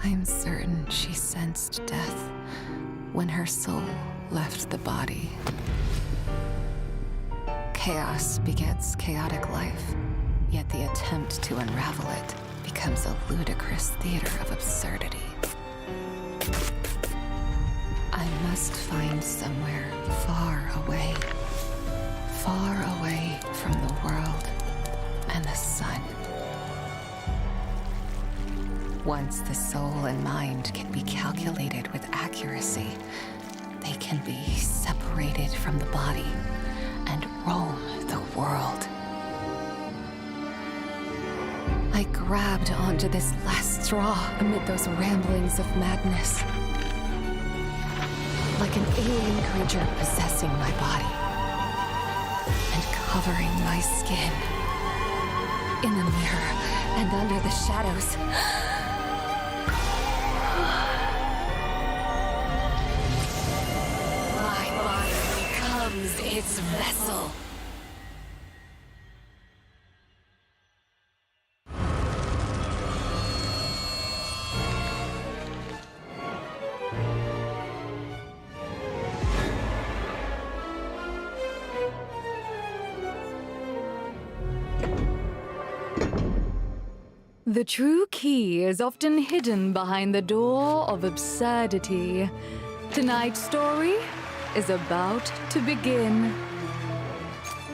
I'm certain she sensed death when her soul left the body. Chaos begets chaotic life, yet the attempt to unravel it becomes a ludicrous theater of absurdity. I must find somewhere far away from the world and the sun. Once the soul and mind can be calculated with accuracy, they can be separated from the body and roam the world. I grabbed onto this last straw amid those ramblings of madness. Like an alien creature possessing my body and covering my skin. In the mirror and under the shadows. My body becomes its vessel. The true key is often hidden behind the door of absurdity. Tonight's story is about to begin.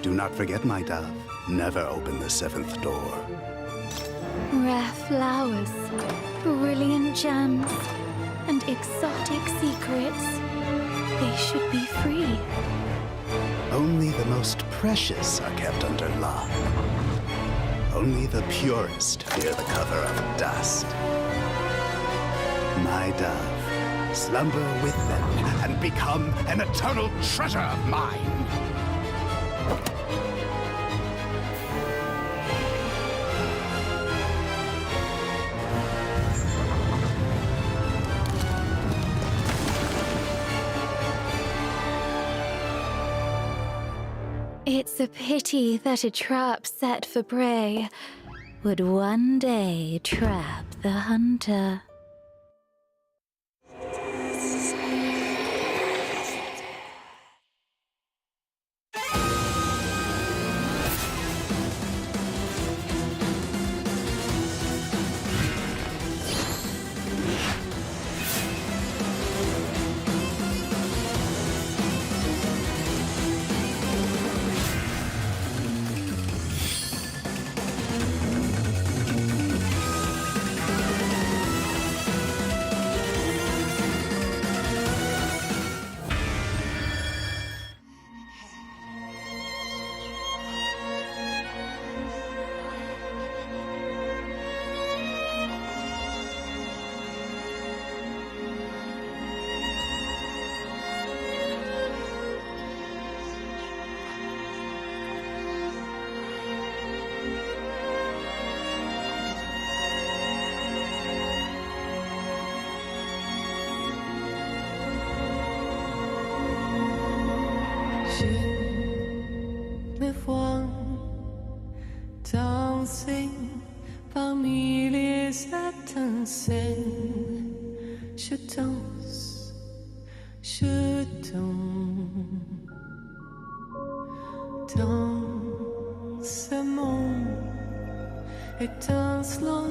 Do not forget, my dove. Never open the seventh door. Rare flowers, brilliant gems, and exotic secrets. They should be free. Only the most precious are kept under lock. Only the purest fear the cover of dust. My dove, slumber with them and become an eternal treasure of mine. It's a pity that a trap set for prey would one day trap the hunter. Je me vois danser parmi les étincelles. Je danse, je tombe dans ce monde étincelant,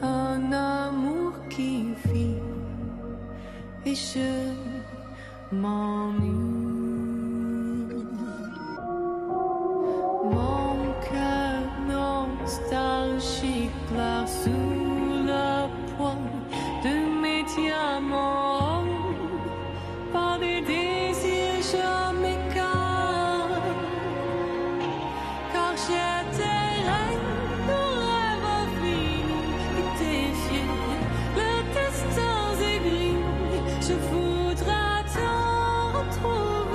un amour qui vit et je m'ennuie. Nostalgique là sous le poids de mes diamants, par des désirs je m'écarte, car j'étais reine d'un rêve fini et défié le destin aigri. Je voudrais te retrouver.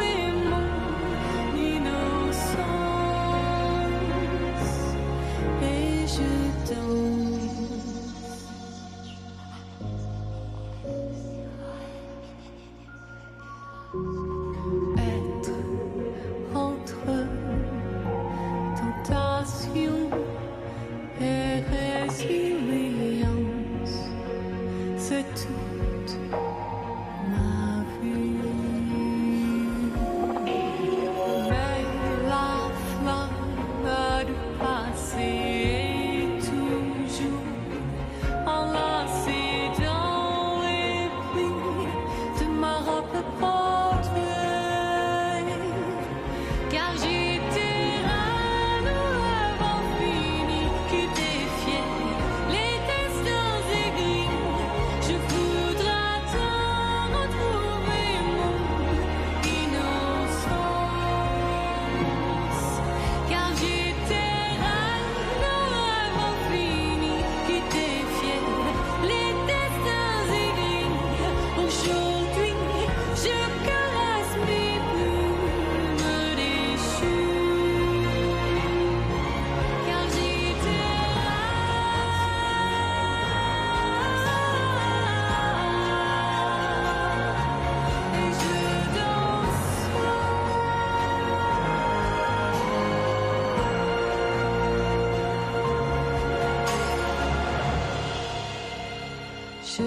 Je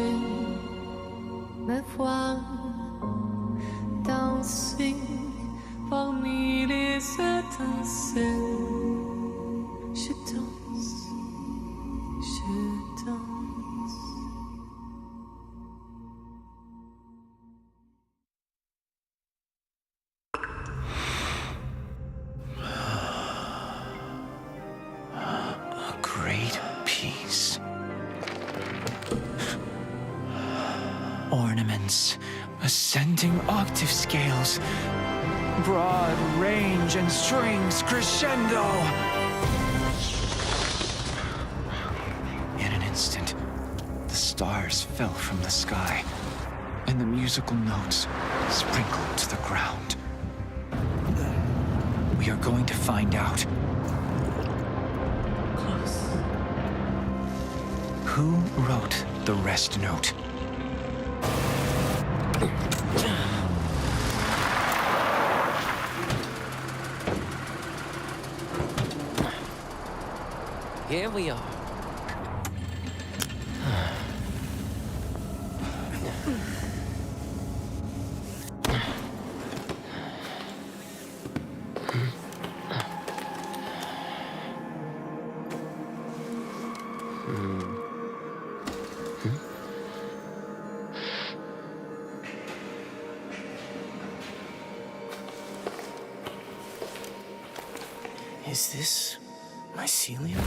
me vois danser parmi les étincelles. Je danse, je danse. A great piece. Ornaments, ascending octave scales, broad range and strings crescendo. In an instant, the stars fell from the sky, and the musical notes sprinkled to the ground. We are going to find out who wrote the rest note. Here we are. Is this mycelium?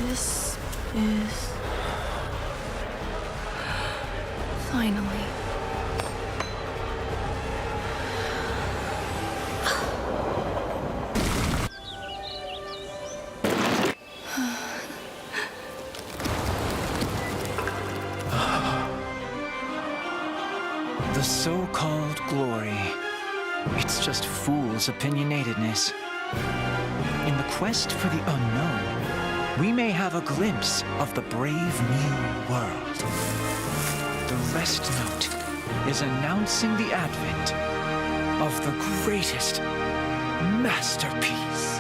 This is finally. The so-called glory. It's just fool's opinionatedness. In the quest for the unknown, we may have a glimpse of the brave new world. The rest note is announcing the advent of the greatest masterpiece.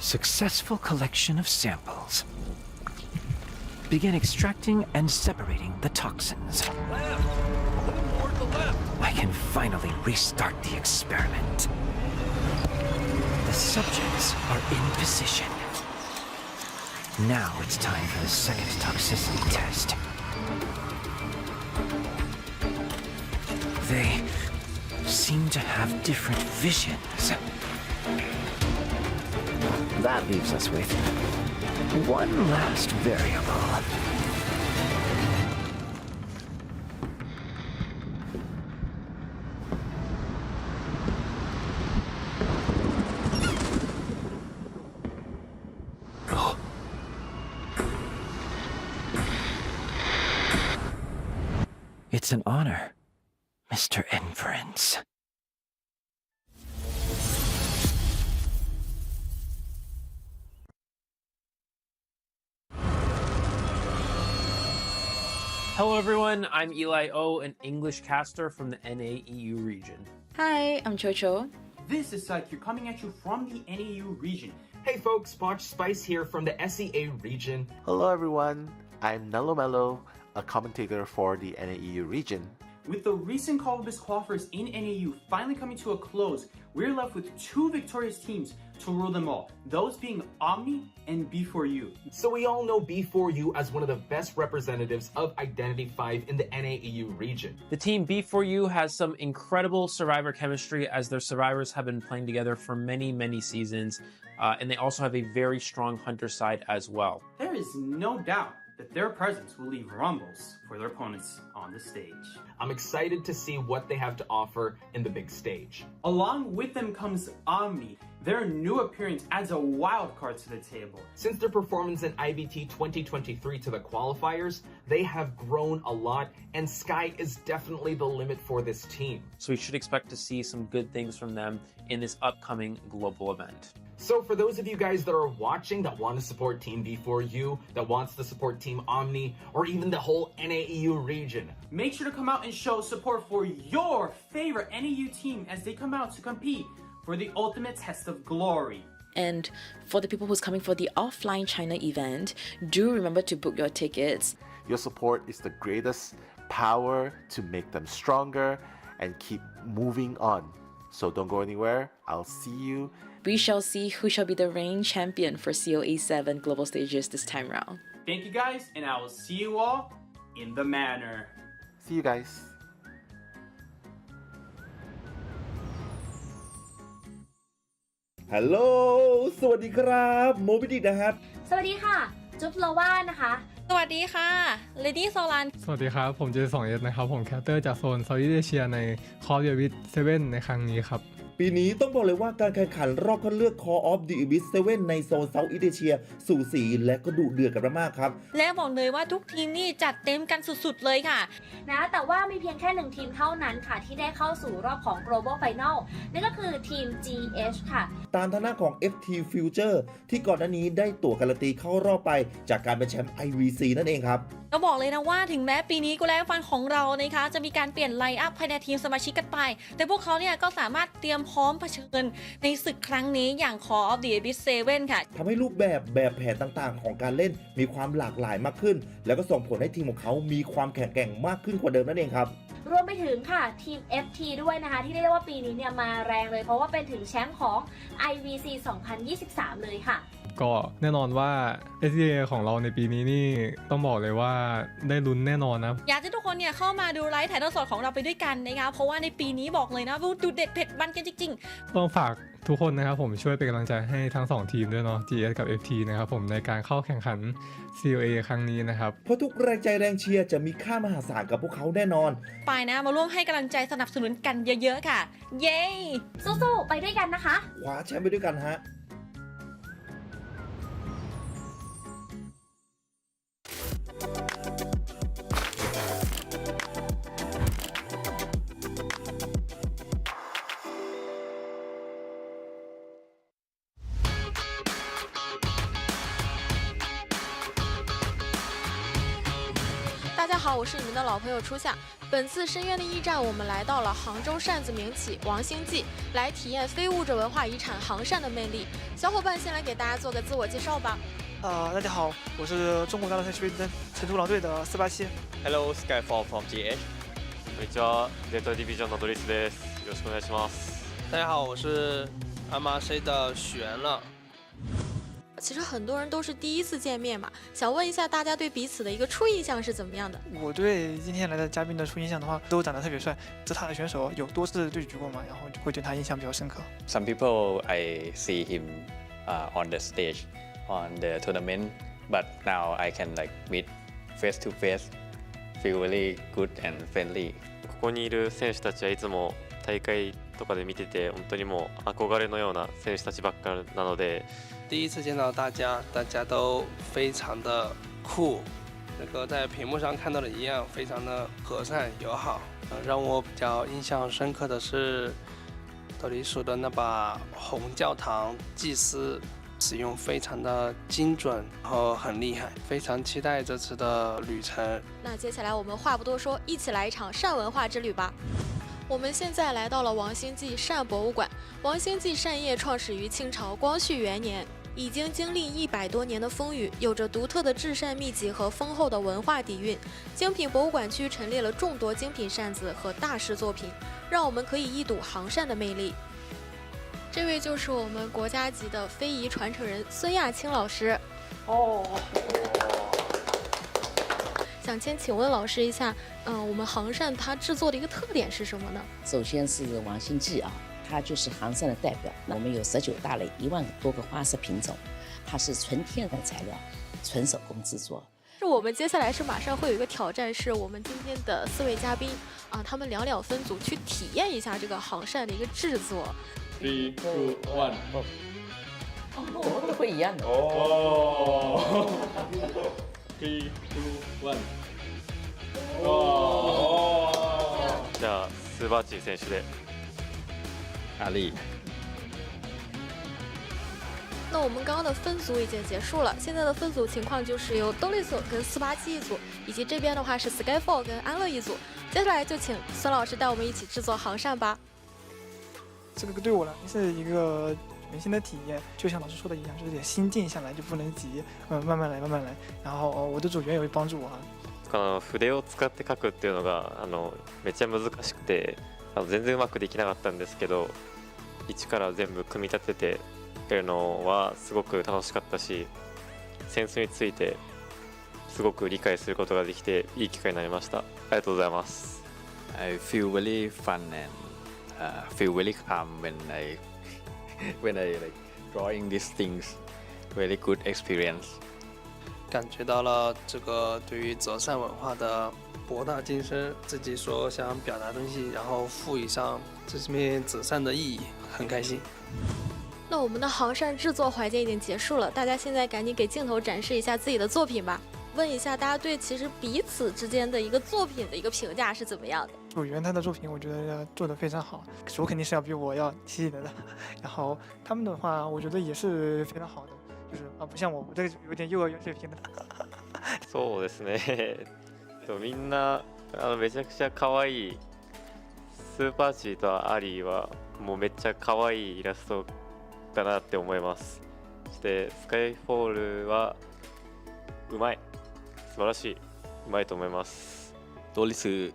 Successful collection of samples. Begin extracting and separating the toxins. I can finally restart the experiment. The subjects are in position. Now it's time for the second toxicity test. They seem to have different visions. That leaves us with one last variable. It's an honor, Mr. Inference. Hello everyone, I'm Eli O, an English caster from the NAEU region. Hi, I'm Chocho. This is Sakyu coming at you from the NAU region. Hey folks, Sponge Spice here from the SEA region. Hello everyone, I'm Nello Mello, a commentator for the NAEU region. With the recent COAVII qualifiers in NAU finally coming to a close, we're left with two victorious teams to rule them all, those being Omni and B4U. So we all know B4U as one of the best representatives of Identity 5 in the NAEU region. The team B4U has some incredible survivor chemistry as their survivors have been playing together for many seasons, and they also have a very strong hunter side as well. There is no doubt that their presence will leave rumbles for their opponents on the stage. I'm excited to see what they have to offer in the big stage. Along with them comes Omni. Their new appearance adds a wild card to the table. Since their performance in IVT 2023 to the qualifiers, they have grown a lot, and sky is definitely the limit for this team. So we should expect to see some good things from them in this upcoming global event. So for those of you guys that are watching that want to support Team B4U, that wants to support Team Omni, or even the whole NAEU region, make sure to come out and show support for your favorite NAEU team as they come out to compete for the ultimate test of glory. And for the people who's coming for the offline China event, do remember to book your tickets. Your support is the greatest power to make them stronger and keep moving on. So don't go anywhere. I'll see you. We shall see who shall be the reigning champion for COAVII global stages this time round. Thank you guys, and I will see you all in the manor. See you guys. Hello สวัสดีครับโมบิดินะครับ สวัสดีค่ะจุ๊บโลว่านะคะ สวัสดีค่ะเลดี้โซลัน สวัสดีครับผมเจ2 S นะครับผมแคสเตอร์จากโซนเซาท์อีสต์เอเชียใน COAVII 7 ในครั้งนี้ครับ ปีนี้ต้องบอกเลยว่าการแข่งขันรอบคัดเลือก Call of Duty 7 ในโซน Southeast Asia สูสีและก็ดุเดือดกันมากๆครับและบอกเลยว่าทุกทีมนี่จัดเต็มกันสุดๆเลยค่ะนะแต่ว่ามีเพียงแค่1ทีมเท่านั้นค่ะที่ได้เข้าสู่รอบของ Global Final นั่นก็คือทีม GH ค่ะตามทางด้านของ FT Future ที่ก่อนหน้านี้ได้ตั๋วการันตีเข้ารอบไปจากการเป็นแชมป์ IVC นั่นเองครับก็บอกเลยนะว่าถึงแม้ปีนี้กูแล้วฟันของเรานะคะจะมีการเปลี่ยนไลน์อัพภายในทีมสมาชิกกันไปแต่พวกเขาเนี่ยก็สามารถเตรียมพร้อมเผชิญในศึกครั้งนี้อย่าง Call of Duty 7 ค่ะทำให้รูปแบบแผนต่างๆของการเล่นมีความหลากหลายมากขึ้นแล้วก็ส่งผลให้ทีมของเขามีความแข็งแกร่งมากขึ้นกว่าเดิมนั่นเองครับรวมไปถึงค่ะทีม FT ด้วยนะคะที่เรียกว่าปีนี้เนี่ยมาแรงเลยเพราะว่าเป็นถึงแชมป์ของ IVC 2023 เลยค่ะก็แน่นอนว่า SCA ของเราในปีนี้นี่ต้องบอกเลยว่าได้ลุ้นแน่นอนนะอยากให้ทุกคนเนี่ยเข้ามาดูไลฟ์ถ่ายทอดสดของเราไปด้วยกันนะคะเพราะว่าในปีนี้บอกเลยนะดูเด็ดเผ็ดมันกันจริงๆต้องฝากทุกคนนะครับผมช่วยเป็นกำลังใจให้ทั้ง2ทีมด้วยเนาะ GS กับ FT นะครับผมในการเข้าแข่งขัน COA ครั้งนี้นะครับเพราะทุกแรงใจแรงเชียร์จะมีค่ามหาศาลกับพวกเขาแน่นอนไปนะมาร่วมให้กำลังใจสนับสนุนกันเยอะๆค่ะเย้สู้ๆไปด้วยกันนะคะคว้าแชมป์ไปด้วยกันฮะ大家好，我是你们的老朋友初夏。本次深渊的驿站，我们来到了杭州扇子名起王星记，来体验非物质文化遗产杭扇的魅力。小伙伴先来给大家做个自我介绍吧。大家好，我是中国大陆赛区飞灯成都狼队的487。Hello, Skyfall from GH。こんにちは、デートディビジョンのドリスです。よろしくお願いします。大家好，我是阿玛谁的许愿了。其实很多人都是第一次见面嘛，想问一下大家对彼此的一个初印象是怎么样的？我对今天来的嘉宾的初印象的话，都长得特别帅。这他的选手有多次对局过嘛，然后就会对他印象比较深刻。Some people I see him on the stage on the tournament, but now I can like meet face to face, feel really good and friendly. ここにいる選手たちはいつも大会とかで見てて本当にもう憧れのような選手たちばっかりなので。第一次见到大家都非常的酷，那个在屏幕上看到的一样，非常的和善友好。让我比较印象深刻的是斗地主的那把红教堂祭司，使用非常的精准，然后很厉害，非常期待这次的旅程。那接下来我们话不多说，一起来一场扇文化之旅吧。我们现在来到了王星记扇博物馆。王星记扇业创始于清朝光绪元年，已经经历100多年的风雨，有着独特的制扇秘籍和丰厚的文化底蕴。精品博物馆区陈列了众多精品扇子和大师作品，让我们可以一睹杭扇的魅力。这位就是我们国家级的非遗传承人孙亚青老师。想先请问老师一下，我们杭扇它制作的一个特点是什么呢？首先是王星记啊，它就是杭扇的代表。我们有19大类，1万多个花色品种，它是纯天然材料，纯手工制作。我们接下来是马上会有一个挑战，是我们今天的4位嘉宾啊，他们2分组去体验一下这个杭扇的一个制作。3、2、1，都会一样的。3、2、1。じゃあスーバーチー選手で。阿力。那我们刚刚的分组已经结束了，现在的分组情况就是由兜利索跟487一组，以及这边的话是 Skyfall 跟安乐一组。接下来就请孙老师带我们一起制作杭扇吧。这个对我来说是一个全新的体验，就像老师说的一样，就是得心静下来，就不能急，慢慢来，慢慢来。然后我的组员也会帮助我。この筆を使って描くっていうのがめっちゃ難しくて全然うまくできなかったんですけど、一から全部組み立ててやるのはすごく楽しかったし、扇子についてすごく理解することができていい機会になりました。ありがとうございます。I feel very fun and feel very calm when I like drawing these things. Very good experience. 感觉到了这个对于折扇文化的博大精深，自己所想表达的东西，然后赋予上这面折扇的意义，很开心。那我们的杭扇制作环节已经结束了，大家现在赶紧给镜头展示一下自己的作品吧。问一下大家对其实彼此之间的一个作品的一个评价是怎么样的？组员他的作品我觉得做得非常好，手肯定是要比我要细的，然后他们的话我觉得也是非常好的。就是不像我这个有点幼儿园水平的。そうですね。みんなめちゃくちゃ可愛い。スーパーチーとアリーはもうめっちゃ可愛いイラストだなって思います。そしてスカイフォールはうまい、素晴らしい、うまいと思います。ドリス、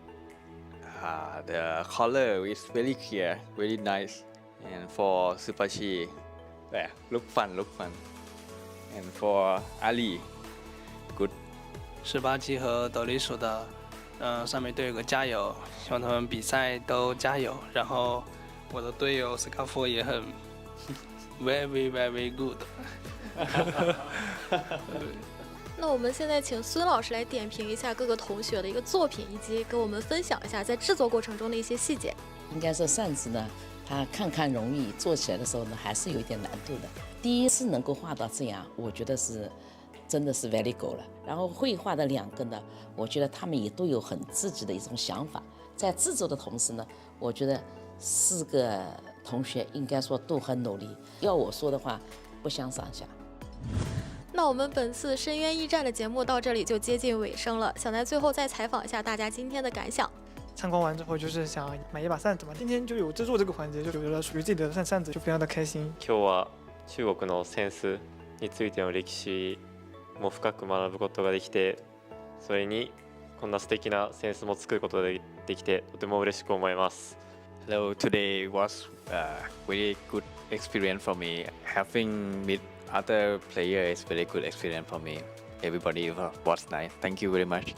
the color is very clear, very nice, and for Super Chi, look fun. And for Ali, good. 18和斗笠鼠的，上面都有个加油，希望他们比赛都加油。然后我的队友 Scarfo 也很 very good。那我们现在请孙老师来点评一下各个同学的一个作品，以及跟我们分享一下在制作过程中的一些细节。应该说扇子呢，它看容易，做起来的时候呢还是有一点难度的。第一次能够画到这样，我觉得是真的是 very good 了。然后绘画的2个呢，我觉得他们也都有很自己的一种想法。在制作的同时呢，我觉得4个同学应该说都很努力。要我说的话，不相上下。那我们本次深渊驿站的节目到这里就接近尾声了，想在最后再采访一下大家今天的感想。参观完之后就是想买一把扇子嘛，今天就有制作这个环节，就有了属于自己的扇子，就非常的开心。今日は中国の扇子についての歴史も深く学ぶことができて、それにこんな素敵な扇子も作ることができてとても嬉しく思います。Hello, today was a very good experience for me. Having met other players is very good experience for me. Everybody was nice. Thank you very much.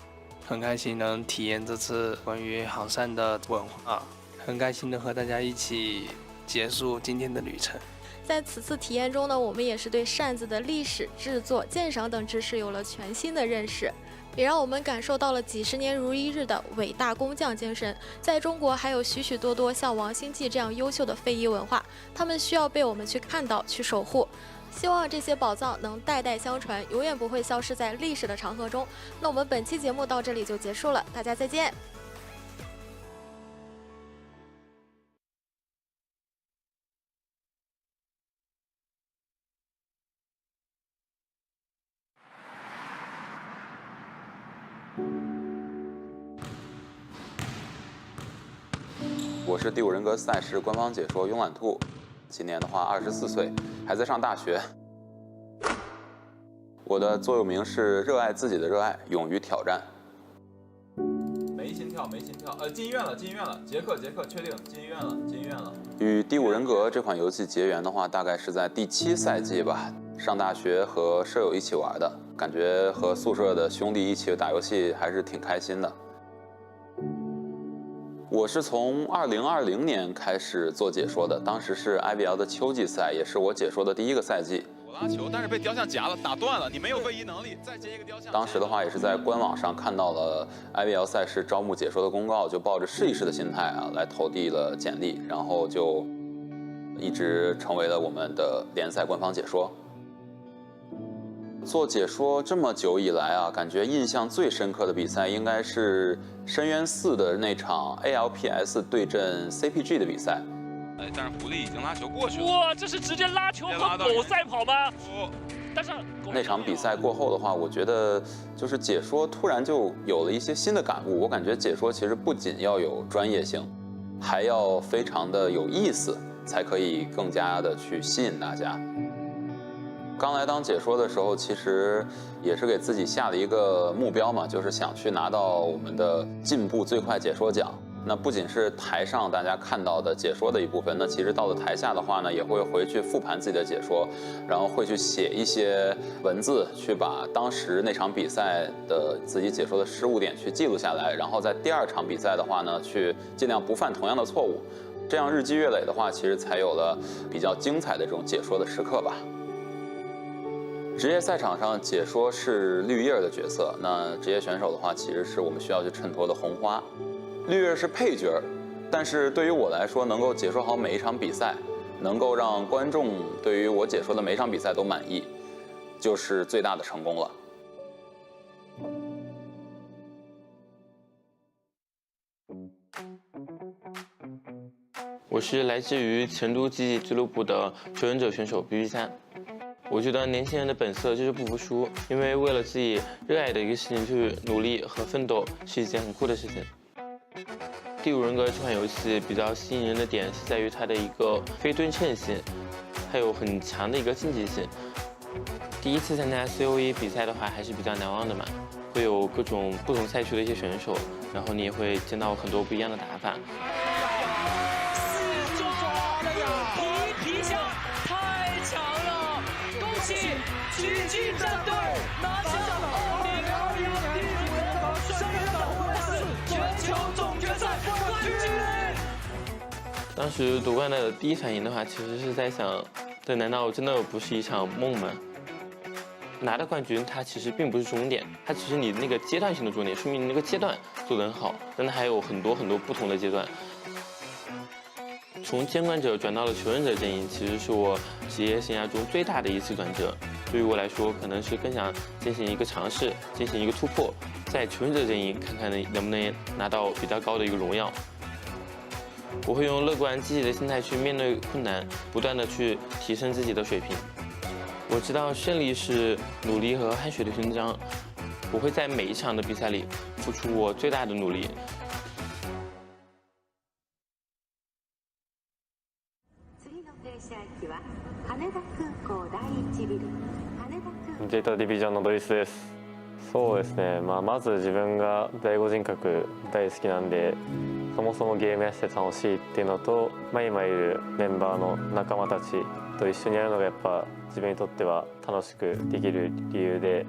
很开心能体验这次关于杭扇的文化，很开心的和大家一起结束今天的旅程。在此次体验中呢，我们也是对扇子的历史、制作、鉴赏等知识有了全新的认识，也让我们感受到了几十年如一日的伟大工匠精神。在中国还有许许多多像王星记这样优秀的非遗文化，他们需要被我们去看到、去守护。希望这些宝藏能代代相传，永远不会消失在历史的长河中。那我们本期节目到这里就结束了，大家再见。我是第5人格赛事官方解说慵懒兔，今年的话24岁，还在上大学。我的座右铭是热爱自己的热爱，勇于挑战。眉心跳跳，没心跳。进医院了，进医院了。杰克，确定进医院了，进医院了。与《第五人格》这款游戏结缘的话，大概是在第7赛季吧。上大学和舍友一起玩的，感觉和宿舍的兄弟一起打游戏还是挺开心的。我是从2020年开始做解说的，当时是 IBL 的秋季赛，也是我解说的第1个赛季。我拉球，但是被雕像夹了，打断了。你没有位移能力，再接一个雕像。当时的话也是在官网上看到了 IBL 赛事招募解说的公告，就抱着试一试的心态啊来投递了简历，然后就一直成为了我们的联赛官方解说。做解说这么久以来啊，感觉印象最深刻的比赛应该是深渊4的那场 ALPS 对阵 CPG 的比赛。但是狐狸已经拉球过去了。哇，这是直接拉球和狗赛跑吗？但是那场比赛过后的话，我觉得就是解说突然就有了一些新的感悟。我感觉解说其实不仅要有专业性，还要非常的有意思，才可以更加的去吸引大家。刚来当解说的时候，其实也是给自己下了一个目标嘛，就是想去拿到我们的进步最快解说奖。那不仅是台上大家看到的解说的一部分，那其实到了台下的话呢，也会回去复盘自己的解说，然后会去写一些文字，去把当时那场比赛的自己解说的失误点去记录下来，然后在第2场比赛的话呢，去尽量不犯同样的错误。这样日积月累的话，其实才有了比较精彩的这种解说的时刻吧。职业赛场上解说是绿叶的角色，那职业选手的话，其实是我们需要去衬托的红花。绿叶是配角，但是对于我来说，能够解说好每一场比赛，能够让观众对于我解说的每一场比赛都满意，就是最大的成功了。我是来自于成都积极俱乐部的求生者选手 BB3。我觉得年轻人的本色就是不服输，因为为了自己热爱的一个事情去努力和奋斗是一件很酷的事情。第五人格这款游戏比较吸引人的点是在于它的一个非对称性，还有很强的一个竞技性。第一次参加 COAVII 比赛的话还是比较难忘的嘛，会有各种不同赛区的一些选手，然后你也会见到很多不一样的打法。皮箱太强了！恭喜奇迹战队拿下2021第五人格深渊4全球总决赛冠军！当时夺冠的第一反应的话，其实是在想，这难道真的不是一场梦吗？拿到冠军，它其实并不是终点，它只是你那个阶段性的终点，说明你那个阶段做得很好，但它还有很多不同的阶段。从监管者转到了求生者阵营，其实是我职业生涯中最大的一次转折。对于我来说，可能是更想进行一个尝试，进行一个突破，在求生者阵营看看能不能拿到比较高的一个荣耀。我会用乐观积极的心态去面对困难，不断的去提升自己的水平。我知道胜利是努力和汗水的勋章，我会在每一场的比赛里付出我最大的努力。Untitledディビジョンのドリスです。そうですね、まず自分が第5人格大好きなんで、そもそもゲームやして楽しいっていうのと、今いるメンバーの仲間たちと一緒にやるのがやっぱ自分にとっては楽しくできる理由で、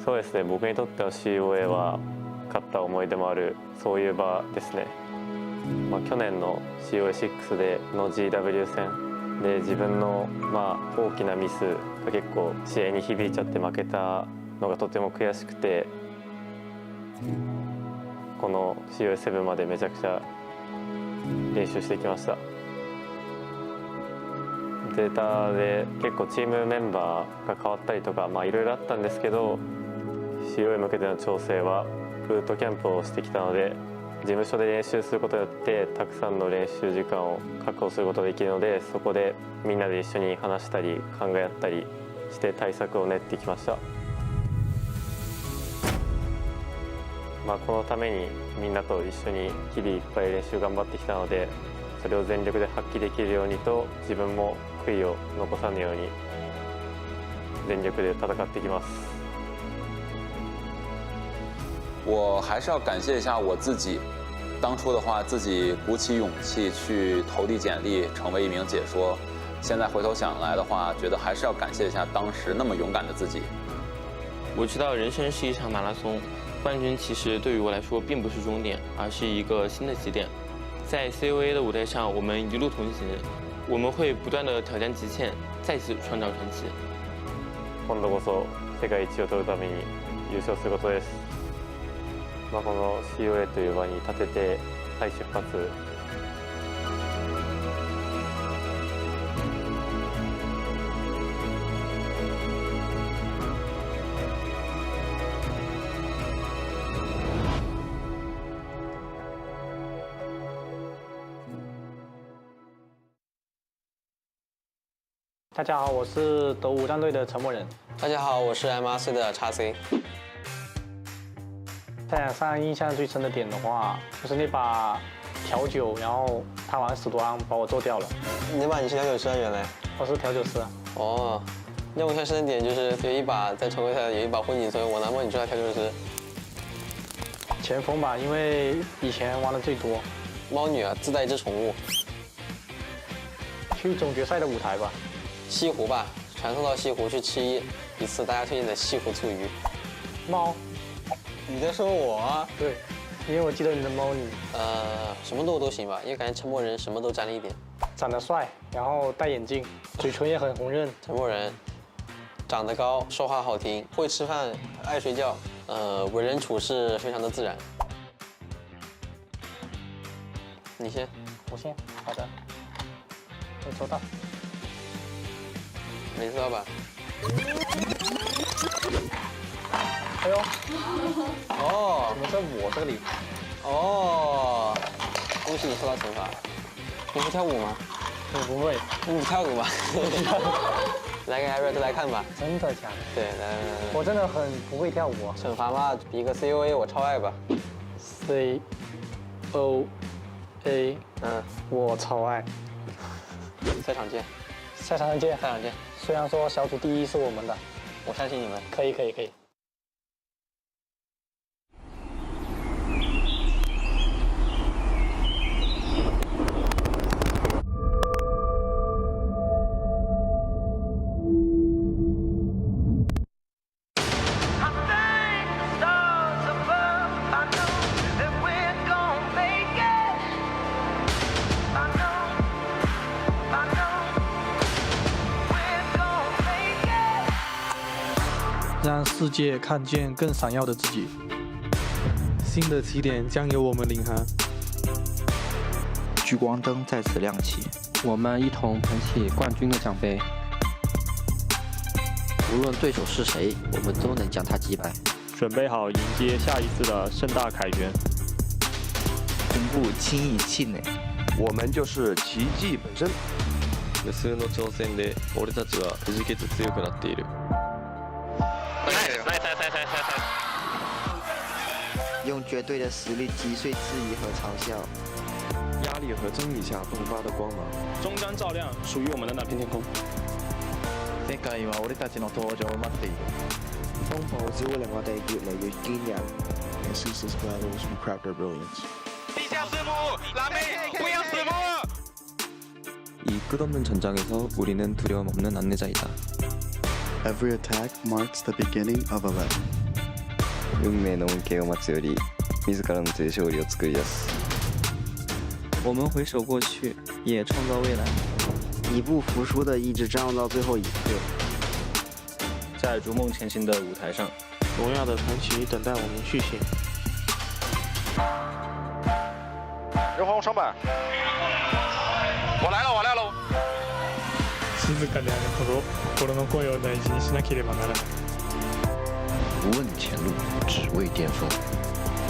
そうですね、僕にとっての COA は勝った思い出もあるそういう場ですね。去年の COA6 での GW 戦で自分の大きなミスが結構試合に響いちゃって負けたのがとても悔しくて、この COA7 までめちゃくちゃ練習してきました。データで結構チームメンバーが変わったりとかいろいろあったんですけど、 COA へ向けての調整はブートキャンプをしてきたので、事務所で練習することによってたくさんの練習時間を確保することができるので、そこでみんなで一緒に話したり考え合ったりして対策を練ってきました。このためにみんなと一緒に日々いっぱい練習頑張ってきたので、それを全力で発揮できるようにと自分も悔いを残さぬように全力で戦っていきます。我还是要感谢一下我自己。当初的话，自己鼓起勇气去投递简历，成为一名解说。现在回头想来的话，觉得还是要感谢一下当时那么勇敢的自己。我知道人生是一场马拉松，冠军其实对于我来说并不是终点，而是一个新的起点。在 COA 的舞台上，我们一路同行，我们会不断的挑战极限，再次创造传奇。今度こそ世界一を取るために優勝することです。この COA という場に立てて再出発。大家好，我是德武战队的陈默仁。大家好，我是 MRC 的 AXIZ。赛场上印象最深的点的话，就是那把调酒，然后他玩10多安把我做掉了。你是调酒师啊？原来我是调酒师。哦，让我印象深的点就是有一把在常规赛有一把混井村，我拿摸你出来调酒师。前锋吧，因为以前玩的最多。猫女啊，自带一只宠物。去总决赛的舞台吧。西湖吧，传送到西湖去吃一次大家推荐的西湖醋鱼。猫。你在说我啊？对，因为我记得你的猫女。什么都行吧，因为感觉陈默仁什么都沾了一点。长得帅，然后戴眼镜，嘴唇也很红润。陈默仁，长得高，说话好听，会吃饭，爱睡觉，为人处事非常的自然。你先。我先。好的。没收到。没收到吧？哎呦！哦，怎么在我这里？哦，恭喜你受到惩罚。你会跳舞吗？我不会。你跳舞吧。来给 Eric 来看吧。真的假的？对，来。我真的很不会跳舞啊。惩罚嘛，比一个 COA 我超爱吧。COA，我超爱。赛场见。赛场见。赛场见。虽然说小组第1是我们的，我相信你们。可以。让世界看见更闪耀的自己。新的起点将由我们领航。聚光灯在此亮起，我们一同捧起冠军的奖杯。无论对手是谁，我们都能将他击败。准备好迎接下一次的盛大凯旋。同步轻易气馁，我们就是奇迹本身。無数の挑戦で俺たちはくじけず強くなっている。用绝对的实力击碎质疑和嘲笑，压力和争议下迸发的光芒，终将照亮属于我们的那片天空。世界は俺たちの登場を待っている。風暴只會令我哋越嚟越堅韌。Ceaseless battles will craft our brilliance。地下之母，蓝莓，不要死亡！ 이 끝없는 전장에서 우리는 두려움 없는 안내자이다. Every attack marks the beginning of a level. 運命の恩恵を待つより自らの手で勝利を作り出す。我们回首过去，也创造未来。你不服输的一直战斗到最后一刻。在逐梦前行的舞台上，荣耀的传奇等待我们续写。人皇上板，我来了。静かであるほど心の声を大事にしなければならない。不问前路，只为巅峰。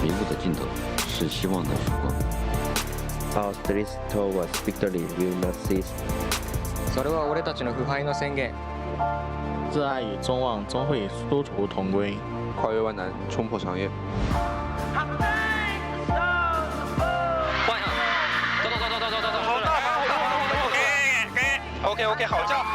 迷路的尽头是希望的曙光。Our streets towards victory will not cease。それは俺たちの腐敗の宣言。挚爱与众望终会殊途同归。跨越万难，冲破长夜。OK， 好叫。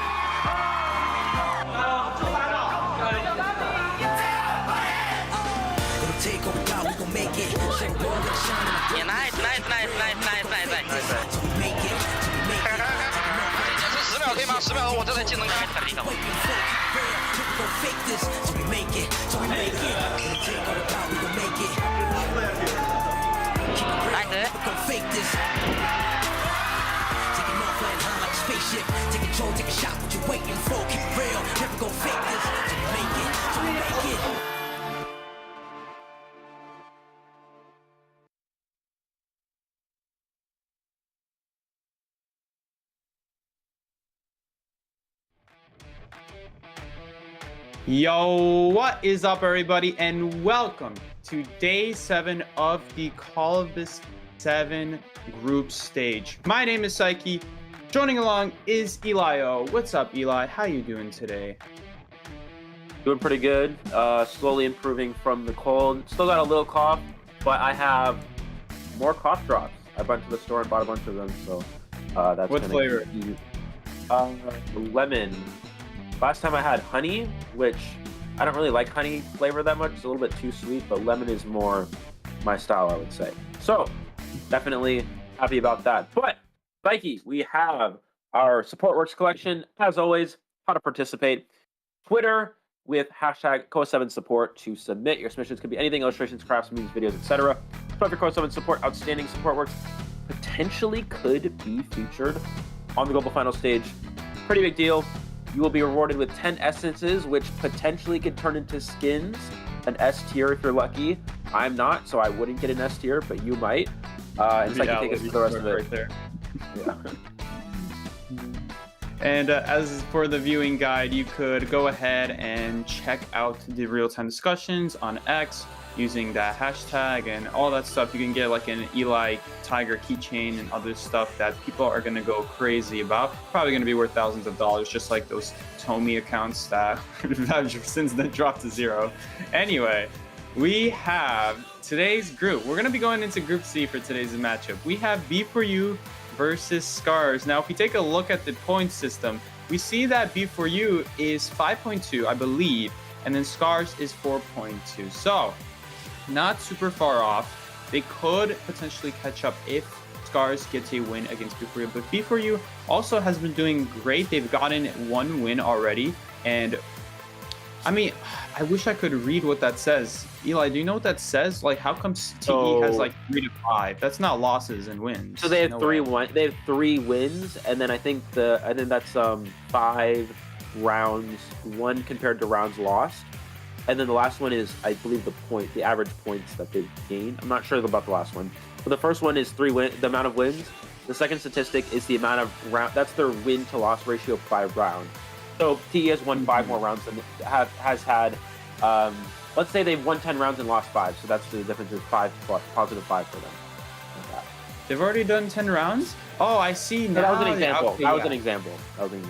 我这台技能开起来一等。Yo, what is up, everybody, and welcome to day 7 of the COAVII 7 group stage. My name is Psyche. Joining along is Eli-O. What's up, Eli? How you doing today? Doing pretty good. Slowly improving from the cold. Still got a little cough, but I have more cough drops. I went to the store and bought a bunch of them, so that's what flavor? Lemon. Last time I had honey, which I don't really like honey flavor that much. It's a little bit too sweet, but lemon is more my style, I would say. So definitely happy about that. But Psyche, we have our support works collection. As always, how to participate. Twitter with hashtag COAVII support to submit. Your submissions could be anything, illustrations, crafts, memes, videos, etc. So if your COAVII support, outstanding support works potentially could be featured on the global final stage. Pretty big deal. You will be rewarded with 10 essences, which potentially could turn into skins. An S tier if you're lucky. I'm not, so I wouldn't get an S tier, but you might. And Psyche take us for the rest of it. Right there. Yeah. And as for the viewing guide, you could go ahead and check out the real-time discussions on X using that hashtag and all that stuff. You can get like an Eli Tiger keychain and other stuff that people are going to go crazy about. Probably going to be worth thousands of dollars, just like those Tomy accounts that have since then dropped to zero. Anyway, we have today's group. We're going to be going into Group C for today's matchup. We have B4U versus Scars. Now, if we take a look at the point system, we see that B4U is 5.2, I believe, and then Scars is 4.2. So, not super far off. They could potentially catch up if Scars gets a win against B4U, but B4U also has been doing great. They've gotten one win already, and I mean, I wish I could read what that says. Eli, do you know what that says? Like, how come TE has like 3 to 5? That's not losses and wins. So they have They have 3 wins, and then I think that's 5 rounds won compared to rounds lost. And then the last one is, I believe, the average points that they've gained. I'm not sure about the last one. But the first one is the amount of wins. The second statistic is the amount of that's their win to loss ratio by round. So TE has won 5 more rounds than has had. Let's say they've won 10 rounds and lost 5. So that's the difference is 5 plus positive 5 for them. Like they've already done 10 rounds? Oh, I see now. That was an example. Okay, that was an example.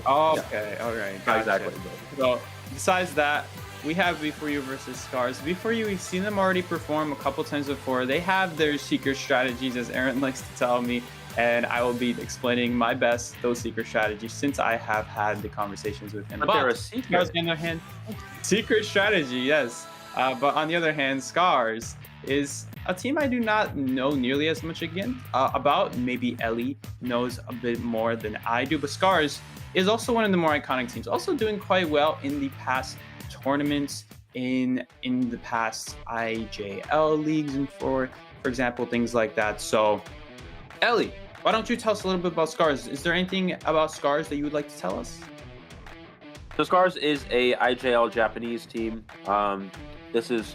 Oh, okay, all right. Gotcha. Exactly. So besides that, we have B4U versus Scars. B4U, we've seen them already perform a couple times before. They have their secret strategies, as Aaron likes to tell me, and I will be explaining my best those secret strategies since I have had the conversations with him. But they're a secret. Scars, on the other hand, secret strategy, yes. But on the other hand, Scars is a team I do not know nearly as much about. Maybe Ellie knows a bit more than I do, but Scars is also one of the more iconic teams, also doing quite well in the past tournaments, in the past IJL leagues, and for example, things like that. So Ellie, why don't you tell us a little bit about Scars? Is there anything about Scars that you would like to tell us? So Scars is a IJL Japanese team. This is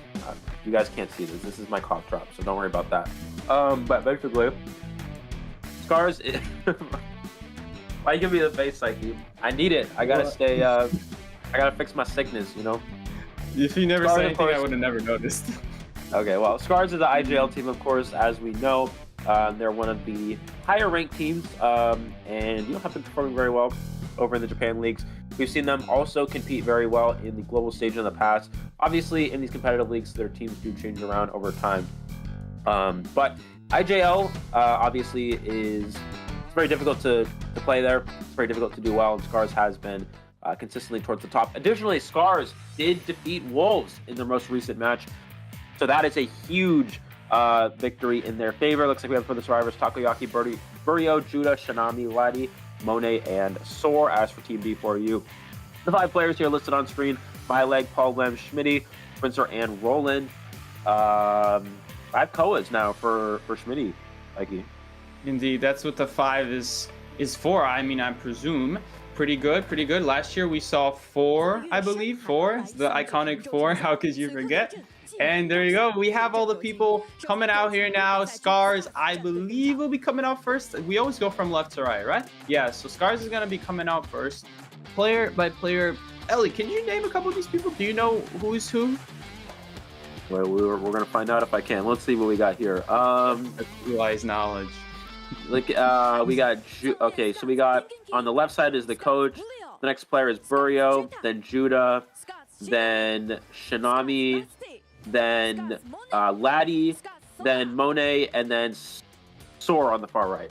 you guys can't see this. This is my cough drop, so don't worry about that. But basically, Scars is why you give me the face, Psyche? I need it. I gotta stay I gotta fix my sickness, you know? If you never said anything, I would have never noticed. Okay, well, Scars is the IJL team, of course, as we know. They're one of the higher ranked teams, and have been performing very well over in the Japan leagues. We've seen them also compete very well in the global stage in the past. Obviously, in these competitive leagues, their teams do change around over time. But IJL, obviously, it's very difficult to play there. It's very difficult to do well, and Scars has been consistently towards the top. Additionally, Scars did defeat Wolves in their most recent match, so that is a huge victory in their favor. Looks like we have for the survivors Takoyaki, Burio, Judah, Shinami, Laddie, Monet, and Soar. As for Team B4U, the 5 players here listed on screen: Myleg, Paul Lem, Schmitty, Spencer, and Roland. 5 COAs now for Schmitty, Mikey. Indeed, that's what the 5 is for. I mean, I presume. Pretty good. Last year we saw 4, I believe. 4, the iconic 4. How could you forget? And there you go. We have all the people coming out here now. Scars, I believe, will be coming out first. We always go from left to right, right? Yeah, so Scars is going to be coming out first. Player by player. Ellie, can you name a couple of these people? Do you know who is who? Well, we're going to find out if I can. Let's see what we got here. Realize knowledge. Like we got okay, so we got on the left side is the coach. The next player is Burio, then Judah, then Shinami, then Laddie, then Monet, and then Soar on the far right.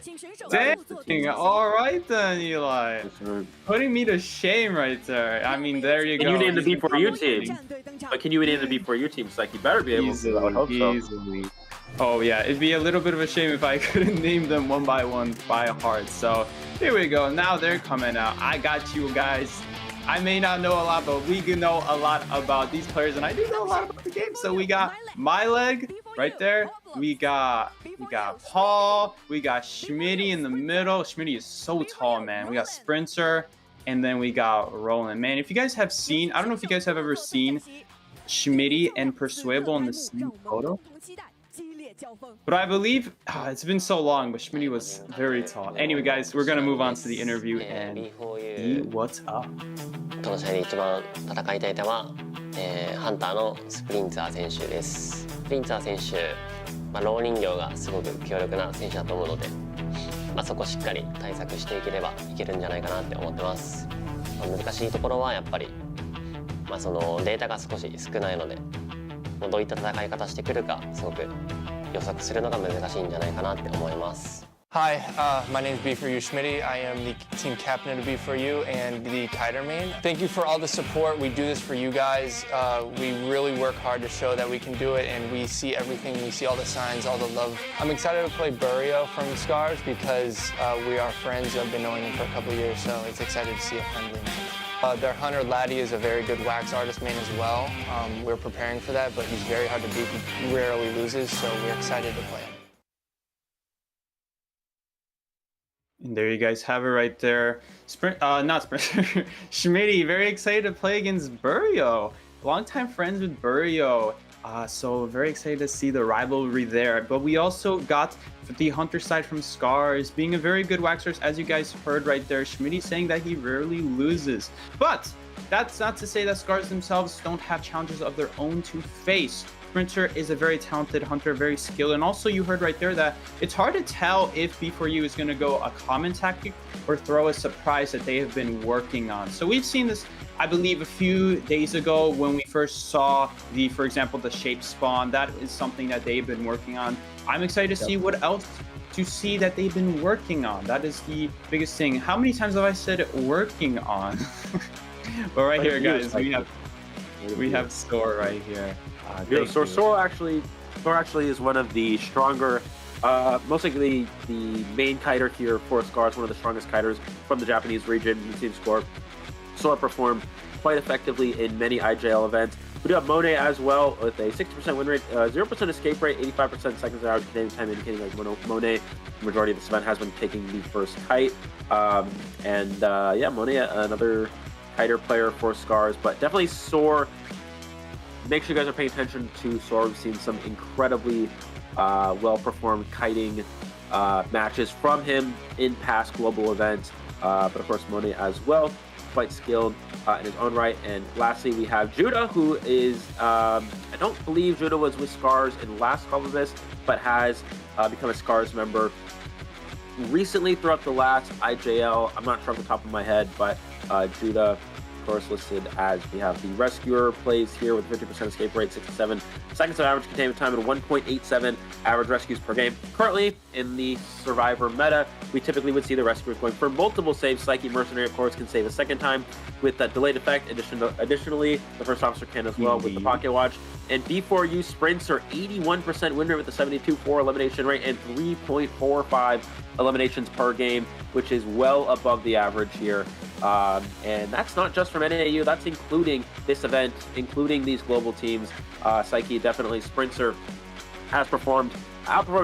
Dang, all right then, Eli. Putting me to shame right there. I mean, there you go. Can you name the B4U team? But can you name the B4U team? It's like you better be able to. I would hope so. Oh yeah, it'd be a little bit of a shame if I couldn't name them one by one by heart. So here we go. Now they're coming out. I got you guys. I may not know a lot, but we can know a lot about these players, and I do know a lot about the game. So we got Myleg right there. We got Paul. We got Schmitty in the middle. Schmitty is so tall, man. We got Sprinter, and then we got Roland. Man, if you guys have seen, I don't know if you guys have ever seen Schmitty and Persuable in the same photo. But I believe it's been so long, but Schmitty was very tall. Anyway, guys, we're gonna move on to the interview and see what's up. この試合で一番戦いたい球は、ハンターのスプリンツァー選手です。スプリンツァー選手、ロー人形がすごく強力な選手だと思うので、そこをしっかり対策していければいけるんじゃないかなって思ってます。難しいところはやっぱり、そのデータが少し少ないので、どういった戦い方してくるかすごく予測するのが難しいんじゃないかなって思います。Hi, my name is B4U Schmitty. I am the team captain of B4U and the kiter main. Thank you for all the support. We do this for you guys. We really work hard to show that we can do it, and we see everything. We see all the signs, all the love. I'm excited to play Burio from Scars because we are friends. I've been knowing him for a couple of years, so it's excited to see a friendly match. Their hunter, Laddie, is a very good wax artist main as well. We're preparing for that, but he's very hard to beat. He rarely loses, so we're excited to play him. And there you guys have it right there. Schmitty, very excited to play against Burio. Longtime friends with Burio. So very excited to see the rivalry there. But we also got the hunter side from Scars, being a very good waxer, as you guys heard right there. Schmitty saying that he rarely loses. But that's not to say that Scars themselves don't have challenges of their own to face. Sprinter is a very talented hunter, very skilled, and also you heard right there that it's hard to tell if B4U is going to go a common tactic or throw a surprise that they have been working on. So we've seen this, I believe, a few days ago when we first saw for example, the shape spawn. That is something that they've been working on. I'm excited to see what else to see that they've been working on. That is the biggest thing. How many times have I said working on? But right here, guys, we have Soar right here. Soar actually is one of the stronger, most likely the main kiter here for Scars, one of the strongest kiters from the Japanese region in Team Score. Soar performed quite effectively in many IJL events. We do have Monet as well with a 60% win rate, 0% escape rate, 85% seconds average Canadian time, indicating like Monet, the majority of this event has been taking the first kite. Yeah, Monet, another kiter player for Scars, but definitely Soar. Make sure you guys are paying attention to Soar. We've seen some incredibly well-performed kiting matches from him in past global events, but of course Monet as well, quite skilled in his own right. And lastly, we have Judah, who is, I don't believe Judah was with Scars in last COAVII, but has become a Scars member recently throughout the last IJL. I'm not sure off the top of my head, but Judah course, listed as we have the Rescuer plays here with 50% escape rate, 67 seconds of average containment time, and 1.87 average rescues per game. Currently, in the Survivor meta, we typically would see the Rescuers going for multiple saves. Psyche Mercenary, of course, can save a second time with that delayed effect. Additionally, the first officer can as well with the Pocket Watch. And B4U Sprints are 81% win rate with a 72.4 elimination rate and 3.45 eliminations per game, which is well above the average here. And that's not just from NAU, that's including this event, including these global teams. Psyche definitely, Sprinter has outperformed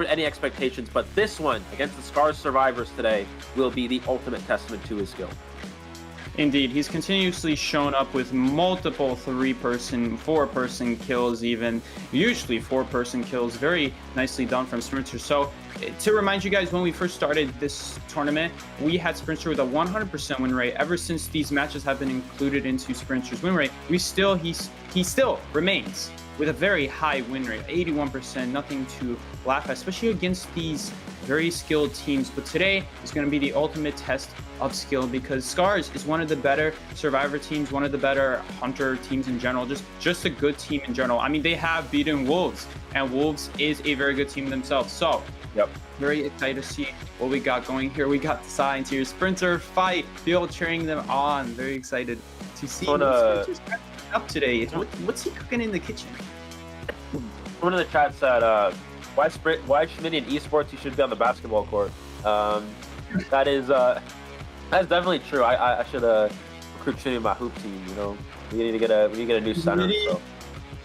any expectations, but this one against the Scars survivors today will be the ultimate testament to his skill. Indeed, he's continuously shown up with multiple 3-person, 4-person kills even, usually 4-person kills, very nicely done from Sprinter. So to remind you guys, when we first started this tournament, we had Sprinter with a 100% win rate. Ever since these matches have been included into Sprinter's win rate, he still remains with a very high win rate, 81%, nothing to laugh at, especially against these very skilled teams. But today is going to be the ultimate test of skill, because Scars is one of the better Survivor teams, one of the better Hunter teams in general, just a good team in general. I mean, they have beaten Wolves, and Wolves is a very good team themselves. So, very excited to see what we got going here. We got the signs here. Sprinter fight, Bill cheering them on. Very excited to see what Sprinter's up today. What's he cooking in the kitchen? One of the chats said, why Schmitty in esports, you should be on the basketball court. That's definitely true. I should recruit Schmitty in my hoop team, you know. We need to get a new center.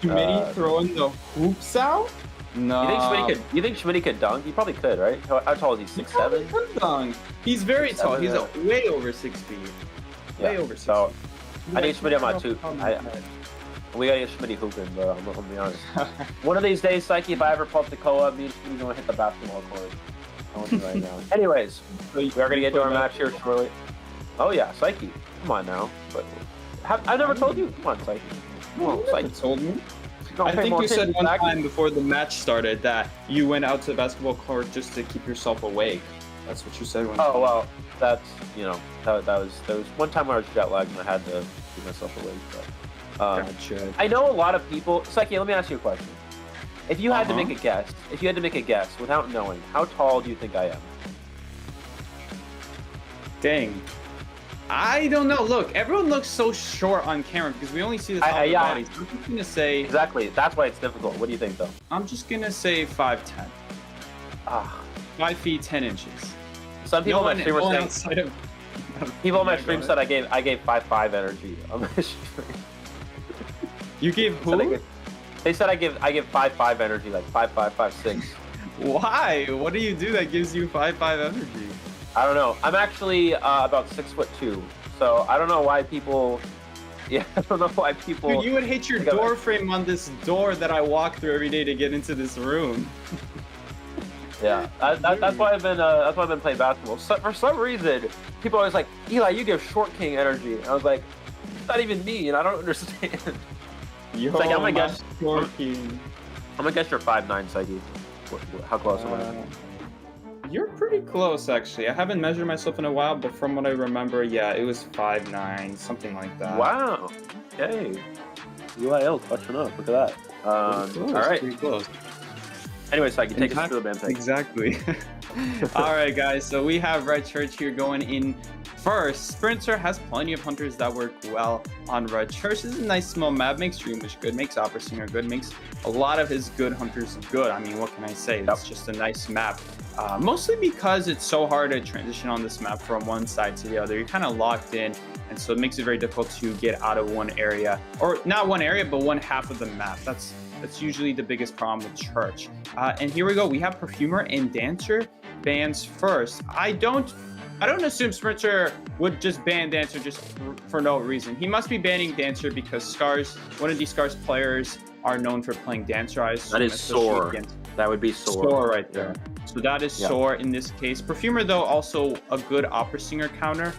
Schmitty throwing the hoops out? No. You think Schmitty could dunk? He probably could, right? How tall is he? 6'7"? He could dunk. He's very tall. He's way over 6 feet. Way over 6 feet. I need Schmitty on my two. We gotta get Schmitty hooping, bro. I'm gonna be honest. One of these days, Psyche, if I ever pull up the co-op, me and Schmitty gonna hit the basketball court. I want you right now. Anyways, we are gonna get to our match here shortly. Oh yeah, Psyche. Come on now. But I never told you. Come on, Psyche. Come on, Psyche. Told me. I think you said one time before the match started that you went out to the basketball court just to keep yourself awake. That's what you said. Oh well, that's that was one time where I was jet lagged and I had to keep myself awake. But, gotcha. I know a lot of people. Psyche, let me ask you a question. If you had to make a guess, without knowing, how tall do you think I am? Dang. I don't know. Look, everyone looks so short on camera because we only see the top of the bodies. I'm just gonna say exactly. That's why it's difficult. What do you think, though? I'm just gonna say 5'10". 5 feet 10 inches. Some people on my stream were saying. People on my stream said I gave 5'5" energy on my stream. You gave who? They said I give 5'5" energy, like 5'5", 5'6". Why? What do you do that gives you 5'5" energy? I don't know. I'm actually about 6'2", so I don't know why people. Yeah, I don't know why people. Dude, you would hit your door frame on this door that I walk through every day to get into this room. Yeah, that's why I've been playing basketball. So, for some reason, people are always like, Eli, you give Short King energy. And I was like, it's not even me, and I don't understand. Yo, like, I'm gonna guess Short King. I'm gonna guess you're 5'9", Psyche. How close am I? You're pretty close, actually. I haven't measured myself in a while, but from what I remember, yeah, it was 5'9", something like that. Wow. Okay. UIL clutching up. Look at that. All right. Pretty close. Anyway, Psyche, take us through the band pick. Exactly. All right, guys. So we have Red Church here going in first. Sprinter has plenty of hunters that work well on Red Church. This is a nice small map. Makes Dreamwish good. Makes Opera Singer good. Makes a lot of his good hunters good. I mean, what can I say? It's just a nice map. Mostly because it's so hard to transition on this map from one side to the other. You're kind of locked in, and so it makes it very difficult to get out of one area. Or not one area, but one half of the map. That's usually the biggest problem with Church. And here we go. We have Perfumer and Dancer bans first. I don't assume Sprinter would just ban Dancer just for no reason. He must be banning Dancer because Scars, one of these Scars players, are known for playing Dancer. That is Soar. That would be Soar. Soar right there. So that is Soar in this case. Perfumer, though, also a good Opera Singer counter.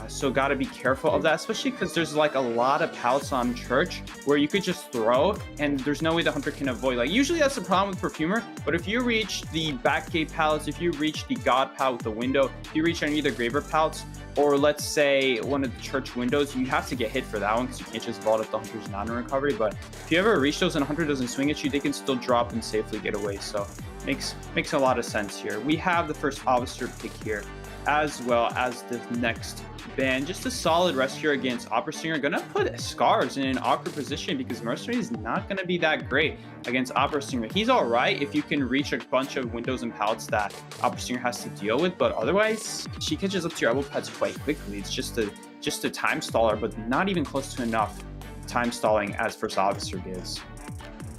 So got to be careful of that, especially because there's like a lot of pallets on Church where you could just throw and there's no way the hunter can avoid. Like usually that's the problem with Perfumer, but if you reach the back gate pallets, if you reach the God pallet with the window, if you reach any of the Graver pallets, or let's say one of the church windows, you have to get hit for that one because you can't just vault up the Hunter's non-recovery. But if you ever reach those and Hunter doesn't swing at you, they can still drop and safely get away. So makes a lot of sense here. We have the first officer pick here, as well as the next ban. Just a solid rescue against Opera Singer. Gonna put Scars in an awkward position because Mercenary is not gonna be that great against Opera Singer. He's all right if you can reach a bunch of windows and pallets that Opera Singer has to deal with, but otherwise she catches up to your elbow pads quite quickly. It's just a time staller, but not even close to enough time stalling as First Officer gives.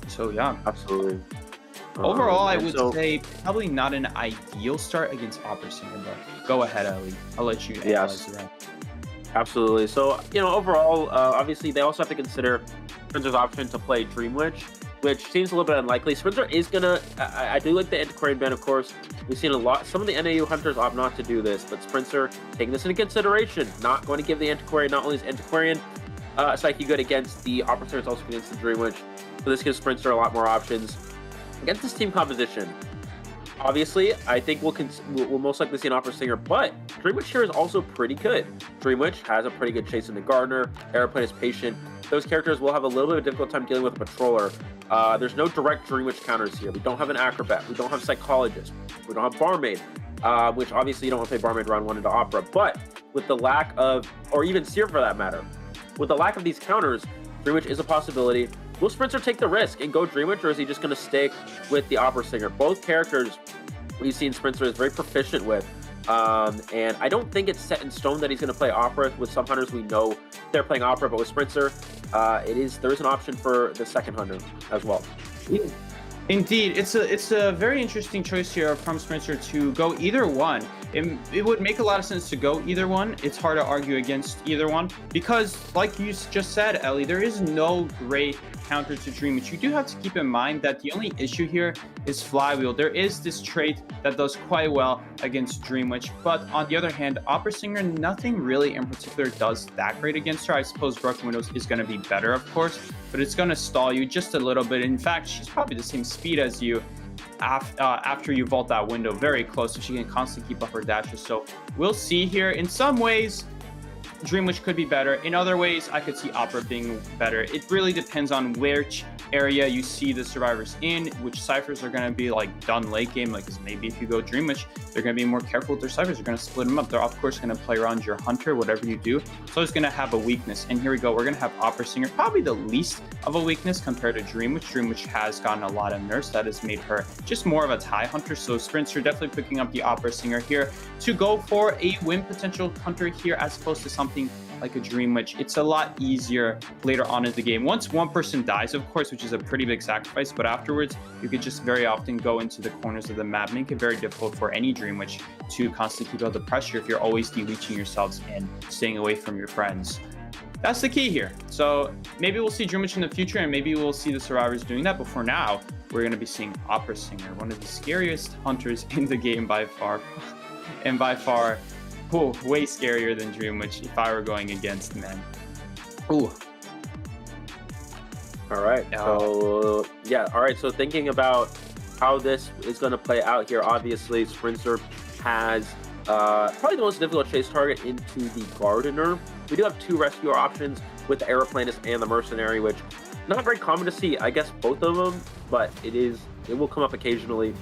So yeah, absolutely. Overall, I would say probably not an ideal start against Opera Singer, but go ahead, Ellie. I'll let you analyze the round. Absolutely. So, overall, obviously, they also have to consider Sprinter's option to play Dream Witch, which seems a little bit unlikely. Sprinter is going to... I do like the Antiquarian ban, of course. We've seen a lot... Some of the NAU Hunters opt not to do this, but Sprinter, taking this into consideration, not going to give the Antiquarian, not only his Antiquarian Psyche good against the Opera Singer, it's also against the Dream Witch. So this gives Sprinter a lot more options. Against this team composition, obviously, I think we'll most likely see an Opera Singer, but Dream Witch here is also pretty good. Dream Witch has a pretty good chase into Gardener. Aeroplane is patient. Those characters will have a little bit of a difficult time dealing with a Patroller. There's no direct Dream Witch counters here. We don't have an Acrobat. We don't have Psychologist. We don't have Barmaid, which obviously you don't want to play Barmaid round 1 into Opera. But with the lack of, or even Seer for that matter, with the lack of these counters, Dream Witch is a possibility. Will Sprinter take the risk and go Dream Witch, or is he just going to stick with the Opera Singer? Both characters we've seen Sprinter is very proficient with. And I don't think it's set in stone that he's going to play Opera. With some Hunters, we know they're playing Opera, but with Sprinter, there is an option for the second Hunter as well. Indeed, it's a very interesting choice here from Sprinter to go either one. It would make a lot of sense to go either one. It's hard to argue against either one because, like you just said, Ellie, there is no great counter to Dream Witch. You do have to keep in mind that the only issue here is Flywheel. There is this trait that does quite well against Dream Witch, but on the other hand, Opera Singer, nothing really in particular does that great against her. I suppose Broken Windows is going to be better, of course, but it's going to stall you just a little bit. In fact, she's probably the same speed as you after you vault that window, very close, so she can constantly keep up her dashes. So we'll see here. In some ways, Dream Witch could be better. In other ways, I could see Opera being better. It really depends on which area you see the survivors in, which ciphers are going to be like done late game. Like, maybe if you go Dream Witch, they're going to be more careful with their ciphers. They're going to split them up. They're of course going to play around your Hunter, whatever you do. So it's going to have a weakness. And here we go. We're going to have Opera Singer, probably the least of a weakness compared to Dream Witch. Dream Witch has gotten a lot of nerfs. That has made her just more of a tie Hunter. So Sprinter definitely picking up the Opera Singer here to go for a win potential Hunter here, as opposed to something like a Dream Witch. It's a lot easier later on in the game. Once one person dies, of course, which is a pretty big sacrifice, but afterwards, you could just very often go into the corners of the map, make it very difficult for any Dream Witch to constantly keep out the pressure if you're always deleaching yourselves and staying away from your friends. That's the key here. So maybe we'll see Dream Witch in the future, and maybe we'll see the survivors doing that, but for now, we're going to be seeing Opera Singer, one of the scariest Hunters in the game by far, and by far, way scarier than Dream Witch if I were going against men. Ooh. All right. So all right. So thinking about how this is going to play out here, obviously Sprinter has probably the most difficult chase target into the Gardener. We do have two rescuer options with the Aeroplanist and the Mercenary, which not very common to see. I guess both of them, but it will come up occasionally.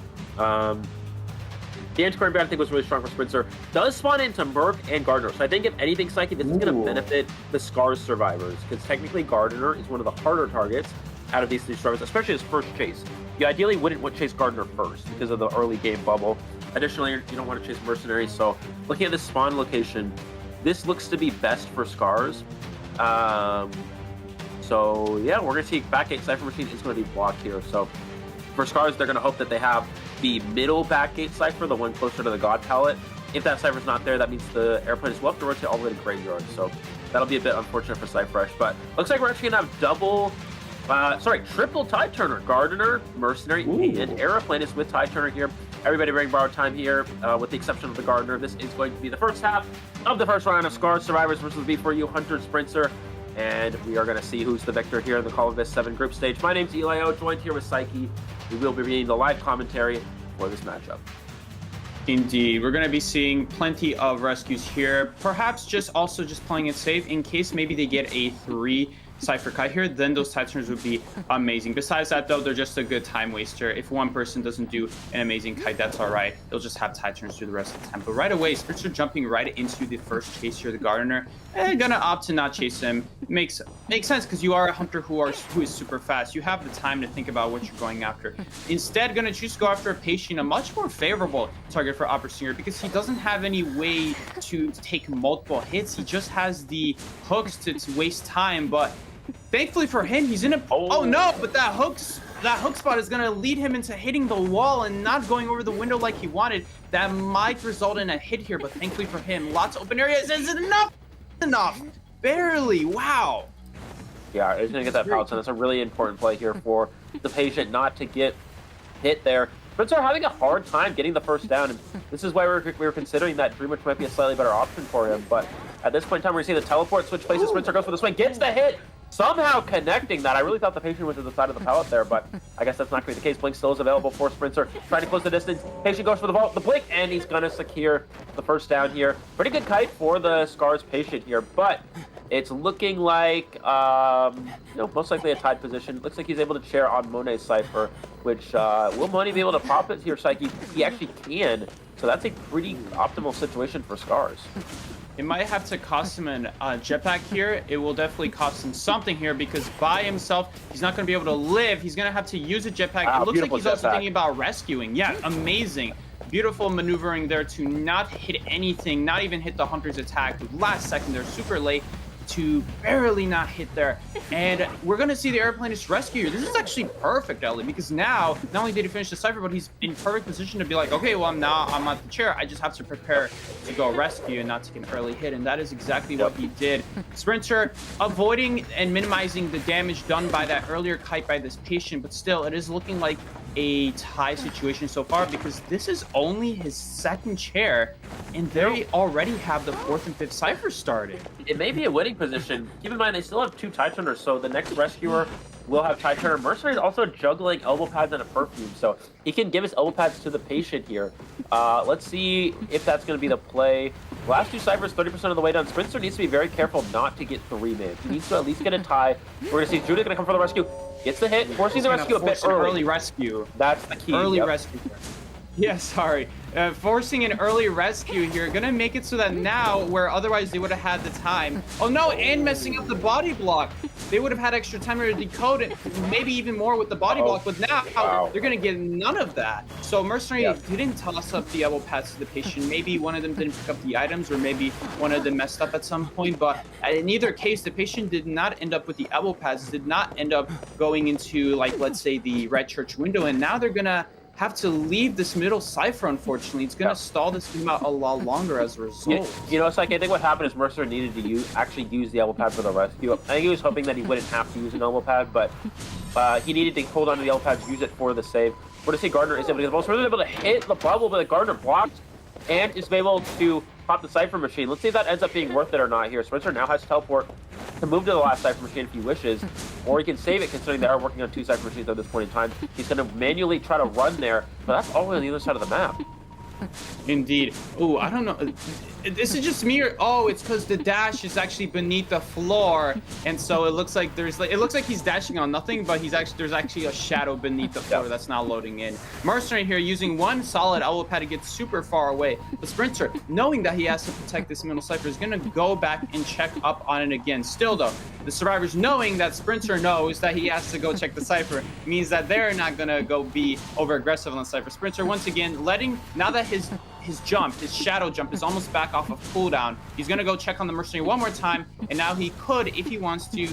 The Antiquarian ban, I think, was really strong for Sprinter. Does spawn into Merc and Gardener. So I think if anything, Psyche, this is going to benefit the Scars survivors, because technically Gardener is one of the harder targets out of these three survivors, especially his first chase. You ideally wouldn't want to chase Gardener first because of the early game bubble. Additionally, you don't want to chase Mercenaries. So looking at this spawn location, this looks to be best for Scars. So yeah, we're going to see Backgate Cypher Machine is going to be blocked here. So for Scars, they're going to hope that they have the middle Backgate Cypher, the one closer to the God Palette. If that Cypher's not there, that means the airplane is will have to rotate all the way to Graveyard. So that'll be a bit unfortunate for Cypheresh. But looks like we're actually going to have triple Tide Turner. Gardener, Mercenary, and Aeroplanist with Tide Turner here. Everybody bring borrowed time here, with the exception of the Gardener. This is going to be the first half of the first round of Scars Survivors versus B4U Hunter Sprinter. And we are going to see who's the victor here in the Call of This 7 group stage. My name's Eli O, joined here with Psyche. We will be reading the live commentary for this matchup. Indeed, we're going to be seeing plenty of rescues here. Perhaps just playing it safe in case maybe they get a 3 Cypher kite here, then those tie turns would be amazing. Besides that, though, they're just a good time waster. If one person doesn't do an amazing kite, that's all right. They'll just have tie turns through the rest of the time. But right away, Spritzer jumping right into the first chase here, the Gardener, and gonna opt to not chase him. Makes sense because you are a hunter who is super fast. You have the time to think about what you're going after. Instead, gonna choose to go after a Patient, a much more favorable target for Opera Singer because he doesn't have any way to take multiple hits. He just has the hooks to waste time, but thankfully for him, he's in a... Oh no, but that hook spot is going to lead him into hitting the wall and not going over the window like he wanted. That might result in a hit here, but thankfully for him, lots of open areas. Is it enough? Enough. Barely. Wow. Yeah, he's going to get that pounce, and that's a really important play here for the Patient not to get hit there. Sprints are having a hard time getting the first down, and this is why we were considering that Dream Witch might be a slightly better option for him, but at this point in time, we're going to see the teleport switch places. Sprinter goes for the swing, gets the hit, somehow connecting that. I really thought the Patient was to the side of the pallet there, but I guess that's not going to be the case. Blink still is available for Sprinter, trying to close the distance. Patient goes for the vault, the blink, and he's going to secure the first down here. Pretty good kite for the Scars Patient here, but it's looking like, most likely a tied position. Looks like he's able to chair on Monet's Cypher, which will Monet be able to pop it here, Psyche? He actually can, so that's a pretty optimal situation for Scars. It might have to cost him a jetpack here. It will definitely cost him something here because by himself, he's not going to be able to live. He's going to have to use a jetpack. Wow, it looks like he's also thinking about rescuing. Yeah, amazing. Beautiful maneuvering there to not hit anything, not even hit the Hunter's attack. Last second there, super late to barely not hit there. And we're going to see the airplanist rescue here. This is actually perfect, Ellie, because now, not only did he finish the Cypher, but he's in perfect position to be like, okay, well, I'm at the chair. I just have to prepare to go rescue and not take an early hit. And that is exactly what he did. Sprinter avoiding and minimizing the damage done by that earlier kite by this Patient, but still, it is looking like a tie situation so far because this is only his second chair and they already have the 4th and 5th Cypher started. It may be a winning position. Keep in mind, they still have 2 tie turners, so the next rescuer will have tie turner. Mercenary is also juggling elbow pads and a perfume, so he can give his elbow pads to the Patient here. Let's see if that's going to be the play. Last 2 Cyphers, 30% of the way down. Sprinter needs to be very careful not to get 3-man. He needs to at least get a tie. We're going to see Judah going to come for the rescue. Gets the hit, forcing the rescue a bit early. Early rescue. That's the key. Early rescue. Yeah, sorry. Forcing an early rescue here. Gonna make it so that now, where otherwise they would have had the time. Oh no, and messing up the body block. They would have had extra time to decode it, maybe even more with the body block, but now they're gonna get none of that. So Mercenary didn't toss up the elbow pads to the Patient. Maybe one of them didn't pick up the items, or maybe one of them messed up at some point, but in either case, the Patient did not end up with the elbow pads, did not end up going into, like, let's say, the Red Church window, and now they're gonna have to leave this middle Cypher, unfortunately. It's going to stall this game out a lot longer as a result. You know, it's like, I think what happened is Mercer needed to actually use the elbow pad for the rescue. I think he was hoping that he wouldn't have to use an elbow pad, but he needed to hold on to the elbow pad, use it for the save. We're going to see Gardner is able to get the ball. So we're able to hit the bubble, but Gardner blocked and is able to pop the Cypher machine. Let's see if that ends up being worth it or not here. Spencer now has teleport to move to the last Cypher machine if he wishes, or he can save it considering they are working on 2 Cypher machines at this point in time. He's going to manually try to run there, but that's all the way on the other side of the map. Indeed. Oh, I don't know. This is just me, or it's because the dash is actually beneath the floor, and so it looks like it looks like he's dashing on nothing, but there's actually a shadow beneath the floor that's now loading in. Mercenary here using one solid elbow pad to get super far away. But Sprinter, knowing that he has to protect this middle Cypher, is gonna go back and check up on it again. Still though, the survivors knowing that Sprinter knows that he has to go check the Cypher means that they're not gonna go be over aggressive on the Cypher. Sprinter once again now that his shadow jump is almost back off of cooldown. He's gonna go check on the Mercenary one more time, and now he could, if he wants to,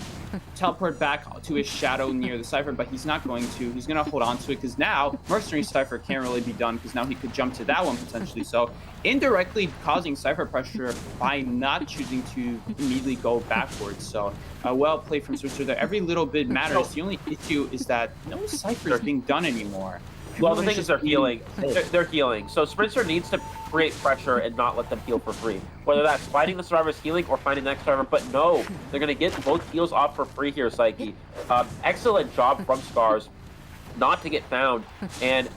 teleport back to his shadow near the Cypher, but he's not going to. He's gonna hold on to it because now Mercenary Cypher can't really be done because now he could jump to that one potentially. So indirectly causing Cypher pressure by not choosing to immediately go backwards. So well played from Switzer there. Every little bit matters. The only issue is that no Cypher is being done anymore. Well, the thing is they're healing. They're healing. So Sprinter needs to create pressure and not let them heal for free. Whether that's fighting the survivor's healing or finding the next survivor, but no, they're going to get both heals off for free here, Psyche. Excellent job from Scars. not to get found and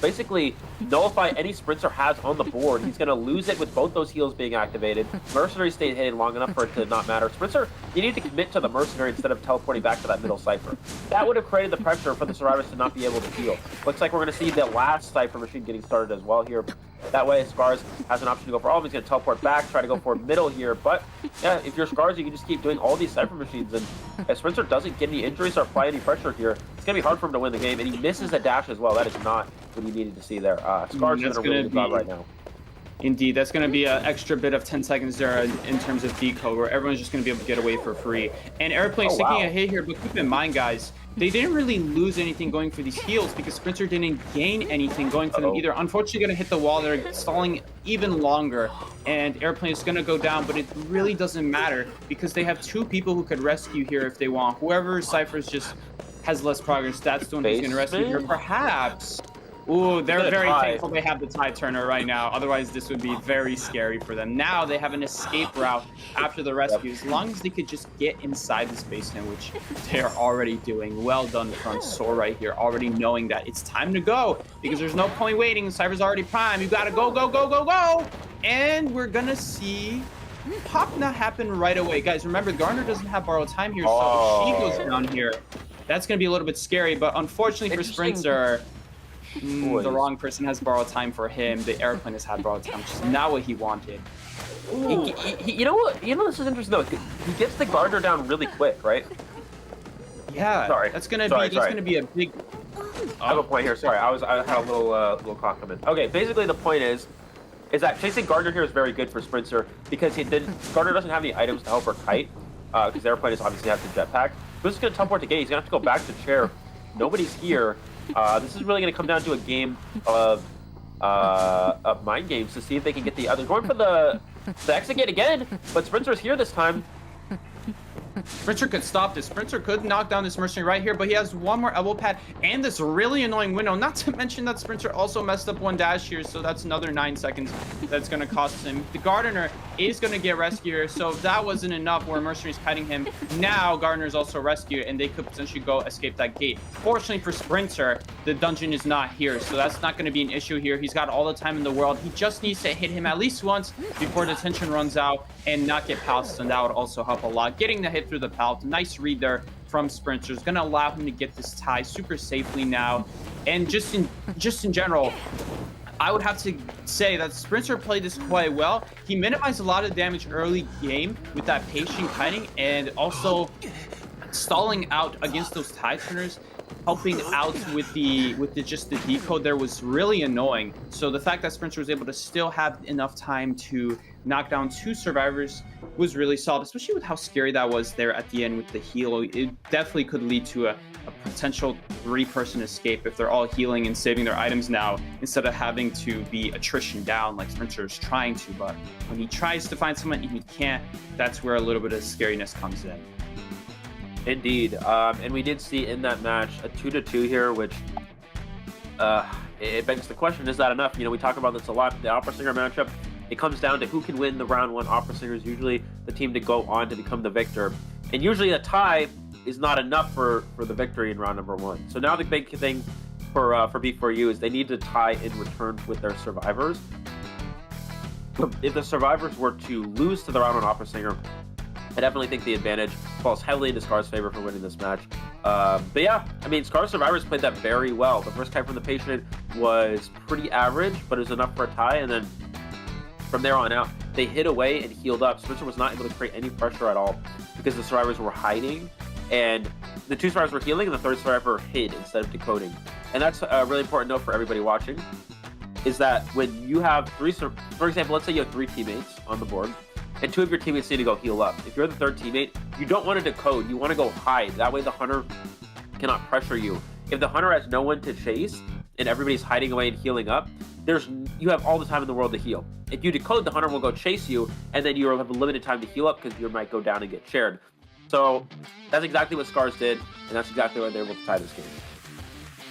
basically nullify any Sprinter has on the board. He's going to lose it with both those heals being activated. Mercenary stayed hidden long enough for it to not matter. Sprinter, you need to commit to the Mercenary instead of teleporting back to that middle Cypher. That would have created the pressure for the survivors to not be able to heal. Looks like we're going to see the last Cypher machine getting started as well here. That way, Scars has an option to go for all of them. He's going to teleport back, try to go for middle here. But, yeah, if you're Scars, you can just keep doing all these Cypher machines. And if Spencer doesn't get any injuries or apply any pressure here, it's going to be hard for him to win the game. And he misses a dash as well. That is not what he needed to see there. Scars is doing a really good job right now. Indeed, that's going to be an extra bit of 10 seconds there in terms of decode, where everyone's just going to be able to get away for free. And Airplane's taking a hit here, but keep in mind, guys, they didn't really lose anything going for these heals because Sprinter didn't gain anything going for them either. Unfortunately, going to hit the wall. They're stalling even longer, and Airplane is going to go down, but it really doesn't matter because they have two people who could rescue here if they want. Whoever Cypher's just has less progress, that's the one who's going to rescue here. Perhaps. Ooh, they're very thankful they have the Tide Turner right now. Otherwise, this would be very scary for them. Now they have an escape route after the rescue. As long as they could just get inside the space now, which they are already doing. Well done from Soar right here, already knowing that it's time to go because there's no point waiting. Cypher's already prime. You gotta go, go, go, go, go. And we're gonna see pop not happen right away. Guys, remember, Garner doesn't have borrowed time here, so if she goes down here, that's gonna be a little bit scary. But unfortunately for Sprinter, the wrong person has borrowed time for him. The Airplane has had borrowed time, which is not what he wanted. You know what? You know, this is interesting though. He gets the Gardner down really quick, right? Yeah. Sorry. That's gonna be a big. I have a point here. Sorry, I had a little clock come in. Okay, basically the point is that chasing Gardner here is very good for Sprinter because Gardner doesn't have any items to help her kite because Airplane is obviously has the jetpack. Who's going to teleport to gate? He's going to have to go back to chair. Nobody's here. This is really going to come down to a game of mind games to see if they can get the other. Going for the exit gate again, but Sprinter's here this time. Sprinter could stop this. Sprinter could knock down this Mercenary right here, but he has one more elbow pad and this really annoying window. Not to mention that Sprinter also messed up one dash here, so that's another 9 seconds that's going to cost him. The Gardener is going to get rescued, so if that wasn't enough where Mercenary's kiting him, now Gardener's also rescued, and they could potentially go escape that gate. Fortunately for Sprinter, the dungeon is not here, so that's not going to be an issue here. He's got all the time in the world. He just needs to hit him at least once before detention runs out and not get pounced, and that would also help a lot. Getting the hit through the pelt, nice read there from Sprinter, is going to allow him to get this tie super safely now. And just in general, I would have to say that Sprinter played this quite well. He minimized a lot of damage early game with that patient kiting and also stalling out against those Tide Turners. Helping out with the decode there was really annoying. So the fact that Sprinter was able to still have enough time to knock down 2 survivors was really solid, especially with how scary that was there at the end with the heal. It definitely could lead to a potential 3-person escape if they're all healing and saving their items now instead of having to be attrition down like Sprinter is trying to. But when he tries to find someone and he can't, that's where a little bit of scariness comes in. Indeed, and we did see in that match a 2-2 here, which it begs the question: is that enough? You know, we talk about this a lot. The Opera Singer matchup, it comes down to who can win the round 1. Opera Singer is usually the team to go on to become the victor, and usually a tie is not enough for the victory in round number 1. So now the big thing for B4U is they need to tie in return with their survivors. If the survivors were to lose to the round 1 Opera Singer, I definitely think the advantage falls heavily into Scar's favor for winning this match. But yeah, I mean, Scar's survivors played that very well. The first kite from the patient was pretty average, but it was enough for a tie. And then from there on out, they hid away and healed up. Spencer was not able to create any pressure at all because the survivors were hiding. And the 2 survivors were healing and the 3rd survivor hid instead of decoding. And that's a really important note for everybody watching, is that when you have 3, for example, let's say you have 3 teammates on the board, and 2 of your teammates need to go heal up. If you're the 3rd teammate, you don't want to decode. You want to go hide. That way the hunter cannot pressure you. If the hunter has no one to chase and everybody's hiding away and healing up, you have all the time in the world to heal. If you decode, the hunter will go chase you, and then you have a limited time to heal up because you might go down and get shared. So that's exactly what Scars did, and that's exactly why they're able to tie this game.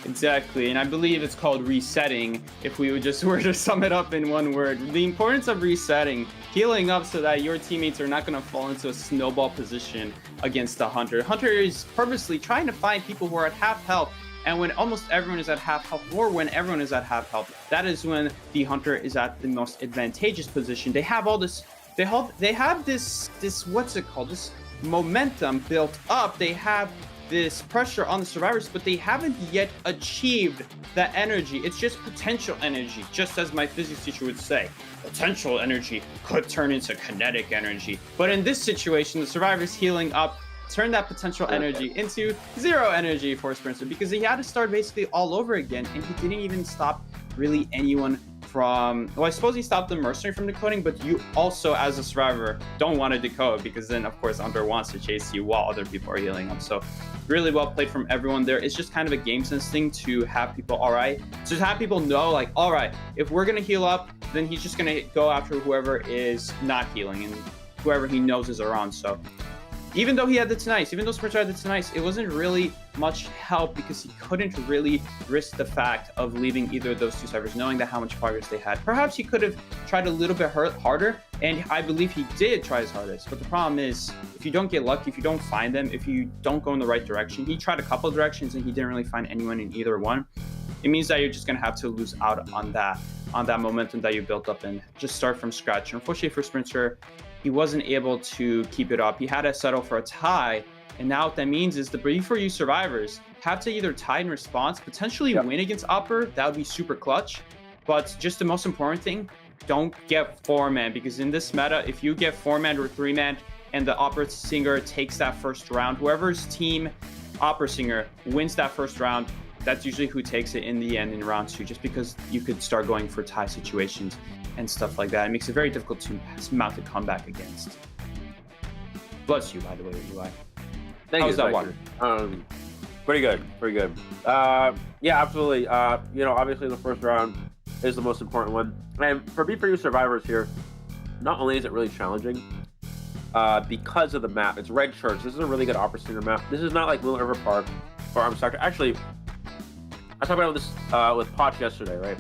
Exactly, and I believe it's called resetting, if we were to sum it up in one word. The importance of resetting, healing up so that your teammates are not going to fall into a snowball position against the Hunter. Hunter is purposely trying to find people who are at half health And when almost everyone is at half health, or when everyone is at half health, that is when the hunter is at the most advantageous position. They have all this, they have this what's it called? This momentum built up. They have this pressure on the survivors, but they haven't yet achieved that energy. It's just potential energy, just as my physics teacher would say. Potential energy could turn into kinetic energy. But in this situation, the survivors healing up turn that potential energy into 0 energy for Sprinter, because he had to start basically all over again, and he didn't even stop really anyone from, well, I suppose he stopped the mercenary from decoding, but you also, as a survivor, don't want to decode, because then, of course, Under wants to chase you while other people are healing up. So really well played from everyone there. It's just kind of a game sense thing to have people, all right, to have people know, like, all right, if we're going to heal up, then he's just going to go after whoever is not healing and whoever he knows is around. So even though he had the Tenice, even though Sprinter had the Tenice, it wasn't really much help, because he couldn't really risk the fact of leaving either of those two survivors, knowing that how much progress they had. Perhaps he could have tried a little bit harder, and I believe he did try his hardest. But the problem is, if you don't get lucky, if you don't find them, if you don't go in the right direction, he tried a couple of directions and he didn't really find anyone in either one. It means that you're just going to have to lose out on that momentum that you built up and just start from scratch. And unfortunately for Sprinter, he wasn't able to keep it up. He had to settle for a tie. And now what that means is the B4U survivors have to either tie in response, potentially win against Opera. That would be super clutch. But just the most important thing, don't get 4-man, because in this meta, if you get 4-man or 3-man and the Opera Singer takes that first round, whoever's team Opera Singer wins that first round, that's usually who takes it in the end in round 2, just because you could start going for tie situations and stuff like that. It makes it very difficult to mount a comeback against. Bless you, by the way, Eli. Thank you. That water? Pretty good. Yeah, absolutely. Obviously the first round is the most important one. And for B4U survivors here, not only is it really challenging because of the map, it's red church. This is a really good Opera Singer map. This is not like Moonlit River Park or Arms Factor. Actually, I talked about this with Potch yesterday, right?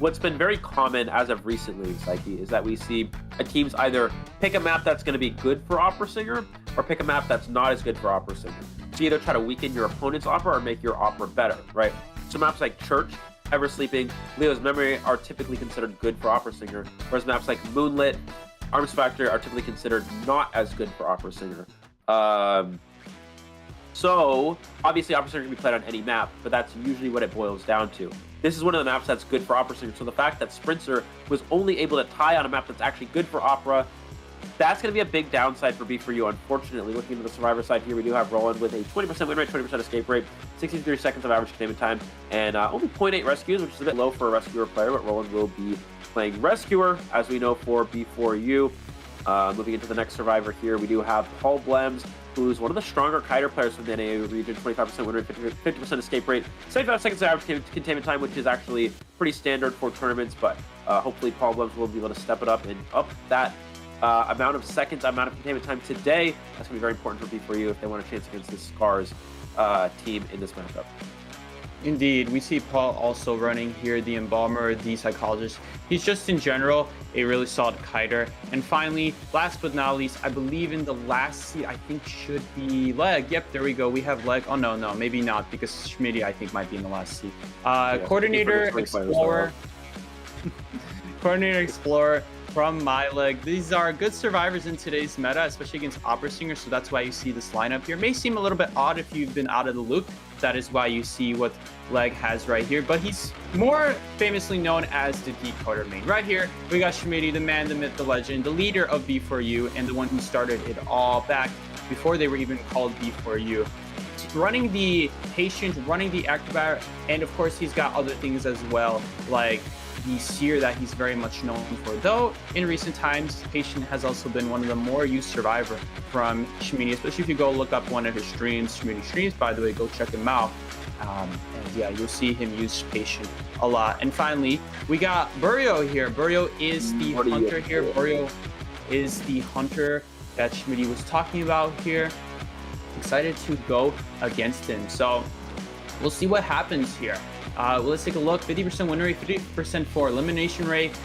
What's been very common as of recently, Psyche, is that we see teams either pick a map that's going to be good for Opera Singer or pick a map that's not as good for Opera Singer. So either try to weaken your opponent's Opera or make your Opera better, right? So maps like Church, Ever Sleeping, Leo's Memory are typically considered good for Opera Singer, whereas maps like Moonlit, Arms Factor are typically considered not as good for Opera Singer. So obviously Opera Singer can be played on any map, but that's usually what it boils down to. This is one of the maps that's good for Opera Singer. So the fact that Sprinter was only able to tie on a map that's actually good for Opera, that's going to be a big downside for B4U, unfortunately. Looking at the survivor side here, we do have Roland with a 20% win rate, 20% escape rate, 63 seconds of average containment time, and only 0.8 rescues, which is a bit low for a rescuer player, but Roland will be playing rescuer, as we know, for B4U. Moving into the next survivor here, we do have Paul Blems, who's one of the stronger kiter players from the NAU region, 25% win rate, 50% escape rate, 75 seconds of average containment time, which is actually pretty standard for tournaments, but hopefully Paul Blems will be able to step it up and up that amount of seconds, amount of containment time today. That's going to be very important for B4U if they want a chance against the Scars team in this matchup. Indeed, we see Paul also running here, the Embalmer, the Psychologist. He's just in general a really solid kiter. And finally, last but not least, I believe in the last seat, I think should be Leg. Yep, there we go. We have Leg. Oh, no, maybe not, because Schmitty, I think, might be in the last seat. Coordinator, Explorer. Coordinator, Explorer from MyLeg. These are good survivors in today's meta, especially against Opera Singer, so that's why you see this lineup here. May seem a little bit odd if you've been out of the loop. That is why you see what Leg has right here, but he's more famously known as the decoder main. Right here, we got Schmitty, the man, the myth, the legend, the leader of B4U, and the one who started it all back before they were even called B4U. Running the Patient, running the Acrobat, and of course he's got other things as well, like the Seer that he's very much known for. Though in recent times, Patient has also been one of the more used survivor from Schmitty, especially if you go look up one of his streams, Schmitty streams, by the way, go check him out. And yeah, you'll see him use Patient a lot. And finally, we got Burio here. Burio is the hunter here. Burio is the hunter that Schmitty was talking about here. Excited to go against him. So we'll see what happens here. Let's take a look. 50% win rate, 50% for elimination rate.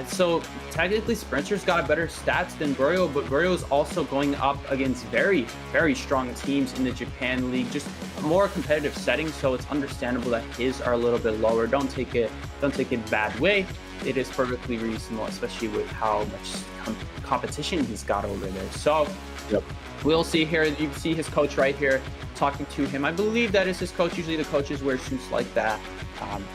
So technically Sprinter's got a better stats than Buryo, but Buryo is also going up against very, very strong teams in the Japan League, just a more competitive setting, so it's understandable that his are a little bit lower. Don't take it bad way. It is perfectly reasonable, especially with how much competition he's got over there. So we'll see here. You see his coach right here talking to him. I believe that is his coach. Usually the coaches wear suits like that.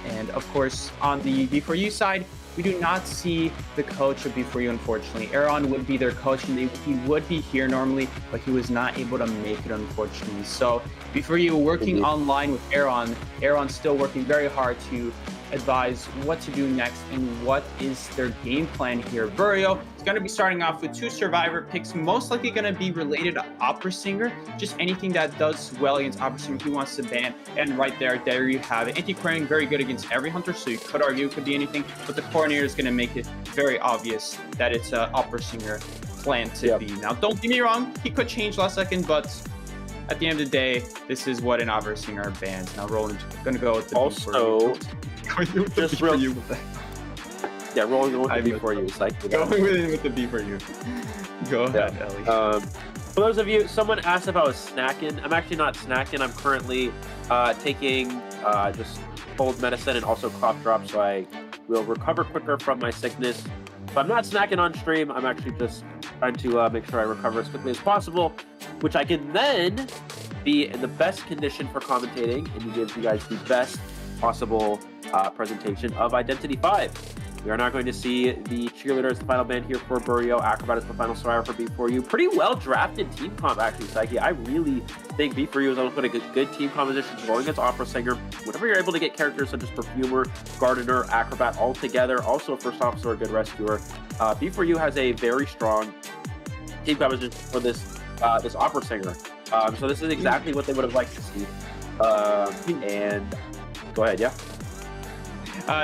And of course, on the B4U side, we do not see the coach of B4U, unfortunately. Aaron would be their coach, and he would be here normally, but he was not able to make it, unfortunately. So B4U working online with Aaron. Aaron's still working very hard to advise what to do next and what is their game plan here. Buryo is going to be starting off with 2 survivor picks, most likely going to be related to Opera Singer, just anything that does well against Opera Singer he wants to ban. And right there you have it. Anti-Coordinating very good against every hunter, so you could argue it could be anything, but the coordinator is going to make it very obvious that it's an Opera Singer plan to be. Now, don't get me wrong, he could change last second, but at the end of the day, this is what an Opera Singer bans. Now, Roland's going to go with the also. Just real you with that. Yeah, rolling with the B4U. Like, going with the B4U. Go ahead, Ellie. For those of you, someone asked if I was snacking. I'm actually not snacking. I'm currently taking just cold medicine and also cough drops, so I will recover quicker from my sickness. So I'm not snacking on stream. I'm actually just trying to make sure I recover as quickly as possible, which I can then be in the best condition for commentating and to give you guys the best possible presentation of Identity 5. We are now going to see the cheerleader as the final band here for Buryo, Acrobat as the final survivor for B4U. Pretty well drafted team comp, actually, Psyche. I really think B4U is able to put a good team composition going against Opera Singer. Whenever you're able to get characters such as Perfumer, Gardener, Acrobat all together, also First Officer, a good rescuer, B4U has a very strong team composition for this Opera Singer. So this is exactly what they would have liked to see. And go ahead, yeah.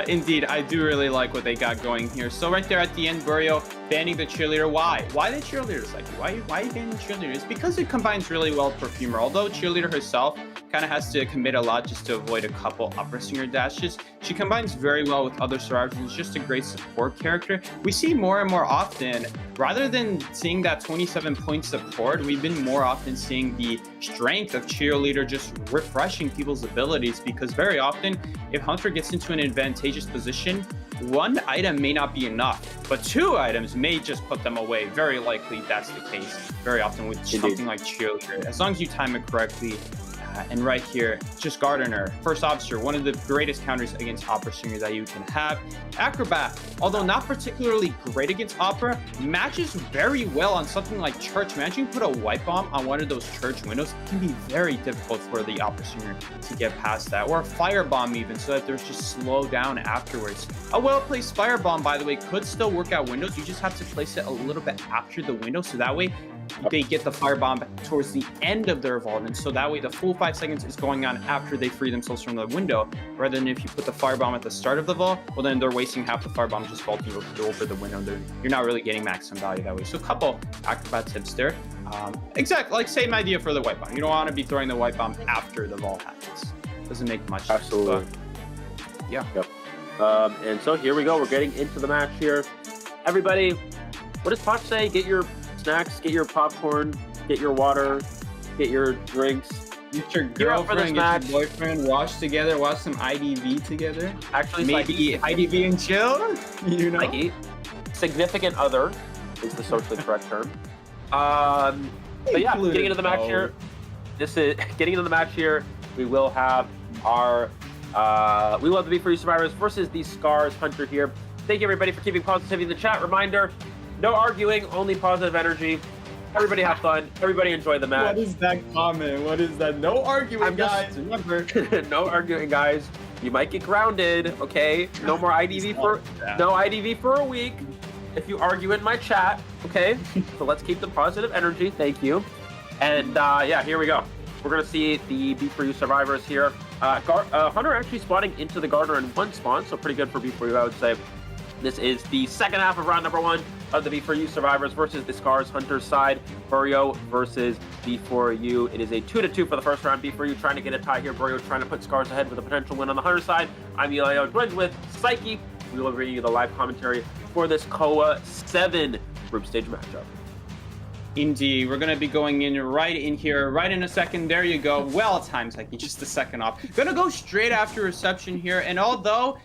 Indeed, I do really like what they got going here. So right there at the end, Buryo banning the cheerleader. Why? Why the cheerleader, Psyche? Why are you banning the cheerleader? It's because it combines really well with Perfumer. Although cheerleader herself kind of has to commit a lot just to avoid a couple Opera Singer dashes, she combines very well with other survivors. It's just a great support character. We see more and more often, rather than seeing that 27-point support, we've been more often seeing the strength of cheerleader just refreshing people's abilities, because very often, if Hunter gets into an advantageous position, 1 item may not be enough, but 2 items may just put them away. Very likely that's the case very often with something like cheerleader, as long as you time it correctly. And right here, just Gardener, First Officer, one of the greatest counters against Opera Singer that you can have. Acrobat, although not particularly great against Opera, matches very well on something like Church. Imagine you put a White Bomb on one of those Church windows. It can be very difficult for the Opera Singer to get past that. Or a Firebomb even, so that there's just slow down afterwards. A well-placed Firebomb, by the way, could still work out windows. You just have to place it a little bit after the window, so that way they get the Firebomb towards the end of their evolvement, so that way the full 5 seconds is going on after they free themselves from the window, rather than if you put the Firebomb at the start of the vault, well then they're wasting half the Firebomb just vaulting over the window. You're not really getting maximum value that way. So a couple Acrobat tips there. Exactly, like same idea for the White Bomb. You don't want to be throwing the White Bomb after the vault happens. Doesn't make much sense. Absolutely. But, yeah. Yep. And so here we go. We're getting into the match here. Everybody, what does Poch say? Get your snacks, get your popcorn, get your water, get your drinks. Get your girlfriend, get your boyfriend, watch together, watch some IDV together. Actually, maybe IDV and chill, you know? Psyche. Significant other is the socially correct term. But yeah, getting into the match here. Getting into the match here. We will have our we will have the B4U survivors versus the Scars Hunter here. Thank you everybody for keeping positivity in the chat. Reminder, no arguing, only positive energy. Everybody have fun. Everybody enjoy the match. What is that comment? What is that? No arguing, guys. Remember, no arguing, guys. You might get grounded. Okay. No more IDV no IDV for a week. If you argue in my chat, okay. So let's keep the positive energy. Thank you. And yeah, here we go. We're gonna see the B4U survivors here. Hunter actually spawning into the Gardener in 1 spawn, so pretty good for B4U, I would say. This is the second half of round number 1 of the B4U survivors versus the Scars Hunter side. Buryo versus B4U. It is a 2-2 for the first round. B4U trying to get a tie here. Buryo trying to put Scars ahead with a potential win on the Hunter side. I'm Eli, joined with Psyche we will bring you the live commentary for this COAVII group stage matchup. Indeed, we're going to be going in right in here, right in a second. There you go. Well timed, Psyche, just a second off. Going to go straight after reception here. And although,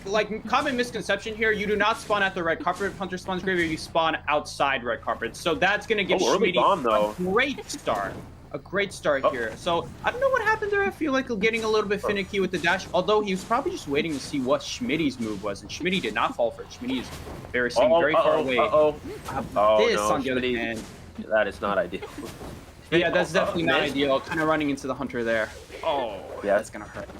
like, common misconception here, you do not spawn at the red carpet. Hunter spawns graveyard, you spawn outside red carpet. So that's going to give early bomb, though. a great start. A great start here. So I don't know what happened there. I feel like getting a little bit finicky with the dash, although he was probably just waiting to see what Schmitty's move was, and Schmitty did not fall for it. Schmitty is very far away. This, on the other hand, that is not ideal. Yeah, that's definitely not ideal. Kind of running into the Hunter there. Oh, yeah, that's gonna hurt.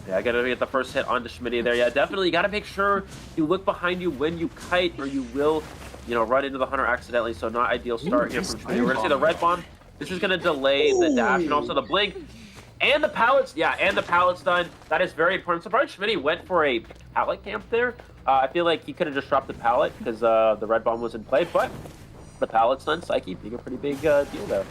Yeah, I gotta get the first hit onto Schmitty there. Yeah, definitely. You gotta make sure you look behind you when you kite, or you will, run into the Hunter accidentally. So not ideal start here from Schmitty. We're gonna see the red bomb. This is going to delay the dash and also the blink. And the pallets. Yeah, and the pallets done. That is very important. Surprised Schmitty went for a pallet camp there. I feel like he could have just dropped the pallet because the red bomb was in play. But the pallet's done. Psyche being a pretty big deal there.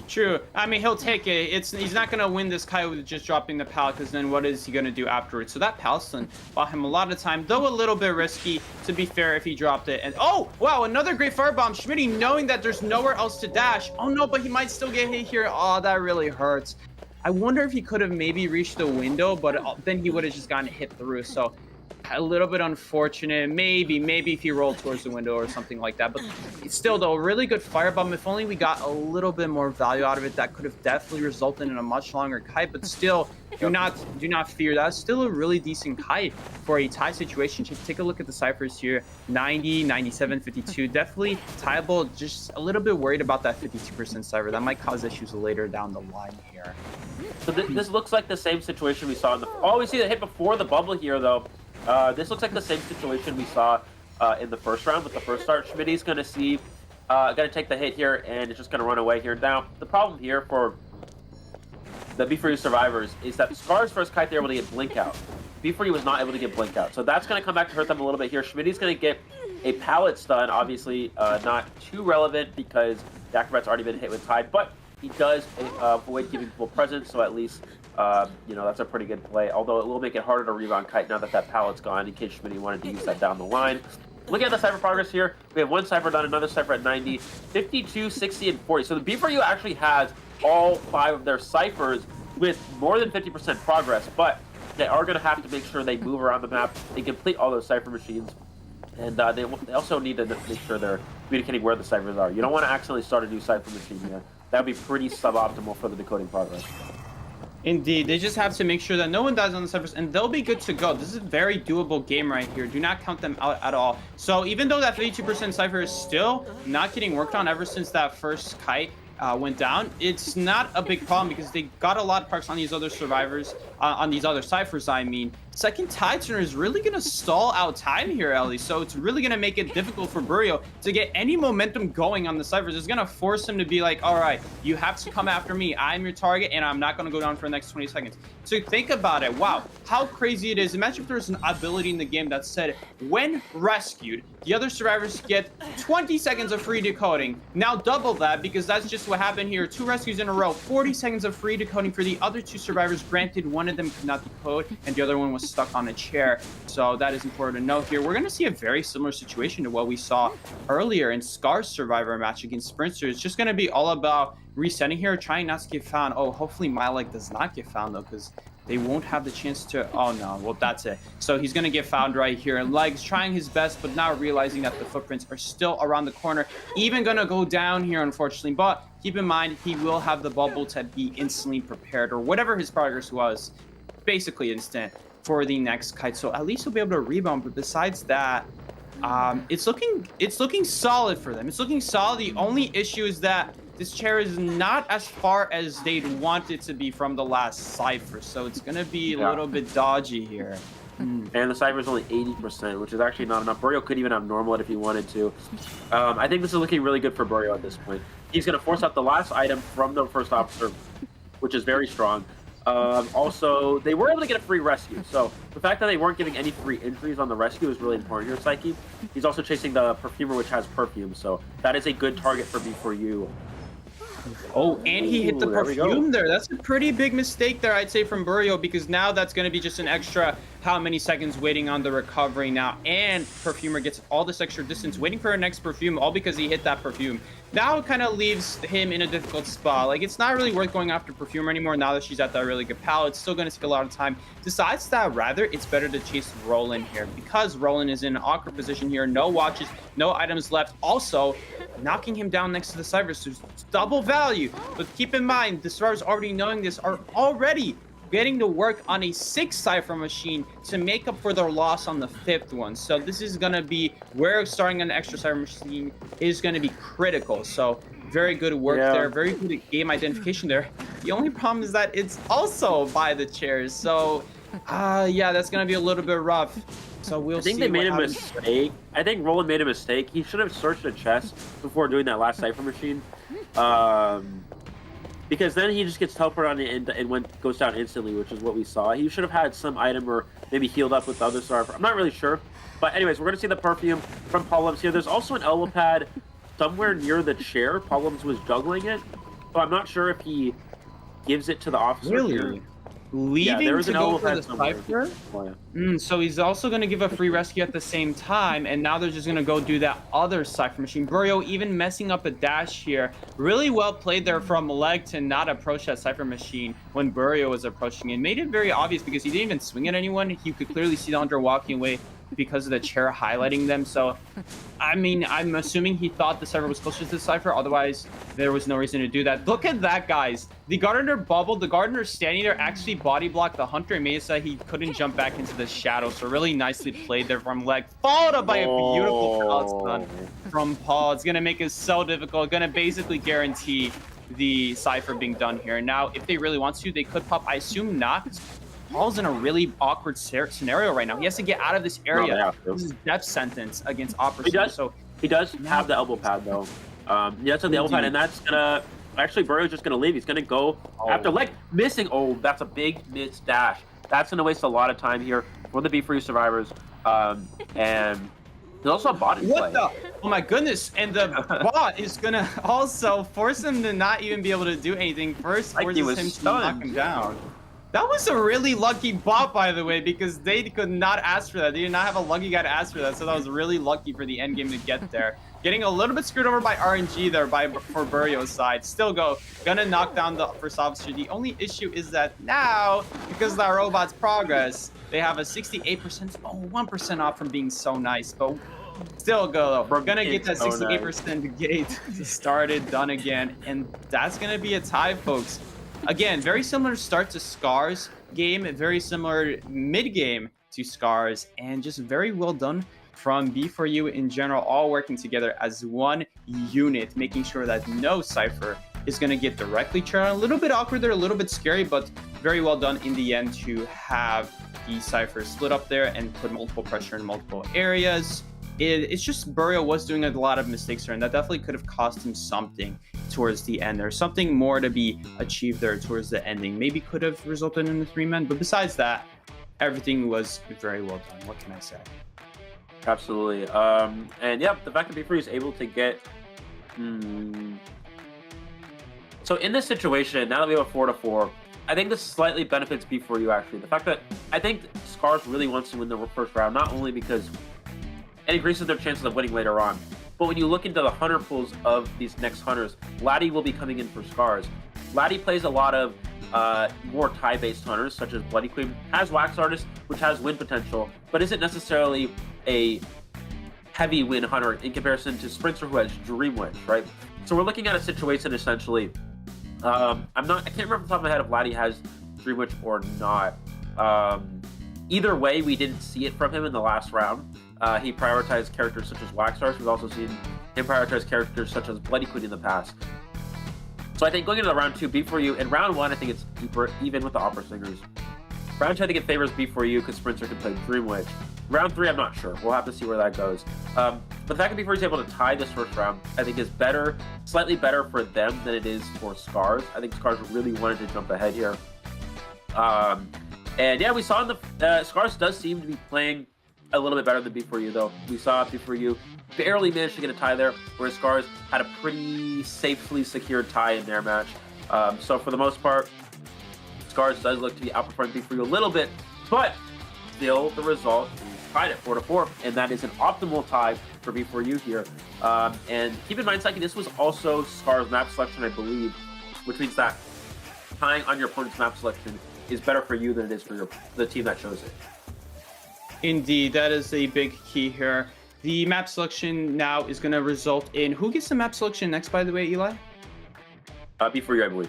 True. I mean, he'll take it. He's not going to win this kite with just dropping the pallet, because then what is he going to do afterwards? So that pallet stun bought him a lot of time, though a little bit risky, to be fair, if he dropped it. And oh, wow, another great firebomb. Schmitty knowing that there's nowhere else to dash. Oh, no, but he might still get hit here. Oh, that really hurts. I wonder if he could have maybe reached the window, but then he would have just gotten hit through. So a little bit unfortunate. Maybe if he rolled towards the window or something like that. But still, though, a really good firebomb. If only we got a little bit more value out of it, that could have definitely resulted in a much longer kite. But still, do not fear. That's still a really decent kite for a tie situation. Take a look at the ciphers here. 90, 97, 52. Definitely tieable. Just a little bit worried about that 52% cipher. That might cause issues later down the line here. So this looks like the same situation we saw in the... Oh, we see the hit before the bubble here, though. This looks like the same situation we saw in the first round with the first start. Schmitty's going to take the hit here, and it's just going to run away here. Now, the problem here for the B4U survivors is that Scar's first kite, they were able to get blink out. B4U was not able to get blink out. So that's going to come back to hurt them a little bit here. Schmitty's going to get a pallet stun, obviously not too relevant because the Acrobat's already been hit with Tide, but he does avoid giving full presence, so at least that's a pretty good play, although it will make it harder to rebound kite now that pallet's gone, in case Schmitty wanted to use that down the line. Looking at the cipher progress here, we have one cipher done, another cipher at 90, 52, 60, and 40. So the B4U actually has all 5 of their ciphers with more than 50% progress, but they are going to have to make sure they move around the map and complete all those cipher machines. And they also need to make sure they're communicating where the ciphers are. You don't want to accidentally start a new cipher machine here. That would be pretty suboptimal for the decoding progress. Indeed, they just have to make sure that no one dies on the ciphers, and they'll be good to go. This is a very doable game right here. Do not count them out at all. So even though that 52% cipher is still not getting worked on ever since that first kite went down, it's not a big problem because they got a lot of parks on these other survivors, on these other ciphers, I mean. Second Tide Turner is really going to stall out time here, Ellie, so it's really going to make it difficult for Burio to get any momentum going on the ciphers. It's going to force him to be like, all right, you have to come after me. I'm your target, and I'm not going to go down for the next 20 seconds. So think about it. Wow, how crazy it is. Imagine if there was an ability in the game that said, when rescued, the other survivors get 20 seconds of free decoding. Now double that, because that's just what happened here. 2 rescues in a row, 40 seconds of free decoding for the other 2 survivors. Granted, one of them could not decode, and the other one was stuck on a chair. So that is important to note here. We're going to see a very similar situation to what we saw earlier in Scar's survivor match against Sprinter. It's just going to be all about resetting here, trying not to get found. Oh, hopefully my leg does not get found, though, because they won't have the chance to... Oh, no. Well, that's it. So he's going to get found right here. And Legs trying his best, but not realizing that the footprints are still around the corner. Even going to go down here, unfortunately. But keep in mind, he will have the bubble to be instantly prepared, or whatever his progress was. Basically instant for the next kite. So at least he'll be able to rebound. But besides that, it's looking solid for them. It's looking solid. The only issue is that this chair is not as far as they'd want it to be from the last cipher, so it's going to be a little bit dodgy here. And the cipher is only 80%, which is actually not enough. Burio could even have normal it if he wanted to. I think this is looking really good for Burio at this point. He's going to force out the last item from the first officer, which is very strong. Also, they were able to get a free rescue, so the fact that they weren't giving any free entries on the rescue is really important here, Psyche. He's also chasing the Perfumer, which has perfume, so that is a good target for B4U. Oh, and he hit the perfume there. That's a pretty big mistake there, I'd say, from Burio, because now that's going to be just an extra how many seconds waiting on the recovery now, and Perfumer gets all this extra distance waiting for her next Perfume, all because he hit that Perfume. Now it kind of leaves him in a difficult spot. Like, it's not really worth going after Perfumer anymore now that she's at that really good pal. It's still going to take a lot of time. Besides that, rather, it's better to chase Roland here, because Roland is in an awkward position here. No watches, no items left. Also, knocking him down next to the Cypher, so it's double value. But keep in mind, the survivors already knowing this are already getting to work on a 6th Cypher machine to make up for their loss on the 5th one. So this is going to be where starting an extra Cypher machine is going to be critical. So very good work there. Very good game identification there. The only problem is that it's also by the chairs. So, yeah, that's going to be a little bit rough. So we'll see. I think they made a mistake. I think Roland made a mistake. He should have searched a chest before doing that last Cypher machine. Because then he just gets teleported on it and goes down instantly, which is what we saw. He should have had some item or maybe healed up with the other Cypher. I'm not really sure. But anyways, we're going to see the Perfume from Pollums here. There's also an elbow pad somewhere near the chair. Pollums was juggling it. So I'm not sure if he gives it to the officer. Really? Leaving to go for the Cypher? So he's also going to give a free rescue at the same time, and now they're just going to go do that other Cypher machine. Burio even messing up a dash here. Really well played there from Leg to not approach that Cypher machine when Burio was approaching it. Made it very obvious because he didn't even swing at anyone. You could clearly see the Hunter walking away because of the chair highlighting them. So, I mean, I'm assuming he thought the Cypher was closer to the Cypher. Otherwise, there was no reason to do that. Look at that, guys. The Gardener bubbled. The Gardener standing there actually body blocked the Hunter and made it so he couldn't jump back into the shadow. So really nicely played there from Leg. Followed up by a beautiful pallet stun from Paul. It's going to make it so difficult. Going to basically guarantee the Cypher being done here. Now, if they really want to, they could pop. I assume not. Paul's in a really awkward scenario right now. He has to get out of this area. This is death sentence against Opera. He does have the elbow pad though. He does have the elbow pad, and that's gonna actually Burrow's just gonna leave. He's gonna go after Leg missing. Oh, that's a big miss dash. That's gonna waste a lot of time here for the Be Free survivors. And there's also a bot in play. Oh my goodness! And the bot is gonna also force him to not even be able to do anything. First, forces him to knock him down. That was a really lucky bot, by the way, because they could not ask for that. They did not have a lucky guy to ask for that, so that was really lucky for the end game to get there. Getting a little bit screwed over by RNG there for Burrio's side. Still gonna knock down the first officer. The only issue is that now, because of that robot's progress, they have a 68%, 1% off from being so nice, but still go though. We're gonna get that 68% gate started, done again, and that's gonna be a tie, folks. Again, very similar start to Scar's game, very similar mid-game to Scar's, and just very well done from B4U in general, all working together as one unit, making sure that no Cypher is going to get directly turned. A little bit awkward there, a little bit scary, but very well done in the end to have the Cypher split up there and put multiple pressure in multiple areas. It's just Burio was doing a lot of mistakes there, and that definitely could have cost him something towards the end. There's something more to be achieved there towards the ending. Maybe could have resulted in the 3-man, but besides that, everything was very well done. What can I say? Absolutely. And yep, the fact that B3 is able to get... So in this situation, now that we have a 4-4, I think this slightly benefits B4U actually. The fact that I think Scars really wants to win the first round, not only because it increases their chances of winning later on, but when you look into the hunter pools of these next hunters, Laddie will be coming in for Scars. Laddie plays a lot of more tie-based hunters, such as Bloody Queen, has Wax Artist, which has win potential, but isn't necessarily a heavy win hunter in comparison to Sprinter, who has Dream Witch, right? So we're looking at a situation essentially. I can't remember off the top of my head if Laddie has Dream Witch or not. Either way, we didn't see it from him in the last round. He prioritized characters such as Wax Artist. We've also seen him prioritize characters such as Bloody Queen in the past. So I think going into the round 2, B4U, in round 1, I think it's deeper, even with the Opera Singers. Round 2, I think it favors B4U because Sprinter can play Dream Witch. Round 3, I'm not sure. We'll have to see where that goes. But the fact that B4U is able to tie this first round, I think is better, slightly better for them than it is for Scars. I think Scars really wanted to jump ahead here. And yeah, we saw in the Scars does seem to be playing a little bit better than B4U though. We saw B4U barely managed to get a tie there, whereas Scars had a pretty safely secured tie in their match. So for the most part, Scars does look to be outperforming B4U a little bit, but still the result is tied at 4-4, and that is an optimal tie for B4U here. And keep in mind, Psyche, this was also Scar's map selection, I believe, which means that tying on your opponent's map selection is better for you than it is for the team that chose it. Indeed, that is a big key here. The map selection now is going to result in who gets the map selection next, by the way, Eli? B4U, I believe.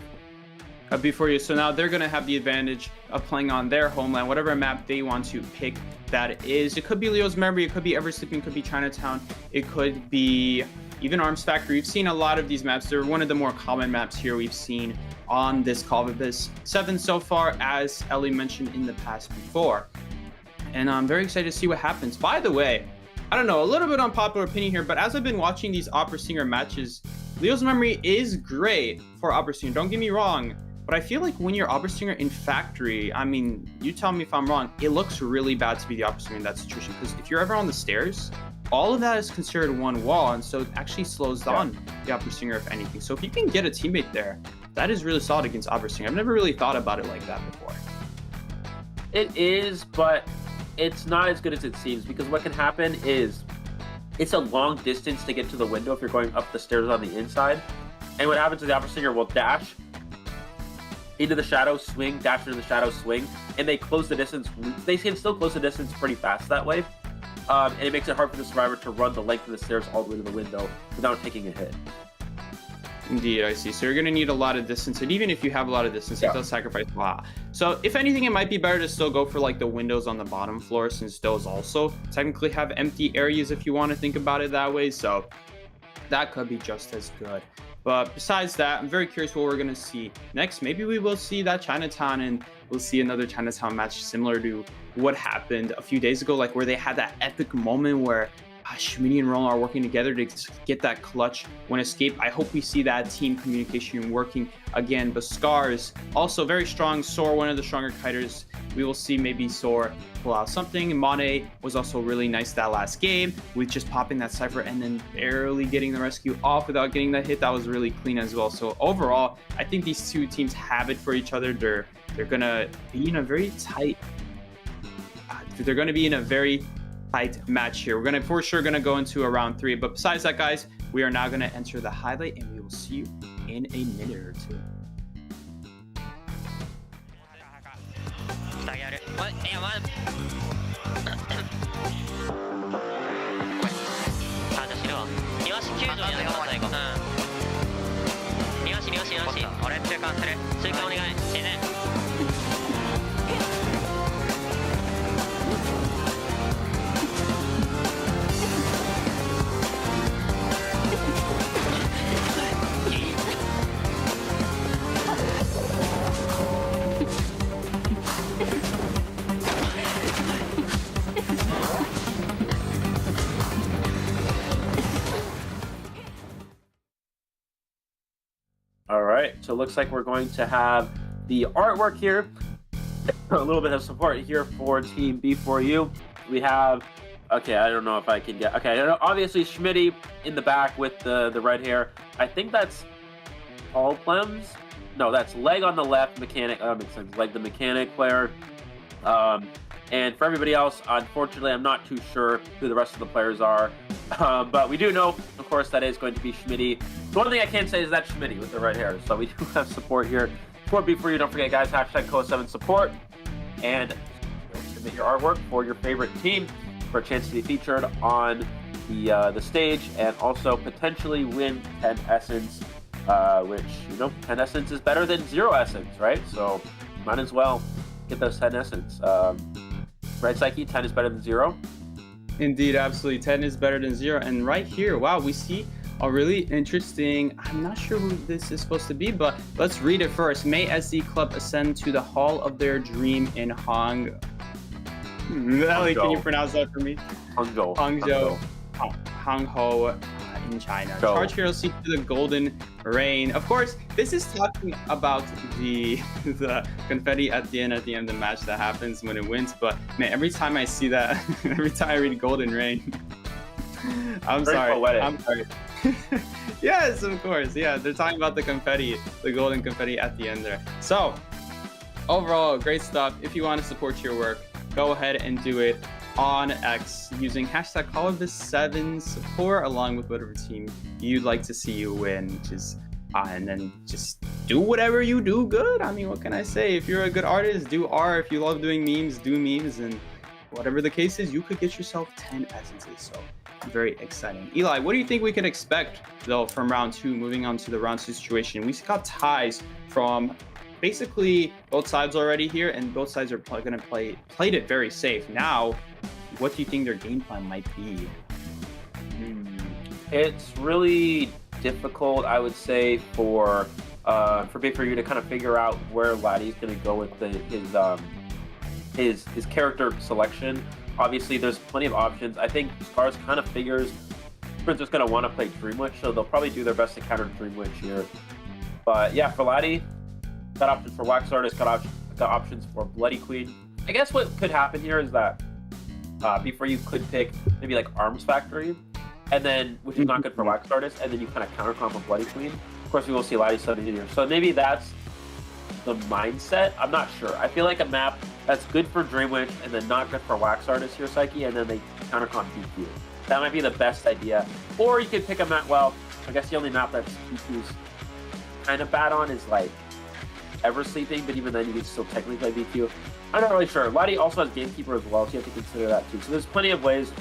B4U. So now they're going to have the advantage of playing on their homeland, whatever map they want to pick that is. It could be Leo's Memory, it could be Ever Sleeping, it could be Chinatown, it could be even Arms Factory. We've seen a lot of these maps. They're one of the more common maps here we've seen on this COAVII 7 so far, as Ellie mentioned in the past before. And I'm very excited to see what happens. By the way, I don't know, a little bit unpopular opinion here, but as I've been watching these Opera Singer matches, Leo's Memory is great for Opera Singer, don't get me wrong, but I feel like when you're Opera Singer in Factory, I mean, you tell me if I'm wrong, it looks really bad to be the Opera Singer in that situation, because if you're ever on the stairs, all of that is considered one wall, and so it actually slows down the Opera Singer, if anything. So if you can get a teammate there, that is really solid against Opera Singer. I've never really thought about it like that before. It is, but it's not as good as it seems, because what can happen is it's a long distance to get to the window if you're going up the stairs on the inside. And what happens is the Opera Singer will dash into the shadow, swing, dash into the shadow, swing, and they close the distance. They can still close the distance pretty fast that way. And it makes it hard for the survivor to run the length of the stairs all the way to the window without taking a hit. Indeed, I see. So you're going to need a lot of distance, and even if you have a lot of distance, it does sacrifice a lot. So if anything, it might be better to still go for like the windows on the bottom floor, since those also technically have empty areas if you want to think about it that way. So that could be just as good. But besides that, I'm very curious what we're going to see next. Maybe we will see that Chinatown, and we'll see another Chinatown match similar to what happened a few days ago, like where they had that epic moment where Schmitty and Roland are working together to get that clutch when escape. I hope we see that team communication working again. But Scars, also very strong. Soar, one of the stronger kiters. We will see maybe Soar pull out something. Mane was also really nice that last game with just popping that Cypher and then barely getting the rescue off without getting that hit. That was really clean as well. So overall, I think these two teams have it for each other. They're gonna be in a very tight. They're gonna be in a very tight match here. We're for sure gonna go into a round 3, but besides that, guys, we are now gonna enter the highlight, and we will see you in a minute or two. All right, so it looks like we're going to have the artwork here. A little bit of support here for Team B4U. We have, okay, I don't know if I can get, okay, obviously Schmitty in the back with the red hair. I think that's Paul Clems. No, that's Leg on the left, Mechanic, that makes sense, Leg the Mechanic player. And for everybody else, unfortunately, I'm not too sure who the rest of the players are. But we do know, of course, that is going to be Schmitty. The one thing I can say is that's Schmitty with the red hair. So we do have support here. Support B4U. Don't forget, guys, hashtag COAVII support. And submit your artwork for your favorite team for a chance to be featured on the stage, and also potentially win 10 Essence, which, 10 Essence is better than 0 Essence, right? So might as well get those 10 Essence. Right, Psyche? 10 is better than 0? Indeed, absolutely. 10 is better than 0. And right here, wow, we see a really interesting, I'm not sure who this is supposed to be, but let's read it first. May SD Club ascend to the Hall of their Dream in Ellie, can you pronounce that for me? Hangzhou in China. Charge Heroes seek to the Golden Rain. Of course, this is talking about the confetti at the end of the match that happens when it wins. But man, every time I see that, every time I read Golden Rain, I'm sorry. Yes, of course. Yeah, they're talking about the confetti, the golden confetti at the end there. So overall, great stuff. If you want to support your work, go ahead and do it on X using hashtag COAVII7 support along with whatever team you'd like to see you win, which is and then just do whatever you do good. I mean, what can I say? If you're a good artist, do art. If you love doing memes, do memes. And whatever the case is, you could get yourself 10 essences. So very exciting. Eli, what do you think we can expect, though, from round 2, moving on to the round 2 situation? We got ties from basically both sides already here, and both sides are going to played it very safe. Now, what do you think their game plan might be? It's really difficult, I would say, for you to kind of figure out where Laddie's going to go with his character selection. Obviously, there's plenty of options. I think Scars kind of figures Sprinter's going to want to play Dream Witch, so they'll probably do their best to counter Dream Witch here. But yeah, for Laddie, got options for Wax Artist, got options for Bloody Queen. I guess what could happen here is that before you could pick maybe like Arms Factory, and then which is not good for Wax Artist, and then you kind of counter comp with Bloody Queen. Of course, we will see Laddie suddenly here. So maybe that's the mindset. I'm not sure. I feel like a map that's good for Dream Witch and then not good for Wax Artist here, Psyche, and then they counter comp DQ. That might be the best idea. Or you could pick a map. Well, I guess the only map that's DQ's kind of bad on is like Ever Sleeping, but even then you can still technically play DQ. I'm not really sure. Laddie also has Gamekeeper as well, so you have to consider that too. So there's plenty of ways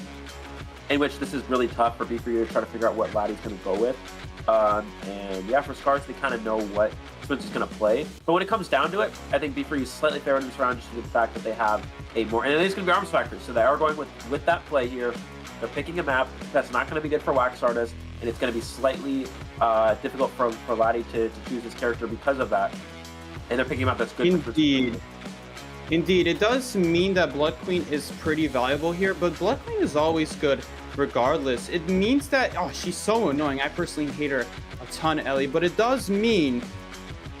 in which this is really tough for B4U to try to figure out what Laddie's going to go with. And yeah, for Scars, they kind of know what Sprinter's going to play. But when it comes down to it, I think B4U is slightly favored in this round just due to the fact that they have a more... And it is going to be Arms Factory, so they are going with that play here. They're picking a map that's not going to be good for Wax Artist, and it's going to be slightly difficult for Laddie to choose his character because of that. And they're picking a map that's good for... Indeed, it does mean that Blood Queen is pretty valuable here, but Blood Queen is always good regardless. It means that, oh, she's so annoying. I personally hate her a ton, Ellie, but it does mean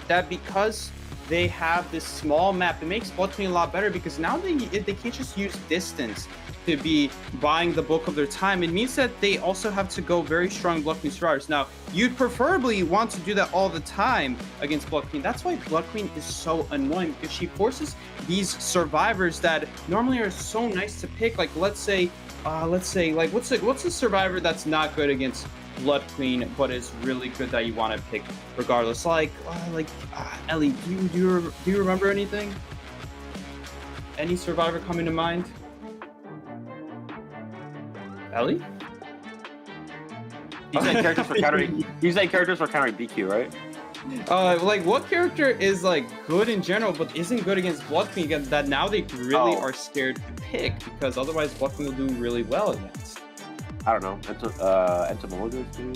that because they have this small map, it makes Blood Queen a lot better because now they can't just use distance to be buying the bulk of their time. It means that they also have to go very strong Blood Queen survivors. Now, you'd preferably want to do that all the time against Blood Queen. That's why Blood Queen is so annoying, because she forces these survivors that normally are so nice to pick. Like, let's say, like, what's a survivor that's not good against Blood Queen, but is really good that you want to pick regardless? Ellie, do you remember anything? Any survivor coming to mind? Ellie? You said characters for countering DQ, right? Like, what character is like good in general but isn't good against Blood Queen that now they really are scared to pick, because otherwise Blood Queen will do really well against? I don't know. Entomologist too.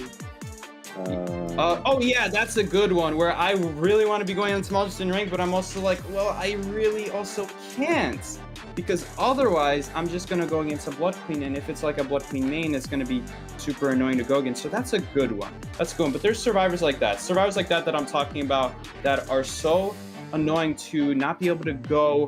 Oh yeah, that's a good one, where I really want to be going Entomologist in rank, but I'm also like, well, I really also can't, because otherwise I'm just gonna go against a Blood Queen, and if it's like a Blood Queen main, it's gonna be super annoying to go against. So that's a good one. That's a good one. But there's survivors like that that I'm talking about that are so annoying to not be able to go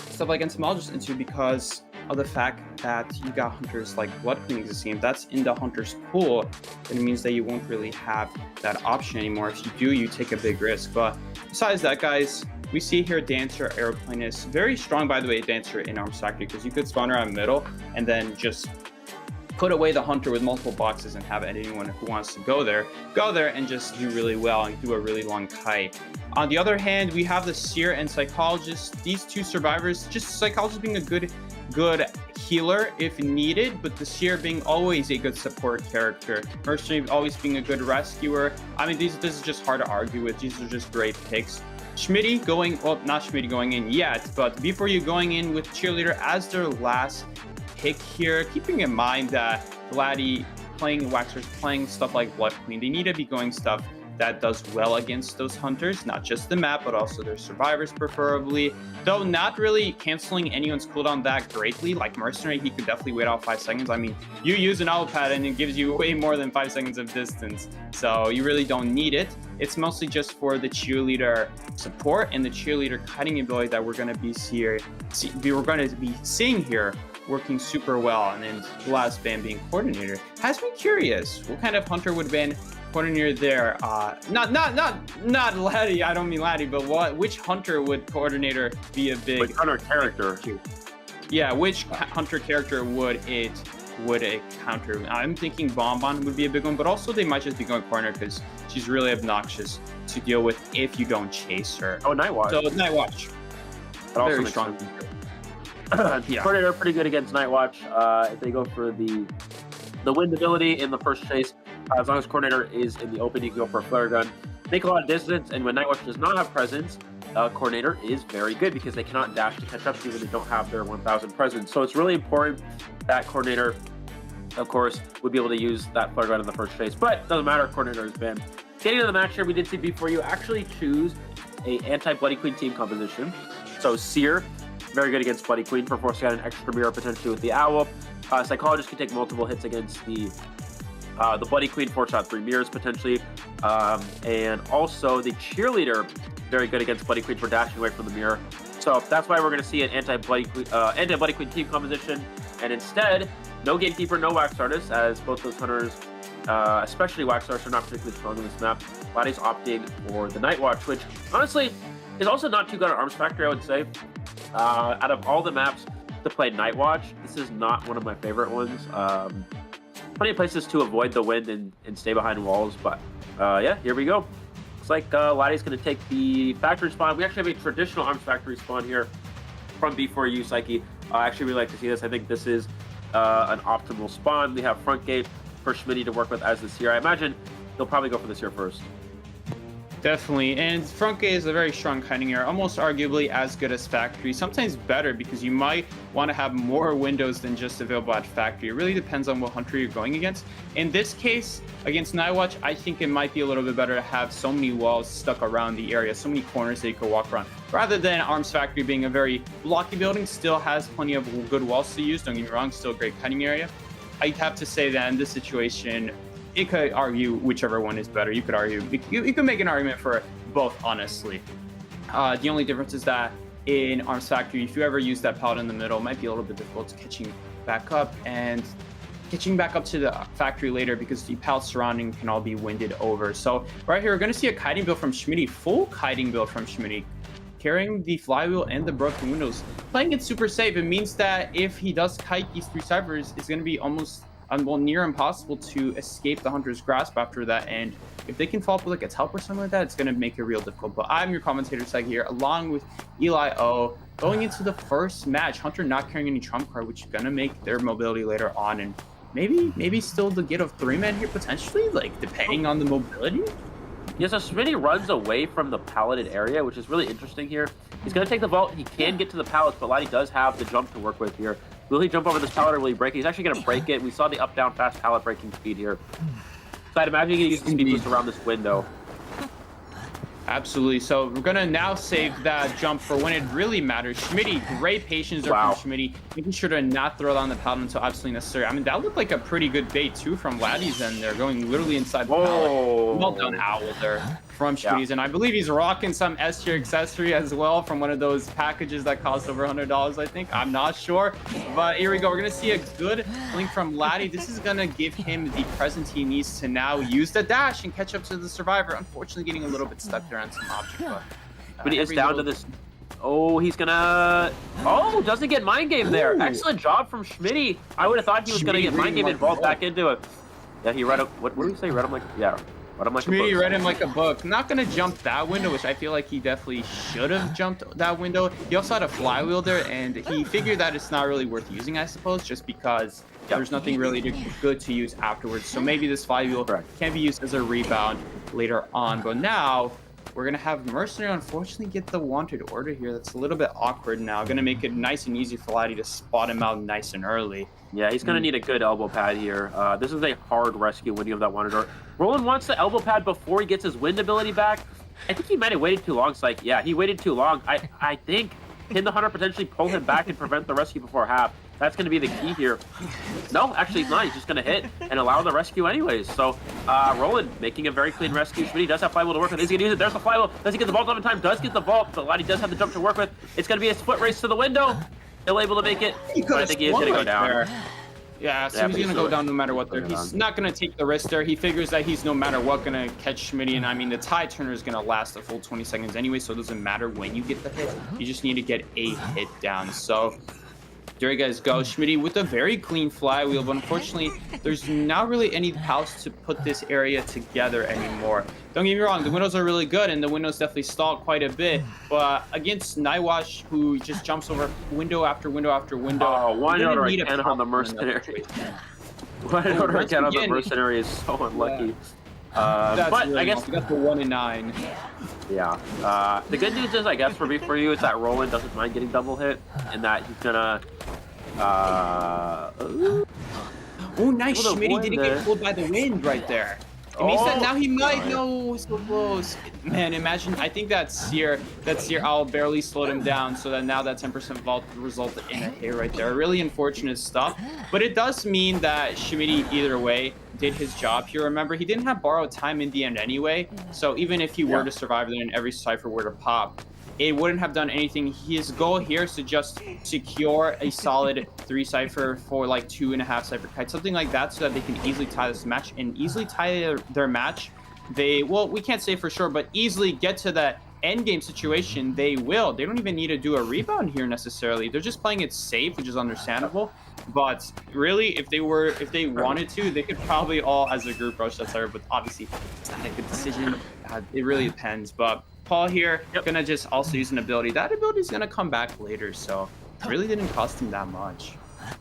stuff like Entomologist into, because of the fact that you got hunters like Blood Queen existing. If that's in the hunter's pool, then it means that you won't really have that option anymore. If you do, you take a big risk. But besides that, guys, we see here Dancer, Airplane is very strong, by the way, Dancer in Arms Factory, because you could spawn her out middle and then just put away the hunter with multiple boxes and have anyone who wants to go there and just do really well and do a really long kite. On the other hand, we have the Seer and Psychologist. These two survivors, just Psychologist being a good healer if needed, but the Seer being always a good support character. Mercenary always being a good rescuer. I mean, this is just hard to argue with. These are just great picks. Schmitty going, well, not Schmitty going in yet, but before you going in with Cheerleader as their last pick here, keeping in mind that Laddie playing Waxers, playing stuff like Blood Queen, they need to be going stuff that does well against those hunters, not just the map, but also their survivors preferably, though not really canceling anyone's cooldown that greatly. Like Mercenary, he could definitely wait out 5 seconds. I mean, you use an owl pad and it gives you way more than 5 seconds of distance, so you really don't need it. It's mostly just for the Cheerleader support and the Cheerleader cutting ability that we're going to be seeing here working super well. And then the last ban being Coordinator. Has me curious, what kind of hunter would ban Coordinator there? Not Laddie, I don't mean Laddie, but which hunter would Coordinator be a big... Like hunter character. Yeah, which Hunter character would it counter? I'm thinking Bonbon would be a big one, but also they might just be going corner because she's really obnoxious to deal with if you don't chase her. Oh, Nightwatch. So Nightwatch, very strong. Yeah. Coordinator pretty good against Nightwatch. If they go for the wind ability in the first chase, as long as Coordinator is in the open, you can go for a flare gun. Make a lot of distance, and when Nightwatch does not have presence, Coordinator is very good because they cannot dash to catch up to you when they don't have their 1000 presence. So it's really important that Coordinator, of course, would be able to use that flare gun in the first chase, but doesn't matter, Coordinator is banned. Getting to the match here, we did see before you actually choose a anti-Bloody Queen team composition. So Seer, very good against Bloody Queen for forcing out an extra mirror potentially with the Owl. Psychologist can take multiple hits against the Bloody Queen, force out 3 mirrors potentially. And also the Cheerleader, very good against Bloody Queen for dashing away from the mirror. So that's why we're going to see an anti-Bloody Queen team composition. And instead, no Gatekeeper, no Wax Artist, as both those hunters, especially Wax Artists, are not particularly strong on this map. Laddie's opting for the Nightwatch, which honestly is also not too good at Arms Factory, I would say. Out of all the maps to play Nightwatch, this is not one of my favorite ones. Plenty of places to avoid the wind and stay behind walls, but yeah, here we go. Looks like Laddie's going to take the factory spawn. We actually have a traditional Arms Factory spawn here from B4U Psyche. I actually really like to see this. I think this is an optimal spawn. We have front gate for Schmitty to work with as this here. I imagine they'll probably go for this here first. Definitely, and front gate is a very strong kiting area, almost arguably as good as factory, sometimes better because you might want to have more windows than just available at factory. It really depends on what hunter you're going against. In this case, against Nightwatch, I think it might be a little bit better to have so many walls stuck around the area, so many corners that you could walk around, rather than Arms Factory being a very blocky building, still has plenty of good walls to use, don't get me wrong, still a great kiting area. I'd have to say that in this situation, it could argue whichever one is better. You could argue, you could make an argument for both, honestly. The only difference is that in Arms Factory, if you ever use that pallet in the middle, it might be a little bit difficult catching back up to the factory later because the pallets surrounding can all be winded over. So right here, we're going to see a kiting build from Schmitty, full kiting build from Schmitty, carrying the flywheel and the broken windows. Playing it super safe, it means that if he does kite these 3 ciphers, it's going to be almost near impossible to escape the hunter's grasp after that, and if they can follow up with like a teleport or something like that, it's going to make it real difficult. But I'm your commentator Seg here, along with Eli O, going into the first match. Hunter not carrying any trump card, which is going to make their mobility later on, and maybe still the get of 3-man here potentially, like depending on the mobility. Yeah, so Schmitty runs away from the palleted area, which is really interesting here. He's going to take the vault. He can get to the pallets, but Laddie does have the jump to work with here. Will he jump over this pallet or will he break it? He's actually going to break it. We saw the up, down, fast pallet breaking speed here. So I'd imagine he's going to use the speed boost around this window. Absolutely. So we're going to now save that jump for when it really matters. Schmitty, great patience there from Schmitty, making sure to not throw down the pallet until absolutely necessary. I mean, that looked like a pretty good bait, too, from Laddie's end there, going literally inside the pallet. Well done, Owl, there from Schmitty's. And I believe he's rocking some S-tier accessory as well from one of those packages that cost over $100, I think. I'm not sure. But here we go. We're going to see a good link from Laddie. This is going to give him the presence he needs to now use the dash and catch up to the survivor. Unfortunately, getting a little bit stuck there on some object, but he is down to this. Oh, he's gonna. Oh, doesn't get mind game there. Excellent job from Schmitty. I would have thought he was gonna get mind game involved back into it. Yeah, he read him. What did he say? Read him like Schmitty read him like a book. Not gonna jump that window, which I feel like he definitely should have jumped that window. He also had a flywheel there, and he figured that it's not really worth using, I suppose, just because there's nothing really good to use afterwards. So maybe this flywheel can be used as a rebound later on. But now we're going to have Mercenary unfortunately get the wanted order here. That's a little bit awkward now. Going to make it nice and easy for Laddie to spot him out nice and early. Yeah, he's going to need a good elbow pad here. This is a hard rescue when you have that wanted order. Roland wants the elbow pad before he gets his wind ability back. I think he might have waited too long. It's like, yeah, he waited too long. I think can the hunter potentially pull him back and prevent the rescue before half? That's going to be the key here. No, actually he's not. He's just going to hit and allow the rescue anyways. So Roland making a very clean rescue. Schmitty does have flywheel to work with. Is he going to use it? There's the flywheel. Does he get the vault up in time? Does get the vault. But Laddie does have the jump to work with. It's going to be a split race to the window. Still able to make it. But I think he is going to go down. Yeah, so he's going to go down no matter what there. He's not going to take the risk there. He figures that he's no matter what going to catch Schmitty. And I mean, the tie turner is going to last a full 20 seconds anyway. So it doesn't matter when you get the hit. You just need to get a hit down. So There you guys go. Schmitty with a very clean flywheel, but unfortunately, there's not really any house to put this area together anymore. Don't get me wrong, the windows are really good, and the windows definitely stall quite a bit, but against Nightwatch, who just jumps over window after window after window. Oh, one order again on the mercenary. One order again on the mercenary is so unlucky. That's but really I guess we got the 1 in 9. Yeah. The good news is, I guess, for you is that Roland doesn't mind getting double hit, and that he's gonna. Oh, nice! Schmitty didn't get pulled by the wind right there. It means that now he might know. So close. Man, imagine. I think that Seer owl barely slowed him down, so that now that 10% vault resulted in a hit right there. Really unfortunate stuff, but it does mean that Schmitty either way did his job here. Remember, he didn't have borrowed time in the end anyway, so even if he were to survive, then every cipher were to pop, it wouldn't have done anything. His goal here is to just secure a solid 3 cipher for like 2.5 cipher kites, something like that, so that they can easily tie this match and easily tie their match. Well, we can't say for sure, but easily get to that end game situation. They will. They don't even need to do a rebound here necessarily. They're just playing it safe, which is understandable. But really, if they wanted to, they could probably all as a group rush that cipher. But obviously, it's not a good decision. It really depends. But Paul here gonna just also use an ability. That ability is gonna come back later, so it really didn't cost him that much.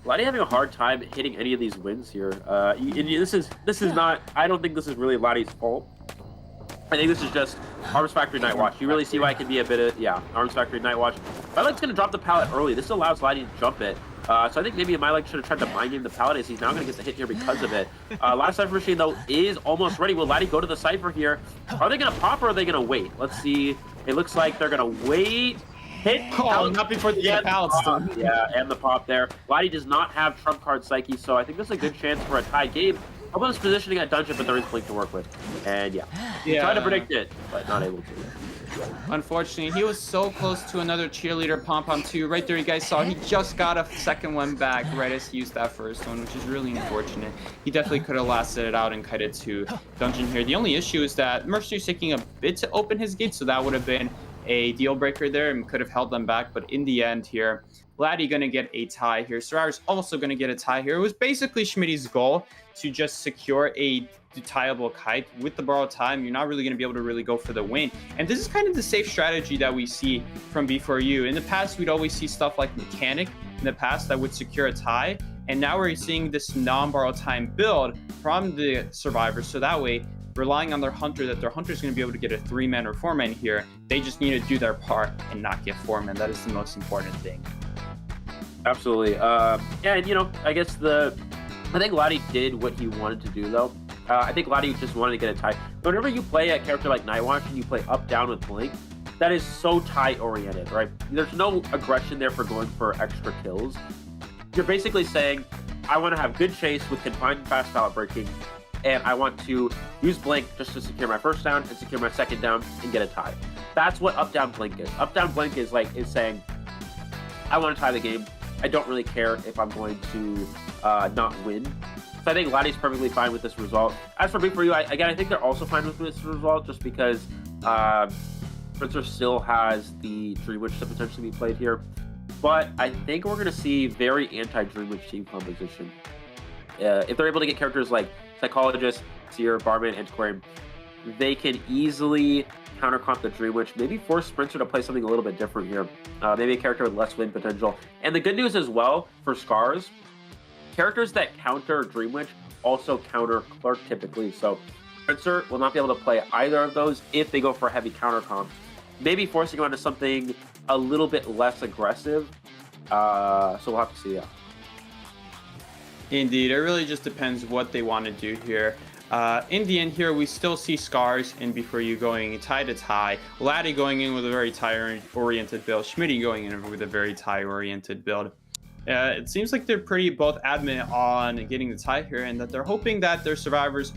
Lottie having a hard time hitting any of these wins here. This is not. I don't think this is really Lottie's fault. I think this is just Arms Factory Nightwatch. You really see why it can be a bit of Arms Factory Nightwatch. Myleg's gonna drop the pallet early. This allows Lottie to jump it. So I think maybe Myleg should have tried to mind game the pallet, as he's now going to get the hit here because of it. Last Cypher Machine, though, is almost ready. Will Laddie go to the Cypher here? Are they going to pop or are they going to wait? Let's see. It looks like they're going to wait. Hit. Oh, not before they get pallets done. Yeah, and the pop there. Laddie does not have trump card Psyche, so I think this is a good chance for a tie game. Almost positioning at Dungeon, but there is Blink to work with. And trying to predict it, but not able to. Unfortunately, he was so close to another cheerleader pom-pom too. Right there, you guys saw he just got a second one back right as he used that first one, which is really unfortunate. He definitely could have lasted it out and cut it to Dungeon here. The only issue is that Mercenary's taking a bit to open his gate, so that would have been a deal breaker there and could have held them back. But in the end here, Laddie gonna get a tie here. Survivor's also gonna get a tie here. It was basically Schmitty's goal to just secure a tieable kite with the borrowed time. You're not really going to be able to really go for the win, and this is kind of the safe strategy that we see from B4U. In the past, we'd always see stuff like Mechanic in the past that would secure a tie, and now we're seeing this non-borrowed time build from the survivors, so that way, relying on their hunter, that their hunter is going to be able to get a 3-man or 4-man here. They just need to do their part and not get 4-man. That is the most important thing. Absolutely. And I think Laddie did what he wanted to do, though. I think Laddie just wanted to get a tie. Whenever you play a character like Nightwatch and you play up-down with Blink, that is so tie-oriented, right? There's no aggression there for going for extra kills. You're basically saying, I want to have good chase with confined and fast pallet breaking, and I want to use Blink just to secure my first down and secure my second down and get a tie. That's what up-down Blink is. Up-down Blink is saying, I want to tie the game. I don't really care if I'm going to not win. So I think Laddie's perfectly fine with this result. As for B4U, I think they're also fine with this result, just because Spencer still has the Dream Witch to potentially be played here. But I think we're going to see very anti-Dream Witch team composition. If they're able to get characters like Psychologist, Seer, Barman, Antiquarian, they can easily counter-comp the Dream Witch, maybe force Sprinter to play something a little bit different here. Maybe a character with less win potential. And the good news as well for Scars, characters that counter Dream Witch also counter Clerk typically. So Sprinter will not be able to play either of those if they go for a heavy counter comp. Maybe forcing on to something a little bit less aggressive. So we'll have to see. Indeed, it really just depends what they want to do here. In the end here, we still see Scars in B4U going tie to tie. Laddie going in with a very tie-oriented build. Schmitty going in with a very tie-oriented build. It seems like they're pretty both adamant on getting the tie here, and that they're hoping that their survivors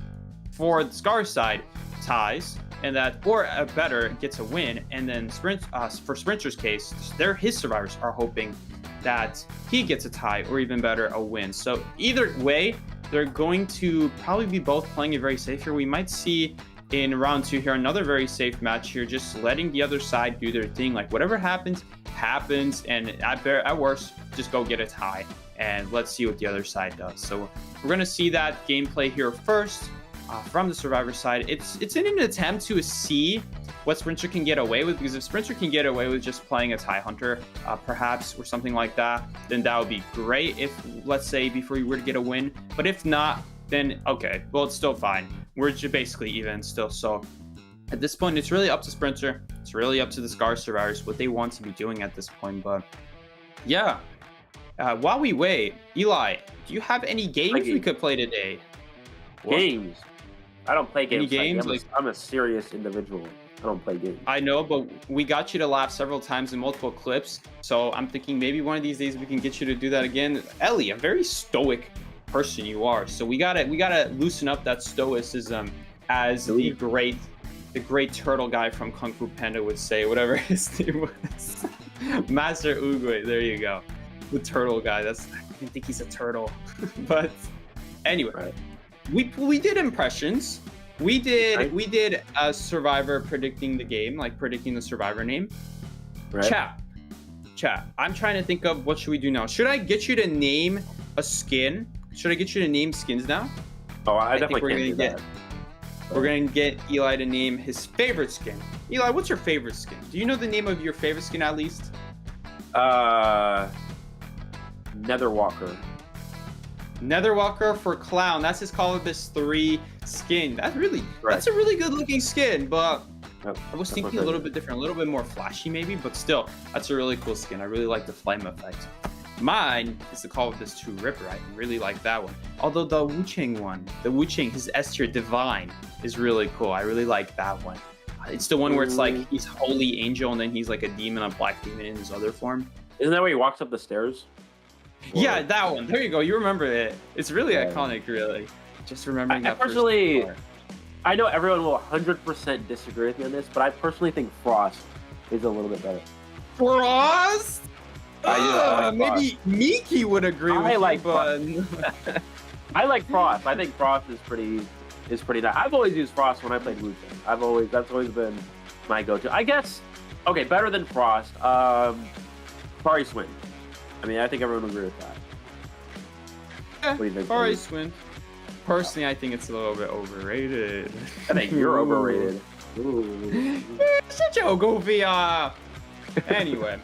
for the Scars side ties, and that, or better, gets a win. And then for Sprinter's case, his survivors are hoping that he gets a tie, or even better, a win. So either way, they're going to probably be both playing it very safe here. We might see in round 2 here another very safe match here, just letting the other side do their thing. Like whatever happens, happens, and at worst, just go get a tie, and let's see what the other side does. So we're gonna see that gameplay here first from the Survivor side. It's in an attempt to see what Sprinter can get away with, because if Sprinter can get away with just playing a tie hunter, perhaps, or something like that, then that would be great. If, let's say, before you were to get a win, but if not, then okay, well, it's still fine. We're just basically even still. So at this point, it's really up to Sprinter. It's really up to the Scar Survivors what they want to be doing at this point. But yeah, while we wait, Eli, do you have any games we could play today? Games? I don't play games. Any games? I'm a serious individual. I don't play games. I know, but we got you to laugh several times in multiple clips. So I'm thinking maybe one of these days we can get you to do that again. Ellie, a very stoic person you are. So we gotta loosen up that stoicism, as the great turtle guy from Kung Fu Panda would say, whatever his name was. Master Oogway, there you go. The turtle guy. I didn't think he's a turtle. But anyway, we did impressions. We did a Survivor predicting the game, like predicting the Survivor name. Right. Chat. I'm trying to think of what should we do now. Should I get you to name a skin? Should I get you to name skins now? Oh, I definitely can't do that. We're gonna get Eli to name his favorite skin. Eli, what's your favorite skin? Do you know the name of your favorite skin at least? Netherwalker. Netherwalker for Clown. That's his Call of This 3 skin. That's a really good looking skin, but I was thinking a little bit different, a little bit more flashy maybe, but still, that's a really cool skin. I really like the flame effect. Mine is the Call of This 2 Ripper. I really like that one. Although the Wu Chang one, his S tier Divine is really cool. I really like that one. It's the one where it's like he's Holy Angel and then he's like a demon, a black demon in his other form. Isn't that where he walks up the stairs? Yeah, that one. There you go. You remember it. It's really iconic, really. Just remembering that personally, I know everyone will 100% disagree with me on this, but I personally think Frost is a little bit better. Frost? Maybe Frost. Miki would agree with you, but I like Frost. I think Frost is pretty nice. I've always used Frost when I played Wu Chang. That's always been my go-to. I guess, okay, better than Frost. Fari Swin. I mean, I think everyone would agree with that. What do you think? Fari Swin. Personally, I think it's a little bit overrated. I think you're overrated. Shut your goofy. Anyway.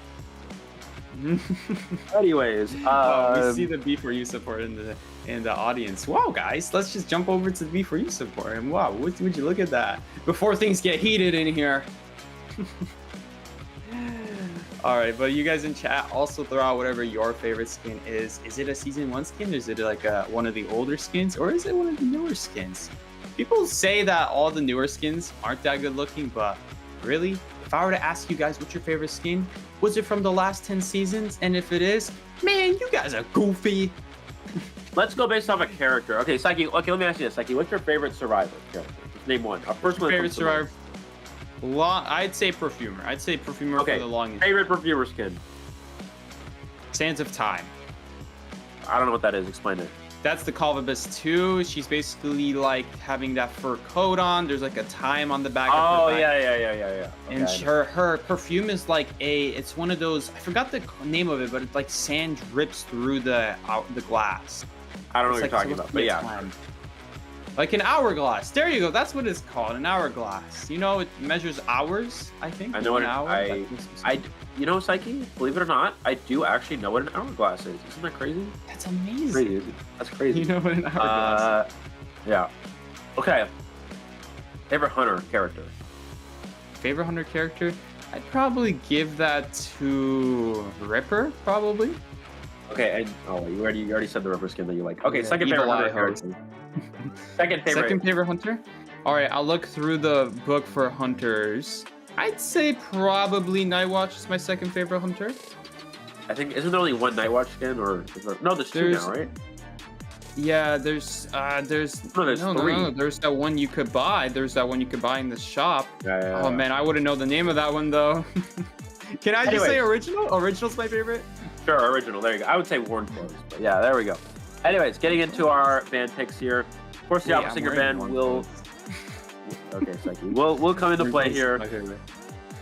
Anyways, we see the B4U support in the audience. Wow, guys, let's just jump over to the B4U support. And wow, would you look at that? Before things get heated in here. All right, but you guys in chat also throw out whatever your favorite skin is. Is it a season 1 skin? Is it like one of the older skins, or is it one of the newer skins? People say that all the newer skins aren't that good looking, but really, if I were to ask you guys what's your favorite skin, was it from the last 10 seasons? And if it is, man, you guys are goofy. Let's go based off a character. Okay, Psyche. Okay, let me ask you this, Psyche. What's your favorite Survivor character? Just name one. Our first one. Favorite Survivor. I'd say Perfumer. I'd say Perfumer for the longest. Favorite Perfumer skin? Sands of Time. I don't know what that is. Explain it. That's the Call of Abyss 2. She's basically like having that fur coat on. There's like a time on the back of her back. Yeah. Okay, and her perfume is like it's one of those, I forgot the name of it, but it's like sand drips through the glass. I don't know what you're talking about, but yeah. Time. Like an hourglass. There you go. That's what it's called, an hourglass. You know, it measures hours, I think. I know what you know, Psyche, believe it or not, I do actually know what an hourglass is. Isn't that crazy? That's amazing. That's crazy. You know what an hourglass is? Yeah. Okay. Favorite hunter character? Favorite hunter character? I'd probably give that to Ripper, probably. Okay, and you already said the Ripper skin that you like. Okay, second favorite hunter character. Second favorite hunter? All right, I'll look through the book for hunters. I'd say probably Nightwatch is my second favorite hunter. I think, isn't there only one Nightwatch skin, or no? There's two now, right? Yeah, there's three. No, there's that one you could buy. There's that one you could buy in the shop. Yeah. Oh man, I wouldn't know the name of that one though. Can I just say original? Original's my favorite. Sure, original. There you go. I would say Worn Clothes, but yeah, there we go. Anyways, getting into our band picks here. Of course, the opera singer band will. Okay, Psyche. We'll come into play here.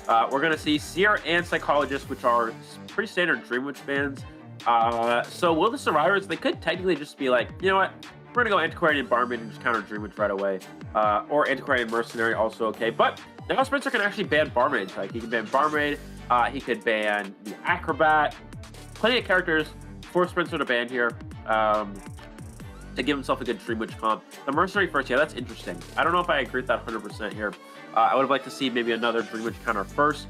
We're going to see Seer and Psychologist, which are pretty standard Dream Witch bands. So will the Survivors, they could technically just be like, you know what, we're going to go Antiquarian and Barmaid and just counter Dream Witch right away. Or Antiquarian Mercenary, also okay. But now Spencer can actually ban Barmaid. Like, he can ban Barmaid, he could ban the Acrobat. Plenty of characters for Spencer to ban here. To give himself a good Dream Witch comp. The Mercenary first, yeah, that's interesting. I don't know if I agree with that 100% here. I would have liked to see maybe another Dream Witch counter first.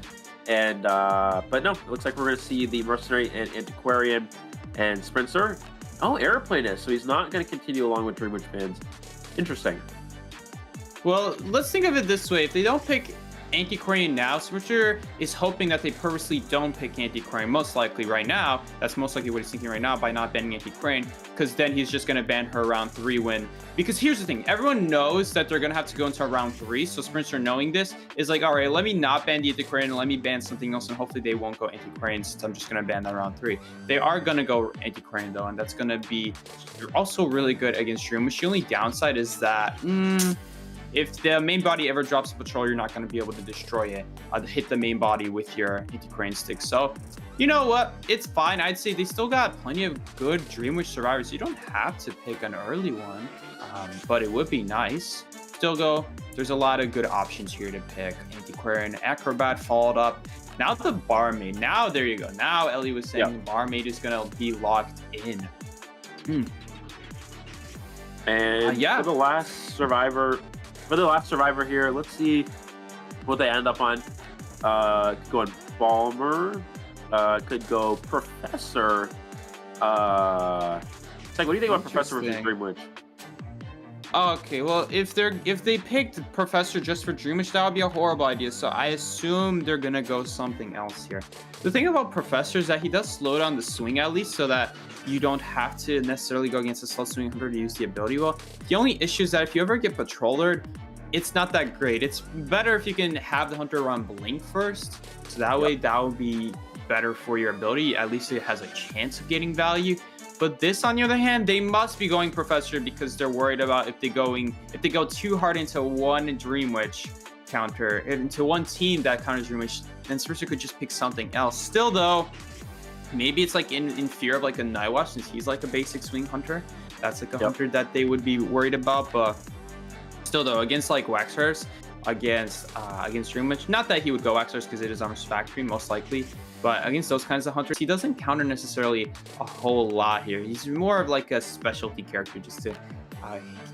And but no, it looks like we're going to see the Mercenary and Antiquarian and Spencer. Oh, Airplanist, so he's not going to continue along with Dream Witch fans. Interesting. Well, let's think of it this way. If they don't pick Antiquarian now, Spencer is hoping that they purposely don't pick Antiquarian. Most likely right now, that's most likely what he's thinking right now by not banning Antiquarian, because then he's just going to ban her round 3 when... Because here's the thing, everyone knows that they're going to have to go into round 3, so Spencer knowing this is like, all right, let me not ban the Antiquarian and let me ban something else, and hopefully they won't go Antiquarian since I'm just going to ban that round 3. They are going to go Antiquarian though, and that's going to be also really good against Dream Witch. The only downside is that... if the main body ever drops a patrol, you're not going to be able to destroy it, hit the main body with your Antiquarian stick. So, you know what? It's fine. I'd say they still got plenty of good Dream Witch Survivors. You don't have to pick an early one, but it would be nice. Still though, there's a lot of good options here to pick. Antiquarian, Acrobat followed up. Now the Barmaid. Now, there you go. Now Ellie was saying the Barmaid is going to be locked in. And for the last survivor... here, let's see what they end up on. Going Balmer, could go Professor. It's like, what do you think about Professor versus Dream Witch? Okay, well, if they picked Professor just for Dream Witch, that would be a horrible idea. So I assume they're gonna go something else here. The thing about Professor is that he does slow down the swing at least, so that you don't have to necessarily go against a slow swing hunter to use the ability well. The only issue is that if you ever get patrolled, it's not that great. It's better if you can have the hunter run Blink first, so that way that would be better for your ability. At least it has a chance of getting value. But this, on the other hand, they must be going Professor because they're worried about if they go too hard into one Dream Witch counter, into one team that counters Dream Witch, then Spencer could just pick something else. Still though, maybe it's like in fear of like a Nightwatch, since he's like a basic swing hunter. That's like a hunter that they would be worried about. But still though, against like Waxers, against Dream Witch, not that he would go Waxers because it is Armor's Factory most likely, but against those kinds of hunters, he doesn't counter necessarily a whole lot here. He's more of like a specialty character just to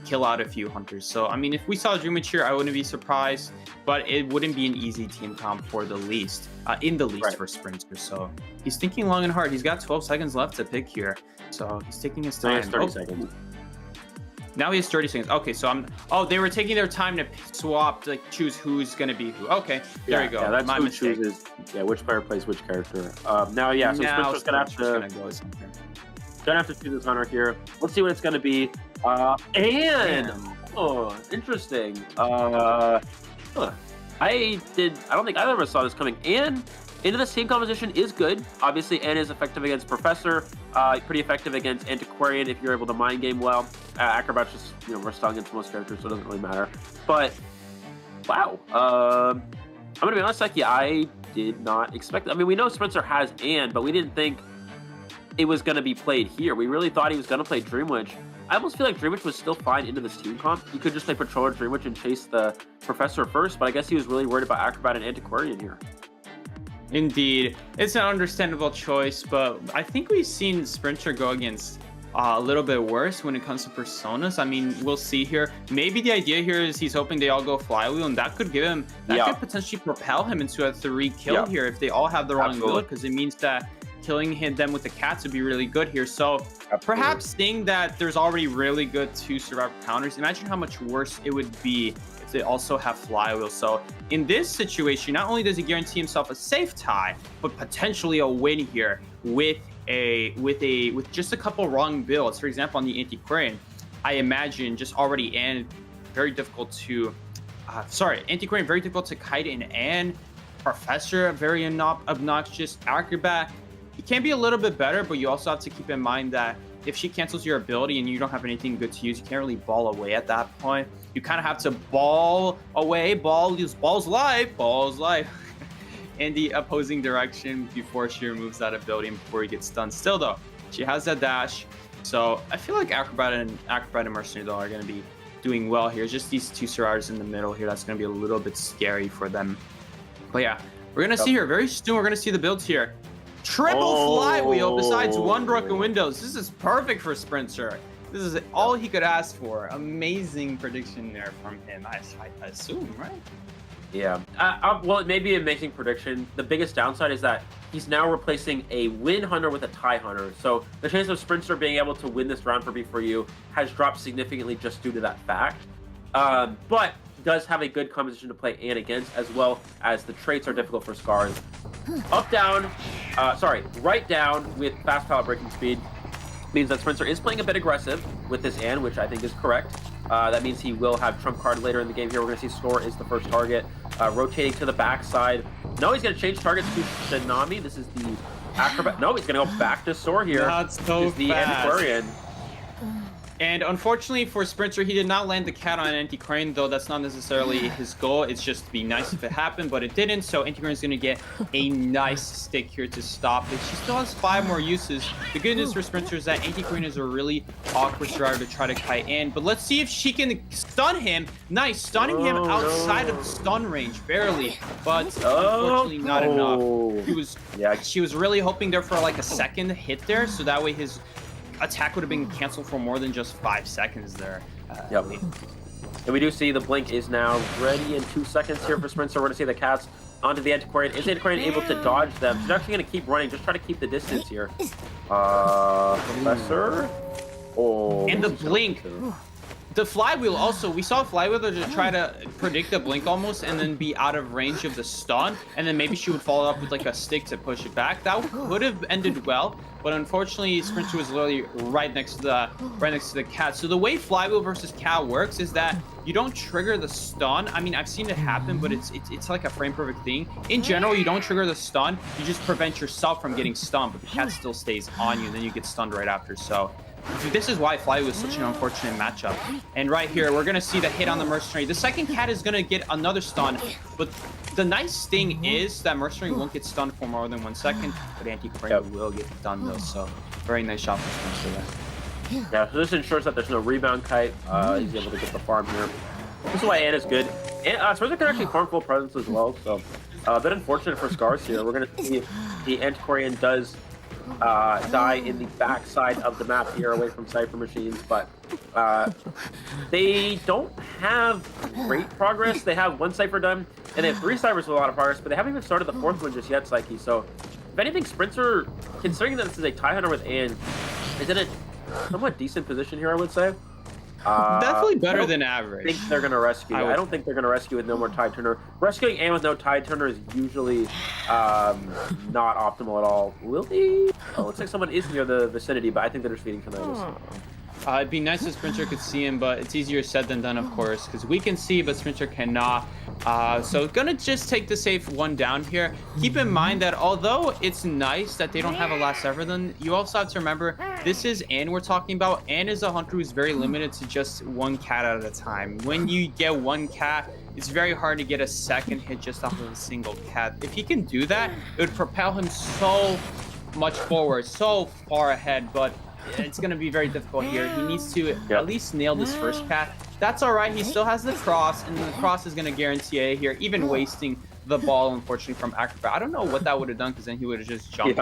kill out a few hunters. So I mean, if we saw Dream Witch here, I wouldn't be surprised, but it wouldn't be an easy team comp for the least, for Sprinter. So he's thinking long and hard. He's got 12 seconds left to pick here, so he's taking his time. 30 seconds. Now he has 30 seconds. Okay, so they were taking their time to swap, to like choose who's gonna be who. Okay, there you go. Yeah, that's my who mistake. chooses. Yeah, which player plays which character. So Spencer's gonna have to choose his hunter here. Let's see what it's gonna be. And oh, interesting. I don't think I ever saw this coming. And into this team composition is good. Obviously, Anne is effective against Professor. Pretty effective against Antiquarian if you're able to mind game well. Acrobat's just, versatile against most characters, so it doesn't really matter. But wow, I'm gonna be honest, like, I did not expect that. I mean, we know Spencer has Anne, but we didn't think it was gonna be played here. We really thought he was gonna play Dream Witch. I almost feel like Dream Witch was still fine into this team comp. You could just play Patroller Dream Witch and chase the Professor first, but I guess he was really worried about Acrobat and Antiquarian here. Indeed, it's an understandable choice, but I think we've seen Sprinter go against a little bit worse when it comes to personas. I mean, we'll see here. Maybe the idea here is he's hoping they all go Flywheel, and that could give him, could potentially propel him into a 3 kill here if they all have the wrong build, because it means that killing them with the cats would be really good here. So perhaps seeing that there's already really good 2 survivor counters, imagine how much worse it would be if they also have Flywheel. So in this situation, not only does he guarantee himself a safe tie, but potentially a win here with just a couple wrong builds. For example, on the Antiquarian, I imagine just already very difficult to Antiquarian very difficult to kite in, and Professor very obnoxious. Acrobat, it can be a little bit better, but you also have to keep in mind that if she cancels your ability and you don't have anything good to use, you can't really ball away at that point. You kind of have to ball away, balls life. in the opposing direction before she removes that ability and before he gets stunned. Still though, she has that dash. So I feel like Acrobat and Mercenary though are going to be doing well here. Just these two Survivors in the middle here, that's going to be a little bit scary for them. But yeah, we're going to see here very soon. We're going to see the builds here. Triple flywheel besides one broken windows. This is perfect for Sprinter. This is all he could ask for. Amazing prediction there from him, I assume, right? Yeah. Well, it may be an amazing prediction. The biggest downside is that he's now replacing a win hunter with a tie hunter. So the chance of Sprinter being able to win this round for B4U has dropped significantly just due to that fact. But does have a good composition to play and against, as well as the traits are difficult for Scars. Up, down, right down with fast pallet breaking speed means that Sprinter is playing a bit aggressive with this and, which I think is correct. That means he will have trump card later in the game here. We're going to see Score is the first target. Rotating to the backside. No, he's going to change targets to Shinami. This is the Acrobat. No, he's going to go back to Sore here. That's so the fast. Antiquarian. And unfortunately for Sprinter, he did not land the cat on Antiquarian, though that's not necessarily his goal. It's just to be nice if it happened, but it didn't. So Antiquarian's going to get a nice stick here to stop it. She still has 5 more uses. The good news for Sprinter is that Antiquarian is a really awkward driver to try to kite in. But let's see if she can stun him. Nice, stunning him outside of the stun range, barely. But unfortunately not enough. She was really hoping there for like a second hit there, so that way his attack would have been canceled for more than just 5 seconds there. Yep. And we do see the blink is now ready in 2 seconds here for Sprinter. We're going to see the cats onto the Antiquarian. Is the Antiquarian able to dodge them? She's actually going to keep running, just try to keep the distance here. Professor? Oh. And the blink. The flywheel also, we saw flywheel to try to predict the blink almost and then be out of range of the stun, and then maybe she would follow up with like a stick to push it back. That could have ended well, but unfortunately Sprinter was literally right next to the cat. So the way flywheel versus cat works is that you don't trigger the stun. I mean, I've seen it happen, but it's like a frame perfect thing. In general, you don't trigger the stun, you just prevent yourself from getting stunned, but the cat still stays on you and then you get stunned right after. So this is why flywheel is such an unfortunate matchup. And right here, we're going to see the hit on the Mercenary. The second cat is going to get another stun, but the nice thing is that Mercenary won't get stunned for more than 1 second, but Antiquarian will get done though, so very nice shot from Sprinter there. Yeah, so this ensures that there's no rebound kite. He's able to get the farm here. This is why Anna's good. And Sprinter can actually farm full presence as well, so a bit unfortunate for Scars here. We're going to see if the Antiquarian does die in the backside of the map here away from Cypher machines, but they don't have great progress. They have 1 Cypher done, and they have 3 Cyphers with a lot of progress, but they haven't even started the 4th one just yet, Psyche. So if anything, Sprinter, considering that this is a tie hunter with Anne, is in a somewhat decent position here, I would say. Definitely better than average. I think they're going to rescue. I don't think they're going to rescue with no more Tide Turner. Rescuing Anne with no Tide Turner is usually not optimal at all. Will they? Oh, looks like someone is near the vicinity, but I think they're just feeding Tinnitus. It'd be nice if Sprinter could see him, but it's easier said than done, of course, because we can see, but Sprinter cannot. So gonna just take the safe 1 down here. Keep in mind that although it's nice that they don't have a last ever, then you also have to remember this is Anne we're talking about. Anne is a hunter who's very limited to just 1 cat at a time. When you get 1 cat, it's very hard to get a second hit just off of a single cat. If he can do that, it would propel him so much forward, so far ahead, but it's going to be very difficult here. He needs to at least nail this first cat. That's all right. He still has the cross, and the cross is going to guarantee A here, even wasting the ball, unfortunately, from Acrobat. I don't know what that would have done, because then he would have just jumped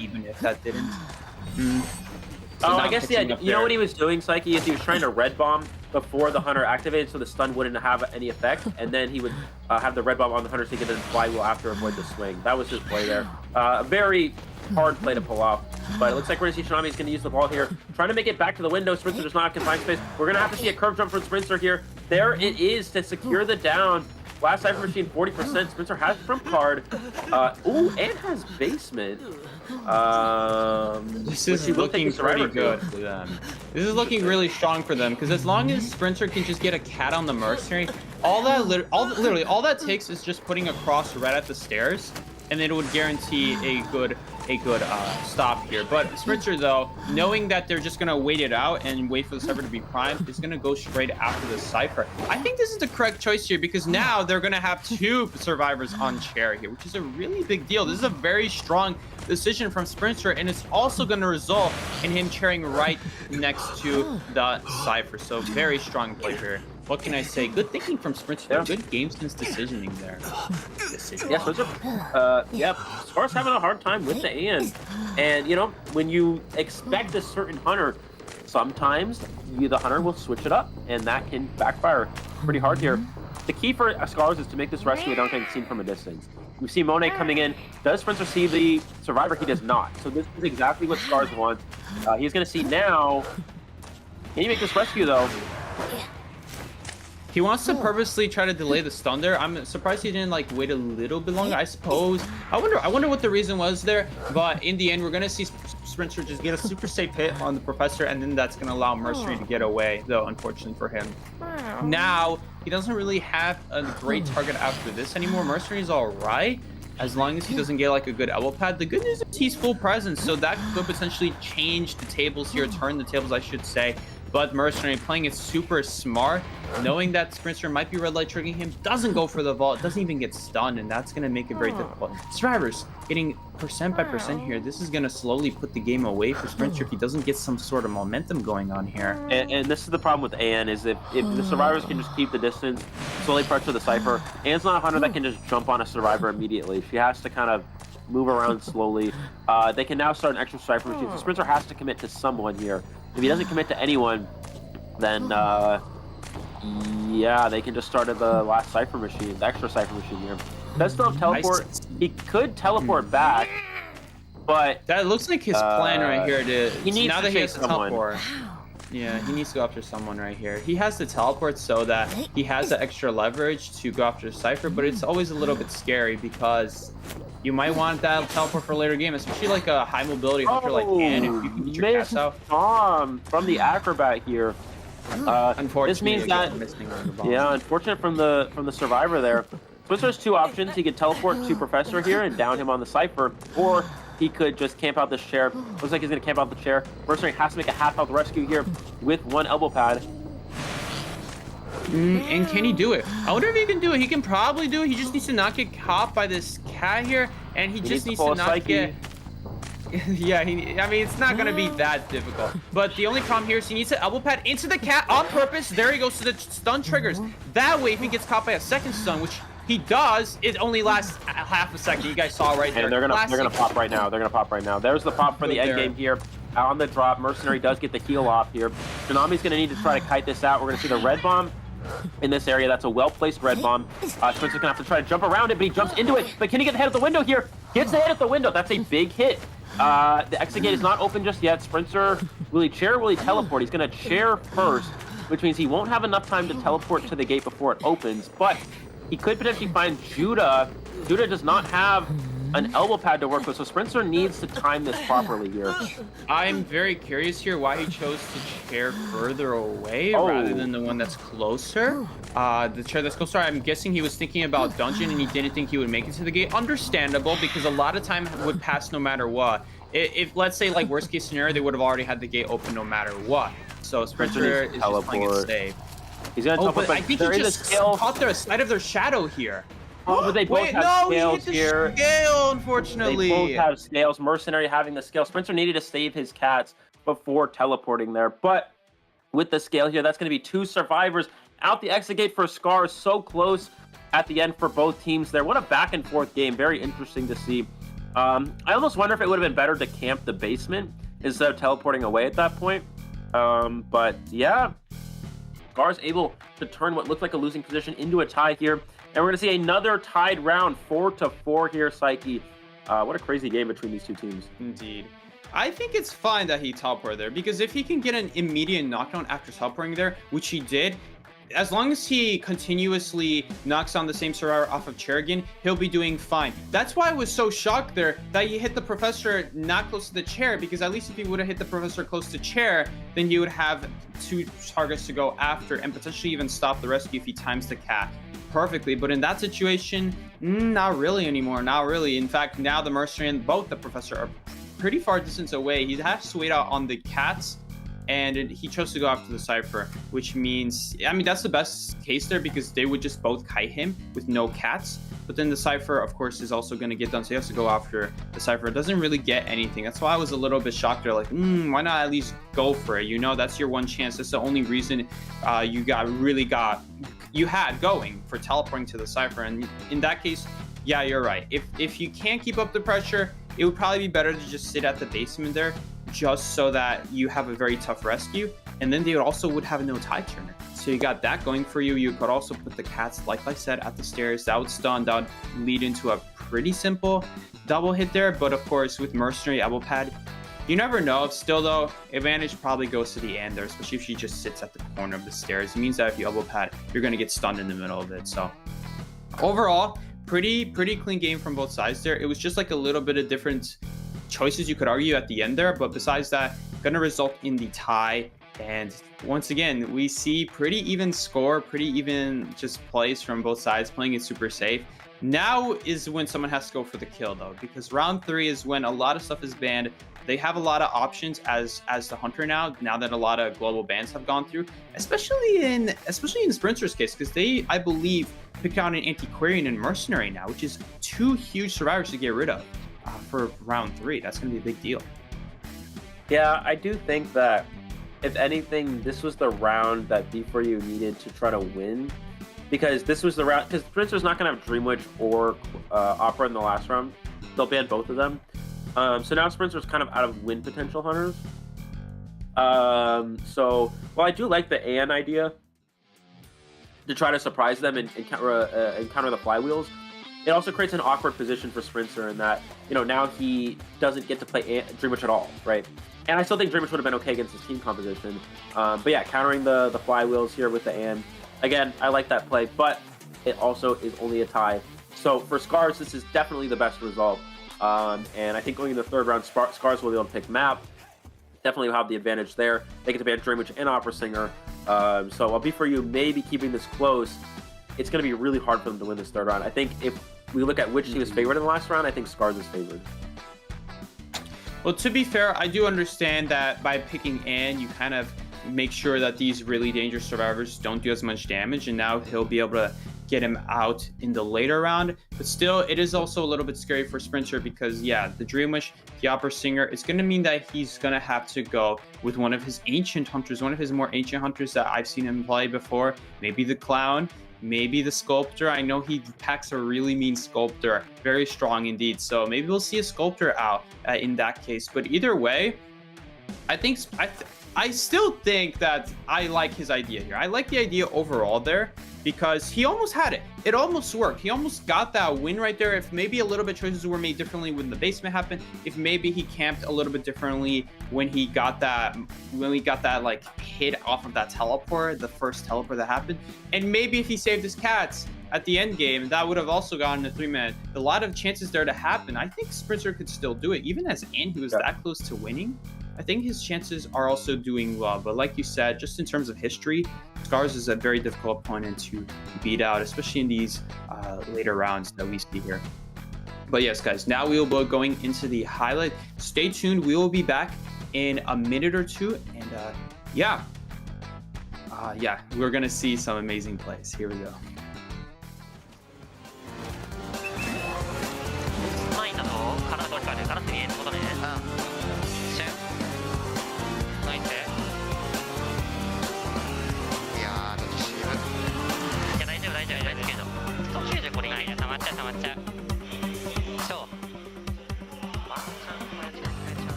even if that didn't. So I guess, yeah, you know what he was doing, Psyche, is he was trying to red bomb before the hunter activated, so the stun wouldn't have any effect, and then he would have the red bomb on the hunter so he could then flywheel after avoid the swing. That was his play there. Very hard play to pull off, but it looks like we're going to see Shinami's going to use the ball here, trying to make it back to the window. Sprinter does not have confined space. We're going to have to see a curve jump from Sprinter here. There it is to secure the down. Last Cypher machine 40%. Sprinter has trump card. Ooh, and has basement. This is looking pretty good for them. This is looking really strong for them, because as long as Sprinter can just get a cat on the Mercenary, literally all that takes is just putting a cross right at the stairs, and it would guarantee a good a good stop here. But Sprinter, though, knowing that they're just going to wait it out and wait for the Cypher to be primed, is going to go straight after the Cypher. I think this is the correct choice here because now they're going to have 2 survivors on chair here, which is a really big deal. This is a very strong decision from Sprinter, and it's also going to result in him chairing right next to the Cypher. So very strong play here. What can I say? Good thinking from Sprinter. Yeah. Good game sense decisioning there. Yeah, Sprinter. Scar's having a hard time with the AN. And, you know, when you expect a certain hunter, sometimes the hunter will switch it up, and that can backfire pretty hard here. The key for Scars is to make this rescue without getting seen from a distance. We see Monet coming in. Does Sprinter see the survivor? He does not. So this is exactly what Scars wants. He's going to see now. Can you make this rescue, though? He wants to purposely try to delay the stun there. I'm surprised he didn't like wait a little bit longer. I suppose. I wonder what the reason was there. But in the end, we're gonna see Sprinter just get a super safe hit on the Professor, and then that's gonna allow Mercenary to get away. Though unfortunately for him, now he doesn't really have a great target after this anymore. Mercenary's all right, as long as he doesn't get like a good elbow pad. The good news is he's full presence, so that could potentially change the tables here, turn the tables, I should say. But Mercenary playing it super smart, knowing that Sprinter might be red light triggering him, doesn't go for the vault, doesn't even get stunned, and that's going to make it very difficult. Survivors getting percent by percent here. This is going to slowly put the game away for Sprinter if he doesn't get some sort of momentum going on here. And this is the problem with AN, is if the survivors can just keep the distance, slowly pressure the Cypher. AN's not a hunter that can just jump on a survivor immediately. She has to kind of move around slowly. They can now start an extra Cypher machine. So Sprinter has to commit to someone here. If he doesn't commit to anyone, then yeah, they can just start at the last Cypher machine, the extra Cypher machine here. Does still have teleport. He could teleport back, but that looks like his plan right here. He needs now to that he has to someone. teleport. Yeah, he needs to go after someone right here. He has to teleport so that he has the extra leverage to go after Cypher, but it's always a little bit scary because you might want that teleport for a later game, especially like a high mobility hunter like Ann, if you can get your cats out. From the acrobat here. Unfortunately, this means that unfortunate from the survivor there. Sprinter has 2 options. He could teleport to Professor here and down him on the Cypher, or he could just camp out this chair. Looks like he's going to camp out the chair. Mercenary has to make a half-health rescue here with 1 elbow pad. And can he do it? I wonder if he can do it. He can probably do it. He just needs to not get caught by this cat here, and he just needs to not get... Yeah, I mean, it's not going to be that difficult. But the only problem here is he needs to elbow pad into the cat on purpose. There he goes to the stun triggers. That way, if he gets caught by a second stun, which he does, it only lasts half a second. You guys saw right there. And they're gonna pop right now. They're gonna pop right now. There's the pop for the end game here. On the drop, Mercenary does get the heal off here. Tsunami's gonna need to try to kite this out. We're gonna see the red bomb in this area. That's a well-placed red bomb. Sprinter's gonna have to try to jump around it, but he jumps into it. But can he get the head at the window here? Gets the head at the window. That's a big hit. The exit gate is not open just yet. Sprinter, will he chair or will he teleport? He's gonna chair first, which means he won't have enough time to teleport to the gate before it opens, but he could potentially find Judah. Judah does not have an elbow pad to work with, so Sprinter needs to time this properly here. I'm very curious here why he chose to chair further away rather than the one that's closer. The chair that's closer, I'm guessing he was thinking about dungeon and he didn't think he would make it to the gate. Understandable, because a lot of time would pass no matter what. If let's say, like, worst case scenario, they would have already had the gate open no matter what. So Sprinter is just playing it safe. He's gonna but I think he just caught their side of their shadow here. Oh, but they both have scales here. Scale, unfortunately. They both have scales. Mercenary having the scale. Sprinter needed to save his cats before teleporting there. But with the scale here, that's going to be 2 survivors out the exit gate for Scar. So close at the end for both teams there. What a back and forth game. Very interesting to see. I almost wonder if it would have been better to camp the basement instead of teleporting away at that point. But yeah, Scar's able to turn what looked like a losing position into a tie here. And we're going to see another tied round, 4-4 here, Psyche. What a crazy game between these 2 teams. Indeed. I think it's fine that he teleported there, because if he can get an immediate knockdown after teleporting there, which he did, as long as he continuously knocks on the same survivor off of chair again, he'll be doing fine. That's why I was so shocked there that he hit the professor not close to the chair, because at least if he would have hit the professor close to chair, then he would have 2 targets to go after and potentially even stop the rescue if he times the cat perfectly. But in that situation, not really anymore, not really. In fact, now the mercenary and both the professor are pretty far distance away. He has to wait out on the cats, and he chose to go after the Cypher, which means, I mean, that's the best case there, because they would just both kite him with no cats. But then the Cypher, of course, is also going to get done, so he has to go after the Cypher. It doesn't really get anything. That's why I was a little bit shocked there, like, why not at least go for it? You know, that's your one chance. That's the only reason you had going for teleporting to the Cypher. And in that case, yeah, you're right. If you can't keep up the pressure, it would probably be better to just sit at the basement there, just so that you have a very tough rescue. And then they would have no tie turner. So you got that going for you. You could also put the cats, like I said, at the stairs. That would stun. That would lead into a pretty simple double hit there. But of course, with Mercenary Elbow Pad, you never know. Still though, advantage probably goes to the end there, especially if she just sits at the corner of the stairs. It means that if you elbow pad, you're going to get stunned in the middle of it. So overall, pretty clean game from both sides there. It was just like a little bit of different choices you could argue at the end there, but besides that, going to result in the tie. And once again, we see pretty even score, pretty even just plays from both sides, playing it super safe. Now is when someone has to go for the kill though, because round 3 is when a lot of stuff is banned. They have a lot of options as the hunter now that a lot of global bans have gone through, especially in Sprinter's case, because they, I believe, picked out an antiquarian and mercenary now, which is 2 huge survivors to get rid of for round 3. That's going to be a big deal. Yeah, I do think that if anything, this was the round that B4U needed to try to win, because this was the round, because Sprinter's not going to have Dream Witch or Opera in the last round. They'll ban both of them. So now Sprinter's kind of out of win potential hunters. So while I do like the AN idea to try to surprise them and counter the flywheels, it also creates an awkward position for Sprinter in that, you know, now he doesn't get to play Dream Witch at all, right? And I still think Dream Witch would have been okay against his team composition. But yeah, countering the flywheels here with the AN. Again, I like that play, but it also is only a tie. So for Scars, this is definitely the best result. And I think going in the 3rd round, Scars will be able to pick map. Definitely have the advantage there. They get to ban Dream Witch and Opera Singer. So I'll be for you maybe keeping this close. It's going to be really hard for them to win this 3rd round. I think if we look at which team is favored in the last round, I think Scars is favored. Well, to be fair, I do understand that by picking Ann, you kind of make sure that these really dangerous survivors don't do as much damage, and now he'll be able to get him out in the later round. But still, it is also a little bit scary for Sprinter because, yeah, the Dream Wish, the Opera Singer, it's going to mean that he's going to have to go with one of his ancient hunters, one of his more ancient hunters that I've seen him play before. Maybe the Clown, maybe the Sculptor. I know he packs a really mean Sculptor, very strong indeed. So maybe we'll see a Sculptor out in that case. But either way, I still think that I like his idea here. I like the idea overall there because he almost had it. It almost worked. He almost got that win right there. If maybe a little bit choices were made differently when the basement happened, if maybe he camped a little bit differently when he got that like hit off of that teleport, the first teleport that happened, and maybe if he saved his cats at the end game, that would have also gotten a 3-man. A lot of chances there to happen. I think Sprinter could still do it, even as Ann, who was that close to winning. I think his chances are also doing well, but like you said, just in terms of history, Scars is a very difficult opponent to beat out, especially in these later rounds that we see here. But yes, guys, now we will be going into the highlight. Stay tuned. We will be back in a minute or two, and yeah, we're gonna see some amazing plays. Here we go.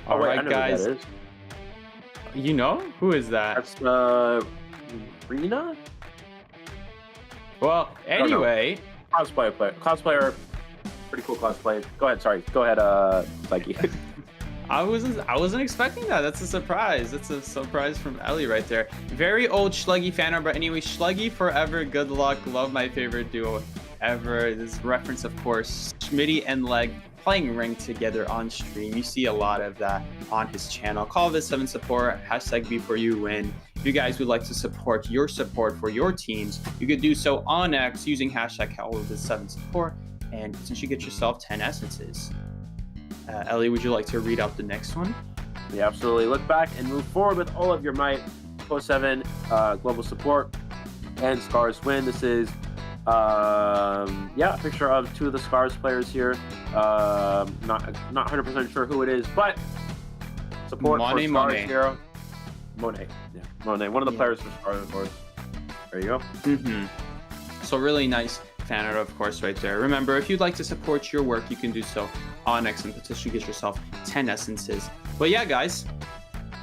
All right, guys. You know? Who is that? That's Rena? Well, anyway. Cosplayer. Pretty cool cosplay. Go ahead, sorry. Go ahead, Mikey. I wasn't expecting that. That's a surprise. That's a surprise from Ellie right there. Very old Schluggy fan art, but anyway, Schluggy forever. Good luck. Love my favorite duo ever. This reference, of course, Schmitty and Leg playing ranked together on stream. You see a lot of that on his channel. Call this 7 support, #B4UWin. If you guys would like to support for your teams, you could do so on X using #Call7 support and potentially get yourself 10 essences. Ellie, would you like to read out the next one? Yeah, absolutely. Look back and move forward with all of your might. COAVII global support and Scars win. This is a picture of 2 of the Scars players here. Not 100% sure who it is, but support for Scars here. Monet. Yeah, Monet. One of the players for Scars, of course. There you go. So really nice fan art, of course, right there. Remember, if you'd like to support your work, you can do so on X and potentially get yourself 10 essences. But yeah, guys,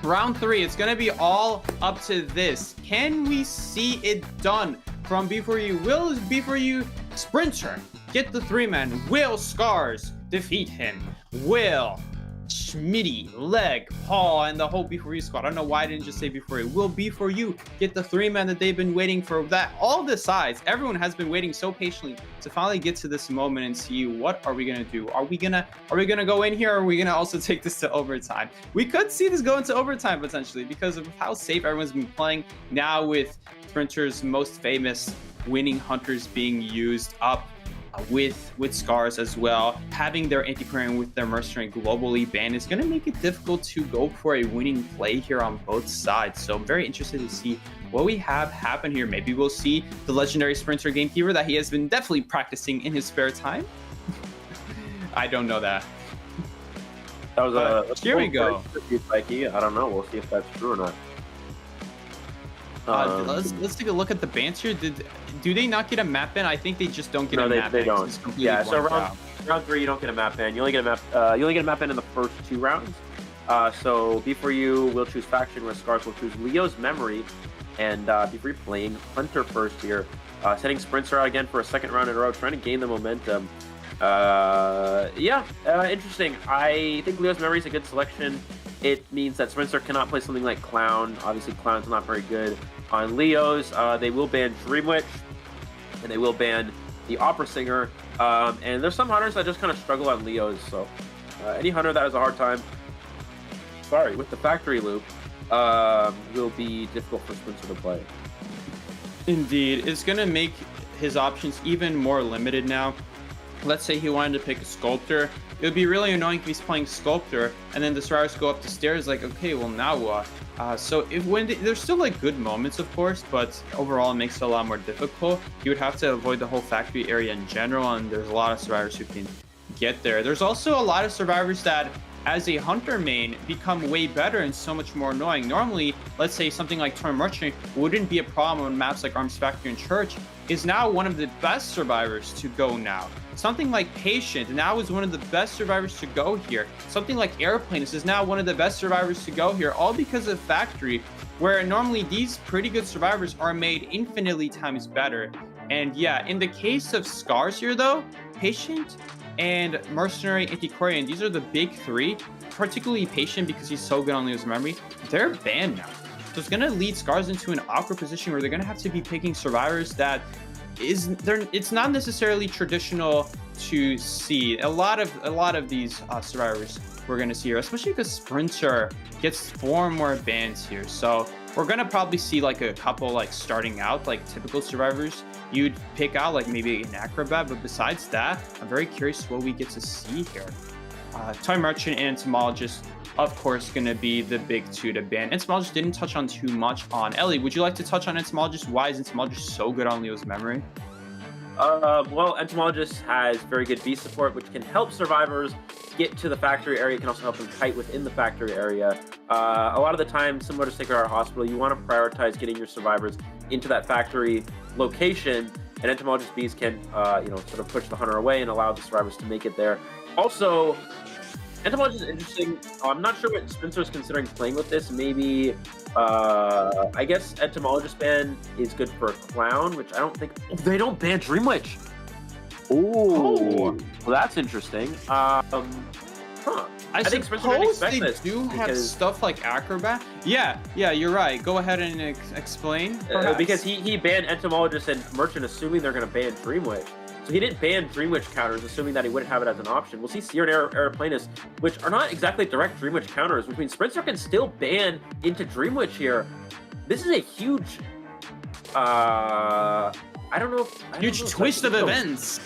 round 3, it's gonna be all up to this. Can we see it done from B4U? Will B4U Sprinter get the 3-man? Will Scars defeat him? Will Schmitty, Leg, Paul, and the whole B4U squad? I don't know why I didn't just say B4U. Will B4U get the 3-man that they've been waiting for? That all the sides, everyone has been waiting so patiently to finally get to this moment and see what are we gonna do. Are we gonna go in here, or are we gonna also take this to overtime? We could see this go into overtime potentially because of how safe everyone's been playing now, with Sprinter's most famous winning hunters being used up with Scars as well. Having their anti-querying with their mercenary globally banned is going to make it difficult to go for a winning play here on both sides. So I'm very interested to see what we have happen here. Maybe we'll see the legendary Sprinter gamekeeper that he has been definitely practicing in his spare time. I don't know that. That was here we go. Mikey. I don't know. We'll see if that's true or not. Let's take a look at the bans here. Do they not get a map ban? I think they just don't get a map ban. They don't. Yeah, so round 3 you don't get a map ban. You only get a map ban in the first 2 rounds. So B4U will choose faction, where Scars will choose Leo's memory, and B4U playing Hunter first here. Setting Sprinter out again for a 2nd round in a row, trying to gain the momentum. Interesting. I think Leo's memory is a good selection. It means that Sprinter cannot play something like Clown. Obviously, Clown's not very good on Leo's. They will ban Dream Witch, and they will ban the Opera Singer. And there's some hunters that just kind of struggle on Leo's. So any hunter that has a hard time, with the Factory Loop, will be difficult for Sprinter to play. Indeed. It's going to make his options even more limited now. Let's say he wanted to pick a Sculptor. It would be really annoying if he's playing Sculptor and then the survivors go up the stairs like, okay, well now what? So there's still like good moments, of course, but overall it makes it a lot more difficult. You would have to avoid the whole factory area in general, and there's a lot of survivors who can get there. There's also a lot of survivors that, as a hunter main, become way better and so much more annoying. Normally, let's say something like Toy Merchant wouldn't be a problem on maps like Arms Factory and Church, is now one of the best survivors to go now. Something like Patient now is one of the best survivors to go here. Something like Airplanes is now one of the best survivors to go here, all because of Factory, where normally these pretty good survivors are made infinitely times better. And yeah, in the case of Scars here though, Patient and Mercenary Antiquarian, these are the big 3, particularly Patient because he's so good on Leo's memory. They're banned now. So it's gonna lead Scars into an awkward position where they're gonna have to be picking survivors that it's not necessarily traditional to see. A lot of these survivors we're gonna see here, especially because Sprinter gets 4 more bans here. So we're gonna probably see like a couple like starting out like typical survivors you'd pick out, like maybe an Acrobat, but besides that, I'm very curious what we get to see here. Toy Merchant and Entomologist, of course, going to be the big 2 to ban. Entomologist didn't touch on too much on. Ellie, would you like to touch on Entomologist? Why is Entomologist so good on Leo's memory? Well, Entomologist has very good B support, which can help survivors get to the factory area. It can also help them kite within the factory area. A lot of the time, similar to Sacred Heart Hospital, you want to prioritize getting your survivors into that factory location, and Entomologist Bs can, sort of push the hunter away and allow the survivors to make it there. Also, Entomologist is interesting. I'm not sure what Spencer's considering playing with this. Maybe, I guess Entomologist ban is good for a Clown, which I don't think... Oh, they don't ban Dream Witch! Ooh, well, that's interesting. I think Spencer didn't expect they this do have because- stuff like Acrobat. Yeah, you're right. Go ahead and explain. Because he banned Entomologist and Merchant, assuming they're going to ban Dream Witch. So he didn't ban Dream Witch counters, assuming that he wouldn't have it as an option. We'll see Seer and Aeroplanus, which are not exactly direct Dream Witch counters, which means Spencer can still ban into Dream Witch here. This is a huge... I don't know if... Huge twist of events.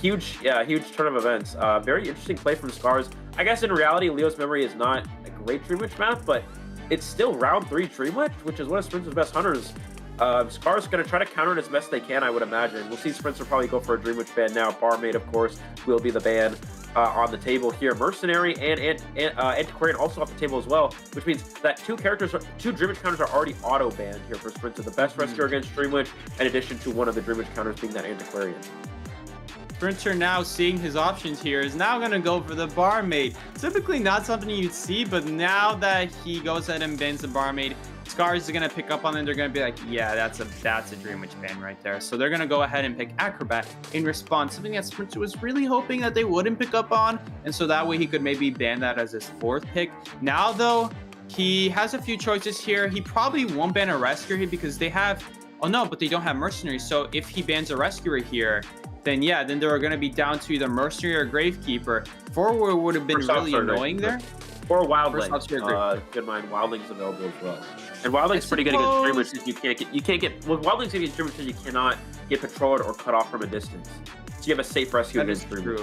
Huge turn of events. Very interesting play from Scars. I guess in reality, Leo's Memory is not a great Dream Witch math, but it's still round 3 Dream Witch, which is one of Spencer's best hunters. Scar's going to try to counter it as best they can, I would imagine. We'll see Spencer probably go for a Dream Witch ban now. Barmaid, of course, will be the ban on the table here. Mercenary and Antiquarian also off the table as well, which means that two Dream Witch counters are already auto-banned here for Spencer. The best rescuer against Dream Witch, in addition to one of the Dream Witch counters being that Antiquarian. Sprinter, now seeing his options here, is now going to go for the Barmaid. Typically not something you'd see, but now that he goes ahead and bans the Barmaid, Scars is going to pick up on it. They're going to be like, yeah, that's a Dream Witch ban right there. So they're going to go ahead and pick Acrobat in response, something that Sprinter was really hoping that they wouldn't pick up on, and so that way he could maybe ban that as his 4th pick. Now, though, he has a few choices here. He probably won't ban a Rescuer here because they have... Oh, no, but they don't have Mercenaries. So if he bans a Rescuer here, then they're going to be down to either Mercenary or Gravekeeper. Forward would have been really annoying there. Or Wildling. Good mind, Wildling's available as well. And Wildling's pretty good against Dream Witch because you can't get... Well, Wildling's against Dream Witch because you cannot get patrolled or cut off from a distance. So you have a safe rescue against Dream Witch.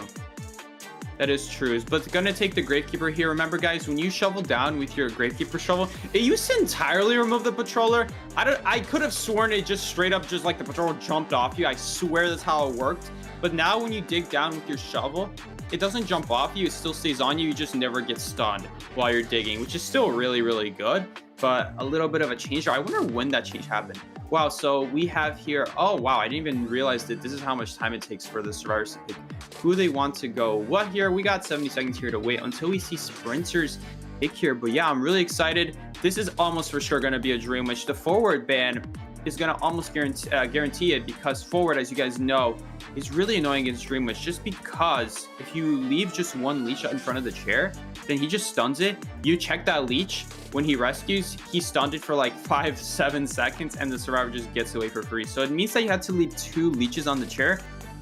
That is true. But it's going to take the Gravekeeper here. Remember, guys, when you shovel down with your Gravekeeper shovel, it used to entirely remove the Patroller. I could have sworn it just straight up, just like the Patroller jumped off you. I swear that's how it worked. But now when you dig down with your shovel, it doesn't jump off you. It still stays on you. You just never get stunned while you're digging, which is still really, really good. But a little bit of a change. I wonder when that change happened. Wow, so we have here... Oh, wow, I didn't even realize that this is how much time it takes for the survivors to pick who they want to go what here. We got 70 seconds here to wait until we see Sprinters pick here. But yeah, I'm really excited. This is almost for sure going to be a Dream Witch. The forward ban is going to almost guarantee it, because forward, as you guys know, is really annoying against Dream Witch, just because if you leave just one leech in front of the chair, then he just stuns it. You check that leech when he rescues, he stunned it for like 5-7 seconds, and the survivor just gets away for free. So it means that you had to leave 2 leeches on the chair,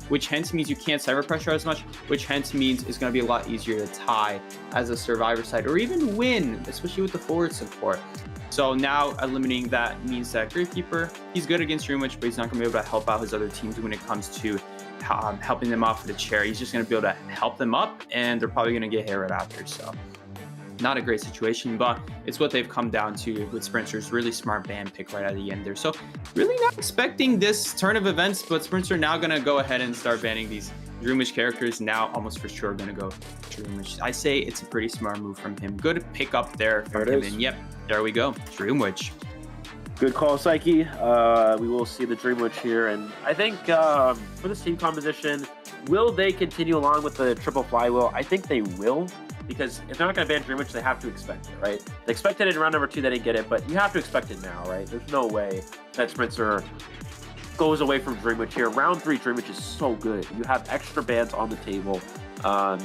which hence means you can't cyber pressure as much, which hence means it's going to be a lot easier to tie as a survivor side, or even win, especially with the forward support. So now eliminating that means that Gravekeeper, he's good against Dream Witch, but he's not going to be able to help out his other teams when it comes to helping them off the chair. He's just going to be able to help them up, and they're probably going to get hit right after. So not a great situation, but it's what they've come down to with Sprinter's really smart ban pick right at the end there. So really not expecting this turn of events, but Sprinter now going to go ahead and start banning these Dream Witch characters. Now almost for sure going to go Dream Witch. I say it's a pretty smart move from him. Good pick up there from him, and yep, there we go, Dream Witch. Good call, Psyche. We will see the Dream Witch here, and I think for this team composition, will they continue along with the triple flywheel? I think they will, because if they're not going to ban Dream Witch, they have to expect it, right? They expected it in round number 2, they didn't get it, but you have to expect it now, right? There's no way that Spencer goes away from Dream Witch here. Round 3 Dream Witch is so good. You have extra bans on the table, and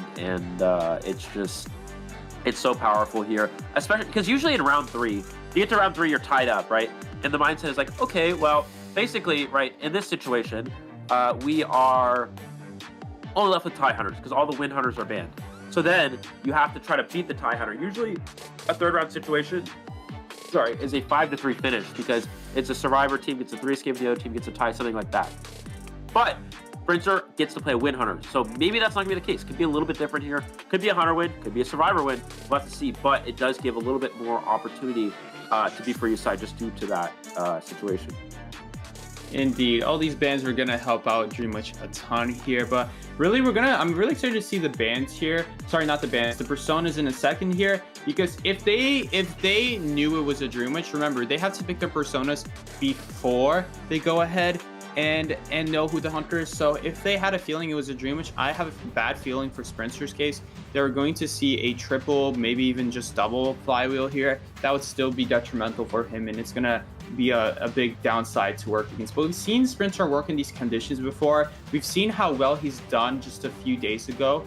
it's so powerful here, especially because usually in round 3, you get to round 3, you're tied up, right? And the mindset is like, okay, well, basically, right, in this situation, we are only left with tie hunters because all the win hunters are banned. So then you have to try to beat the tie hunter. Usually a 3rd round situation, is a 5-3 finish, because it's a survivor team gets a 3 escape, the other team gets a tie, something like that. But Sprinter gets to play a win hunter, so maybe that's not gonna be the case. Could be a little bit different here. Could be a hunter win, could be a survivor win. We'll have to see, but it does give a little bit more opportunity to be for your side just due to that situation. Indeed, all these bans are gonna help out Dream Witch a ton here, but really I'm really excited to see the bans here. Sorry, not the bans, the personas in a second here, because if they knew it was a Dream Witch, remember, they have to pick their personas before they go ahead and know who the hunter is. So if they had a feeling it was a dream, which I have a bad feeling for Sprinter's case, they're going to see a triple, maybe even just double flywheel here. That would still be detrimental for him, and it's gonna be a big downside to work against. But we've seen Sprinter work in these conditions before. We've seen how well he's done just a few days ago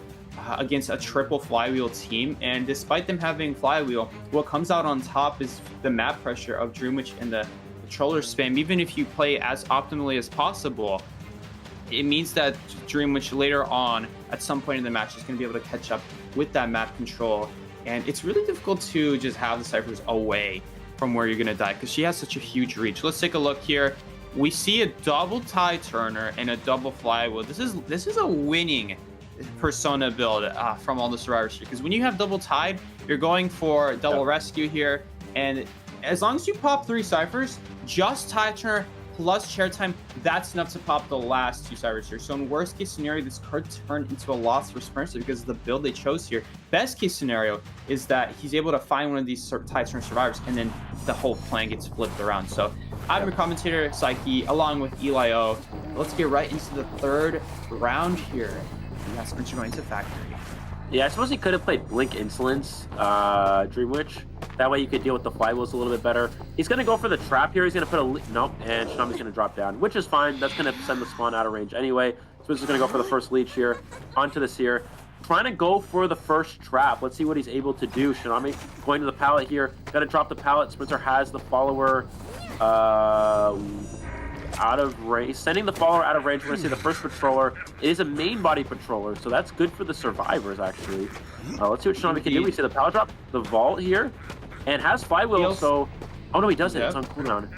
against a triple flywheel team, and despite them having flywheel, what comes out on top is the map pressure of Dreamwitch and the controller spam. Even if you play as optimally as possible, it means that Dreamwitch later on at some point in the match is going to be able to catch up with that map control, and it's really difficult to just have the ciphers away from where you're going to die because she has such a huge reach. Let's take a look here. We see a double tie turner and a double flywheel. This is a winning persona build from all the survivors here, because when you have double tied, you're going for double rescue here, and as long as you pop 3 ciphers, just tie turner plus chair time, that's enough to pop the last 2 ciphers here. So in worst case scenario, this could turn into a loss for Sprinter because of the build they chose here. Best case scenario is that he's able to find one of these tie turner survivors, and then the whole plan gets flipped around. So I'm your commentator, Psyche, along with Eli O. Let's get right into the 3rd round here. Yeah, Sprinter going to factory. Yeah, I suppose he could have played Blink Insolence, Dreamwitch. That way you could deal with the flywheels a little bit better. He's going to go for the trap here. He's going to put a... Nope, and Shinami's going to drop down, which is fine. That's going to send the spawn out of range anyway. Sprinter's going to go for the first leech here, onto the Seer. Trying to go for the first trap. Let's see what he's able to do. Shinami going to the pallet here. Got to drop the pallet. Sprinter has the follower out of range, sending the follower out of range. We're going to see the first patroller. It is a main body patroller, so that's good for the survivors, actually. Let's see what Shinami can do. We see the pallet drop, the vault here, and has flywheel, so... Oh, no, he doesn't. It's on cooldown.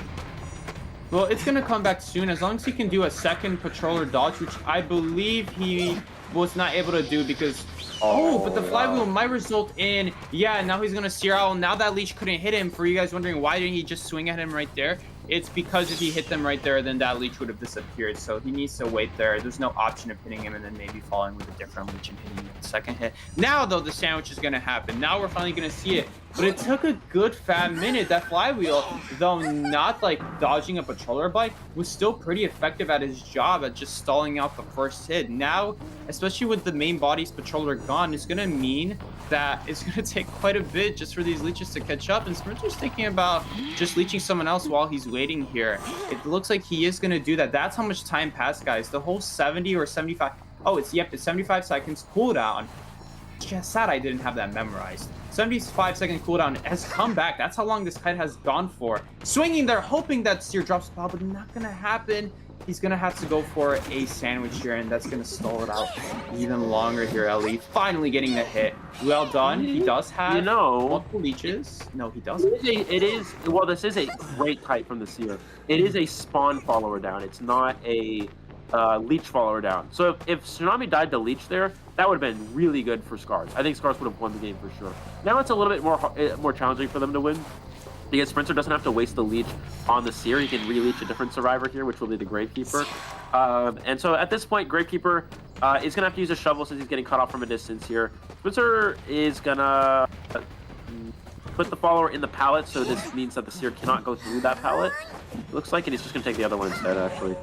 Well, it's going to come back soon, as long as he can do a second patroller dodge, which I believe he was not able to do because... Oh, but the flywheel might result in... Yeah, now he's going to Seer Owl. Now that leech couldn't hit him. For you guys wondering, why didn't he just swing at him right there? It's because if he hit them right there, then that leech would have disappeared. So he needs to wait there. There's no option of hitting him and then maybe falling with a different leech and hitting him with the second hit. Now, though, the sandwich is going to happen. Now we're finally going to see it. But it took a good fat minute. That flywheel, though not like dodging a patroller bike, was still pretty effective at his job at just stalling out the first hit. Now, especially with the main body's patroller gone, it's going to mean that it's going to take quite a bit just for these leeches to catch up. And Sprinter's thinking about just leeching someone else while he's waiting here. It looks like he is going to do that. That's how much time passed, guys. The whole 70 or 75... Oh, it's 75 seconds cooldown. Just sad I didn't have that memorized. 75-second cooldown has come back. That's how long this kite has gone for. Swinging there, hoping that Seer drops the ball, but not going to happen. He's going to have to go for a sandwich here, and that's going to stall it out even longer here, Ellie. Finally getting the hit. Well done. He does have multiple leeches. No, he doesn't. It is, well, this is a great kite from the Seer. It is a spawn follower down. It's not a leech follower down. So if Tsunami died to leech there, that would have been really good for Scars. I think Scars would have won the game for sure. Now it's a little bit more challenging for them to win, because Sprinter doesn't have to waste the leech on the Seer. He can re-leech a different survivor here, which will be the Gravekeeper. And so at this point, Gravekeeper is going to have to use a shovel since he's getting cut off from a distance here. Sprinter is going to put the follower in the pallet, so this means that the Seer cannot go through that pallet. It looks like, and he's just going to take the other one instead, actually.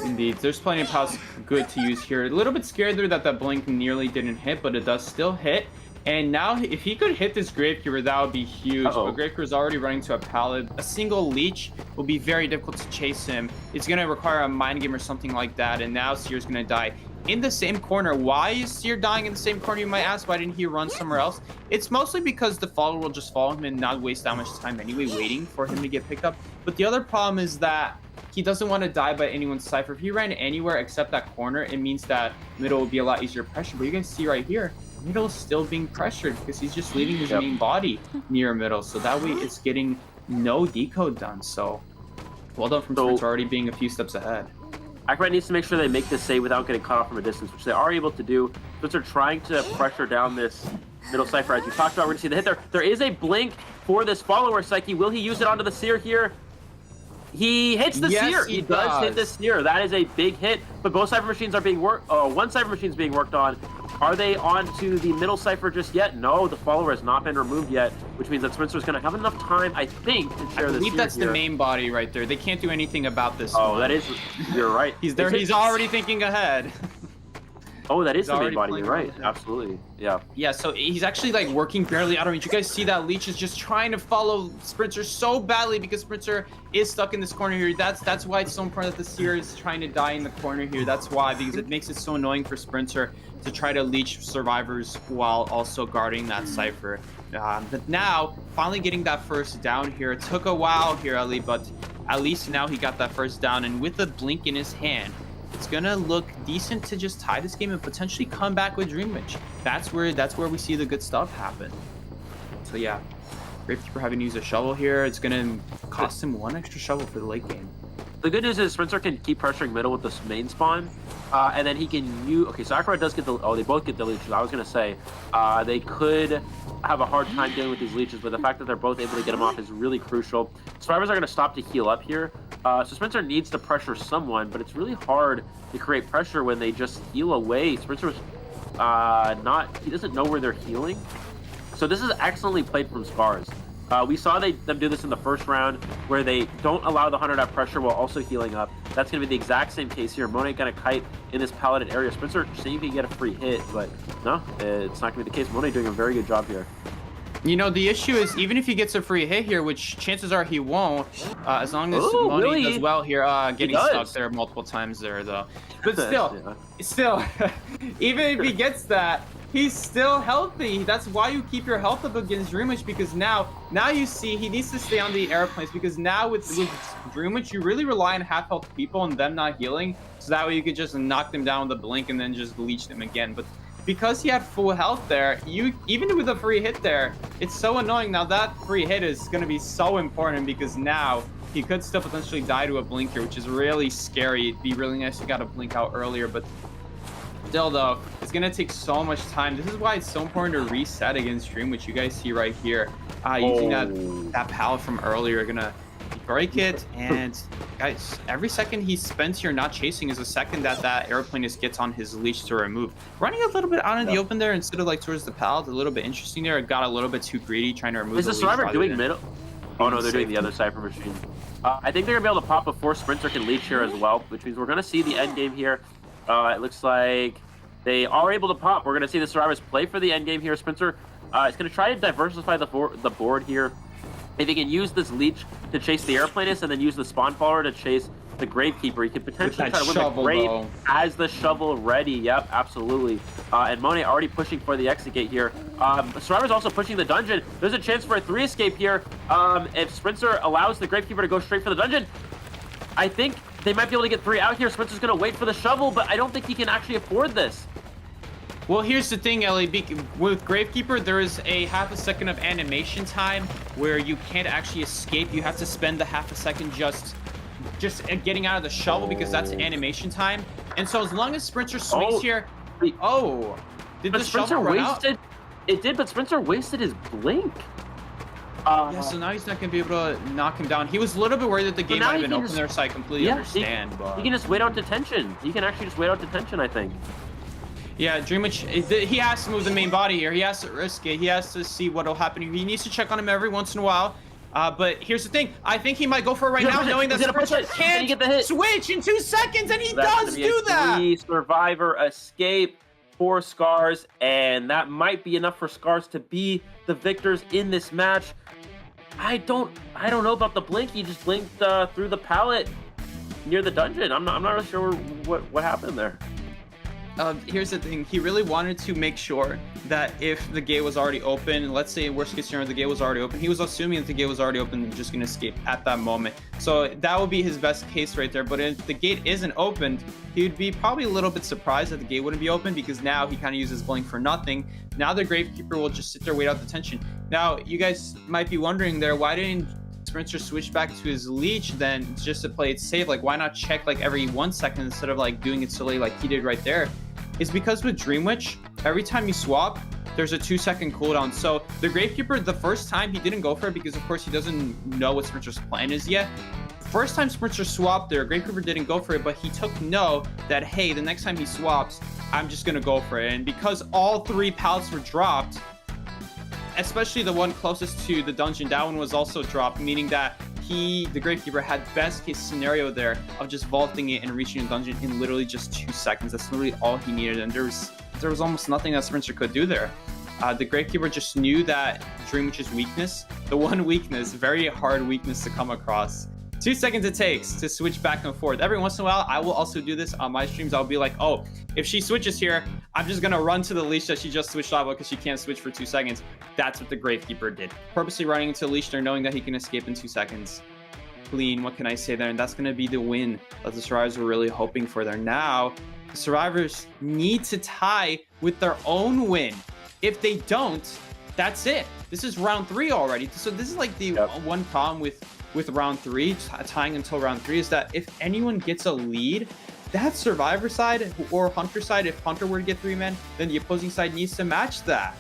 Indeed, there's plenty of pallets good to use here. A little bit scared there that blink nearly didn't hit, but it does still hit. And now, if he could hit this Gravekeeper, that would be huge. But Gravekeeper is already running to a pallet. A single leech will be very difficult to chase him. It's going to require a mind game or something like that. And now Seer's going to die in the same corner. Why is Seer dying in the same corner, you might ask? Why didn't he run somewhere else? It's mostly because the follower will just follow him and not waste that much time anyway waiting for him to get picked up. But the other problem is that he doesn't want to die by anyone's cipher. If he ran anywhere except that corner, it means that middle would be a lot easier pressure. But you can see right here, middle is still being pressured because he's just leaving his main body near middle. So that way it's getting no decode done. So well done from Sprinter, already being a few steps ahead. Akrat needs to make sure they make this save without getting cut off from a distance, which they are able to do. Sprinter trying to pressure down this middle cipher. As you talked about, we're going to see the hit there. There is a blink for this follower, Psyche. Will he use it onto the Seer here? He hits the Seer. He does hit the Seer. That is a big hit. But both cipher machines are being worked. One cipher machine is being worked on. Are they on to the middle cipher just yet? No, the follower has not been removed yet, which means that Spencer's going to have enough time, I think, to share I this believe that's here. the main body right there. They can't do anything about this. Oh, one. that is, you're right. He's there. He's already thinking ahead. Oh, that is He's the main already body. You're playing right. Absolutely. Yeah. Yeah, so he's actually like working barely out of range. You guys see that Leech is just trying to follow Sprinter so badly because Sprinter is stuck in this corner here. That's why it's so important that the Seer is trying to die in the corner here. That's why, because it makes it so annoying for Sprinter to try to leech survivors while also guarding that cipher. But now, finally getting that first down here. It took a while here, Ali, but at least now he got that first down. And with a blink in his hand, it's gonna look decent to just tie this game and potentially come back with Dream Witch. That's where we see the good stuff happen. So yeah, Gravekeeper having to use a shovel here. It's gonna cost him 1 extra shovel for the late game. The good news is Spencer can keep pressuring middle with this main spawn, and then he can use. Okay, so Acrobat does get the. Oh, they both get the leeches. I was gonna say they could have a hard time dealing with these leeches, but the fact that they're both able to get them off is really crucial. Survivors are gonna stop to heal up here, so Spencer needs to pressure someone, but it's really hard to create pressure when they just heal away. Spencer's he doesn't know where they're healing, so this is excellently played from Scars. We saw them do this in the first round where they don't allow the Hunter to have pressure while also healing up. That's going to be the exact same case here. Monet going to kite in this palleted area. Spencer seeing if he can get a free hit, but no, it's not going to be the case. Monet doing a very good job here. You know, the issue is even if he gets a free hit here, which chances are he won't, as long as Monet does well here, getting stuck there multiple times there though. But still, even if he gets that, he's still healthy. That's why you keep your health up against Dream Witch, because now you see he needs to stay on the airplanes, because now with Dream Witch, you really rely on half health people and them not healing, so that way you could just knock them down with a blink and then just leech them again. But because he had full health there, even with a free hit there, it's so annoying. Now that free hit is going to be so important, because now he could still potentially die to a blink here, which is really scary. It'd be really nice if he got a blink out earlier, but still though, it's gonna take so much time. This is why it's so important to reset against Dream, which you guys see right here. Using that pallet from earlier, gonna break it, and guys, every second he spends here not chasing is a second that airplane just gets on his leash to remove. Running a little bit out in the open there instead of like towards the pallet, a little bit interesting there. It got a little bit too greedy trying to remove. Is the Survivor doing middle? Oh no, they're doing the other Cypher machine. I think they're gonna be able to pop before Sprinter can leech here as well, which means we're gonna see the end game here. It looks like they are able to pop. We're going to see the Survivors play for the end game here. Spencer is going to try to diversify the board here. If he can use this leech to chase the airplanist and then use the spawn follower to chase the Gravekeeper, he could potentially try to win the Grave as the shovel ready. Yep, absolutely. And Monet already pushing for the exit gate here. Survivor's also pushing the dungeon. There's a chance for a 3 escape here. If Spencer allows the Gravekeeper to go straight for the dungeon, I think they might be able to get 3 out here. Spencer's going to wait for the shovel, but I don't think he can actually afford this. Well, here's the thing, Ellie. With Gravekeeper, there is a half a second of animation time where you can't actually escape. You have to spend the half a second just getting out of the shovel because that's animation time. And so as long as Sprinter swings here... Oh! Did the shovel run out? It did, but Spencer wasted his blink. Yeah, so now he's not going to be able to knock him down. He was a little bit worried that the game might have been open there, so I completely understand. He can just wait out detention. He can actually just wait out detention, I think. Yeah, Dream Witch, he has to move the main body here. He has to risk it. He has to see what will happen here. He needs to check on him every once in a while. But here's the thing. I think he might go for it right now, knowing that Sprinter can't switch in 2 seconds, and he does do that! 3 Survivor escape for Scars, and that might be enough for Scars to be the victors in this match. I don't know about the blink. He just blinked through the pallet near the dungeon. I'm not really sure what happened there. Here's the thing. He really wanted to make sure that if the gate was already open, let's say worst case scenario, the gate was already open, he was assuming that the gate was already open and just going to escape at that moment. So that would be his best case right there. But if the gate isn't opened, he would be probably a little bit surprised that the gate wouldn't be open, because now he kind of uses blink for nothing. Now the Gravekeeper will just sit there, wait out the tension. Now, you guys might be wondering there, why didn't Sprinter switch back to his leech then just to play it safe? Like, why not check like every 1 second instead of like doing it slowly like he did right there? It's because with Dream Witch, every time you swap, there's a 2-second cooldown. So the Gravekeeper, the first time he didn't go for it because of course he doesn't know what Sprinter's plan is yet. First time Sprinter swapped there, Gravekeeper didn't go for it, but he took note that, hey, the next time he swaps, I'm just going to go for it. And because all 3 pallets were dropped, especially the one closest to the dungeon, that one was also dropped, meaning that the Gravekeeper had best case scenario there of just vaulting it and reaching the dungeon in literally just 2 seconds. That's literally all he needed, and there was almost nothing that Sprinter could do there. The Gravekeeper just knew that Dreamwitch's weakness, the one weakness, very hard weakness to come across. 2 seconds it takes to switch back and forth. Every once in a while, I will also do this on my streams. I'll be like, oh, if she switches here, I'm just going to run to the leash that she just switched off because she can't switch for 2 seconds. That's what the Gravekeeper did. Purposely running into the leash there, knowing that he can escape in 2 seconds. Clean, what can I say there? And that's going to be the win that the Survivors were really hoping for there. Now, the Survivors need to tie with their own win. If they don't, that's it. This is round 3 already. So this is like the one problem with round 3, tying until round 3, is that if anyone gets a lead, that Survivor side or Hunter side, if Hunter were to get 3 men, then the opposing side needs to match that.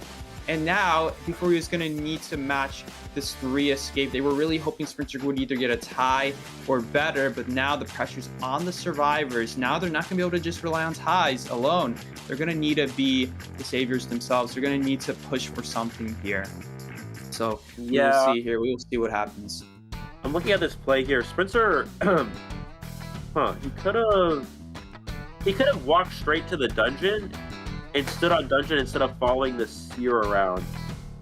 And now, before he was going to need to match this 3 escape, they were really hoping Sprinter would either get a tie or better, but now the pressure's on the Survivors. Now they're not going to be able to just rely on ties alone. They're going to need to be the saviors themselves. They're going to need to push for something here. So we'll see here. We will see what happens. I'm looking at this play here. Sprinter, he could have walked straight to the dungeon and stood on dungeon instead of following the seer around,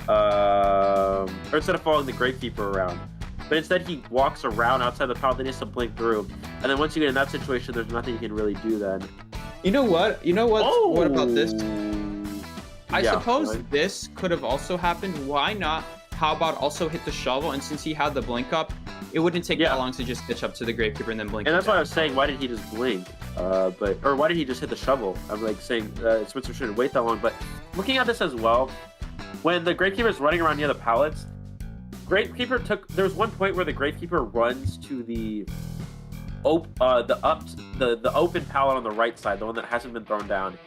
or instead of following the Gravekeeper around. But instead he walks around outside the pallet, then he has to blink through. And then once you get in that situation, there's nothing you can really do then. You know what? Oh! What about this? I Yeah, suppose right. this could have also happened. Why not? How about also hit the shovel? And since he had the blink up, it wouldn't take that long to just pitch up to the Gravekeeper and then blink. And that's why I was saying, why did he just blink? Or why did he just hit the shovel? I'm like saying Spencer shouldn't wait that long. But looking at this as well, when the Gravekeeper is running around near the pallets, there was one point where the Gravekeeper runs to the open pallet on the right side, the one that hasn't been thrown down.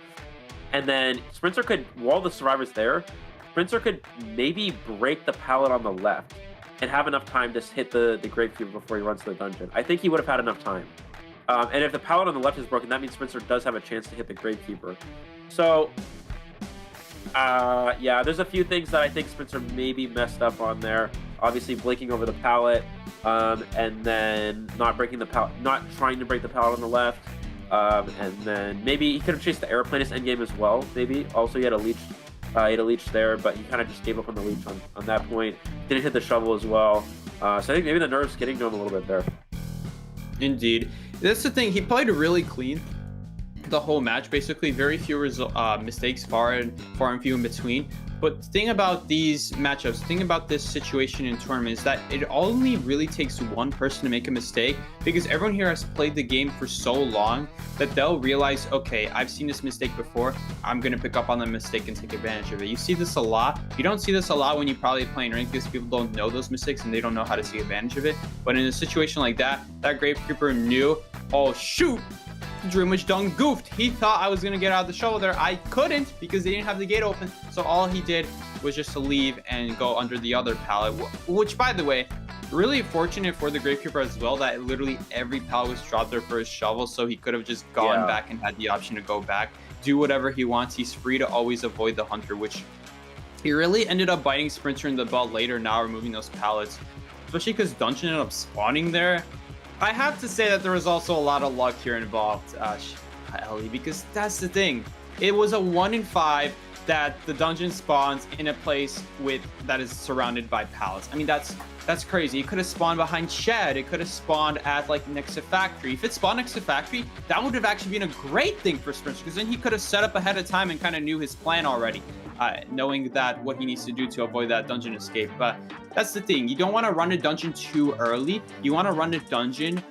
And then Sprinter could, while the Survivor's there, Sprinter could maybe break the pallet on the left and have enough time to hit the Gravekeeper before he runs to the dungeon. I think he would have had enough time. And if the pallet on the left is broken, that means Sprinter does have a chance to hit the Gravekeeper. So, yeah, there's a few things that I think Sprinter maybe messed up on there. Obviously, blinking over the pallet, and then not trying to break the pallet on the left. And then maybe he could have chased the airplanist endgame as well. Maybe also he had a leech there, but he kind of just gave up on the leech on that point. Didn't hit the shovel as well. So I think maybe the nerves getting to him a little bit there. Indeed. That's the thing. He played really clean the whole match. Basically, very few mistakes, far and few in between. But the thing about these matchups, the thing about this situation in tournament is that it only really takes one person to make a mistake, because everyone here has played the game for so long that they'll realize, okay, I've seen this mistake before, I'm going to pick up on the mistake and take advantage of it. You see this a lot. You don't see this a lot when you probably play in ranked because people don't know those mistakes and they don't know how to take advantage of it. But in a situation like that, that Gravekeeper knew, oh shoot, Dreamwitch done goofed. He thought I was going to get out of the shovel there. I couldn't because they didn't have the gate open. So all he did was just to leave and go under the other pallet, which, by the way, really fortunate for the Gravekeeper as well that literally every pallet was dropped there for his shovel, so he could have just gone back and had the option to go back, do whatever he wants. He's free to always avoid the Hunter, which he really ended up biting Sprinter in the butt later now, removing those pallets, especially because Dungeon ended up spawning there. I have to say that there was also a lot of luck here involved, Ellie, because that's the thing. It was a 1 in 5 that the dungeon spawns in a place that is surrounded by pallets. I mean, that's crazy. It could have spawned behind Shed. It could have spawned at like next to Factory. If it spawned next to Factory, that would have actually been a great thing for Sprinter, because then he could have set up ahead of time and kind of knew his plan already, knowing that what he needs to do to avoid that dungeon escape. But that's the thing. You don't want to run a dungeon too early. You want to run a dungeon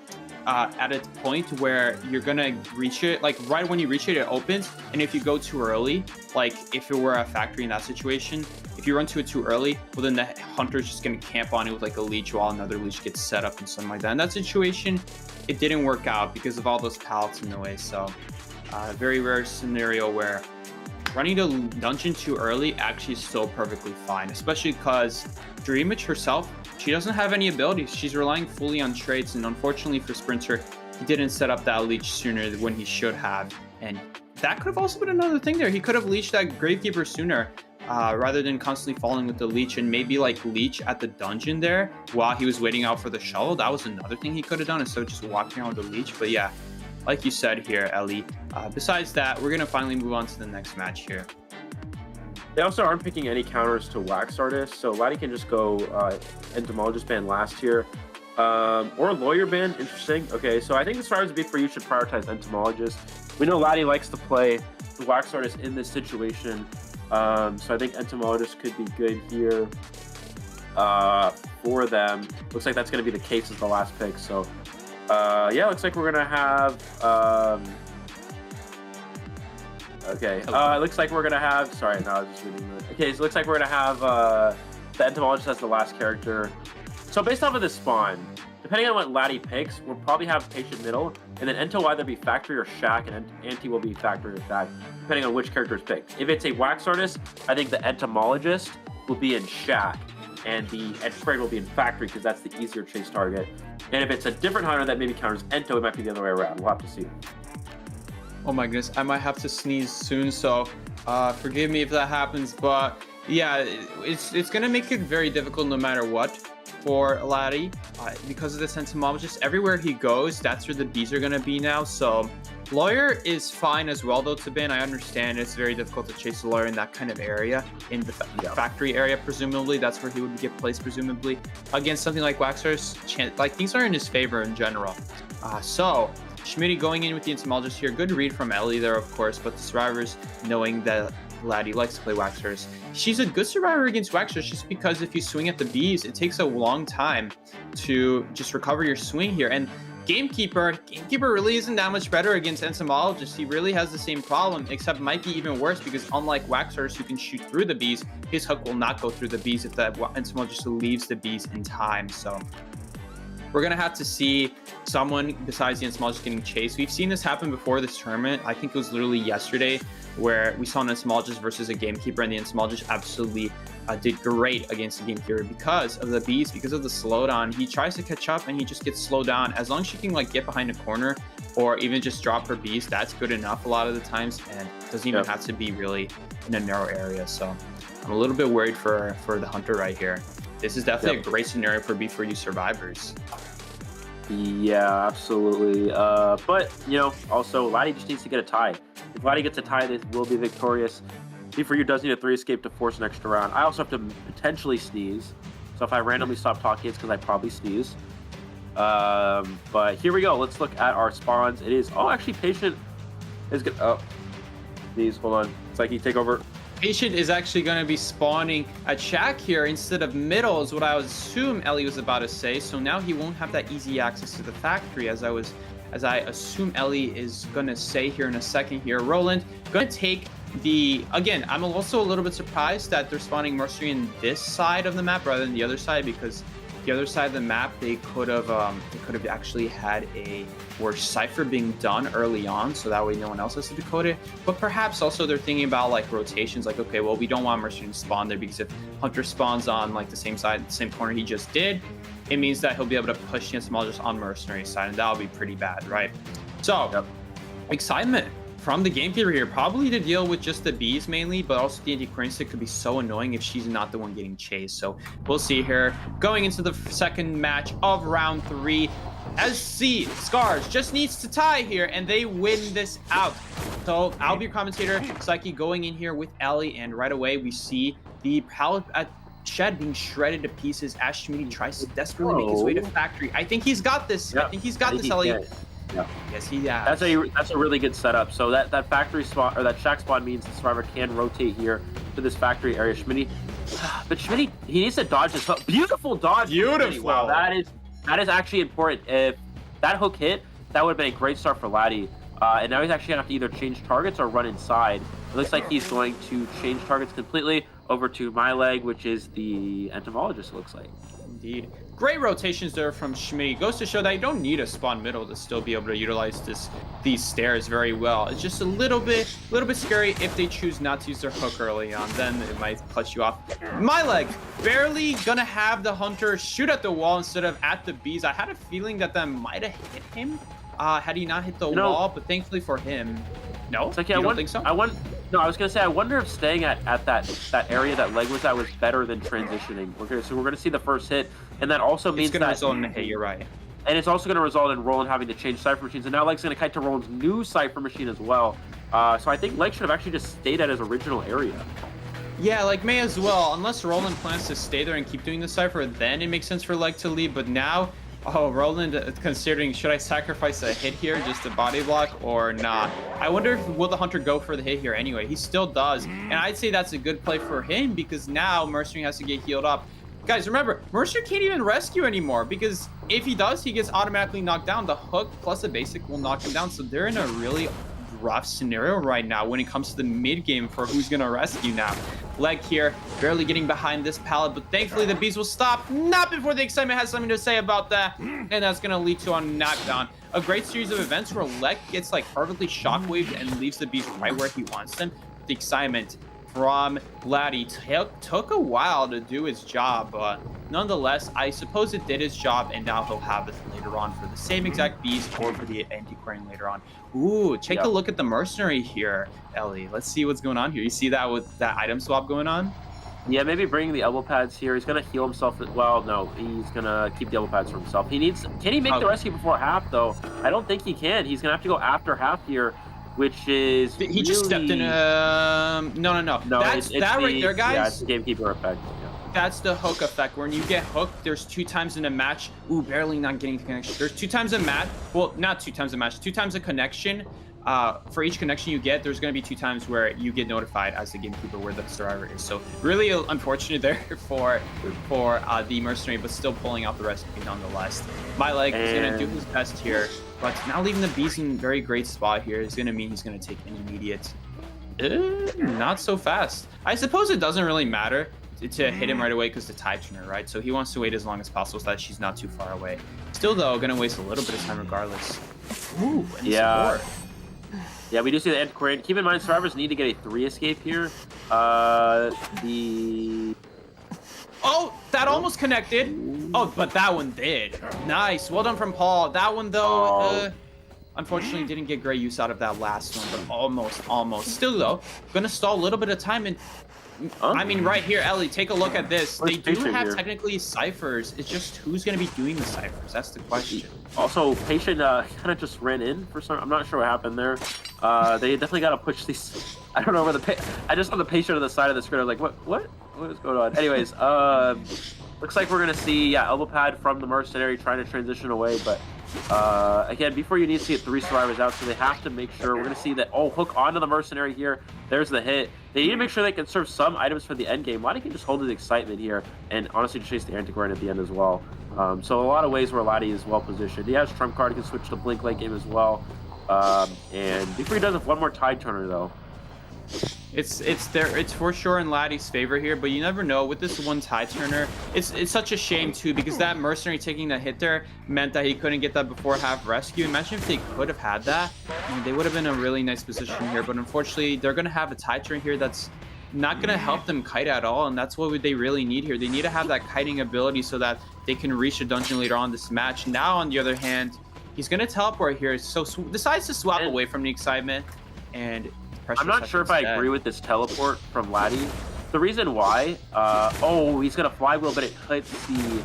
at a point where you're gonna reach it, like right when you reach it, it opens. And if you go too early, like if it were a Factory in that situation, if you run to it too early, well then the Hunter's just gonna camp on it with like a leech while another leech gets set up and something like that. In that situation, it didn't work out because of all those pallets in the way. So very rare scenario where running the dungeon too early actually is still perfectly fine, especially because Dreamwitch herself, she doesn't have any abilities. She's relying fully on traits, and unfortunately for Sprinter, he didn't set up that leech sooner when he should have. And that could have also been another thing there. He could have leeched that Gravekeeper sooner rather than constantly falling with the leech, and maybe like leech at the dungeon there while he was waiting out for the shovel. That was another thing he could have done instead of just walking out with the leech. But yeah, like you said here, Ellie. Besides that, we're going to finally move on to the next match here. They also aren't picking any counters to Wax Artist, so Laddie can just go Entomologist ban last here. Or Lawyer ban, interesting. Okay, so I think the Survivors Beef for you should prioritize Entomologist. We know Laddie likes to play the Wax Artist in this situation, so I think Entomologist could be good here for them. Looks like that's going to be the case as the last pick, so yeah, looks like we're going to have... Okay, it looks like we're going to have... Sorry, no, I was just reading that. Okay, so it looks like we're going to have the Entomologist as the last character. So based off of this spawn, depending on what Laddie picks, we'll probably have Patient Middle, and then Ento will either be Factory or Shack, and Anti will be Factory or Shack, depending on which character is picked. If it's a Wax Artist, I think the Entomologist will be in Shack, and the Trade will be in Factory, because that's the easier chase target. And if it's a different hunter that maybe counters Ento, it might be the other way around. We'll have to see. Oh my goodness, I might have to sneeze soon, so forgive me if that happens. But yeah, it's gonna make it very difficult no matter what for Laddie because of this Entomologist. Everywhere he goes, that's where the bees are gonna be now. So Lawyer is fine as well though to ban. I understand it's very difficult to chase a Lawyer in that kind of area, in the Factory area presumably. That's where he would get placed presumably. Against something like Waxer's, like things are in his favor in general. So Schmitty going in with the Entomologist here. Good read from Ellie there, of course, but the Survivors knowing that Laddie likes to play Waxers. She's a good survivor against Waxers just because if you swing at the bees, it takes a long time to just recover your swing here. And Gamekeeper really isn't that much better against Entomologists. He really has the same problem, except might be even worse because unlike Waxers who can shoot through the bees, his hook will not go through the bees if the Entomologist leaves the bees in time. So we're going to have to see someone besides the Entomologist getting chased. We've seen this happen before this tournament. I think it was literally yesterday where we saw an Entomologist versus a Gamekeeper, and the Entomologist absolutely did great against the Gamekeeper because of the bees, because of the slowdown. He tries to catch up and he just gets slowed down. As long as she can like get behind a corner or even just drop her bees, that's good enough a lot of the times, and it doesn't even have to be really in a narrow area. So I'm a little bit worried for the Hunter right here. This is definitely a great scenario for B4U survivors. Yeah, absolutely. But, you know, also, Laddie just needs to get a tie. If Laddie gets a tie, they will be victorious. B4U does need a 3 escape to force an extra round. I also have to potentially sneeze. So if I randomly stop talking, it's because I probably sneeze. But here we go. Let's look at our spawns. It is... Oh, actually, Patient is good. Oh, sneeze. Hold on. It's like you take over... Patient is actually going to be spawning at Shack here instead of middle is what I would assume Ellie was about to say. So now he won't have that easy access to the factory as I assume Ellie is going to say here in a second here. Roland going to take the... Again, I'm also a little bit surprised that they're spawning Mercenary in this side of the map rather than the other side, because the other side of the map they could have actually had a worse cipher being done early on, so that way no one else has to decode it. But perhaps also they're thinking about like rotations, like okay, well we don't want Mercenary to spawn there because if Hunter spawns on like the same side, the same corner he just did, it means that he'll be able to push the Entomologist on Mercenary side, and that'll be pretty bad, right? So excitement from the Gamekeeper here, probably to deal with just the bees mainly, but also the anti-Query stick could be so annoying if she's not the one getting chased. So we'll see here. Going into the second match of round 3, SC Scars just needs to tie here, and they win this out. So I'll be your commentator, Psyche, going in here with Ellie, and right away we see the pallet at Shed being shredded to pieces as Schmitty tries to desperately make his way to Factory. I think he's got this. I think he's got this, Ellie. Yeah. Yes, he has. That's a really good setup. So that factory spawn, or that Shack spawn, means the survivor can rotate here to this factory area. Schmitty, but Schmitty, he needs to dodge this hook. Beautiful dodge. Beautiful. Wow, that is actually important. If that hook hit, that would have been a great start for Laddie. And now he's actually going to have to either change targets or run inside. It looks like he's going to change targets completely over to my leg, which is the entomologist, it looks like. Indeed. Great rotations there from Schmidt. Goes to show that you don't need a spawn middle to still be able to utilize these stairs very well. It's just a little bit scary if they choose not to use their hook early on. Then it might clutch you off. My leg, barely gonna have the hunter shoot at the wall instead of at the bees. I had a feeling that might have hit him had he not hit the wall, but thankfully for him, no. It's like, you don't think so? No, I was gonna say I wonder if staying at that area that leg was at was better than transitioning. Okay, so we're gonna see the first hit, and that also means it's gonna result in a hit. You're right. And it's also gonna result in Roland having to change Cypher machines, and now Leg's gonna kite to Roland's new Cypher machine as well. So I think Leg should have actually just stayed at his original area. Yeah, like may as well. Unless Roland plans to stay there and keep doing the Cypher, then it makes sense for Leg to leave. But now, Roland considering, should I sacrifice a hit here just to body block or not? I wonder if will the hunter go for the hit here anyway. He still does, and I'd say that's a good play for him because now Mercenary has to get healed up. Guys, remember, Mercer can't even rescue anymore because if he does, he gets automatically knocked down. The hook plus a basic will knock him down. So they're in a really rough scenario right now when it comes to the mid game for who's going to rescue now. Leg here, barely getting behind this pallet, but thankfully the bees will stop. Not before the excitement has something to say about that. And that's going to lead to a knockdown. A great series of events where Leg gets like perfectly shockwaved and leaves the bees right where he wants them. The excitement from Laddie took a while to do his job, but nonetheless, I suppose it did his job, and now he'll have this later on for the same exact beast or for the antiquarian later on. Ooh, take a look at the mercenary here, Ellie. Let's see what's going on here. You see that with that item swap going on? Yeah, maybe bringing the elbow pads here. He's gonna heal himself. Well, no, he's gonna keep the elbow pads for himself. He needs. Can he make the rescue before half though? I don't think he can. He's gonna have to go after half here. Which is he really... just stepped in no that's it's that right there, guys. Yeah, it's the gamekeeper effect. Yeah. That's the hook effect. When you get hooked, there's 2 times in a match. Ooh, barely not getting the connection. There's 2 times a match. Well, not 2 times a match. 2 times a connection. For each connection you get, there's going to be 2 times where you get notified as the gamekeeper where the survivor is. So really unfortunate there for the mercenary, but still pulling out the rescue nonetheless. My leg is going to do his best here, but now leaving the beast in a very great spot here is going to mean he's going to take an immediate. Not so fast. I suppose it doesn't really matter to hit him right away because the tide turner, right? So he wants to wait as long as possible so that she's not too far away. Still though, going to waste a little bit of time regardless. Ooh, and yeah. Yeah, we do see the antiquarian. Keep in mind, survivors need to get a 3 escape here. Oh, that almost connected. Oh, but that one did. Nice. Well done from Paul. That one, though, unfortunately didn't get great use out of that last one, but almost. Still, though, gonna stall a little bit of time. And I mean, right here, Ellie, take a look at this. They do have technically ciphers. It's just who's gonna be doing the ciphers. That's the question. Also, Patient kind of just ran in for some. I'm not sure what happened there. They definitely got to push these. I don't know where I just saw the Patient on the side of the screen. I was like, what is going on? Anyways, looks like we're gonna see elbow pad from the mercenary trying to transition away. But again, before you need to get 3 survivors out, so they have to make sure. We're gonna see that hook onto the mercenary here. There's the hit. They need to make sure they can serve some items for the end game. Laddie can just hold his excitement here and honestly chase the antiquarian at the end as well. So a lot of ways where Laddie is well positioned. He has trump card. He can switch to blink late game as well. And before he does have one more tide turner though. It's for sure in Laddie's favor here, but you never know with this one tide turner. It's such a shame too because that mercenary taking the hit there meant that he couldn't get that before half rescue. Imagine if they could have had that, they would have been in a really nice position here. But unfortunately, they're gonna have a tide turn here that's not gonna help them kite at all, and that's what they really need here. They need to have that kiting ability so that they can reach a dungeon later on this match. Now, on the other hand, he's gonna teleport here, so decides to swap away from the excitement and. I'm not sure if I agree with this teleport from Laddie. The reason why, he's gonna flywheel, but it hits the.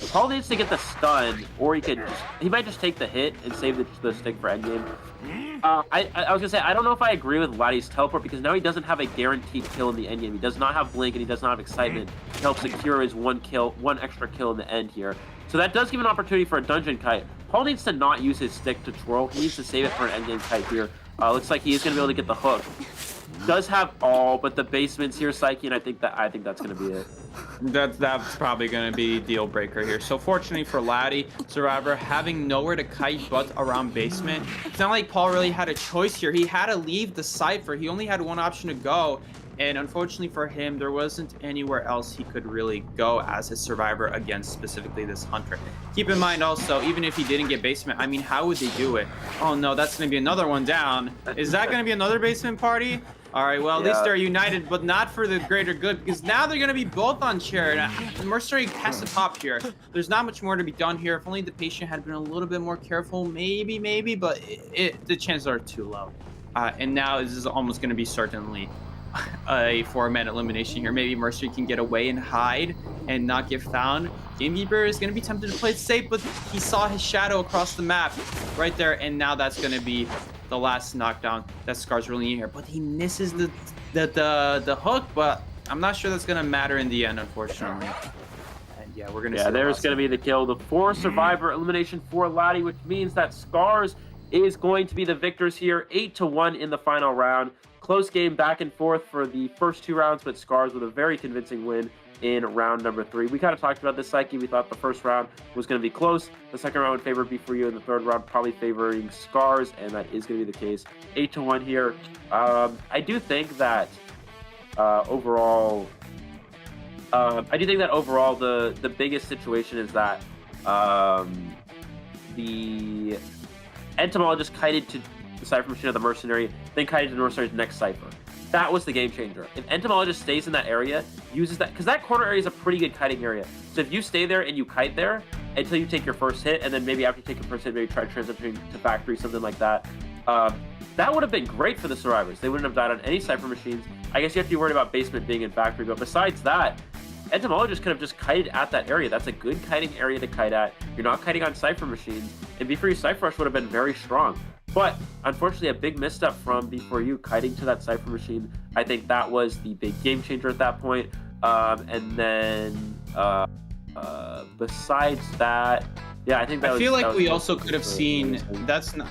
Paul needs to get the stun, or he might just take the hit and save the stick for endgame. I was gonna say I don't know if I agree with Laddie's teleport because now he doesn't have a guaranteed kill in the endgame. He does not have blink and he does not have excitement to help secure his one extra kill in the end here. So that does give an opportunity for a dungeon kite. Paul needs to not use his stick to twirl. He needs to save it for an endgame kite here. Looks like he is going to be able to get the hook. Does have all but the basements here, Psyche, and I think that's going to be it. That's probably going to be deal breaker here. So fortunately for Laddie, Survivor having nowhere to kite but around basement. It's not like Paul really had a choice here. He had to leave the Cypher. He only had one option to go. And unfortunately for him, there wasn't anywhere else he could really go as his Survivor against specifically this Hunter. Keep in mind also, even if he didn't get basement, I mean, how would they do it? Oh no, that's going to be another one down. Is that going to be another basement party? All right, well, at least they're united, but not for the greater good, because now they're going to be both on chair. And Mercenary has to pop here. There's not much more to be done here. If only the patient had been a little bit more careful, maybe, but the chances are too low. And now this is almost going to be certainly a 4-man elimination here. Maybe Mercenary can get away and hide and not get found. Gamekeeper is going to be tempted to play it safe, but he saw his shadow across the map right there, and now that's going to be the last knockdown that Scar's really in here. But he misses the hook, but I'm not sure that's going to matter in the end, unfortunately. And yeah, we're going to see. Yeah, there's going to be the kill. The 4 Survivor elimination for Laddie, which means that Scars is going to be the victors here. 8-1 in the final round. Close game back and forth for the first 2 rounds, but Scars with a very convincing win in round number 3. We kind of talked about this, Psyche. We thought the first round was going to be close. The second round would favor B4U, and the third round probably favoring Scars, and that is going to be the case. 8-1 here. I do think that overall, the biggest situation is that the Entomologist kited to the Cypher Machine of the Mercenary, then kited to the Mercenary's next Cypher. That was the game changer. If Entomologist stays in that area, uses that, because that corner area is a pretty good kiting area. So if you stay there and you kite there until you take your first hit, and then maybe after you take your first hit, maybe try transitioning to Factory, something like that, that would have been great for the Survivors. They wouldn't have died on any Cypher Machines. I guess you have to be worried about Basement being in Factory, but besides that, Entomologist could have just kited at that area. That's a good kiting area to kite at. You're not kiting on Cypher Machines, and B4U Cypher Rush would have been very strong. But unfortunately, a big misstep from B4U kiting to that Cypher Machine. I think that was the big game changer at that point. And then besides that, yeah, I think that I feel like we also could have seen that's not.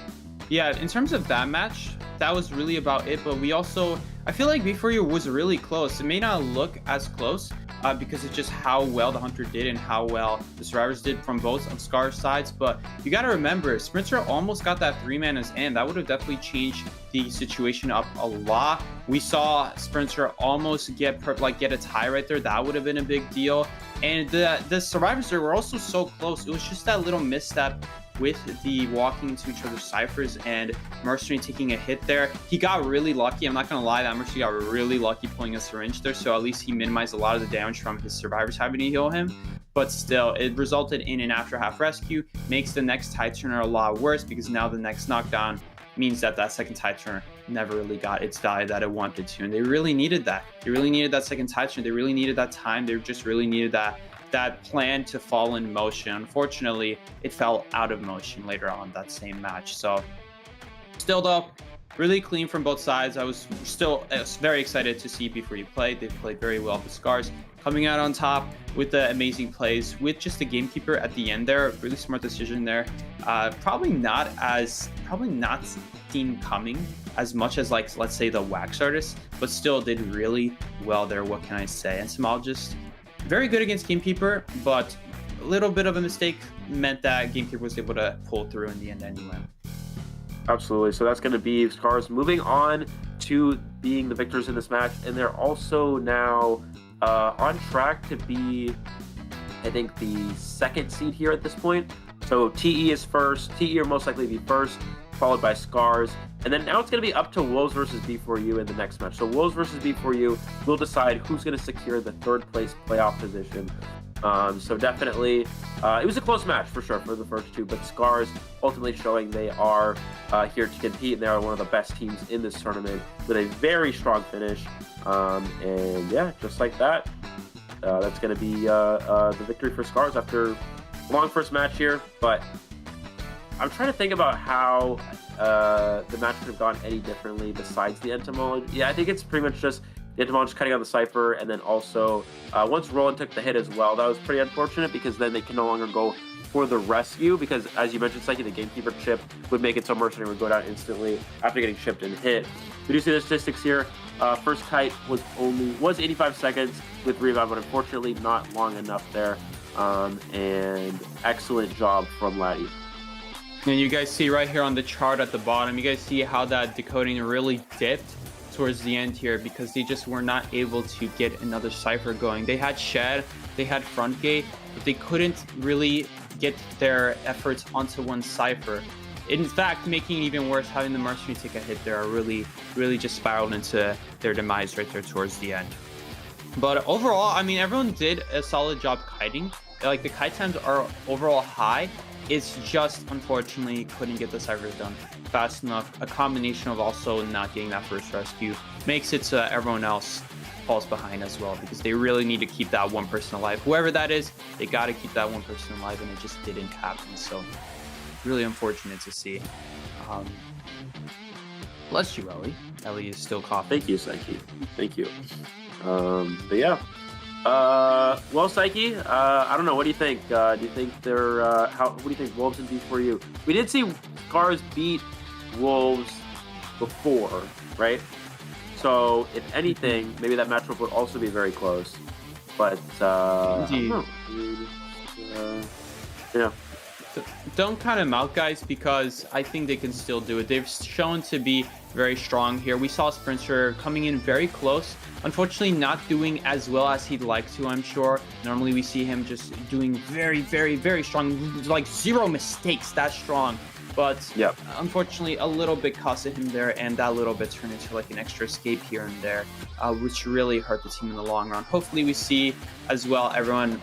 Yeah, in terms of that match, that was really about it. But we also, I feel like B4U was really close. It may not look as close because it's just how well the Hunter did and how well the Survivors did from both of Scar's sides. But you got to remember, Sprinter almost got that 3-man as end. That would have definitely changed the situation up a lot. We saw Sprinter almost get a tie right there. That would have been a big deal. And the Survivors there were also so close. It was just that little misstep with the walking into each other's ciphers and Mercenary taking a hit there. He got really lucky. I'm not going to lie, that Mercenary got really lucky pulling a syringe there, so at least he minimized a lot of the damage from his Survivors having to heal him. But still, it resulted in an after half rescue, makes the next tide turner a lot worse because now the next knockdown means that that second tide turner never really got its value that it wanted to. And they really needed that. They really needed that second tide turner. They really needed that time. They just really needed that plan to fall in motion. Unfortunately, it fell out of motion later on that same match. So still though, really clean from both sides. I was very excited to see B4U play. They played very well with Scars coming out on top with the amazing plays with just the gamekeeper at the end there. Really smart decision there. Probably not seen coming as much as, like, let's say the Wax Artist, but still did really well there. What can I say? Entomologist, very good against Gamekeeper, but a little bit of a mistake meant that Gamekeeper was able to pull through in the end anyway. Absolutely. So that's going to be Scars moving on to being the victors in this match, and they're also now on track to be, I think, the second seed here at this point. So TE is first. TE will most likely be first, followed by Scars. And then now it's going to be up to Wolves versus B4U in the next match. So Wolves versus B4U will decide who's going to secure the third place playoff position. So definitely, it was a close match for sure for the first two, but Scars ultimately showing they are here to compete, and they are one of the best teams in this tournament with a very strong finish. And yeah, just like that, that's going to be the victory for Scars after a long first match here. But I'm trying to think about how the match could have gone any differently besides the entomology. Yeah, I think it's pretty much just the entomologist cutting out the cipher, and then also once Roland took the hit as well, that was pretty unfortunate because then they can no longer go for the rescue because, as you mentioned, Psyche, the gamekeeper chip would make it so Mercenary would go down instantly after getting chipped and hit. We do see the statistics here. First kite was 85 seconds with rebound, but unfortunately not long enough there. And excellent job from Laddie. And you guys see right here on the chart at the bottom, you guys see how that decoding really dipped towards the end here because they just were not able to get another cipher going. They had Shed, they had front gate, but they couldn't really get their efforts onto one cipher. In fact, making it even worse, having the mercenary take a hit there really just spiraled into their demise right there towards the end. But overall, I mean, everyone did a solid job kiting. Like, the kite times are overall high. It's just, unfortunately, couldn't get the ciphers done fast enough. A combination of also not getting that first rescue makes it so everyone else falls behind as well, because they really need to keep that one person alive. Whoever that is, they got to keep that one person alive, and it just didn't happen. So really unfortunate to see. Bless you, Ellie. Ellie is still coughing. Thank you, Psyche. Thank you. But yeah. Well, Psyche, I don't know. What do you think? Do you think they're what do you think Wolves would be for you? We did see Scars beat Wolves before, right? So if anything, maybe that matchup would also be very close. But I don't know. Yeah. Don't count them out, guys, because I think they can still do it. They've shown to be very strong here. We saw Sprinter coming in very close. Unfortunately, not doing as well as he'd like to, I'm sure. Normally, we see him just doing very, very, very strong, like 0 mistakes, that strong. But yep. Unfortunately, a little bit costed him there, and that little bit turned into like an extra escape here and there, which really hurt the team in the long run. Hopefully, we see as well everyone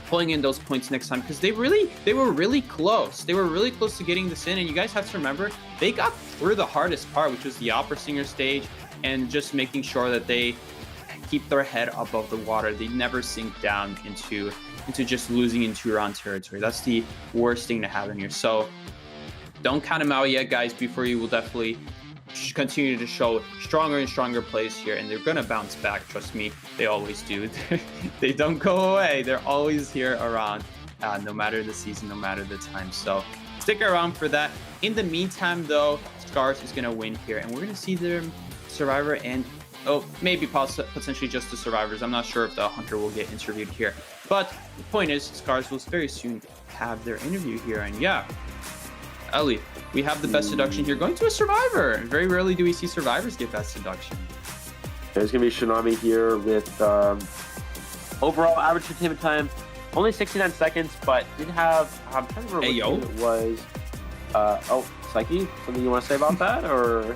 pulling in those points next time, because they were really close. They were really close to getting this in, and you guys have to remember they got through the hardest part, which was the opera singer stage, and just making sure that they keep their head above the water. They never sink down into just losing in 2-round territory. That's the worst thing to happen here. So don't count them out yet, guys. Before you will definitely continue to show stronger and stronger plays here, and they're gonna bounce back. Trust me, they always do. They don't go away. They're always here around, no matter the season, no matter the time. So stick around for that. In the meantime, though, Scars is gonna win here, and we're gonna see their Survivor and maybe potentially just the Survivors. I'm not sure if the Hunter will get interviewed here, but the point is, Scars will very soon have their interview here, and yeah. Ellie, we have the best seduction here going to a Survivor. Very rarely do we see Survivors get best seduction. There's going to be Shinami here with overall average entertainment time, only 69 seconds, but did have, I'm trying to remember what it was. Psyche, something you want to say about that? Or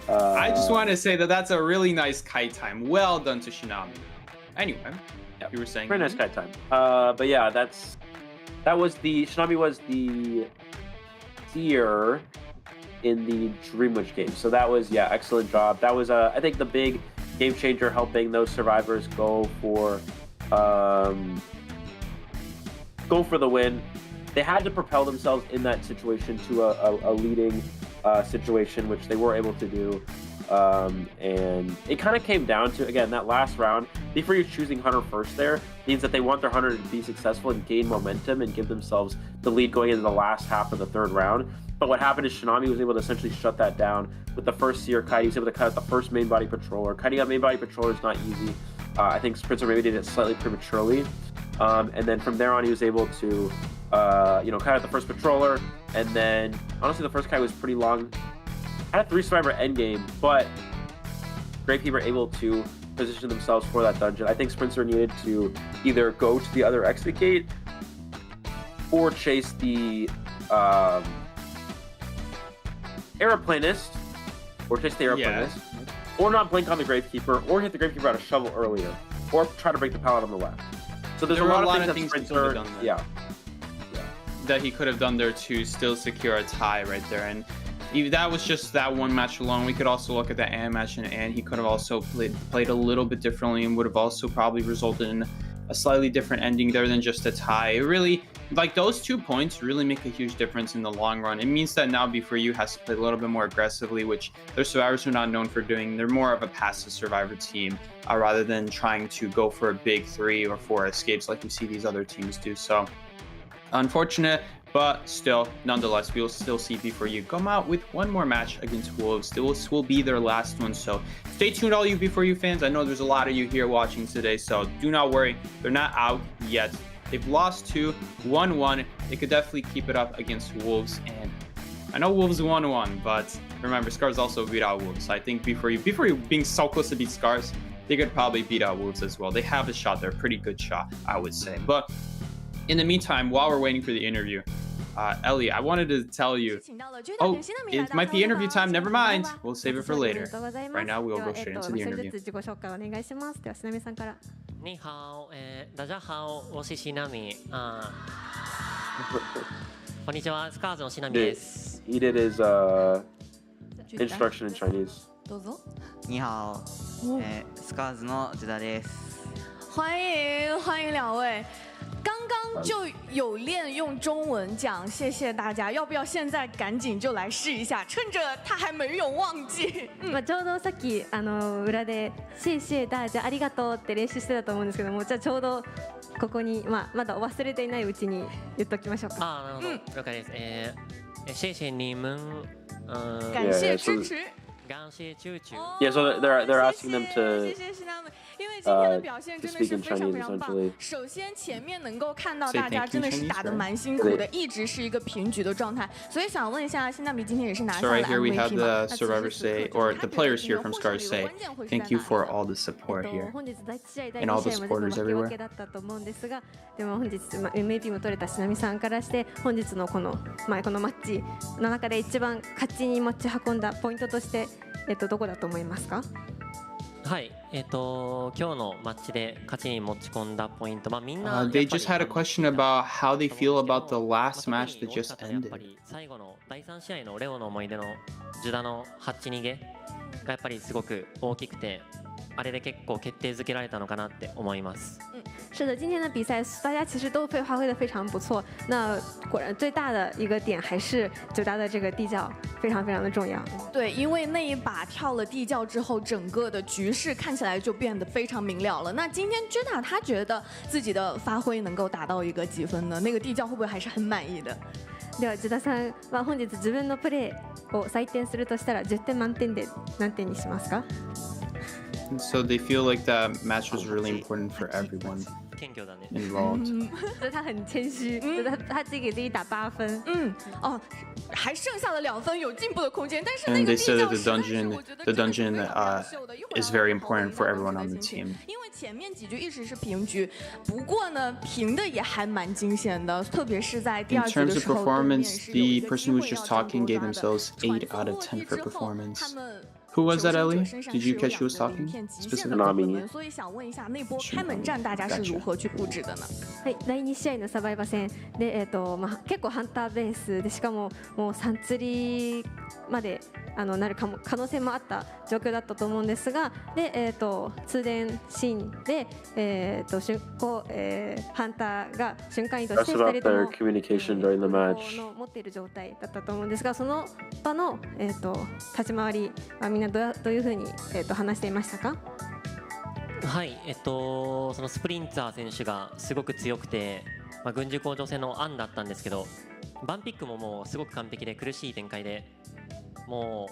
I just want to say that that's a really nice kite time. Well done to Shinami. Anyway, you were saying? Very nice kite time. But yeah, Shinami was the seer in the Dream Witch game. So that was, yeah, excellent job. That was, I think, the big game changer, helping those Survivors go for the win. They had to propel themselves in that situation to a leading situation, which they were able to do. And it kind of came down to, again, that last round. Before you're choosing Hunter first there, means that they want their Hunter to be successful and gain momentum and give themselves the lead going into the last half of the third round. But what happened is Shinami was able to essentially shut that down with the first Seer kite. He was able to cut out the first main body patroller. Kiting out main body patroller is not easy. I think Sprinter maybe did it slightly prematurely. And then from there on, he was able to, cut out the first patroller. And then, honestly, the first kite was pretty long. Had a 3-survivor endgame, but Gravekeeper able to position themselves for that dungeon. I think Sprinter needed to either go to the other exit gate or chase the aeroplanist, or not blink on the Gravekeeper, or hit the Gravekeeper out of shovel earlier, or try to break the pallet on the left. So there's a lot of things that Sprinter, that he could have done there to still secure a tie right there. And that was just that one match alone. We could also look at the Ann match, and he could have also played a little bit differently and would have also probably resulted in a slightly different ending there than just a tie. It really, like, those 2 points really make a huge difference in the long run. It means that now B4U has to play a little bit more aggressively, which their Survivors are not known for doing. They're more of a passive Survivor team rather than trying to go for a big 3 or 4 escapes like we see these other teams do. So unfortunate But still, nonetheless, we will still see B4U come out with one more match against Wolves. This will be their last one, so stay tuned, all you B4U fans. I know there's a lot of you here watching today, so do not worry. They're not out yet. They've lost 2, 1-1. They could definitely keep it up against Wolves, and I know Wolves 1-1, but remember, Scars also beat out Wolves. So I think B4U being so close to beat Scars, they could probably beat out Wolves as well. They have a shot there, a pretty good shot, I would say. But in the meantime, while we're waiting for the interview, Ellie, I wanted to tell you, it might be interview time, never mind. We'll save it for later. Right now, we'll go straight into the interview. 你好，大家好，我是シナミ。こんにちは、スカーズのシナミです。He did his instruction in Chinese. どうぞ。你好，スカーズのジュダです。欢迎两位。刚刚就有练用中文讲，谢谢大家。要不要现在赶紧就来试一下？趁着他还没有忘記。ちょうどさっき裏で谢谢大家ありがとうって練習してたと思うんですけども、じゃあちょうどここにまだ忘れていないうちに言っときましょうか。なるほど。了解です。谢谢你们。感谢支持。Yeah, so they're asking them to 因为今天的表现真的是非常非常棒。首先前面能够看到大家真的是打得蛮辛苦的，一直是一个平局的状态，所以想问一下，新大米今天也是拿下了 So right here we have MVP the 嘛？ survivors say, or the players here from Scars say, thank you for all the support here 本日第1試合第 and all 2 the 試合まで supporters の負け分 everywhere. けだったと思うんですが、でも本日MVP も取れたしなみさんからして本日のこのマッチの中で一番勝ちに持ち運んだポイントとしてどこだと思いますか？はい、今日のマッチで勝ちに持ち込んだポイント、みんな They just had a question about how they feel about the last match that just ended. 最後の第3試合のレオの思い出のジュダの8逃げがやっぱりすごく大きくて、あれで結構決定づけられたのかなって思います。是的，今天的比赛大家其实都发挥得非常不错。那果然最大的一个点还是九大的这个地窖非常非常的重要。对，因为那一把跳了地窖之后，整个的局勢看起来就变得非常明了了。那今天居大他觉得自己的发挥能够达到一个几分呢？那个地窖会不会还是很满意的？ではジュダさんは本日自分のプレーを採点するとしたら10点満点で何点にしますか？ So they feel like that match was really important for everyone involved. 他很谦虚，他自己给自己打8分。还剩下了2分，有进步的空间。但是那 And 个 they 地 said 窖 that the dungeon is very important for everyone on the team. 因为前面几局一直是平局，不过呢，平的也还蛮惊险的，特别是在第 In 2局的 terms 时 of 候， performance, the person who was just talking gave themselves 8 out of 10 for performance. Who was that, Ellie? Did you catch who was talking specifically? 所以想问一下，那波开門戰大家是如何去布置的呢？はい、第2試合のサバイバ戦で、結構ハンターベースで、しかももう3釣りまでなる可能性もあった状況だったと思うんですが、で、通電シーンで、ハンターが瞬間移動して2人とも持っている状態だったと思うんですが、その場の、立ち回りはみんなどういうふうに、話していましたか？はい、そのスプリンツァー選手がすごく強くて、軍需工場戦の案だったんですけど、バンピックももうすごく完璧で苦しい展開で、も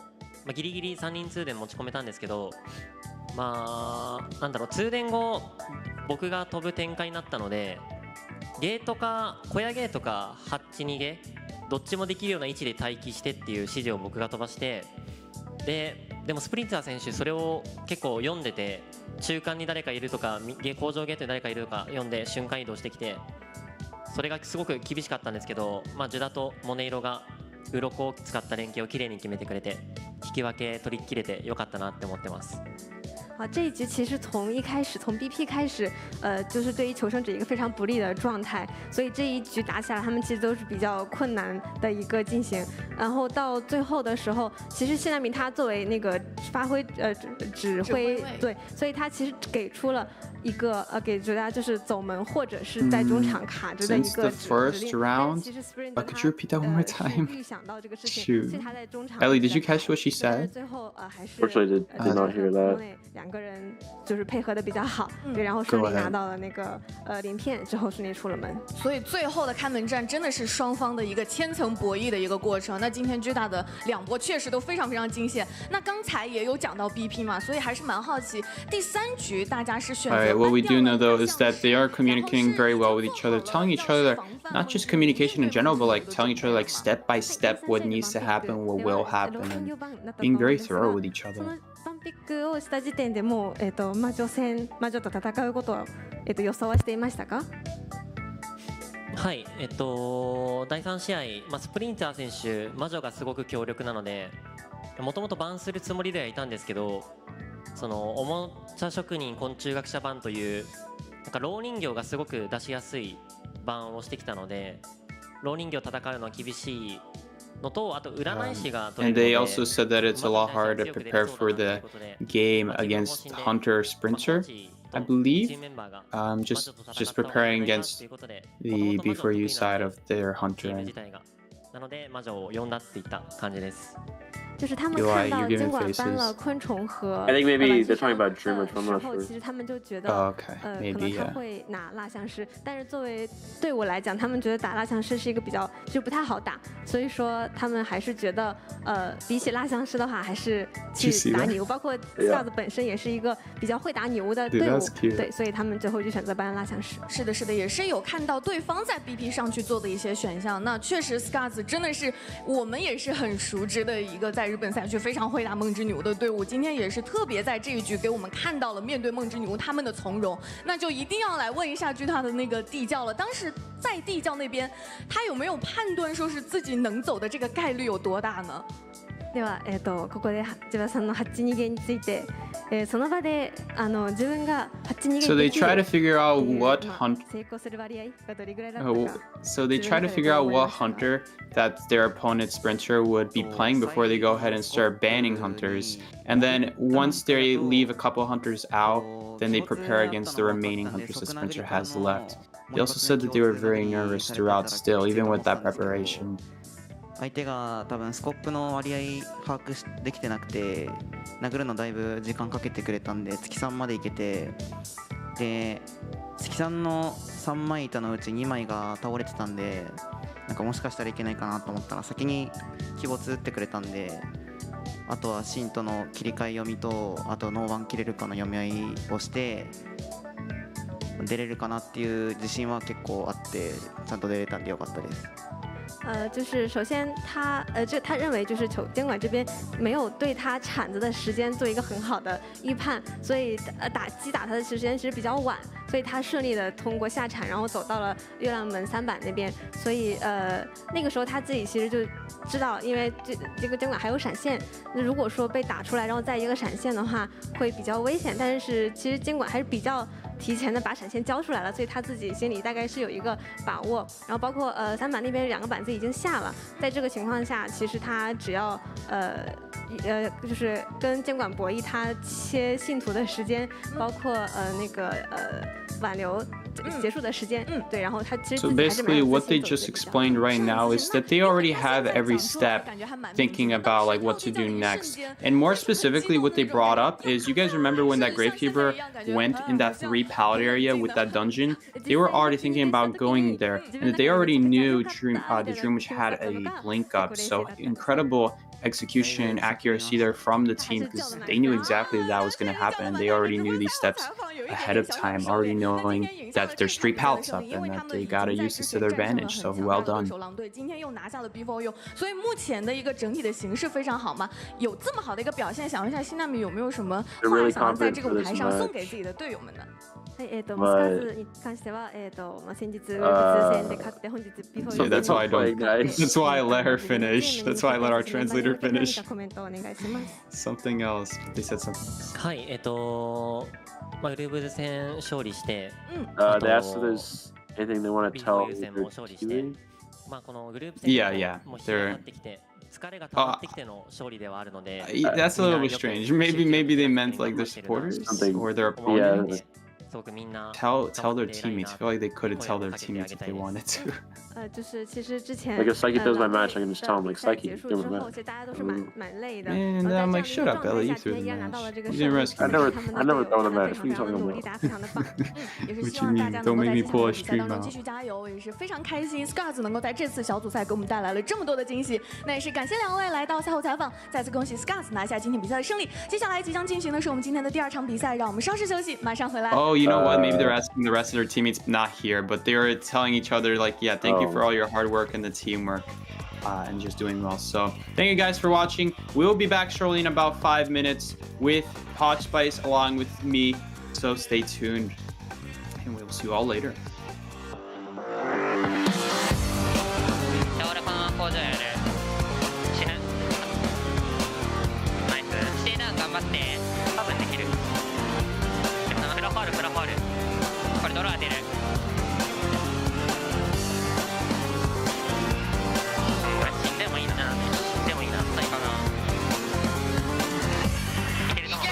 う、ギリギリ3人通電持ち込めたんですけど、なんだろう、通電後僕が飛ぶ展開になったので、ゲートか小屋ゲートか8逃げどっちもできるような位置で待機してっていう指示を僕が飛ばして、でもスプリンツァー選手それを結構読んでて、中間に誰かいるとか工場ゲートに誰かいるとか読んで瞬間移動してきて、それがすごく厳しかったんですけど、ジュダとモネイロが鱗を使った連携をきれいに決めてくれて、引き分け取り切れてよかったなって思ってます。这一局其实从一开始，从 BP 开始，就是对于求生者一个非常不利的状态，所以这一局打起来，他们其实都是比较困难的一个进行。然后到最后的时候，其实谢娜米他作为那个发挥指挥，对，所以他其实给出了一个给大家就是走门或者是在中场卡着的一 Since 个 the first round, 其实 Sprint could you repeat that one more 是 time? 预想到这个事情， Shoot. 所以他在中场 Ellie, did you catch what she 但是 said? 最后还是 Unfortunately, did not hear that. 两个人就是配合的比较好，对，然后 Go 顺利 ahead. 拿到了那个鳞片之后顺利出了门。所以最后的开门战真的是双方的一个千层博弈的一个过程。那今天巨大的两波确实都非常非常惊险。那刚才也有讲到 BP 嘛，所以还是蛮好奇第3局大家是选择。Alright, what we do know though is that they are communicating very well with each other, telling each other not just communication in general, but like telling each other like step by step what needs to happen, what will happen, and being very thorough with each other. バンピックをした時点でもう魔女と戦うことは予想はしていましたか？はい、第3試合、スプリンター選手、魔女がすごく強力なので、もともとバンするつもりではいたんですけど、そのおもちゃ職人昆虫学者版というなんか蝋人形がすごく出しやすい版をしてきたので、蝋人形戦うのは厳しいのと、あと占い師が取れ And るので。 they also said that it's a lot harder to prepare for the game against Hunter Sprinter, I believe. Just preparing against the B4U side of their Hunter. なので魔女を呼んだっていった感じです。就是他们看到监管搬了昆虫和 I think maybe they're talking about Dreamer 之后，其实他们就觉得可能他会拿蜡像师，但是作为对我来讲，他们觉得打蜡像师是一个比较就不太好打，所以说他们还是觉得比起蜡像师的话，还是去打女巫，包括 Scars 本身也是一个比较会打女巫的队伍，对，所以他们最后就选择搬蜡像师。是的，是的，也是有看到对方在 BP 上去做的一些选项。那确实 Scars 真的是我们也是很熟知的一个在日本赛区非常会打梦之女巫的队伍，今天也是特别在这一局给我们看到了面对梦之女巫他们的从容。那就一定要来问一下巨大的那个地窖了，当时在地窖那边，他有没有判断说是自己能走的这个概率有多大呢？では、ここで千葉さんの8逃げについて、その場で自分が8逃げ So they できる try to figure out what 成功する割合がどれぐらいだったか。 So they try to figure out what hunter that their opponent Sprinter would be playing before they go ahead and start banning hunters. And then once they leave a couple hunters out, then they prepare against the remaining hunters that Sprinter has left. They also said that they were very nervous throughout still, even with that preparation. 相手が多分スコップの割合把握できてなくて殴るのだいぶ時間かけてくれたんで月3までいけて、で月3の3枚板のうち2枚が倒れてたんで、なんかもしかしたらいけないかなと思ったら先に鬼没打ってくれたんで、あとはシンとの切り替え読みと、あとノーバン切れるかの読み合いをして出れるかなっていう自信は結構あって、ちゃんと出れたんでよかったです。就是首先他认为就是监管这边没有对他铲子的时间做一个很好的预判，所以击打他的时间其实比较晚，所以他顺利的通过下铲，然后走到了月亮门3板那边，所以那个时候他自己其实就知道，因为这个监管还有闪现，那如果说被打出来，然后再一个闪现的话会比较危险，但是其实监管还是比较提前的把闪现交出来了，所以他自己心里大概是有一个把握。然后包括3板那边2个板子已经下了，在这个情况下，其实他只要就是跟监管博弈，他切信徒的时间，包括那个挽留结束的时间，对，然后他其实 So basically what they just explained right now is that they already have every step thinking about like what to do next. And more specifically what they brought up is, you guys remember when that Gravekeeper went in that 3 pallet area with that dungeon? They were already thinking about going there, and they already knew the Dream Witch had a blink up, so incredible execution accuracy there from the team, because they knew exactly that was going to happen, and they already knew these steps ahead of time, already knowing that there's 3 pallets up and that they got to use this to their advantage. So well done. 今天又拿下了 B4U， 所以目前的一个整体的形势非常好嘛，有这么好的一个表现，想问一下新纳米有没有什么话想在这个舞台上送给自己的队友们呢？はい、スカーズに関しては、先日ウルブズ戦で勝って本日 B4U。 Yeah, that's why I let her finish. That's why I let our translator finish. コメントをお願いします。 Something else. They said something else. はい、ウルブズ戦勝利して、They asked if there's anything they want to tell their まあこのグループ戦 Yeah, も広がってきて、疲れが溜まってきての勝利ではあるので、 That's a little bit strange. Maybe they meant like their supporters or their opponents. すごくみんな tell their teammates. I feel like they could tell their teammates if they wanted to. 就是其实之前 Like if Psyche does my match, I can just tell him like 赛 Psyche, 结束 give 之 him 后， a 其实大家都是蛮累的。 And 在 I'm 这 like, shut 样 up, 的 Ella, 一 you 个状态下， threw 今 the 天依然拿 match. 到了这个 You 胜 didn't 利， rescue 而 me. 且他们 I never 的 thrown a 队友 match. 非 What are you 常 talking 的努 about? 力，大家非常的棒，也是 What 希 you 望大 mean? 家 Don't 能够 make 在 me 今 pull 天 a 的比赛当 stream 中 out. 继续加油，也是非常开心 Scars 能够在这次小组赛给我们带来了这么多的惊喜。那也是感谢两位来到赛后采访，再次恭喜 Scars 拿下今天比赛的胜利。接下来即将进行的是我们今天的第2场比赛，让我们稍事休息，马上回来。 Oh, you know what? Maybe they're asking the rest of their teammates not here, but they're telling each other like, yeah, thank you for all your hard work and the teamwork. And just doing well. So thank you guys for watching. We'll be back shortly in about 5 minutes with Hot Spice along with me. So stay tuned and we'll see you all later. 俺この工場やる死ぬナイスステイダウン頑張って多分できるフラフォールこれドロー当てる死んでもいいな最高ないけると思う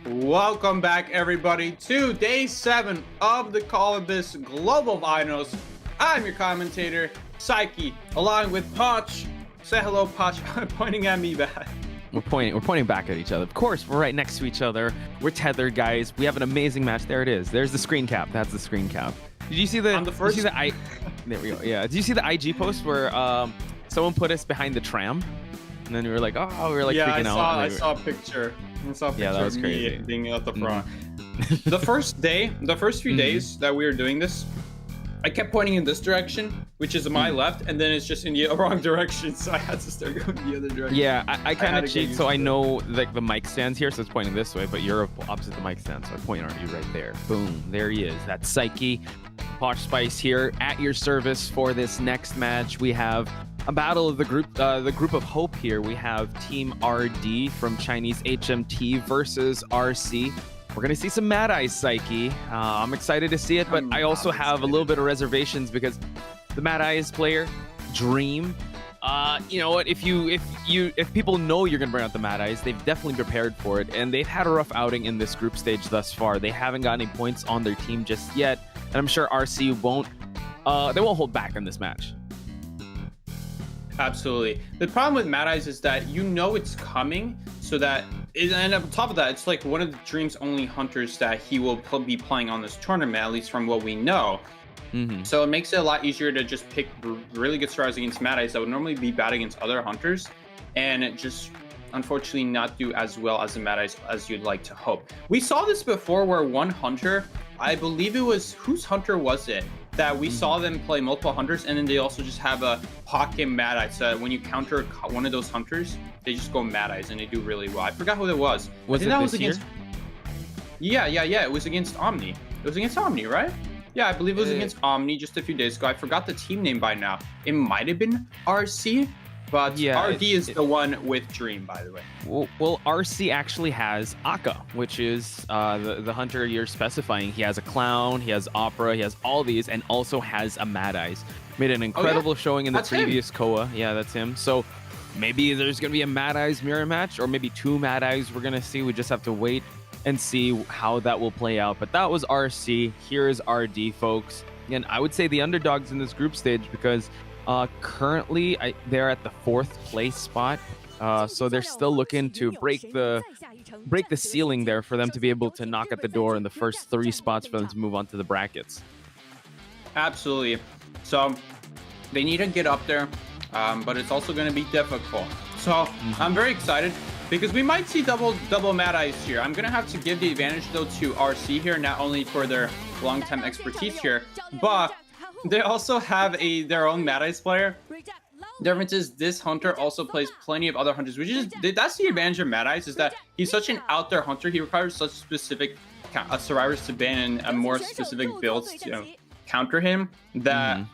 Welcome back, everybody, to day 7 of the COAVII Global Finals. I'm your commentator, Psyche, along with Poch. Say hello, Poch, pointing at me back. We're pointing back at each other. Of course, we're right next to each other. We're tethered, guys. We have an amazing match. There it is. There's the screen cap. That's the screen cap. Did you see the? There we go. Yeah. Did you see the IG post where someone put us behind the tram, and then we were like, oh, we were like freaking out. I saw a picture. Yeah, that was of crazy. Me being at the front. The first few days that we were doing this, I kept pointing in this direction, which is my left, and then it's just in the wrong direction, so I had to start going the other direction. Yeah, I kind of cheat, so I know like the mic stands here, so it's pointing this way, but you're opposite the mic stand, so I point at you right there. Boom, there he is. That's Psyche. Poch Spice here at your service for this next match. We have a battle of the group of hope here. We have Team RD from Chinese HMT versus RC. We're going to see some Mad Eyes, Psyche. I'm excited to see it, but I also have a little bit of reservations because the Mad Eyes player, Dream, you know what? If people know you're going to bring out the Mad Eyes, they've definitely prepared for it, and they've had a rough outing in this group stage thus far. They haven't got any points on their team just yet, and I'm sure RC won't hold back in this match. Absolutely. The problem with Mad Eyes is that you know it's coming, so that, and on top of that, it's like one of the Dream's only hunters that he will be playing on this tournament, at least from what we know. So it makes it a lot easier to just pick really good stars against Mad Eyes that would normally be bad against other hunters, and it just unfortunately not do as well as the Mad Eyes as you'd like to hope. We saw this before where one hunter, I believe it was, whose hunter was it? That we saw them play multiple hunters, and then they also just have a pocket Mad Eyes. So when you counter one of those hunters, they just go Mad Eyes and they do really well. I forgot who it was. Was it this year? Yeah. It was against Omni. It was against Omni, right? Yeah, I believe it was against Omni just a few days ago. I forgot the team name by now. It might have been RC, but yeah, RD is the one with Dream, by the way. Well, RC actually has Aka, which is the hunter you're specifying. He has a Clown, he has Opera, he has all these, and also has a Mad Eyes. Made an incredible showing in the previous COA. Yeah, that's him. So maybe there's going to be a Mad Eyes mirror match, or maybe 2 Mad Eyes we're going to see. We just have to wait and see how that will play out. But that was RC. Here is RD, folks. And I would say the underdogs in this group stage because currently they're at the 4th place spot. So they're still looking to break the ceiling there for them to be able to knock at the door in the first 3 spots for them to move on to the brackets. Absolutely. So they need to get up there, but it's also going to be difficult. So I'm very excited because we might see double Mad Eyes here. I'm going to have to give the advantage though to RC here, not only for their long-time expertise here, but they also have their own Mad Eyes player. The difference is this hunter also plays plenty of other hunters, which is, that's the advantage of Mad Eyes, is that he's such an out there hunter. He requires such specific survivors to ban and a more specific builds to counter him that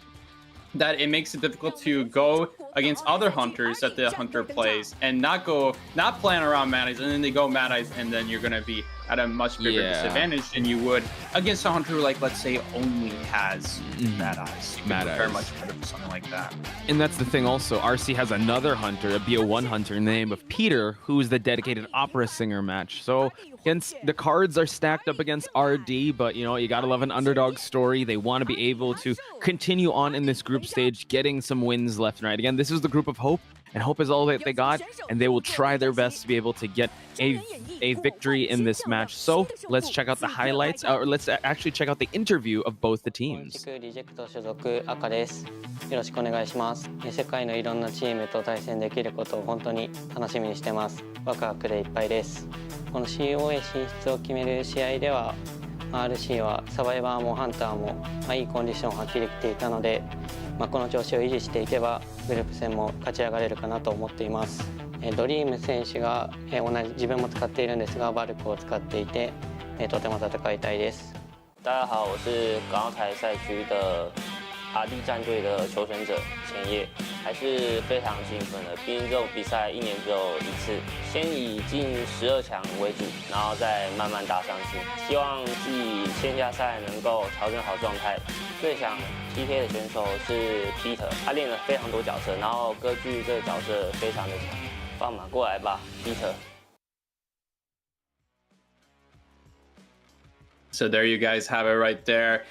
it makes it difficult to go against other hunters that the hunter plays and not plan around Mad Eyes, and then they go Mad Eyes, and then you're going to be at a much bigger disadvantage than you would against a hunter who, like, let's say, only has Mad Eyes. You can prepare much better for something like that. And that's the thing also. RC has another hunter, a BO1 hunter in the name of Peter, who's the dedicated opera singer match. So against the cards are stacked up against RD, but you know, you gotta love an underdog story. They want to be able to continue on in this group stage, getting some wins left and right. Again, this is the group of hope, and hope is all that they got, and they will try their best to be able to get a victory in this match. So let's check out the highlights, or let's actually check out the interview of both the teams. リジェクト所属赤です。よろしくお願いします。世界のいろんなチームと対戦できることを本当に楽しみにしてます。ワクワクでいっぱいです。この COA 進出を決める試合では RC はサバイバーもハンターもいいコンディションを発揮できていたので、この調子を維持していけばグループ戦も勝ち上がれるかなと思っています。ドリーム選手が自分も使っているんですがバルクを使っていてとても戦いたいです。大家好，我是港澳台赛区的 RD 战队的求生者前夜，还是非常兴奋的。毕竟这种比赛1年只有1次，先以进12强为主，然后再慢慢打上去。希望自己线下赛能够调整好状态。最想 PK 的选手是 Peter， 他练了非常多角色，然后歌剧这个角色非常的强。放马过来吧 ，Peter。So there you guys have it right there.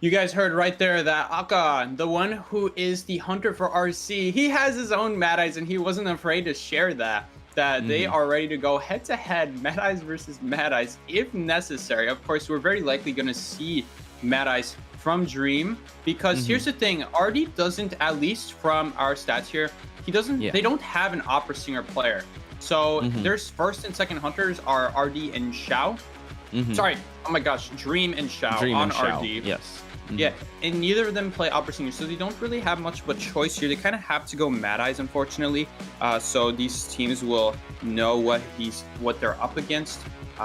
You guys heard right there that Aka, the one who is the hunter for RC, he has his own Mad Eyes and he wasn't afraid to share that. They are ready to go head to head, Mad Eyes versus Mad Eyes, if necessary. Of course, we're very likely going to see Mad Eyes from Dream because here's the thing, RD doesn't, at least from our stats here, they don't have an opera singer player. So their first and second hunters are RD and Xiao. Sorry, oh my gosh, Dream and Xiao on RD. Yes. Yeah, and neither of them play opera singers, so they don't really have much of a choice here. They kind of have to go Mad Eyes, unfortunately. So these teams will know what they're up against,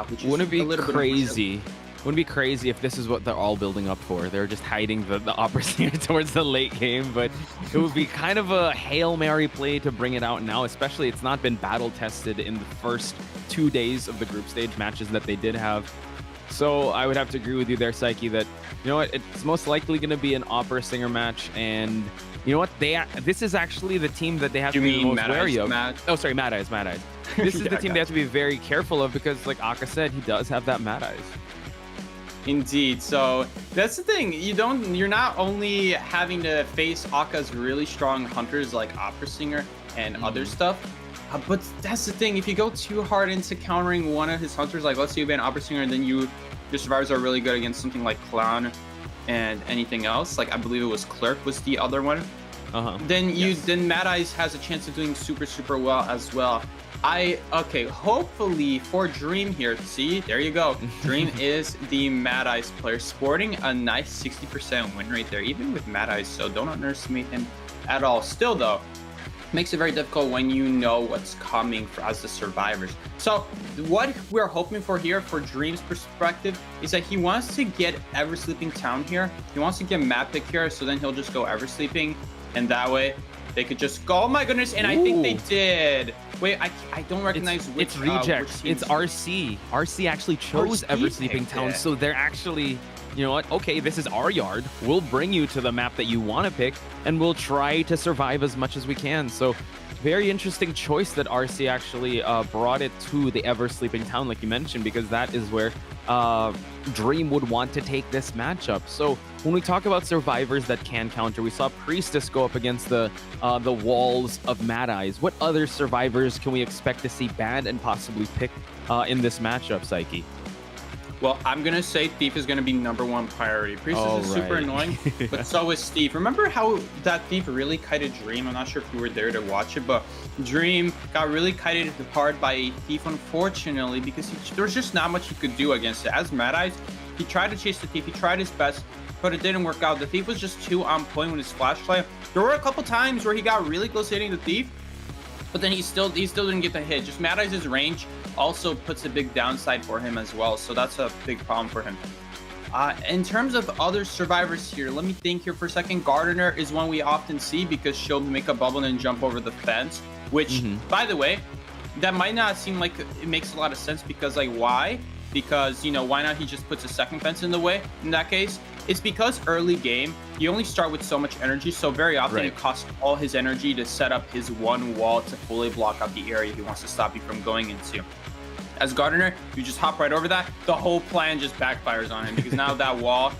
which is a little crazy. Wouldn't it be crazy if this is what they're all building up for? They're just hiding the opera singer towards the late game, but it would be kind of a Hail Mary play to bring it out now, especially it's not been battle tested in the first 2 days of the group stage matches that they did have. So I would have to agree with you there, Psyche, that, you know what, it's most likely going to be an opera singer match. And you know what, this is actually the team that they have to be the most wary of. Oh, sorry, Mad Eyes. This is the team they have to be very careful of because, like Aka said, he does have that Mad Eyes. Indeed. So that's the thing. You're not only having to face Aka's really strong hunters like Opera Singer and other stuff, but that's the thing. If you go too hard into countering one of his hunters, like let's say you ban Opera Singer and then your survivors are really good against something like Clown and anything else, like I believe it was Clerk was the other one, then Mad Eyes has a chance of doing super well as well. Hopefully for Dream here, see, there you go. Dream is the Mad Eyes player, sporting a nice 60% win rate there, even with Mad Eyes, so don't underestimate him at all. Still though, makes it very difficult when you know what's coming as the survivors. So what we're hoping for here, for Dream's perspective, is that he wants to get Ever Sleeping Town here. He wants to get map pick here, so then he'll just go Ever Sleeping, and that way they could just go. Oh my goodness, and I think they did. Wait, I don't recognize it's rejects. It's RC. RC actually chose Ever Sleeping Town, so they're actually, you know what? Okay, this is our yard. We'll bring you to the map that you want to pick, and we'll try to survive as much as we can. So, very interesting choice that RC actually brought it to the Ever Sleeping Town, like you mentioned, because that is where Dream would want to take this matchup. So, when we talk about survivors that can counter, we saw Priestess go up against the walls of Mad Eyes. What other survivors can we expect to see banned and possibly pick in this matchup, Psyche? Well, I'm going to say Thief is going to be #1 priority. Priestess is super annoying, but so is Thief. Remember how that Thief really kited Dream? I'm not sure if you were there to watch it, but Dream got really kited hard by a Thief, unfortunately, because there was just not much he could do against it. As Mad Eyes, he tried to chase the Thief. He tried his best, but it didn't work out. The Thief was just too on point with his flashlight. There were a couple times where he got really close to hitting the Thief, but then he still didn't get the hit. Just Mad Eyes' range also puts a big downside for him as well, so that's a big problem for him. In terms of other survivors here, let me think here for a second. Gardener is one we often see because she'll make a bubble and jump over the fence, which, by the way, that might not seem like it makes a lot of sense because, like, why? Because, you know, why not he just puts a second fence in the way in that case? It's because early game, you only start with so much energy, so very often it costs all his energy to set up his one wall to fully block out the area he wants to stop you from going into. As Gardener, you just hop right over that, the whole plan just backfires on him because now that wall,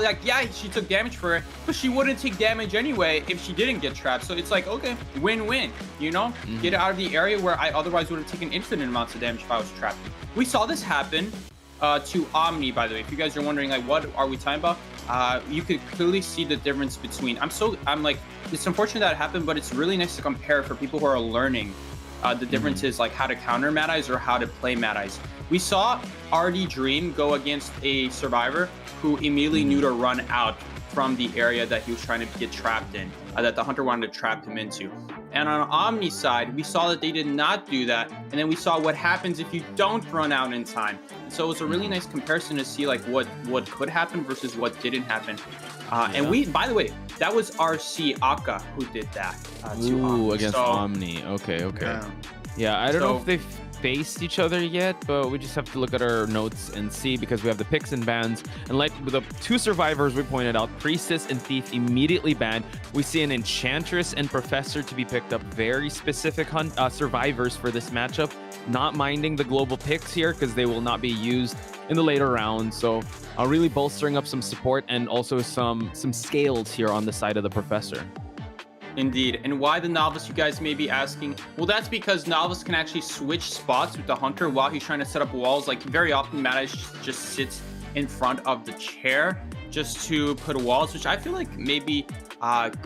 like, yeah, she took damage for it, but she wouldn't take damage anyway if she didn't get trapped. So it's like, okay, win-win, you know? Get out of the area where I otherwise would have taken infinite amounts of damage if I was trapped. We saw this happen to Omni, by the way. If you guys are wondering, like, what are we talking about? You could clearly see the difference between, I'm like, it's unfortunate that it happened, but it's really nice to compare for people who are learning the differences, like how to counter Mad Eyes or how to play Mad Eyes. We saw RD Dream go against a survivor who immediately knew to run out from the area that he was trying to get trapped in, that the hunter wanted to trap him into. And on Omni's side, we saw that they did not do that. And then we saw what happens if you don't run out in time. So it was a really nice comparison to see like what could happen versus what didn't happen. And we, by the way, that was RC Aka who did that to Omni. Against Omni. Okay. Yeah, I don't know if they've faced each other yet, but we just have to look at our notes and see, because we have the picks and bans. And like the two survivors we pointed out, Priestess and Thief, immediately banned. We see an Enchantress and Professor to be picked up. Very specific survivors for this matchup. Not minding the global picks here because they will not be used in the later rounds. So really bolstering up some support and also some scales here on the side of the Professor. Indeed. And why the Novice, you guys may be asking? Well, that's because Novice can actually switch spots with the Hunter while he's trying to set up walls. Like, very often Mad just sits in front of the chair just to put walls, which I feel like maybe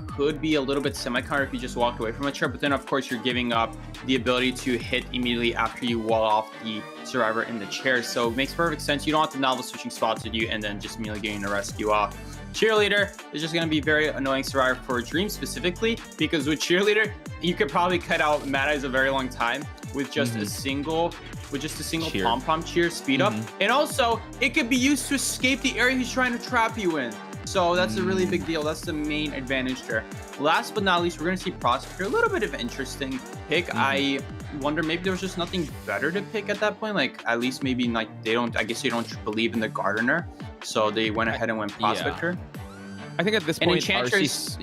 could be a little bit semi-counter if you just walked away from a chair. But then, of course, you're giving up the ability to hit immediately after you wall off the survivor in the chair. So it makes perfect sense. You don't want the Novice switching spots with you and then just immediately getting a rescue off. Cheerleader is just going to be very annoying survivor for Dream specifically, because with Cheerleader, you could probably cut out Mad Eyes a very long time with just a single cheer. pom-pom cheer speed up. And also, it could be used to escape the area he's trying to trap you in. So that's a really big deal. That's the main advantage there. Last but not least, we're going to see Prospector. A little bit of an interesting pick. I wonder, maybe there was just nothing better to pick at that point. Like, at least maybe like I guess they don't believe in the Gardener. So they went ahead and went Prospector. Yeah. I think at this point, Enchantress,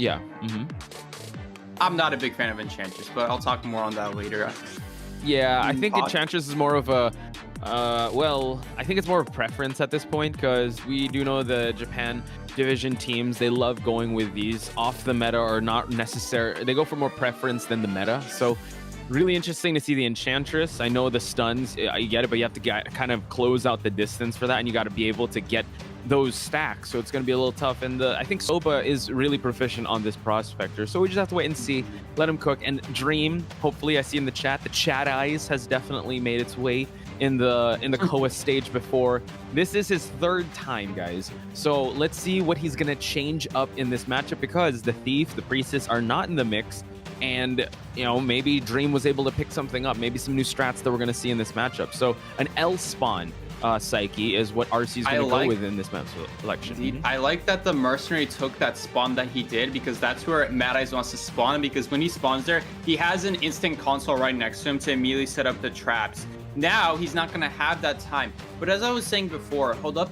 I'm not a big fan of Enchantress, but I'll talk more on that later. Yeah, I think Enchantress is more of a well, I think it's more of preference at this point, because we do know the Japan division teams, they love going with these off the meta or not necessary. They go for more preference than the meta. So really interesting to see the Enchantress. I know the stuns, you get it, but you have to kind of close out the distance for that, and you got to be able to get those stacks. So it's going to be a little tough. And I think Soba is really proficient on this Prospector. So we just have to wait and see. Let him cook. And Dream, hopefully, I see in the chat eyes has definitely made its way in the COA stage before. This is his third time, guys. So let's see what he's going to change up in this matchup, because the Thief, the Priestess are not in the mix. And, you know, maybe Dream was able to pick something up, maybe some new strats that we're going to see in this matchup. So an L spawn Psyche is what RC is going to go with in this match selection. I like that the Mercenary took that spawn that he did, because that's where Mad Eyes wants to spawn, because when he spawns there, he has an instant console right next to him to immediately set up the traps. Now he's not going to have that time. But as I was saying before, hold up.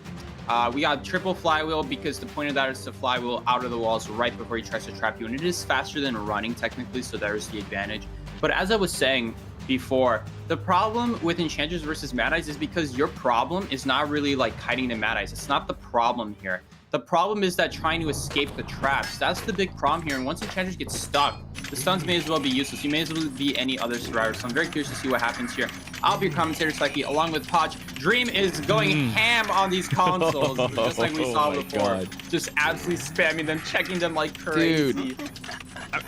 We got triple flywheel, because the point of that is to flywheel out of the walls right before he tries to trap you. And it is faster than running technically, so there's the advantage. But as I was saying before, the problem with Enchantress versus Mad Eyes is because your problem is not really like kiting the Mad Eyes. It's not the problem here. The problem is that trying to escape the traps. That's the big problem here. And once Enchantress gets stuck, the stuns may as well be useless. You may as well be any other survivor. So I'm very curious to see what happens here. I'll be your commentator, Psyche, along with Poch. Dream is going ham on these consoles, just like we saw before. Just absolutely spamming them, checking them like crazy. Dude.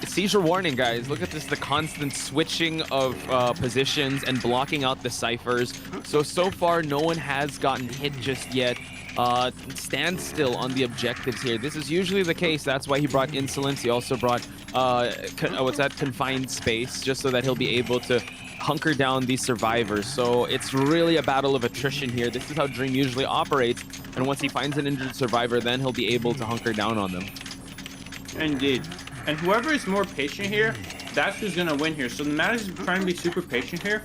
Seizure warning, guys. Look at this, the constant switching of positions and blocking out the ciphers. So far, no one has gotten hit just yet. Stand still on the objectives here. This is usually the case. That's why he brought Insolence. He also brought, Confined Space, just so that he'll be able to hunker down these survivors. So it's really a battle of attrition here. This is how Dream usually operates. And once he finds an injured survivor, then he'll be able to hunker down on them. Indeed. And whoever is more patient here, that's who's going to win here. So the Mad is trying to be super patient here.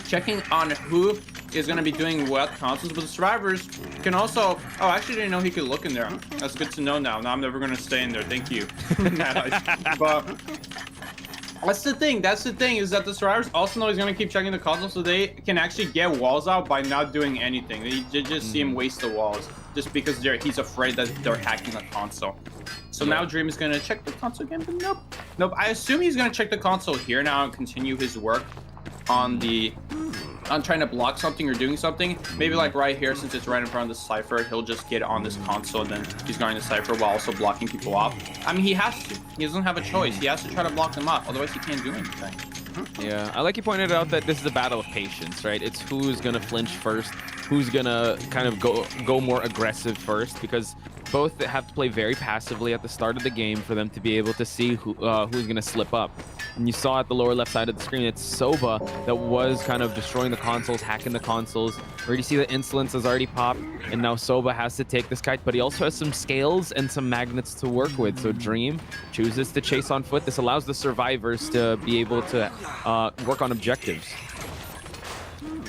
Checking on who is going to be doing what consoles, but the survivors can also... Oh, I actually didn't know he could look in there. That's good to know now. Now I'm never going to stay in there. Thank you. But that's the thing. That's the thing, is that the survivors also know he's going to keep checking the console, so they can actually get walls out by not doing anything. They just see him waste the walls just because he's afraid that they're hacking the console. So now Dream is going to check the console again, but nope. Nope. I assume he's going to check the console here now and continue his work on trying to block something or doing something. Maybe like right here, since it's right in front of the cipher, he'll just get on this console and then he's guarding the cipher while also blocking people off. I mean, he has to. He doesn't have a choice. He has to try to block them off, otherwise he can't do anything. Yeah, I like you pointed out that this is a battle of patience, right? It's who's gonna flinch first, who's gonna kind of go more aggressive first, because both have to play very passively at the start of the game for them to be able to see who's gonna slip up. And you saw at the lower left side of the screen, it's Soba that was kind of destroying the consoles, hacking the consoles. Already see the Insolence has already popped, and now Soba has to take this kite, but he also has some scales and some magnets to work with. So Dream chooses to chase on foot. This allows the survivors to be able to work on objectives.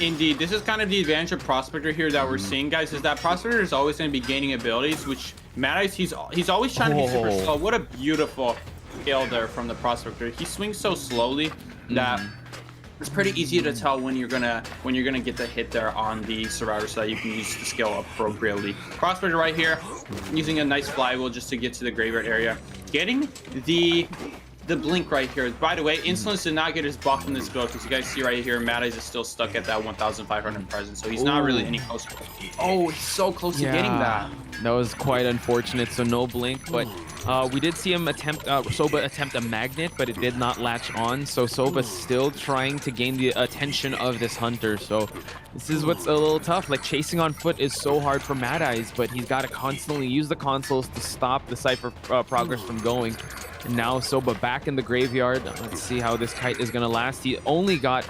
Indeed, this is kind of the advantage of Prospector here that we're seeing, guys, is that Prospector is always going to be gaining abilities, which Mad Eyes, he's always trying to be super slow. What a beautiful kill there from the Prospector. He swings so slowly that it's pretty easy to tell when you're gonna get the hit there on the Survivor so that you can use the skill appropriately. Prospector right here, using a nice flywheel just to get to the graveyard area. Getting the blink right here. By the way, Insolence did not get his buff in this build because you guys see right here, Mad Eyes is still stuck at that 1,500 presence, so he's not really any closer. Oh, he's so close to getting that. That was quite unfortunate, so no blink, but we did see him attempt, Soba attempt a magnet, but it did not latch on, so Soba's still trying to gain the attention of this hunter, so this is what's a little tough. Like, chasing on foot is so hard for Mad Eyes, but he's got to constantly use the consoles to stop the Cypher progress from going. And now Soba back in the graveyard. Let's see how this kite is going to last. He only got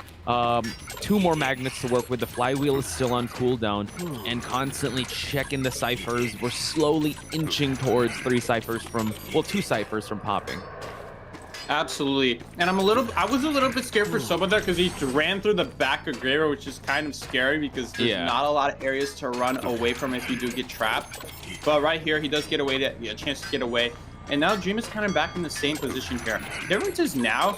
2 more magnets to work with. The flywheel is still on cooldown and constantly checking the ciphers. We're slowly inching towards 3 ciphers from, well, 2 ciphers from popping. Absolutely. And I was a little bit scared for Soba there because he ran through the back of graveyard, which is kind of scary because there's not a lot of areas to run away from if you do get trapped. But right here, he does get away, a chance to get away. And now Dream is kind of back in the same position here. The difference is now,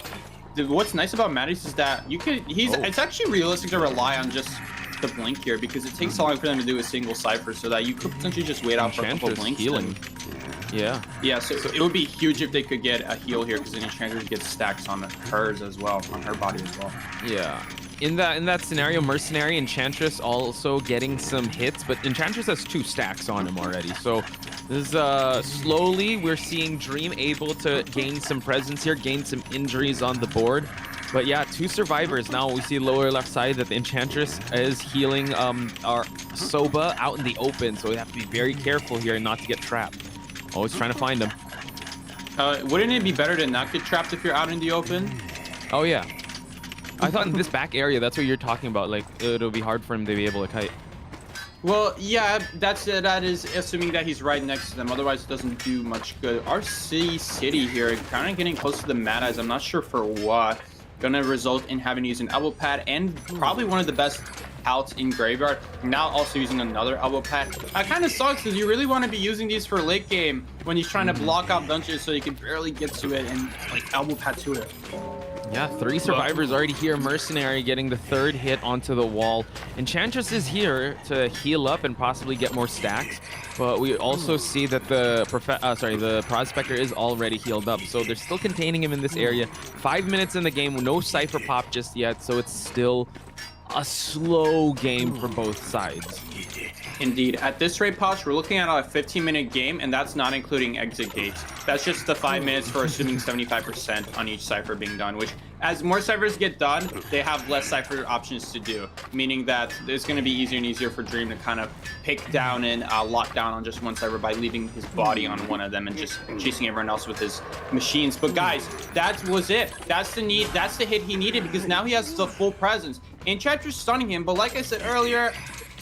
what's nice about Mattis is that it's actually realistic to rely on just the blink here because it takes so long for them to do a single cipher so that you could potentially just wait out for a couple blinks. Healing. Yeah, so it would be huge if they could get a heal here because then Enchantress gets stacks on hers as well, on her body as well. Yeah. In that scenario, Mercenary, Enchantress also getting some hits, but Enchantress has 2 stacks on him already. So this is slowly we're seeing Dream able to gain some presence here, gain some injuries on the board. But yeah, 2 survivors. Now we see lower left side that the Enchantress is healing our Soba out in the open, so we have to be very careful here and not to get trapped. Always trying to find him. Wouldn't it be better to not get trapped if you're out in the open? Oh yeah. I thought in this back area, that's what you're talking about. Like, it'll be hard for him to be able to kite. Well, yeah, that is assuming that he's right next to them. Otherwise, it doesn't do much good. RC City here, kind of getting close to the Mad Eyes. I'm not sure for what. Gonna result in having to use an elbow pad and probably one of the best outs in graveyard. Now also using another elbow pad. That kind of sucks because you really want to be using these for late game when he's trying to block out dungeons so you can barely get to it and like elbow pad to it. Yeah, 3 survivors already here. Mercenary getting the 3rd hit onto the wall. Enchantress is here to heal up and possibly get more stacks. But we also see that the Prospector is already healed up. So they're still containing him in this area. 5 minutes in the game, no Cypher pop just yet. So it's still a slow game for both sides. Indeed. At this rate, Posh, we're looking at a 15-minute game, and that's not including exit gates. That's just the 5 minutes for assuming 75% on each cipher being done, which as more ciphers get done, they have less cipher options to do, meaning that it's going to be easier and easier for Dream to kind of pick down and lock down on just one cipher by leaving his body on one of them and just chasing everyone else with his machines. But guys, that was it. That's the hit he needed because now he has the full presence. Enchantress stunning him, but like I said earlier,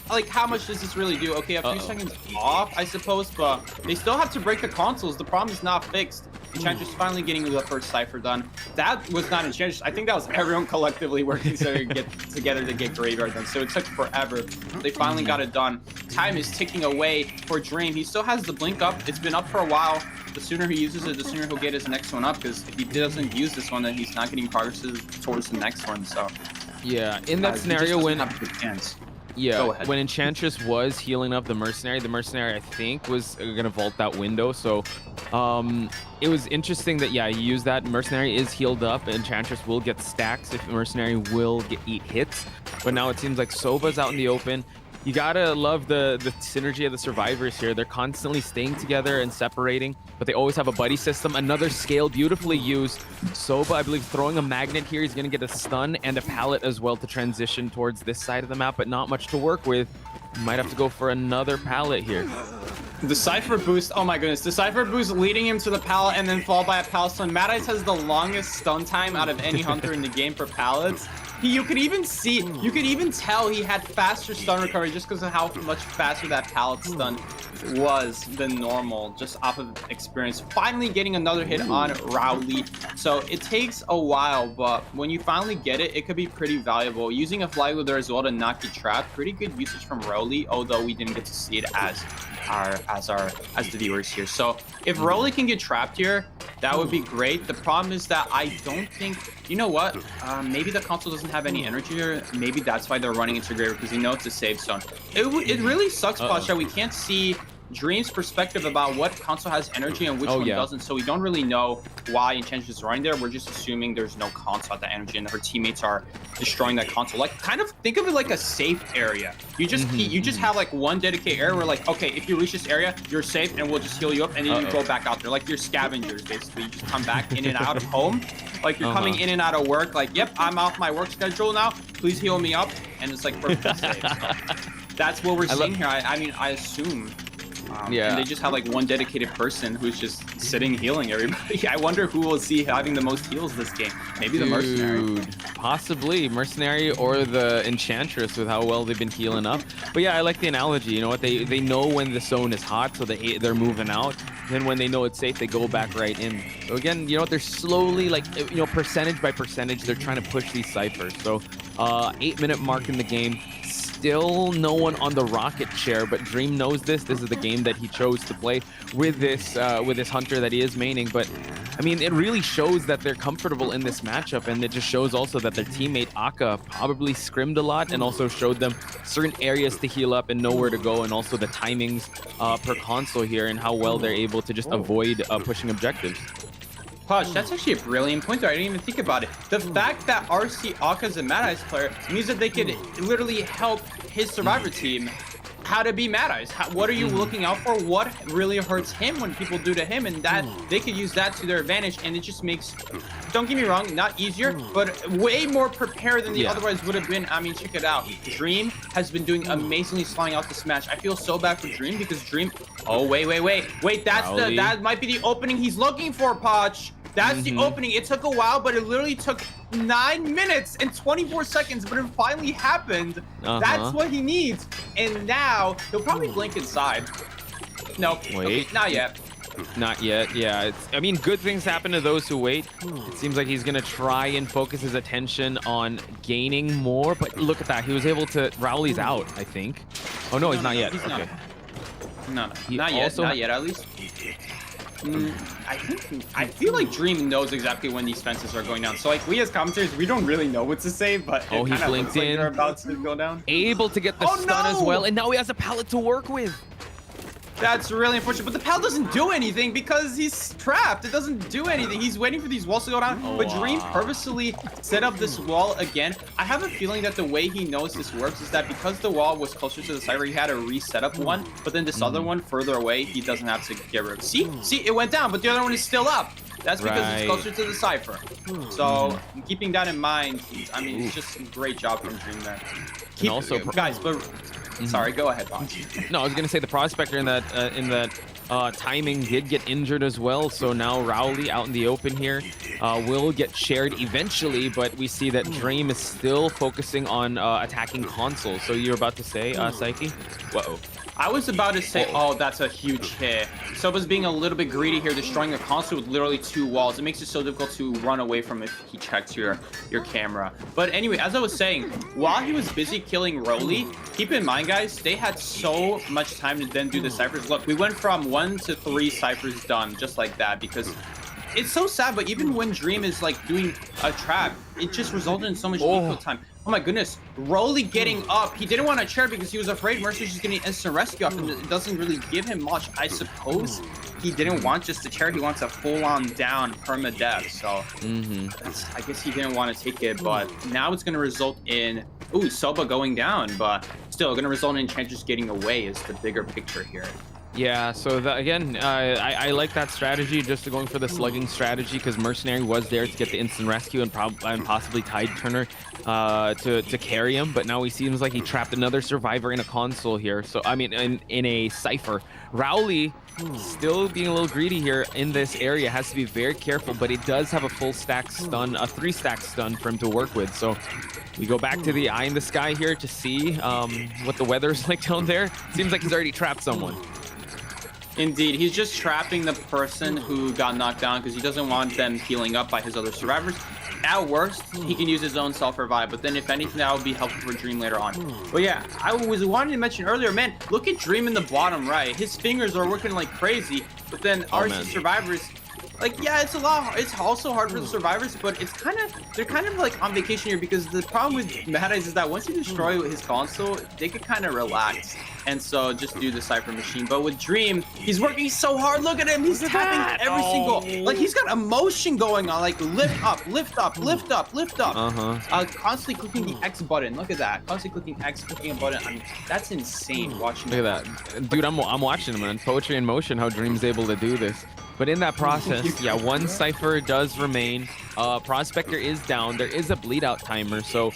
like, how much does this really do? Okay, a few seconds off, I suppose, but they still have to break the consoles. The problem is not fixed. Enchantress finally getting the first cipher done. That was not Enchantress. I think that was everyone collectively working together to get graveyard done. So it took forever. They finally got it done. Time is ticking away for Dream. He still has the blink up. It's been up for a while. The sooner he uses it, the sooner he'll get his next one up. Because if he doesn't use this one, then he's not getting progress towards the next one. So yeah, in that scenario when Enchantress was healing up the Mercenary I think was gonna vault that window. So it was interesting that he used that. Mercenary is healed up. Enchantress will get stacks if Mercenary will eat hits. But now it seems like Soba's out in the open. You gotta love the synergy of the survivors here. They're constantly staying together and separating, but they always have a buddy system. Another scale beautifully used. Soba, I believe, throwing a magnet here. He's gonna get a stun and a pallet as well to transition towards this side of the map, but not much to work with. You might have to go for another pallet here. The Cypher boost, oh my goodness. The Cypher boost leading him to the pallet and then followed by a pallet stun. Mad Eyes has the longest stun time out of any hunter in the game for pallets. You could even tell he had faster stun recovery just because of how much faster that pallet stun was the normal, just off of experience. Finally getting another hit on Rowley. So it takes a while, but when you finally get it, it could be pretty valuable. Using a flag there as well to not get trapped. Pretty good usage from Rowley, although we didn't get to see it as the viewers here. So if Rowley can get trapped here, that would be great. The problem is that I don't think, you know what? Maybe the console doesn't have any energy here. Maybe that's why they're running Integrator, because they know it's a safe zone. It really sucks, Posh, that we can't see Dream's perspective about what console has energy and which one doesn't. So we don't really know why Enchantress is running there. We're just assuming there's no console at that energy and that her teammates are destroying that console. Like, kind of think of it like a safe area. You just you just have like one dedicated area where like, okay, if you reach this area, you're safe and we'll just heal you up, and then you go back out there. Like, you're scavengers, basically. You just come back in and out of home. Like, you're coming in and out of work. Like, yep, I'm off my work schedule now. Please heal me up. And it's like perfectly safe. So that's what we're seeing here. I mean, I assume. And they just have like one dedicated person who's just sitting healing everybody. I wonder who we'll see having the most heals this game. Maybe the Mercenary. Possibly Mercenary or the Enchantress with how well they've been healing up. But yeah, I like the analogy. You know what? They know when the zone is hot, so they're moving out. Then when they know it's safe, they go back right in. So again, you know what? They're slowly, like, you know, percentage by percentage, they're trying to push these ciphers. So 8-minute mark in the game. Still no one on the rocket chair, but Dream knows this. This is the game that he chose to play with this hunter that he is maining. But I mean, it really shows that they're comfortable in this matchup, and it just shows also that their teammate Aka probably scrimmed a lot and also showed them certain areas to heal up and know where to go, and also the timings per console here and how well they're able to just avoid pushing objectives. Posh, that's actually a brilliant point there. I didn't even think about it. The fact that RC Aka's a Mad Eyes player means that they could literally help his Survivor team how to be Mad Eyes. What are you looking out for? What really hurts him when people do to him? And that they could use that to their advantage. And it just makes, don't get me wrong, not easier, but way more prepared than they otherwise would have been. I mean, check it out. Dream has been doing amazingly sliding out this match. I feel so bad for Dream because Dream, oh, wait. That might be the opening he's looking for, Poch. That's the opening. It took a while, but it literally took 9 minutes and 24 seconds, but it finally happened. That's what he needs. And now he'll probably blink inside. Nope. Wait. Okay, not yet. Not yet. Yeah. I mean, good things happen to those who wait. It seems like he's going to try and focus his attention on gaining more, but look at that. He was able to... Rowley's out, I think. Oh, no, he's not yet. He's okay. Not yet, at least. I feel like Dream knows exactly when these fences are going down. So like we as commentators, we don't really know what to say, but he blinked in. They're about to go down. Able to get the stun as well, and now he has a pallet to work with. That's really unfortunate, but the pallet doesn't do anything because he's trapped. It doesn't do anything. He's waiting for these walls to go down, but Dream purposely set up this wall again. I have a feeling that the way he knows this works is that because the wall was closer to the cypher, he had to reset up one, but then this other one further away, he doesn't have to get rid of. See, it went down, but the other one is still up. That's because it's closer to the cypher. So keeping that in mind, I mean, it's just a great job from Dream there. Guys, but sorry, go ahead, Bob. No, I was gonna say the prospector in that timing did get injured as well. So now Rowley out in the open here will get shared eventually, but we see that Dream is still focusing on attacking console. So you're about to say, Psyche? Whoa. I was about to say, oh, that's a huge hit. Soba's being a little bit greedy here, destroying a console with literally 2 walls. It makes it so difficult to run away from if he checks your camera. But anyway, as I was saying, while he was busy killing Rowley, keep in mind, guys, they had so much time to then do the ciphers. Look, we went from 1 to 3 ciphers done just like that because it's so sad, but even when Dream is like doing a trap, it just resulted in so much eco time. Oh my goodness, Rowley getting up. He didn't want a chair because he was afraid Mercy's just getting instant rescue up, and it doesn't really give him much. I suppose he didn't want just a chair. He wants a full-on down permadeath. So I guess he didn't want to take it, but now it's going to result in Soba going down, but still going to result in Enchantress getting away is the bigger picture here. Yeah, so again, I like that strategy, just going for the slugging strategy, because Mercenary was there to get the instant rescue and possibly Tide Turner to carry him, but now he seems like he trapped another survivor in a console here. So, I mean, in a cypher. Rowley still being a little greedy here in this area, has to be very careful, but it does have a full stack stun, a 3-stack stun for him to work with. So we go back to the eye in the sky here to see what the weather's like down there. Seems like he's already trapped someone. Indeed, he's just trapping the person who got knocked down because he doesn't want them healing up by his other survivors. At worst, he can use his own self-revive, but then if anything, that would be helpful for Dream later on. But yeah, I was wanting to mention earlier, man, look at Dream in the bottom right. His fingers are working like crazy, but then RC survivors, like, yeah, it's also hard for the survivors, but they're kind of like on vacation here because the problem with Mad Eyes is that once you destroy his console, they could kind of relax. And so just do the Cypher machine. But with Dream, he's working so hard. Look at him. He's tapping every single, like he's got emotion going on, like lift up, lift up, lift up, lift up. Constantly clicking the X button. Look at that. Constantly clicking X, clicking a button. I mean, that's insane watching. Look at that. Dude, I'm watching him, man. Poetry in motion, how Dream's able to do this. But in that process, yeah, one Cypher does remain. Prospector is down. There is a bleed out timer, so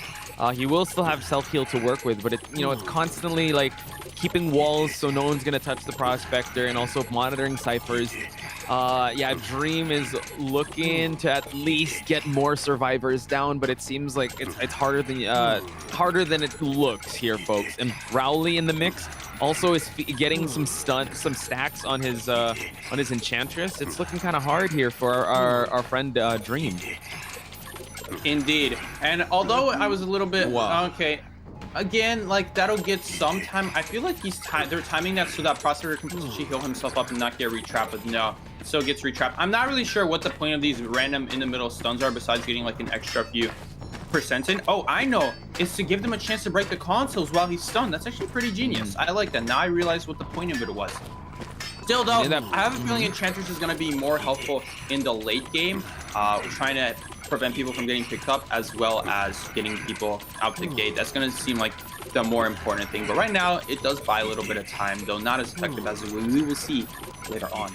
he will still have self-heal to work with, but it's constantly like keeping walls so no one's gonna touch the Prospector and also monitoring Cyphers. Yeah, Dream is looking to at least get more survivors down, but it seems like it's harder than it looks here, folks. And Rowley in the mix also is getting some stacks on his Enchantress. It's looking kind of hard here for our friend Dream. Indeed, and although I was a little bit okay. Again, like that'll get some time. I feel like they're timing that so that Prospector can potentially heal himself up and not get retrapped, but no, it still gets retrapped. I'm not really sure what the point of these random in the middle stuns are besides getting like an extra few percent in. Oh, I know. It's to give them a chance to break the consoles while he's stunned. That's actually pretty genius. I like that. Now I realize what the point of it was. Still though, I have a feeling Enchantress is going to be more helpful in the late game, trying to prevent people from getting picked up as well as getting people out the gate. That's going to seem like the more important thing. But right now, it does buy a little bit of time, though not as effective as we will see later on.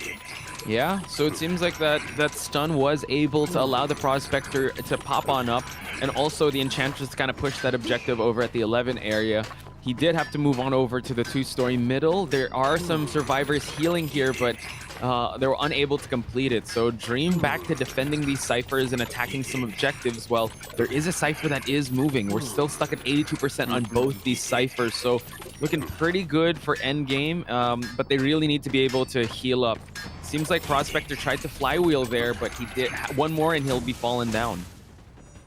Yeah, so it seems like that stun was able to allow the Prospector to pop on up, and also the Enchantress to kind of push that objective over at the 11 area. He did have to move on over to the 2-story middle. There are some survivors healing here, but they were unable to complete it. So Dream back to defending these Cyphers and attacking some objectives. Well, there is a Cypher that is moving. We're still stuck at 82% on both these Cyphers. So looking pretty good for endgame, but they really need to be able to heal up. Seems like Prospector tried to flywheel there, but he did one more and he'll be fallen down.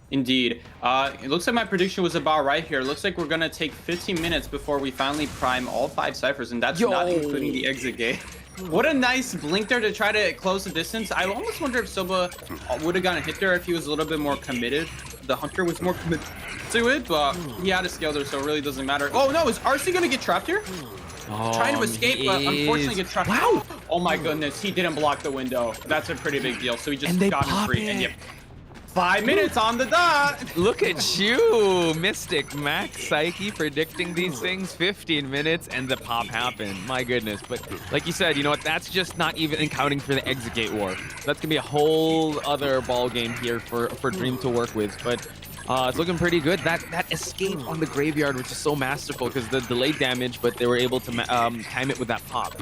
Indeed. It looks like my prediction was about right here. It looks like we're going to take 15 minutes before we finally prime all 5 Cyphers, and that's not including the exit gate. What a nice blink there to try to close the distance. I almost wonder if Soba would have gotten a hit there if he was a little bit more committed. The Hunter was more committed to it, but he had a scale there, so it really doesn't matter. Oh no, is RC going to get trapped here? Trying to escape, but unfortunately get trapped. Wow! Oh my goodness, he didn't block the window. That's a pretty big deal. So he just got him free. And yep. 5 minutes on the dot. Look at you, Mystic Max Psyche, predicting these things. 15 minutes and the pop happened. My goodness. But like you said, you know what? That's just not even accounting for the exit gate war. That's gonna be a whole other ball game here for Dream to work with. But it's looking pretty good. That escape on the graveyard, which is so masterful because the delayed damage, but they were able to time it with that pop.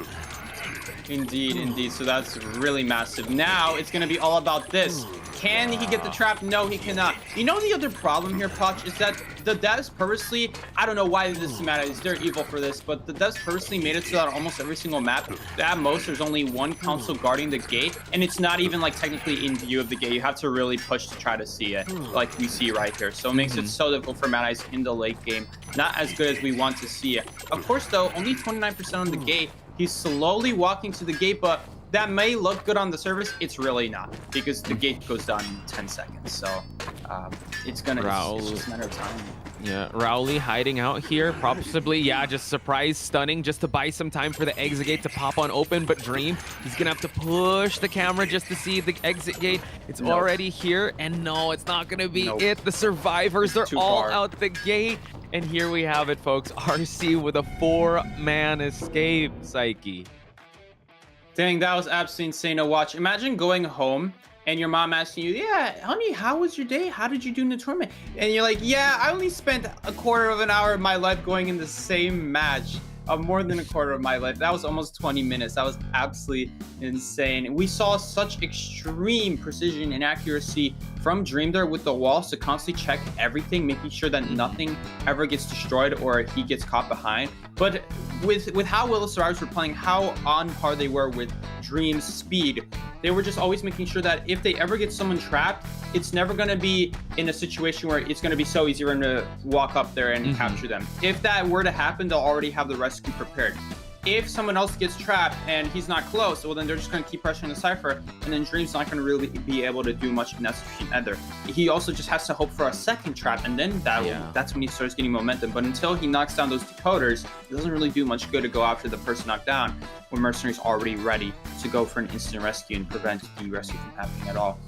Indeed, indeed. So that's really massive. Now it's going to be all about this. Can he get the trap? No, he cannot. You know the other problem here, Poch, is that the devs purposely, I don't know why this matters, they're evil for this, but the devs purposely made it so that on almost every single map, at most, there's only one console guarding the gate, and it's not even like technically in view of the gate. You have to really push to try to see it, like we see right here. So it makes it so difficult for Mad Eyes in the late game. Not as good as we want to see it. Of course, though, only 29% on the gate. He's slowly walking to the gate, but that may look good on the surface. It's really not, because the gate goes down in 10 seconds. So it's just a matter of time. Yeah, Rowley hiding out here, possibly, yeah, just surprise stunning just to buy some time for the exit gate to pop on open. But Dream, he's gonna have to push the camera just to see the exit gate. It's already here, and no, it's not gonna be it. The survivors are all out the gate. And here we have it, folks. RC with a 4-man escape, Psyche. Dang, that was absolutely insane to watch. Imagine going home and your mom asking you, yeah, honey, how was your day? How did you do in the tournament? And you're like, yeah, I only spent a quarter of an hour of my life going in the same match. more than a quarter of my life. That was almost 20 minutes. That was absolutely insane. We saw such extreme precision and accuracy from Dream there with the walls to constantly check everything, making sure that nothing ever gets destroyed or he gets caught behind. But with how well the survivors were playing, how on par they were with Dream's speed, they were just always making sure that if they ever get someone trapped, it's never going to be in a situation where it's going to be so easy for them to walk up there and capture them. If that were to happen, they'll already have the rescue prepared. If someone else gets trapped and he's not close, well, then they're just going to keep pressuring the Cypher, and then Dream's not going to really be able to do much in that situation either. He also just has to hope for a second trap, and then that's when he starts getting momentum. But until he knocks down those decoders, it doesn't really do much good to go after the person knocked down when Mercenary's already ready to go for an instant rescue and prevent the rescue from happening at all.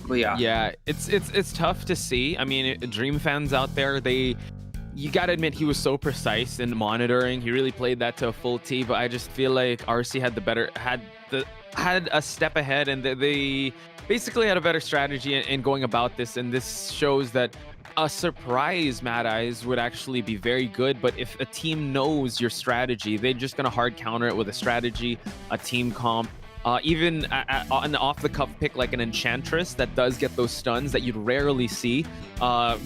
But yeah, it's tough to see. I mean, Dream fans out there, you gotta admit he was so precise in monitoring. He really played that to a full T. But I just feel like RC had a step ahead, and they basically had a better strategy in going about this. And this shows that a surprise Mad Eyes would actually be very good. But if a team knows your strategy, they're just gonna hard counter it with a strategy, a team comp. Even an off-the-cuff pick like an Enchantress that does get those stuns that you'd rarely see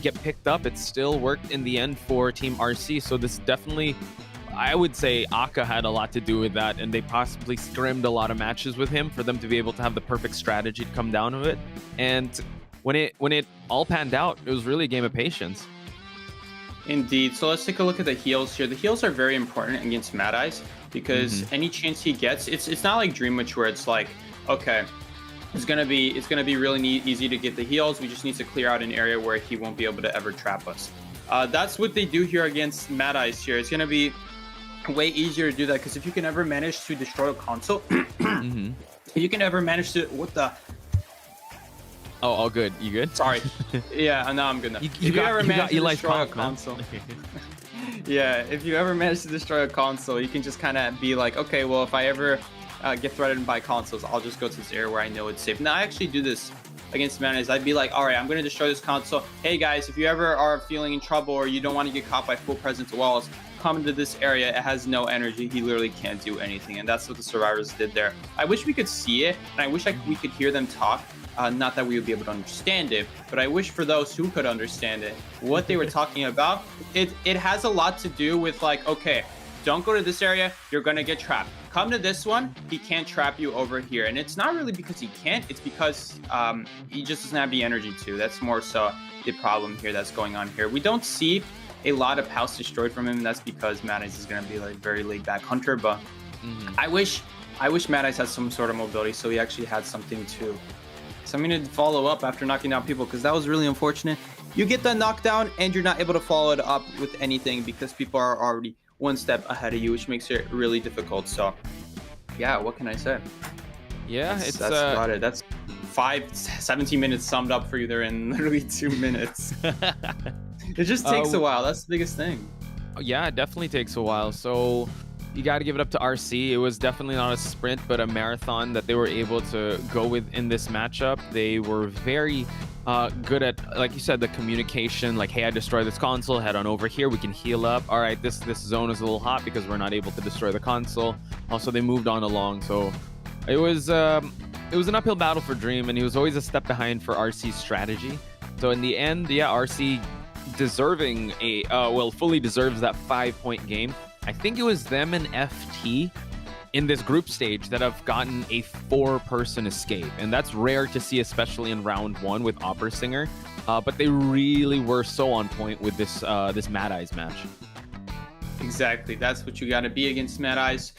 get picked up, it still worked in the end for Team RC. So this definitely, I would say Aka had a lot to do with that, and they possibly scrimmed a lot of matches with him for them to be able to have the perfect strategy to come down to it. And when it all panned out, it was really a game of patience. Indeed. So let's take a look at the heals here. The heals are very important against Mad Eyes because any chance he gets, it's not like Dream Witch where it's like, okay, it's gonna be really easy to get the heals. We just need to clear out an area where he won't be able to ever trap us. That's what they do here against Mad Eyes here. It's gonna be way easier to do that because if you can ever manage to destroy a console, if you can ever manage to Oh, all good. You good? Sorry. Yeah, no, I'm good now. If you ever manage to destroy a console, yeah, if you ever manage to destroy a console, you can just kind of be like, okay, well, if I ever get threatened by consoles, I'll just go to this area where I know it's safe. Now, I actually do this against Mad Eyes. I'd be like, all right, I'm going to destroy this console. Hey, guys, if you ever are feeling in trouble or you don't want to get caught by full presence walls, come into this area. It has no energy. He literally can't do anything. And that's what the survivors did there. I wish we could see it, and I wish we could hear them talk. Not that we would be able to understand it, but I wish for those who could understand it, what they were talking about. It has a lot to do with like, okay, don't go to this area, you're gonna get trapped. Come to this one, he can't trap you over here. And it's not really because he can't, it's because he just doesn't have the energy to. That's more so the problem here that's going on here. We don't see a lot of house destroyed from him, and that's because Mad Eyes is gonna be like very laid back hunter, but I wish Mad Eyes had some sort of mobility so he actually had something to to follow up after knocking down people, because that was really unfortunate. You get that knockdown and you're not able to follow it up with anything because people are already one step ahead of you, which makes it really difficult. So yeah, what can I say? Yeah, that's about it. That's 17 minutes summed up for you there in literally 2 minutes. It just takes a while. That's the biggest thing. Yeah, it definitely takes a while. So you got to give it up to RC. It was definitely not a sprint, but a marathon that they were able to go with in this matchup. They were very good at, like you said, the communication. Like, hey, I destroyed this console. Head on over here. We can heal up. All right, this zone is a little hot because we're not able to destroy the console. Also, they moved on along. So it was an uphill battle for Dream, and he was always a step behind for RC's strategy. So in the end, yeah, RC deserving fully deserves that 5-point game. I think it was them and FT in this group stage that have gotten a 4-person escape, and that's rare to see, especially in round 1 with Opera Singer. But they really were so on point with this Mad Eyes match. Exactly, that's what you got to be against Mad Eyes.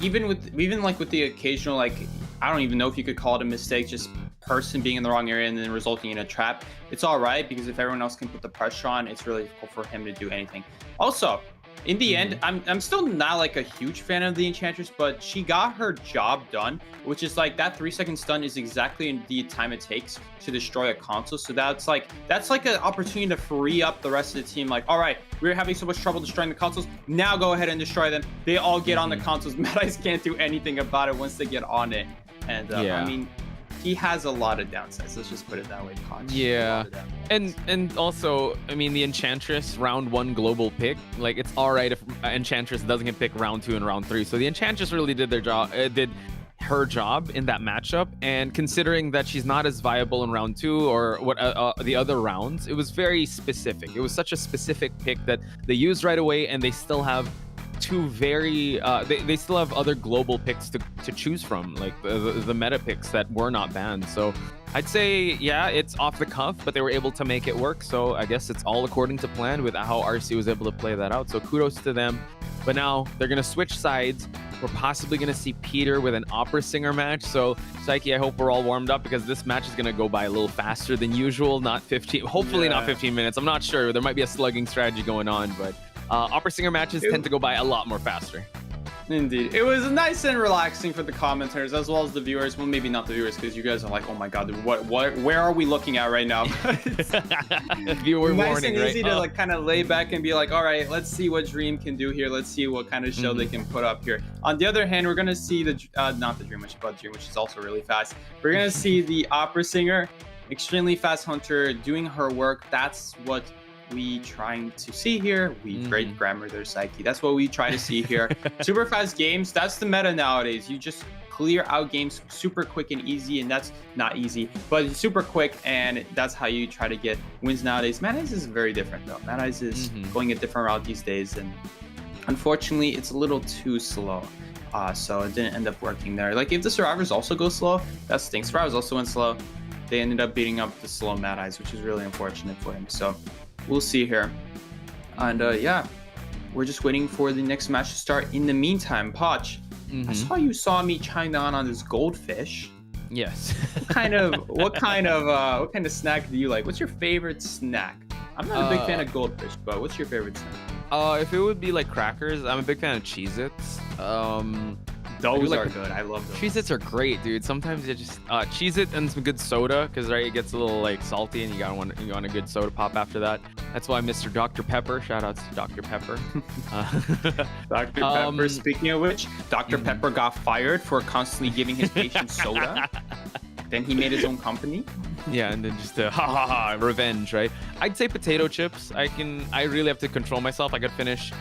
Even with the occasional, like, I don't even know if you could call it a mistake, just person being in the wrong area and then resulting in a trap. It's all right because if everyone else can put the pressure on, it's really difficult for him to do anything. Also, in the end, I'm still not like a huge fan of the Enchantress, but she got her job done, which is like that 3-second stun is exactly the time it takes to destroy a console. So that's like an opportunity to free up the rest of the team. Like, all right, we're having so much trouble destroying the consoles. Now go ahead and destroy them. They all get on the consoles. Mad Eyes can't do anything about it once they get on it. And I mean, he has a lot of downsides. Let's just put it that way, Koch. Yeah, and also, I mean, the Enchantress round 1 global pick, like it's all right if Enchantress doesn't get picked round 2 and round 3. So the Enchantress really did their job, did her job in that matchup. And considering that she's not as viable in round 2 or what the other rounds, it was very specific. It was such a specific pick that they used right away, and they still have two very they still have other global picks to choose from, like the meta picks that were not banned. So I'd say, yeah, it's off the cuff, but they were able to make it work. So I guess it's all according to plan with how RC was able to play that out. So kudos to them. But now they're going to switch sides. We're possibly going to see Peter with an opera singer match. So Psyche, I hope we're all warmed up, because this match is going to go by a little faster than usual. Not 15, hopefully not 15 minutes. I'm not sure. There might be a slugging strategy going on, but opera singer matches tend to go by a lot more faster. Indeed. It was nice and relaxing for the commenters as well as the viewers. Well, maybe not the viewers, because you guys are like, oh my god, where are we looking at right now? Viewer nice warning, and easy right? to like kind of lay back and be like, all right, let's see what Dream can do here. Let's see what kind of show they can put up here. On the other hand, we're gonna see the not the Dream, but Dream, which is also really fast. We're gonna see the opera singer, extremely fast hunter, doing her work. That's what we trying to see here. We great grammar there, Psyche. That's what we try to see here. Super fast games, that's the meta nowadays. You just clear out games super quick and easy, and that's not easy, but it's super quick, and that's how you try to get wins nowadays. Mad Eyes is very different though. Mad Eyes is going a different route these days, and unfortunately it's a little too slow. So it didn't end up working there. Like if the Survivors also go slow, that stinks. Survivors also went slow. They ended up beating up the slow Mad Eyes, which is really unfortunate for him. So we'll see here. And yeah, we're just waiting for the next match to start. In the meantime, Poch, I saw you saw me chime down on this goldfish. Yes. what kind of snack do you like? What's your favorite snack? I'm not a big fan of goldfish, but what's your favorite snack? If it would be like crackers, I'm a big fan of Cheez-Its. Those are good. I love those. Cheez-Its are great, dude. Sometimes you just Cheez-It and some good soda, because right, it gets a little like salty, and you want a good soda pop after that. That's why Mr. Dr. Pepper. Shout outs to Dr. Pepper. Dr. Pepper. Speaking of which, Dr. Pepper got fired for constantly giving his patients soda. Then he made his own company. Yeah, and then just revenge, right? I'd say potato chips. I really have to control myself. I could finish.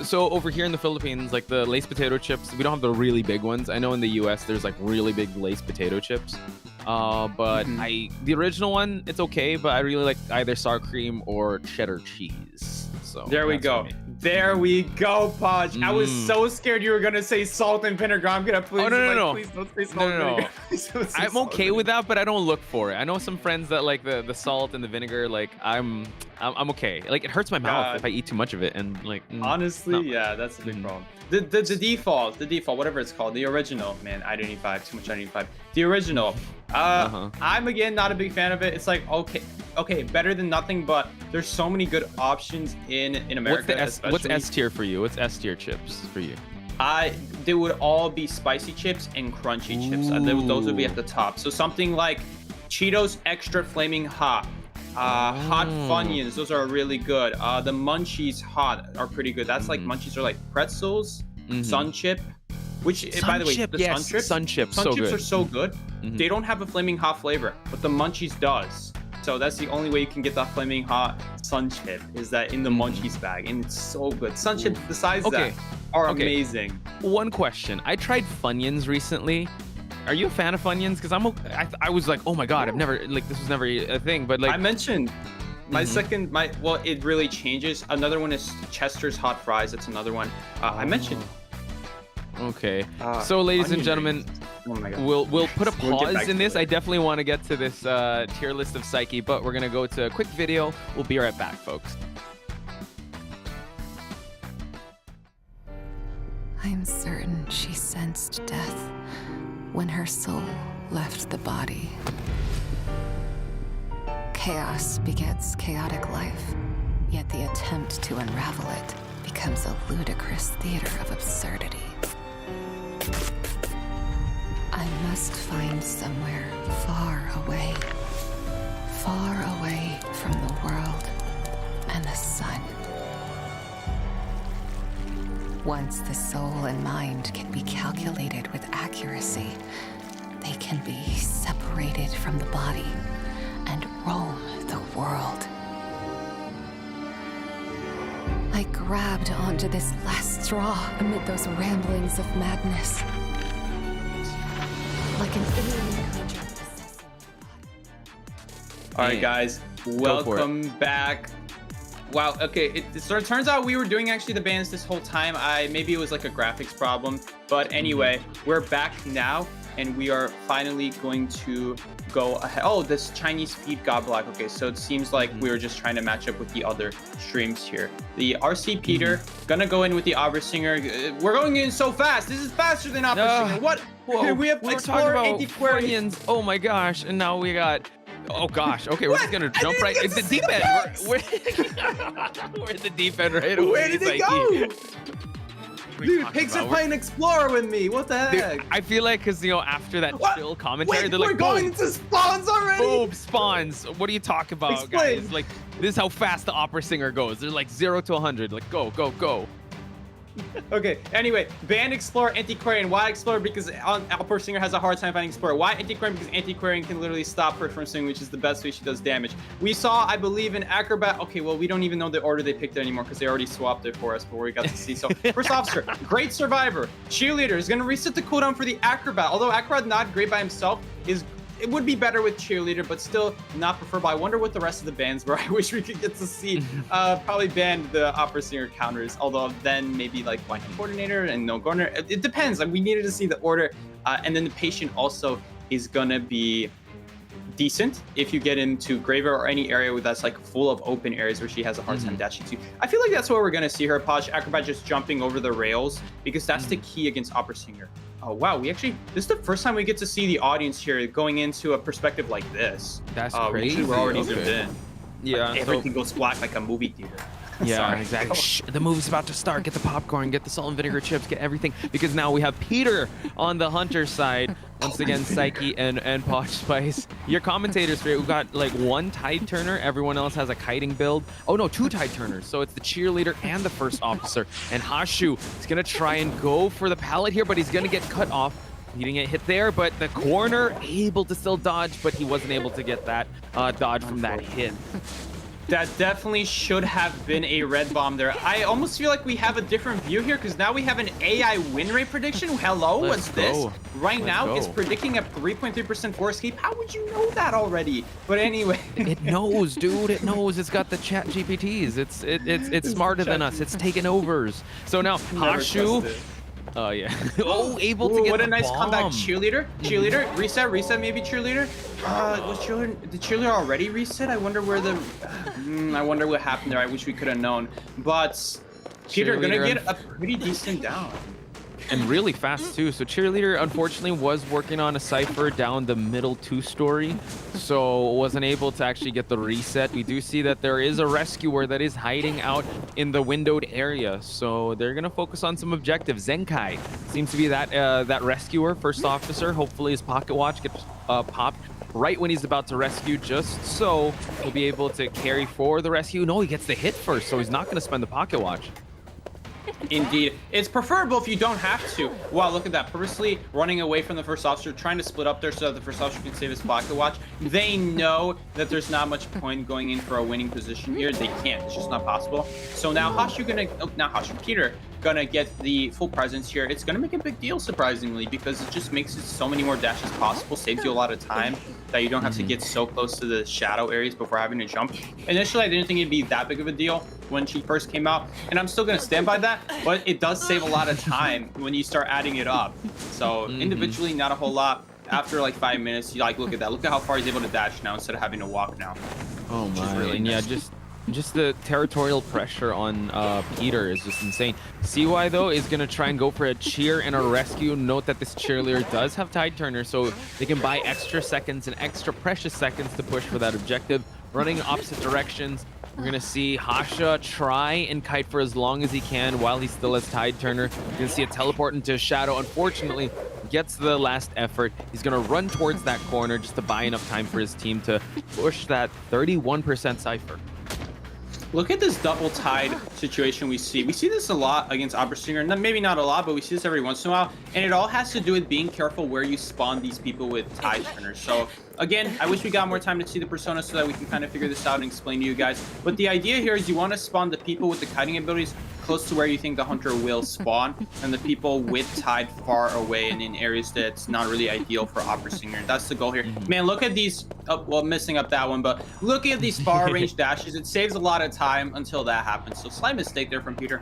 So over here in the Philippines, like the Lay's potato chips, we don't have the really big ones. I know in the US there's like really big Lay's potato chips. But the original one, it's okay, but I really like either sour cream or cheddar cheese. So there we go. There we go, Podge. I was so scared you were gonna say salt and vinegar. I'm gonna please. Oh no. Please don't say salt and vinegar. Please don't say I'm okay with that, but I don't look for it. I know some friends that like the salt and the vinegar. Like I'm okay. Like it hurts my mouth if I eat too much of it, and like honestly, yeah, that's a big problem. The default, whatever it's called, the original. Man, I-95, too much I-95. The original. I'm again not a big fan of it. It's like okay, better than nothing, but there's so many good options in America. What's S tier for you? What's S tier chips for you? They would all be spicy chips and crunchy chips. Those would be at the top. So something like Cheetos Extra Flaming Hot. Hot Funyuns, those are really good. The Munchies Hot are pretty good. That's like Munchies are like pretzels, Sun Chip, which by the way, the Sun Chips are so good. They don't have a flaming hot flavor, but the Munchies does. So that's the only way you can get that flaming hot Sun Chip, is that in the Munchies bag, and it's so good. Sun Chips besides that are amazing. One question: I tried Funyuns recently. Are you a fan of Funyuns? Because I was like, oh my god, I've never, like, this was never a thing. But like I mentioned, well, it really changes. Another one is Chester's Hot Fries. That's another one. I mentioned. Okay. So, ladies and gentlemen, we'll put a pause in this. I definitely want to get to this tier list of Psyche, but we're gonna go to a quick video. We'll be right back, folks. I'm certain she sensed death when her soul left the body. Chaos begets chaotic life, yet the attempt to unravel it becomes a ludicrous theater of absurdity. I must find somewhere far away from the world and the sun. Once the soul and mind can be calculated with accuracy, they can be separated from the body and roam the world. I grabbed onto this last straw amid those ramblings of madness. Like an alien creature possessing. All right, guys, welcome back. Wow, okay, so it turns out we were doing actually the bands this whole time. Maybe it was like a graphics problem, but anyway, we're back now, and we are finally going to go ahead. Oh, this Chinese feed got blocked. Okay, so it seems like we were just trying to match up with the other streams here. The RC Peter gonna go in with the Obersinger. We're going in so fast. This is faster than Obersinger. What? Whoa, we have we're Explorer, talking about Antiquarians. Oh my gosh, and now we got. Oh gosh, okay, we're just gonna jump right in the deep end. We're in the deep end right away. Where did it go? Dude, pigs are playing Explorer with me. What the heck? Dude, I feel like because after that chill commentary, Wait, they're we're like, going boom, into spawns already. boom, spawns. What are you talking about, Explain. guys? Like, this is how fast the Opera Singer goes. They're like 0 to 100. Like, go, go, go. Okay, anyway, ban Explorer, Antiquarian. Why Explorer? Because Opera Singer has a hard time finding Explorer. Why Antiquarian? Because Antiquarian can literally stop her from swinging, which is the best way she does damage. We saw, I believe, in Acrobat. Okay, well, we don't even know the order they picked it anymore because they already swapped it for us, but we got to see. So, first officer, great survivor. Cheerleader is going to reset the cooldown for the Acrobat. Although Acrobat not great by himself, it would be better with Cheerleader, but still not preferable. I wonder what the rest of the bans were. I wish we could get to see. Probably ban the Opera Singer counters, although then maybe like one coordinator and no governor. It depends. Like, we needed to see the order. And then the patient also is gonna be decent if you get into Graveyard or any area that's like full of open areas where she has a hard time dashing to. I feel like that's what we're gonna see her. Posh Acrobat just jumping over the rails, because that's the key against Opera Singer. Oh wow, this is the first time we get to see the audience here going into a perspective like this. That's crazy. We're already zoomed in. Yeah, like, everything goes black like a movie theater. Yeah, Sorry. exactly. Shh, the movie's about to start. Get the popcorn, get the salt and vinegar chips, get everything. Because now we have Peter on the Hunter side. Once again, Psyche and Posh Spice. Your commentators, right? We've got like one Tide Turner. Everyone else has a kiting build. Oh no, 2 Tide Turners. So it's the Cheerleader and the first officer. And Hashu is going to try and go for the pallet here, but he's going to get cut off. He didn't get hit there, but the corner able to still dodge, but he wasn't able to get that dodge from that hit. That definitely should have been a red bomb there. I almost feel like we have a different view here because now we have an AI win rate prediction. Hello, what's this? Right now, it's predicting a 3.3% force escape. How would you know that already? But anyway. It knows, dude. It knows. It's got the chat GPTs. It's smarter than us. It's taken overs. So now, Hashu. Oh, yeah. Oh, able to get what a the nice bomb. comeback. Cheerleader, reset maybe Cheerleader. Was did Cheerleader already reset? I wonder where the, I wonder what happened there. I wish we could have known. But Peter gonna get a pretty decent down. And really fast too. So Cheerleader unfortunately was working on a cipher down the middle 2-story, so wasn't able to actually get the reset. We do see that there is a rescuer that is hiding out in the windowed area, so they're gonna focus on some objectives. Zenkai seems to be that rescuer, first officer. Hopefully his pocket watch gets popped right when he's about to rescue, just so he'll be able to carry for the rescue. No, he gets the hit first, so he's not gonna spend the pocket watch. Indeed. It's preferable if you don't have to. Wow, look at that. Purposely running away from the first officer, trying to split up there so that the first officer can save his pocket watch. They know that there's not much point going in for a winning position here. They can't. It's just not possible. So now Peter gonna get the full presence here. It's gonna make a big deal, surprisingly, because it just makes it so many more dashes possible, saves you a lot of time that you don't have to get so close to the shadow areas before having to jump. Initially, I didn't think it'd be that big of a deal when she first came out, and I'm still gonna stand by that, but it does save a lot of time when you start adding it up. So individually, not a whole lot. After like 5 minutes, you like, look at that. Look at how far he's able to dash now instead of having to walk now. Oh my, really and nice. yeah, just the territorial pressure on Peter is just insane. CY though is gonna try and go for a cheer and a rescue. Note that this Cheerleader does have Tide Turner, so they can buy extra seconds and extra precious seconds to push for that objective. Running opposite directions, we're gonna see Hasha try and kite for as long as he can while he still has Tide Turner. You're gonna see a teleport into a shadow. Unfortunately, gets the last effort. He's gonna run towards that corner just to buy enough time for his team to push that 31% cipher. Look at this double tied situation we see. We see this a lot against Oberstinger. Maybe not a lot, but we see this every once in a while. And it all has to do with being careful where you spawn these people with tie spinners. So again, I wish we got more time to see the persona so that we can kind of figure this out and explain to you guys. But the idea here is you want to spawn the people with the kiting abilities close to where you think the hunter will spawn, and the people with tied far away and in areas that's not really ideal for Oberstinger. That's the goal here. Man, look at these, well, missing up that one, but looking at these far range dashes, it saves a lot of time until that happens. So slight mistake there from Peter.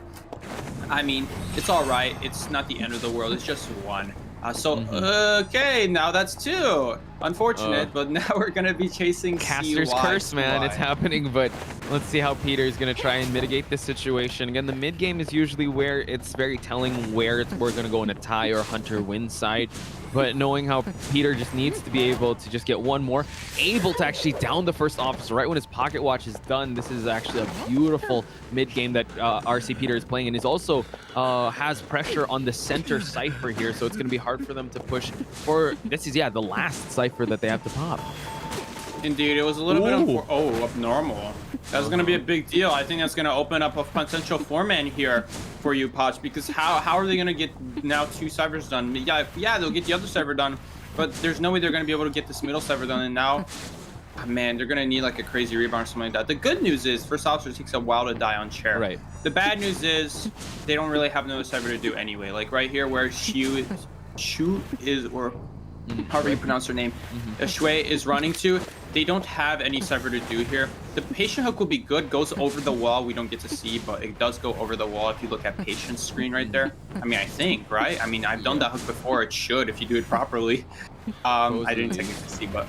I mean, it's all right. It's not the end of the world. It's just one. Okay, now that's two. Unfortunate, but now we're gonna be chasing Caster's curse, man. It's happening, but let's see how Peter is gonna try and mitigate this situation. Again, the mid game is usually where it's very telling where we're gonna go in a tie or hunter win side. But knowing how Peter just needs to be able to just get one more, able to actually down the first officer right when his pocket watch is done. This is actually a beautiful mid game that RC Peter is playing, and is also has pressure on the center cipher here, so it's going to be hard for them to push for. This is, yeah, the last cipher that they have to pop. Indeed, it was a little bit abnormal. That's going to be a big deal. I think that's going to open up a potential 4-man here for you, Potch, because how are they going to get now 2 ciphers done? Yeah, they'll get the other cipher done, but there's no way they're going to be able to get this middle cipher done, and now, man, they're going to need like a crazy rebound or something like that. The good news is, first officer takes a while to die on chair. Right. The bad news is, they don't really have another cipher to do anyway. Like right here where Shu is, or however you pronounce her name, Shui is running to, they don't have any cipher to do here. The patient hook will be good, goes over the wall. We don't get to see, but it does go over the wall if you look at patient's screen right there. I mean, I think, right? I mean, I've done that hook before. It should if you do it properly. I didn't technically see, but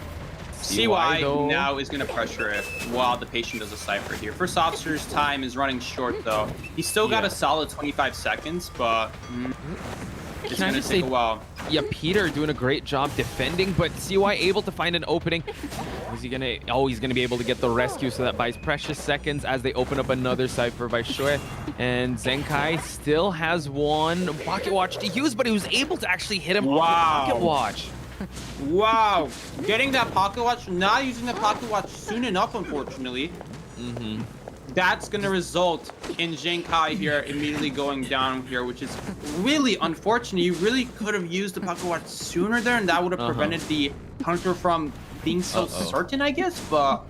CY now is going to pressure it while the patient does a cipher here. First officer's time is running short, though. He's still got a solid 25 seconds, but it's going to take a while. Yeah, Peter doing a great job defending, but CY able to find an opening. Is he gonna? Oh, he's gonna be able to get the rescue, so that buys precious seconds as they open up another cipher by Shui. And Zenkai still has one pocket watch to use, but he was able to actually hit him on the pocket watch. Wow, getting that pocket watch, not using the pocket watch soon enough, unfortunately. That's going to result in Zenkai here immediately going down here, which is really unfortunate. You really could have used the pocket watch sooner there, and that would have prevented the hunter from being so certain, I guess, but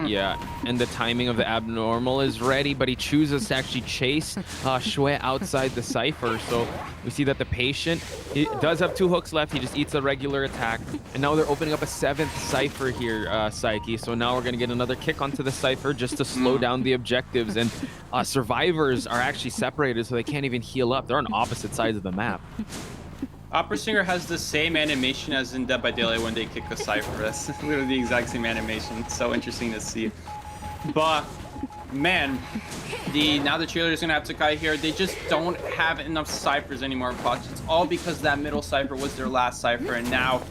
yeah, and the timing of the abnormal is ready, but he chooses to actually chase Shui outside the cipher. So we see that the patient, he does have 2 hooks left. He just eats a regular attack, and now they're opening up a 7th cipher here, Psyche. So now we're gonna get another kick onto the cipher just to slow down the objectives, and survivors are actually separated, so they can't even heal up. They're on opposite sides of the map. Oberstinger has the same animation as in Dead by Daylight when they kick the cipher. That's literally the exact same animation. It's so interesting to see. But man, now the cheerleader's gonna have to Kai here. They just don't have enough ciphers anymore, Potch. It's all because that middle cipher was their last cipher, and now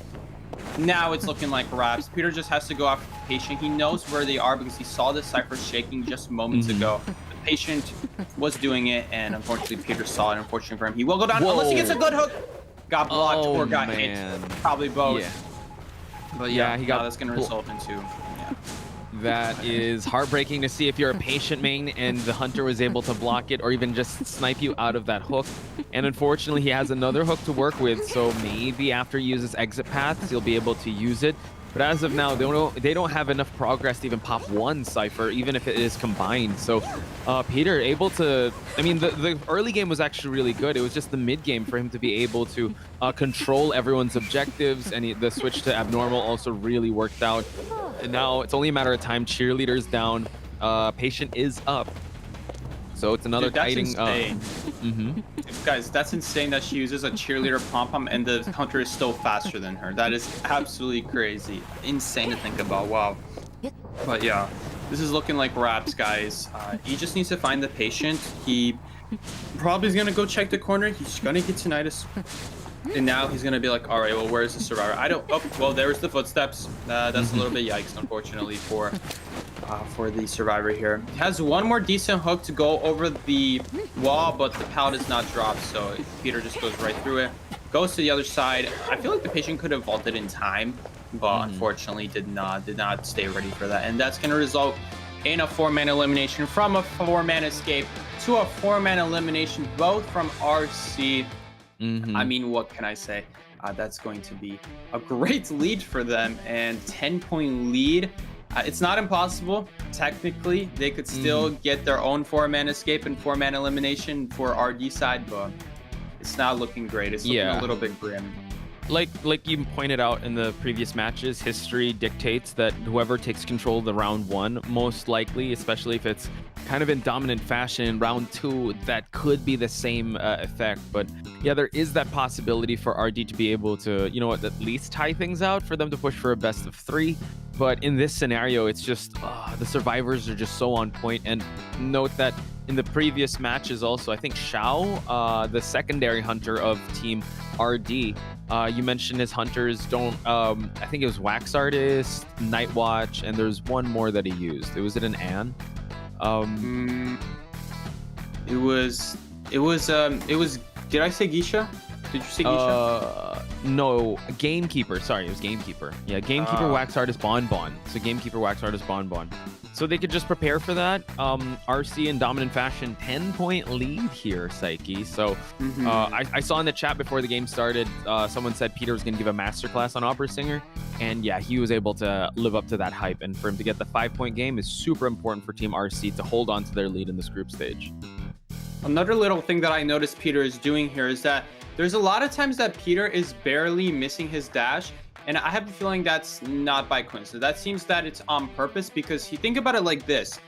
it's looking like wraps. Peter just has to go after the patient. He knows where they are because he saw the cipher shaking just moments ago. The patient was doing it, and unfortunately Peter saw it. Unfortunately for him, he will go down unless he gets a good hook. Got blocked or got hit. Probably both. Yeah. But yeah, that's going to result into. That is heartbreaking to see if you're a patient main and the hunter was able to block it or even just snipe you out of that hook. And unfortunately, he has another hook to work with, so maybe after he uses exit paths, he'll be able to use it. But as of now, they don't have enough progress to even pop 1 cipher, even if it is combined. So Peter able to, I mean, the early game was actually really good. It was just the mid game for him to be able to control everyone's objectives, and the switch to abnormal also really worked out. And now it's only a matter of time. Cheerleader's down, patient is up. So it's another kiting. Guys, that's insane that she uses a cheerleader pom-pom and the hunter is still faster than her. That is absolutely crazy. Insane to think about. Wow. But yeah, this is looking like wraps, guys. He just needs to find the patient. He probably is going to go check the corner. He's going to get tinnitus. And now he's going to be like, all right, well, where's the survivor? Well, there's the footsteps. That's a little bit yikes, unfortunately, for the survivor here. He has one more decent hook to go over the wall, but the pallet is not dropped, so Peter just goes right through it. Goes to the other side. I feel like the patient could have vaulted in time, but unfortunately did not stay ready for that. And that's going to result in a 4-man elimination, from a 4-man escape to a 4-man elimination, both from RC. I mean, what can I say? That's going to be a great lead for them, and 10-point lead. It's not impossible. Technically, they could still get their own 4-man escape and 4-man elimination for RD side, but it's not looking great. It's looking a little bit grim. Like you pointed out in the previous matches, history dictates that whoever takes control of the round 1, most likely, especially if it's kind of in dominant fashion in round 2, that could be the same effect. But yeah, there is that possibility for RD to be able to, at least tie things out, for them to push for a best of 3. But in this scenario, it's just the survivors are just so on point. And note that in the previous matches also, I think Xiao, the secondary hunter of Team RD, you mentioned his hunters don't, I think it was Wax Artist, Night Watch, and there's one more that he used. Was it an Anne? It was, did I say Geisha? Did you say Geisha? No, Gamekeeper. Sorry, it was Gamekeeper. Yeah, Gamekeeper, Wax Artist, Bonbon. So Gamekeeper, Wax Artist, Bonbon. So they could just prepare for that. RC in dominant fashion, 10-point lead here, Psyche. So I saw in the chat before the game started, someone said Peter was going to give a masterclass on Opera Singer. And yeah, he was able to live up to that hype. And for him to get the 5-point game is super important for Team RC to hold on to their lead in this group stage. Another little thing that I noticed Peter is doing here is that there's a lot of times that Peter is barely missing his dash. And I have a feeling that's not by coincidence. That seems that it's on purpose, because you think about it like this.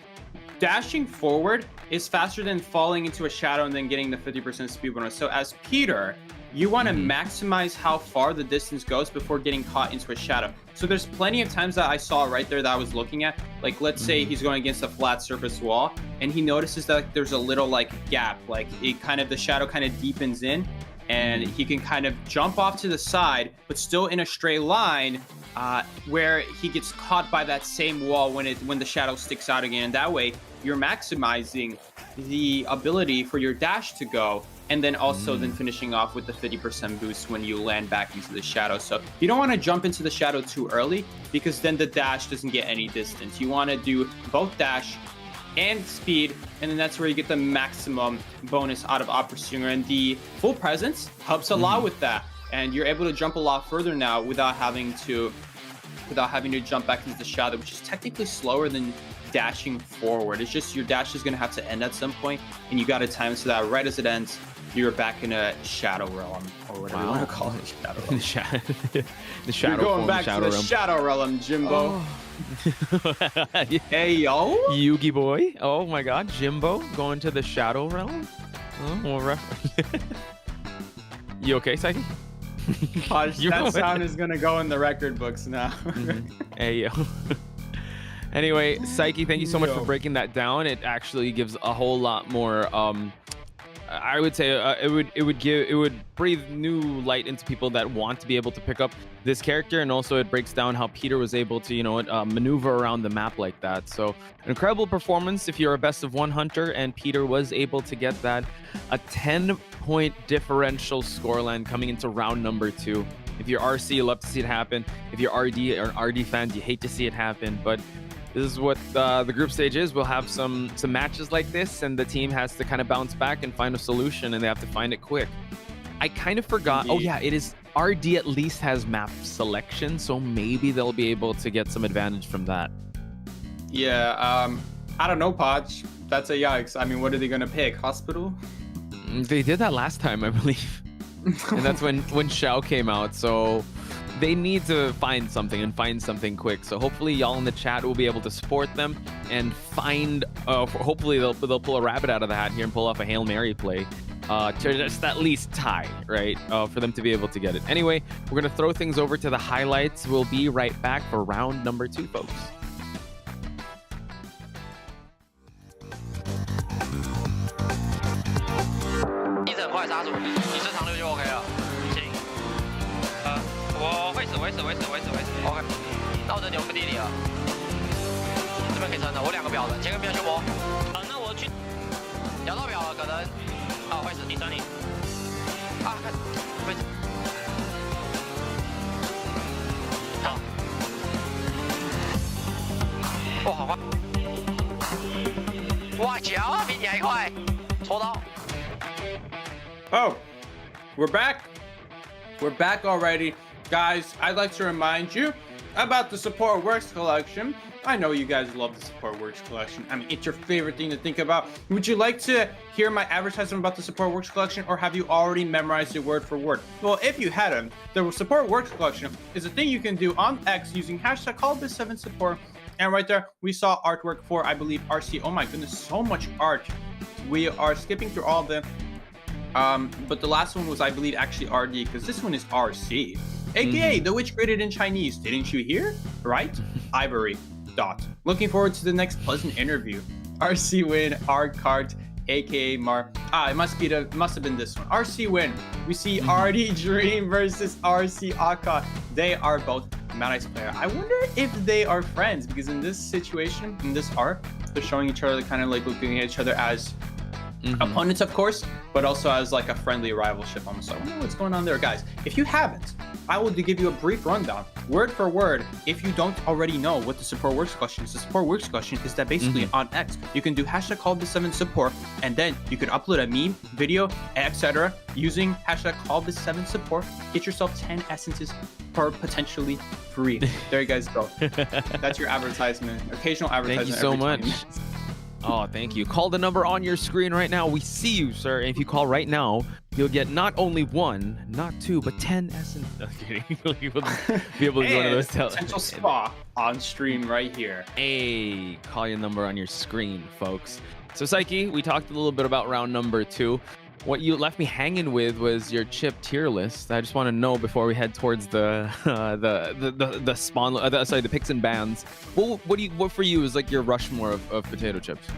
Dashing forward is faster than falling into a shadow and then getting the 50% speed bonus. So as Peter, you want to maximize how far the distance goes before getting caught into a shadow. So there's plenty of times that I saw right there that I was looking at. Like, let's say he's going against a flat surface wall and he notices that there's a little gap, the shadow kind of deepens in. And he can kind of jump off to the side, but still in a straight line, where he gets caught by that same wall when the shadow sticks out again. And that way, you're maximizing the ability for your dash to go, and then also then finishing off with the 50% boost when you land back into the shadow. So you don't want to jump into the shadow too early, because then the dash doesn't get any distance. You want to do both dash and speed, and then that's where you get the maximum bonus out of Opera Singer. And the full presence helps a lot with that, and you're able to jump a lot further now without having to jump back into the shadow, which is technically slower than dashing forward. It's just your dash is going to have to end at some point, and you got to time so that right as it ends, you're back in a shadow realm, or whatever you want to call it. Shadow realm. The shadow. You're going back to the shadow realm, Jimbo. Hey, yo. Yugi boy. Oh my god, Jimbo going to the shadow realm. You okay, Psyche? That sound is gonna go in the record books now. Hey, yo. Anyway, Psyche, thank you so much for breaking that down. It actually gives a whole lot more I would say it would breathe new light into people that want to be able to pick up this character, and also it breaks down how Peter was able to maneuver around the map like that. So an incredible performance if you're a best of 1 hunter, and Peter was able to get that. A 10-point differential scoreline coming into round number 2. If you're RC, you love to see it happen. If you're RD or RD fans, you hate to see it happen, but this is what the group stage is. We'll have some matches like this, and the team has to kind of bounce back and find a solution, and they have to find it quick. I kind of forgot. Oh yeah, it is RD at least has map selection, so maybe they'll be able to get some advantage from that. Yeah, I don't know, Podge. That's a yikes. I mean, what are they gonna pick? Hospital? They did that last time, I believe. And that's when Xiao came out, so they need to find something quick. So hopefully y'all in the chat will be able to support them and find, hopefully they'll pull a rabbit out of the hat here and pull off a Hail Mary play to just at least tie, right? For them to be able to get it. Anyway, we're going to throw things over to the highlights. We'll be right back for round number 2, folks. OK， 那我这牛不敌你了，这边可以撑的，我2个表的，前个没有修魔。那我去摇到表了，可能会死，你算你。开始，会死。好。哇，好快。脚比你还快，抽到。 Oh, we're back. We're back already. Guys, I'd like to remind you about the Support Works collection. I know you guys love the Support Works collection. I mean, it's your favorite thing to think about. Would you like to hear my advertisement about the Support Works collection, or have you already memorized it word for word? Well, if you hadn't, the Support Works collection is a thing you can do on X using hashtag #COAVII7support. And right there, we saw artwork for, I believe, RC. Oh my goodness, so much art. We are skipping through all of them. But the last one was, I believe, actually RD, because this one is RC. AKA, the witch graded in Chinese. Didn't you hear? Right? Ivory. Dot. Looking forward to the next pleasant interview. RC win, R cart, AKA Mar. It must have been this one. RC win. We see RD Dream versus RC Aka. They are both Mad Ice player. I wonder if they are friends, because in this situation, in this arc, they're showing each other kind of like looking at each other as opponents, of course, but also as like a friendly rivalship almost. So I wonder what's going on there. Guys, if you haven't, I will give you a brief rundown, word for word. If you don't already know what the Support Works question is, the Support Works question is that basically on X, you can do hashtag #COAVII7support, and then you can upload a meme, video, etc. using hashtag #COAVII7support. Get yourself 10 essences for potentially free. There you guys go. That's your advertisement, occasional advertisement. Thank you so much. Oh, thank you. Call the number on your screen right now. We see you, sir. And if you call right now, you'll get not only 1, not 2, but 10 essence. No, kidding. You'll be able to go to those potential spa on stream right here. Hey, call your number on your screen, folks. So, Psyche, we talked a little bit about round number 2. What you left me hanging with was your chip tier list. I just want to know before we head towards the picks and bans. What for you is like your Rushmore of potato chips?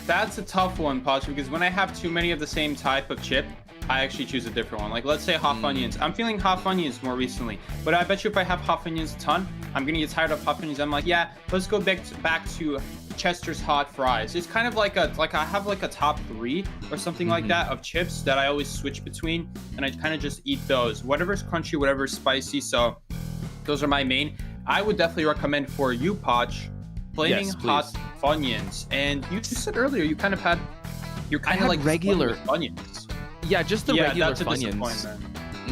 That's a tough one, Poch, because when I have too many of the same type of chip, I actually choose a different one. Like, let's say Hot Onions. I'm feeling Hot Onions more recently, but I bet you if I have Hot Onions a ton, I'm gonna get tired of Hot Onions. I'm like, yeah, let's go back to Chester's Hot Fries. It's kind of like I have like a top 3 or something like that of chips that I always switch between, and I kind of just eat those. Whatever's crunchy, whatever's spicy. So those are my main. I would definitely recommend for you, Poch, Flaming Hot Funyuns. And you just said earlier you kind of had, you're kind of like regular Funyuns. Yeah, just the regular that's a Funyuns.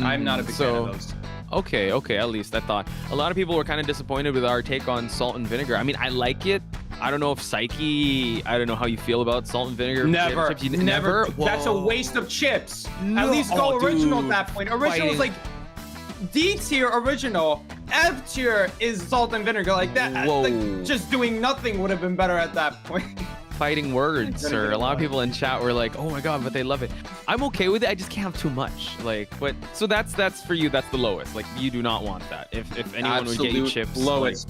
I'm not a big fan of those. Okay, at least I thought. A lot of people were kind of disappointed with our take on salt and vinegar. I mean, I like it. I don't know if Psyche, I don't know how you feel about salt and vinegar. Never. Chips. Never? That's a waste of chips. No. At least go original at that point. Original is like D tier original. F tier is salt and vinegar. Like that. Whoa. Like, just doing nothing would have been better at that point. Fighting words, sir. A lot of people in chat were like, "Oh my god," but they love it. I'm okay with it. I just can't have too much. Like, but so that's for you. That's the lowest. Like, you do not want that. If anyone would get you chips, lowest.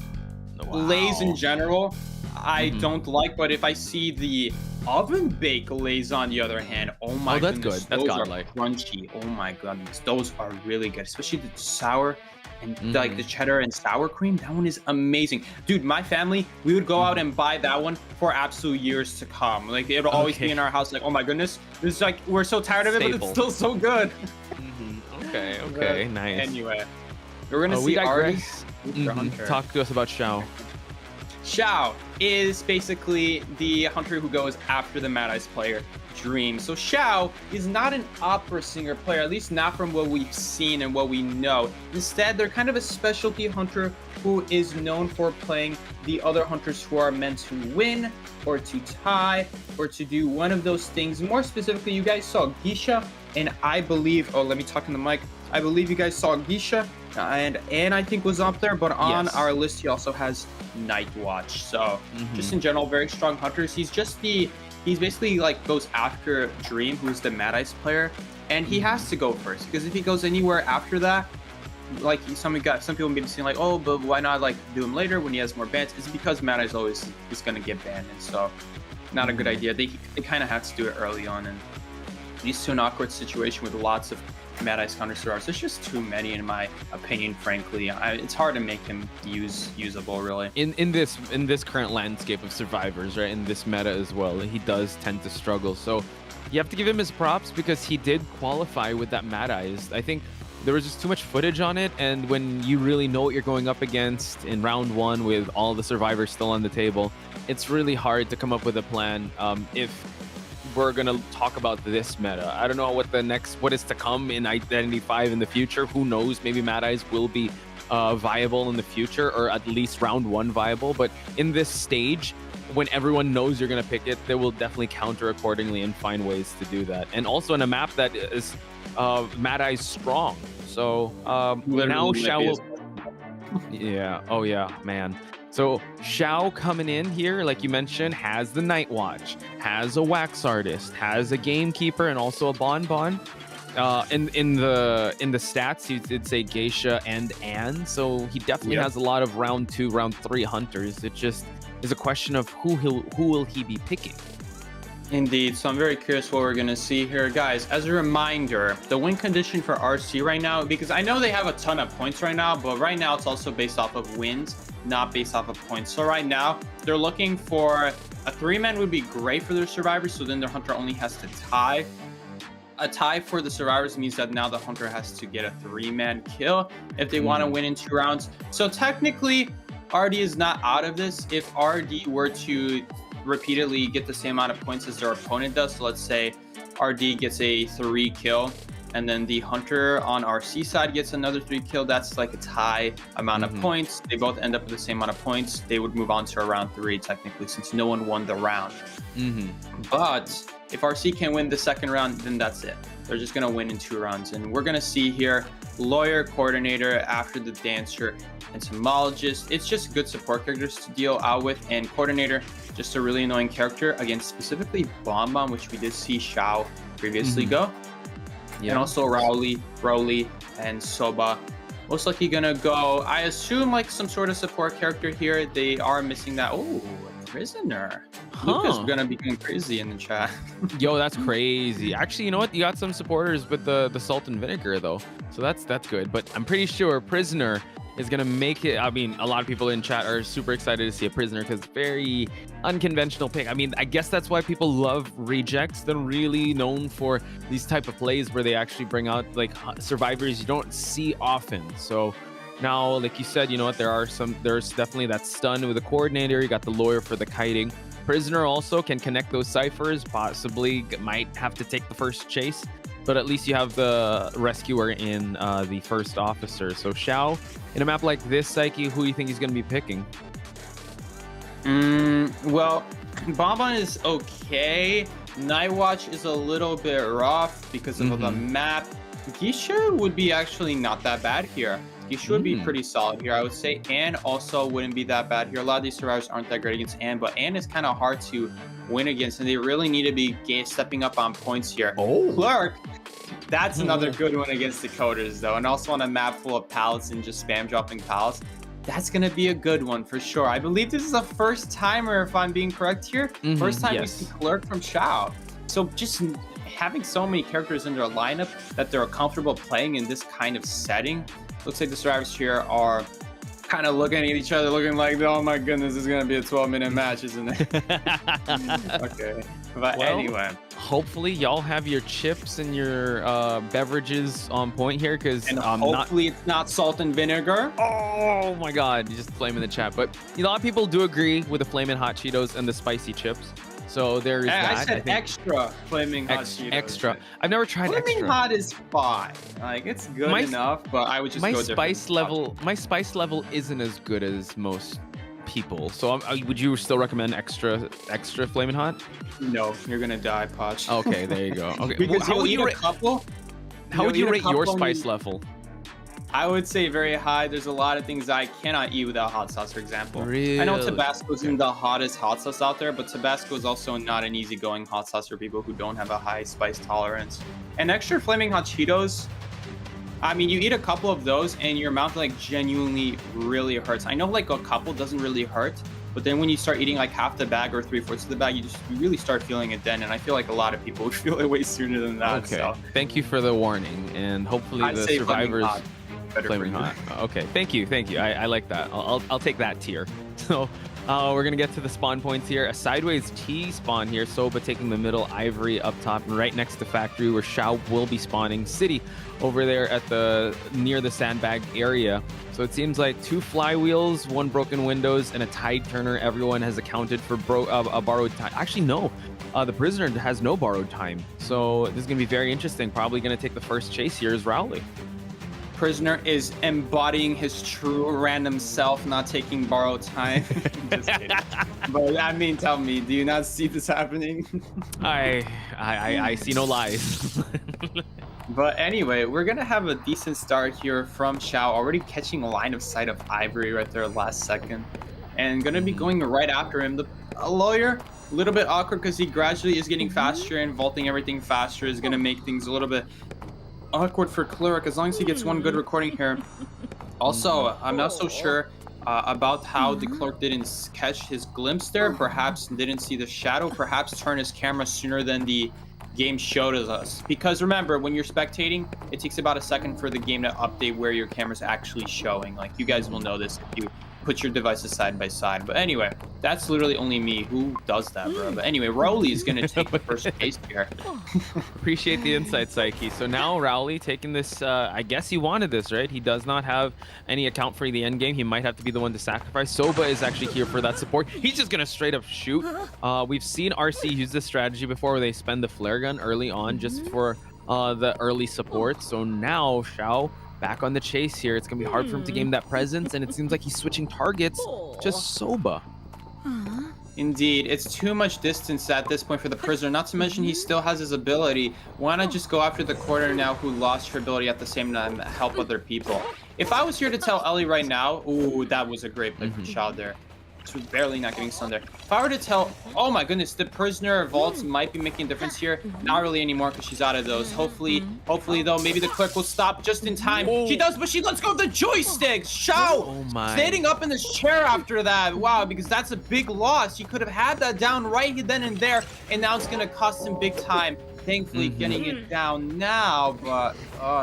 Like, wow. Lays in general, I don't like. But if I see the oven baked Lays on the other hand, oh my that's goodness, good. That's those godlike. are crunchy. Oh my goodness, those are really good, especially the sour. And like the cheddar and sour cream, that one is amazing. Dude, my family, we would go out and buy that one for absolute years to come. Like, it would always be in our house, like, oh my goodness, it's like, we're so tired of it, but it's still so good. Okay, nice. Anyway, we're gonna see artists. Talk to us about Xiao. Xiao is basically the hunter who goes after the Mad Ice player, Dream. So Xiao is not an opera singer player, at least not from what we've seen and what we know. Instead, they're kind of a specialty hunter who is known for playing the other hunters who are meant to win or to tie or to do one of those things. More specifically, you guys saw Gisha, and I believe, oh, let me talk in the mic. I believe you guys saw Gisha, and I think was up there, but on our list, he also has Night Watch. So just in general, very strong hunters. He's basically like goes after Dream, who's the Mad Ice player, and he has to go first, because if he goes anywhere after that, like some people may be saying like, oh, but why not like do him later when he has more bans? It's because Mad Ice always is gonna get banned, and so not a good idea. They kind of had to do it early on, and he's to an awkward situation with lots of Mad Ice counter-stars. There's just too many, in my opinion, frankly. It's hard to make him usable, really. In this current landscape of survivors, right, in this meta as well, he does tend to struggle. So you have to give him his props, because he did qualify with that Mad Eyes. I think there was just too much footage on it, and when you really know what you're going up against in round 1 with all the survivors still on the table, it's really hard to come up with a plan. If we're gonna talk about this meta, I don't know what is to come in Identity 5 in the future. Who knows? Maybe Mad Eyes will be viable in the future, or at least round 1 viable. But in this stage, when everyone knows you're gonna pick it, they will definitely counter accordingly and find ways to do that. And also in a map that is Mad Eyes strong. So now Xiao will... Yeah. Oh yeah, man. So Xiao coming in here, like you mentioned, has the Night Watch, has a Wax Artist, has a Gamekeeper, and also a Bonbon. In the stats, you did say Geisha and Anne, so he definitely has a lot of round 2, round 3 hunters. It just is a question of who will he be picking. Indeed, so I'm very curious what we're going to see here. Guys, as a reminder, the win condition for RC right now, because I know they have a ton of points right now, but right now it's also based off of wins, not based off of points. So right now, they're looking for a 3-man would be great for their survivors, so then their hunter only has to tie. A tie for the survivors means that now the hunter has to get a 3-man kill if they want to win in 2 rounds. So technically, RD is not out of this. If RD were to repeatedly get the same amount of points as their opponent does, so let's say RD gets a 3 kill and then the hunter on RC side gets another 3 kill, that's like a tie amount of points. They both end up with the same amount of points. They would move on to a round 3 technically, since no one won the round. But if RC can win the second round, then that's it. They're just gonna win in 2 rounds. And we're gonna see here Lawyer, Coordinator, after the Dancer, Entomologist. It's just good support characters to deal out with, and Coordinator, just a really annoying character against specifically Bonbon, which we did see Xiao previously go. And also Rowley, and Soba. Most likely gonna go, I assume, like some sort of support character here. They are missing that. Oh, Prisoner. Luca's gonna be going crazy in the chat. Yo, that's crazy. Actually, you know what? You got some supporters with the salt and vinegar though, so that's good. But I'm pretty sure Prisoner is gonna make it. I mean, a lot of people in chat are super excited to see a Prisoner because very unconventional pick. I mean, I guess that's why people love Rejects. They're really known for these type of plays where they actually bring out like survivors you don't see often. So now, like you said, you know what? There's definitely that stun with the Coordinator. You got the Lawyer for the kiting. Prisoner also can connect those ciphers. Possibly might have to take the first chase, but at least you have the Rescuer in the first officer. So Xiao, in a map like this, Psyche, who do you think he's going to be picking? Well, Bonbon is okay. Night Watch is a little bit rough because of the map. Geisha would be actually not that bad here. Geisha would be pretty solid here, I would say. Anne also wouldn't be that bad here. A lot of these survivors aren't that great against Anne, but Anne is kind of hard to win against, and they really need to be stepping up on points here. Clerk, that's another good one against the Coders, though. And also on a map full of pallets and just spam dropping pallets. That's going to be a good one for sure. I believe this is a first timer, if I'm being correct here. First time we see Clerk from Xiao. So just having so many characters in their lineup that they're comfortable playing in this kind of setting. Looks like the survivors here are kind of looking at each other, looking like, oh my goodness, this is going to be a 12-minute match, isn't it? Okay. But well, anyway. Hopefully, y'all have your chips and your beverages on point here, because hopefully it's not salt and vinegar. Oh my God, you just flame in the chat. But a lot of people do agree with the Flamin' Hot Cheetos and the spicy chips. So there's that. I said extra Flaming Hot Cheetos. Extra. I've never tried Flaming extra. Hot is fine. Like, it's good enough, but I would just go different. My spice level isn't as good as most people. So would you still recommend extra Flaming Hot? No, you're gonna die, Poch. Okay, there you go. Okay, because how would you rate How would you rate your spice level? I would say very high. There's a lot of things I cannot eat without hot sauce, for example. Really? I know Tabasco isn't the hottest hot sauce out there, but Tabasco is also not an easygoing hot sauce for people who don't have a high spice tolerance. And extra Flaming Hot Cheetos, I mean, you eat a couple of those and your mouth like genuinely really hurts. I know like a couple doesn't really hurt, but then when you start eating like half the bag or 3/4 of the bag, you really start feeling it then. And I feel like a lot of people would feel it way sooner than that. Okay. So. Thank you for the warning, and hopefully the survivors. Flaming Hot. Okay. Thank you. I like that. I'll take that tier. So We're going to get to the spawn points here. A sideways T spawn here. Soba taking the middle, Ivory up top, and right next to Factory, where Shao will be spawning. City over there at near the sandbag area. So it seems like 2 flywheels, 1 broken windows, and a tide turner. Everyone has accounted for borrowed time. Actually, no. The prisoner has no borrowed time. So this is going to be very interesting. Probably going to take the first chase here is Rowley. Prisoner is embodying his true random self, not taking borrowed time. Just kidding. But I mean, tell me, do you not see this happening? I see no lies. But anyway, we're gonna have a decent start here from Shao, already catching line of sight of Ivory right there last second, and gonna be going right after him. The lawyer, a little bit awkward because he gradually is getting faster, and vaulting everything faster is gonna make things a little bit awkward for Cleric, as long as he gets one good recording here. Also, I'm not so sure about how the Cleric didn't catch his glimpse there, perhaps didn't see the shadow, perhaps turn his camera sooner than the game showed us. Because remember, when you're spectating, it takes about a second for the game to update where your camera's actually showing. Like, you guys will know this if you put your devices side by side. But anyway, that's literally only me who does that, bro. But anyway, Rowley is going to take the first case here. Appreciate the insight, Psyche. So now Rowley taking this, I guess he wanted this, right? He does not have any account for the end game. He might have to be the one to sacrifice. Soba is actually here for that support. He's just going to straight up shoot. We've seen RC use this strategy before where they spend the flare gun early on just for the early support. So now Shao back on the chase here. It's gonna be hard for him to gain that presence, and it seems like he's switching targets to Soba. Indeed, it's too much distance at this point for the prisoner, not to mention he still has his ability. Why not just go after the corner now who lost her ability at the same time, help other people? If I was here to tell Ellie right now, ooh, that was a great play from Shao there. Barely not getting stunned there. If I were to tell, oh my goodness, the prisoner vaults might be making a difference here. Not really anymore because she's out of those. Hopefully though, maybe the clerk will stop just in time. She does, but she lets go of the joystick. Shao standing up in this chair after that. Wow, because that's a big loss. You could have had that down right then and there, and now it's gonna cost him big time. Thankfully getting it down now, but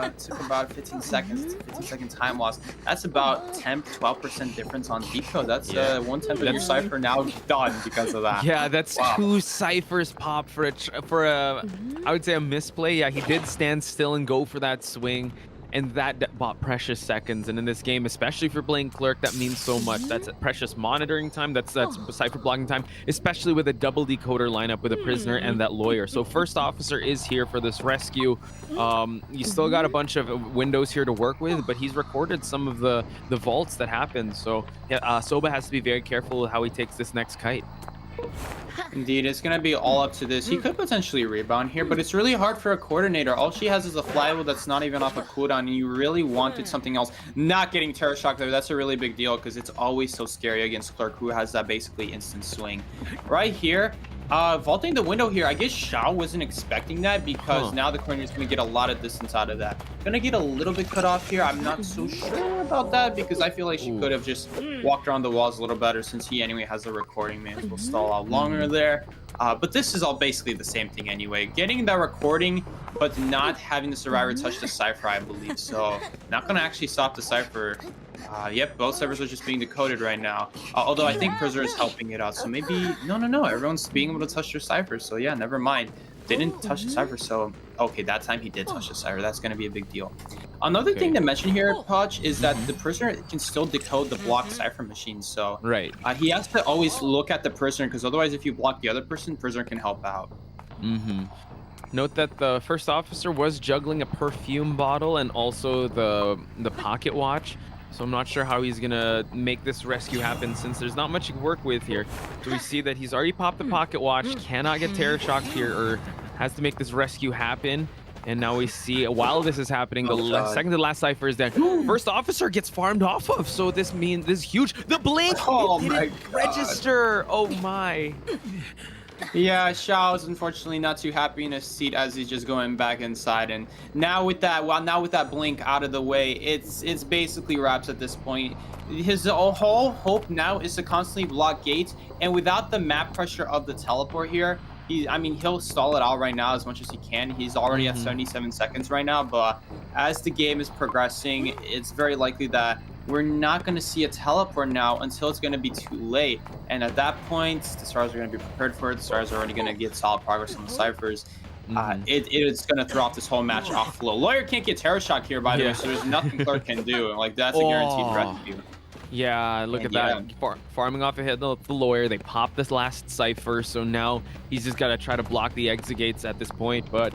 it took about 15 seconds. 15-second time loss. That's about 10-12% difference on decode. That's 1/10 of your cipher now done because of that. Yeah, that's 2 ciphers pop for I would say a misplay. Yeah, he did stand still and go for that swing, and that bought precious seconds. And in this game, especially for playing Clerk, that means so much. That's precious monitoring time. That's cipher blocking time, especially with a double decoder lineup with a prisoner and that lawyer. So first officer is here for this rescue. You still got a bunch of windows here to work with, but he's recorded some of the vaults that happened. So yeah, Soba has to be very careful with how he takes this next kite. Indeed, it's going to be all up to this. He could potentially rebound here, but it's really hard for a coordinator. All she has is a flywheel that's not even off a cooldown, and you really wanted something else. Not getting Terror Shock there, that's a really big deal because it's always so scary against Clerk, who has that basically instant swing. Right here, vaulting the window here, I guess Shao wasn't expecting that because now the corner is going to get a lot of distance out of that. Going to get a little bit cut off here. I'm not so sure about that because I feel like she could have just walked around the walls a little better since he anyway has a recording. May as well stall out longer there. But this is all basically the same thing anyway. Getting that recording, but not having the survivor touch the cipher, I believe. So not going to actually stop the cipher. Yep, both ciphers are just being decoded right now. Although I think Prisoner is helping it out. So maybe, no. Everyone's being able to touch their cipher. So yeah, never mind. Didn't touch the cipher. So, okay, that time he did touch the cipher. That's going to be a big deal. Another thing to mention here, Poch, is that the prisoner can still decode the blocked cipher machine. So he has to always look at the prisoner because otherwise if you block the other person, prisoner can help out. Note that the first officer was juggling a perfume bottle and also the pocket watch. So I'm not sure how he's gonna make this rescue happen since there's not much to work with here. So we see that he's already popped the pocket watch, cannot get Terror Shocked here, or has to make this rescue happen. And now we see, while this is happening, the second to last cipher is down. First officer gets farmed off of, so this means this is huge. The blink didn't register. Oh my. Yeah, Shao is unfortunately not too happy in his seat as he's just going back inside. And now with that blink out of the way, it's basically wraps at this point. His whole hope now is to constantly block gates, and without the map pressure of the teleport here, he'll stall it out right now as much as he can. He's already at 77 seconds right now, but as the game is progressing, it's very likely that we're not going to see a teleport now until it's going to be too late. And at that point, the Stars are going to be prepared for it. The Stars are already going to get solid progress on the Cyphers. It's going to throw off this whole match off flow. Lawyer can't get Terror Shock here, by the way, so there's nothing Clerk can do. Like, that's a guaranteed rescue. Yeah, look at that. Farming off ahead of the Lawyer. They popped this last Cypher, so now he's just got to try to block the exit gates at this point. But,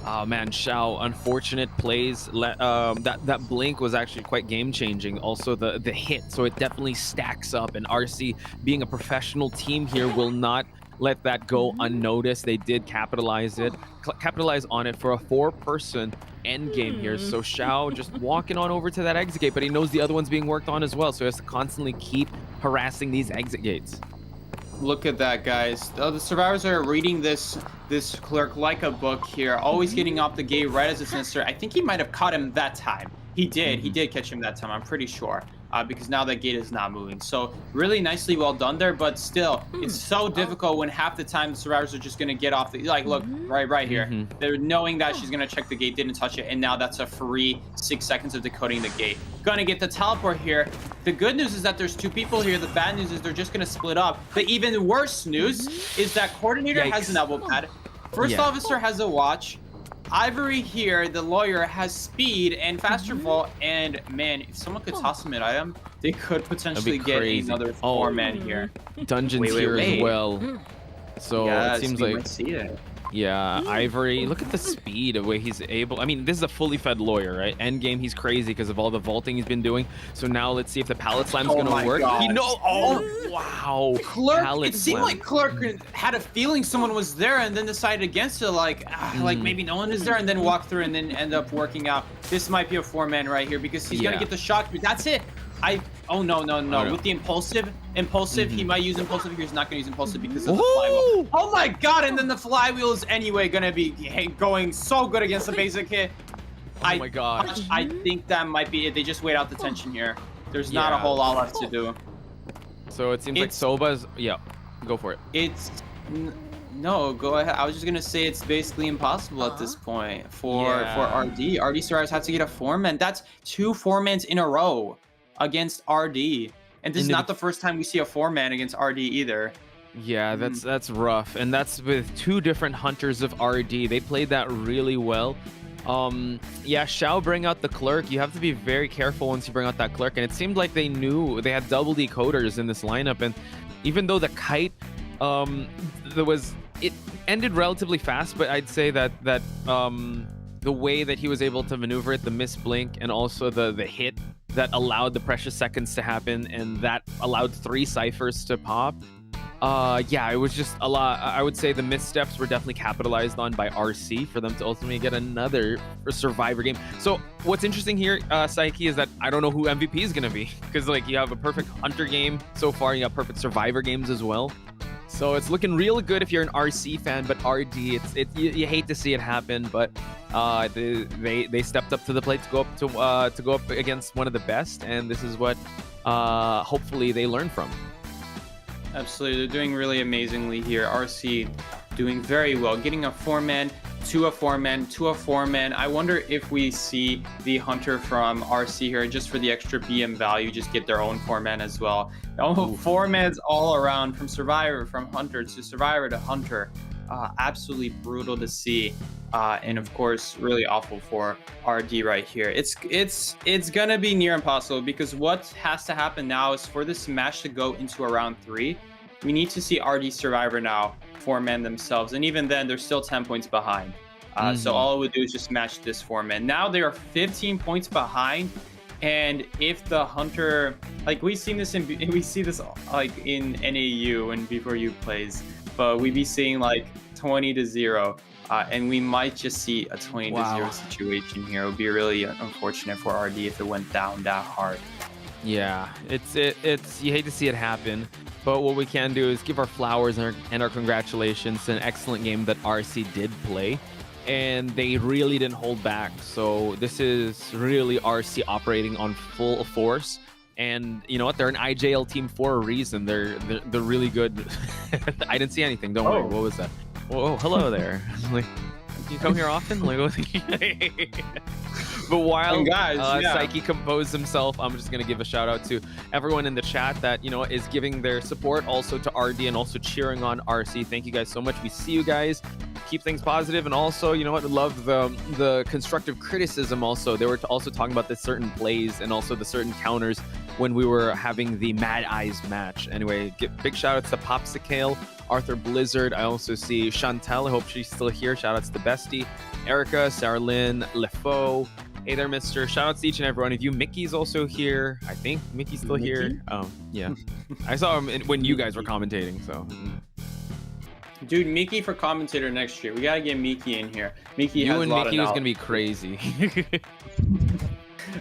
oh man, Xiao, unfortunate plays. That blink was actually quite game-changing. Also, the hit, so it definitely stacks up. And RC, being a professional team here, will not let that go unnoticed. They did capitalize on it for a 4-person end game here. So Xiao just walking on over to that exit gate, but he knows the other one's being worked on as well, so he has to constantly keep harassing these exit gates. Look at that, guys. The survivors are reading this Clerk like a book here, always getting off the gate right as it's necessary. I think he might have caught him that time. He did catch him that time, I'm pretty sure. Because now that gate is not moving. So really nicely well done there, but still, it's so difficult when half the time the survivors are just gonna get off the, like, look, right here. They're knowing that she's gonna check the gate, didn't touch it, and now that's a free 6 seconds of decoding the gate. Gonna get the teleport here. The good news is that there's 2 people here. The bad news is they're just gonna split up. The even worse news is that Coordinator has an elbow pad. First Officer has a watch. Ivory here, the Lawyer, has speed and faster vault, and man, if someone could toss him an item, they could potentially get another 4-man here. Dungeons here as well. So yeah, it seems we like might see it. Yeah, Ivory, look at the speed of way he's able. I mean, this is a fully fed Lawyer, right? Endgame, he's crazy because of all the vaulting he's been doing. So now let's see if the pallet slam's gonna work. God. Wow. Clerk, it seemed like Clerk had a feeling someone was there and then decided against it, like maybe no one is there, and then walk through and then end up working out. This might be a 4-man right here because he's gonna get the shock. That's it. Oh no. With the impulsive, he might use impulsive. He's not gonna use impulsive because of the flywheel. Oh my god! And then the flywheel is anyway gonna be going so good against the basic hit. Oh my gosh! I think that might be it. They just wait out the tension here. There's not a whole lot left to do. So it seems like Soba's. Yeah, go for it. No, go ahead. I was just gonna say it's basically impossible at this point for RD. RD survivors have to get a 4-man. That's 2 4-mans in a row against RD, and this is not the first time we see a 4-man against RD either. Yeah, that's rough, and that's with 2 different hunters of RD. They played that really well. Yeah, Xiao bring out the Clerk. You have to be very careful once you bring out that Clerk, and it seemed like they knew they had double decoders in this lineup, and even though the kite it ended relatively fast, but I'd say that the way that he was able to maneuver it, the miss blink, and also the hit that allowed the precious seconds to happen, and that allowed 3 ciphers to pop. Yeah, it was just a lot. I would say the missteps were definitely capitalized on by RC for them to ultimately get another survivor game. So what's interesting here, Psyche, is that I don't know who MVP is gonna be, because like you have a perfect hunter game so far, you have perfect survivor games as well. So it's looking real good if you're an RC fan, but RD, you hate to see it happen, but they stepped up to the plate to go up against one of the best, and this is what hopefully they learn from. Absolutely, they're doing really amazingly here. RC doing very well, getting a 4-man to a 4-man to a 4-man. I wonder if we see the hunter from RC here, just for the extra BM value, just get their own 4-man as well. 4-mans all around, from survivor, from hunter to survivor to hunter. Absolutely brutal to see, and of course really awful for RD right here. It's gonna be near impossible, because what has to happen now is for this match to go into a round 3, we need to see RD survivor now 4-man themselves, and even then they're still 10 points behind. So all it would do is just match this 4-man. Now they are 15 points behind, and if the hunter, like we see this like in NAU and before you plays, but we be seeing like 20-0, and we might just see a 20-0 situation here. It would be really unfortunate for RD if it went down that hard. Yeah, it's you hate to see it happen, but what we can do is give our flowers and our congratulations to an excellent game that RC did play, and they really didn't hold back. So this is really RC operating on full force. And you know what? They're an IJL team for a reason. They're really good. I didn't see anything. Don't worry. What was that? Oh, hello there. Like, you come here often? Like, But while And guys, Psyche composed himself, I'm just gonna give a shout out to everyone in the chat that is giving their support also to RD and also cheering on RC. Thank you guys so much. We see you guys. Keep things positive, and also love the constructive criticism. Also, they were also talking about the certain plays and also the certain counters when we were having the Mad Eyes match. Anyway, big shout outs to Popsicle, Arthur Blizzard. I also see Chantel. I hope she's still here. Shout outs to Bestie, Erica, Sarah Lynn, LeFaux. Hey there, mister. Shout outs to each and every one of you. Mickey's also here. I think Mickey's still here. Yeah. I saw him when you guys were commentating, so. Dude, Mickey for commentator next year. We gotta get Mickey in here. Mickey has a lot of Mickey was knowledge. gonna be crazy.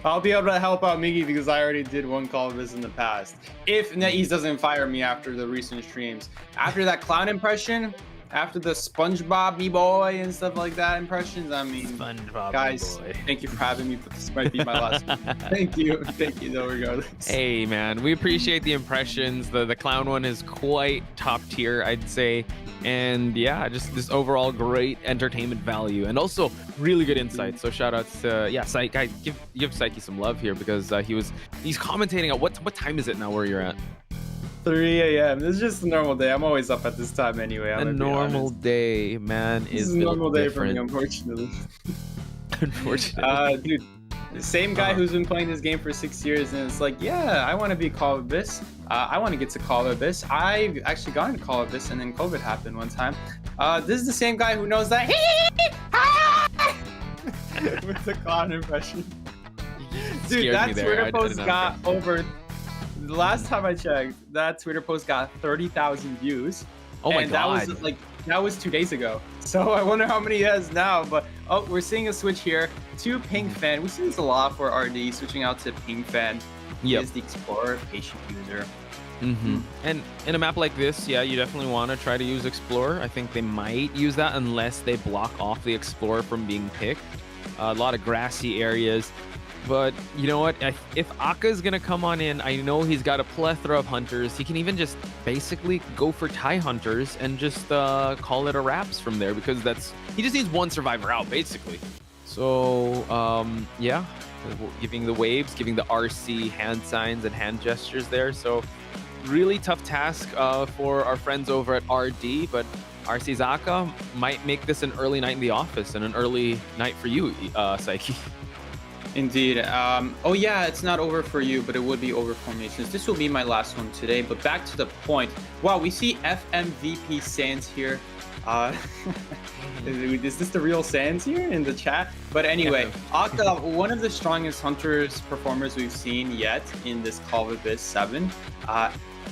I'll be able to help out Mickey because I already did one call of this in the past. If NetEase doesn't fire me after the recent streams. After that clown impression, after the SpongeBob boy and stuff like that impressions, I mean, SpongeBob guys, boy. Thank you for having me, but this might be my last one. Thank you though, regardless. Hey man, we appreciate the impressions. The clown one is quite top tier, I'd say. And yeah, just this overall great entertainment value and also really good insight. So shout outs to Psyche. Give Psyche some love here because he's commentating at what time is it now where you're at? 3 a.m. This is just a normal day. I'm always up at this time anyway. A normal day, man. This is a normal day for me, unfortunately. Unfortunately. Dude, the same guy who's been playing this game for 6 years, and it's like, yeah, I want to be Call of Abyss. I want to get to Call of Abyss. I've actually gone to Call of Abyss, and then COVID happened one time. This is the same guy who knows that with the clown impression. Dude, that Twitter post got over. The last time I checked, that Twitter post got 30,000 views. Oh my God. That was 2 days ago. So I wonder how many he has now. But we're seeing a switch here to Ping Fan. We see this a lot for RD, switching out to Ping Fan. He is the Explorer, patient user. And in a map like this, yeah, you definitely want to try to use Explorer. I think they might use that unless they block off the Explorer from being picked. A lot of grassy areas. But you know what? If Akka is going to come on in, I know he's got a plethora of hunters. He can even just basically go for TIE hunters and just call it a wraps from there because he just needs one survivor out, basically. So, yeah, giving the waves, giving the RC hand signs and hand gestures there. So, really tough task for our friends over at RD, but RC's Akka might make this an early night in the office and an early night for you, Psyche. Indeed. Oh yeah, it's not over for you, but it would be over for me since this will be my last one today. But back to the point. Wow, we see FMVP Sans here. Is this the real Sans here in the chat? But anyway, Akka, one of the strongest hunters performers we've seen yet in this Call of Abyss 7.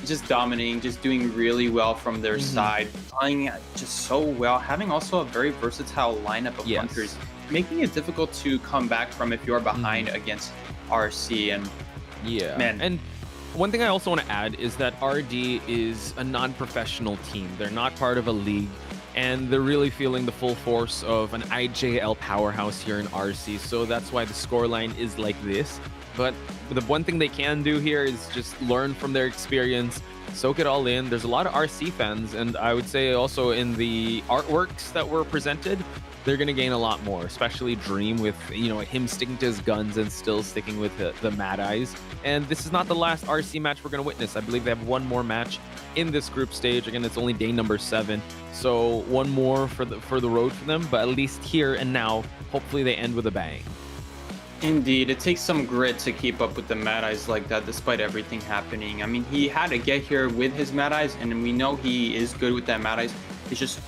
Just dominating, just doing really well from their side, playing just so well, having also a very versatile lineup of hunters, making it difficult to come back from if you're behind against RC. And yeah, man. And one thing I also want to add is that RD is a non-professional team. They're not part of a league, and they're really feeling the full force of an IJL powerhouse here in RC. So that's why the scoreline is like this. But the one thing they can do here is just learn from their experience, soak it all in. There's a lot of RC fans, and I would say also in the artworks that were presented, they're going to gain a lot more, especially Dream with, him sticking to his guns and still sticking with the Mad Eyes. And this is not the last RC match we're going to witness. I believe they have one more match in this group stage. Again, it's only day number 7. So one more for the road for them, but at least here and now, hopefully they end with a bang. Indeed, it takes some grit to keep up with the Mad Eyes like that, despite everything happening. I mean, he had to get here with his Mad Eyes, and we know he is good with that Mad Eyes. It's just,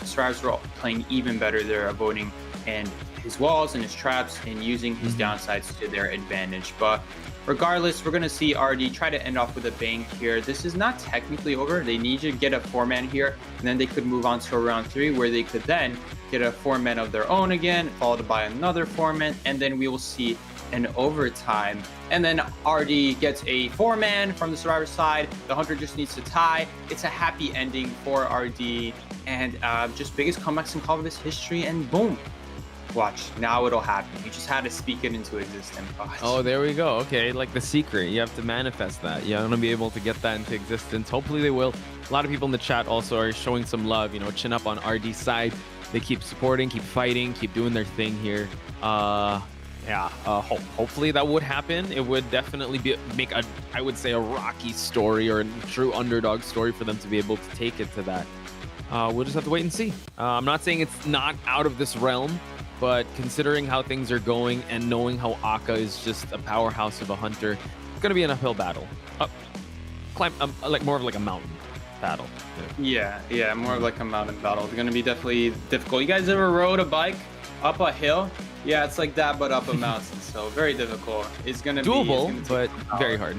Survivors are playing even better. They're avoiding and his walls and his traps and using his downsides to their advantage. But regardless, we're going to see RD try to end off with a bang here. This is not technically over. They need to get a 4-man here, and then they could move on to a round 3 where they could then get a 4-man of their own again, followed by another 4-man, and then we will see an overtime. And then RD gets a 4-man from the Survivor side. The Hunter just needs to tie. It's a happy ending for RD, and just biggest comebacks in Call of Abyss history, and boom. Watch, now it'll happen. You just had to speak it into existence. Watch. Oh, there we go. Okay, like the secret. You have to manifest that. You want to be able to get that into existence. Hopefully they will. A lot of people in the chat also are showing some love, chin up on RD's side. They keep supporting, keep fighting, keep doing their thing here. Yeah, hopefully that would happen. It would definitely make a, I would say, a rocky story or a true underdog story for them to be able to take it to that. We'll just have to wait and see. I'm not saying it's not out of this realm, but considering how things are going and knowing how Aka is just a powerhouse of a hunter, it's going to be an uphill battle. Like more of like a mountain battle. Yeah, more of like a mountain battle. It's going to be definitely difficult. You guys ever rode a bike up a hill? Yeah, it's like that, but up a mountain. So very difficult. It's going to be doable, but very hard.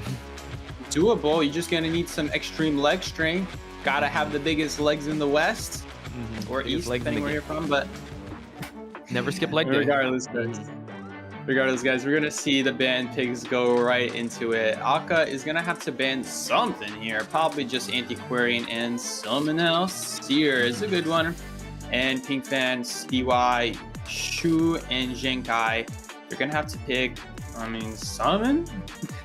Doable. You're just going to need some extreme leg strength. Gotta have the biggest legs in the West or East, depending where you're from. But never skip leg day. Regardless, guys, we're gonna see the ban pigs go right into it. Aka is gonna have to ban something here. Probably just Antiquarian and someone else. Seer is a good one. And Pink Fan, DY, Shu, and Zenkai. You're gonna have to pick, summon?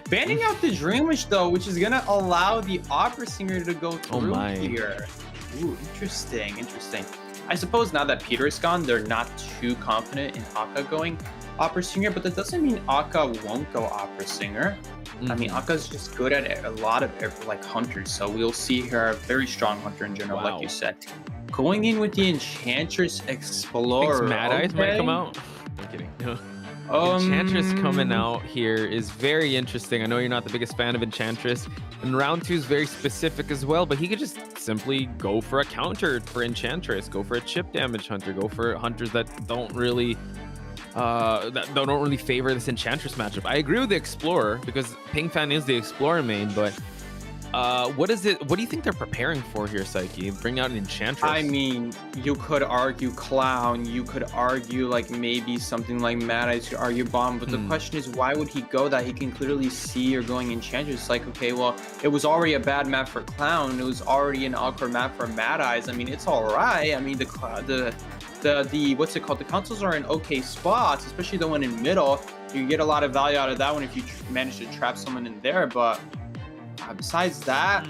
Banning out the Dream Wish though, which is gonna allow the Opera Singer to go through here. Ooh, interesting. I suppose now that Peter is gone, they're not too confident in Aka going Opera Singer, but that doesn't mean Aka won't go Opera Singer. I mean, Aka's just good at a lot of like hunters, so we'll see her a very strong hunter in general, like you said. Going in with the Enchantress Explorer. Mad Eyes might come out. I'm kidding. Enchantress coming out here is very interesting. I know you're not the biggest fan of Enchantress, and round 2 is very specific as well, but he could just simply go for a counter for Enchantress, go for a chip damage hunter, go for hunters that don't really favor this Enchantress matchup. I agree with the Explorer because Ping Fan is the Explorer main, but what do you think they're preparing for here, Psyche? Bring out an Enchantress. I mean, you could argue Clown, you could argue like maybe something like Mad Eyes, you could argue Bomb, but the question is, why would he go that? He can clearly see you're going Enchantress. It's like, okay, well, it was already a bad map for Clown, it was already an awkward map for Mad Eyes. I mean, it's all right. I mean, the what's it called? The consoles are in okay spots, especially the one in middle. You can get a lot of value out of that one if you manage to trap someone in there, but besides that,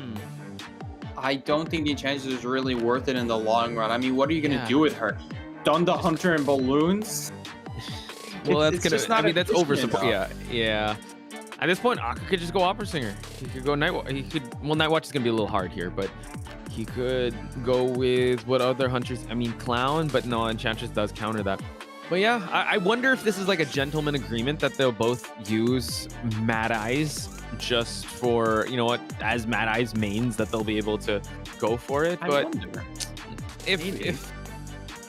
I don't think the Enchantress is really worth it in the long run. I mean, what are you going to do with her? Done the Hunter and Balloons? Well, that's over support. Yeah. At this point, Aka could just go Opera Singer. He could go Night Watch is going to be a little hard here, but he could go with what other hunters? I mean, Clown, but no, Enchantress does counter that. But yeah, I wonder if this is like a gentleman agreement that they'll both use Mad Eyes just for, you know what, as Mad Eyes mains, that they'll be able to go for it. But if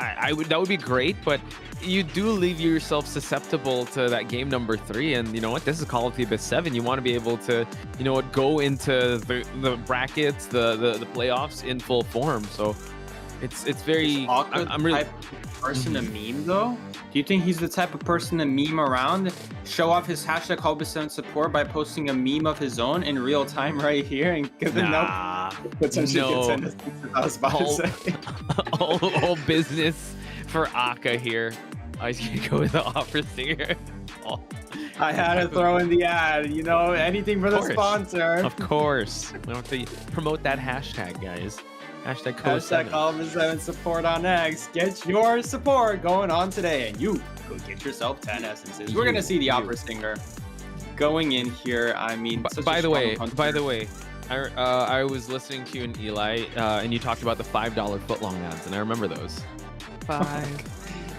that would be great, but you do leave yourself susceptible to that game number 3, and you know what, this is Call of the Abyss 7. You want to be able to, you know what, go into the brackets, the playoffs in full form. So it's very, I'm really person to meme though. Do you think he's the type of person to meme around, show off his hashtag #7 support by posting a meme of his own in real time right here and give it potentially all business for Aka here. I was gonna go with the Opera Singer. I had to throw in the ad, you know, anything for the sponsor. Of course. We don't have to promote that hashtag, guys. Hashtag #7 support on X. Get your support going on today, and you go get yourself 10 essences. We're gonna see the Opera Singer going in here. I mean, by the way, I was listening to you and Eli, and you talked about the $5 footlong ads, and I remember those.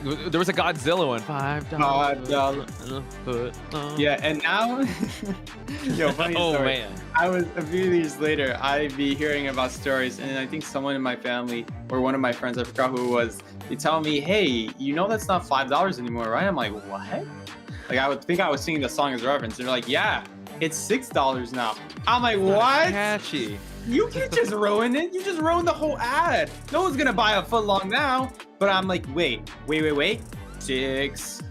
There was a Godzilla one. $5 footlong. Yeah, and now, yo, funny story. Man. I was a few years later, I'd be hearing about stories, and I think someone in my family or one of my friends, I forgot who it was, they tell me, hey, you know that's not $5 anymore, right? I'm like, what? Like, I would think I was singing the song as a reference. They're like, yeah, it's $6 now. I'm like, what? Catchy. You can't just ruin it. You just ruined the whole ad. No one's gonna buy a footlong now. But I'm like, wait. $6.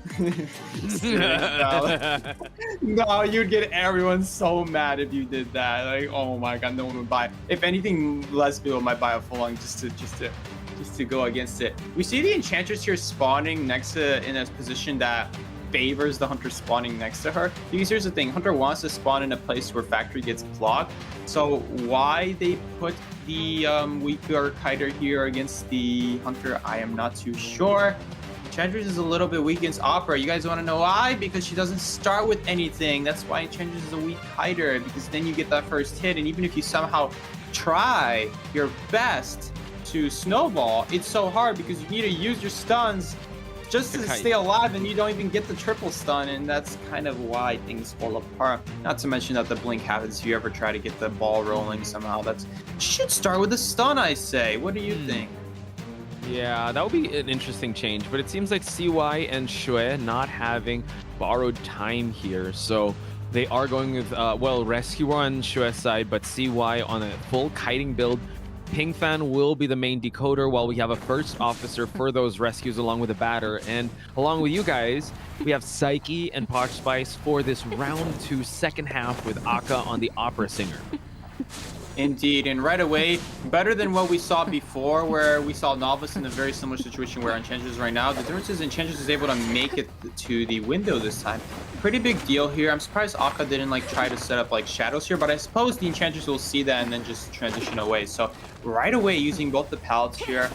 No, you'd get everyone so mad if you did that. Like, oh my god, no one would buy. If anything, less people might buy a footlong just to go against it. We see the Enchantress here spawning next to in a position that favors the Hunter spawning next to her. Because here's the thing, Hunter wants to spawn in a place where Factory gets blocked. So why they put the weaker Kiter here against the Hunter, I am not too sure. Enchantress is a little bit weak against Opera. You guys want to know why? Because she doesn't start with anything. That's why Enchantress is a weak hider, because then you get that first hit, and even if you somehow try your best to snowball, it's so hard because you need to use your stuns just to stay alive, and you don't even get the triple stun, and that's kind of why things fall apart. Not to mention that the blink happens if you ever try to get the ball rolling somehow. That's should start with a stun, I say. What do you think? Yeah, that would be an interesting change, but it seems like CY and Shui not having borrowed time here, so they are going with, well, Rescuer on Shui's side, but CY on a full kiting build. Ping Fan will be the main decoder while we have a first officer for those rescues along with a batter. And along with you guys, we have Psyche and Posh Spice for this round 2 second half with Akka on the Opera Singer. Indeed, and right away, better than what we saw before, where we saw Novice in a very similar situation where Enchantress is right now. The difference is Enchantress is able to make it to the window this time. Pretty big deal here. I'm surprised Akka didn't like try to set up like shadows here, but I suppose the Enchantress will see that and then just transition away. So right away, using both the pallets here,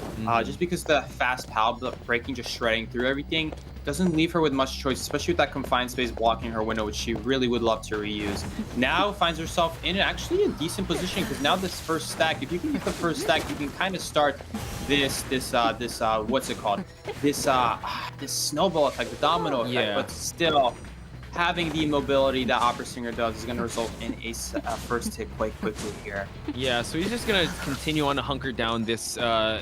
just because the fast pallet breaking, just shredding through everything, doesn't leave her with much choice, especially with that confined space blocking her window, which she really would love to reuse. Now finds herself in actually a decent position, because now this first stack, if you can get the first stack, you can kind of start this what's it called? This snowball effect, the domino effect, but still having the mobility that Opera Singer does is going to result in a first hit quite quickly here. Yeah, so he's just going to continue on to hunker down this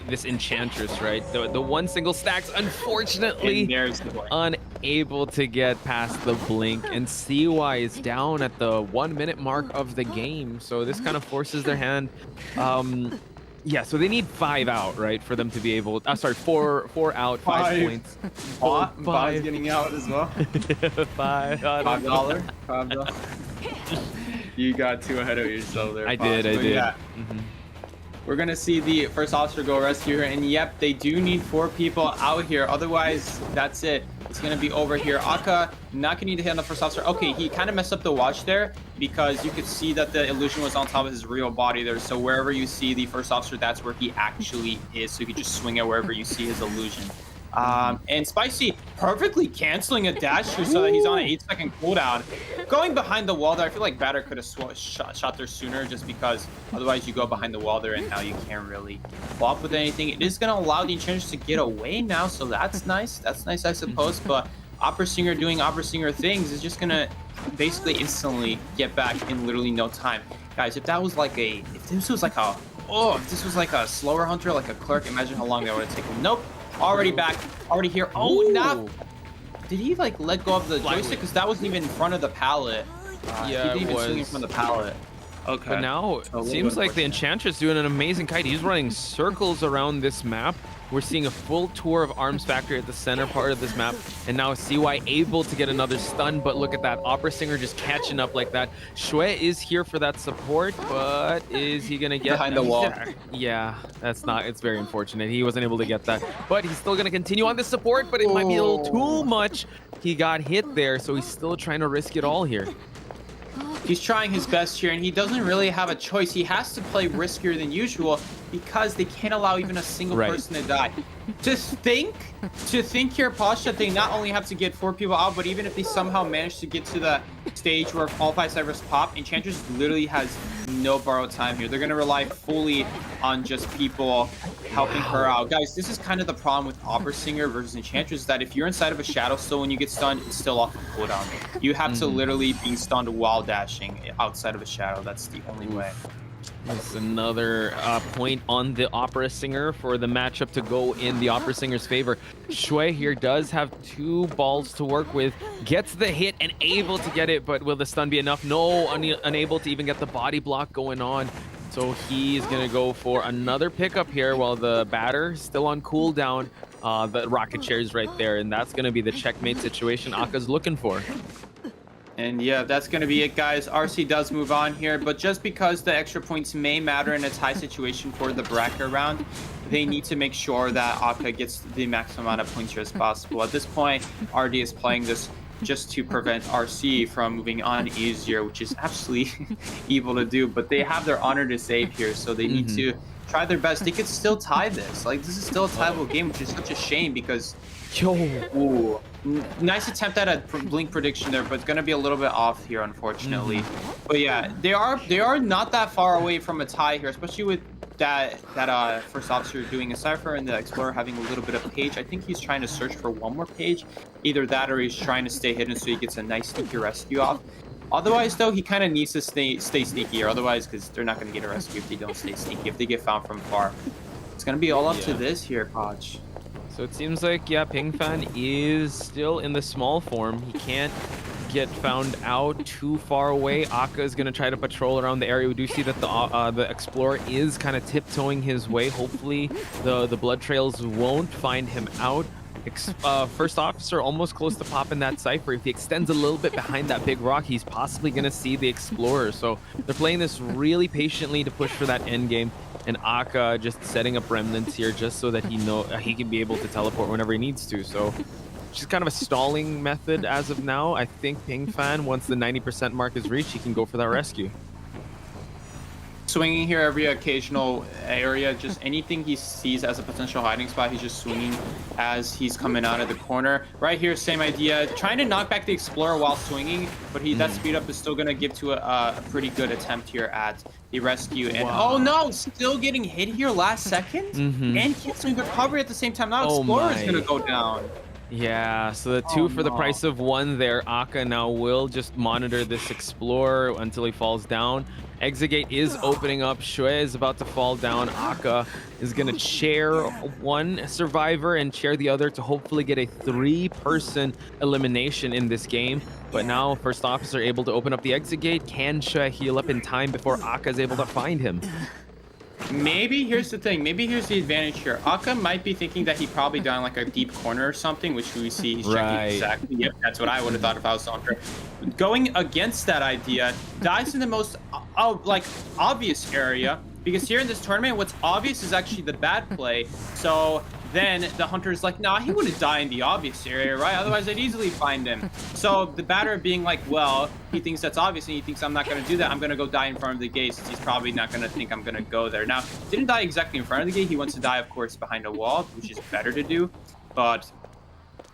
this Enchantress, right? The one single stacks, unfortunately, unable to get past the blink, and CY is down at the 1 minute mark of the game, so this kind of forces their hand. Yeah, so they need 5 out, right, for them to be able. Sorry, 4 out, 5 points. Bot's getting out as well. $5. $5. You got 2 ahead of yourself there. I did. Yeah. We're gonna see the first officer go rescue her, and yep, they do need 4 people out here. Otherwise, that's it. It's gonna be over here. Akka not gonna need to hit on the first officer. Okay, he kind of messed up the watch there because you could see that the illusion was on top of his real body there. So wherever you see the first officer, that's where he actually is. So you can just swing it wherever you see his illusion. And Spicy perfectly canceling a dash here so that he's on an 8-second cooldown. Going behind the wall there, I feel like Batter could have shot there sooner, just because otherwise you go behind the wall there and now you can't really flop with anything. It is going to allow the Enchantress to get away now, so that's nice. That's nice, I suppose. But Opera Singer doing Opera Singer things is just going to basically instantly get back in literally no time. Guys, if this was like a slower hunter, like a clerk, imagine how long that would have taken. Nope. Already back, already here. Oh, now did he like let go of the joystick? Because that wasn't even in front of the pallet. Yeah, he didn't even swing in front of the pallet. Okay. But now it seems like the Enchantress doing an amazing kite. He's running circles around this map. We're seeing a full tour of Arms Factory at the center part of this map, and now CY able to get another stun, but look at that, Opera Singer just catching up like that. Shui is here for that support, but is he gonna get behind the wall? Yeah, it's very unfortunate. He wasn't able to get that, but he's still gonna continue on the support, but it might be a little too much. He got hit there, so he's still trying to risk it all here. He's trying his best here, and he doesn't really have a choice. He has to play riskier than usual because they can't allow even a single person to die. To think here, Posh, that they not only have to get 4 people out, but even if they somehow manage to get to the stage where all 5 cybers pop, Enchantress literally has no borrowed time here. They're going to rely fully on just people helping her out. Guys, this is kind of the problem with Opera Singer versus Enchantress, that if you're inside of a shadow still when you get stunned, it's still off of cooldown. You have to literally be stunned while dashing outside of a shadow. That's the only way. That's another point on the Opera Singer for the matchup to go in the Opera Singer's favor. Shui here does have 2 balls to work with, gets the hit and able to get it, but will the stun be enough? No, unable to even get the body block going on. So he's gonna go for another pickup here while the batter still on cooldown. The rocket chair is right there, and that's gonna be the checkmate situation Akka's looking for. And yeah, that's going to be it, guys. RC does move on here, but just because the extra points may matter in a tie situation for the bracket round, they need to make sure that Akka gets the maximum amount of points here as possible. At this point, RD is playing this just to prevent RC from moving on easier, which is absolutely evil to do, but they have their honor to save here, so they need to try their best. They could still tie this. Like, this is still a tieable game, which is such a shame because Yo. Ooh. Nice attempt at a blink prediction there, but it's gonna be a little bit off here, unfortunately. But yeah, they are not that far away from a tie here, especially with that first officer doing a cipher and the explorer having a little bit of page. I think he's trying to search for one more page, either that or he's trying to stay hidden so he gets a nice sneaky rescue off. Otherwise, though, he kind of needs to stay sneaky, or otherwise, because they're not going to get a rescue if they don't stay sneaky, if they get found from far. It's going to be all up to this here, Koch. So it seems like, yeah, Pingfan is still in the small form. He can't get found out too far away. Aka is going to try to patrol around the area. We do see that the Explorer is kind of tiptoeing his way. Hopefully, the blood trails won't find him out. First officer almost close to popping that cipher. If he extends a little bit behind that big rock, he's possibly going to see the Explorer. So they're playing this really patiently to push for that end game. And Aka just setting up remnants here just so that he can be able to teleport whenever he needs to. So just kind of a stalling method as of now. I think Pingfan, once the 90% mark is reached, he can go for that rescue. Swinging here every occasional area, just anything he sees as a potential hiding spot, he's just swinging as he's coming out of the corner. Right here, same idea, trying to knock back the Explorer while swinging, but that speed up is still going to give to a pretty good attempt here at the rescue. And oh no, still getting hit here last second, and canceling recovery at the same time. Now Explorer is going to go down. Yeah, so the two for the price of one there. Aka now will just monitor this Explorer until he falls down. Exit is opening up. Shui is about to fall down. Aka is going to chair one survivor and chair the other to hopefully get a 3-person elimination in this game. But now first officer able to open up the exit gate. Can Shui heal up in time before Aka is able to find him? Maybe here's the thing. Maybe here's the advantage here. Aka might be thinking that he probably down like a deep corner or something, which we see he's checking exactly. Yep, that's what I would have thought if I was Hunter. Going against that idea, dies in the most like obvious area, because here in this tournament, what's obvious is actually the bad play. So then the Hunter's like, nah, he wouldn't die in the obvious area, right? Otherwise, I'd easily find him. So the batter being like, well, he thinks that's obvious, and he thinks I'm not going to do that. I'm going to go die in front of the gate, since he's probably not going to think I'm going to go there. Now, didn't die exactly in front of the gate. He wants to die, of course, behind a wall, which is better to do. But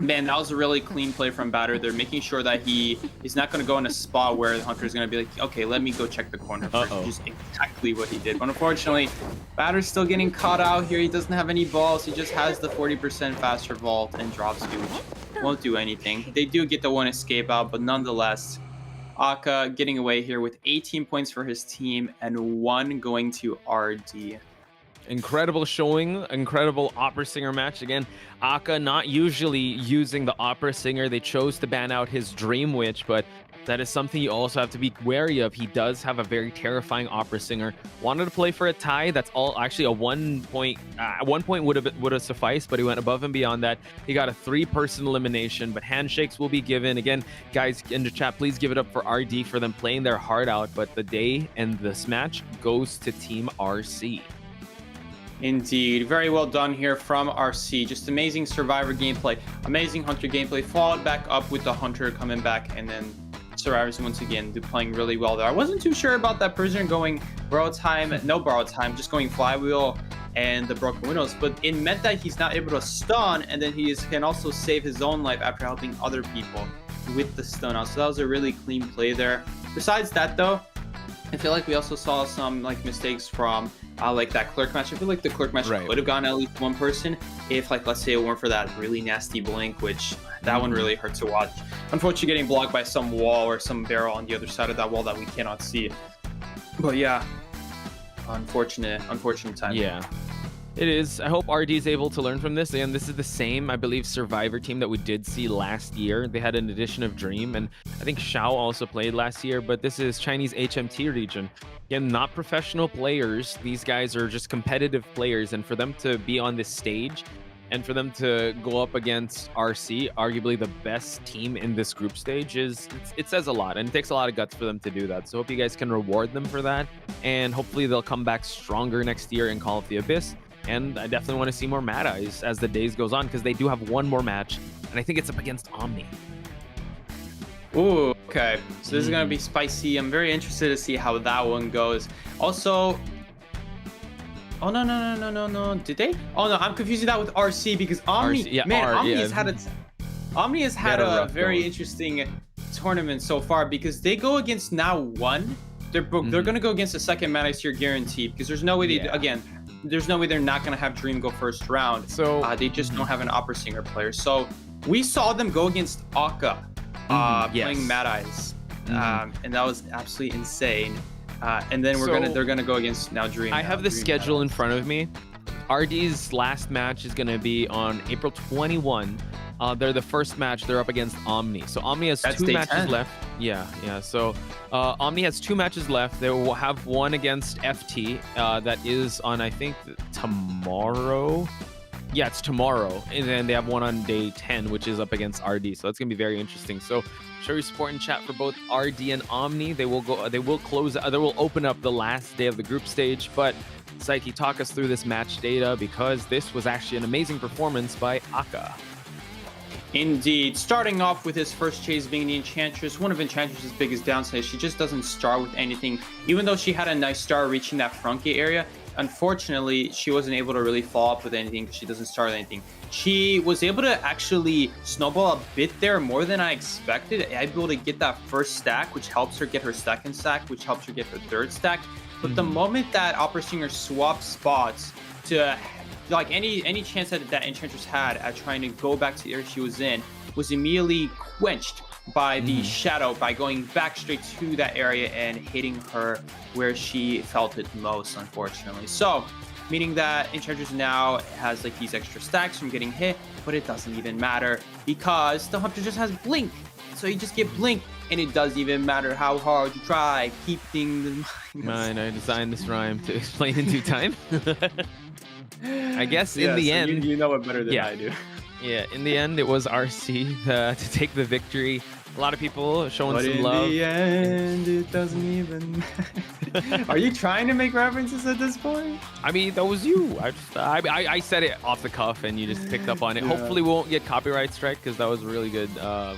man, that was a really clean play from batter. They're making sure that he is not going to go in a spot where the Hunter is going to be like, okay, let me go check the corner first. Just exactly what he did. But unfortunately, batter's still getting caught out here. He doesn't have any balls. He just has the 40% faster vault and drops you, which won't do anything. They do get the one escape out, but nonetheless, Aka getting away here with 18 points for his team and 1 going to RD. Incredible showing, incredible opera singer match. Again, Aka not usually using the opera singer. They chose to ban out his Dream Witch, but that is something you also have to be wary of. He does have a very terrifying opera singer. Wanted to play for a tie. That's all actually a 1 point. 1 point would have sufficed, but he went above and beyond that. He got a 3-person elimination, but handshakes will be given. Again, guys in the chat, please give it up for RD for them playing their heart out. But the day and this match goes to Team RC. Indeed. Very well done here from RC. Just amazing Survivor gameplay, amazing Hunter gameplay, followed back up with the Hunter coming back, and then Survivors once again playing really well there. I wasn't too sure about that Prisoner going borrow time, no borrow time, just going flywheel and the broken windows, but it meant that he's not able to stun, and then he can also save his own life after helping other people with the stun out. So that was a really clean play there. Besides that though, I feel like we also saw some like mistakes from like that clerk match. I feel like the clerk match could have gone at least 1 person if, like, let's say it weren't for that really nasty blink, which that one really hurt to watch. Unfortunately, getting blocked by some wall or some barrel on the other side of that wall that we cannot see. But yeah, unfortunate time. Yeah. It is. I hope RD is able to learn from this. Again, this is the same, I believe, Survivor team that we did see last year. They had an addition of Dream, and I think Shao also played last year, but this is Chinese HMT region. Again, not professional players. These guys are just competitive players, and for them to be on this stage and for them to go up against RC, arguably the best team in this group stage, it says a lot, and it takes a lot of guts for them to do that. So hope you guys can reward them for that, and hopefully they'll come back stronger next year in Call of the Abyss. And I definitely want to see more Mad Eyes as the days goes on, because they do have one more match, and I think it's up against Omni. Ooh, okay. So this is going to be spicy. I'm very interested to see how that one goes. Also, Oh no! Did they? Oh no, I'm confusing that with RC because Omni. RC, yeah, Omni has had a rough very going. interesting tournament so far because they go against now one. They're gonna go against the second Maddox here guaranteed because there's no way there's no way they're not gonna have Dream go first round. So they just don't have an opera singer player. So we saw them go against Aka playing Mad Eyes, and that was absolutely insane. And then they're gonna go against now Dream. I have the Dream schedule in front of me. RD's last match is gonna be on April 21. They're the first match. They're up against Omni. So Omni has That's two day matches 10. left. Yeah. So Omni has 2 matches left. They will have one against FT. That is on, I think, tomorrow. Yeah, it's tomorrow. And then they have one on day 10, which is up against RD. So that's gonna be very interesting. So show your support and chat for both RD and Omni. They will open up the last day of the group stage. But Psyche, talk us through this match data because this was actually an amazing performance by Aka. Indeed. Starting off with his first chase being the Enchantress. One of Enchantress's biggest downsides, she just doesn't start with anything. Even though she had a nice start reaching that front gate area, unfortunately, she wasn't able to really follow up with anything because she doesn't start with anything. She was able to actually snowball a bit there more than I expected. Able to get that first stack, which helps her get her second stack, which helps her get her third stack. But the moment that Opera Singer swapped spots to like any chance that Enchantress had at trying to go back to the area she was in was immediately quenched by the shadow by going back straight to that area and hitting her where she felt it most, unfortunately. So meaning that Enchantress now has like these extra stacks from getting hit, but it doesn't even matter because the Hunter just has Blink. So you just get Blink and it doesn't even matter how hard you try. Keep things in mind. I designed this rhyme to explain in due time. I guess in the so end, you know it better than I do. Yeah, in the end, it was RC to take the victory. A lot of people showing some love. In the end, it doesn't even matter. Are you trying to make references at this point? I mean, that was you. I said it off the cuff, and you just picked up on it. Yeah. Hopefully, we won't get copyright strike because that was a really good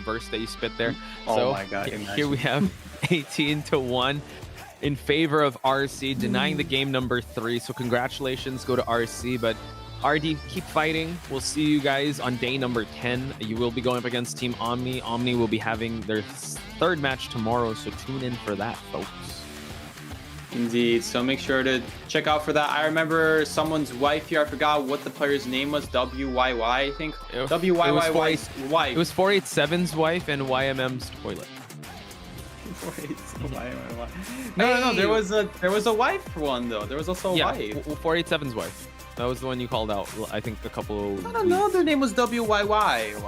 verse that you spit there. Oh so, my God! Here we have 18-1. In favor of RC, denying the game number 3. So congratulations go to RC, but RD, keep fighting. We'll see you guys on day number 10. You will be going up against Team Omni. Omni will be having their 3rd match tomorrow, so tune in for that, folks. Indeed. So make sure to check out for that. I remember someone's wife here. I forgot what the player's name was. WYY, I think. WYYY's wife. It was 487's wife and YMM's toilet. No. There was a wife one though. There was also a wife. 487's wife. That was the one you called out. I think a couple. I don't know. Their name was WYY.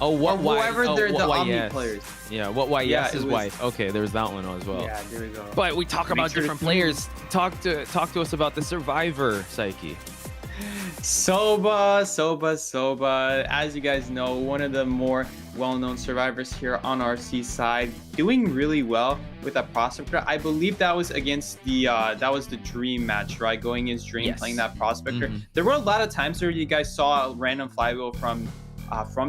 Oh, what? Whoever they're the Omni yes. players. Yeah, what? Why? Yeah, Yes, his wife. Okay, there's that one as well. Yeah, there we go. But we talk about different players. Talk to us about the Survivor, Psyche. Soba. As you guys know, one of the more well-known survivors here on RC side, doing really well with that prospector. I believe that was against the Dream match, right? Going against Dream, playing that prospector. There were a lot of times where you guys saw a random flywheel from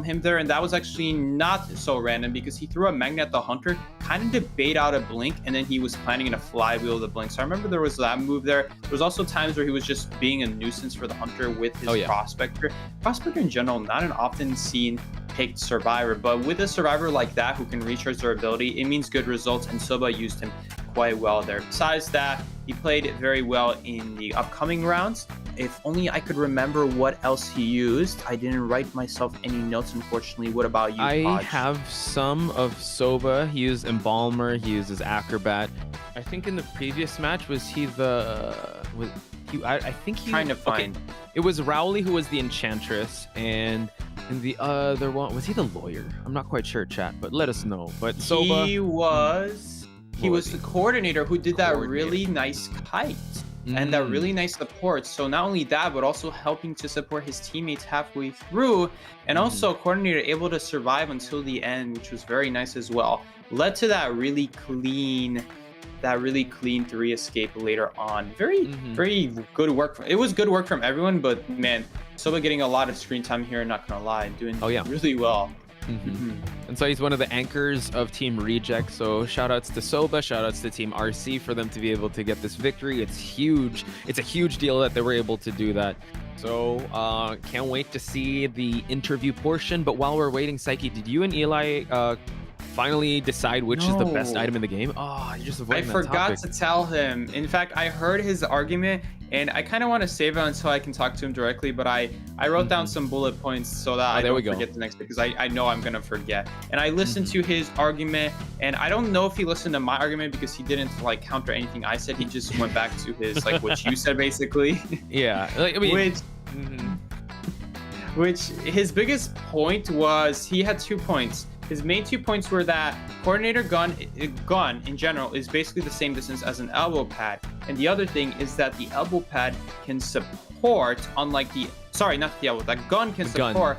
him there, and that was actually not so random because he threw a magnet at the Hunter, kind of to bait out a Blink, and then he was planning in a flywheel of the Blink. So I remember there was that move there. There was also times where he was just being a nuisance for the Hunter with his prospector. Prospector in general, not an often seen picked survivor, but with a survivor like that who can recharge their ability, it means good results, and Soba used him quite well there. Besides that, he played very well in the upcoming rounds. If only I could remember what else he used. I didn't write myself any notes, unfortunately. What about you, I Podge? have some of Soba. He used Embalmer. He uses Acrobat. I think in the previous match, was he the... I think he... Trying to find. Okay. It was Rowley who was the Enchantress, and in the other one, was he the lawyer? I'm not quite sure, chat, but let us know. But Soba... He was the coordinator who did that really nice kite. And that really nice support. So not only that, but also helping to support his teammates halfway through, and also coordinator able to survive until the end, which was very nice as well. Led to that really clean 3 escape later on. Very good work. It was good work from everyone, but man, Soba getting a lot of screen time here, not gonna lie, doing really well. And so he's one of the anchors of Team Reject. So shout outs to Soba, shout outs to Team RC for them to be able to get this victory. It's huge. It's a huge deal that they were able to do that. So can't wait to see the interview portion. But while we're waiting, Psyche, did you and Eli finally decide which is the best item in the game? Oh, you just avoided that topic. I forgot to tell him. In fact, I heard his argument, and I kind of want to save it until I can talk to him directly, but I wrote down some bullet points so that I don't forget the next bit, because I know I'm going to forget. And I listened to his argument, and I don't know if he listened to my argument because he didn't like counter anything I said. He just went back to his, like, what you said, basically. Yeah. Like, I mean, which his biggest point was, he had 2 points. His main 2 points were that coordinator gun in general is basically the same distance as an elbow pad. And the other thing is that the elbow pad can support, unlike the, sorry, not the elbow, that gun can support,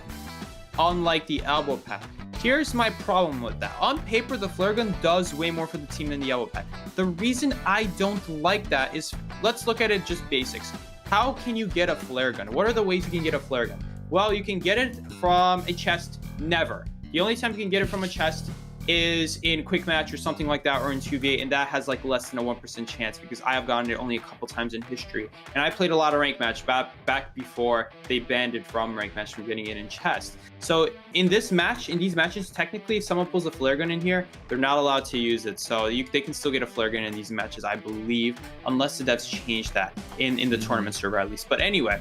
unlike the elbow pad. Here's my problem with that. On paper, the flare gun does way more for the team than the elbow pad. The reason I don't like that is, let's look at it just basics. How can you get a flare gun? What are the ways you can get a flare gun? Well, you can get it from a chest, never. The only time you can get it from a chest is in quick match or something like that, or in 2v8, and that has like less than a 1% chance, because I have gotten it only a couple times in history. And I played a lot of rank match back before they banned it from rank match from getting it in chest. So in these matches, technically, if someone pulls a flare gun in here, they're not allowed to use it. So they can still get a flare gun in these matches, I believe, unless the devs change that in the tournament server at least. But anyway,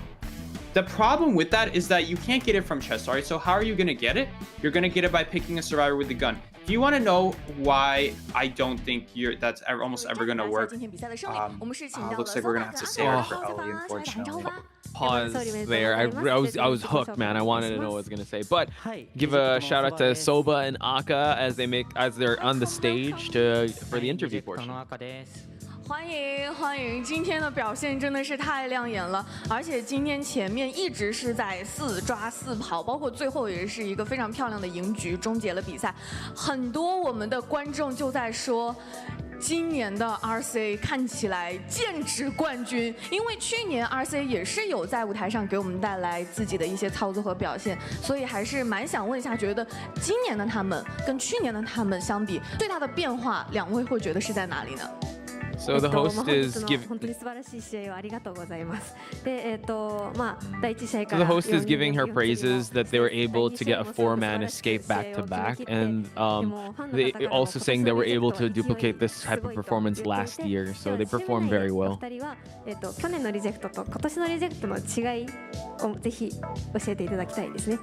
the problem with that is that you can't get it from chest, all right? So how are you going to get it? You're going to get it by picking a survivor with the gun. If you want to know why I don't think that's almost ever going to work, looks like we're going to have to save it for Ellie, unfortunately. Pause there. I was hooked, man. I wanted to know what I was going to say. But give a shout out to Soba and Aka as they're on the stage for the interview portion. 欢迎！今天的表现真的是太亮眼了，而且今天前面一直是在4抓4跑，包括最后也是一个非常漂亮的赢局，终结了比赛。很多我们的观众就在说，今年的 RC 看起来剑指冠军，因为去年 RC 也是有在舞台上给我们带来自己的一些操作和表现，所以还是蛮想问一下，觉得今年的他们跟去年的他们相比，最大的变化，两位会觉得是在哪里呢？ So the host is giving her praises that they were able to get a 4-man escape back to back, and they also saying they were able to duplicate this type of performance last year, so they performed very well. 去年のリジェクトと今年のリジェクトの違いをぜひ教えていただきたいですね。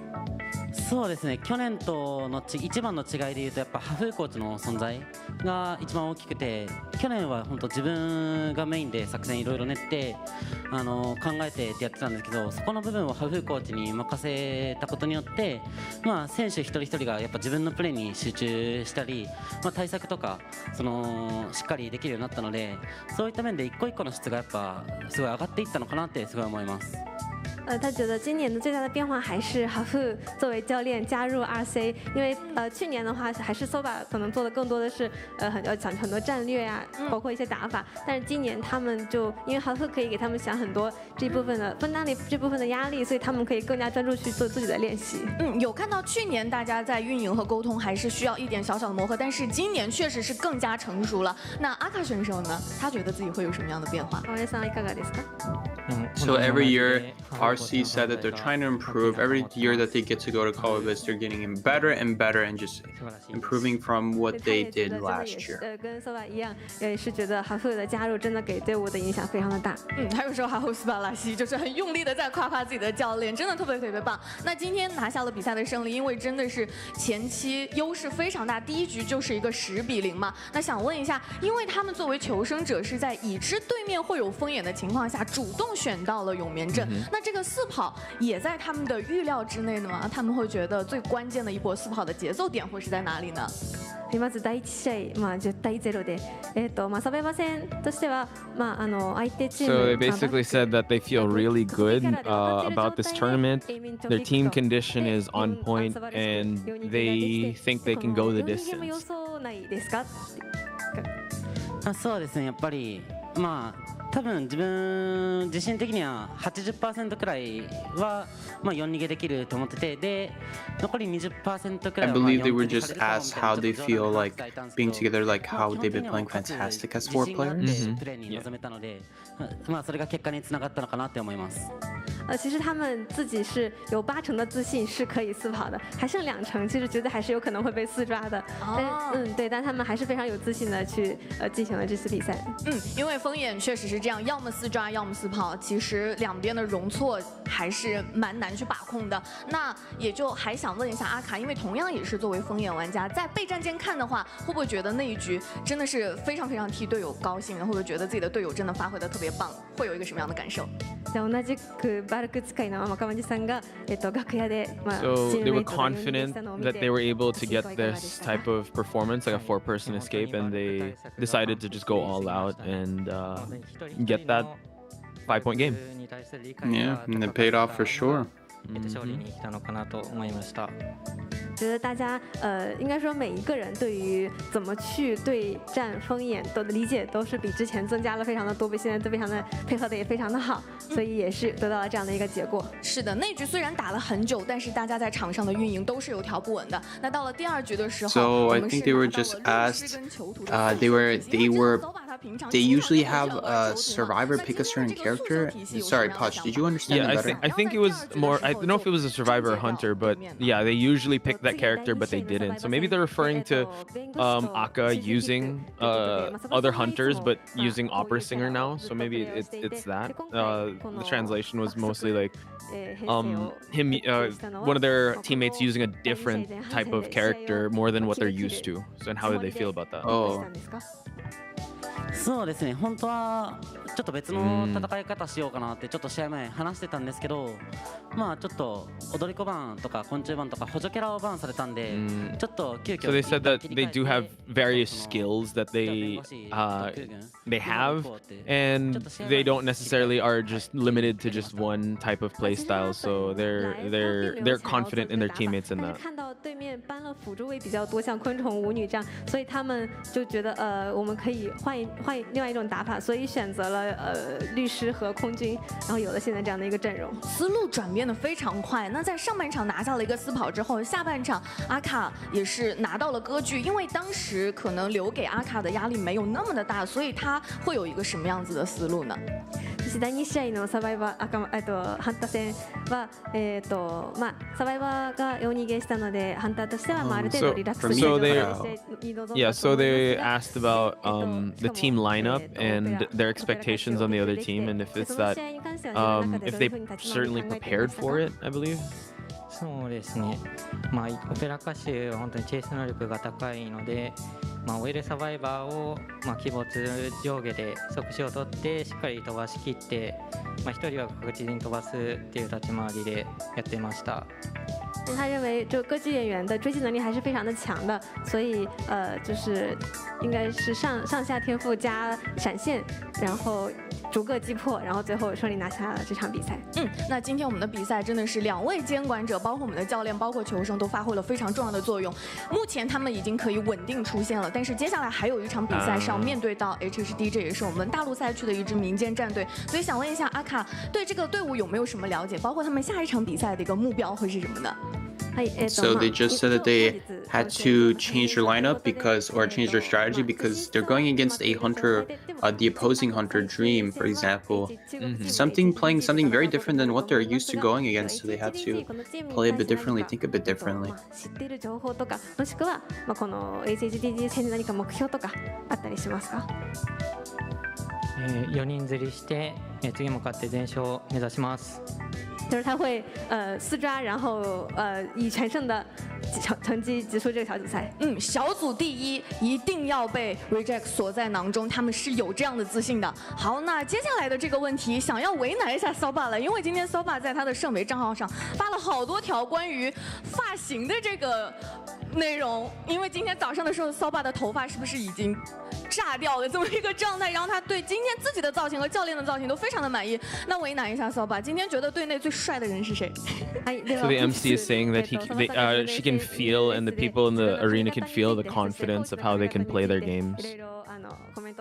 そうですね、去年との一番の違いでいうと、やっぱハフーコーチの存在が一番大きくて、去年は本当自分がメインで作戦いろいろ練って考えてやってたんですけど、そこの部分をハフーコーチに任せたことによって、選手一人一人がやっぱ自分のプレーに集中したり、対策とかしっかりできるようになったので、そういった面で一個一個の質がやっぱすごい上がっていったのかなってすごい思います。 他觉得今年的最大的变化还是哈夫作为教练加入 RC， 因为去年的话还是 Soba 可能做的更多的是很多战略啊，包括一些打法，但是今年他们就因为哈夫可以给他们想很多这部分的分担这部分的压力，所以他们可以更加专注去做自己的练习。有看到去年大家在运营和沟通还是需要一点小小的磨合，但是今年确实是更加成熟了。那阿卡选手呢？他觉得自己会有什么样的变化？阿さんいかがですか？ So every year, RC said that they're trying to improve. Every year that they get to go to COAVII, they're getting better and better and just improving from what they did last year. 跟 Soba 一样，也是觉得哈夫的加入真的给队伍的影响非常的大。还有说哈夫斯巴拉西就是很用力的在夸自己的教练，真的特别棒。那今天拿下了比赛的胜利，因为真的是前期优势非常大，第一局就是一个10比0嘛。那想问一下，因为他们作为求生者是在已知对面会有风眼的情况下，主动选到了永眠阵，那这个4跑也在他们的预料之内的吗？他们会觉得最关键的一波4跑的节奏点会是在哪里呢？ まず第1試合、10対0で、サバイバ戦としては、相手チーム So they basically said that they feel really good about this tournament. Their team condition is on point, and they think they can go the distance. そうですね、やっぱり多分自分自信的には 80% くらいはまあ4逃げできると思ってて、で残り 20% くらい I はまあ believe they 4 were 逃げさ just れるかもみ asked たいな how ちょ they っと冗 feel 談が like 伝えたんですけ being ど、 together, like まあ how 基本 they've 的 been には playing 勝つ fantastic as 自 four 信があっ players. てプレーに臨めたので、まあそれが結果につながったのかなって思います。其实他们自己是有80%的自信是可以4跑的，还剩2成，其实觉得还是有可能会被4抓的。对，但他们还是非常有自信的去进行了这次比赛。因为风眼确实是这样，要么4抓，要么4跑，其实两边的容错还是蛮难去把控的。那也就还想问一下阿卡，因为同样也是作为风眼玩家，在备战间看的话，会不会觉得那一局真的是非常非常替队友高兴，然后会觉得自己的队友真的发挥的特别棒，会有一个什么样的感受？同じくバルク使いの川地さんが楽屋でSo they were confident that they were able to get this type of performance, like a 4-person escape, and they decided to just go all out and get that 5-point game. Yeah, and it paid off for sure. 勝利に来たのかなと思いました。觉得大家应该说每一个人对于怎么去对战风眼的理解都是比之前增加了非常的多，比现在都非常的配合的也非常的好，所以也是得到了这样的一个结果。是的，那局虽然打了很久，但是大家在场上的运营都是有条不紊的。那到了第2局的时候 So I think they were just asked. They usually have a survivor pick a certain character. Sorry, Poch, did you understand Yeah, that better? I think it was more. I don't know if it was a survivor or hunter, but yeah, they usually picked that character, but they didn't. So maybe they're referring to Aka using other hunters, but using opera singer now. So maybe it's that. The translation was mostly like one of their teammates using a different type of character more than what they're used to. So and how did they feel about that? Oh. そうですね、本当はちょっと別の戦い方しようかなってちょっと試合前話してたんですけど、まあちょっと踊り子バンとか昆虫バンとか補助キャラをバンされたんで、ちょっと急遽 So they said that they do have various skills that they have, and they don't necessarily are just limited to just one type of play style. So they're confident in their teammates in that. 看到对面搬了辅助位比较多，像昆虫舞女这样，所以他们就觉得我们可以换另外一种打法，所以选择了律师和空军，然后有了现在这样的一个阵容。思路转变的非常快。那在上半场拿下了一个4跑之后，下半场阿卡也是拿到了割据，因为当时可能留给阿卡的压力没有那么的大，所以他会有一个什么样子的思路呢？そして第2試合のサバイバーハンター戦はまあサバイバーが4逃げしたのでハンターとしてはまあある程度リラックスして臨んだと思うんです So they asked about the team lineup and their expectations on the other team, and if it's that if they certainly prepared for it, I believe. そうですね、まあ、オペラ歌手は本当にチェイス能力が高いので、まあ、オイルサバイバーを、まあ、鬼没上下で即死を取ってしっかり飛ばしきって、まあ、1人は確実に飛ばすっていう立ち回りでやってました。他认为就歌剧演员的追击能力还是非常的强的，所以就是应该是上下天赋加闪现，然后逐个击破，然后最后顺利拿下了这场比赛。那今天我们的比赛真的是2位监管者，包括我们的教练，包括球生都发挥了非常重要的作用。目前他们已经可以稳定出现了，但是接下来还有一场比赛是要面对到 HHD， 这也是我们大陆赛区的一支民间战队。所以想问一下阿卡，对这个队伍有没有什么了解？包括他们下一场比赛的一个目标会是什么呢？ So they just said that they had to change their lineup or change their strategy because they're going against a hunter, the opposing hunter Dream, for example. Playing something very different than what they're used to going against, so they had to play a bit differently, think a bit differently. 知っている情報とか、もしくはこの HHD 戦で何か目標とかあったりしますか？4人釣りして次も勝って全勝を目指します。就是他会4抓，然后以全胜的成绩结束这个小比赛。小组第1一定要被 Reject 锁在囊中，他们是有这样的自信的。好，那接下来的这个问题，想要为难一下 Soba 了，因为今天 Soba 在他的圣维账号上发了好多条关于发型的这个内容，因为今天早上的时候 Soba 的头发是不是已经炸掉了这么一个状态，然后他对今天自己的造型和教练的造型都非常的满意。那为难一下 Soba， 今天觉得队内最帅的人是谁？ So the MC is saying that she can feel, and the people in the arena can feel the confidence of how they can play their games.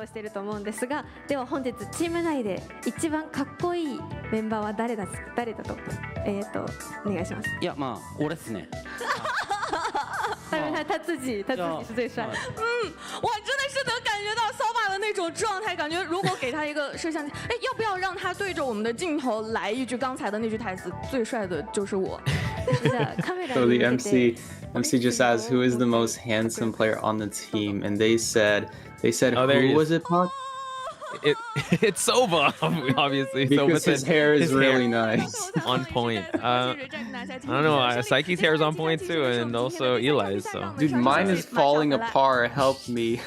をしていると思うんですが、では本日チーム内で一番かっこいいメンバーは誰だとお願いします。いやまあ俺っすね。他自己是最帅。哇，真的是能感觉到扫把的那种状态，感觉如果给他一个摄像机，哎，要不要让他对着我们的镜头来一句刚才的那句台词？最帅的就是我。So the MC just asked who is the most handsome player on the team, and they said Oh, there he who is. was it, Puck? It's Sova, obviously. Because Sova his hair is really nice. On point. I don't know. Psyche's hair is on point too, and also Eli's. So, dude, mine is falling apart. Help me.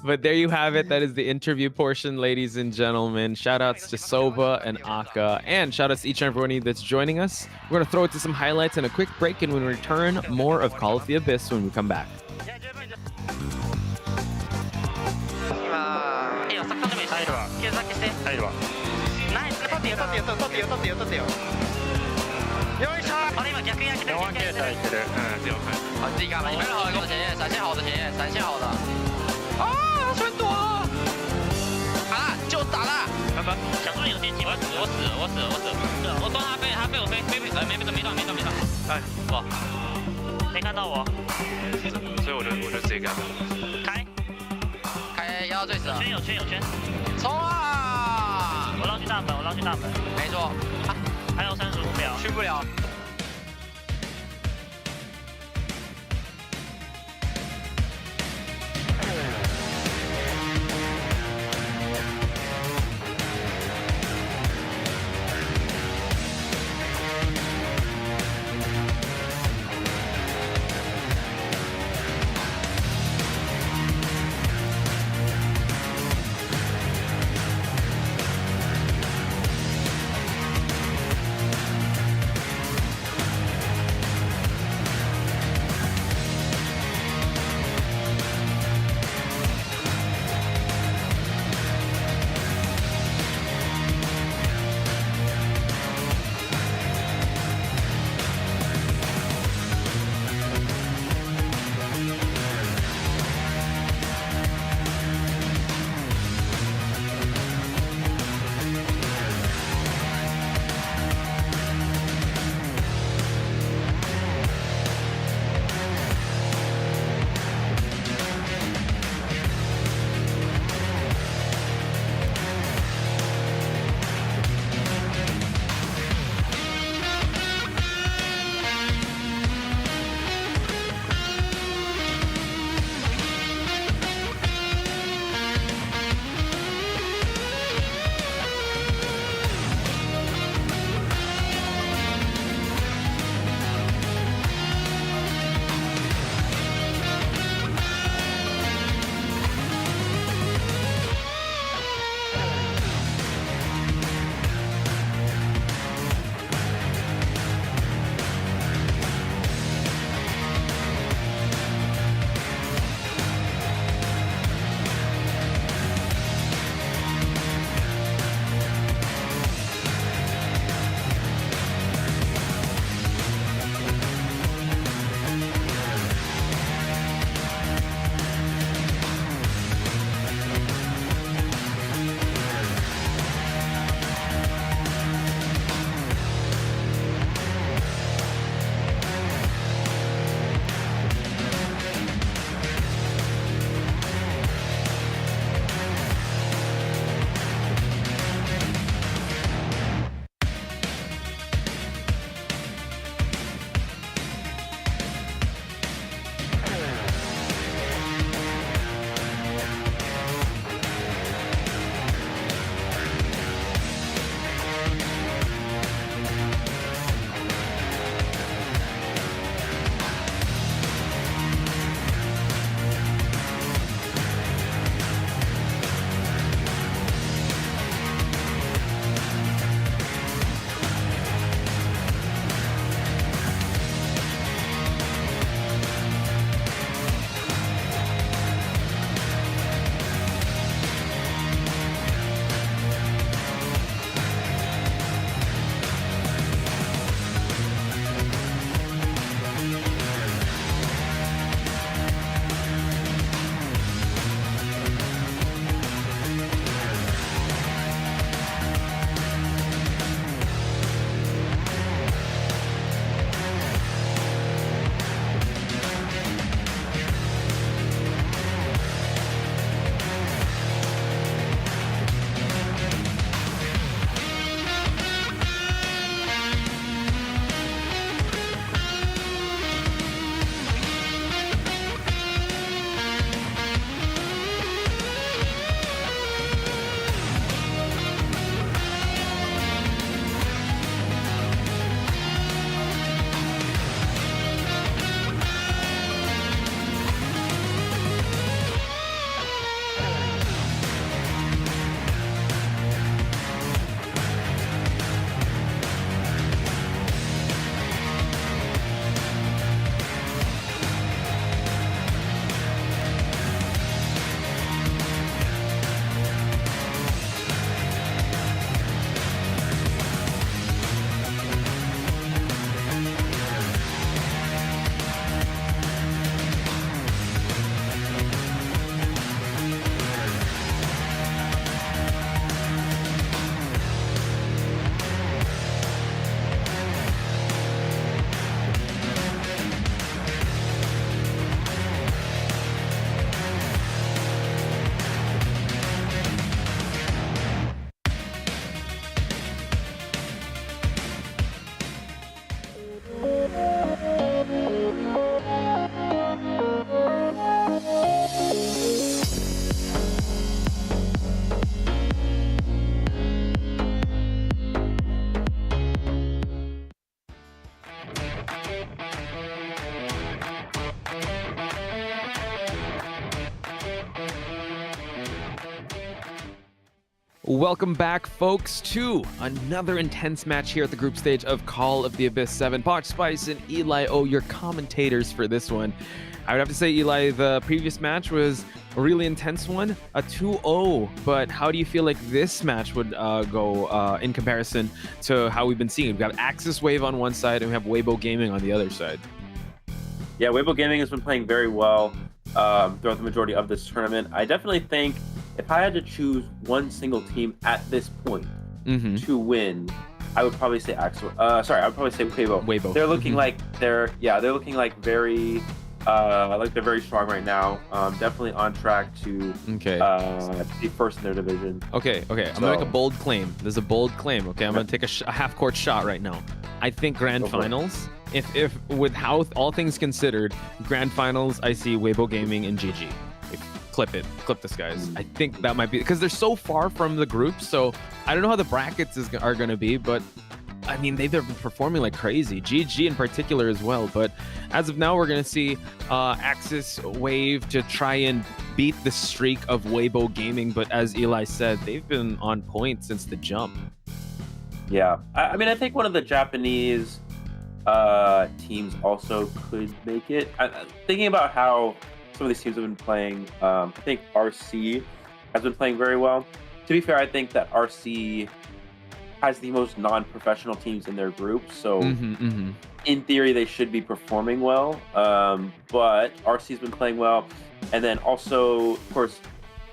But there you have it. That is the interview portion, ladies and gentlemen. Shout outs to Soba and Aka, and shout outs to each and everybody that's joining us. We're going to throw it to some highlights and a quick break, and when we return, more of Call of the Abyss when we come back. いいよ、先でもいいし。入るわ。急先して。入るわ。ナイス。取ってよ、取ってよ、取ってよ、取ってよ、取ってよ。よいしょ。あれ今逆に開けてる。4系才いってる。嗯，有。好，自己干嘛？你们好，给我前沿，闪现好的前沿，闪现好的。啊，全躲了。啊，就打了。想说有些情况，我死了，我死了，我死了。我抓他背，他被我飞，没断。哎，不，没看到我。所以我就直接干。开压到最死了。有圈，冲啊！我绕去大门，没错。还有35秒，去不了。Welcome back, folks, to another intense match here at the group stage of Call of the Abyss 7. Botch Spice and Eli O, your commentators for this one. I would have to say, Eli, the previous match was a really intense one, a 2-0. But how do you feel like this match would go in comparison to how we've been seeing? We've got AXIZ Wave on one side and we have Weibo Gaming on the other side. Yeah, Weibo Gaming has been playing very well throughout the majority of this tournament. I definitely think if I had to choose one single team at this point to win, I would probably say AXIZ. I would probably say Weibo. They're looking like they're looking like very they're very strong right now. Definitely on track to be first in their division. Okay. I'm gonna make a bold claim. There's a bold claim. Okay, I'm gonna take a half-court shot right now. I think grand finals. If with how all things considered, grand finals, I see Weibo Gaming and GG. Clip this, guys. I think that might be because they're so far from the group. So I don't know how the brackets are going to be, but I mean they've been performing like crazy. GG in particular as well. But as of now, we're going to see AXIZ Wave to try and beat the streak of Weibo Gaming. But as Eli said, they've been on point since the jump. Yeah, I mean I think one of the Japanese teams also could make it. Thinking about how some of these teams have been playing, I think RC has been playing very well. To be fair, I think that RC has the most non-professional teams in their group, so in theory they should be performing well. But RC's been playing well, and then also, of course,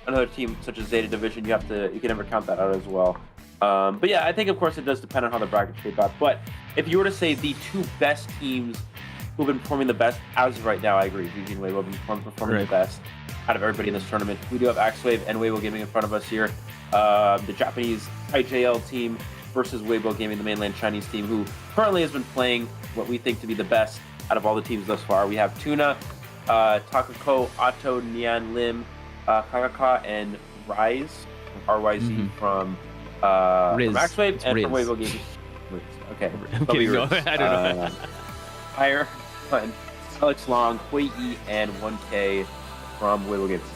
another team such as Zeta Division, you can never count that out as well. But yeah, I think of course it does depend on how the bracket shape out. But if you were to say the two best teams who've been performing the best as of right now, I agree. GG and Weibo have been performing the best out of everybody in this tournament. We do have AXIZ Wave and Weibo Gaming in front of us here. The Japanese IJL team versus Weibo Gaming, the mainland Chinese team, who currently has been playing what we think to be the best out of all the teams thus far. We have Tuna, Takako, Otto, Nian Lim, Kagaka, and Rise, RYZ from AXIZ Wave and from Weibo Gaming. Okay, I don't know. Higher. Alex Long, Hui Yi, and 1K from Weibo Gaming.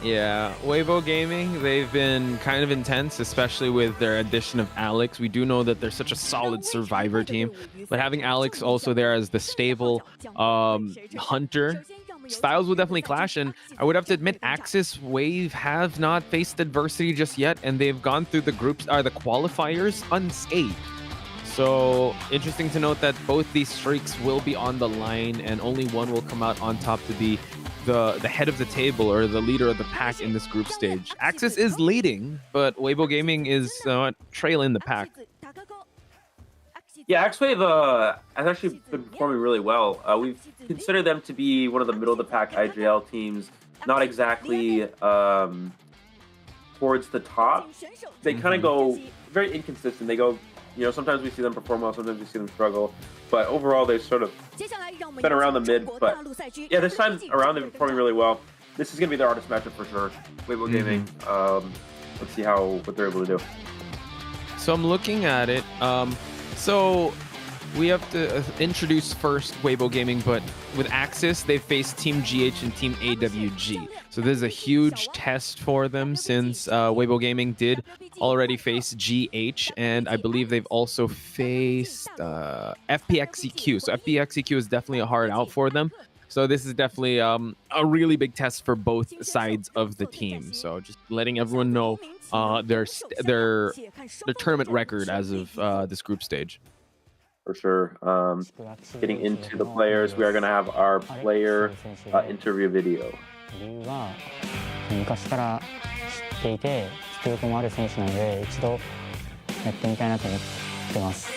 Yeah, Weibo Gaming, they've been kind of intense, especially with their addition of Alex. We do know that they're such a solid survivor team, but having Alex also there as the stable hunter, styles will definitely clash. And I would have to admit, AXIZ Wave have not faced adversity just yet, and they've gone through the qualifiers unscathed. So interesting to note that both these streaks will be on the line and only one will come out on top to be the head of the table or the leader of the pack in this group stage. AXIZ is leading, but Weibo Gaming is trailing the pack. Yeah, AXIZ Wave has actually been performing really well. We've considered them to be one of the middle of the pack IJL teams, not exactly towards the top. They kind of go very inconsistent. They go, sometimes we see them perform well, sometimes we see them struggle. But overall, they've sort of been around the mid. But yeah, this time around, they've been performing really well. This is going to be their hardest matchup for sure. Weibo Gaming. Let's see what they're able to do. So I'm looking at it. So we have to introduce first Weibo Gaming, but with AXIZ, they've faced Team GH and Team AWG. So this is a huge test for them since Weibo Gaming did already face GH, and I believe they've also faced FPXEQ. So FPXEQ is definitely a hard out for them. So this is definitely a really big test for both sides of the team. So just letting everyone know their tournament record as of this group stage. For sure. Getting into the players, we are going to have our player interview video. 昔から知っていて実力もある選手なので一度やってみたいなと思ってます。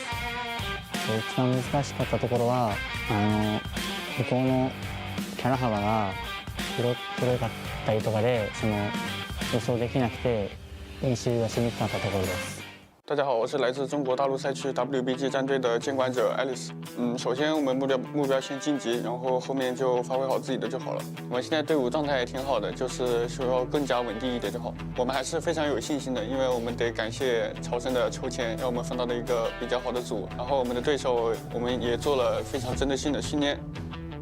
一番難しかったところは向こうのキャラ幅が広かったりとかで予想できなくて練習がしにくかったところです。 大家好，我是来自中国大陆赛区 WBG 战队的监管者 Alice。首先我们目标先晋级，然后后面就发挥好自己的就好了。我们现在队伍状态也挺好的，就是说更加稳定一点就好。我们还是非常有信心的，因为我们得感谢曹生的抽签，让我们分到了一个比较好的组。然后我们的对手，我们也做了非常针对性的训练，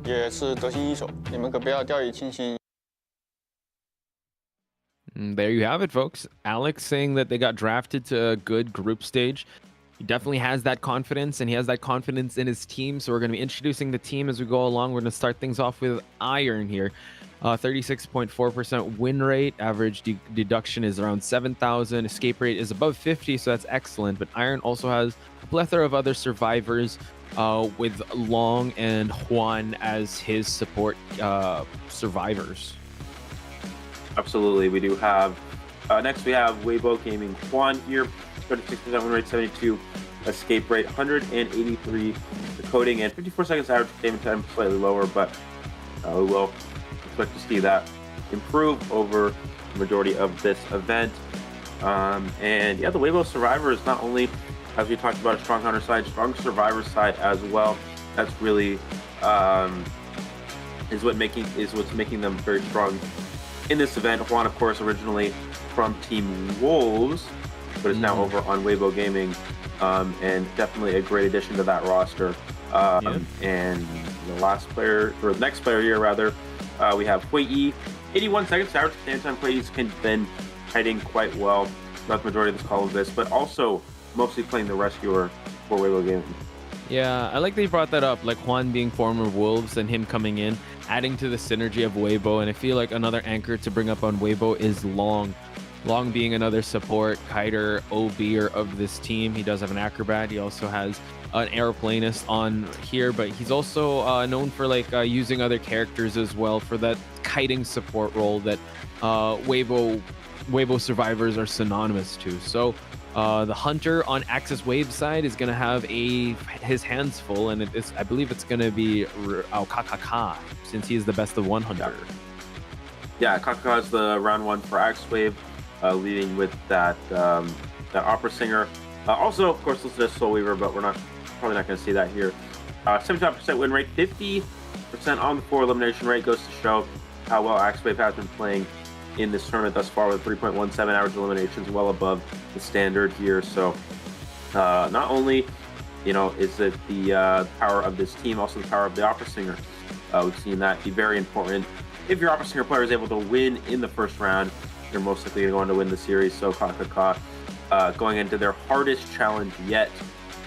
也是得心应手。你们可不要掉以轻心。There you have it, folks. Alex saying that they got drafted to a good group stage. He definitely has that confidence, and he has that confidence in his team. So we're going to be introducing the team as we go along. We're going to start things off with Iron here. 36.4% win rate. Average deduction is around 7,000. Escape rate is above 50, so that's excellent. But Iron also has a plethora of other survivors with Long and Juan as his support survivors. Absolutely. We do have, next we have Weibo Gaming Juan here, 36% win rate, 72 escape rate, 183 decoding, and 54 seconds average damage time, slightly lower, but we will expect to see that improve over the majority of this event. And yeah, the Weibo survivors, not only, as we talked about, a strong hunter side, strong survivor side as well. That's really is what's making them very strong in this event. Juan, of course, originally from Team Wolves, but is now over on Weibo Gaming, and definitely a great addition to that roster. And the next player here, rather, we have COAVII, 81 seconds average stand time. COAVII's been hiding quite well throughout the majority of this call of this, but also mostly playing the rescuer for Weibo Gaming. Yeah, I like that you brought that up, like Juan being former Wolves and him coming in, adding to the synergy of Weibo. And I feel like another anchor to bring up on Weibo is Long. Long being another support, kiter, OB'er of this team. He does have an acrobat. He also has an airplanist on here, but he's also known for using other characters as well for that kiting support role that Weibo survivors are synonymous to. So the hunter on AXIZ Wave side is going to have his hands full, and I believe it's going to be Kakaka, since he is the best of one hunter. Yeah, Kakaka is the round one for AXIZ Wave, leading with that opera singer. Also, of course, listed as Soul Weaver, but we're probably not going to see that here. 75% win rate, 50% on the floor elimination rate, goes to show how well AXIZ Wave has been playing in this tournament thus far, with 3.17 average eliminations, well above the standard here. So not only is it the power of this team, also the power of the opera singer. We've seen that be very important. If your opera singer player is able to win in the first round, you're most likely going to go on to win the series. So Kakaka going into their hardest challenge yet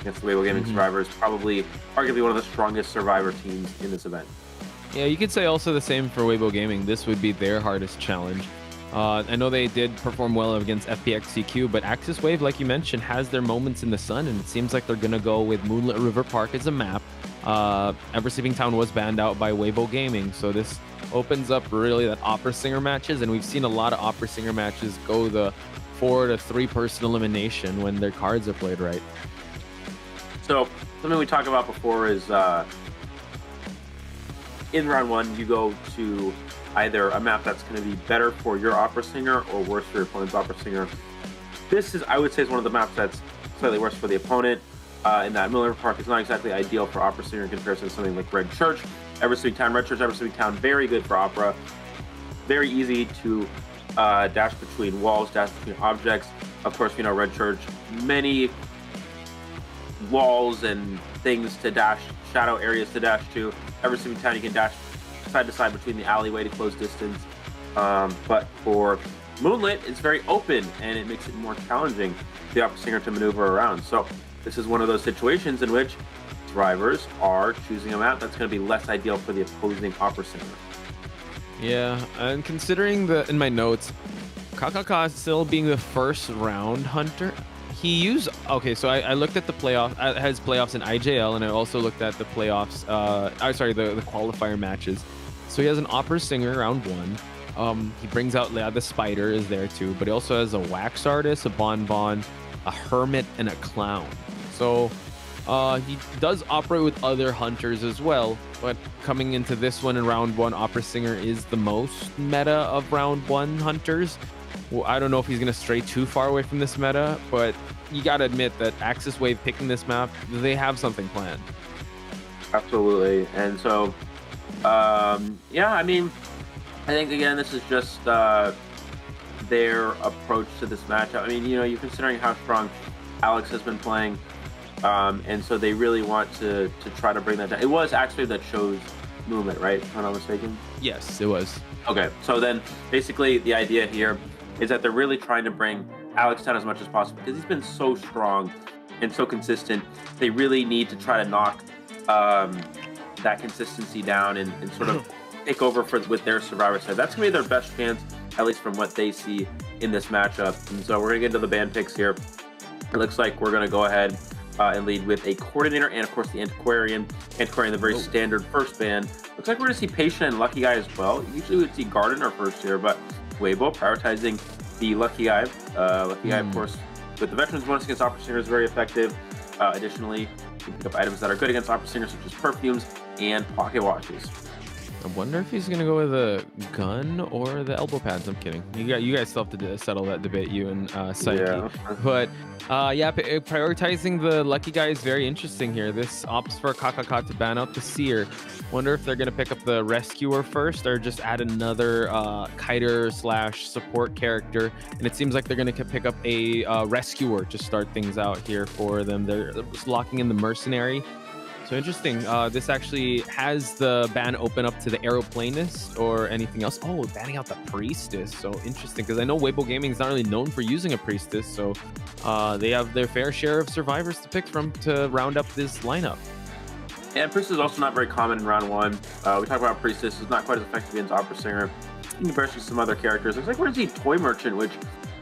against the Weibo Gaming survivors, probably arguably one of the strongest survivor teams in this event. Yeah, you could say also the same for Weibo Gaming. This would be their hardest challenge. I know they did perform well against FPXCQ, but AXIZ Wave, like you mentioned, has their moments in the sun, and it seems like they're going to go with Moonlit River Park as a map. Ever Sleeping Town was banned out by Weibo Gaming, so this opens up really that opera singer matches, and we've seen a lot of opera singer matches go the 4 to 3 person elimination when their cards are played right. So something we talked about before is in round one, you go to either a map that's going to be better for your opera singer or worse for your opponent's opera singer. This is, I would say, is one of the maps that's slightly worse for the opponent. In that Miller Park is not exactly ideal for opera singer in comparison to something like Red Church. Ever Sleeping Town, Red Church, Ever Sleeping Town, very good for opera. Very easy to dash between walls, dash between objects. Of course, Red Church, many walls and things to dash, shadow areas to dash to. Ever Sleeping Town, you can dash side to side between the alleyway to close distance. But for Moonlit, it's very open, and it makes it more challenging for the opera singer to maneuver around. So this is one of those situations in which survivors are choosing a map that's going to be less ideal for the opposing opera singer. Yeah, and considering in my notes, Kakaka still being the first round hunter, he used, okay, so I looked at the his playoffs in IJL, and I also looked at the playoffs, the qualifier matches. So he has an opera singer round one. He brings out the spider is there too, but he also has a wax artist, a bonbon, a hermit, and a clown. So he does operate with other hunters as well, but coming into this one in round one, opera singer is the most meta of round one hunters. Well, I don't know if he's going to stray too far away from this meta, but you got to admit that AXIZ Wave picking this map, they have something planned. Absolutely. And so, yeah, I mean, I think, again, this is just their approach to this matchup. I mean, you're considering how strong Alex has been playing, and so they really want to try to bring that down. It was actually that chose Movement, right? If I'm not mistaken? Yes, it was. Okay, so then basically the idea here is that they're really trying to bring Alex down as much as possible because he's been so strong and so consistent. They really need to try to knock that consistency down and sort of take over with their Survivor side. That's going to be their best chance, at least from what they see in this matchup. And so we're going to get into the ban picks here. It looks like we're going to go ahead and lead with a coordinator and, of course, the Antiquarian. Antiquarian, the very standard first ban. Looks like we're going to see Patient and Lucky Guy as well. Usually we'd see Gardener first here, but Weibo prioritizing the Lucky Guy. Lucky Guy, of course, with the Veterans bonus against Opera Singer is very effective. Additionally, you can pick up items that are good against Opera Singer, such as perfumes and pocket watches. I wonder if he's gonna go with a gun or the elbow pads. I'm kidding. You guys still have to settle that debate, you and Psyche. Yeah. But prioritizing the Lucky Guy is very interesting here. This opts for KKK to ban out the Seer. Wonder if they're gonna pick up the Rescuer first or just add another kiter / support character. And it seems like they're gonna pick up a Rescuer to start things out here for them. They're just locking in the Mercenary. So interesting. This actually has the ban open up to the Aeroplanist or anything else. Oh, banning out the Priestess. So interesting, because I know Weibo Gaming is not really known for using a Priestess. So they have their fair share of survivors to pick from to round up this lineup. And Priestess is also not very common in round one. We talked about Priestess. It's not quite as effective against Opera Singer in comparison to some other characters. Looks like we're going to see Toy Merchant, which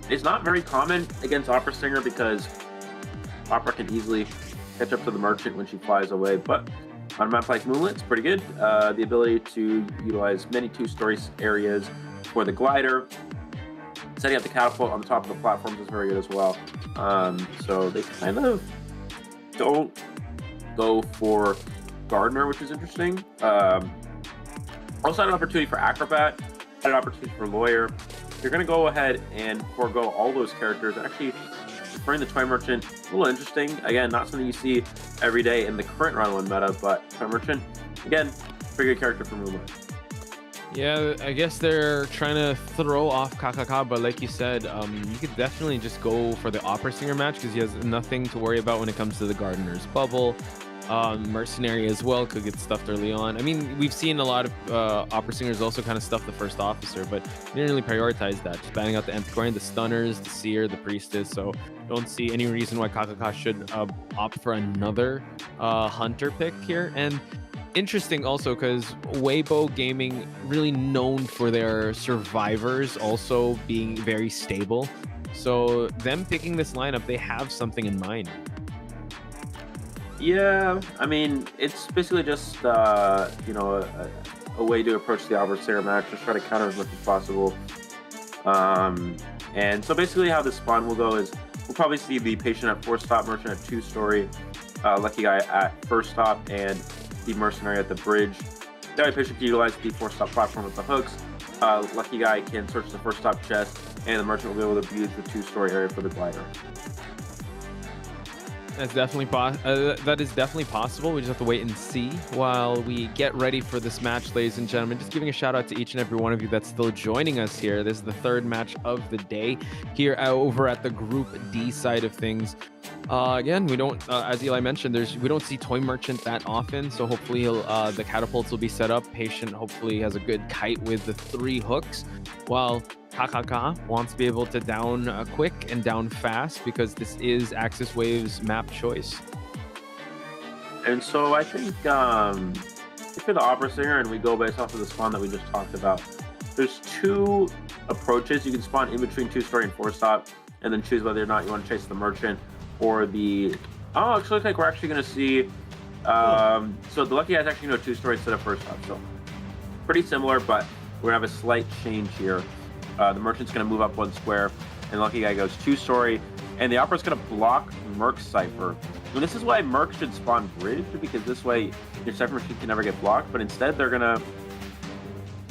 is not very common against Opera Singer because Opera can easily catch up to the Merchant when she flies away, but on a map like Moonlit, it's pretty good. The ability to utilize many two-story areas for the glider. Setting up the catapult on the top of the platforms is very good as well. So they kind of don't go for Gardener, which is interesting. Also had an opportunity for Acrobat, had an opportunity for Lawyer. You're going to go ahead and forego all those characters. Actually, preferring the Toy Merchant, a little interesting. Again, not something you see every day in the current round one meta, but Toy Merchant, again, pretty good character from Moonlight. Yeah, I guess they're trying to throw off KKK, but like you said, you could definitely just go for the Opera Singer match because he has nothing to worry about when it comes to the Gardener's Bubble. Mercenary as well could get stuffed early on. I mean, we've seen a lot of Opera Singers also kind of stuff the first officer, but they didn't really prioritize that. Just banning out the Antiquarian, the Stunners, the Seer, the Priestess. So don't see any reason why KKK should opt for another Hunter pick here. And interesting also because Weibo Gaming really known for their survivors also being very stable. So them picking this lineup, they have something in mind. Yeah, I mean, it's basically just, you know, a way to approach the Opera Singer match, just try to counter as much as possible. And so basically how the spawn will go is we'll probably see the Patient at 4-stop, Merchant at 2-story, Lucky Guy at 1st stop, and the Mercenary at the bridge. That way Patient can utilize the 4-stop platform with the hooks. Lucky Guy can search the 1st-stop chest, and the Merchant will be able to use the 2-story area for the glider. That's definitely that is definitely possible. We just have to wait and see while we get ready for this match, ladies and gentlemen. Just giving a shout out to each and every one of you that's still joining us here. This is the 3rd match of the day here over at the Group D side of things. Again, we don't, as Eli mentioned, we don't see Toy Merchant that often, so hopefully the catapults will be set up. Patient hopefully has a good kite with the 3 hooks, while KKK wants to be able to down quick and down fast because this is Axis Wave's map choice. And so I think if you're the Opera Singer and we go based off of the spawn that we just talked about, there's 2 approaches. You can spawn in between 2-story and 4-stop and then choose whether or not you want to chase the Merchant or the... Oh, it looks like we're actually going to see... So the Lucky Guy is actually going to go 2-story instead of 1st-stop. So pretty similar, but we're going to have a slight change here. The Merchant's going to move up 1 square, and Lucky Guy goes 2-story, and the Opera's going to block Merc's Cypher. And this is why Merc should spawn Bridge, because this way your Cypher Machine can never get blocked, but instead they're going to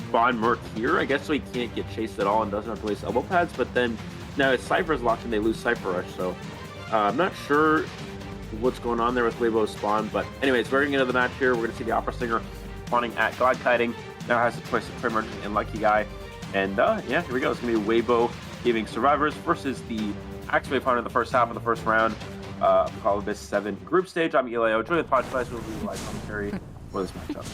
spawn Merc here, I guess, so he can't get chased at all and doesn't have to waste elbow pads, but then now his Cypher's locked and they lose Cypher Rush, so I'm not sure what's going on there with Weibo's spawn, but anyways, we're going to get into the match here. We're going to see the Opera Singer spawning at God Kiting, now has a choice of Toy Merchant and Lucky Guy. And yeah, here we go. It's going to be Weibo Gaming Survivors versus the AXIZ opponent in the first half of the first round of the COAVII 7 group stage. I'm Eli O. Join the podcast will be live commentary for this matchup.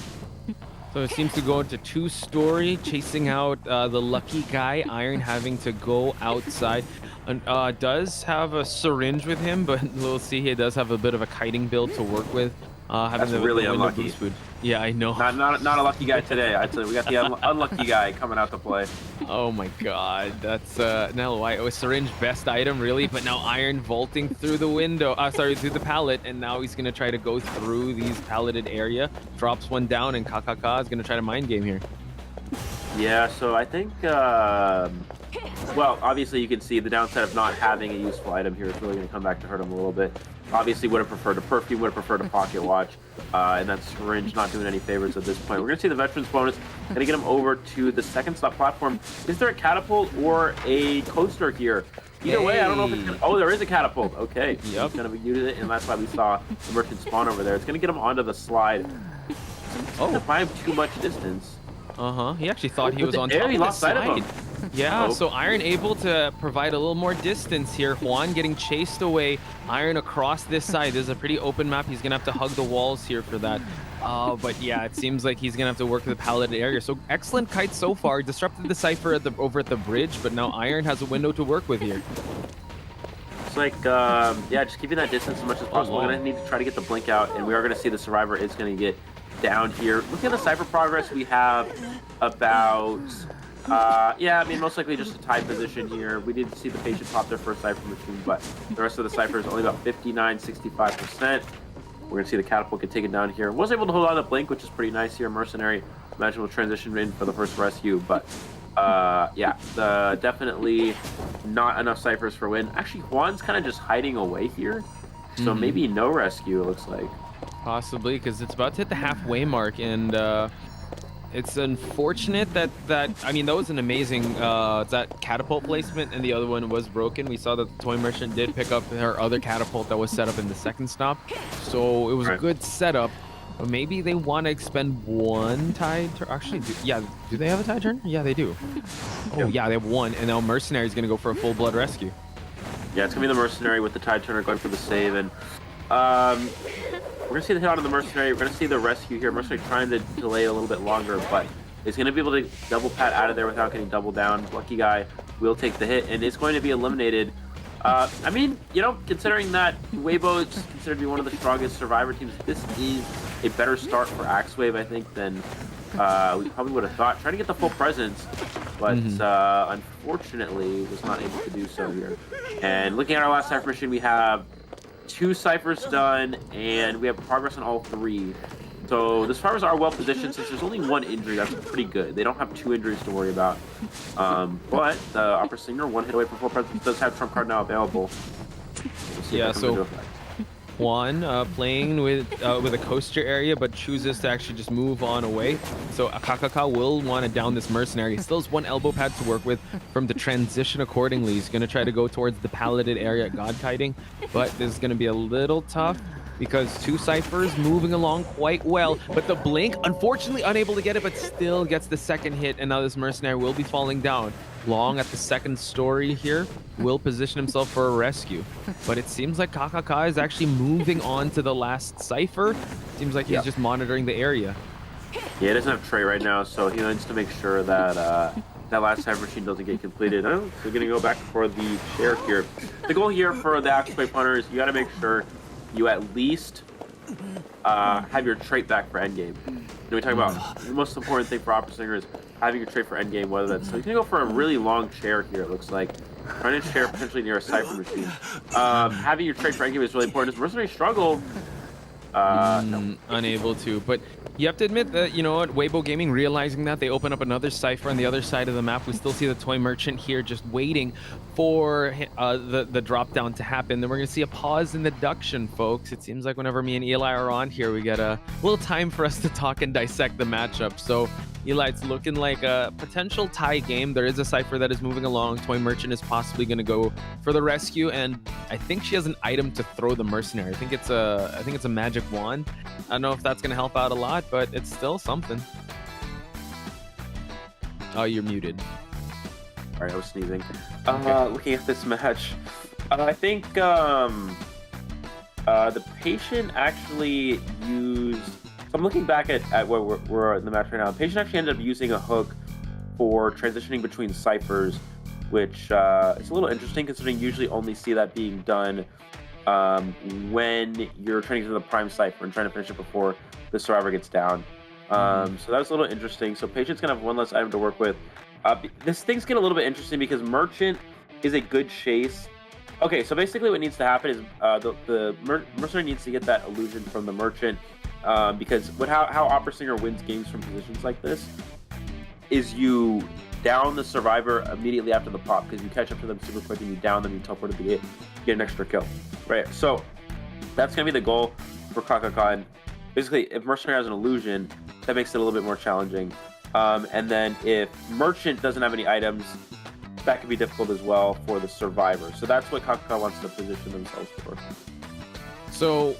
So it seems to go into 2-story, chasing out the lucky guy. Iron having to go outside. And does have a syringe with him, but we'll see. He does have a bit of a kiting build to work with. That's really unlucky. Boost food. Yeah, I know. Not a lucky guy today. I'd say we got the unlucky guy coming out to play. Oh my god, that's no, a syringe best item really, but now Iron vaulting through the window. Through the pallet, and now he's gonna try to go through these palleted area. Drops one down, and KKK is gonna try to mind game here. Yeah, so I think. Well, obviously you can see the downside of not having a useful item here is really going to come back to hurt him a little bit. Obviously would have preferred a perfume, would have preferred a pocket watch, and that syringe not doing any favors at this point. We're going to see the veterans bonus, going to get him over to the second stop platform. Is there a catapult or a coaster here? Either way, I don't know if it's gonna... Oh, there is a catapult. Okay. Yep. He's going to use it, and that's why we saw the merchant spawn over there. It's going to get him onto the slide. Oh, buy him too much distance. He actually thought he was on top of the side. Yeah, so Iron able to provide a little more distance here. Juan getting chased away. Iron across this side. This is a pretty open map. He's gonna have to hug the walls here for that. But yeah, it seems like he's gonna have to work the palleted area. So excellent kite so far. Disrupted the cipher over at the bridge, but now Iron has a window to work with here. It's like, yeah, just keeping that distance as much as possible. We're gonna need to try to get the blink out, and we are gonna see the survivor is gonna get down here. Looking at the cipher progress, we have about yeah, I mean, most likely just a tie position here. We did see the patient pop their first cipher machine, but the rest of the cipher is only about 65%. We're going to see the catapult get taken down here. Was able to hold on to blink, which is pretty nice here. Mercenary, imagine we'll transition in for the first rescue, but yeah, definitely not enough ciphers for win. Actually, Juan's kind of just hiding away here, so maybe no rescue, it looks like. Possibly, because it's about to hit the halfway mark, and it's unfortunate that I mean, that was an amazing that catapult placement, and the other one was broken. We saw that the toy merchant did pick up her other catapult that was set up in the second stop, so it was a good setup. But maybe they want to expend one tide turn. Actually, do they have a tide turn? Yeah, they do. Oh yeah, they have one, and now Mercenary is going to go for a full blood rescue. Yeah, it's going to be the Mercenary with the tide turner going for the save, and we're going to see the hit on the Mercenary. We're going to see the rescue here. Mercenary trying to delay a little bit longer, but he's going to be able to double pat out of there without getting double down. Lucky guy will take the hit, and it's going to be eliminated. I mean, you know, considering that Weibo is considered to be one of the strongest survivor teams, this is a better start for Axwave, I think, than we probably would have thought. Trying to get the full presence, but unfortunately was not able to do so here. And looking at our last cipher machine, we have 2 ciphers done, and we have progress on all 3. So the survivors are well positioned. Since there's only 1 injury, that's pretty good. They don't have 2 injuries to worry about. But the Opera Singer, 1 hit away from full presence, does have trump card now available. Yeah, so Juan playing with a coaster area, but chooses to actually just move on away. So KKK will want to down this Mercenary. He still has 1 elbow pad to work with from the transition accordingly. He's going to try to go towards the palleted area at God Kiting, but this is going to be a little tough because 2 ciphers moving along quite well, but the blink, unfortunately unable to get it, but still gets the second hit, and now this Mercenary will be falling down. Long at the second story here, will position himself for a rescue, but it seems like KKK is actually moving on to the last cipher. Seems like he's just monitoring the area. Yeah, he doesn't have Trey right now, so he needs to make sure that that last cipher machine doesn't get completed. Oh, we're gonna go back for the chair here. The goal here for the Axwave Hunters, you got to make sure you at least have your trait back for endgame. We talk about the most important thing for Opera Singer is having your trait for endgame, whether that's... So you can go for a really long chair here, it looks like. Trying to chair potentially near a cipher machine. Having your trait for endgame is really important. As Mercenary struggle... Unable to, but you have to admit that, you know what, Weibo Gaming realizing that, they open up another cipher on the other side of the map. We still see the toy merchant here just waiting for the drop down to happen. Then we're gonna see a pause in the deduction, folks. It seems like whenever me and Eli are on here, we get a little time for us to talk and dissect the matchup. So Eli, it's looking like a potential tie game. There is a cipher that is moving along. Toy merchant is possibly going to go for the rescue, and I think she has an item to throw the Mercenary. I think it's a magic wand. I don't know if that's going to help out a lot, but it's still something. Oh, you're muted. All right, I was sneezing. Okay. Looking at this match, I think the patient actually used... I'm looking back at where we're in the match right now. Patient actually ended up using a hook for transitioning between ciphers, which is a little interesting considering you usually only see that being done when you're trying to get to the prime cipher and trying to finish it before the survivor gets down. So that was a little interesting. So Patient's gonna have one less item to work with. This thing's getting a little bit interesting because Merchant is a good chase. Okay, so basically what needs to happen is the Mercenary needs to get that illusion from the Merchant because how Opera Singer wins games from positions like this is you down the survivor immediately after the pop because you catch up to them super quick and you down them, you teleport to the gate, get an extra kill. Right, so that's going to be the goal for Kakaka. Basically, if Mercenary has an illusion, that makes it a little bit more challenging. And then if Merchant doesn't have any items, that can be difficult as well for the survivor. So that's what Kakaka wants to position themselves for. So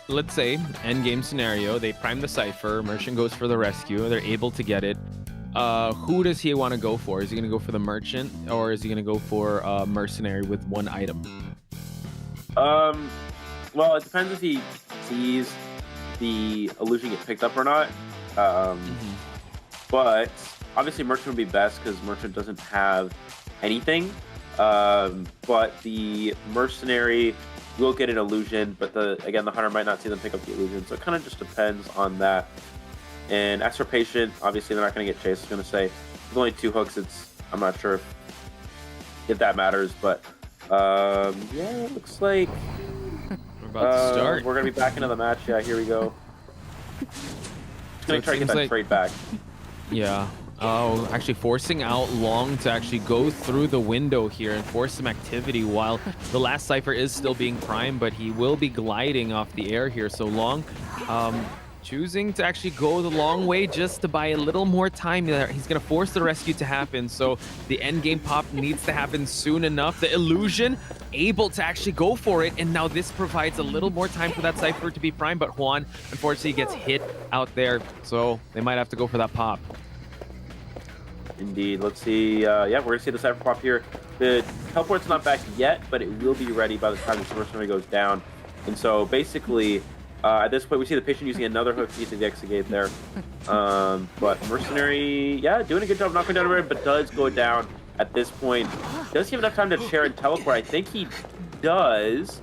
let's say end game scenario, they prime the cipher, Merchant goes for the rescue, they're able to get it. Who does he want to go for? Is he going to go for the Merchant or is he going to go for Mercenary with one item? Well, it depends if he sees the illusion get picked up or not. But obviously Merchant would be best because Merchant doesn't have anything. But the Mercenary will get an illusion, but again, the Hunter might not see them pick up the illusion. So it kind of just depends on that. And as for Patient, obviously they're not going to get chased. I was going to say, with only 2 hooks, I'm not sure if that matters, but yeah, it looks like we're about to start. We're going to be back into the match. Yeah, here we go. Just going to try to get that trade back. Yeah. Oh, actually forcing out Long to actually go through the window here and force some activity while the last cipher is still being primed, but he will be gliding off the air here. So Long choosing to actually go the long way just to buy a little more time there. He's going to force the rescue to happen, so the end game pop needs to happen soon enough. The illusion able to actually go for it, and now this provides a little more time for that cipher to be primed, but Juan unfortunately gets hit out there, so they might have to go for that pop. Indeed. Let's see. Yeah, we're going to see the cipher pop here. The teleport's not back yet, but it will be ready by the time the Mercenary goes down. And so basically, at this point, we see the Patient using another hook to get to the exit gate there. But Mercenary, yeah, doing a good job knocking down everybody, but does go down at this point. Does he have enough time to chair and teleport? I think he does.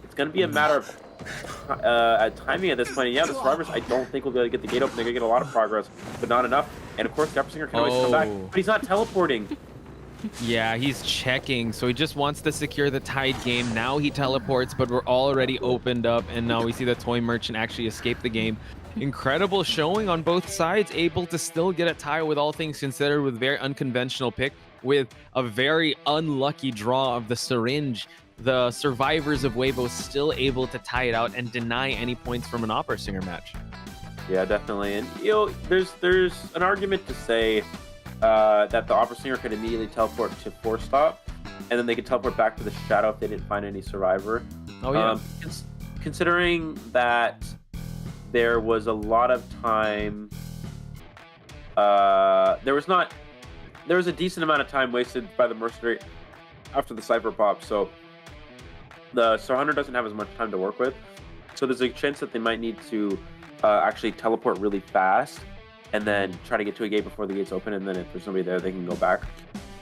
It's going to be a matter of timing at this point. And yeah, the survivors, I don't think will be able to get the gate open. They're going to get a lot of progress, but not enough. And of course, the Opera Singer can always come back, but he's not teleporting. Yeah, he's checking, so he just wants to secure the tied game. Now he teleports, but we're already opened up, and now we see the Toy Merchant actually escape the game. Incredible showing on both sides, able to still get a tie with all things considered, with very unconventional pick, with a very unlucky draw of the syringe. The survivors of Weibo still able to tie it out and deny any points from an Opera Singer match. Yeah, definitely. And, you know, there's an argument to say that the Opera Singer could immediately teleport to 4-stop, and then they could teleport back to the Shadow if they didn't find any survivor. Oh, yeah. Considering that there was a lot of time, there was a decent amount of time wasted by the Mercenary after the Cypher pop, so the Star Hunter doesn't have as much time to work with. So there's a chance that they might need to actually teleport really fast and then try to get to a gate before the gates open, and then if there's nobody there, they can go back.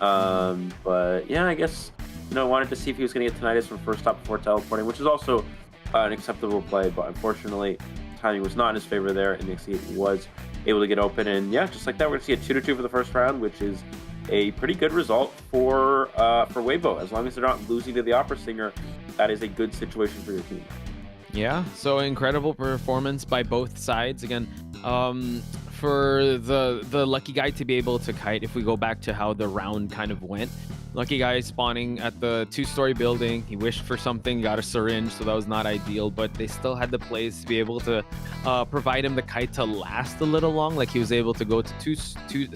But yeah, I guess, you know, I wanted to see if he was going to get tinnitus from 1-stop before teleporting, which is also an acceptable play, but unfortunately, timing was not in his favor there, and the gate was able to get open. And yeah, just like that, we're going to see a 2-2 for the first round, which is a pretty good result for Weibo. As long as they're not losing to the Opera Singer, that is a good situation for your team. Yeah, so incredible performance by both sides. Again, for the lucky guy to be able to kite, if we go back to how the round kind of went, lucky guy spawning at the 2-story building, he wished for something, got a syringe, so that was not ideal, but they still had the plays to be able to provide him the kite to last a little long. Like, he was able to go to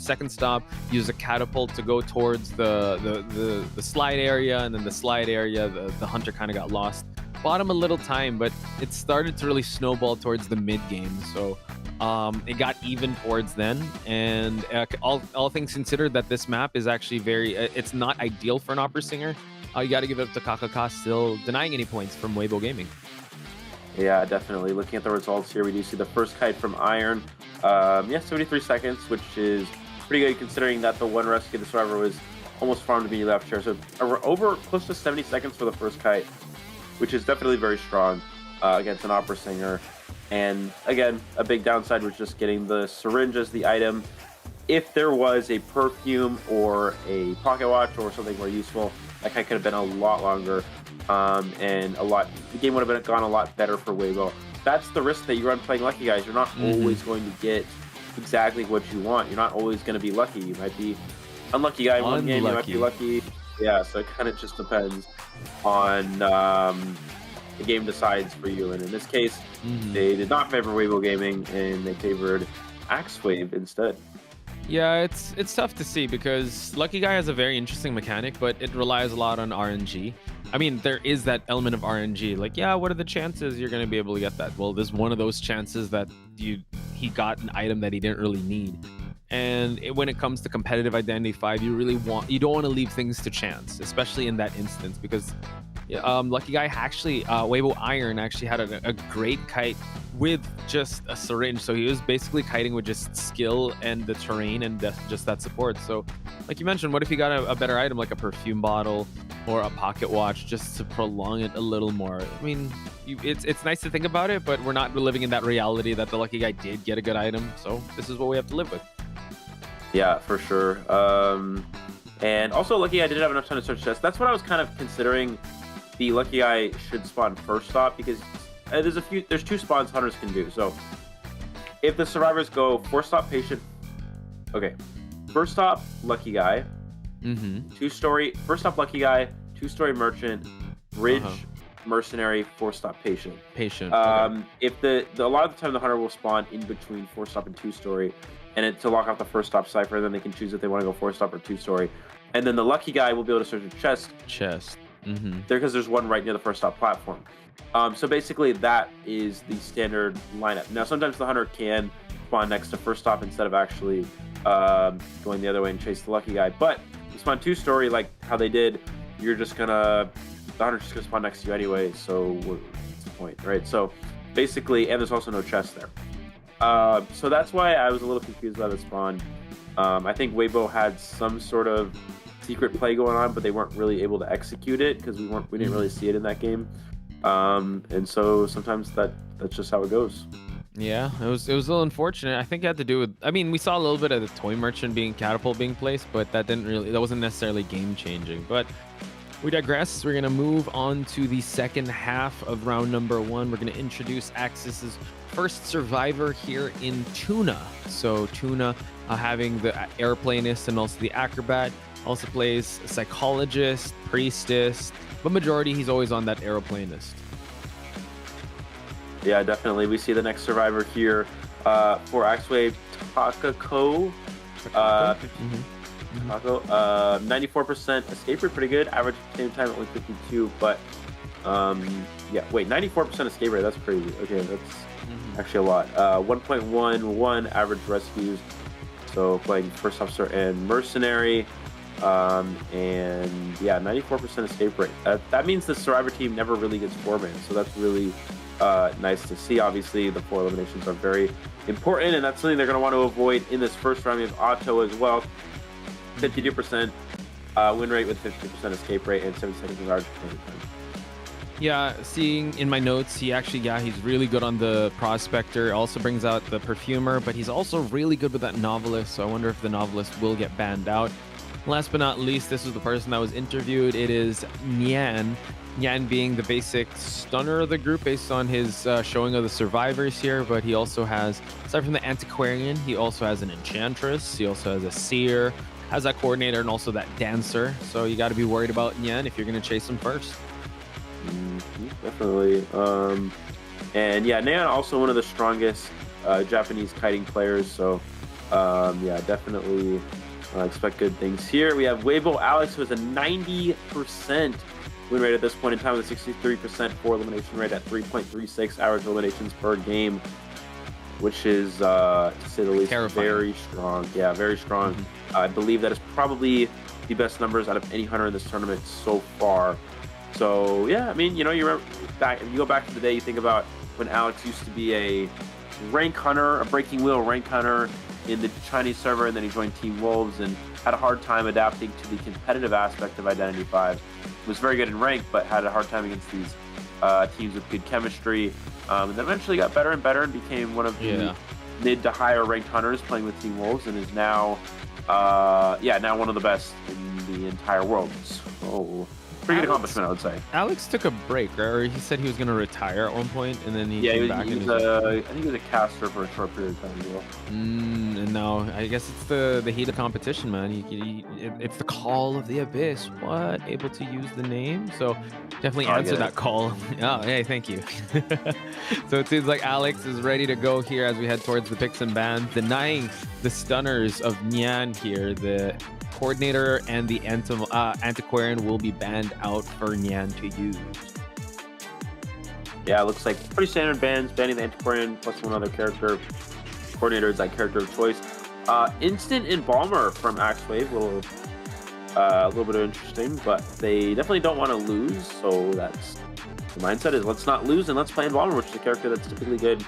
second stop, use a catapult to go towards the slide area, and then the slide area, the Hunter kind of got lost. Bought him a little time, but it started to really snowball towards the mid game, so it got even towards then. And all things considered, that this map is actually very it's not ideal for an Opera Singer. You got to give it up to Kakaka, still denying any points from Weibo Gaming. Yeah, definitely. Looking at the results here, we do see the first kite from Iron. 73 seconds, which is pretty good considering that the one rescue the survivor was almost farmed to be left here. So over close to 70 seconds for the first kite, which is definitely very strong against an opera singer. And again, a big downside was just getting the syringe as the item. If there was a perfume or a pocket watch or something more useful, that kite could have been a lot longer. And the game would have gone a lot better for Weibo. That's the risk that you run playing Lucky Guys. You're not always going to get exactly what you want. You're not always going to be lucky. You might be unlucky guy in one game, you might be lucky. Yeah, so it kind of just depends on the game decides for you. And in this case, they did not favor Weibo Gaming, and they favored AXIZ instead. Yeah, it's tough to see because Lucky Guy has a very interesting mechanic, but it relies a lot on RNG. I mean, there is that element of RNG. Like, yeah, what are the chances you're going to be able to get that? Well, there's one of those chances that he got an item that he didn't really need. And when it comes to competitive Identity 5, you don't want to leave things to chance, especially in that instance, because Lucky Guy actually, Weibo Iron actually had a great kite with just a syringe. So he was basically kiting with just skill and the terrain and just that support. So like you mentioned, what if he got a better item like a perfume bottle or a pocket watch just to prolong it a little more? I mean, it's nice to think about it, but we're not living in that reality that the Lucky Guy did get a good item. So this is what we have to live with. Yeah, for sure. And also Lucky Guy didn't have enough time to search chests. That's what I was kind of considering. The Lucky Guy should spawn first stop because there's two spawns hunters can do. So if the survivors go first stop patient, okay, first stop Lucky Guy, two-story first stop Lucky Guy, two-story merchant, bridge mercenary, four stop patient. Okay. If a lot of the time the hunter will spawn in between four stop and two-story, and to lock off the first stop cipher, then they can choose if they want to go four stop or two-story, and then the Lucky Guy will be able to search a chest. There, because there's one right near the first stop platform. So basically that is the standard lineup. Now sometimes the hunter can spawn next to first stop instead of actually going the other way and chase the Lucky Guy, but if you spawn two-story like how they did, the hunter's just gonna spawn next to you anyway, so what's the point, right? So basically, and there's also no chest there, so that's why I was a little confused by the spawn. I think Weibo had some sort of secret play going on, but they weren't really able to execute it because we didn't really see it in that game. And so sometimes that's just how it goes. Yeah, it was a little unfortunate. I think it had to do with, I mean, we saw a little bit of the toy merchant catapult being placed, but that wasn't necessarily game changing. But we digress. We're gonna move on to the second half of round number 1. We're gonna introduce AXIZ's first survivor here in Tuna. So Tuna having the airplanist and also the acrobat. Also plays a psychologist, priestess, but majority he's always on that aeroplanist. Yeah, definitely. We see the next survivor here for AXIZ, Takako. 94% escape rate, pretty good. Average same time only 52, but yeah, wait, 94% escape rate, that's crazy. Okay, that's actually a lot. 1.11 average rescues. So playing first officer and mercenary. And yeah, 94% escape rate. That means the survivor team never really gets 4-man, so that's really nice to see. Obviously, the 4 eliminations are very important, and that's something they're going to want to avoid in this first round. We have Otto as well, 52% win rate with 50% escape rate and 7 seconds of average time. Yeah, seeing in my notes, he's really good on the prospector. Also brings out the perfumer, but he's also really good with that novelist. So I wonder if the novelist will get banned out. Last but not least, this was the person that was interviewed. It is Nyan. Nyan being the basic stunner of the group based on his showing of the survivors here, but he also has, aside from the antiquarian, he also has an enchantress, he also has a seer, has that coordinator, and also that dancer. So you got to be worried about Nyan if you're going to chase him first. Definitely. And yeah, Nyan also one of the strongest Japanese kiting players, so yeah, definitely expect good things here. We have Weibo Alex, who has a 90% win rate at this point in time with a 63% for elimination rate at 3.36 average eliminations per game, which is, to say the least, terrifying. Very strong. Yeah, very strong. I believe that is probably the best numbers out of any hunter in this tournament so far. So yeah, I mean, you know, you remember back, if you go back to the day, you think about when Alex used to be a rank hunter, a breaking wheel rank hunter in the Chinese server, and then he joined Team Wolves and had a hard time adapting to the competitive aspect of Identity 5. Was very good in rank, but had a hard time against these teams with good chemistry. And then eventually got better and better and became one of the mid to higher ranked hunters playing with Team Wolves, and is now, now one of the best in the entire world. So pretty good accomplishment, I would say. Alex took a break, right? Or he said he was going to retire at one point, and then he came back. I think he was a caster for a short period of time as well. And now I guess it's the heat of competition, man. It's the call of the abyss. What? Able to use the name? So definitely answer that call. Oh, hey, thank you. So it seems like Alex is ready to go here as we head towards the picks and bans, denying the stunners of Nyan here. The coordinator and the antiquarian will be banned out for Nyan to use. Yeah, it looks like pretty standard bans, banning the antiquarian plus one other character. Coordinator is that character of choice. Instant Embalmer from AXIZ, a little bit interesting, but they definitely don't want to lose, so that's the mindset is let's not lose and let's play Embalmer, which is a character that's typically good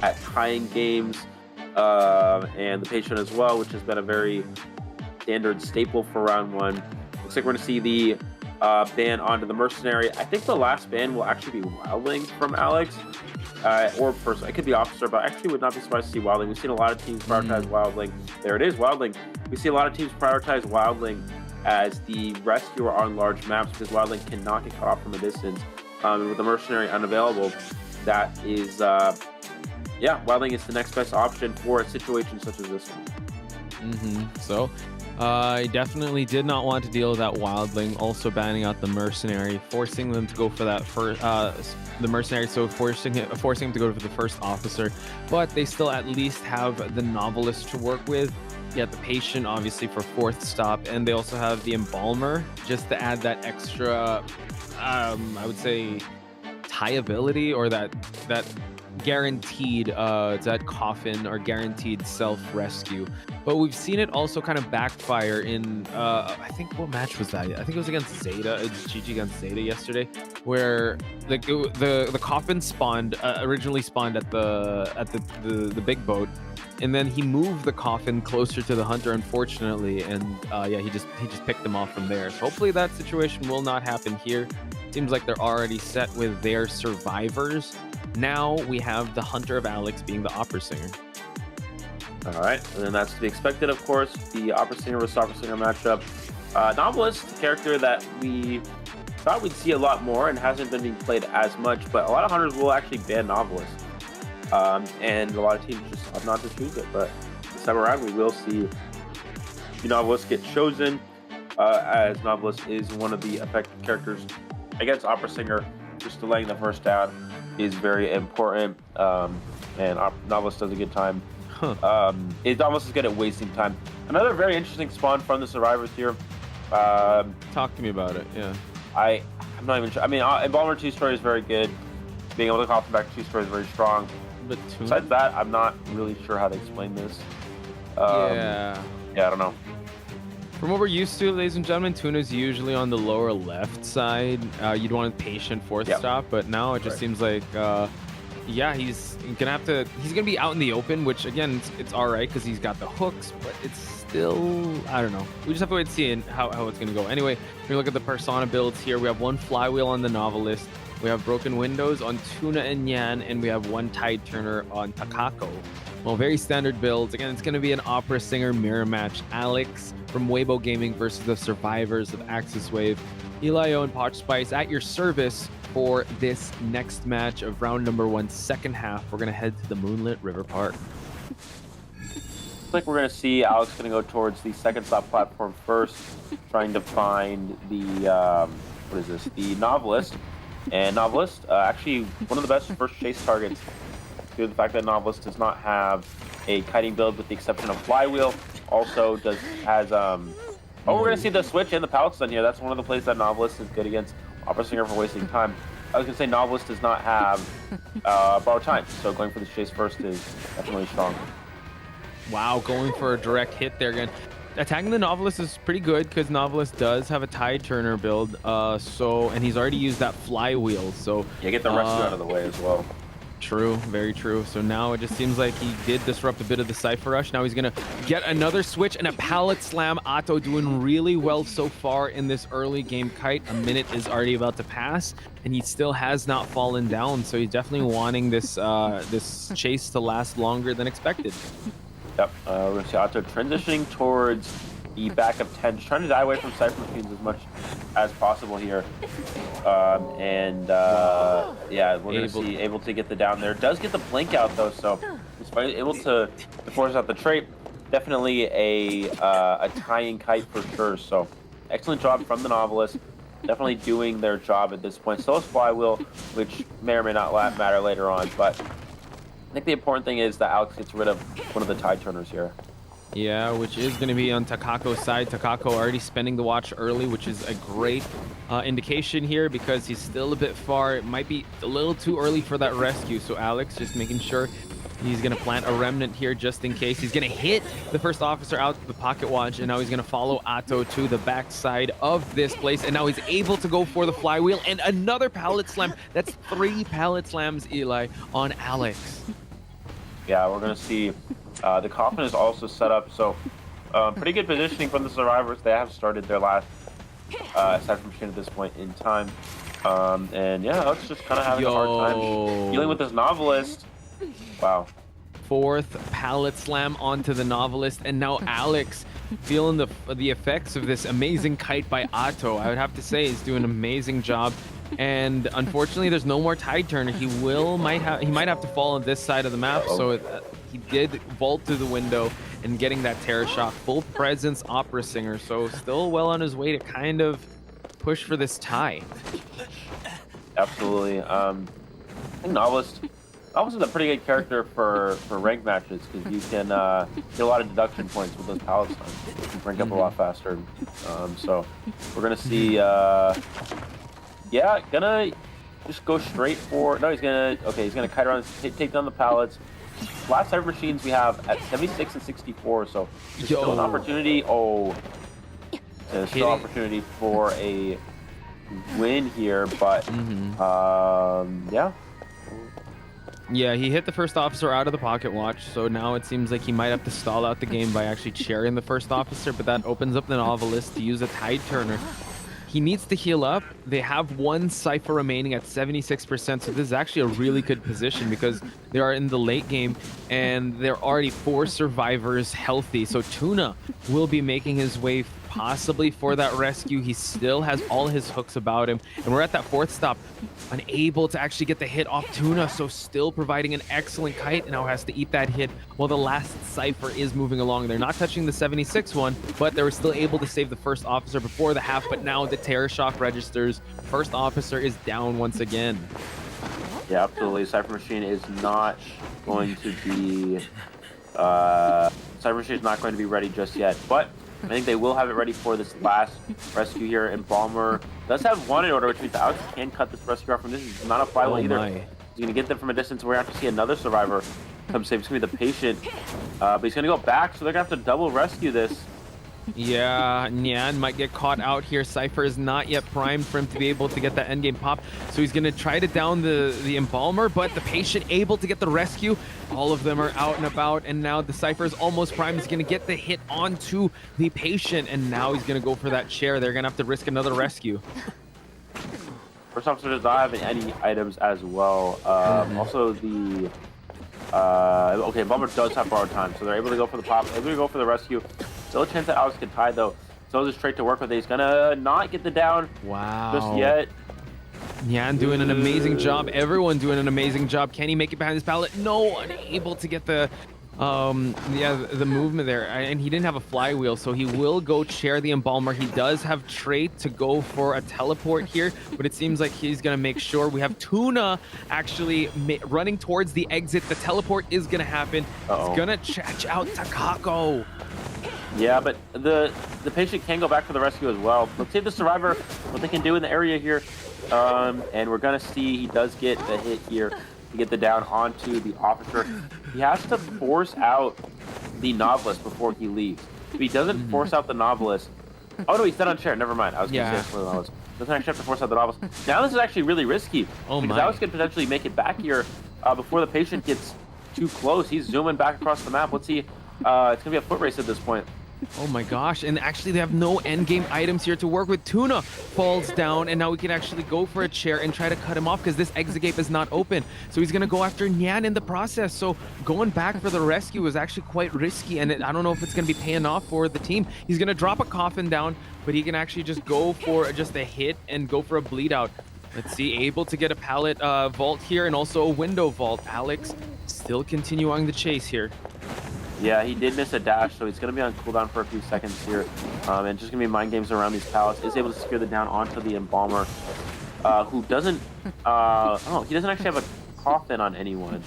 at tying games, and the patient as well, which has been a very standard staple for round one. Looks like we're going to see the ban onto the mercenary. I think the last ban will actually be Wildling from Alex, or first it could be Officer, but I actually would not be surprised to see Wildling. We've seen a lot of teams prioritize Wildling. There it is, Wildling. We see a lot of teams prioritize Wildling as the rescuer on large maps because Wildling cannot get caught off from a distance. And with the mercenary unavailable, that is, Wildling is the next best option for a situation such as this one. So I definitely did not want to deal with that Wildling, also banning out the mercenary, forcing them to go for that first the mercenary, so forcing him to go for the first officer, but they still at least have the novelist to work with. Yeah, the patient obviously for fourth stop, and they also have the embalmer just to add that extra I would say tie ability, or that guaranteed that coffin or guaranteed self-rescue. But we've seen it also kind of backfire in I think, what match was that? I think it was against Zeta. It's GG against Zeta yesterday, where the coffin spawned originally spawned at the big boat, and then he moved the coffin closer to the hunter, unfortunately, and he just picked them off from there. So hopefully that situation will not happen here. Seems like they're already set with their survivors. Now we have the Hunter of Alex being the opera singer. All right, and then that's to be expected, of course. The opera singer versus opera singer matchup. Novelist, a character that we thought we'd see a lot more and hasn't been being played as much, but a lot of hunters will actually ban Novelist. And a lot of teams just opt not to choose it. But this time around, we will see the Novelist get chosen, as Novelist is one of the effective characters against opera singer. Just delaying the first down is very important, and Novelist does a good time. It's almost as good at wasting time. Another very interesting spawn from the survivors here. Talk to me about it. Yeah, I'm not even sure. I mean, Embalmer 2-story is very good. Being able to call back 2-story is very strong. But besides that, I'm not really sure how to explain this. Yeah, I don't know. From what we're used to, ladies and gentlemen, Tuna's usually on the lower left side. You'd want a patient fourth stop, but now it just seems like, he's gonna be out in the open, which again, it's all right because he's got the hooks, but it's still, I don't know. We just have to wait and see how it's gonna go. Anyway, when we look at the persona builds here, we have one flywheel on the Novelist, we have broken windows on Tuna and Nyan, and we have one tide turner on Takako. Well, very standard builds. Again, it's going to be an opera singer mirror match. Alex from Weibo Gaming versus the survivors of Axis Wave. Elio and Potch Spice at your service for this next match of round number 1, second half. We're going to head to the Moonlit River Park. Looks like we're going to see Alex going to go towards the second stop platform first, trying to find the, the Novelist. And Novelist, actually one of the best first chase targets, due to the fact that Novelist does not have a kiting build with the exception of Flywheel. Also has we're gonna see the switch and the pallet stun here. That's one of the plays that Novelist is good against opera singer for wasting time. I was gonna say Novelist does not have borrow time, so going for the chase first is definitely strong. Wow, going for a direct hit there again. Attacking the Novelist is pretty good because Novelist does have a tide turner build, and he's already used that flywheel. So get the rescue out of the way as well. True, very true. So now it just seems like he did disrupt a bit of the Cypher Rush. Now he's going to get another switch and a pallet slam. Atto doing really well so far in this early game. Kite, a minute is already about to pass, and he still has not fallen down. So he's definitely wanting this this chase to last longer than expected. Yep, we're going to see Atto transitioning towards the back of 10, trying to die away from Cypher Machines as much as possible here. Yeah, we're going to see able to get the down there. Does get the blink out though, so he's able to force out the trait. Definitely a tying Kite for sure. So excellent job from the Novelist. Definitely doing their job at this point. Still has Flywheel, which may or may not matter later on, but I think the important thing is that Alex gets rid of one of the tide turners here. Yeah, which is going to be on Takako's side. Takako already spending the watch early, which is a great indication here because he's still a bit far. It might be a little too early for that rescue. So Alex just making sure he's going to plant a remnant here just in case. He's going to hit the first officer out the pocket watch, and now he's going to follow Atto to the backside of this place. And now he's able to go for the flywheel and another pallet slam. That's 3 pallet slams, Eli, on Alex. Yeah, we're going to see the coffin is also set up, so pretty good positioning from the survivors. They have started their last Cypher Machine at this point in time. And yeah, Alex just kind of having a hard time dealing with this Novelist. Wow. 4th pallet slam onto the Novelist, and now Alex feeling the effects of this amazing kite by Atto. I would have to say he's doing an amazing job. And unfortunately, there's no more tide turner. He might have to fall on this side of the map. So he did vault through the window and getting that terror shock. Full presence opera singer. So still well on his way to kind of push for this tie. Absolutely. I think Novelist is a pretty good character for ranked matches because you can get a lot of deduction points with those pallet slams. You can rank up a lot faster. So we're gonna see. Yeah, gonna just go straight for. No, he's gonna kite around, take down the pallets. Last Cypher Machines we have at 76 and 64, so there's still an opportunity. There's still an opportunity for a win here, but yeah. Yeah, he hit the first officer out of the pocket watch, so now it seems like he might have to stall out the game by actually chairing the first officer, but that opens up the Novelist to use a tide turner. He needs to heal up. They have 1 Cypher remaining at 76%, so this is actually a really good position because they are in the late game and they're already 4 survivors healthy. So Tuna will be making his way possibly for that rescue. He still has all his hooks about him, and we're at that 4th stop, unable to actually get the hit off Tuna, so still providing an excellent kite. Now has to eat that hit while the last Cypher is moving along. They're not touching the 76 one, but they were still able to save the first officer before the half, but now the terror shock registers. First officer is down once again. Yeah, absolutely. Cypher Machine is not going to be Cypher Machine is not going to be ready just yet, but I think they will have it ready for this last rescue here. Embalmer does have 1 in order, which means Alex can cut this rescue off from this. He's not a flywheel either. He's going to get them from a distance. We're going to have to see another survivor come save. It's going to be the patient, but he's going to go back, so they're going to have to double rescue this. Yeah, Nyan might get caught out here. Cypher is not yet primed for him to be able to get that endgame pop, so he's going to try to down the Embalmer, but the patient able to get the rescue. All of them are out and about, and now the Cypher is almost primed. He's going to get the hit onto the patient, and now he's going to go for that chair. They're going to have to risk another rescue. First officer does not have any items as well. Also, the okay, Embalmer does have borrowed time, so they're able to go for the pop, able to go for the rescue. Still a chance that Alex can tie though. So just straight to work with it. He's gonna not get the down just yet. Nyan doing an amazing job. Everyone doing an amazing job. Can he make it behind his pallet? No, unable to get the the movement there, and he didn't have a flywheel, so he will go chair the Embalmer. He does have trait to go for a teleport here, but it seems like he's gonna make sure. We have Tuna actually running towards the exit. The teleport is gonna happen. He's gonna catch out Takako. Yeah, but the patient can go back for the rescue as well. Let's see the survivor, what they can do in the area here. And we're gonna see he does get the hit here to get the down onto the officer. He has to force out the Novelist before he leaves. If he doesn't force out the Novelist, oh no, he's dead on chair. Never mind. I was gonna say it's for the Novelist. Doesn't actually have to force out the Novelist. Now this is actually really risky because Alex could potentially make it back here before the patient gets too close. He's zooming back across the map. Let's see. It's going to be a foot race at this point. Oh my gosh, and actually they have no endgame items here to work with. Tuna falls down, and now we can actually go for a chair and try to cut him off because this exit gate is not open. So he's going to go after Nyan in the process. So going back for the rescue was actually quite risky, and I don't know if it's going to be paying off for the team. He's going to drop a coffin down, but he can actually just go for just a hit and go for a bleed out. Let's see, able to get a pallet vault here and also a window vault. Alex still continuing the chase here. Yeah, he did miss a dash, so he's going to be on cooldown for a few seconds here. And just going to be mind games around these pallets. Is able to secure the down onto the embalmer, who doesn't... oh, he doesn't actually have a coffin on anyone.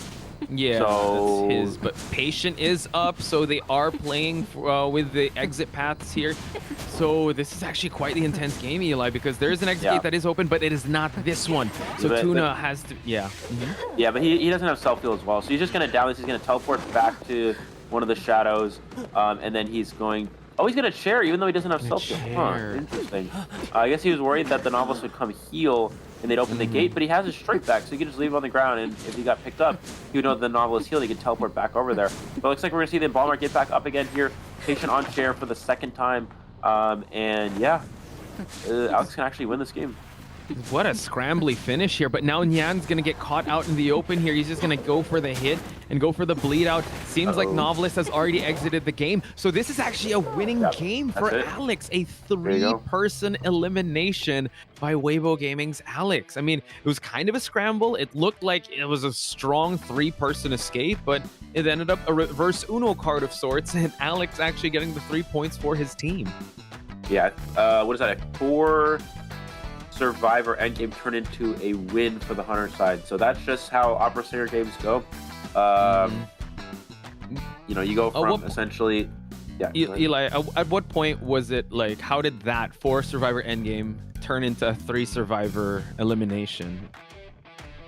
Yeah, so... that's his. But patient is up, so they are playing with the exit paths here. So this is actually quite the intense game, Eli, because there is an exit gate that is open, but it is not this one. So Tuna has to... Yeah. Yeah, but he doesn't have self-heal as well. So he's just going to down this. He's going to teleport back to one of the shadows, and then he's going... Oh, he's going to chair even though he doesn't have self-heal. Huh, interesting. I guess he was worried that the novelist would come heal and they'd open the gate, but he has his strike back, so he could just leave it on the ground, and if he got picked up, he would know the novelist healed, he could teleport back over there. But it looks like we're going to see the embalmer get back up again here. Patient on chair for the second time, and yeah, Alex can actually win this game. What a scrambly finish here, but now Nyan's gonna get caught out in the open here. He's just gonna go for the hit and go for the bleed out. Seems like Novelist has already exited the game. So this is actually a winning game for Alex. A 3-person elimination by Weibo Gaming's Alex. I mean, it was kind of a scramble. It looked like it was a strong 3-person escape, but it ended up a reverse Uno card of sorts, and Alex actually getting the 3 points for his team. Yeah, what is that, a 4 Survivor endgame turned into a win for the Hunter side. So that's just how Opera Singer games go. You know, you go from essentially... Yeah, Eli, at what point was it like, how did that 4 Survivor endgame turn into a 3 Survivor elimination?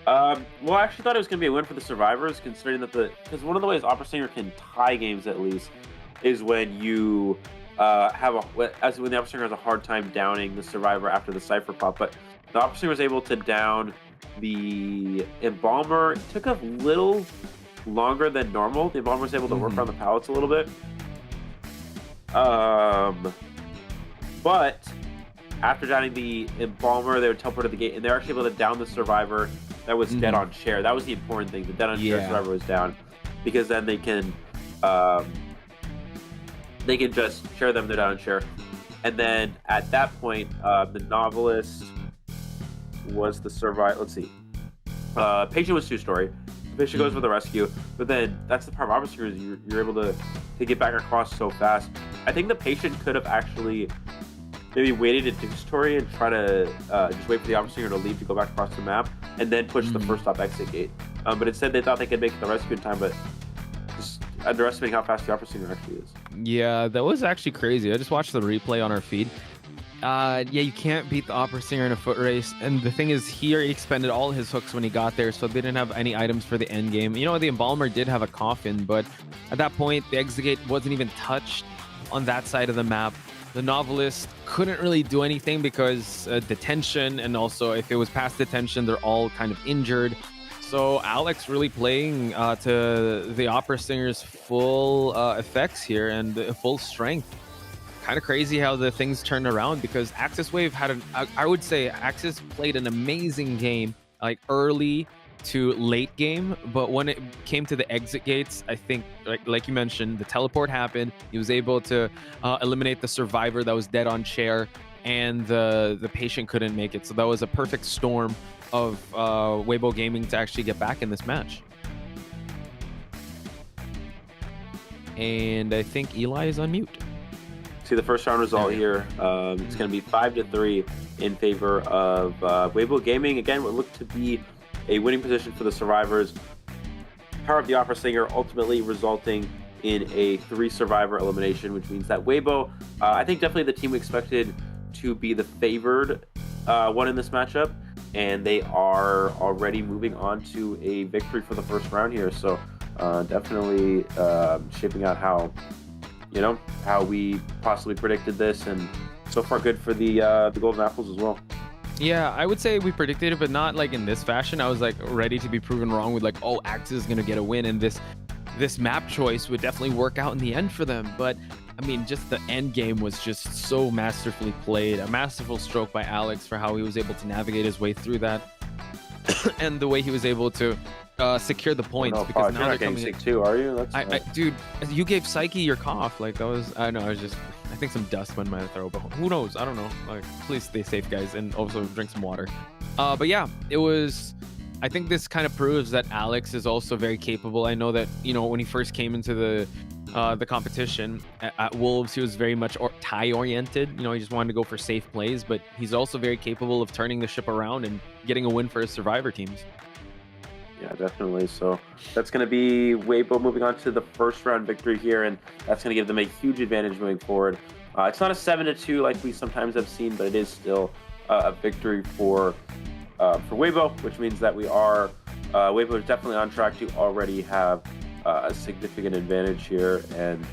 Well, I actually thought it was going to be a win for the Survivors, considering that because one of the ways Opera Singer can tie games at least is when you when the Opera Singer has a hard time downing the Survivor after the Cypher pop. But the Opera Singer was able to down the Embalmer. It took a little longer than normal. The Embalmer was able to work around the pallets a little bit. But after downing the Embalmer, they would teleport to the gate, and they're actually able to down the Survivor that was dead on chair. That was the important thing. The dead on chair Survivor was down, because then they can just share them, they're down and share. And then at that point, the Novelist was the Survivor. Let's see. Patient was 2-story. Patient goes for the rescue. But then that's the part of Opera Singer is you're able to get back across so fast. I think the Patient could have actually maybe waited at 2-story and try to just wait for the Opera Singer to leave to go back across the map and then push the first stop exit gate. But instead they thought they could make the rescue in time, but just underestimating how fast the Opera Singer actually is. Yeah, that was actually crazy. I just watched the replay on our feed. Yeah, you can't beat the Opera Singer in a foot race. And the thing is, he already expended all his hooks when he got there, so they didn't have any items for the end game. You know, the Embalmer did have a coffin, but at that point, the exit gate wasn't even touched on that side of the map. The Novelist couldn't really do anything because detention, and also if it was past detention, they're all kind of injured. So Alex really playing to the Opera Singer's full effects here and full strength. Kind of crazy how the things turned around, because AXIZ Wave had I would say AXIZ played an amazing game, like early to late game, but when it came to the exit gates, I think like you mentioned, the teleport happened. He was able to eliminate the Survivor that was dead on chair, and the Patient couldn't make it. So that was a perfect storm of Weibo Gaming to actually get back in this match. And I think Eli is on mute. See the first round result here. It's going to be 5-3 in favor of Weibo Gaming. Again, what looked to be a winning position for the Survivors. Power of the Opera Singer ultimately resulting in a 3 Survivor elimination, which means that Weibo, I think definitely the team we expected to be the favored one in this matchup, and they are already moving on to a victory for the first round here. So definitely shaping out how we possibly predicted this, and so far good for the Golden Apples as well. Yeah, I would say we predicted it, but not like in this fashion. I was like ready to be proven wrong with like, oh, AXIZ is gonna get a win, and this map choice would definitely work out in the end for them. But I mean, just the end game was just so masterfully played. A masterful stroke by Alex for how he was able to navigate his way through that, and the way he was able to secure the points. No, because now now you're they're not getting coming. sick too, are you? That's Dude, you gave Psyche your cough. Like that was, I know. I think some dust went in my throat, but who knows? I don't know. Like, please stay safe, guys, and also drink some water. But yeah, it was. I think this kind of proves that Alex is also very capable. I know that, you know, when he first came into the competition at Wolves, he was very much tie oriented. You know, he just wanted to go for safe plays, but he's also very capable of turning the ship around and getting a win for his survivor teams. Yeah, definitely. So that's going to be Weibo moving on to the first round victory here, and that's going to give them a huge advantage moving forward. It's not a 7-2 like we sometimes have seen, but it is still a victory for Weibo, which means that Weibo is definitely on track to already have a significant advantage here. And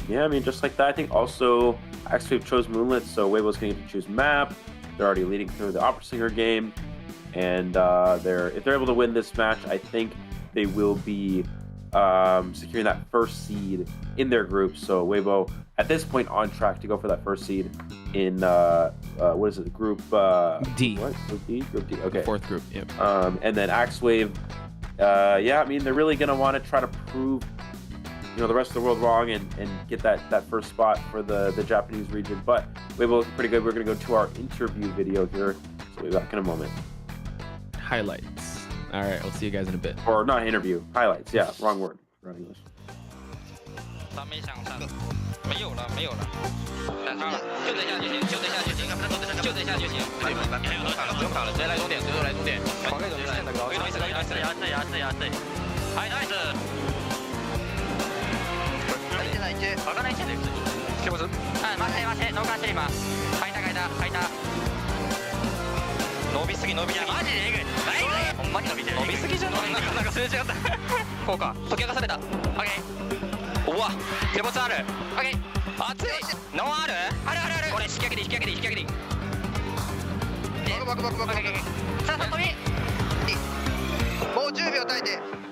yeah, I mean, just like that, I think also AXIZ chose Moonlit, so Weibo's going to get to choose map. They're already leading through the Opera Singer game. And if they're able to win this match, I think they will be securing that first seed in their group. So Weibo, at this point, on track to go for that first seed in what is it? Group D. What? Group D. Group D. Okay. The fourth group. Yep. And then AXIZ, yeah, I mean, they're really gonna want to try to prove, you know, the rest of the world wrong and get that first spot for the Japanese region. But Weibo looking pretty good. We're gonna go to our interview video here. So we'll be back in a moment. Highlights. All right, I'll see you guys in a bit. Or not interview, highlights. Yeah, wrong word. Wrong English. 他没想上，没有了，没有了，打上了，就这下就行，就这下就行，就这下就行。还有多卡了，不用卡了，直接来终点，直接来终点。好，那种就是现在高。可以，はい、ナイス。わかんないけど、来てます。はい、待って、ノーカンして今。書いた。伸びすぎ、マジでえぐい。ほんまに伸びてる。伸びすぎじゃない。なんかすれ違った。こうか。解き明かされた。オッケー。うわ、手持ちある。オッケー。熱い。ノンある？ある。これ引き上げて。バク。さあ、飛び。もう10秒耐えて。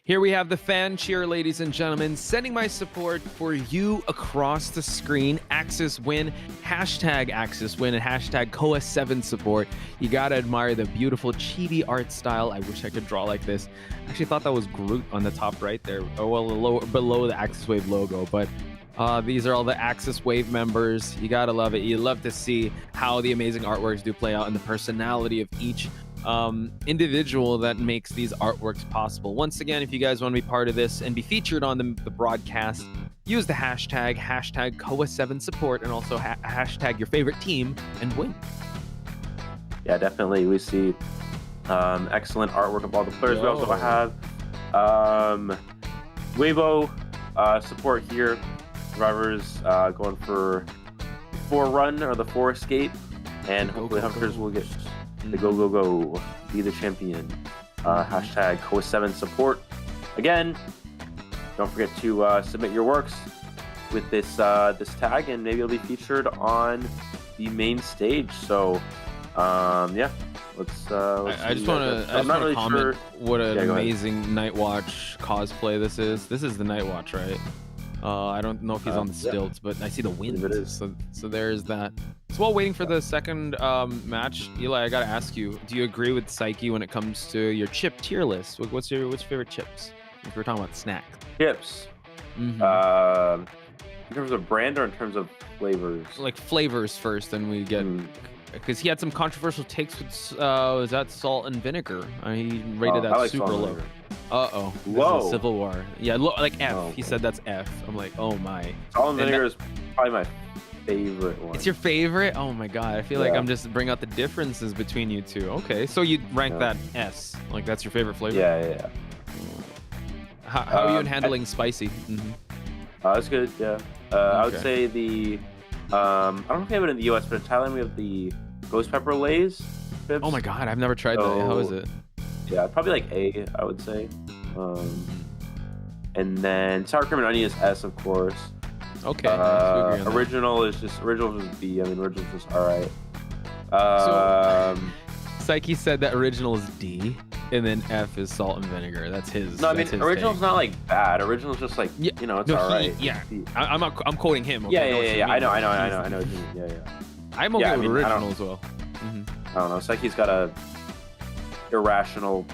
Here we have the fan cheer, ladies and gentlemen, sending my support for you across the screen. AXIZ win, hashtag AXIZ win, and hashtag COAVII support. You gotta admire the beautiful chibi art style. I wish I could draw like this. I actually thought that was Groot on the top right there, or well, below the AXIZ Wave logo, but these are all the AXIZ Wave members. You gotta love it. You love to see how the amazing artworks do play out and the personality of each individual that makes these artworks possible. Once again, if you guys want to be part of this and be featured on the broadcast, use the hashtag COAVII support, and also hashtag your favorite team and win. Yeah, definitely. We see excellent artwork of all the players. We also have Weibo support here. Survivors going for 4 run or the 4 escape, and hopefully Hunters will get the go, be the champion. Hashtag COAVII support. Again, don't forget to submit your works with this tag, and maybe it'll be featured on the main stage. So yeah, let's I just want to comment what an amazing Night Watch cosplay this is. This is the Night Watch, right? I don't know if he's on the stilts, but I see the wind. So there's that. So while waiting for the second match, Eli, I gotta ask you: do you agree with Psyche when it comes to your chip tier list? What's your favorite chips? If we're talking about snack chips, in terms of brand or in terms of flavors? Like flavors first, then we get. Because he had some controversial takes with was that salt and vinegar? He rated that super low. Whoa. Civil War. Yeah, like F. He said that's F. I'm like, oh my. Salt and vinegar is probably my favorite one. It's your favorite? Oh my god. I feel like I'm just bringing out the differences between you two. Okay, so you rank that S. Like that's your favorite flavor? Yeah. How are you in handling spicy? That's good, yeah. I would say the I don't know if we have it in the US, but in Thailand we have the ghost pepper Lays chips. Oh my god, I've never tried that. How is it? Yeah, probably like A, I would say. And then sour cream and onion is S, of course. Okay. Original is just B. I mean, original is just alright. Psyche said that original is D, and then F is salt and vinegar. That's his. No, I mean original's not like bad. Original's just like it's alright. I'm quoting him. Okay? Yeah. I know. Yeah. I'm okay with original as well. I don't know. Psyche's got a irrational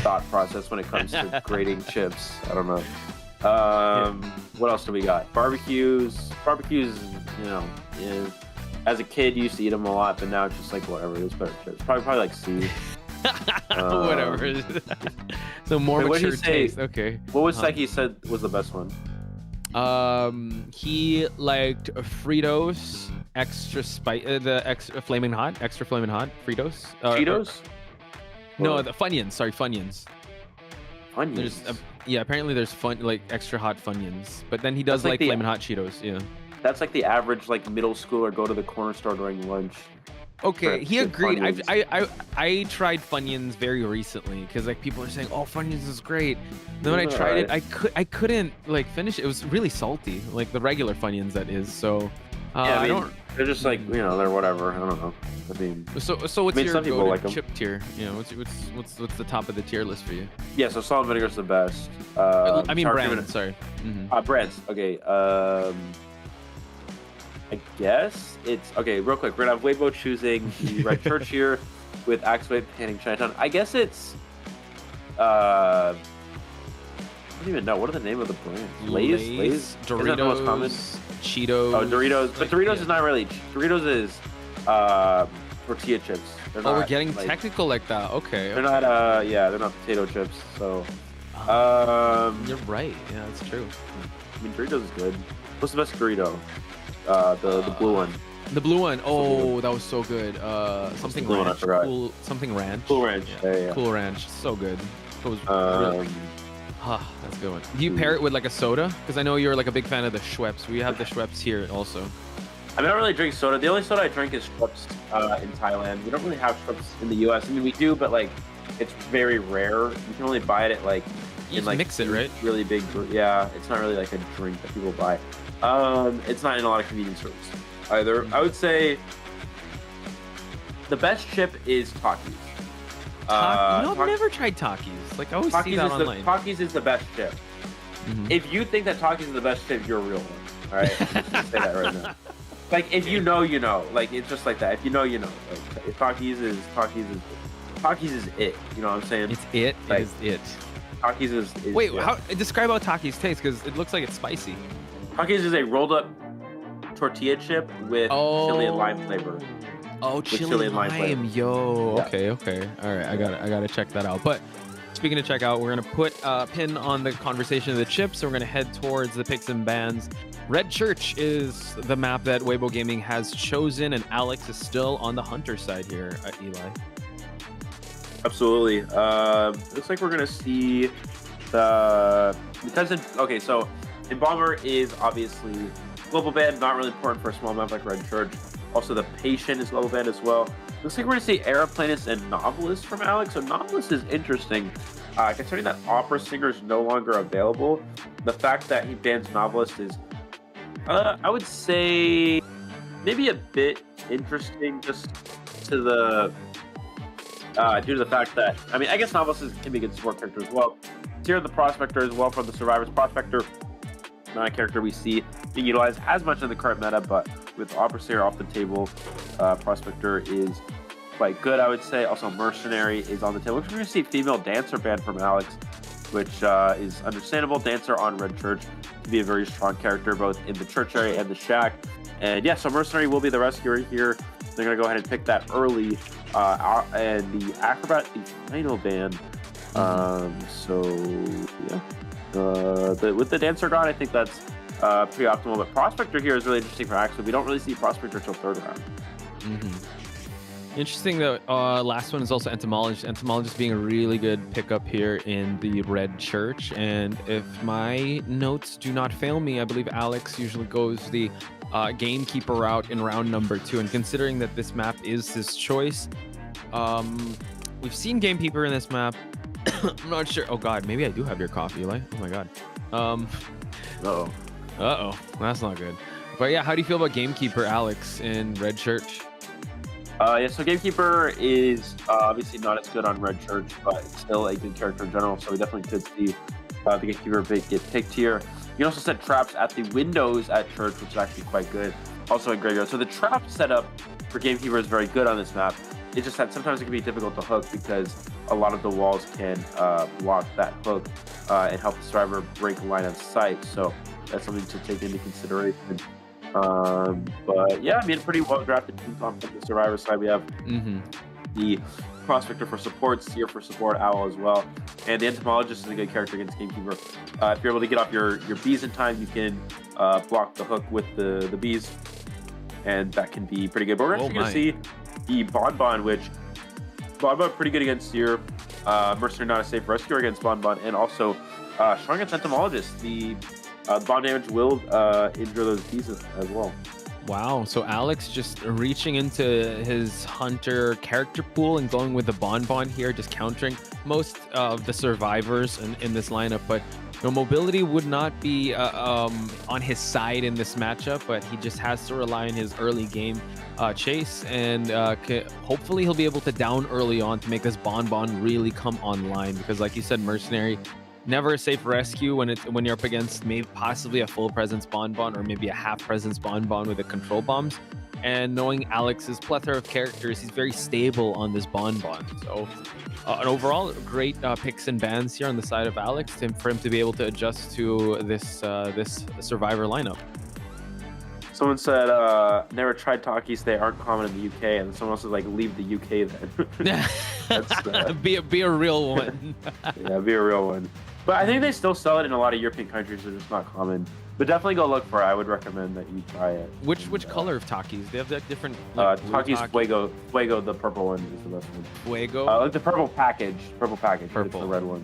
thought process when it comes to grading chips. I don't know. What else do we got? Barbecues, as a kid you used to eat them a lot, but now it's just like whatever. There's better chips. Probably like C. Whatever. So more mature taste. Okay. What was Psyche said was the best one? He liked Fritos extra spice, the extra flaming hot Fritos. Cheetos? No, the Funyuns. Sorry, Funyuns. Funyuns. Apparently there's extra hot Funyuns, but then he does like flaming hot Cheetos. Yeah. That's like the average middle schooler go to the corner store during lunch. Okay, he agreed. I tried Funyuns very recently because people are saying, "Oh, Funyuns is great." Then when I tried it, I couldn't finish it. It was really salty, like the regular Funyuns that is. So they're just they're whatever. I don't know. I mean, so what's your go-to chip tier? What's the top of the tier list for you? Yeah, so salt and vinegar's the best. I mean brand. Sorry. Brands. Okay. I guess it's okay. Real quick, we're gonna have Weibo choosing the Red Church here with AXIZ panning Chinatown. I guess it's I don't even know what are the name of the brands. Lay's, Doritos, isn't that the most common? Cheetos. Oh, Doritos, but Doritos is not really. Doritos is tortilla chips. They're not, we're getting technical like that. Okay. They're not. They're not potato chips. So. You're right. Yeah, that's true. I mean, Doritos is good. What's the best Dorito? The blue one. The blue one. Oh, that was so good. Something ranch. I forgot. Something ranch. Cool Ranch. Yeah. Cool Ranch. So good. It was really... that's a good one. Do you pair it with a soda? Because I know you're a big fan of the Schweppes. We have the Schweppes here also. I don't really drink soda. The only soda I drink is Schweppes in Thailand. We don't really have Schweppes in the U.S. I mean, we do, but it's very rare. You can only buy it at you mix it, right? Really big. Yeah, it's not really a drink that people buy. It's not in a lot of convenience stores either. I would say the best chip is Takis. I've never tried Takis. I always see that online. Takis is the best chip. If you think that Takis is the best chip, you're a real one. All right, I'm just say that right now. If you know, you know. It's just like that. If you know, you know. If Takis is it. You know what I'm saying? It's it. It is it. Takis is Wait, describe how Takis tastes because it looks like it's spicy. Takis is a rolled up tortilla chip with chili and lime flavor. Oh, chili and lime. Yo. Yeah. Okay. All right, I gotta check that out. But speaking of check out, we're gonna put a pin on the conversation of the chips. So we're gonna head towards the picks and bans. Red Church is the map that Weibo Gaming has chosen, and Alex is still on the hunter side here, Eli. Absolutely. Looks like we're gonna see so Embalmer is obviously global ban, not really important for a small map like Red Church. Also, the Patient is global ban as well. Looks like we're gonna see Aeroplanist and Novelist from Alex. So Novelist is interesting, considering that Opera Singer is no longer available. The fact that he bans Novelist is, I would say, maybe a bit interesting, just to the due to the fact that I guess Novelist can be a good support character as well. Here the Prospector as well from the Survivors. Prospector, not a character we see being utilized as much in the current meta, but with Opera Singer off the table, Prospector is quite good, I would say. Also, Mercenary is on the table. We're going to see Female Dancer banned from Alex, which is understandable. Dancer on Red Church to be a very strong character, both in the church area and the shack. And yeah, so Mercenary will be the rescuer here. They're going to go ahead and pick that early. And the Acrobat, the final ban. With the Dancer God, I think that's pretty optimal. But Prospector here is really interesting for AXIZ. We don't really see Prospector till third round. Interesting that last one is also Entomologist. Entomologist being a really good pickup here in the Red Church. And if my notes do not fail me, I believe Alex usually goes the Gamekeeper route in round number 2. And considering that this map is his choice, we've seen Gamekeeper in this map. I'm not sure. Oh god, maybe I do have your coffee, Eli. Oh my god. Uh-oh. That's not good. But yeah, how do you feel about Gamekeeper Alex in Red Church? Yeah, so Gamekeeper is obviously not as good on Red Church, but still a good character in general, so we definitely could see the Gamekeeper get picked here. You can also set traps at the windows at Church, which is actually quite good. Also in Graveyard. So the trap setup for Gamekeeper is very good on this map. It's just that sometimes it can be difficult to hook because a lot of the walls can block that hook and help the survivor break line of sight. So that's something to take into consideration. But yeah, I mean, pretty well drafted teams on the survivor side. We have the Prospector for support, Seer for support, Owl as well, and the Entomologist is a good character against Gamekeeper. If you're able to get off your bees in time, you can block the hook with the bees, and that can be pretty good. But we're actually going to see the Bonbon, which Bonbon pretty good against Seer, Mercenary not a safe rescuer against Bonbon, and also strong against Entomologist. The bomb damage will injure those bees as well. Wow, so Alex just reaching into his Hunter character pool and going with the Bonbon here, just countering most of the survivors in this lineup. But mobility would not be on his side in this matchup, but he just has to rely on his early game chase, and hopefully he'll be able to down early on to make this Bonbon really come online, because like you said, Mercenary, never a safe rescue when you're up against maybe possibly a full presence Bonbon or maybe a half presence Bonbon with the control bombs. And knowing Alex's plethora of characters, he's very stable on this Bonbon. So an overall great picks and bans here on the side of Alex for him to be able to adjust to this survivor lineup. Someone said, never tried talkies, they aren't common in the UK, and someone else is like, leave the UK then. That's, be a real one. Yeah, be a real one. But I think they still sell it in a lot of European countries, they're just not common. But definitely go look for it. I would recommend that you try it. Which color of talkies? They have that different talkies Fuego. Fuego, the purple one is the best one. Fuego? Like the purple package. Purple. It's the red one.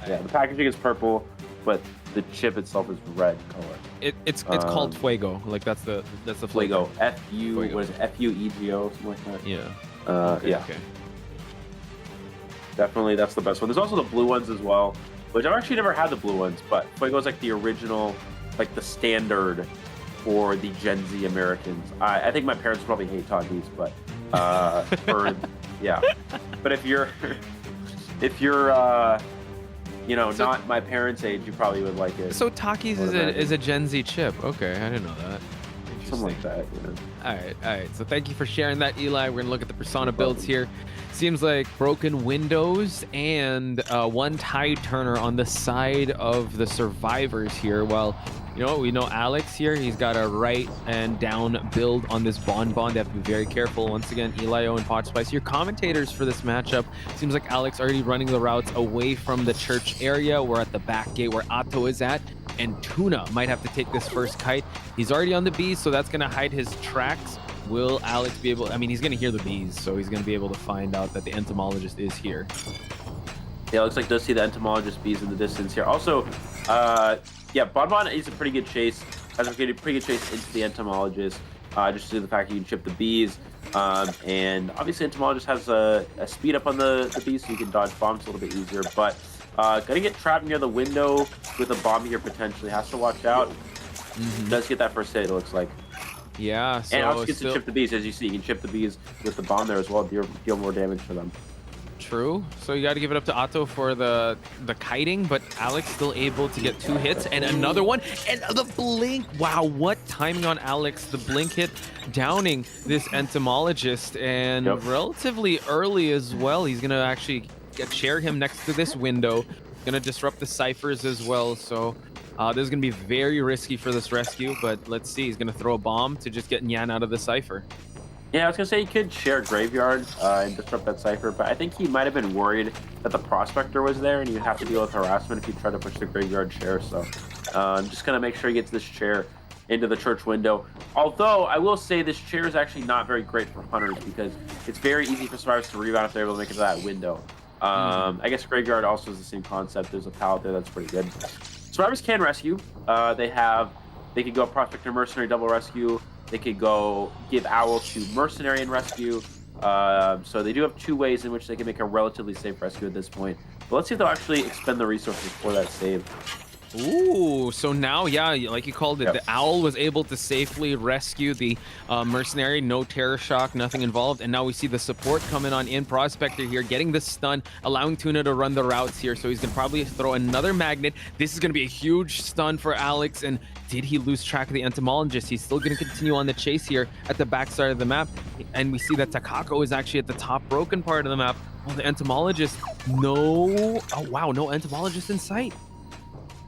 Yeah, the packaging is purple, but the chip itself is red color. It's called Fuego. Like that's the Fuego. F-U, what is it? F-U-E-G-O, something like that. Yeah. Yeah. Okay. Definitely, that's the best one. There's also the blue ones as well, which I've actually never had the blue ones, but Fuego is like the original, like the standard for the Gen Z Americans. I think my parents probably hate talkies, but yeah. But if you're not my parents' age, you probably would like it. So Takis is a Gen Z chip. Okay, I didn't know that. Something like that. All right. So thank you for sharing that, Eli. We're gonna look at the persona builds here. Seems like broken windows and one tide turner on the side of the survivors here. Well, we know Alex here. He's got a right and down build on this Bonbon. They have to be very careful. Once again, Elio and Potspice, your commentators for this matchup. Seems like Alex already running the routes away from the church area. We're at the back gate where Atto is at. And Tuna might have to take this first kite. He's already on the bees, so that's going to hide his tracks. Will Alex be able... I mean, he's going to hear the bees, so he's going to be able to find out that the entomologist is here. Yeah, it looks like does see the entomologist bees in the distance here. Also, yeah, Bonbon is a pretty good chase. Has a pretty good chase into the entomologist. Just due to the fact you can chip the bees. And obviously, entomologist has a speed up on the bees, so you can dodge bombs a little bit easier. But gonna get trapped near the window with a bomb here potentially. Has to watch out. Does get that first hit, it looks like. Yeah, so and also gets to chip the bees. As you see, you can chip the bees with the bomb there as well, deal more damage for them. True. So you got to give it up to Atto for the kiting, but Alex still able to get 2 hits and another one. And the blink. Wow, what timing on Alex. The blink hit downing this entomologist, and relatively early as well. He's going to actually share him next to this window. Going to disrupt the ciphers as well. So this is going to be very risky for this rescue, but let's see. He's going to throw a bomb to just get Nyan out of the cipher. Yeah, I was going to say he could share Graveyard and disrupt that cipher, but I think he might have been worried that the Prospector was there and he'd have to deal with harassment if he tried to push the Graveyard chair. So I'm just going to make sure he gets this chair into the church window. Although, I will say this chair is actually not very great for hunters because it's very easy for survivors to rebound if they're able to make it to that window. I guess Graveyard also is the same concept. There's a pallet there that's pretty good. Survivors can rescue. They could go Prospector Mercenary double rescue. They could go give Owl to Mercenary and rescue. So they do have 2 ways in which they can make a relatively safe rescue at this point. But let's see if they'll actually expend the resources for that save. Ooh, so now, yeah, like you called it, the Owl was able to safely rescue the Mercenary. No terror shock, nothing involved. And now we see the support coming on in. Prospector here, getting the stun, allowing Tuna to run the routes here. So he's going to probably throw another magnet. This is going to be a huge stun for Alex. And did he lose track of the Entomologist? He's still going to continue on the chase here at the backside of the map. And we see that Takako is actually at the top broken part of the map. Oh, the Entomologist, no. Oh, wow, no Entomologist in sight.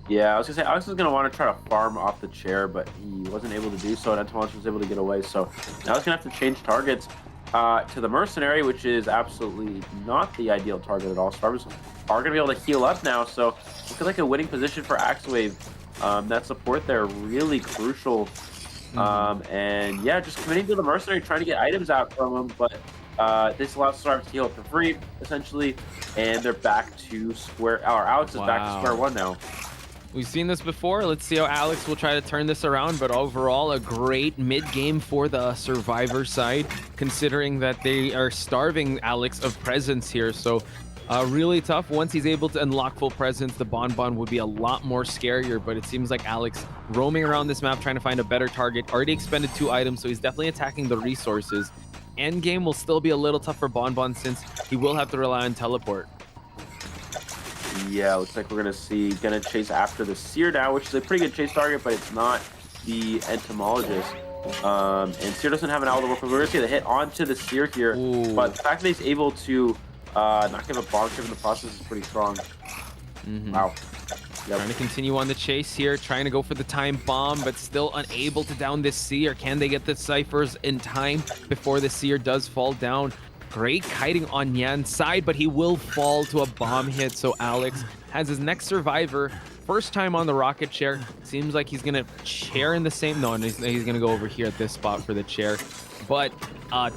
Yeah, I was gonna say Alex was gonna want to try to farm off the chair, but he wasn't able to do so, and Entomologist was able to get away. So now he's gonna have to change targets to the Mercenary, which is absolutely not the ideal target at all. Survivors are gonna be able to heal up now, so looking like a winning position for AXIZ. That support there really crucial. And yeah, just committing to the Mercenary, trying to get items out from him, but this allows Survivors to heal up for free, essentially, and they're back to square. Or Alex is back to square one now. We've seen this before. Let's see how Alex will try to turn this around. But overall, a great mid-game for the Survivor side, considering that they are starving Alex of presence here. So really tough. Once he's able to unlock full presence, the Bonbon would be a lot more scarier. But it seems like Alex roaming around this map, trying to find a better target. Already expended 2 items, so he's definitely attacking the resources. Endgame will still be a little tough for Bonbon since he will have to rely on teleport. Yeah, looks like we're gonna chase after the Seer now, which is a pretty good chase target, but it's not the Entomologist. And Seer doesn't have an owl to work with. We're gonna see the hit onto the Seer here, but the fact that he's able to not give a bomb chip in the process is pretty strong. Wow. Trying to continue on the chase here, trying to go for the time bomb, but still unable to down this Seer. Can they get the Cyphers in time before the Seer does fall down? Great kiting on Yan's side, but he will fall to a bomb hit. So Alex has his next survivor. First time on the rocket chair. Seems like he's going to chair in the same... No, he's going to go over here at this spot for the chair. But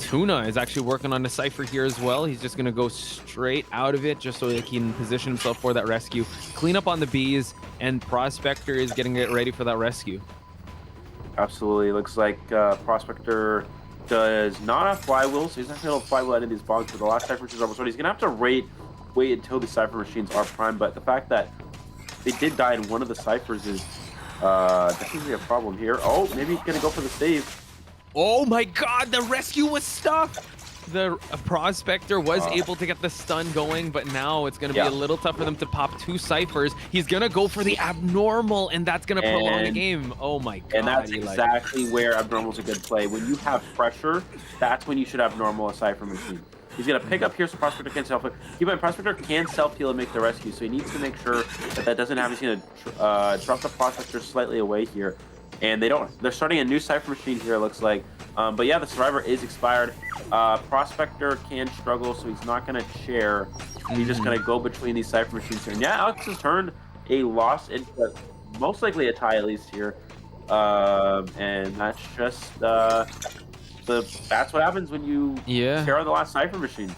Tuna is actually working on the Cypher here as well. He's just going to go straight out of it just so he can position himself for that rescue. Clean up on the bees, and Prospector is getting it ready for that rescue. Absolutely. Looks like Prospector does not have flywheels, so he's not going to flywheel any of these bombs for the last Cypher machines almost ready. He's going to have to wait until the Cypher machines are primed, but the fact that they did die in one of the Cyphers is definitely a problem here. Oh, maybe he's going to go for the save. Oh my god, the rescue was stuck! The Prospector was able to get the stun going, but now it's going to be a little tough for them to pop 2 Cyphers. He's going to go for the Abnormal, and that's going to prolong the game. Oh my god. And that's exactly where Abnormal's a good play. When you have pressure, that's when you should Abnormal a Cypher machine. He's going to pick up here so Prospector can self-heal. Keep in mind, Prospector can self-heal and make the rescue, so he needs to make sure that that doesn't happen. He's going to drop the Prospector slightly away here. And they're starting a new Cypher machine here, it looks like. But yeah, the Survivor is expired. Prospector can struggle, so he's not going to chair. He's just going to go between these Cypher machines here. And yeah, Alex has turned a loss into most likely a tie, at least here. And that's just that's what happens when you chair on the last Cypher machine.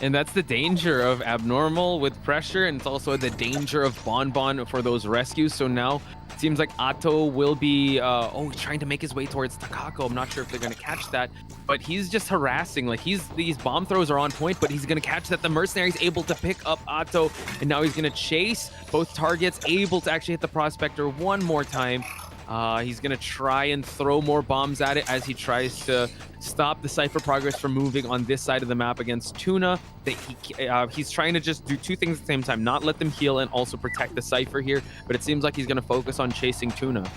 And that's the danger of Abnormal with pressure, and it's also the danger of Bonbon for those rescues. So now it seems like Atto will be he's trying to make his way towards Takako. I'm not sure if they're going to catch that, but he's just harassing. Like, these bomb throws are on point, but he's going to catch that. The Mercenary's able to pick up Atto, and now he's going to chase both targets, able to actually hit the Prospector one more time. He's going to try and throw more bombs at it as he tries to stop the Cypher progress from moving on this side of the map against Tuna. He's trying to just do 2 things at the same time, not let them heal and also protect the Cypher here, but it seems like he's going to focus on chasing Tuna.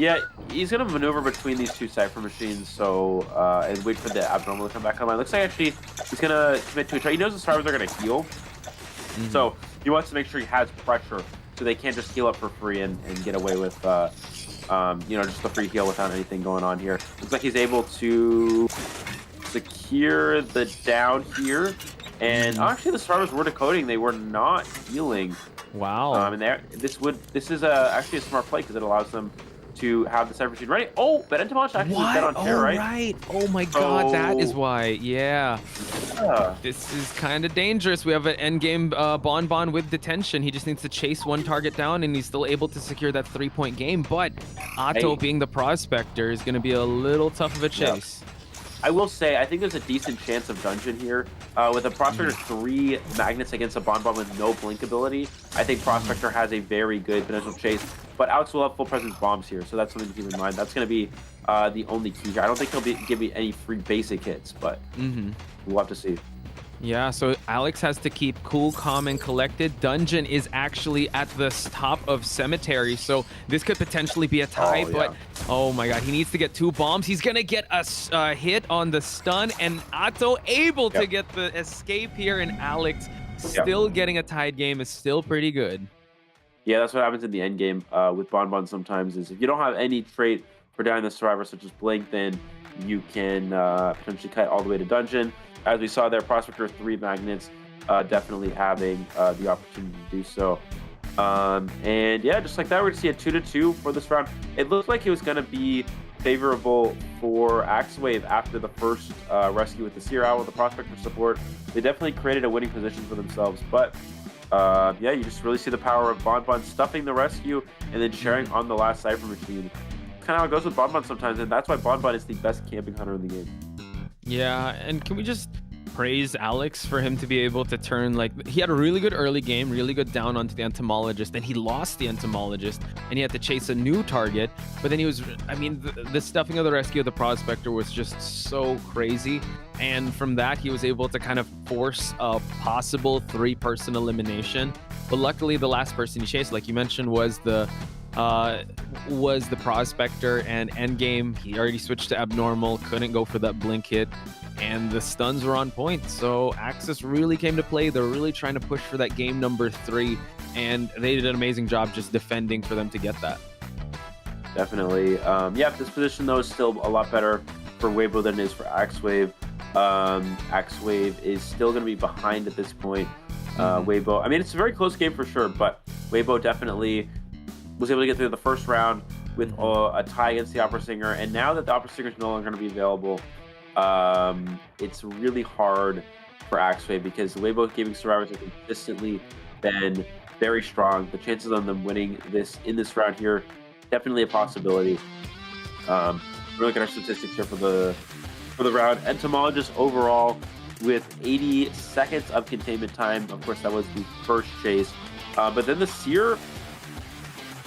Yeah, he's going to maneuver between these 2 Cypher machines, so and wait for the Abnormal to come back online. Looks like actually he's going to commit to a try. He knows the Survivors are going to heal, so he wants to make sure he has pressure so they can't just heal up for free and get away with just the free heal without anything going on here. Looks like he's able to secure the down here, and actually the Survivors were decoding. They were not healing. Wow. And this is actually a smart play because it allows them to have the Cypher machine ready. Oh, but Entomologist actually is dead on chair, right? Right. Oh my god, that is why. Yeah. This is kind of dangerous. We have an endgame Bonbon with detention. He just needs to chase 1 target down, and he's still able to secure that 3-point game. But Atto, being the Prospector, is going to be a little tough of a chase. I will say, I think there's a decent chance of dungeon here. With a Prospector 3 Magnets against a Bonbon with no blink ability, I think Prospector has a very good potential chase. But Alex will have full presence bombs here, so that's something to keep in mind. That's going to be the only key here. I don't think he'll give me any free basic hits, but we'll have to see. Yeah, so Alex has to keep cool, calm, and collected. Dungeon is actually at the top of Cemetery, so this could potentially be a tie, but oh my god, he needs to get 2 bombs. He's gonna get a hit on the stun, and Atto able to get the escape here, and Alex still getting a tied game is still pretty good. Yeah, that's what happens in the end game with Bonbon sometimes, is if you don't have any trait for down the survivor, such as Blink, then you can potentially kite all the way to Dungeon. As we saw there, Prospector 3 Magnets definitely having the opportunity to do so. And yeah, just like that, we're going to see a 2-2 for this round. It looked like it was going to be favorable for AXIZ after the first rescue with the Seer Owl with the Prospector support. They definitely created a winning position for themselves, but yeah, you just really see the power of Bonbon stuffing the rescue and then sharing on the last Cypher Machine. Kind of how it goes with Bonbon sometimes, and that's why Bonbon is the best camping hunter in the game. Yeah, and can we just praise Alex for him to be able to turn, like, he had a really good early game, really good down onto the Entomologist, and he lost the Entomologist, and he had to chase a new target, but then he was, I mean, the stuffing of the rescue of the Prospector was just so crazy, and from that, he was able to kind of force a possible 3-person elimination, but luckily the last person he chased, like you mentioned, was the Prospector, and endgame he already switched to Abnormal, couldn't go for that blink hit, and the stuns were on point. So AXIZ really came to play. They're really trying to push for that game number 3, and they did an amazing job just defending for them to get that. Definitely. Yeah, this position though is still a lot better for Weibo than it is for AXIZ. AXIZ is still going to be behind at this point. Weibo, I mean, it's a very close game for sure, but Weibo definitely was able to get through the first round with a tie against the Opera Singer, and now that the Opera Singer is no longer going to be available, it's really hard for AXIZ because the Weibo gaming survivors have consistently been very strong. The chances of them winning this in this round here, definitely a possibility. We're looking at our statistics here for the round. Entomologist overall with 80 seconds of containment time. Of course, that was the first chase, but then the Seer,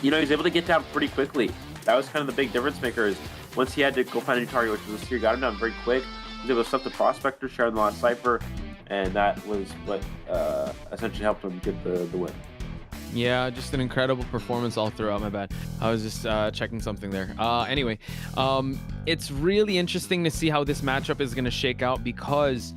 you know, he's able to get down pretty quickly. That was kind of the big difference maker, is once he had to go find a new target, which was a Seer, got him down very quick. He was able to stuff the Prospector, share the last Cypher, and that was what essentially helped him get the win. Yeah, just an incredible performance all throughout. My bad. I was just checking something there. Anyway, it's really interesting to see how this matchup is going to shake out, because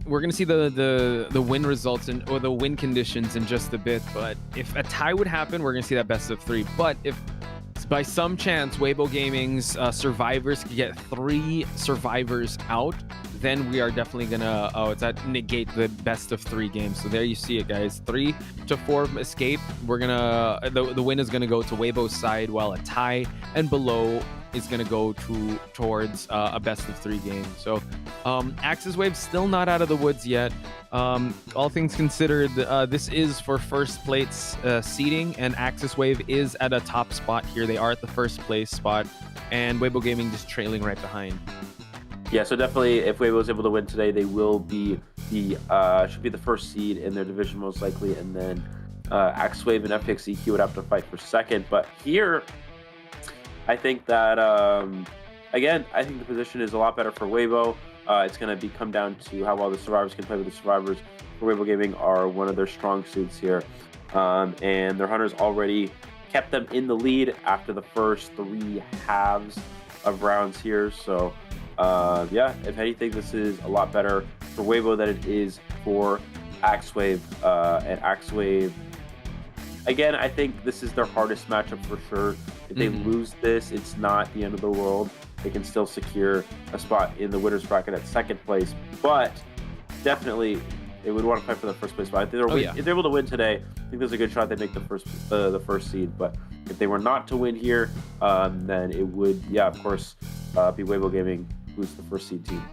we're going to see the win results or the win conditions in just a bit. But if a tie would happen, we're going to see that best of 3. But if by some chance Weibo Gaming's survivors could get 3 survivors out, then we are definitely gonna negate the best of 3 games. So there you see it, guys. 3 to 4 escape. We're gonna the win is gonna go to Weibo's side, while a tie and below is gonna go towards a best of 3 game. So AXIZ Wave still not out of the woods yet. All things considered, this is for first place seeding, and AXIZ Wave is at a top spot here. They are at the first place spot, and Weibo Gaming just trailing right behind. Yeah, so definitely, if Weibo is able to win today, they will be should be the first seed in their division most likely, and then AXIZ Wave and FPX EQ would have to fight for second. But here, I think that again, I think the position is a lot better for Weibo. It's going to come down to how well the survivors can play with the survivors. For Weibo Gaming are one of their strong suits here, and their hunters already kept them in the lead after the first 3 halves of rounds here. So yeah, if anything, this is a lot better for Weibo than it is for AXIZ. And AXIZ, again, I think this is their hardest matchup for sure. If they lose this, it's not the end of the world. They can still secure a spot in the winner's bracket at second place, but definitely they would want to fight for the first place spot. If they're able to win today, I think there's a good shot they make the first seed. But if they were not to win here, then it would, yeah, of course, be Weibo Gaming who's the first seed team.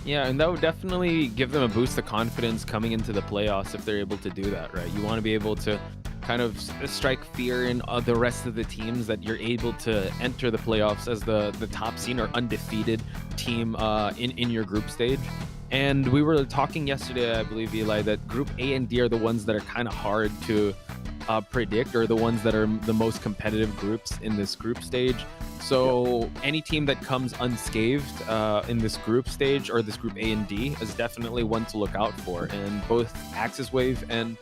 Yeah, and that would definitely give them a boost of confidence coming into the playoffs if they're able to do that, right? You want to be able to kind of strike fear in the rest of the teams that you're able to enter the playoffs as the top seed or undefeated team in your group stage. And we were talking yesterday, I believe, Eli, that Group A and D are the ones that are kind of hard to predict, or the ones that are the most competitive groups in this group stage. So any team that comes unscathed in this group stage, or this Group A and D, is definitely one to look out for. And both AXIZ Wave and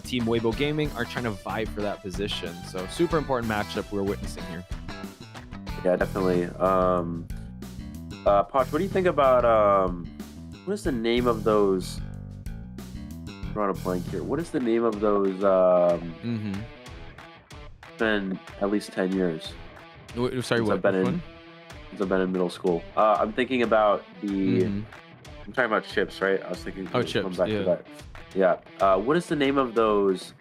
Team Weibo Gaming are trying to vie for that position. So super important matchup we're witnessing here. Yeah, definitely. Poch, what do you think about what is the name of those? I'm drawing a blank here. What is the name of those? Been at least 10 years. Sorry, what? Since I've been in middle school. I'm thinking about the. I'm talking about chips, right? I was thinking. Oh, chips. Back to that. Yeah. What is the name of those?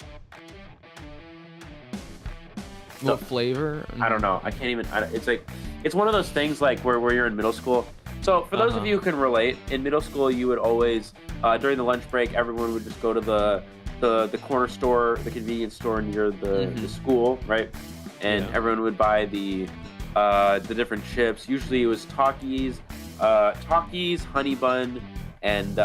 What flavor? I don't know. I can't even. It's like, it's one of those things like where you're in middle school. So for those of you who can relate, in middle school you would always during the lunch break, everyone would just go to the corner store, the convenience store near the school, right? And everyone would buy the different chips. Usually it was Takis, Honey Bun, and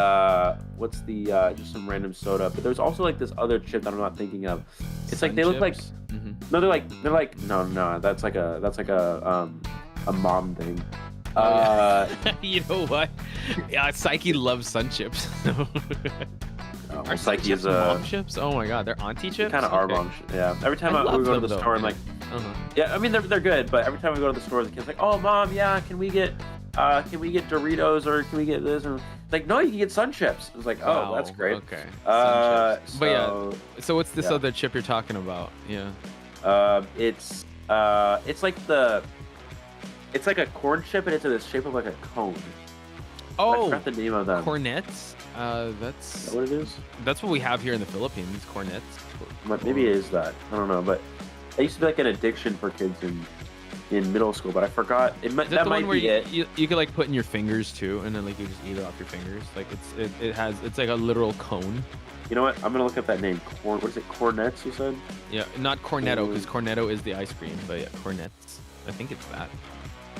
what's the just some random soda. But there's also like this other chip that I'm not thinking of. It's like they look like no, they're like no, that's like a mom thing. You know what? Yeah, Psyche loves Sun Chips. Our Psyche is mom chips? Oh my god, they're auntie chips? Kind of our mom. Yeah. Every time we go to the store and like, yeah, I mean they're good, but every time we go to the store, the kid's like, oh mom, yeah, can we get Doritos or can we get this? And like, no, you can get Sun Chips. I was like, oh, that's great. Okay. But yeah. So what's this other chip you're talking about? Yeah. It's like a corn chip, and it's in the shape of like a cone. Oh, I forgot the name of them. Cornets. That's is that what it is. That's what we have here in the Philippines. Cornets. Maybe it is that. I don't know, but it used to be like an addiction for kids in middle school, but I forgot. That might be it. You could like put in your fingers too, and then like you just eat it off your fingers. Like it's like a literal cone. You know what? I'm gonna look up that name. What is it? Cornets? You said? Yeah, not Cornetto, because Cornetto is the ice cream, but yeah, Cornets. I think it's that.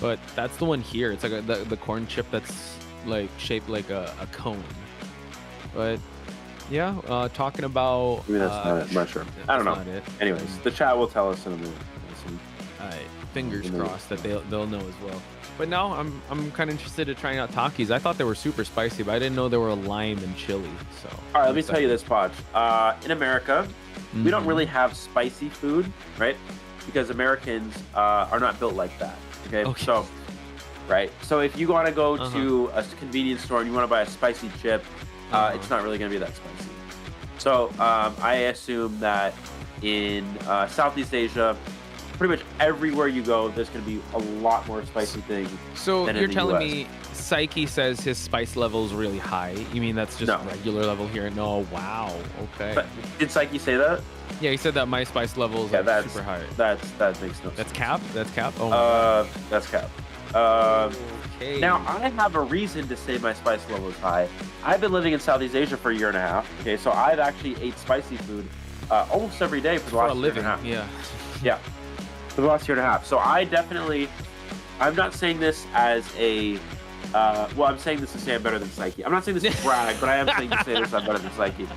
But that's the one here. It's like the corn chip that's like shaped like a cone. But yeah, talking about. Maybe that's not it. I'm not sure. I don't know. Anyways, the chat will tell us in a minute. Alright, fingers crossed that they'll know as well. But now I'm kind of interested in trying out Takis. I thought they were super spicy, but I didn't know they were lime and chili. So. All right, let me tell you this, Poch. In America, we don't really have spicy food, right? Because Americans are not built like that. Okay. So, right. So if you want to go to a convenience store and you want to buy a spicy chip, it's not really going to be that spicy. So I assume that in Southeast Asia, pretty much everywhere you go, there's going to be a lot more spicy things. So than you're in the telling US. me Psyche says his spice level is really high? You mean that's just regular level here? No, wow. Okay. But did Psyche say that? Yeah, he said that my spice level is like super high. That makes no sense. That's cap? That's cap? Oh my God. That's cap. Now, I have a reason to say my spice level is high. I've been living in Southeast Asia for a year and a half. Okay, so I've actually ate spicy food almost every day for the last year and a half. Yeah. Yeah. For the last year and a half. So I'm not saying this as a, well, I'm saying this to say I'm better than Psyche. I'm not saying this to brag, but I am saying to say this I'm better than Psyche.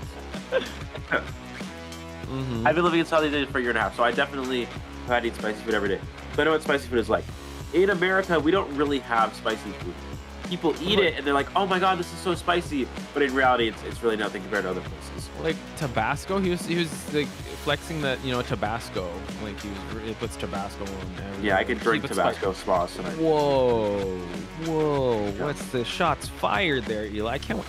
I've been living in Southeast Asia for a year and a half, so I definitely have had to eat spicy food every day. So I know what spicy food is like. In America, we don't really have spicy food. People eat it and they're like, "Oh my God, this is so spicy," but in reality, it's really nothing compared to other places. Like Tabasco, he was like flexing that Tabasco, like he puts Tabasco on everything. Yeah, I can drink Tabasco sauce tonight. Whoa, what's the shots fired there, Eli? I can't wait.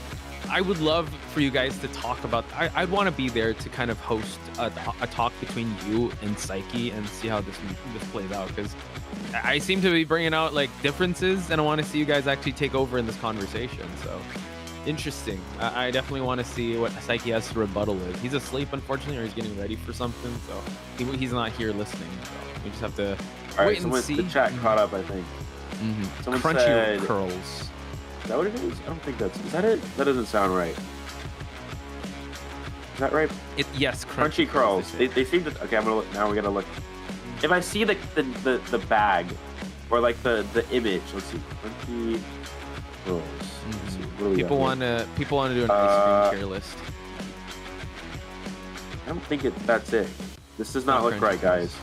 I would love for you guys to talk about. I'd want to be there to kind of host a talk between you and Psyche and see how this plays out, because I seem to be bringing out like differences, and I want to see you guys actually take over in this conversation. So interesting. I definitely want to see what Psyche has to rebuttal is. He's asleep, unfortunately, or he's getting ready for something, so he's not here listening. So we just have to wait and see. The chat caught up, I think. Someone Crunchy said curls. Is that what it is? I don't think is that it? That doesn't sound right. Is that right? Yes, Crunchy curls. They seem to. Okay, I'm gonna look now. We're gonna look. If I see the bag, or like the image, let's see. Crunchy curls. Let's see. What do we People got want to do an ice cream tier list. I don't think that's it. This does not look Crunchy right, guys.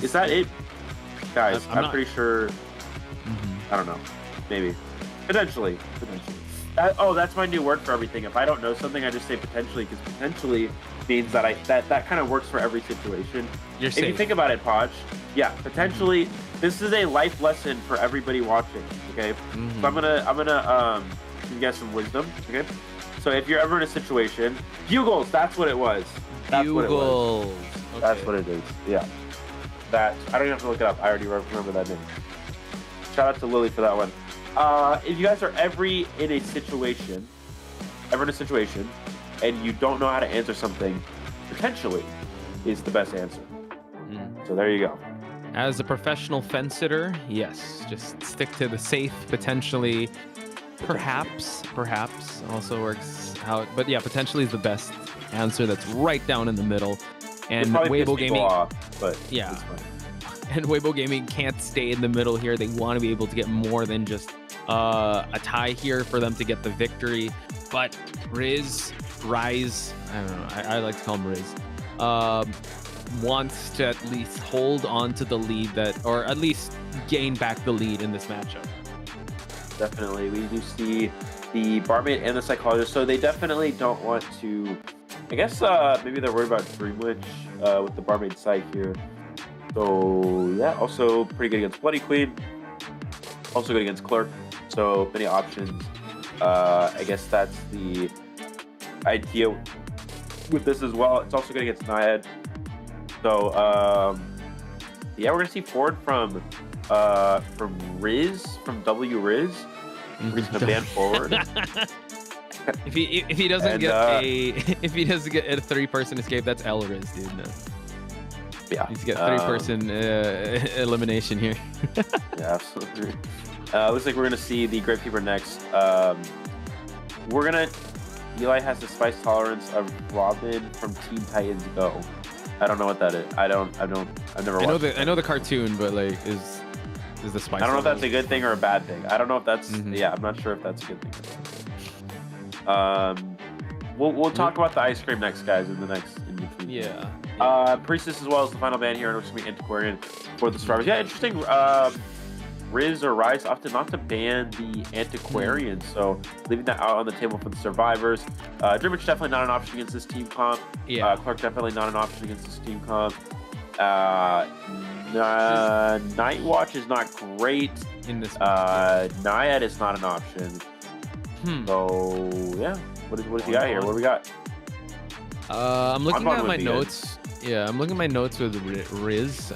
Is that it? Guys, I'm pretty sure. I don't know. Maybe. Potentially. That's my new word for everything. If I don't know something, I just say potentially, because potentially means that that kind of works for every situation. You're if you think about it, Podge, yeah, potentially, this is a life lesson for everybody watching. Okay, so I'm gonna give you guys some wisdom. Okay, so if you're ever in a situation, bugles, that's what it was. That's what it was. Okay. That's what it is. Yeah, that I don't even have to look it up. I already remember that name. Shout out to Lily for that one. If you guys are ever in a situation, and you don't know how to answer something, potentially is the best answer. So there you go. As a professional fence-sitter, yes, just stick to the safe, potentially, perhaps also works out. But yeah, potentially is the best answer. That's right down in the middle. And Weibo Gaming, but yeah. And Weibo Gaming can't stay in the middle here. They want to be able to get more than just a tie here for them to get the victory. But Rise, I don't know, I like to call him Riz, wants to at least hold on to the lead or at least gain back the lead in this matchup. Definitely. We do see the barmaid and the psychologist, so they definitely don't want to, I guess maybe they're worried about Dreamwitch with the barmaid psych here. So yeah, also pretty good against Bloody Queen, also good against Clerk, so many options. I guess that's the idea with this as well. It's also good against Naiad. So yeah, we're gonna see forward from Riz, from W Riz. We're just gonna ban forward. If he doesn't get if he doesn't get a 3-person escape, that's L Riz, dude. No. Yeah, he's got 3-person elimination here. Yeah, absolutely. Looks like we're gonna see the Gravekeeper next. Eli has the spice tolerance of Robin from Teen Titans Go. I don't know what that is. I've never watched it. I know the cartoon, but like is the spice. I don't know if that's a good thing or a bad thing. I don't know if that's yeah. I'm not sure if that's a good thing. We'll talk about the ice cream next, guys, in the next in between. Yeah. Priestess as well as the final ban here, and it's gonna be Antiquarian for the survivors. Yeah, interesting. Riz or Rise opted not to ban the Antiquarian, so leaving that out on the table for the survivors. Dreamwitch definitely not an option against this team comp. Yeah. Clark definitely not an option against this team comp. Night Watch is not great. In this Naiad is not an option. So yeah, what does he got here? What do we got? I'm looking at my notes. Yeah, I'm looking at my notes with Riz.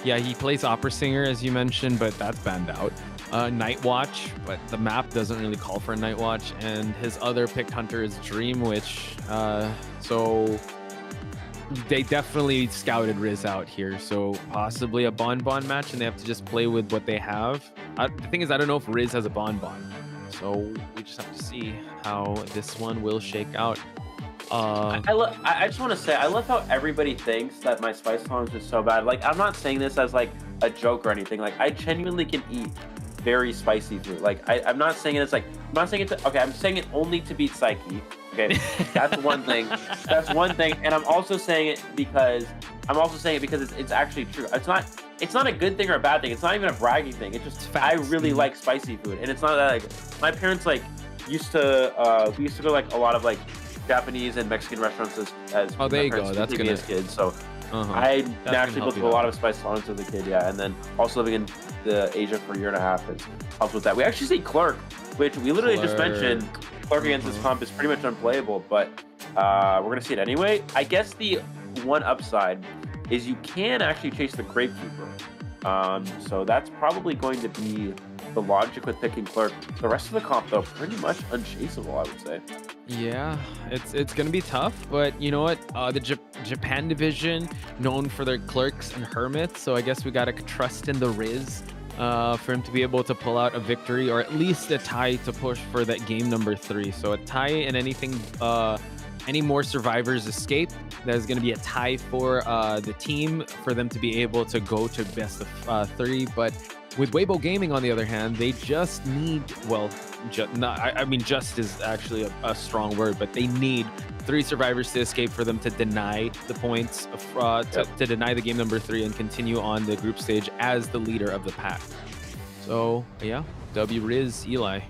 Yeah, he plays Opera Singer, as you mentioned, but that's banned out. Night Watch, but the map doesn't really call for a Night Watch, and his other picked hunter is Dreamwitch. So they definitely scouted Riz out here, so possibly a Bonbon match, and they have to just play with what they have. The thing is, I don't know if Riz has a Bonbon, so we just have to see how this one will shake out. I just want to say, I love how everybody thinks that my spice tolerance is so bad. Like, I'm not saying this as like a joke or anything. Like, I genuinely can eat very spicy food. Like, I'm not saying it as like, I'm not saying it to, okay, I'm saying it only to beat Psyche. Okay, that's one thing. That's one thing. And I'm also saying it because it's actually true. It's not a good thing or a bad thing. It's not even a bragging thing. It's just I really like spicy food, and it's not that like my parents like used to we used to go like a lot of like Japanese and Mexican restaurants as oh, there you go. That's good as kids. So I naturally built a lot of spice tolerance as a kid. Yeah, and then also living in Asia for a year and a half has helped with that. We actually see Clerk, which we literally just mentioned. Clerk against this comp is pretty much unplayable, but we're gonna see it anyway. I guess the one upside is you can actually chase the Gravekeeper. So that's probably going to be the logic with picking Clerk. The rest of the comp, though, pretty much unchaseable, I would say. Yeah, it's gonna be tough, but you know what? The Japan division known for their clerks and hermits, so I guess we gotta trust in the Riz for him to be able to pull out a victory or at least a tie to push for that game number 3. So a tie and anything, any more survivors escape, there's going to be a tie for the team for them to be able to go to best of 3. But with Weibo Gaming, on the other hand, they just need, well, I mean, just is actually a strong word, but they need 3 survivors to escape for them to deny the points, to deny the game number 3 and continue on the group stage as the leader of the pack. So, yeah, W Riz, Eli.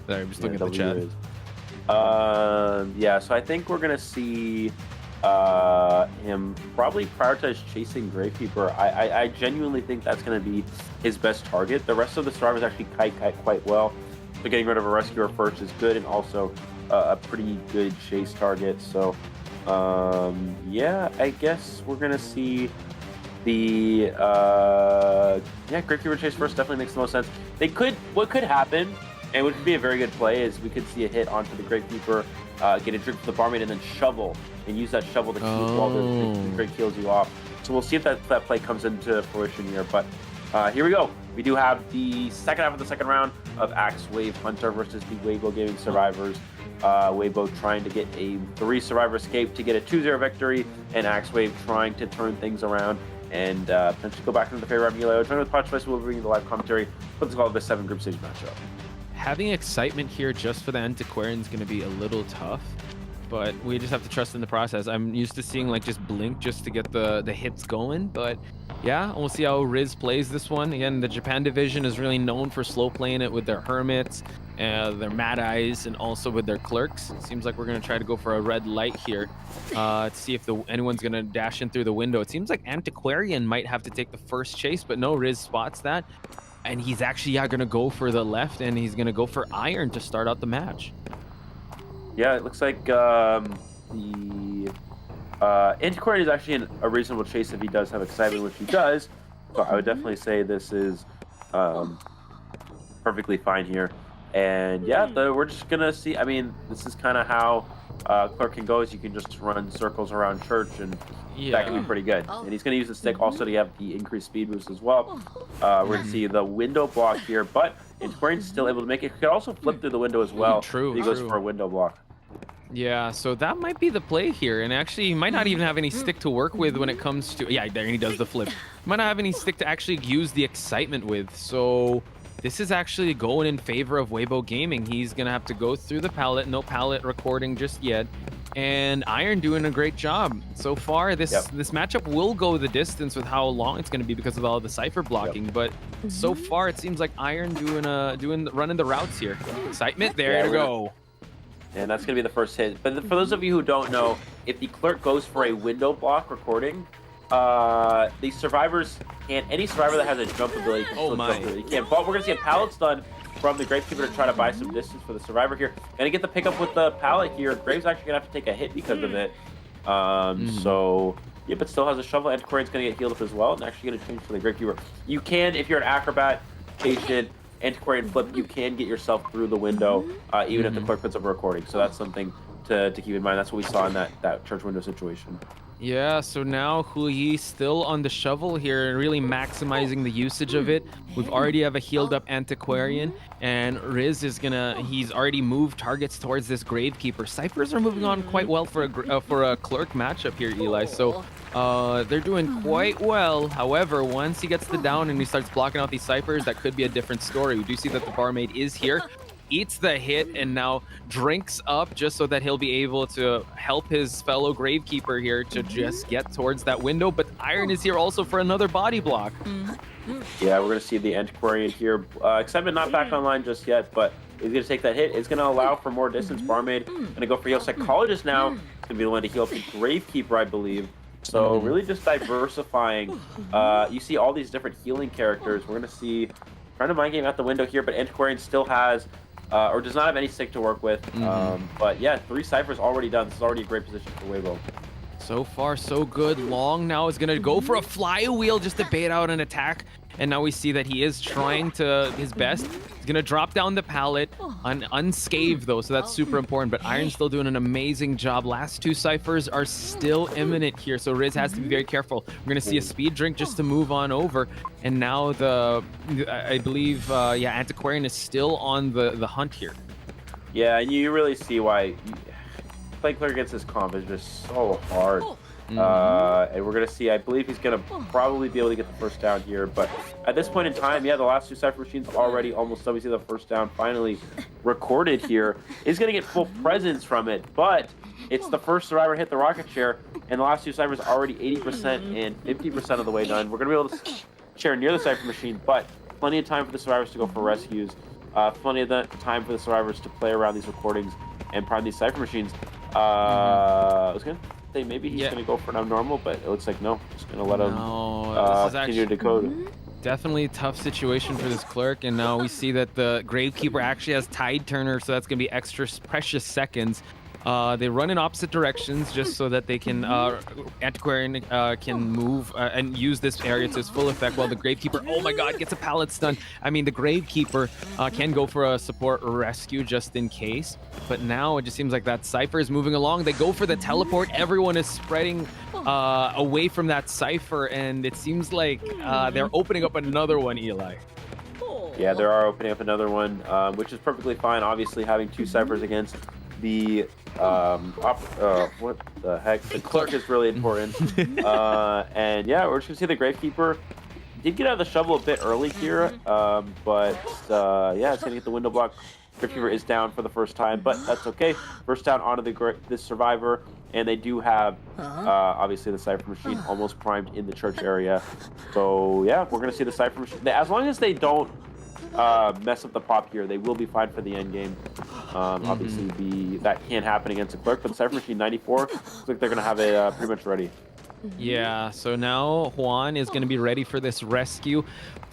Sorry, I'm just looking at the chat. Yeah, so I think we're going to see him probably prioritize chasing Gravekeeper. I genuinely think that's going to be his best target. The rest of the survivors actually kite quite well. So getting rid of a rescuer first is good, and also a pretty good chase target. So yeah, I guess we're going to see the Gravekeeper chase first definitely makes the most sense. What could happen, and which would be a very good play, is we could see a hit onto the Gravekeeper, get a drink from the barmaid, and then shovel, and use that shovel to keep while the Grave kills you off. So we'll see if that play comes into fruition here. But here we go. We do have the second half of the second round of AXIZ Hunter versus the Weibo Gaming survivors. Weibo trying to get a 3 survivor escape to get a 2-0 victory, and AXIZ trying to turn things around and potentially go back into the favor of Milo. Joining with Potch, we'll bring you the live commentary for this call of the 7 group stage matchup. Having excitement here just for the Antiquarian is going to be a little tough, but we just have to trust in the process. I'm used to seeing like just blink just to get the hits going, but yeah, we'll see how Riz plays this one. Again, the Japan division is really known for slow playing it with their hermits, their Mad Eyes, and also with their clerks. It seems like we're going to try to go for a red light here to see if anyone's going to dash in through the window. It seems like Antiquarian might have to take the first chase, but no, Riz spots that. And he's actually going to go for the left, and he's going to go for Iron to start out the match. Yeah, it looks like the Antiquarian is actually a reasonable chase if he does have excitement, which he does. So I would definitely say this is perfectly fine here. And yeah, we're just going to see. I mean, this is kind of how Clerk can go, is you can just run circles around church, and that can be pretty good. And he's going to use the stick also to have the increased speed boost as well. We're going to see the window block here, but Antiquarian's still able to make it. He could also flip through the window as well. True. He goes for a window block. Yeah, so that might be the play here. And actually, he might not even have any stick to work with when it comes to... Yeah, there he does the flip. He might not have any stick to actually use the excitement with. So this is actually going in favor of Weibo Gaming. He's going to have to go through the pallet. No pallet recording just yet. And Iron doing a great job. So far, this matchup will go the distance with how long it's going to be because of all the cipher blocking. But so far, it seems like Iron running the routes here. Excitement, there to go. And that's going to be the first hit. But for those of you who don't know, if the Clerk goes for a window block recording, the survivors can't... Any survivor that has a jump ability can still jump through. You can't. But we're going to see a pallet stun from the Gravekeeper to try to buy some distance for the survivor here. Going to get the pickup with the pallet here. Grave's actually going to have to take a hit because of it. So... Yeah, but still has a shovel. Antiquarian's going to get healed up as well. And actually going to change for the Gravekeeper. You can, if you're an acrobat, patient, Antiquarian flip, you can get yourself through the window, even if the Clerk puts up a recording. So that's something to keep in mind. That's what we saw in that church window situation. Yeah, so now Hui still on the shovel here and really maximizing the usage of it. We've already have a healed up Antiquarian, and Riz is he's already moved targets towards this Gravekeeper. Ciphers are moving on quite well for a Clerk matchup here, Eli. So they're doing quite well. However, once he gets the down and he starts blocking out these Ciphers, that could be a different story. We do see that the barmaid is here, eats the hit, and now drinks up just so that he'll be able to help his fellow Gravekeeper here to just get towards that window. But Iron is here also for another body block. Yeah, we're going to see the Antiquarian here. Excitement not back online just yet, but he's going to take that hit. It's going to allow for more distance. Barmaid going to go for heal. Psychologist now going to be the one to heal the Gravekeeper, I believe. So really just diversifying. You see all these different healing characters. We're going to see trying to mind game out the window here, but Antiquarian still has or does not have any stick to work with. But yeah, 3 ciphers already done. This is already a great position for Weibo. So far, so good. Long now is going to go for a flywheel just to bait out an attack. And now we see that he is trying to his best. He's going to drop down the pallet unscathed, though, so that's super important. But Iron's still doing an amazing job. Last two ciphers are still imminent here, so Riz has to be very careful. We're going to see a speed drink just to move on over. And now I believe, Antiquarian is still on the hunt here. Yeah, and you really see why playing clear against this comp is just so hard. And we're going to see, I believe he's going to probably be able to get the first down here. But at this point in time, the last two Cypher machines already almost done. We see the first down finally recorded here. He's going to get full presence from it, but it's the first survivor hit the rocket chair, and the last two Cyphers already 80% and 50% of the way done. We're going to be able to share near the Cypher machine, but plenty of time for the survivors to go for rescues. Plenty of time for the survivors to play around these recordings and prime these Cypher machines. I was going to say maybe he's going to go for an abnormal, but it looks like no. Just going to let him continue to decode. Definitely a tough situation for this clerk, and now we see that the Gravekeeper actually has Tide Turner, so that's going to be extra precious seconds. They run in opposite directions just so that they can Antiquarian can move and use this area to its full effect, while the Gravekeeper, oh my god, gets a pallet stun. I mean, the Gravekeeper can go for a support rescue just in case, but now it just seems like that Cypher is moving along. They go for the teleport. Everyone is spreading away from that Cypher, and it seems like they're opening up another one, Eli. Yeah, they are opening up another one, which is perfectly fine. Obviously, having two Cyphers against the what the heck, the clerk is really important. And yeah, we're just gonna see the Gravekeeper did get out of the shovel a bit early here, but yeah, it's gonna get the window block. Gravekeeper is down for the first time, but that's okay. First down onto this survivor, and they do have obviously the Cypher machine almost primed in the church area. So yeah, we're gonna see the Cypher machine, as long as they don't mess up the pop here, they will be fine for the end game. Obviously, that can't happen against a clerk, but the Cypher machine 94 looks like they're gonna have it pretty much ready. Yeah, so now Juan is going to be ready for this rescue.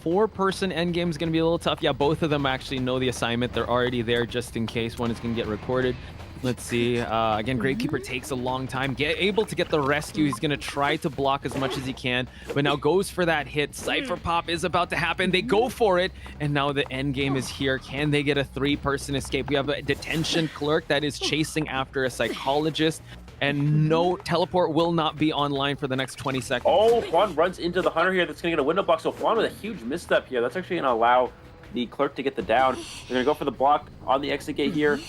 4-person endgame is going to be a little tough. Yeah, both of them actually know the assignment. They're already there just in case one is going to get recorded. Let's see. Again, Gravekeeper takes a long time. Able to get the rescue. He's going to try to block as much as he can, but now goes for that hit. Cypher pop is about to happen. They go for it, and now the end game is here. Can they get a 3-person escape? We have a detention clerk that is chasing after a psychologist, and no, teleport will not be online for the next 20 seconds. Oh, Juan runs into the hunter here. That's going to get a window block. So Juan with a huge misstep here. That's actually going to allow the clerk to get the down. They're going to go for the block on the exit gate here.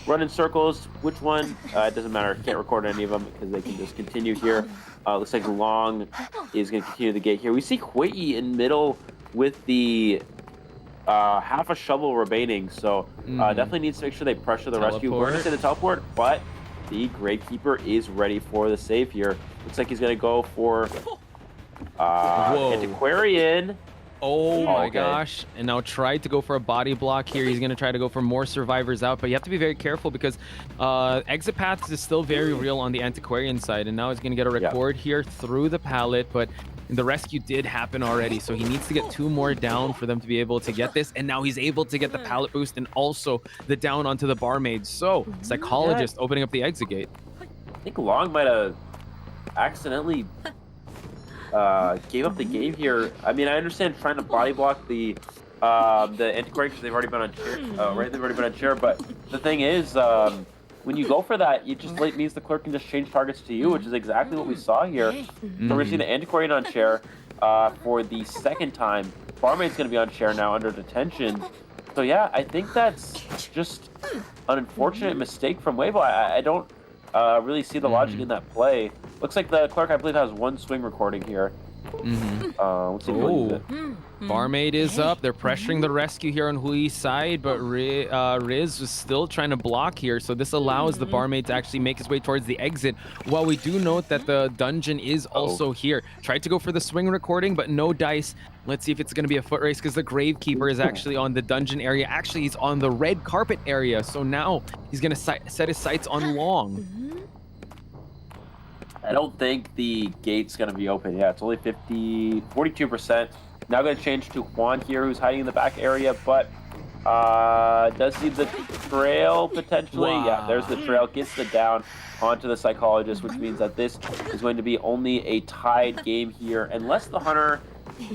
Run in circles. Which one? It doesn't matter. Can't record any of them because they can just continue here. Looks like Long is going to continue the gate here. We see COAVII in middle with the half a shovel remaining. So definitely needs to make sure they pressure the rescue. We're going to say the teleport, but the Gravekeeper is ready for the save here. Looks like he's going to go for Antiquarian. Oh my gosh. And now tried to go for a body block here. He's going to try to go for more survivors out, but you have to be very careful because exit paths is still very real on the Antiquarian side. And now he's going to get a record here through the pallet, but the rescue did happen already. So he needs to get 2 more down for them to be able to get this. And now he's able to get the pallet boost and also the down onto the barmaid. So psychologist opening up the exit gate. I think Long might have accidentally gave up the game here. I mean, I understand trying to body block the Antiquarian because they've already been on chair, right? They've already been on chair, but the thing is, when you go for that, it just means the clerk can just change targets to you, which is exactly what we saw here. So we're gonna see the Antiquarian on chair for the second time. Barmaid's gonna be on chair now under detention. So yeah, I think that's just an unfortunate mistake from Weibo. I don't really see the logic in that play. Looks like the clerk, I believe, has 1 swing recording here. Let's see if we'll use it. Barmaid is up. They're pressuring the rescue here on Hui's side, but Riz is still trying to block here. So this allows the barmaid to actually make his way towards the exit. While we do note that the dungeon is also here. Tried to go for the swing recording, but no dice. Let's see if it's going to be a foot race because the Gravekeeper is actually on the dungeon area. Actually, he's on the red carpet area. So now he's going to set his sights on Long. I don't think the gate's going to be open. Yeah, it's only 42%. Now going to change to Juan here, who's hiding in the back area, but does see the trail potentially. Wow. Yeah, there's the trail. Gets the down onto the psychologist, which means that this is going to be only a tied game here, unless the hunter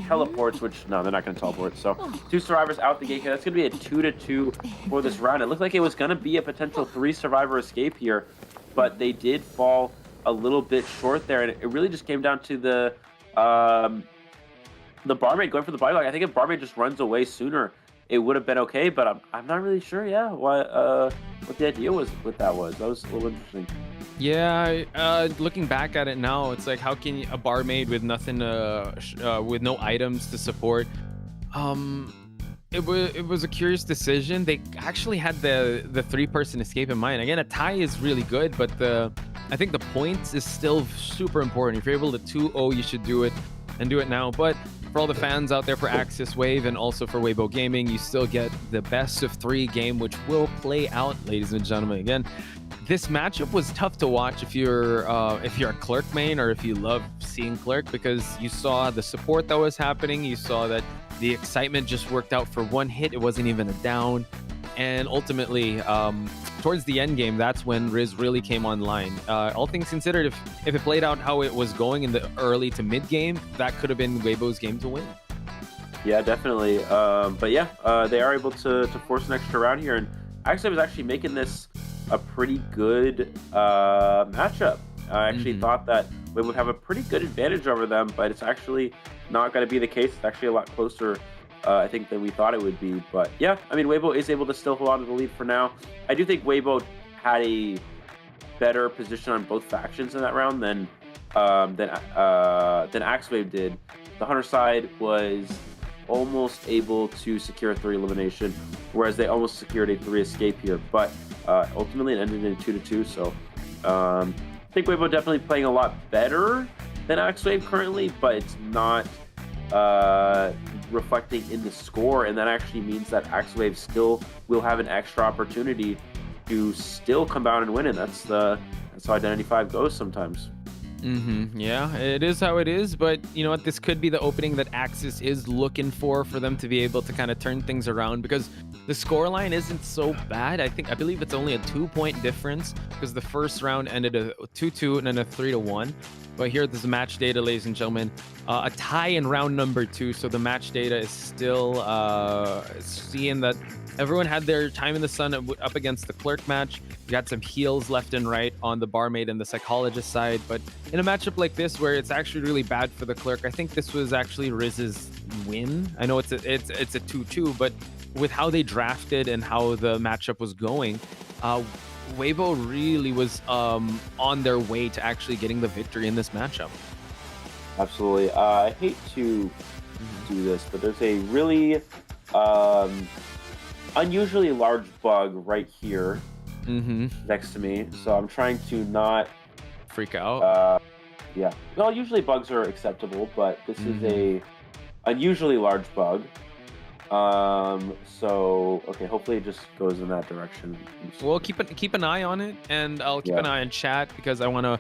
teleports, which no, they're not going to teleport. So 2 survivors out the gate here. That's going to be a 2-2 for this round. It looked like it was going to be a potential 3 survivor escape here, but they did fall a little bit short there, and it really just came down to the barmaid going for the body block. I think if barmaid just runs away sooner, it would have been okay, but I'm not really sure. Yeah, what the idea was with that was. That was a little interesting. Yeah, looking back at it now, it's like, how can a barmaid with nothing, with no items to support? It was a curious decision. They actually had the 3-person escape in mind. Again, a tie is really good, but I think the points is still super important. If you're able to 2-0, you should do it and do it now. But for all the fans out there for AXIZ Wave and also for Weibo Gaming, you still get the best of 3 game, which will play out, ladies and gentlemen. Again, this matchup was tough to watch if you're a Clerk main or if you love seeing Clerk, because you saw the support that was happening. You saw that the excitement just worked out for 1 hit. It wasn't even a down. And ultimately, towards the end game, that's when Riz really came online. All things considered, if it played out how it was going in the early to mid game, that could have been Weibo's game to win. Yeah, definitely. But yeah, they are able to force an extra round here, and AXIZ was actually making this a pretty good matchup. I actually thought that we would have a pretty good advantage over them, but it's actually not going to be the case. It's actually a lot closer, I think, than we thought it would be. But yeah, I mean, Weibo is able to still hold on to the lead for now. I do think Weibo had a better position on both factions in that round than AXIZ did. The Hunter side was almost able to secure a 3 elimination, whereas they almost secured a 3 escape here. But ultimately, it ended in a 2-2. So I think Weibo definitely playing a lot better than AXIZ currently, but it's not reflecting in the score, and that actually means that AXIZ still will have an extra opportunity to still come out and win, and that's how Identity 5 goes sometimes. Yeah, it is how it is, but you know what? This could be the opening that AXIZ is looking for them to be able to kind of turn things around, because the scoreline isn't so bad. I believe it's only a 2-point difference, because the first round ended a 2-2 and then a 3-1. But here, there's the match data, ladies and gentlemen. A tie in round number 2, so the match data is still seeing that everyone had their time in the sun up against the Clerk match. You got some heals left and right on the barmaid and the psychologist side, but in a matchup like this where it's actually really bad for the Clerk, I think this was actually Riz's win. I know it's a 2-2, but with how they drafted and how the matchup was going, Weibo really was on their way to actually getting the victory in this matchup. Absolutely. I hate to do this, but there's a really unusually large bug right here next to me. So I'm trying to not freak out. Yeah. Well, usually bugs are acceptable, but this is a unusually large bug. So okay, hopefully it just goes in that direction. Well, keep an eye on it, and I'll keep an eye on chat, because I want to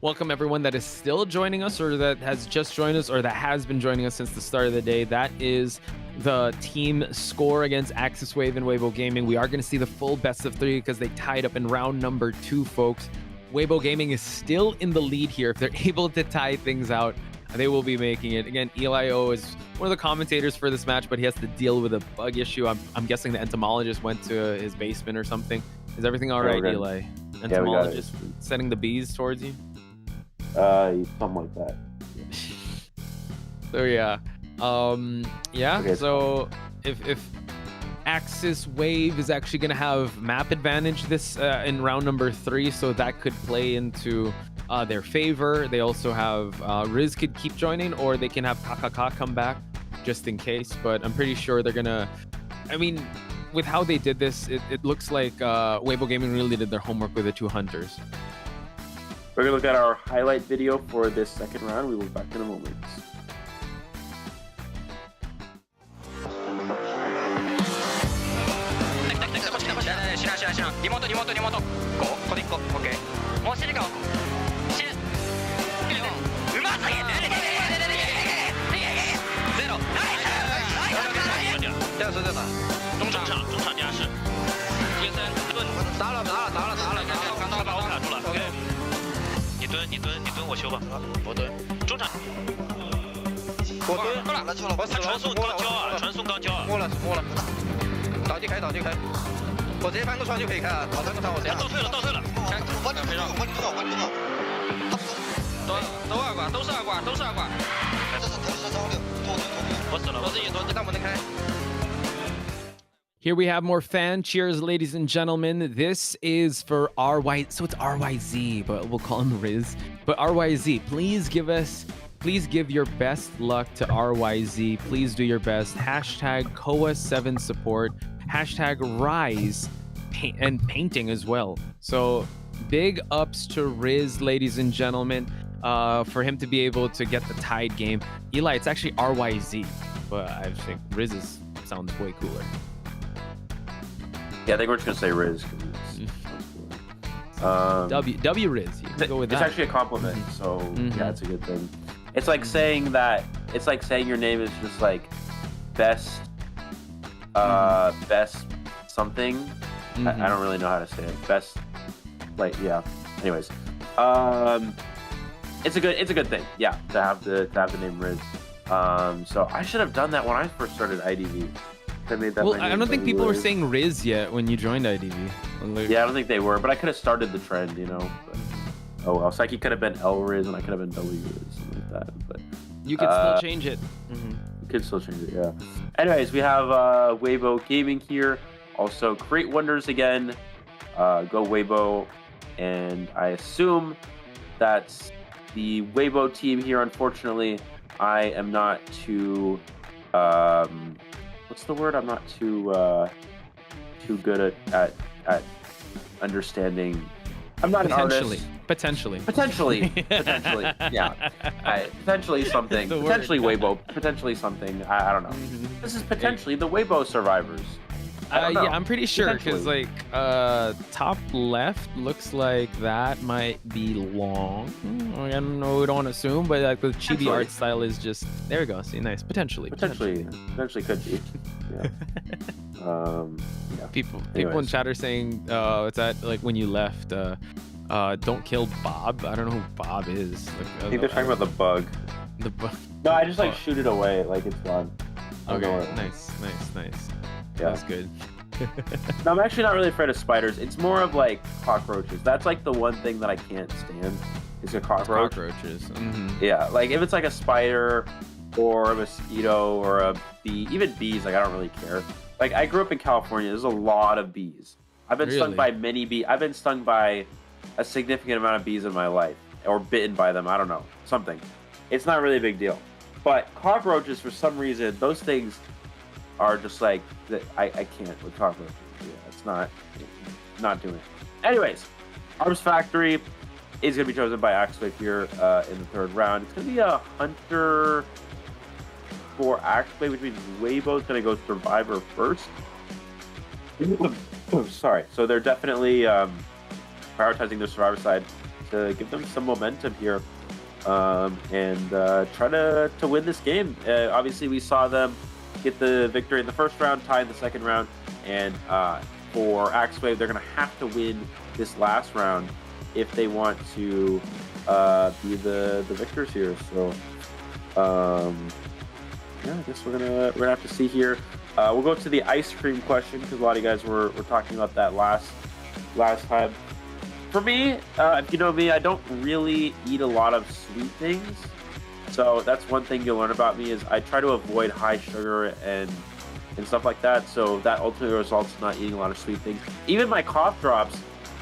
welcome everyone that is still joining us, or that has just joined us, or that has been joining us since the start of the day. That is the team score against AXIZ Wave and Weibo Gaming. We are going to see the full best of 3 because they tied up in round number 2, folks. Weibo Gaming is still in the lead here. If they're able to tie things out, they will be making it. Again, Eli O is one of the commentators for this match, but he has to deal with a bug issue. I'm guessing the entomologist went to his basement or something. Is everything all right, Eli? Entomologist sending the bees towards you? Something like that. So yeah. Okay. So if AXIZ Wave is actually going to have map advantage this in round number 3, so that could play into their favor. They also have Riz could keep joining, or they can have KKK come back just in case, but I'm pretty sure they're gonna, I mean, with how they did this, it looks like Weibo Gaming really did their homework with the 2 hunters. We're gonna look at our highlight video for this second round. We will be back in a moment. 传送高焦啊，传送高焦啊。摸了，倒地开，我直接翻个窗就可以开了，倒翻个窗我直接。倒退了。都二管，都是二管。我死了，那我能开。Here we have more fan cheers, ladies and gentlemen. This is for RY, so it's RYZ, but we'll call him Riz. But RYZ, please give your best luck to RYZ. Please do your best. Hashtag COAVII support. Hashtag Rise and painting as well. So big ups to Riz, ladies and gentlemen, for him to be able to get the tied game. Eli, it's actually RYZ, but I think Riz sounds way cooler. Yeah, I think we're just gonna say Riz. W Riz. You can go with it's that. actually a compliment, so yeah, it's a good thing. It's like saying that. It's like saying your name is just like best, best something. I don't really know how to say it. Best, like yeah. Anyways, it's a good thing. Yeah, to have the name Riz. So I should have done that when I first started IDV. Well, I don't think people were saying Riz yet when you joined IDV. Yeah, I don't think they were, but I could have started the trend, you know. But, oh well, Psyche could have been L Riz and I could have been W Riz, something like that. But you could still change it. You could still change it, yeah. Anyways, we have Weibo Gaming here. Also, Create Wonders again. Go Weibo, and I assume that's the Weibo team here. Unfortunately, I am not too. What's the word? I'm not too good at understanding. I'm not an artist. Potentially, yeah. Potentially something. Potentially Weibo. Potentially something. I don't know. This is potentially the Weibo survivors. Yeah, I'm pretty sure because like top left looks like that might be long. I don't know. We don't assume, but like the chibi art style is just there. We go. See, nice. Potentially could be. Yeah. Yeah. People in chat are saying, "What's that? Like when you left? Don't kill Bob." I don't know who Bob is. Like, I think they're talking about the bug. The bug. No, I just like shoot it away. Like it's gone. Okay. Nice. Yeah. That's good. No, I'm actually not really afraid of spiders. It's more of like cockroaches. That's like the one thing that I can't stand is a cockroach. Cockroaches. Yeah, like if it's like a spider or a mosquito or a bee, even bees, like I don't really care. Like I grew up in California. There's a lot of bees. I've been stung by many bees. I've been stung by a significant amount of bees in my life, or bitten by them. I don't know, something. It's not really a big deal. But cockroaches, for some reason, those things are just like I can't with cockroaches. Yeah, it's not doing it. Anyways, Arms Factory is gonna be chosen by AXIZ here in the third round. It's gonna be a Hunter for AXIZ, which means Weibo's gonna go Survivor first. Sorry. So they're definitely prioritizing their Survivor side to give them some momentum here and try to win this game. Obviously, we saw them get the victory in the first round, tie in the second round, and for AXIZ, they're going to have to win this last round if they want to be the victors here. So, yeah, I guess we're gonna have to see here. We'll go to the ice cream question because a lot of you guys were talking about that last time. For me, if you know me, I don't really eat a lot of sweet things. So that's one thing you'll learn about me is I try to avoid high sugar and stuff like that. So that ultimately results in not eating a lot of sweet things. Even my cough drops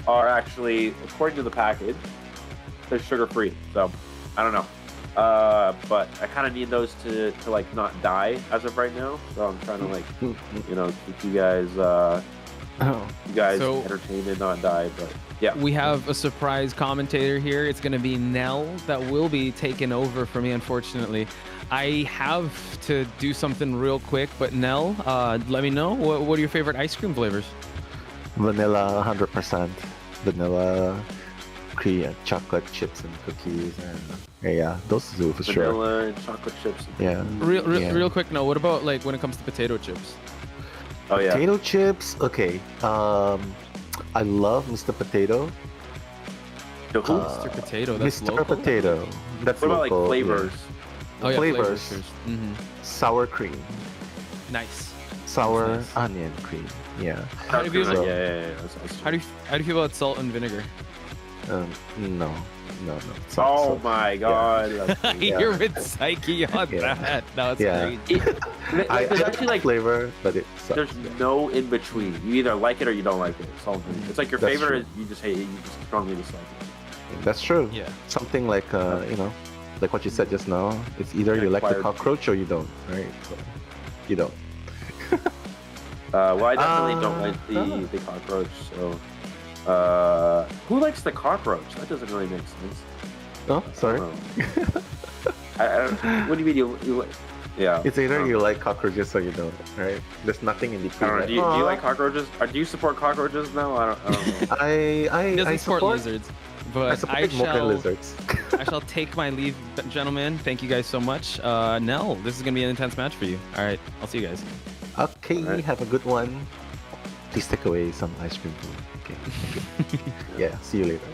are actually, according to the package, they're sugar-free. So I don't know. But I kind of need those to like not die as of right now. So I'm trying to like, you know, keep you guys entertained and not die. But yeah, we have a surprise commentator here. It's going to be Nell that will be taking over for me, unfortunately. I have to do something real quick, but Nell, let me know what are your favorite ice cream flavors? Vanilla, 100%. Vanilla, cream, chocolate chips and cookies, and yeah, those two for sure. Vanilla and chocolate chips. Yeah. Real quick, no. What about like when it comes to potato chips? Oh yeah. Potato chips. Okay. I love Mr. Potato. Mr. Potato. That's Mr. local? Potato. That's what about local, like flavors? Yeah. Oh yeah, flavors. Sour cream. Nice. Sour Nice. onion cream. Yeah. How do you feel? So- How do you feel about salt and vinegar? No. Oh my god. You're with Psyche on that. No, it's Yeah. great. I actually like flavor, but it sucks. There's no in between. You either like it or you don't like it. It's all good. It's like your That's favorite. true. You just hate it. You just strongly dislike it. That's true. Yeah. Something like like what you said just now. It's either you like the Acquired cockroach or you don't, right? So you don't. Well, I definitely don't like the cockroach. So, who likes the cockroach? That doesn't really make sense. Oh, sorry. What do you mean you yeah? It's either you like cockroaches or you don't, right? There's nothing in I between. don't know. Do you like cockroaches? Or do you support cockroaches? No, I don't know. He doesn't support lizards, but support I smoking shall. lizards. I shall take my leave, gentlemen. Thank you guys so much. Nell, this is gonna be an intense match for you. All right, I'll see you guys. Okay, have a good one. Please take away some ice cream food. Okay. Yeah, see you later.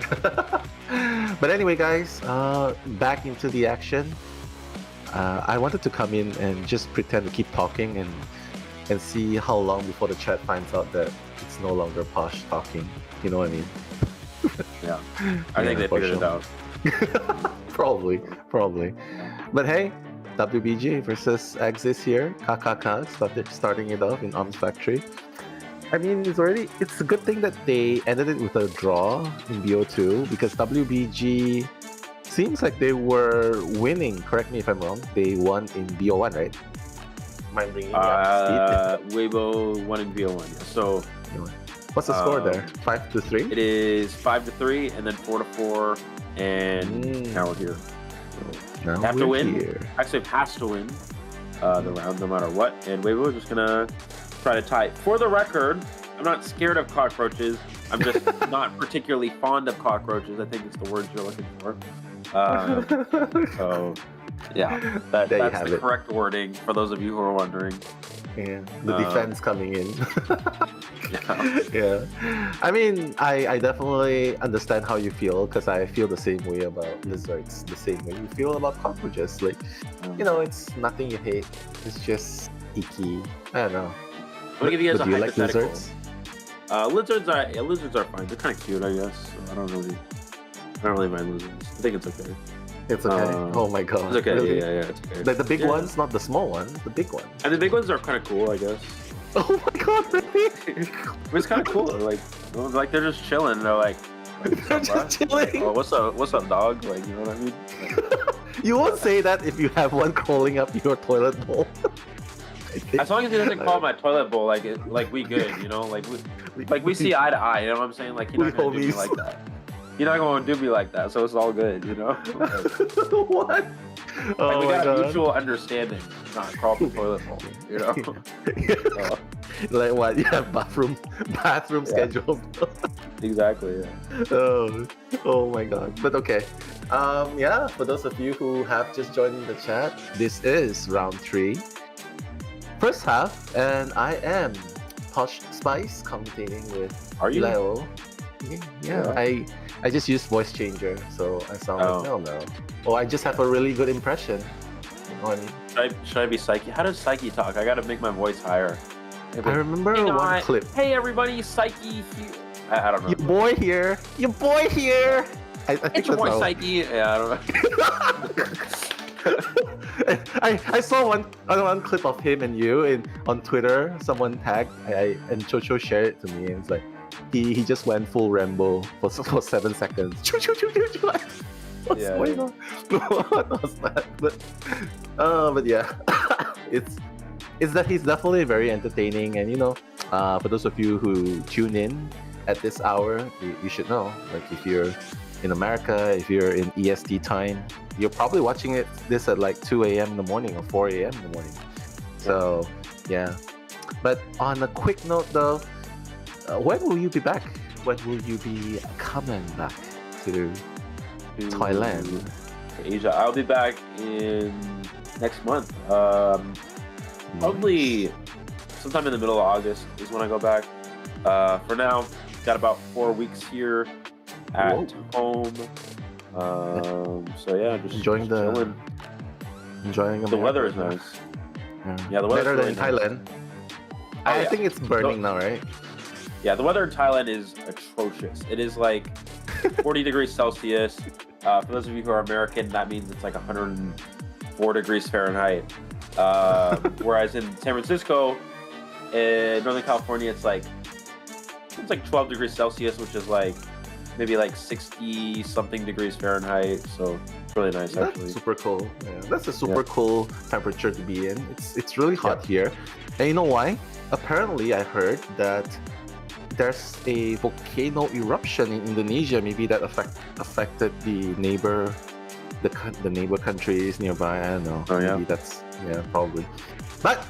But anyway, guys, back into the action. I wanted to come in and just pretend to keep talking and see how long before the chat finds out that it's no longer Posh talking. You know what I mean? Yeah, I think they figured it out. Probably. But hey, WBG versus AXIZ here. KKK starting it off in Arms Factory. I mean, it's a good thing that they ended it with a draw in BO2 because WBG seems like they were winning. Correct me if I'm wrong. They won in BO1, right? Mind bringing me up to speed? Weibo won in BO1. So, what's the score there? 5-3? It is 5-3, and then 4-4, and now we're here. So, now have to we're win. here. Actually, has to win the round no matter what. And Weibo is just gonna try to tie it. For the record, I'm not scared of cockroaches. I'm just not particularly fond of cockroaches. I think it's the words you're looking for. So, yeah, that's the correct wording for those of you who are wondering. Yeah, the defense coming in. Yeah. I mean, I definitely understand how you feel because I feel the same way about lizards, the same way you feel about cockroaches. Like, it's nothing you hate. It's just icky. I don't know. I'm gonna give you guys But a do you like hypothetical. lizards? Lizards are fine. They're kind of cute, I guess. So I don't really mind lizards. I think it's okay. It's okay. Oh my god. It's okay. Really? Yeah, it's okay. Like the big Yeah. ones, not the small ones. The big ones. And the big ones are kind of cool, I guess. Oh my god, really? But it's kind of cool. Like they're just chilling. They're like they're just chilling. Oh, what's up, dog? Like, you know what I mean? You won't say that if you have one crawling up your toilet bowl. As long as he doesn't call my toilet bowl, like we good, you know? Like we see eye to eye. You know what I'm saying? Like, you're not gonna do me like that. You're not gonna do me like that, so it's all good, you know? What? Like, we got a mutual understanding, not crawl the toilet bowl, you know? Like what? You have bathroom scheduled. Exactly. Yeah. Oh my god. But okay. Yeah. For those of you who have just joined the chat, this is round 3, first half, and I am Posh Spice commentating with Leo. Yeah. I just used voice changer, so I sound like no. Oh, I just have a really good impression. You know what I mean? Should I be Psyche? How does Psyche talk? I gotta make my voice higher. I remember one clip. Hey everybody, Psyche here. I don't know. Your boy here. I think It's your that's boy how- Psyche. Yeah, I don't know. I saw one clip of him and you on Twitter. Someone tagged and Chocho shared it to me, and it's like he just went full Rambo for 7 seconds. What's going on? What was that? But yeah, it's that he's definitely very entertaining, and for those of you who tune in at this hour, you should know. Like if you're in America, if you're in EST time, you're probably watching this at like 2 a.m. in the morning or 4 a.m. in the morning. So yeah. But on a quick note though, when will you be back? When will you be coming back to Thailand? Asia. I'll be back in next month. Probably sometime in the middle of August is when I go back. For now, got about 4 weeks here at home. So yeah, just enjoying chilling. Enjoying The weather is nice. Yeah, the weather's better really than nice. Thailand. I think it's burning now, right? Yeah, the weather in Thailand is atrocious. It is like 40 degrees Celsius. For those of you who are American, that means it's like 104 degrees Fahrenheit. Whereas in San Francisco, in Northern California, it's like 12 degrees Celsius, which is like maybe like 60 something degrees Fahrenheit. So it's really nice, actually. That's super cool. Yeah, that's a super cool temperature to be in. It's really hot here. And you know why? Apparently, I heard that there's a volcano eruption in Indonesia. Maybe that affected the neighbor countries nearby. I don't know. Oh, yeah. Maybe that's probably. But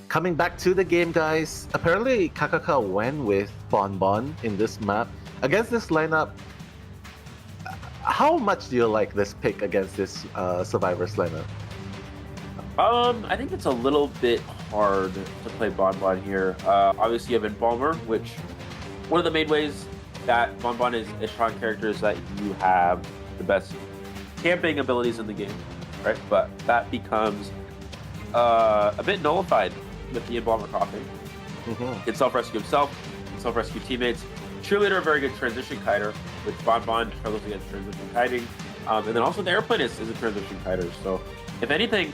coming back to the game, guys. Apparently, KKK went with Bonbon in this map against this lineup. How much do you like this pick against this Survivors lineup? I think it's a little bit hard to play Bonbon here. Obviously, you have Embalmer, which one of the main ways that Bonbon is a strong character is that you have the best camping abilities in the game, right? But that becomes a bit nullified with the Embalmer coughing. He can self-rescue himself, he can self-rescue teammates. Cheerleader, a very good transition kiter, which Bonbon struggles against transition kiting. And then also the airplane is a transition kiter. So if anything,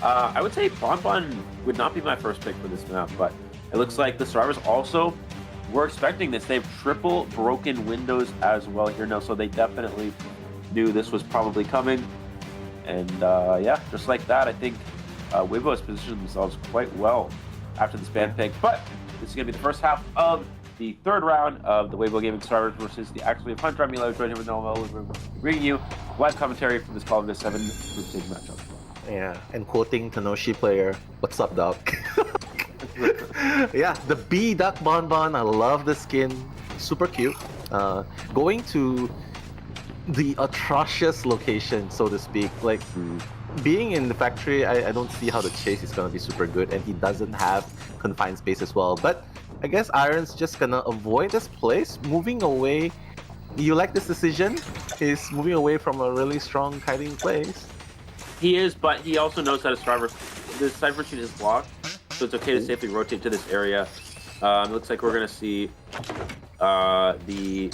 I would say Bonbon would not be my first pick for this map, but it looks like the Survivors also were expecting this. They have triple broken windows as well here now, so they definitely knew this was probably coming. And yeah, just like that, I think Weibo has positioned themselves quite well after this ban pick. But this is going to be the first half of the third round of the Weibo Gaming Survivors versus the AXIZ of Hunter. I'm Milo, joined here with Noel. We're bringing you live commentary from this Call of Day7 group stage matchup. Yeah, and quoting Tanoshi player, "What's up, dog?" Yeah, the B Duck Bonbon. I love the skin. Super cute. Going to the atrocious location, so to speak. Like being in the factory, I don't see how the chase is gonna be super good, and he doesn't have confined space as well. But I guess Iron's just gonna avoid this place, moving away. You like this decision? He's moving away from a really strong kiting place. He is, but he also knows that the Cypher machine is blocked, so it's okay to safely rotate to this area. It looks like we're gonna see Did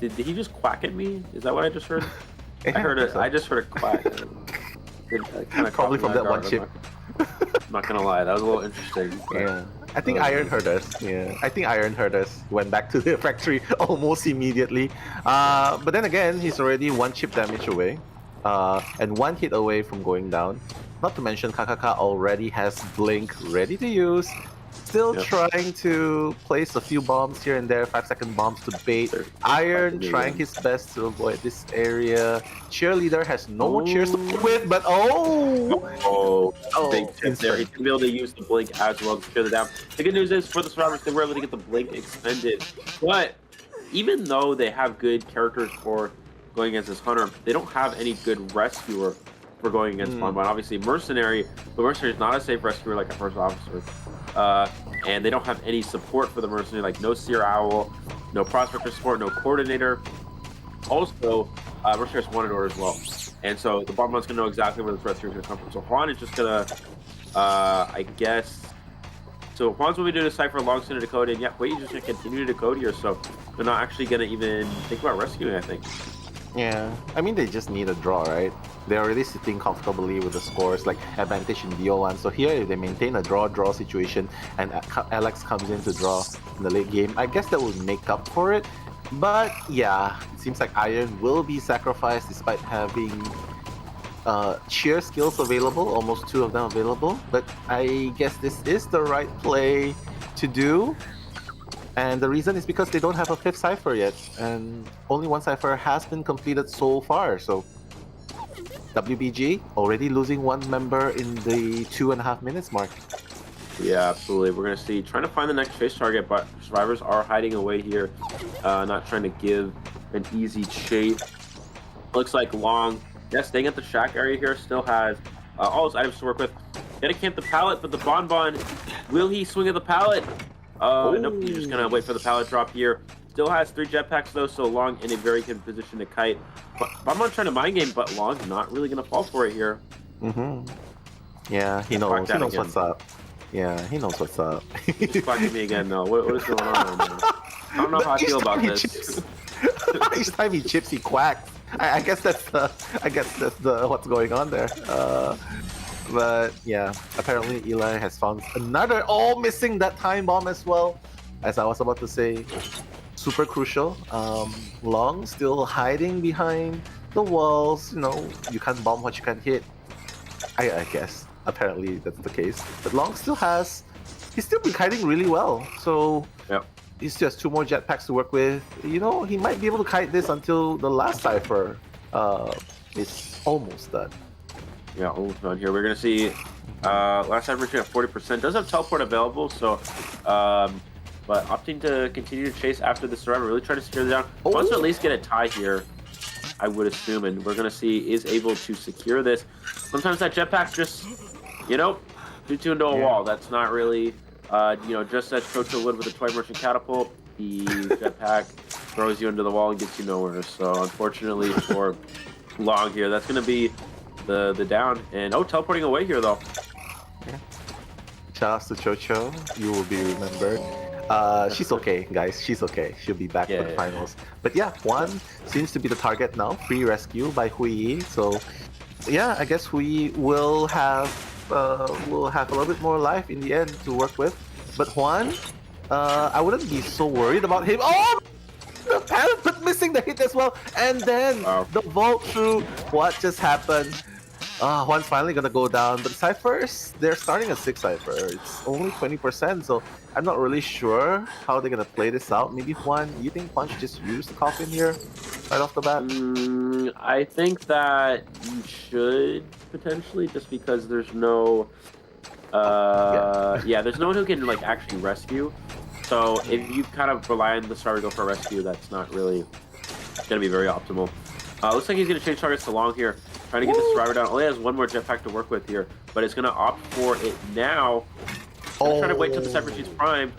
he just quack at me? Is that what I just heard? I just heard a quack. Probably from that one chip. I'm not gonna lie, that was a little interesting. Yeah. I think Iron heard us. Yeah, I think Iron heard us. Went back to the factory almost immediately. But then again, he's already one chip damage away. And one hit away from going down. Not to mention KKK already has Blink ready to use. Still trying to place a few bombs here and there, 5-second bombs to bait. Iron trying his best to avoid this area. Cheerleader has no cheers to play with, but big tip there. He's gonna be able to use the Blink as well to clear the down. The good news is for the Survivors, they were able to get the Blink extended. But even though they have good characters for going against this Hunter, they don't have any good rescuer for going against Bonbon. Obviously, Mercenary, but Mercenary is not a safe rescuer like a first officer. And they don't have any support for the Mercenary, like no Seer Owl, no Prospector support, no Coordinator. Also, Mercenary has Wanted Order as well. And so the Bonbon's going to know exactly where the threats are going to come from. So Juan is just going to, I guess... So Juan's going to do the Cypher alongside to decode, and yeah, Wait, just going to continue to decode here, so they're not actually going to even think about rescuing, I think. Yeah, I mean, they just need a draw, right? They're already sitting comfortably with the scores, like advantage in BO1. So here, if they maintain a draw situation and Alex comes in to draw in the late game, I guess that would make up for it. But yeah, it seems like Iron will be sacrificed despite having cheer skills available, almost 2 of them available. But I guess this is the right play to do. And the reason is because they don't have a 5th Cypher yet, and only 1 Cypher has been completed so far. So WBG already losing 1 member in the 2.5 minutes mark. Yeah, absolutely. We're going to see, trying to find the next chase target, but Survivors are hiding away here, not trying to give an easy chase. Looks like Long, staying at the shack area here, still has all his items to work with. Gotta camp the pallet, but the Bonbon, will he swing at the pallet? Nope, he's just gonna wait for the pallet drop here. Still has 3 jetpacks though, so Long in a very good position to kite. But Bonbon trying to mind game, but Long not really gonna fall for it here. Yeah, he knows. He knows again. what's up. Yeah, he knows what's up. He's quacking me again, though. What is going on? Man? I don't know how I feel about this. Each time he chips, he quacks. I guess that's the what's going on there. But yeah, apparently Eli has found another. Oh, missing that time bomb as well. As I was about to say, super crucial. Long still hiding behind the walls. You know, you can't bomb what you can't hit. I guess. Apparently that's the case. But Long still has. He's still been kiting really well. So he still has 2 more jetpacks to work with. You know, he might be able to kite this until the last cipher is almost done. Yeah, almost done here. We're gonna see last cipher at 40%. Does have teleport available, so but opting to continue to chase after the survivor, really try to secure it down. Wants to at least get a tie here, I would assume, and we're gonna see is able to secure this. Sometimes that jetpack just, you know, shoots you into a wall. That's not really, you know, just as Chocho would with a toy merchant catapult. The jetpack throws you into the wall and gets you nowhere. So unfortunately for Long here, that's gonna be the down. And teleporting away here though. Shout outs to Chocho. You will be remembered. She's okay, guys. She's okay. She'll be back for the finals. But yeah, Juan seems to be the target now. Free rescue by Hui. So yeah, I guess Hui will have a little bit more life in the end to work with. But Juan, I wouldn't be so worried about him. Oh, the parapet missing the hit as well, and then the vault through. What just happened? Juan's finally gonna go down, but Cyphers, they're starting a 6 Cypher. It's only 20%, so I'm not really sure how they're gonna play this out. Maybe Juan, you think Juan should just use the coffin here right off the bat? I think that you should potentially, just because there's no there's no one who can like actually rescue. So if you kind of rely on the star to go for a rescue, that's not really gonna be very optimal. Looks like he's gonna change targets to Long here, trying to get the survivor down. Only has 1 more jetpack to work with here, but it's gonna opt for it now. Trying to wait till the Cypher sheet's primed.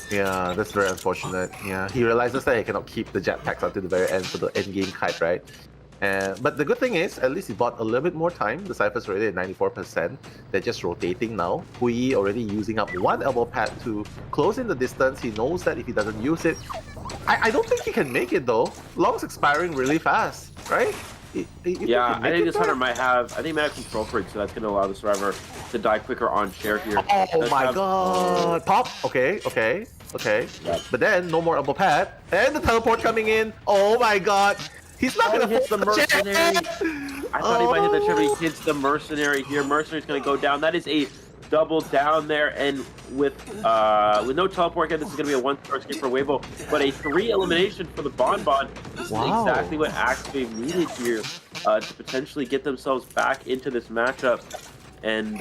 Yeah, that's very unfortunate. Yeah, he realizes that he cannot keep the jetpacks until the very end for the end game kite, right? But the good thing is, at least he bought a little bit more time. The Cypher's already at 94%. They're just rotating now. Hui already using up 1 elbow pad to close in the distance. He knows that if he doesn't use it, I don't think he can make it though. Long's expiring really fast, right? I think this hunter might have control freak, so that's going to allow the survivor to die quicker on share here. Oh my god! Pop! Okay. But then, no more elbow pad. And the teleport coming in. Oh my god! He's not going to hit the mercenary. I thought he might hit the chair, but he hits the mercenary here. Mercenary's going to go down. That is a double down there, and with no teleport again, this is going to be a 1-star escape for Weibo, but a 3 elimination for the Bonbon. This is exactly what AXIZ needed here to potentially get themselves back into this matchup. And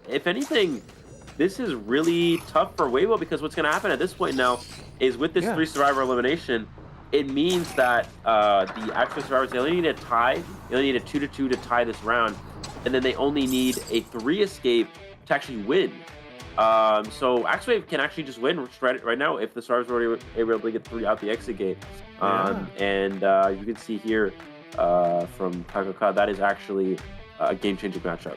if anything, this is really tough for Weibo, because what's going to happen at this point now is with this 3 survivor elimination, it means that the actual survivors, they only need a tie. They only need a 2-2 to tie this round, and then they only need a 3 escape to actually win. So AXIZ can actually just win right now if the survivors are already able to get 3 out the exit gate. And you can see here from Takoka, that is actually a game-changing matchup.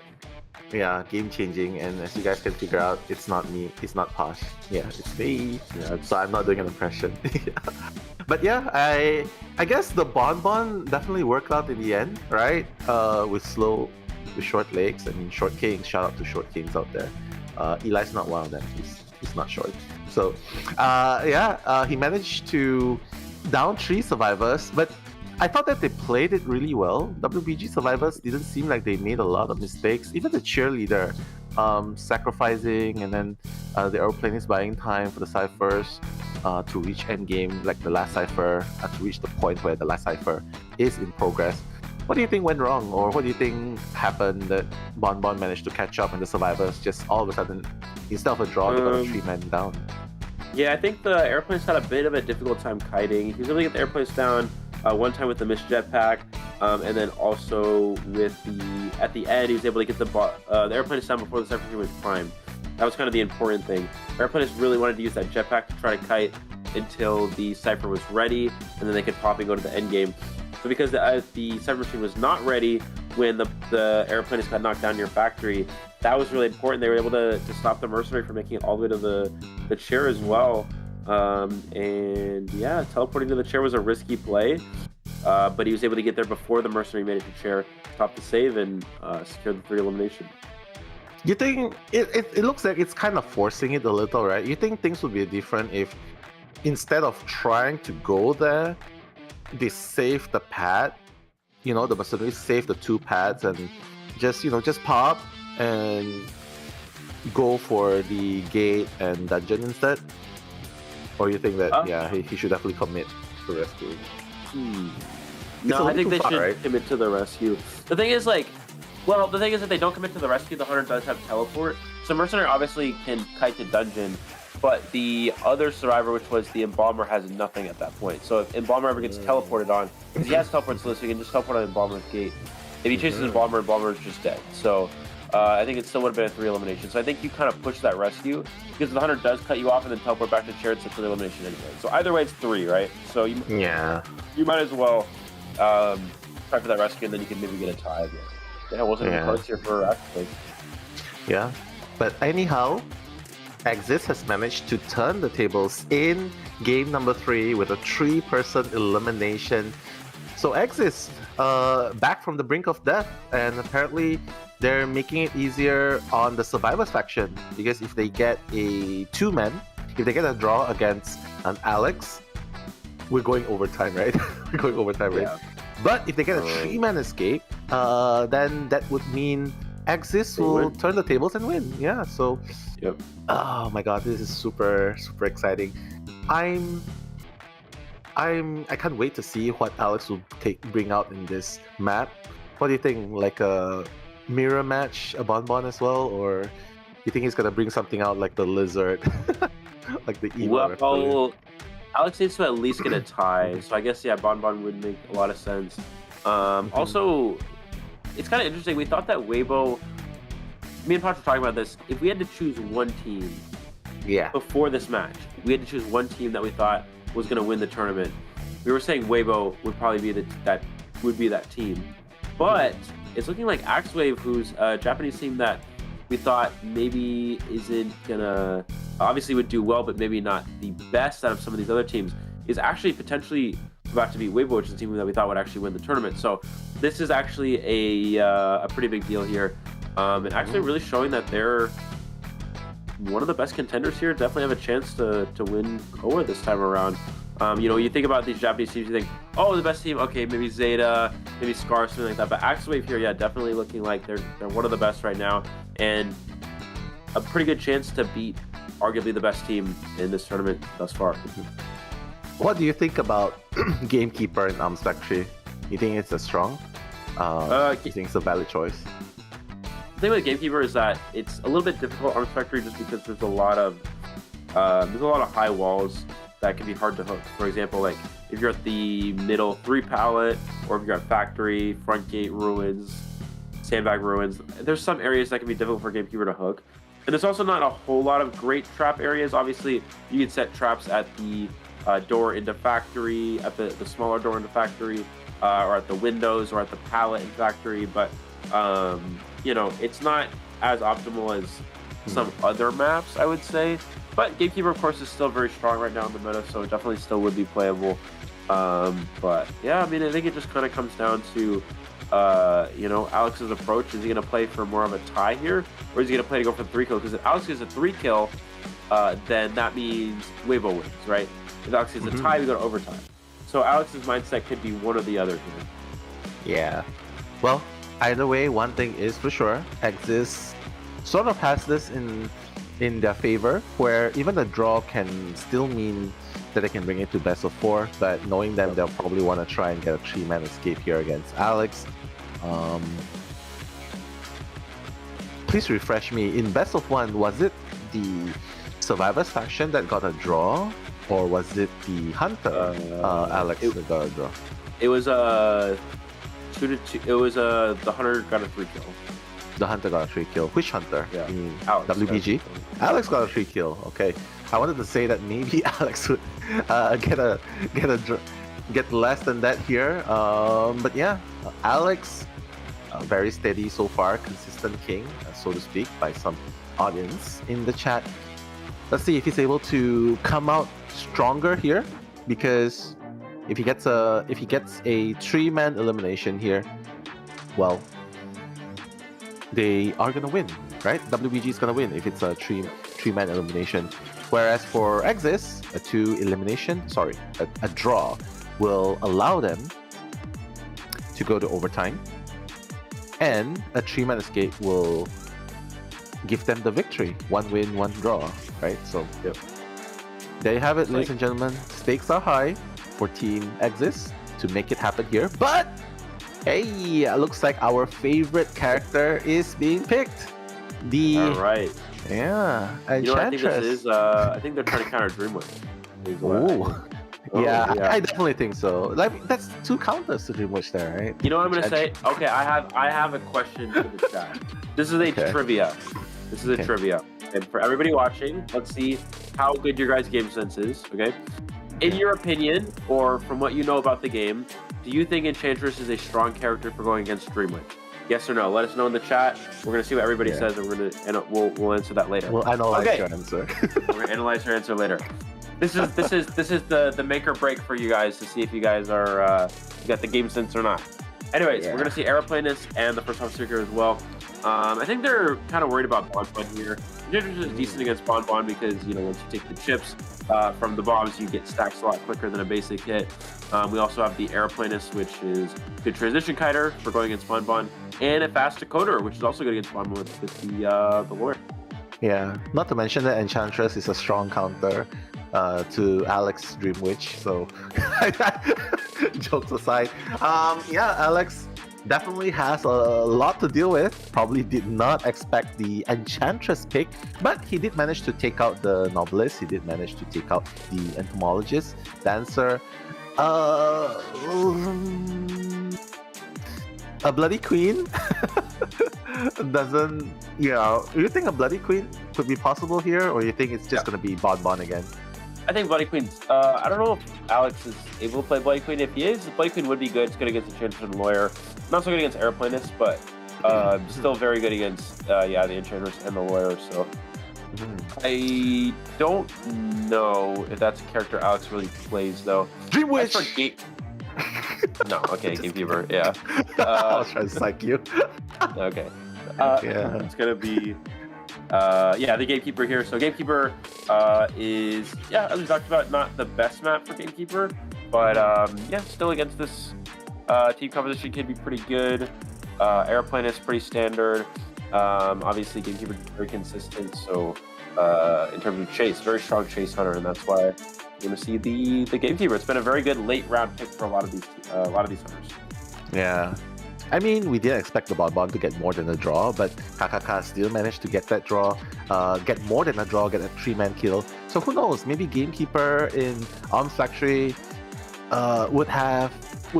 Yeah, game-changing, and as you guys can figure out, it's not me, it's not Posh. Yeah, it's me. So I'm not doing an impression. But yeah, I guess the Bonbon definitely worked out in the end, right? With short legs. I mean, Short Kings. Shout out to Short Kings out there. Eli's not one of them. He's not short. So he managed to down 3 survivors, but I thought that they played it really well. WBG survivors didn't seem like they made a lot of mistakes. Even the cheerleader sacrificing, and then the airplane is buying time for the ciphers to reach endgame, like the last cipher, to reach the point where the last cipher is in progress. What do you think went wrong, or what do you think happened that Bonbon managed to catch up and the survivors just all of a sudden, instead of a draw, they got a 3-man down? Yeah, I think the airplanes had a bit of a difficult time kiting. He was able to get the airplanes down one time with the missed jetpack, and then also with at the end he was able to get the airplanes down before the cipher was primed. That was kind of the important thing. Airplanes really wanted to use that jetpack to try to kite until the cipher was ready, and then they could pop and go to the end game. But because the cipher machine was not ready, when the airplane got knocked down near factory. That was really important. They were able to stop the mercenary from making it all the way to the chair as well. And yeah, teleporting to the chair was a risky play, but he was able to get there before the mercenary made it to chair, stop the save, and secure the 3 elimination. You think it looks like it's kind of forcing it a little, right? You think things would be different if instead of trying to go there, they save the pad, the mercenaries save the 2 pads and just pop and go for the gate and dungeon instead? Or you think that he should definitely commit to rescue? No, I think they should commit to the rescue. The thing is, if they don't commit to the rescue, the hunter does have teleport. So mercenary obviously can kite to dungeon, but the other survivor, which was the embalmer, has nothing at that point. So if embalmer ever gets teleported on, because he has teleport so he can just teleport on embalmer's gate. If he chases embalmer is just dead. So I think it still would have been a 3 elimination. So I think you kind of push that rescue because the hunter does cut you off and then teleport back to chair. It's a 3 elimination anyway. So either way, it's 3, right? So you might as well try for that rescue and then you can maybe get a tie. Yeah, wasn't even close here for AXIZ. Yeah, but anyhow, AXIZ has managed to turn the tables in game number 3 with a 3-person elimination. So AXIZ back from the brink of death, and apparently they're making it easier on the survivors faction because if they get a 2-man, if they get a draw against an Alex, we're going overtime, right? We're going overtime, right? But if they get a 3-man escape, then that would mean AXIZ will turn the tables and win. Yeah, so oh my god, this is super exciting. I can't wait to see what Alex will bring out in this map. What do you think? Like a mirror match, a bonbon as well, or you think he's gonna bring something out like the lizard, like the evil? Well, Alex needs to at least get a tie, so I guess bonbon would make a lot of sense. Also, it's kind of interesting. We thought that Weibo, me and Patch were talking about this. If we had to choose one team, before this match, we had to choose one team that we thought was going to win the tournament. We were saying Weibo would probably be that team, but it's looking like AXIZ, who's a Japanese team that we thought maybe isn't gonna, obviously would do well, but maybe not the best out of some of these other teams, is actually potentially about to be Weibo, which is a team that we thought would actually win the tournament. So this is actually a pretty big deal here, and actually really showing that they're one of the best contenders here. Definitely have a chance to win COAVII this time around. You think about these Japanese teams, you think, oh, the best team, okay, maybe Zeta, maybe Scar, something like that. But AXIZ here, definitely looking like they're one of the best right now, and a pretty good chance to beat arguably the best team in this tournament thus far. What do you think about Gamekeeper in Arms Factory? You think it's a strong? You think it's a valid choice? The thing with Gamekeeper is that it's a little bit difficult Arms Factory just because there's a lot of high walls that can be hard to hook. For example, like if you're at the middle 3 pallet, or if you're at factory, front gate ruins, sandbag ruins, there's some areas that can be difficult for Gamekeeper to hook. And there's also not a whole lot of great trap areas. Obviously, you can set traps at the door into factory, at the smaller door into factory, or at the windows, or at the pallet in factory, but it's not as optimal as some other maps, I would say. But Gamekeeper, of course, is still very strong right now in the meta, so it definitely still would be playable. But yeah, I mean, I think it just kind of comes down to, Alex's approach. Is he going to play for more of a tie here, or is he going to play to go for 3 kill? Because if Alex gets a 3 kill, then that means Weibo wins, right? If Alex gets a tie, we go to overtime. So Alex's mindset could be one or the other here. Yeah. Well, either way, one thing is for sure, AXIZ sort of has this in their favor, where even the draw can still mean that they can bring it to best of 4, but knowing them, they'll probably want to try and get a 3-man escape here against Alex. Please refresh me, in best of 1, was it the Survivors faction that got a draw, or was it the Hunter Alex that got a draw? It was 2-2. It was the Hunter got a 3 kill. The Hunter got a 3 kill. Which Hunter? Yeah. Alex WBG? Alex got a 3 kill. Okay. I wanted to say that maybe Alex would get less than that here. But yeah, Alex very steady so far, consistent king, so to speak, by some audience in the chat. Let's see if he's able to come out stronger here, because if he gets a 3-man elimination here, well, they are gonna win, right? WBG is gonna win if it's a three-man elimination. Whereas for AXIZ, a draw will allow them to go to overtime, and a 3-man escape will give them the victory. 1 win, 1 draw, right? So yep. There you have it, ladies and gentlemen. Stakes are high for Team AXIZ to make it happen here, but hey, looks like our favorite character is being picked. All right. Yeah, you know what I think this is? I think they're trying to counter Dreamwish. Yeah, I definitely think so. Like, that's 2 counters to Dreamwish there, right? You know what I'm gonna say? Okay, I have a question for the chat. This is a trivia. This is a trivia, and for everybody watching, let's see how good your guys' game sense is. Okay, in your opinion, or from what you know about the game, do you think Enchantress is a strong character for going against Dreamwish? Yes or no? Let us know in the chat. We're gonna see what everybody says, and we'll answer that later. We'll analyze your answer. We're gonna analyze your answer later. This is the make or break for you guys to see if you guys are you got the game sense or not. Anyways, we're gonna see Aeroplanist and the first officer here as well. I think they're kind of worried about Bonbon here. Enchantress is decent against Bonbon because, you know, once you take the chips from the bombs, you get stacks a lot quicker than a basic hit. We also have the Aeroplanist, which is good transition kiter for going against Bonbon, and a fast decoder, which is also good against Bonbon with the lure. Yeah, not to mention that Enchantress is a strong counter to Alex Dreamwitch. So, jokes aside, yeah, Alex definitely has a lot to deal with. Probably did not expect the Enchantress pick, but he did manage to take out the Novelist. He did manage to take out the Entomologist, Dancer. A Bloody Queen doesn't, you know, do you think a Bloody Queen could be possible here, or you think it's just going to be Bonbon again? I think Bloody Queen's, I don't know if Alex is able to play Bloody Queen. If he is, Bloody Queen would be good. It's good against Enchantress and Lawyer. Not so good against Aeroplanist, but still very good against, the Enchantress and the Lawyer, so. I don't know if that's a character Alex really plays, though. Dreamwitch! No, okay, Gamekeeper, yeah. I was trying to psych you. Okay. It's gonna be, the Gamekeeper here. So Gamekeeper is, as we talked about, not the best map for Gamekeeper, but still against this team composition can be pretty good. Airplane is pretty standard. Obviously, Gamekeeper is very consistent. So in terms of chase, very strong chase hunter, and that's why you're going to see the Gamekeeper. It's been a very good late round pick for a lot of these hunters. Yeah. I mean, we didn't expect the Bonbon to get more than a draw, but KKK still managed to get that draw, get more than a draw, get a 3-man kill. So who knows? Maybe Gamekeeper in Arms Factory would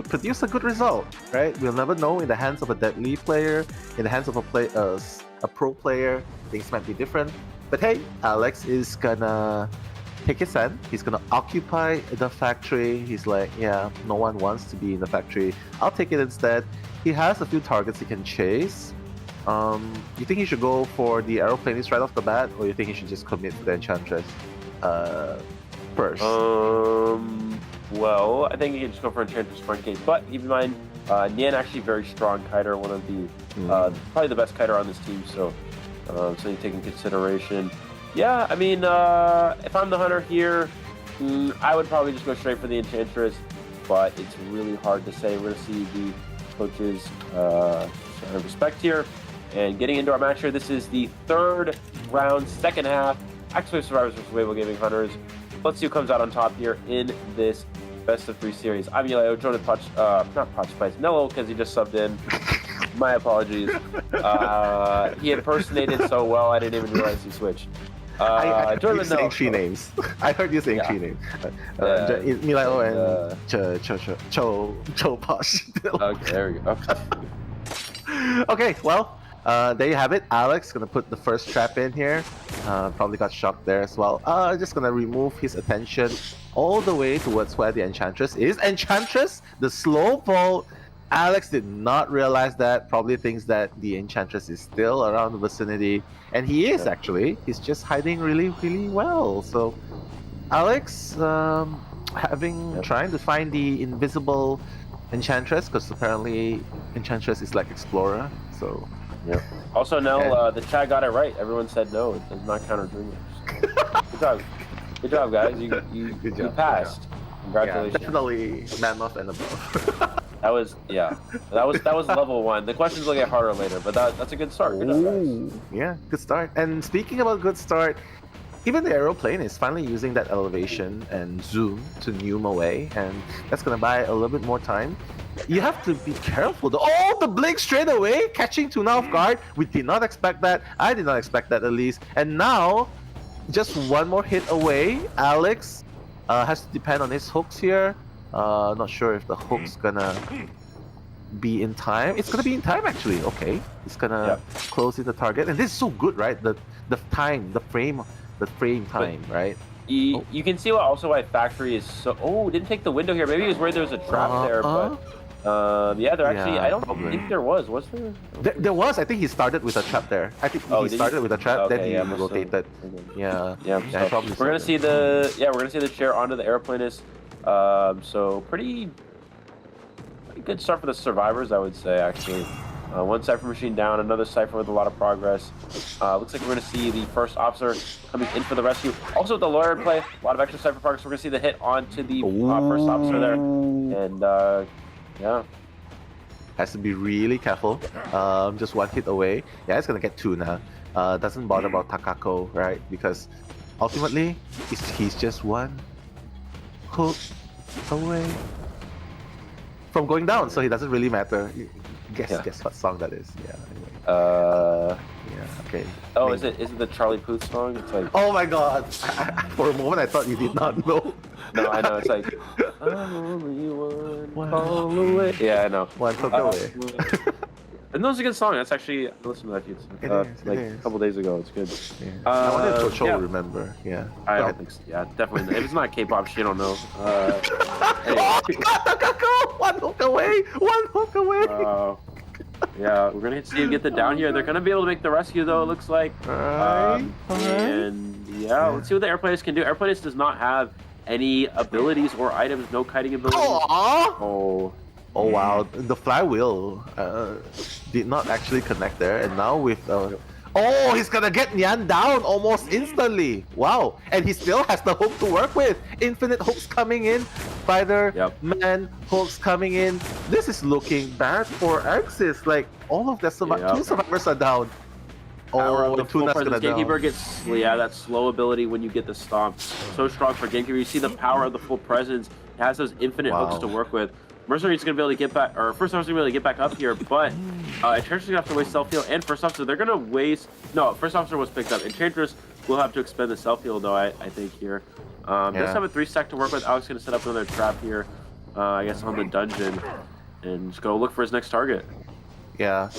produce a good result, right? We'll never know. In the hands of a deadly player, in the hands of a pro player, things might be different. But hey, Alex is gonna take his stand. He's gonna occupy the factory. He's like, yeah, no one wants to be in the factory. I'll take it instead. He has a few targets he can chase. You think he should go for the Aeroplanist right off the bat, or you think he should just commit to the Enchantress first? Well, I think he can just go for Enchantress front gate. But keep in mind, Nian actually very strong kiter, one of the probably the best kiter on this team. So, so you take in consideration. Yeah, I mean, if I'm the hunter here, I would probably just go straight for the Enchantress. But it's really hard to say. We're gonna see the coaches respect here. And getting into our match here, this is the third round, second half. AXIZ Survivors vs. Weibo Gaming Hunters. Let's see who comes out on top here in this best of 3 series. I'm Eli, joined with not Potch Spice, Nello, because he just subbed in. My apologies. He impersonated so well, I didn't even realize he switched. I heard you saying 3 names. I heard you saying 3 names. Milao and Cho Posh. Okay, there we go. Okay, well, there you have it. Alex gonna put the first trap in here. Probably got shocked there as well. Just gonna remove his attention all the way towards where the Enchantress is. Enchantress, the slow vault, Alex did not realize that, probably thinks that the Enchantress is still around the vicinity, and he is actually. He's just hiding really, really well. So Alex, trying to find the invisible Enchantress, because apparently Enchantress is like Explorer, so... Yeah. Also, no, the chat got it right. Everyone said no, it does not counter Dreamers. Good job. Good job, guys. You passed. Congratulations. Yeah, definitely mammoth and above. That was level 1. The questions will get harder later, but that's a good start. Good job, guys. Yeah, good start. And speaking about good start, even the aeroplane is finally using that elevation and zoom to noom away, and that's gonna buy a little bit more time. You have to be careful though. Oh, the blink straight away, catching Tuna off guard. We did not expect that. I did not expect that, at least. And now, just one more hit away. Alex has to depend on his hooks here. Not sure if the hook's gonna be in time. It's gonna be in time actually. Okay, it's gonna close in the target, and this is so good, right? The time, the frame time, right? You can see why Factory is so. Oh, didn't take the window here. Maybe it was where there was a trap there, but yeah, there actually. I don't think there was. Was there? There was. I think he started with a trap there. I think he started with a trap, then he rotated. Yeah. Probably. We're gonna see the chair onto the airplanist. So pretty good start for the survivors, I would say, actually. One Cypher machine down, another Cypher with a lot of progress. Looks like we're going to see the first officer coming in for the rescue. Also with the lawyer in play, a lot of extra Cypher progress. We're going to see the hit onto the first officer there. And yeah. Has to be really careful. Just one hit away. Yeah, it's going to get two now. Doesn't bother about Takako, right? Because ultimately, he's just one hook away from going down, so it doesn't really matter. Guess what song that is? Yeah. Anyway. Yeah. Okay. Oh, maybe. Is it the Charlie Puth song? It's like. Oh my God! For a moment, I thought you did not know. No, I know. It's like. I'm only one call away. Yeah, I know. One hook away. And that was a good song. That's actually I listened to that like a couple days ago. It's good. Yeah. I wonder if Cho will remember. Yeah. I don't think so. Yeah, definitely. If it's not K-pop, she don't know. Anyway. Oh my God, Takako! One hook away! One hook away! Yeah, we're gonna see him get the down here. They're gonna be able to make the rescue though. It looks like. And yeah, let's see what the airplanist can do. Airplanist does not have any abilities or items. No kiting abilities. Oh wow, the flywheel did not actually connect there, and now with oh, he's gonna get Nyan down almost instantly. Wow, and he still has the hook to work with. Infinite hooks coming in, Spider-Man hooks coming in. This is looking bad for AXIZ. Like all of the two survivors are down. Oh, the Tuna's gonna Gamekeeper gets that slow ability when you get the stomp. So strong for Gamekeeper. You see the power of the full presence. It has those infinite hooks to work with. Mercenary's gonna be able to get back, or First Officer's gonna be able to get back up here, but Enchantress gonna have to waste self-heal, and First Officer, they're gonna waste, no, First Officer was picked up. Enchantress will have to expend the self-heal though, I think here. Does have a 3-stack to work with. Alex gonna set up another trap here, I guess on the dungeon, and just go look for his next target. Yeah.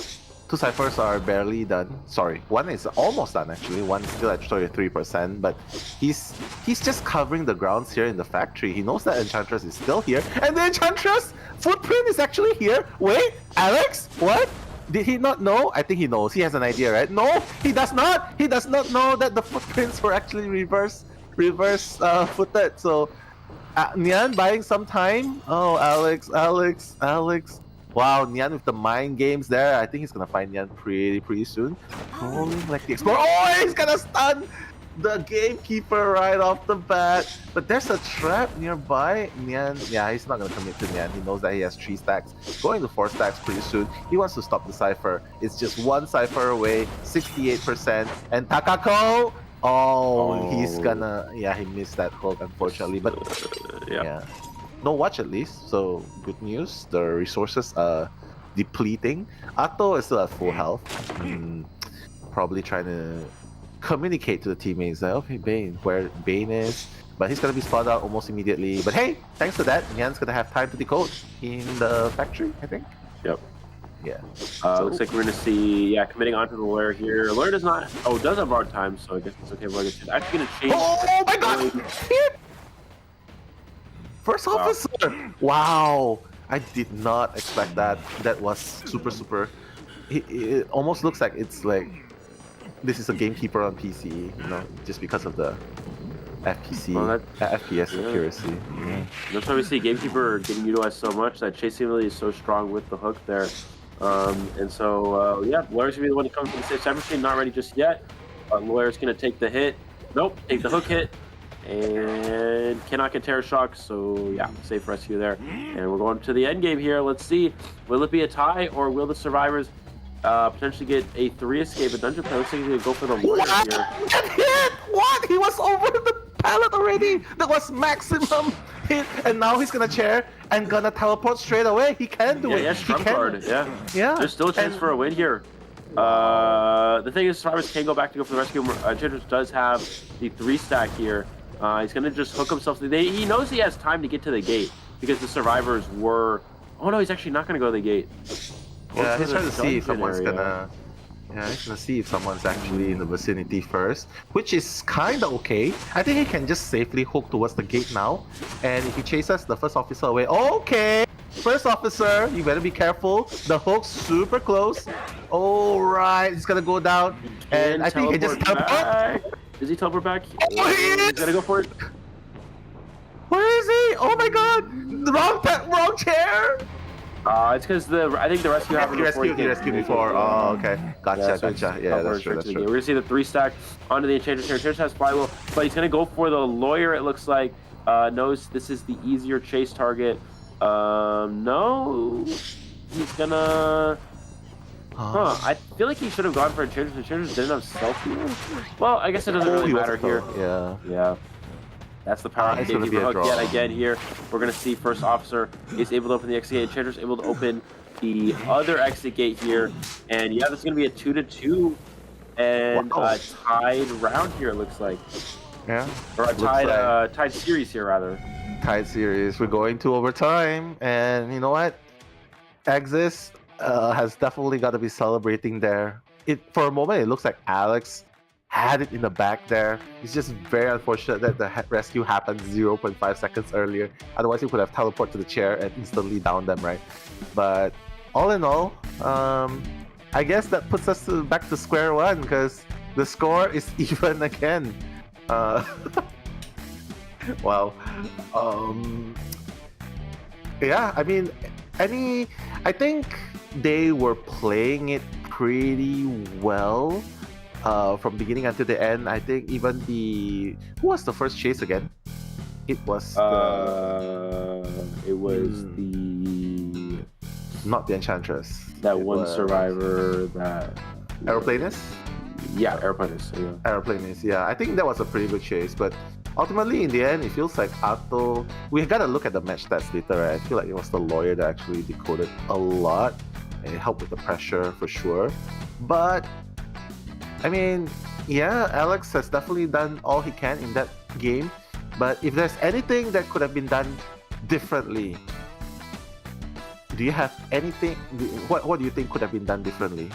Two ciphers are barely done. Sorry, one is almost done actually. One's still at 33%, but he's just covering the grounds here in the factory. He knows that Enchantress is still here, and the Enchantress footprint is actually here. Wait, Alex, what? Did he not know? I think he knows. He has an idea, right? No, he does not. He does not know that the footprints were actually reverse footed. So, Nyan buying some time. Oh, Alex. Wow, Nyan with the mind games there. I think he's gonna find Nyan pretty soon. Oh, like the Explorer. Oh, he's gonna stun the Gamekeeper right off the bat. But there's a trap nearby. Nyan, yeah, he's not gonna commit to Nyan. He knows that he has 3 stacks. Going to 4 stacks pretty soon. He wants to stop the Cypher. It's just one Cypher away, 68%. And Takako! Oh, he's gonna... Yeah, he missed that hook, unfortunately. But yeah. No watch at least, so good news. The resources are depleting. Atto is still at full health. Probably trying to communicate to the teammates that, okay, Bane, where Bane is. But he's gonna be spotted out almost immediately. But hey, thanks to that, Nyan's gonna have time to decode in the factory, I think. Yep. Yeah. Looks like we're gonna see, committing onto the lawyer here. Lawyer does not, does have hard time, so I guess it's okay. We're actually gonna change. Oh my God! First Officer! Wow! I did not expect that. That was super. It almost looks like it's like this is a gamekeeper on PC, just because of the FPS accuracy. Yeah. That's why we see gamekeeper getting utilized so much. That chase ability is so strong with the hook there. And so, yeah, Lawyer's gonna be the one to come from the safe side machine. Not ready just yet. Lawyer's gonna take the hit. Nope, take the hook hit. And cannot get Terror Shock, so yeah, safe rescue there. And we're going to the end game here. Let's see, will it be a tie or will the survivors potentially get a 3 escape, a dungeon play? Looks like he's gonna go for the Lawyer here. Get hit! What? He was over the pallet already. That was maximum hit, and now he's gonna chair and gonna teleport straight away. He can do it. Yeah, Trump card. Yeah. There's still a chance for a win here. The thing is, survivors can go back to go for the rescue. Childress does have the 3 stack here. He's gonna just hook himself. He knows he has time to get to the gate because the survivors were. Oh no, he's actually not gonna go to the gate. Yeah, he's trying to see if someone's gonna. Yeah, he's gonna see if someone's actually in the vicinity first, which is kind of okay. I think he can just safely hook towards the gate now, and if he chases the first officer away, okay. First officer, you better be careful. The hook's super close. Alright, he's gonna go down, and I think he can just teleport. Does he teleport back? Oh, he is! He's gonna go for it. Where is he? Oh my god! The wrong chair! It's because I think the rescue happened before. He rescued before. Oh, okay. Gotcha. Yeah, that's true. We're gonna see the 3 stack onto the Enchantress here. Enchantress has flywheel, but he's gonna go for the Lawyer. It looks like knows this is the easier chase target. No, he's gonna. I feel like he should have gone for Enchantress. Enchantress didn't have self-heal. Well, I guess it doesn't really matter here. Yeah. That's the power of gamekeeper hook yet again here. We're going to see first officer is able to open the exit gate. Enchantress able to open the other exit gate here. And yeah, this is going to be a 2-2 and a tied round here, it looks like. Yeah. Or a tied series here, rather. Tied series. We're going to overtime. And you know what? AXIZ has definitely got to be celebrating there. For a moment, it looks like Alex had it in the back there. It's just very unfortunate that the rescue happened 0.5 seconds earlier. Otherwise, he could have teleported to the chair and instantly downed them, right? But all in all, I guess that puts us back to square one because the score is even again. Wow. Yeah, I mean, I think they were playing it pretty well. From beginning until the end. I think even who was the first chase again? It was not the Enchantress. That one survivor that Aeroplanist? Yeah, Aeroplanist. Yeah. Aeroplanist, yeah. I think that was a pretty good chase, but ultimately in the end it feels like Atto. We gotta look at the match stats later, right? I feel like it was the Lawyer that actually decoded a lot and it helped with the pressure for sure. But I mean, yeah, Alex has definitely done all he can in that game. But if there's anything that could have been done differently, do you have anything? What do you think could have been done differently?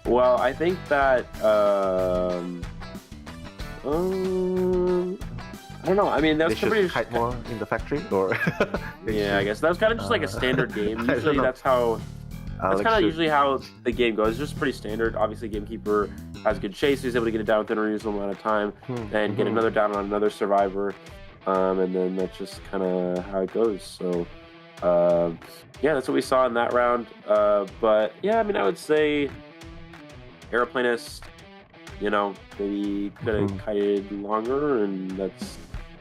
Well, I think that I don't know. I mean, that's pretty hide more in the factory, or yeah, I guess that was kind of just like a standard game. Usually, that's how. That's kind of usually how the game goes. It's just pretty standard. Obviously, Gamekeeper has good chase. He's able to get it down within a reasonable amount of time and get another down on another survivor. And then that's just kind of how it goes. So, yeah, that's what we saw in that round. But, yeah, I mean, I would say Aeroplanist, maybe could have kited longer, and that's...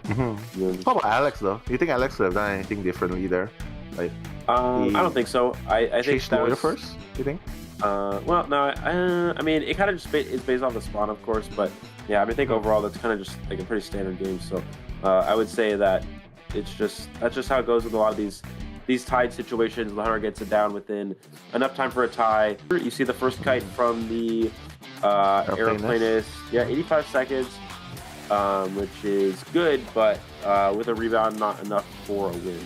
How about Alex, though? Do you think Alex would have done anything differently there? Like, I don't think so. I think that was first. You think? Well, no. I mean, it kind of just is based off the spawn, of course. But yeah, I mean, I think overall that's kind of just like a pretty standard game. So I would say that that's just how it goes with a lot of these tied situations. The hunter gets it down within enough time for a tie. You see the first kite from the Aeroplanist. Yeah, 85 seconds, which is good, but with a rebound, not enough for a win.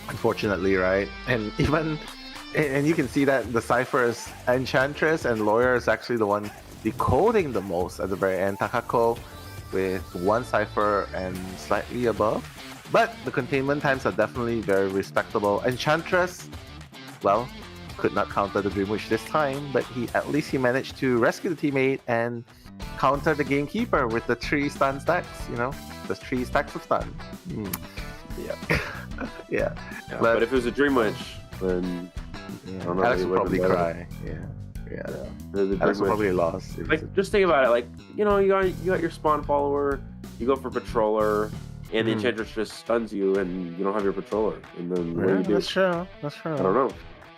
Unfortunately, right? And you can see that the Cypher is Enchantress and Lawyer is actually the one decoding the most at the very end. Takako with 1 Cypher and slightly above. But the containment times are definitely very respectable. Enchantress, well, could not counter the Dream Witch this time, but at least he managed to rescue the teammate and counter the Gamekeeper with the 3 stun stacks, the 3 stacks of stun. Yeah. Yeah. But if it was a Dream Witch, then I don't know. Alex would probably cry. Yeah. Alex would probably lost. Like, just think about it. Like, you got your spawn follower, you go for patroller, and the Enchantress just stuns you, and you don't have your patroller. And then what do you do? That's true. I don't know.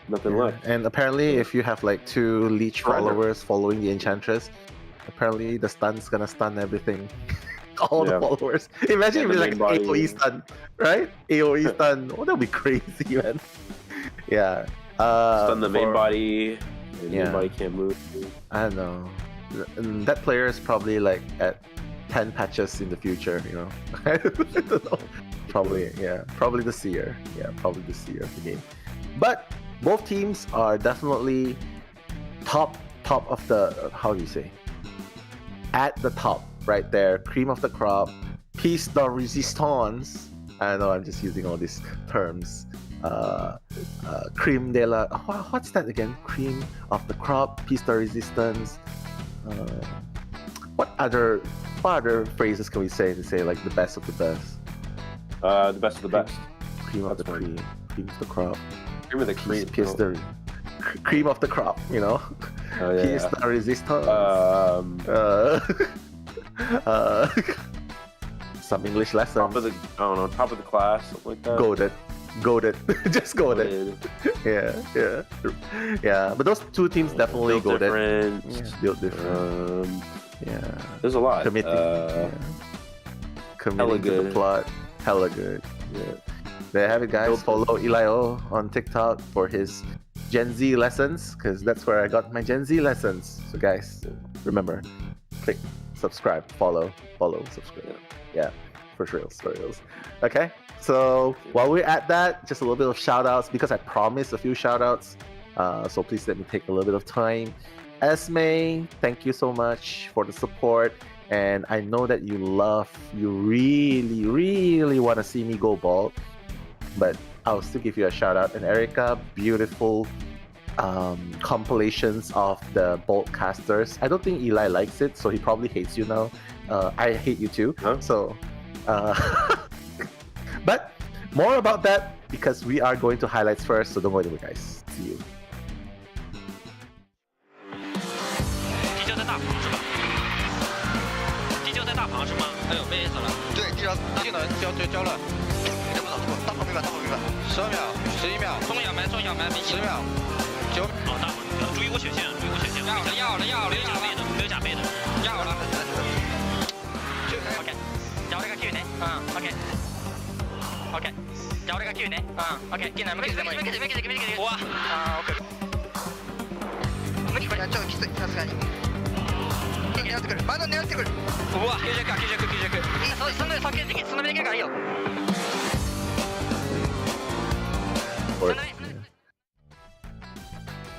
Nothing left. And apparently, if you have like 2 leech followers following the Enchantress, apparently the stun's gonna stun everything. All the followers. Imagine if it's like an AoE stun, right? AoE stun. Oh, that would be crazy, man. Yeah. Stun the main body. The main body can't move. I don't know. And that player is probably like at 10 patches in the future, I don't know. Probably the seer. Yeah, probably the seer of the game. But both teams are definitely top of the, how do you say? At the top, right there. Cream of the crop. Piece de resistance. I know I'm just using all these terms. Cream de la... what's that again? Cream of the crop. Piece de resistance. What other phrases can we say to say like the best of the best? The best of the best. Cream of the cream. Cream of the crop. Cream of the cream. Piece de... Cream of the crop, Piece de resistance. Some English lesson. Top of the class, something like that. Goated. Just goated. Yeah. But those 2 teams definitely goated. Built different. There's a lot. Committing to the plot. Hella good. Yeah. There you have it, guys. Follow Eli-O on TikTok for his Gen Z lessons, because that's where I got my Gen Z lessons. So guys, remember, click subscribe, follow, subscribe. Yeah, for reals. Okay, so while we're at that, just a little bit of shout outs, because I promised a few shout outs. So please let me take a little bit of time. Esme, thank you so much for the support. And I know that you really, really want to see me go bald, but I'll still give you a shout out. And Erica, beautiful compilations of the bolt casters. I don't think Eli likes it, so he probably hates you now. I hate you too. So, but more about that because we are going to highlights first. So don't go anywhere, guys. See you. 地窖在大棚是吧？地窖在大棚是吗？还有 VS 了。对，地窖技能交了。这不早出，大棚没满，12秒，11秒，中小埋，10秒，9秒。哦，大棚，注意我血线。要了，没有假背的，要了。OK， 有呢個 Q 呢？OK， 有呢個 Q 呢？OK， 見ない。哇！OK。無理これはちょっときつい、さすがに。狙ってくる。まだ狙ってくる。うわ、90か。そんな目でけがいいよ。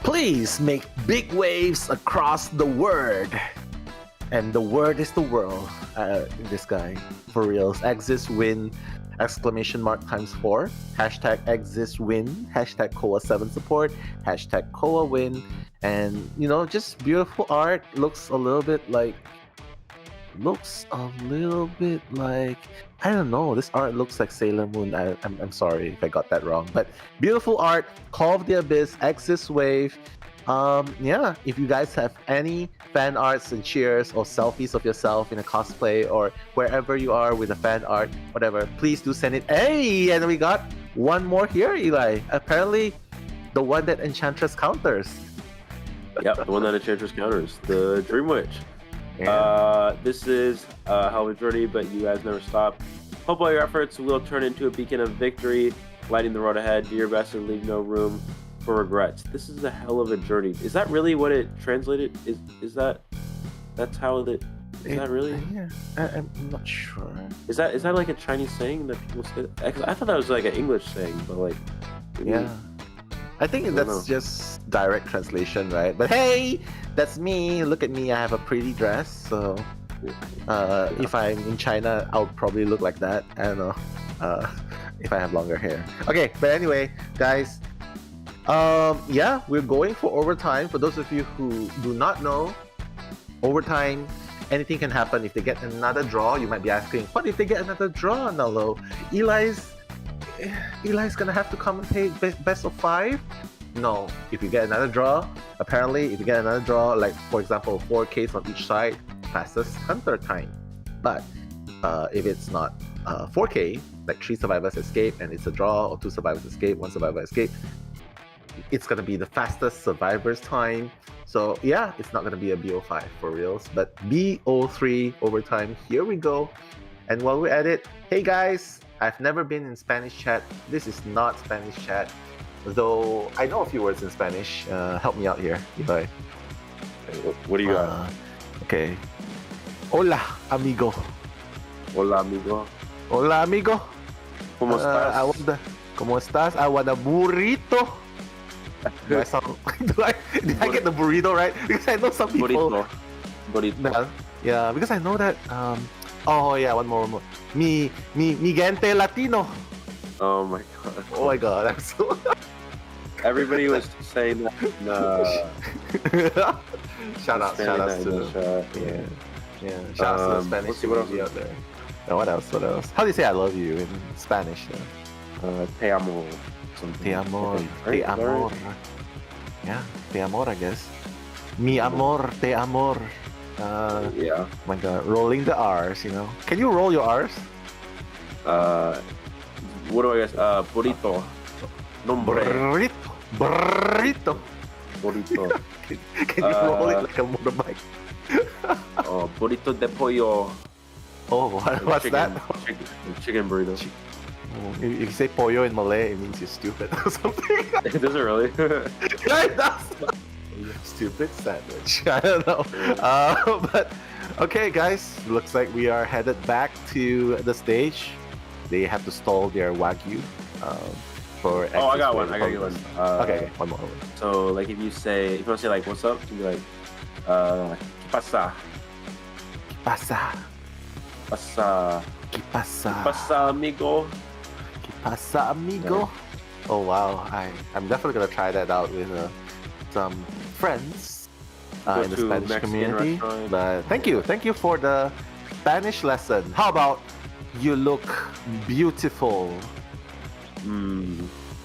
Please make big waves across the word. And the word is the world. This guy, for reals. AXIZ win! !4. Hashtag AXIZ win. Hashtag COA7 support. Hashtag COA win. And, just beautiful art. Looks a little bit like, I don't know. This art looks like Sailor Moon. I'm sorry if I got that wrong. But beautiful art. Call of the Abyss. AXIZ wave. If you guys have any fan arts and cheers or selfies of yourself in a cosplay or wherever you are with a fan art, whatever, please do send it. Hey, and we got one more here, Eli. Apparently, the one that Enchantress counters. Yep, the one that Enchantress counters. The Dream Witch. Yeah. This is a hell of a journey, but you guys never stop. Hope all your efforts will turn into a beacon of victory, lighting the road ahead. Do your best and leave no room for regrets. This is a hell of a journey. Is that really what it translated? Is that's how it? Is that really? Yeah, I'm not sure. Is that like a Chinese saying that people say? I thought that was like an English saying, but like. Yeah. I think that's just direct translation, right? But hey, that's me. Look at me. I have a pretty dress. So if I'm in China, I'll probably look like that. I don't know. if I have longer hair. Okay, but anyway, guys, yeah, we're going for overtime. For those of you who do not know, overtime, anything can happen. If they get another draw, you might be asking, what if they get another draw, Nalo? Eli's gonna have to commentate best of 5? No, if you get another draw, apparently if you get another draw, like for example 4Ks on each side, fastest hunter time. But if it's not 4K, like 3 survivors escape and it's a draw, or 2 survivors escape, 1 survivor escape, it's gonna be the fastest survivors time. So yeah, it's not gonna be a BO5 for reals, but BO3 overtime, here we go. And while we're at it, hey guys, I've never been in Spanish chat. This is not Spanish chat, though I know a few words in Spanish. Help me out here, Eli. What do you got? Okay. Hola, amigo. Hola, amigo. Hola, amigo. ¿Cómo estás? ¿Cómo estás? I want a burrito. Do I sound, did I get the burrito right? Because I know some people. Burrito. Yeah, because I know that. Oh yeah, one more. Mi gente latino. Oh my god. Oh my god, I'm so. Everybody was saying that. Shout out to shout out to the Spanish community out there. And what else? How do you say I love you in Spanish? Te amo. Te amor. Te amor. Yeah, te amor, I guess. Mi amor, te amor. Yeah. Oh my god, rolling the R's, you know. Can you roll your R's? What do I guess? Burrito. Nombre. Burrito. Burrito. Can you roll it like a motorbike? Oh, burrito de pollo. Oh, what's chicken, that? Chicken burrito. If you say pollo in Malay, it means you're stupid or something. Does it really? Yeah, it does. Stupid sandwich. I don't know. But okay, guys, looks like we are headed back to the stage. They have to stall their wagyu for. Oh, I got one. One. Okay, one more. So, like, if you want to say like, "What's up?" you can be like, "¿Qué pasa?" ¿Qué pasa? Pasa. ¿Qué pasa? ¿Qué pasa, amigo? ¿Qué pasa, amigo? Yeah. Oh wow, I'm definitely gonna try that out with some friends in the Spanish Mexican community. restaurant. But thank you for the Spanish lesson. How about you look beautiful?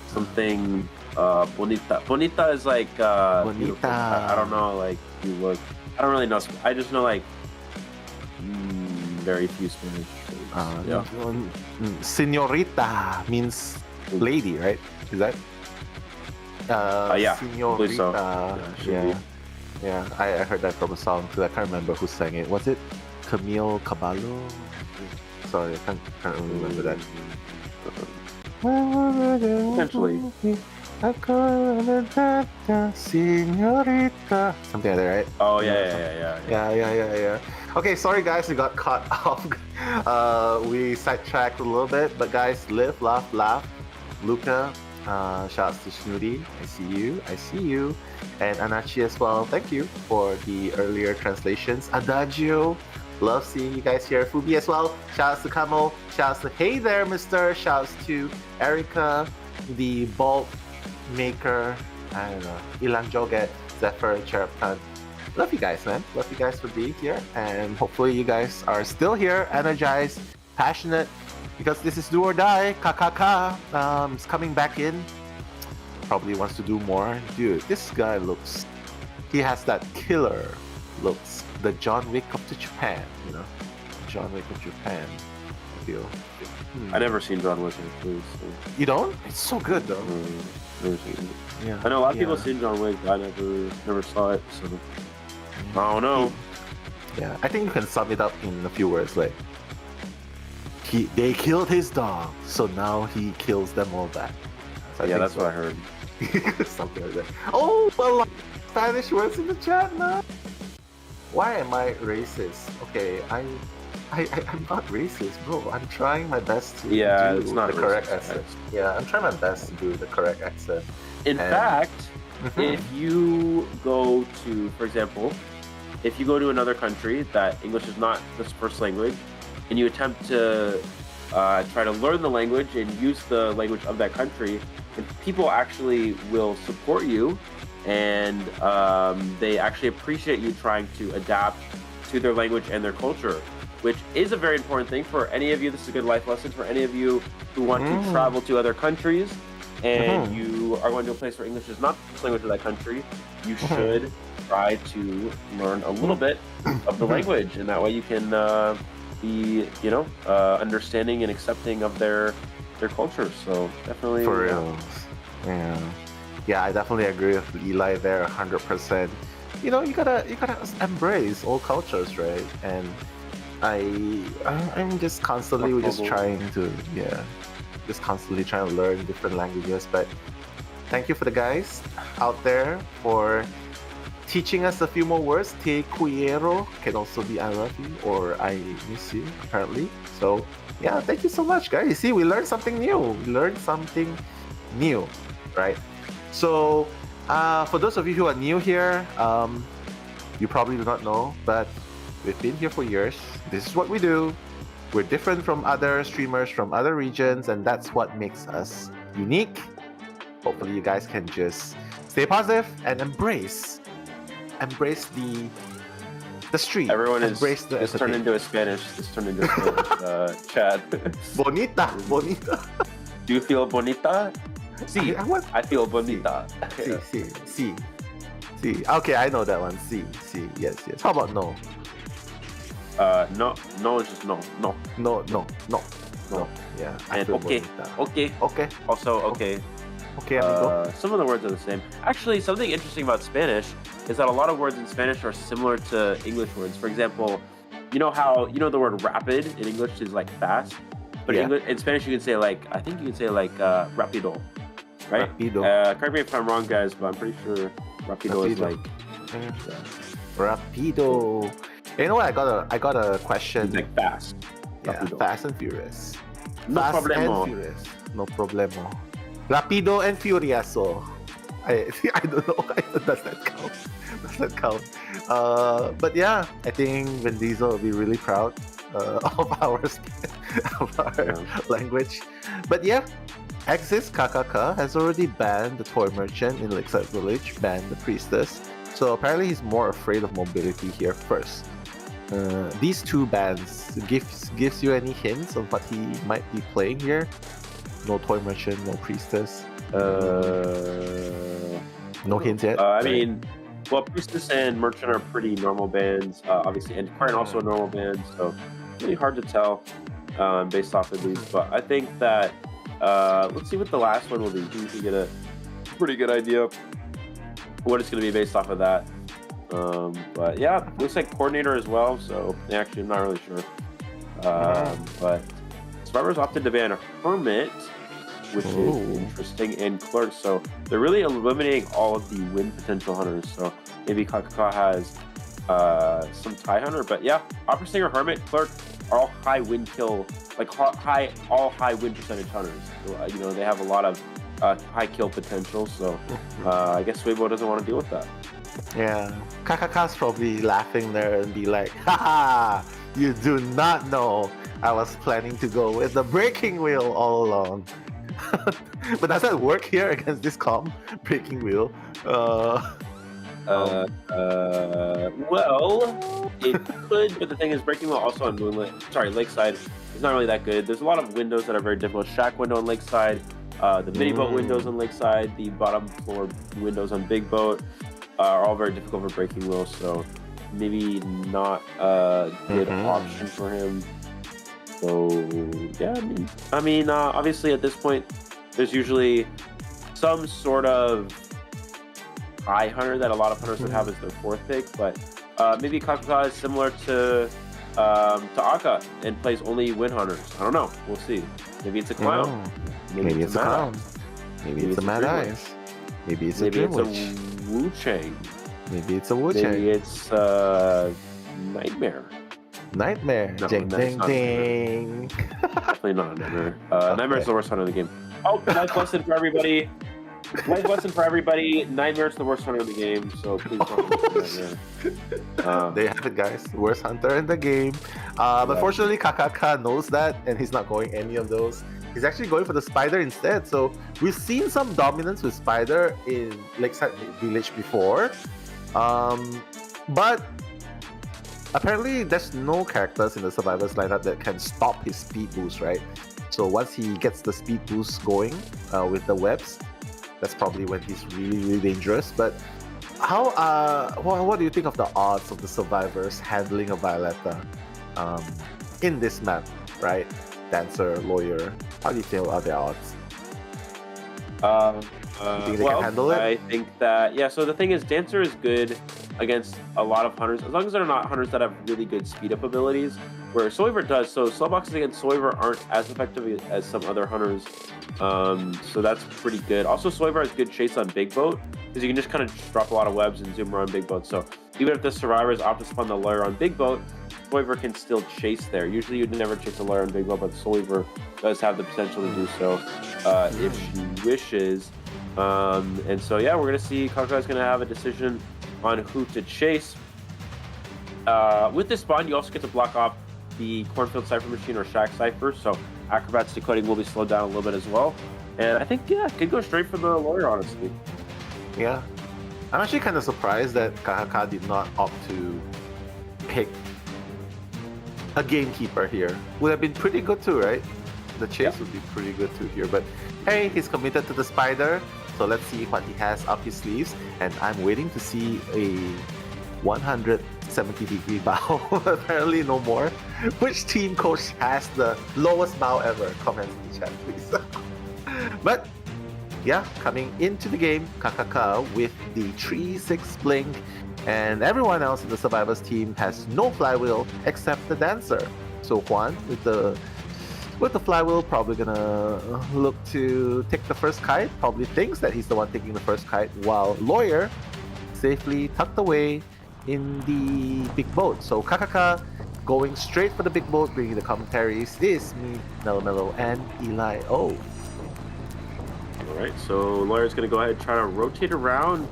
Something bonita. Bonita is like bonita. Beautiful. I don't know, like you look. I don't really know. I just know like very few Spanish words. Yeah. Señorita means lady, right? Is that? Yeah. Señorita. So. Yeah. I heard that from a song because I can't remember who sang it. Was it Camille Cabello? Sorry, I can't remember that. Potentially. Señorita. Something like that, right? Oh yeah. Okay, sorry guys, we got caught off. We sidetracked a little bit, but guys, live, laugh. Luca, shouts to Snooty. I see you. And Anachi as well. Thank you for the earlier translations. Adagio. Love seeing you guys here. Fubi as well. Shouts to Kamo. Shouts to Hey There, Mister. Shouts to Erica, the bulk maker. I don't know. Ilan Joget, Zephyr, Cheraptan. Love you guys, man. Love you guys for being here. And hopefully you guys are still here, energized, passionate. Because this is do or die. KKK is coming back in. Probably wants to do more. Dude, this guy looks... He has that killer looks. The John Wick of Japan, you know? John Wick of Japan, I feel. I never seen John Wick actually. So. You don't? It's so good though. Never seen it. Yeah. I know a lot of people seen John Wick. I never saw it. So I don't know. Yeah, I think you can sum it up in a few words like they killed his dog, so now he kills them all back. So yeah, that's what I heard. Something like that. Oh, a lot of Spanish words in the chat, man. Why am I racist? Okay, I'm not racist, bro. I'm trying my best to do it's not the correct accent. Yeah, I'm trying my best to do the correct accent. In fact, if you go to, for example, if you go to another country that English is not the first language, and you attempt to try to learn the language and use the language of that country, and people actually will support you, and they actually appreciate you trying to adapt to their language and their culture, which is a very important thing for any of you. This is a good life lesson for any of you who want to travel to other countries and you are going to a place where English is not the language of that country. You should try to learn a little bit of the language, and that way you can be, understanding and accepting of their culture. So definitely, for real, yeah, I definitely agree with Eli there 100%. You gotta embrace all cultures, right? And I'm just constantly trying to learn different languages. But thank you for the guys out there for teaching us a few more words. Te quiero can also be I love you or I miss you, apparently. So yeah, thank you so much, guys. You see, we learned something new. Right? So for those of you who are new here, you probably do not know, but we've been here for years. This is what we do. We're different from other streamers from other regions, and that's what makes us unique. Hopefully you guys can just stay positive and embrace the street. Everyone embrace is turned into a Spanish. This turned into a Spanish chat. Bonita. Do you feel bonita? Sí, I feel bonita. Sí. Okay, I know that one. Sí. Yes. How about no? No is just no. No. Yeah. And okay. Also okay. Okay, amigo. Some of the words are the same. Actually, something interesting about Spanish is that a lot of words in Spanish are similar to English words. For example, the word rapid in English is like fast, but in Spanish you can say rapido, right? Rapido. Correct me if I'm wrong, guys, but I'm pretty sure rapido. Is like rapido. You know what? I got a question. It's like fast. Yeah, Rapido. Fast and Furious. No Fast problemo. and Furious. No problemo. Rapido and Furioso. I don't know. Does that count? But yeah, I think Vin Diesel will be really proud of our language. But yeah, AXIZ KKK has already banned the toy merchant in Lakeside Village, banned the priestess. So apparently he's more afraid of mobility here first. These two bans gives you any hints on what he might be playing here? No toy merchant, no priestess. No hints yet. I mean, well, priestess and merchant are pretty normal bands, obviously, and Current also a normal band, so really hard to tell based off of these. But I think that let's see what the last one will be. You can get a pretty good idea what it's going to be based off of that. But yeah, looks like coordinator as well. So actually, I'm not really sure. But Survivors opted to ban Hermit, which is interesting, and Clerk. So they're really eliminating all of the win potential hunters. So maybe KKK has some tie hunter, but yeah, Opera Singer, Hermit, Clerk are all high win kill, all high win percentage hunters. So, they have a lot of high kill potential. So I guess Weibo doesn't want to deal with that. Yeah, KKK's probably laughing there and be like, haha, you do not know I was planning to go with the breaking wheel all along. But does that work here against this comp? Breaking wheel? Well, it could, but the thing is, breaking wheel also on Lakeside is not really that good. There's a lot of windows that are very difficult. Shack window on Lakeside, the mini boat windows on Lakeside, the bottom floor windows on Big Boat are all very difficult for breaking wheel. So maybe not a good option for him. So yeah, I mean, obviously at this point, there's usually some sort of high hunter that a lot of hunters would have as their fourth pick, but maybe KKK is similar to Akka and plays only win hunters. I don't know. We'll see. Maybe it's a clown. Maybe it's a clown. Maybe it's a Mad Eyes. Maybe it's a Wu Chang. Maybe it's a Wu Chang. Maybe it's Nightmare. No, ding. Definitely not a Nightmare. Nightmare's the worst hunter in the game. Oh, life lesson for everybody. Life lesson for everybody: Nightmare's the worst hunter in the game, so please don't. They have it, guys. Worst hunter in the game. But fortunately, KKK knows that, and he's not going any of those. He's actually going for the Spider instead. So we've seen some dominance with Spider in Lakeside Village before. But apparently there's no characters in the Survivors lineup that can stop his speed boost, right? So once he gets the speed boost going with the webs, that's probably when he's really dangerous. But how what do you think of the odds of the Survivors handling a Violetta in this map, right? Dancer, Lawyer, how do you feel about the odds? You think they can handle it? I think that, yeah, so the thing is, Dancer is good against a lot of hunters, as long as they're not hunters that have really good speed up abilities, where Soiver does. So slowboxes against Soiver aren't as effective as some other hunters, so that's pretty good. Also, Soiver has good chase on Big Boat, because you can just kind of drop a lot of webs and zoom around Big Boat. So even if the Survivors opt to spawn the Lawyer on Big Boat, Soiver can still chase there. Usually you'd never chase a Lawyer on Big Boat, but Soiver does have the potential to do so if she wishes. And so yeah, we're gonna see Kaka's gonna have a decision on who to chase. With this spawn, you also get to block off the Cornfield Cypher Machine or Shack Cypher, so Acrobat's decoding will be slowed down a little bit as well. And I think, yeah, could go straight for the Lawyer, honestly. Yeah. I'm actually kind of surprised that Kakaka did not opt to pick a Gamekeeper here. Would have been pretty good too, right? The chase would be pretty good too here. But hey, he's committed to the Spider, so let's see what he has up his sleeves. And I'm waiting to see a 170-degree bow. Apparently no more. Which team coach has the lowest bow ever? Comment in the chat, please. But yeah, coming into the game, Kakaka with the 3-6 blink, and everyone else in the Survivors team has no flywheel except the Dancer. So Juan with the flywheel probably gonna look to take the first kite, probably thinks that he's the one taking the first kite, while Lawyer safely tucked away in the big boat. So Kakaka going straight for the big boat, bringing the commentaries is me, Mellow, and Eli O. Alright, so Lawyer's going to go ahead and try to rotate around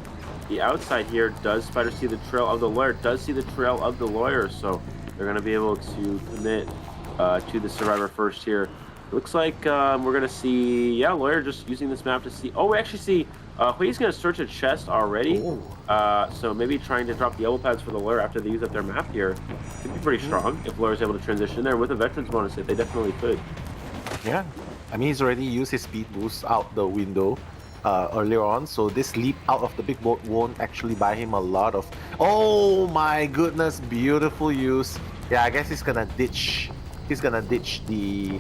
the outside here. Does Spider see the trail of the Lawyer? Does see the trail of the Lawyer, so they're going to be able to commit to the Survivor first here. It looks like we're going to see, yeah, Lawyer just using this map to see. Oh, we actually see Hui's going to search a chest already. So maybe trying to drop the elbow pads for the Lawyer after they use up their map here. Could be pretty strong if Lawyer's able to transition there with a Veterans bonus. If they definitely could. Yeah. I mean, he's already used his speed boost out the window earlier on, so this leap out of the big boat won't actually buy him a lot of... Oh my goodness, beautiful use. Yeah, I guess he's gonna ditch the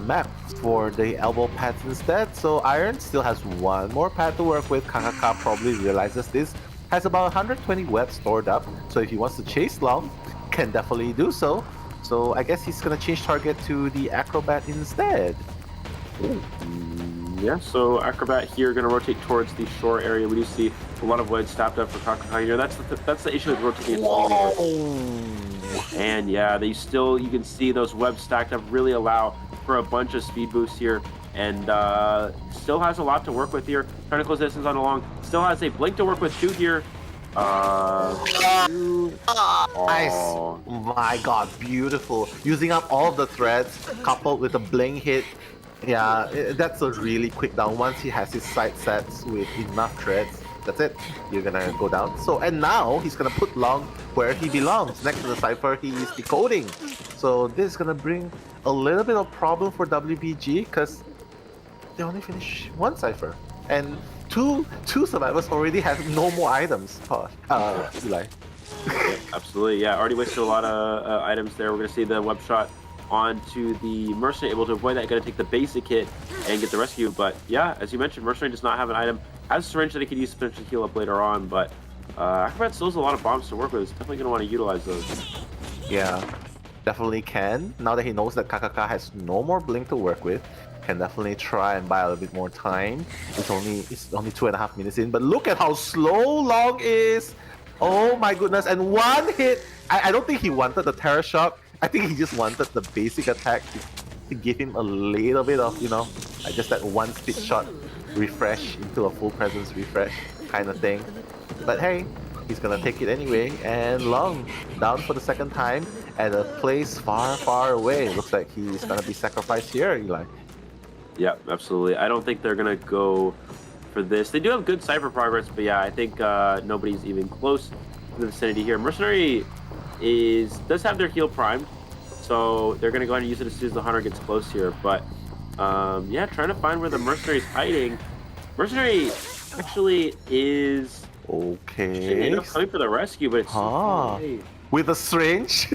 map for the elbow pads instead. So Iron still has one more pad to work with. Kakaka probably realizes this. Has about 120 webs stored up, so if he wants to chase long, can definitely do so. So I guess he's gonna change target to the Acrobat instead. Yeah, so Acrobat here gonna rotate towards the shore area. We do see a lot of wood stacked up for Kakaka here. That's the issue with rotating. And yeah, you can see those webs stacked up really allow for a bunch of speed boosts here. And still has a lot to work with here. Trying to close distance on along. Still has a blink to work with too here. Nice. My god, beautiful. Using up all of the threads coupled with a bling hit. Yeah, that's a really quick down. Once he has his sight sets with enough threads, that's it. You're gonna go down. So, and now he's gonna put Long where he belongs. Next to the Cypher, he is decoding. So this is gonna bring a little bit of problem for WBG because they only finish one Cypher. And two Survivors already have no more items. Eli. Yeah, absolutely, yeah. Already wasted a lot of items there. We're going to see the web shot onto the Mercenary, able to avoid that. Going to take the basic hit and get the rescue. But yeah, as you mentioned, Mercenary does not have an item. Has a syringe that he could use to potentially heal up later on. But Acrobat still has a lot of bombs to work with. He's definitely going to want to utilize those. Yeah, definitely can. Now that he knows that Kakaka has no more blink to work with, can definitely try and buy a little bit more time. It's only 2.5 minutes in, but look at how slow Long is. Oh my goodness, and one hit. I don't think he wanted the Terror Shock. I think he just wanted the basic attack to give him a little bit of, just that one spit shot. refresh into a full presence refresh kind of thing. But hey, he's gonna take it anyway. And Long down for the second time at a place far, far away. Looks like he's gonna be sacrificed here, Eli. Yeah, absolutely. I don't think they're gonna go for this. They do have good Cypher progress, but yeah, I think nobody's even close to the vicinity here. Mercenary does have their heal primed, so they're gonna go ahead and use it as soon as the hunter gets close here. But yeah, trying to find where the mercenary's hiding. Mercenary actually is okay. Coming for the rescue, but it's with a syringe.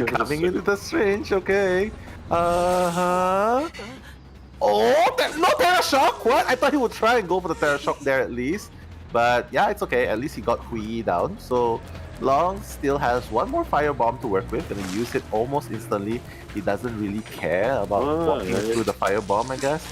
Coming in with a syringe. Okay. Oh, no Terra Shock. What? I thought he would try and go for the Terra Shock there at least. But yeah, it's okay. At least he got Hui down. So Long still has one more firebomb to work with. Gonna use it almost instantly. He doesn't really care about walking through the firebomb, I guess.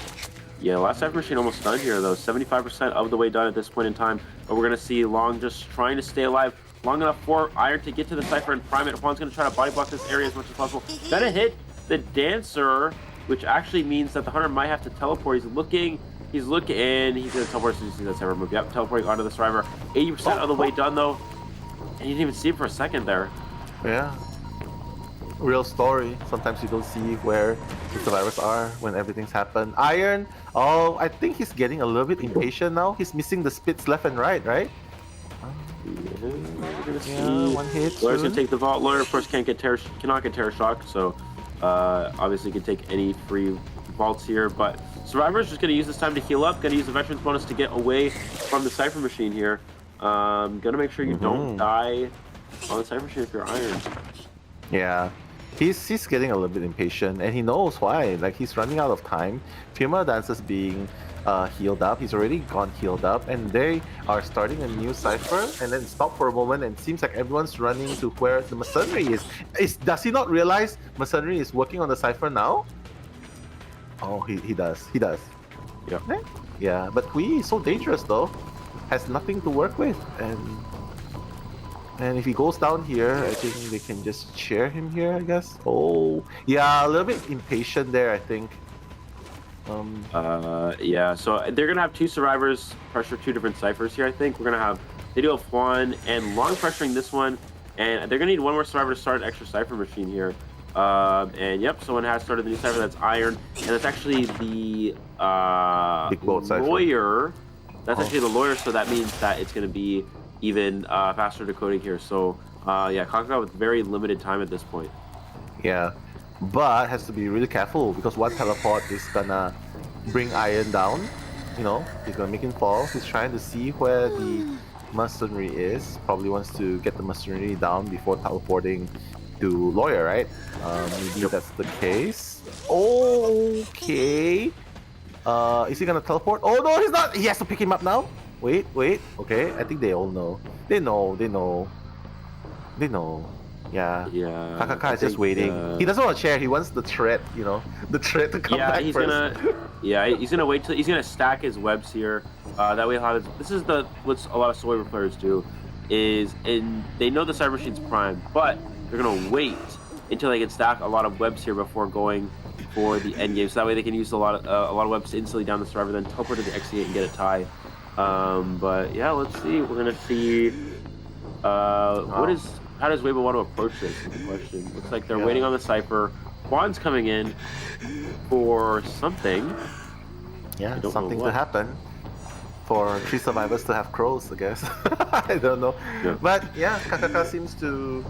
Yeah, last Cypher Machine almost done here though. 75% of the way done at this point in time. But we're gonna see Long just trying to stay alive long enough for Iron to get to the Cypher and prime it. Juan's gonna try to body block this area as much as possible. Gonna hit the Dancer, which actually means that the Hunter might have to teleport. He's looking, and he's gonna teleport as soon as he sees that Cypher move. Yep, teleporting onto the Survivor. 80% of the way done though. And you didn't even see it for a second there. Yeah. Real story. Sometimes you don't see where the survivors are when everything's happened. Iron, I think he's getting a little bit impatient now. He's missing the spits left and right? Yeah, one hit. Lawyer's gonna take the Vault. Lawyer, of course, cannot get Terror Shock, so obviously can take any free vaults here. But Survivor's just gonna use this time to heal up. Gonna use the Veteran's bonus to get away from the Cypher Machine here. Gonna make sure you don't die on the Cypher Machine if you're Iron. Yeah. He's getting a little bit impatient, and he knows why. Like, he's running out of time. Female Dancer's being healed up. He's already gone healed up, and they are starting a new Cypher, and then stop for a moment, and it seems like everyone's running to where the Mercenary is. Does he not realize Mercenary is working on the Cypher now? Oh, he does. He does. Yeah. Yeah, but Hui is so dangerous, though. Has nothing to work with, and if he goes down here, I think they can just chair him here, I guess. Oh, yeah, a little bit impatient there, I think. Yeah, so they're gonna have two Survivors pressure two different Cyphers here, I think. They do have Juan and Long pressuring this one, and they're gonna need one more Survivor to start an extra Cypher Machine here. And yep, someone has started the new Cypher, that's Iron, and that's actually the Lawyer. That's actually the Lawyer, so that means that it's gonna be even faster decoding here. So yeah, Kaka with very limited time at this point. Yeah, but has to be really careful because one teleport is gonna bring Iron down. You know, he's gonna make him fall. He's trying to see where the Mercenary is. Probably wants to get the Mercenary down before teleporting to Lawyer, right? Maybe that's the case. Okay. Is he gonna teleport? Oh no, he's not! He has to pick him up now? Wait. Okay, I think they all know. They know. Yeah. Kakaka is just waiting. He doesn't want to chair, he wants the threat, you know? The threat to come back he's first. He's gonna wait till he's gonna stack his webs here. That way this is what a lot of Survivor players do, they know the Cyber Machine's prime, but they're gonna wait until they can stack a lot of webs here before going for the end game. So that way they can use a lot of webs to instantly down the Survivor, then teleport to the X8 and get a tie. But yeah, let's see. We're gonna see how does Weibo want to approach this is the question. Looks like they're waiting on the Cypher. Juan's coming in for something. Yeah, something to happen. For 3 survivors to have crows, I guess. I don't know. Yeah. But yeah, Kakaka seems to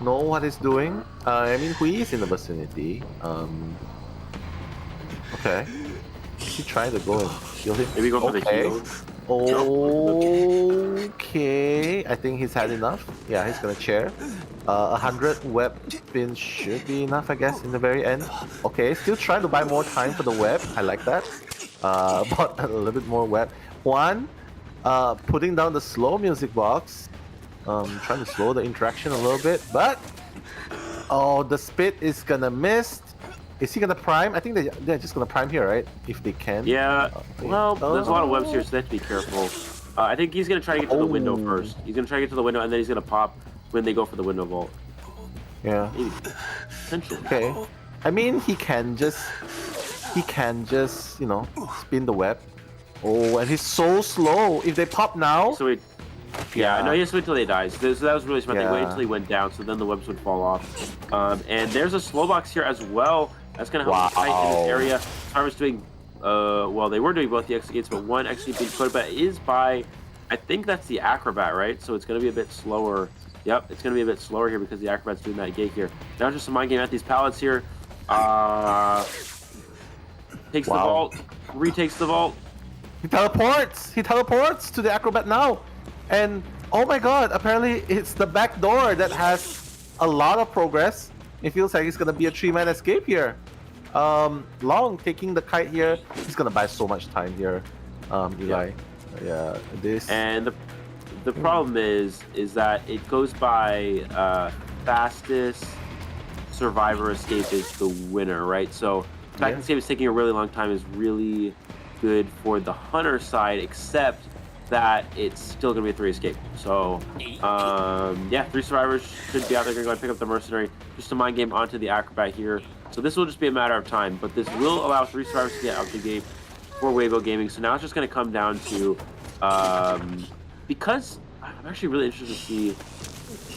know what he's doing. I mean, Hui is in the vicinity. Okay. Is he trying to go and kill him? Maybe go for the heal. Okay, I think he's had enough. Yeah, he's gonna chair. 100 web spins should be enough, I guess, in the very end. Okay, still trying to buy more time for the web. I like that. Bought a little bit more web. Juan, putting down the slow music box. Trying to slow the interaction a little bit, but the spit is gonna miss. Is he gonna prime? I think they're just gonna prime here, right? If they can. Yeah. Well, there's a lot of webs here, so they have to be careful. I think he's gonna try to get to the window first. He's gonna try to get to the window, and then he's gonna pop when they go for the window vault. Yeah. Maybe. Potentially. Okay. I mean, he can just, you know, spin the web Oh, and he's so slow. If they pop now... So yeah, no, he has to wait till they die. So that was really smart. Yeah. They waited until he went down, so then the webs would fall off. And there's a slow box here as well. That's going to help fight in this area. Armor's doing, well, they were doing both the exit gates, but one exit being put, but it is by, I think that's the Acrobat, right? So it's going to be a bit slower. Yep, it's going to be a bit slower here because the Acrobat's doing that gate here. Now just a mind game at these pallets here. Takes the vault, retakes the vault. He teleports to the Acrobat now. And oh my god, apparently it's the back door that has a lot of progress. It feels like it's gonna be a 3-man escape here. Long taking the kite here. He's gonna buy so much time here, Eli. Yeah, this. And the problem is that it goes by fastest survivor escape is the winner, right? So the fact that escape is taking a really long time is really good for the hunter side, except that it's still gonna be a 3 escape. So yeah, 3 survivors should be out there. Gonna go and pick up the mercenary. Just a mind game onto the Acrobat here. So this will just be a matter of time, but this will allow 3 survivors to get out the gate for COAVII Gaming. So now it's just gonna come down to because I'm actually really interested to see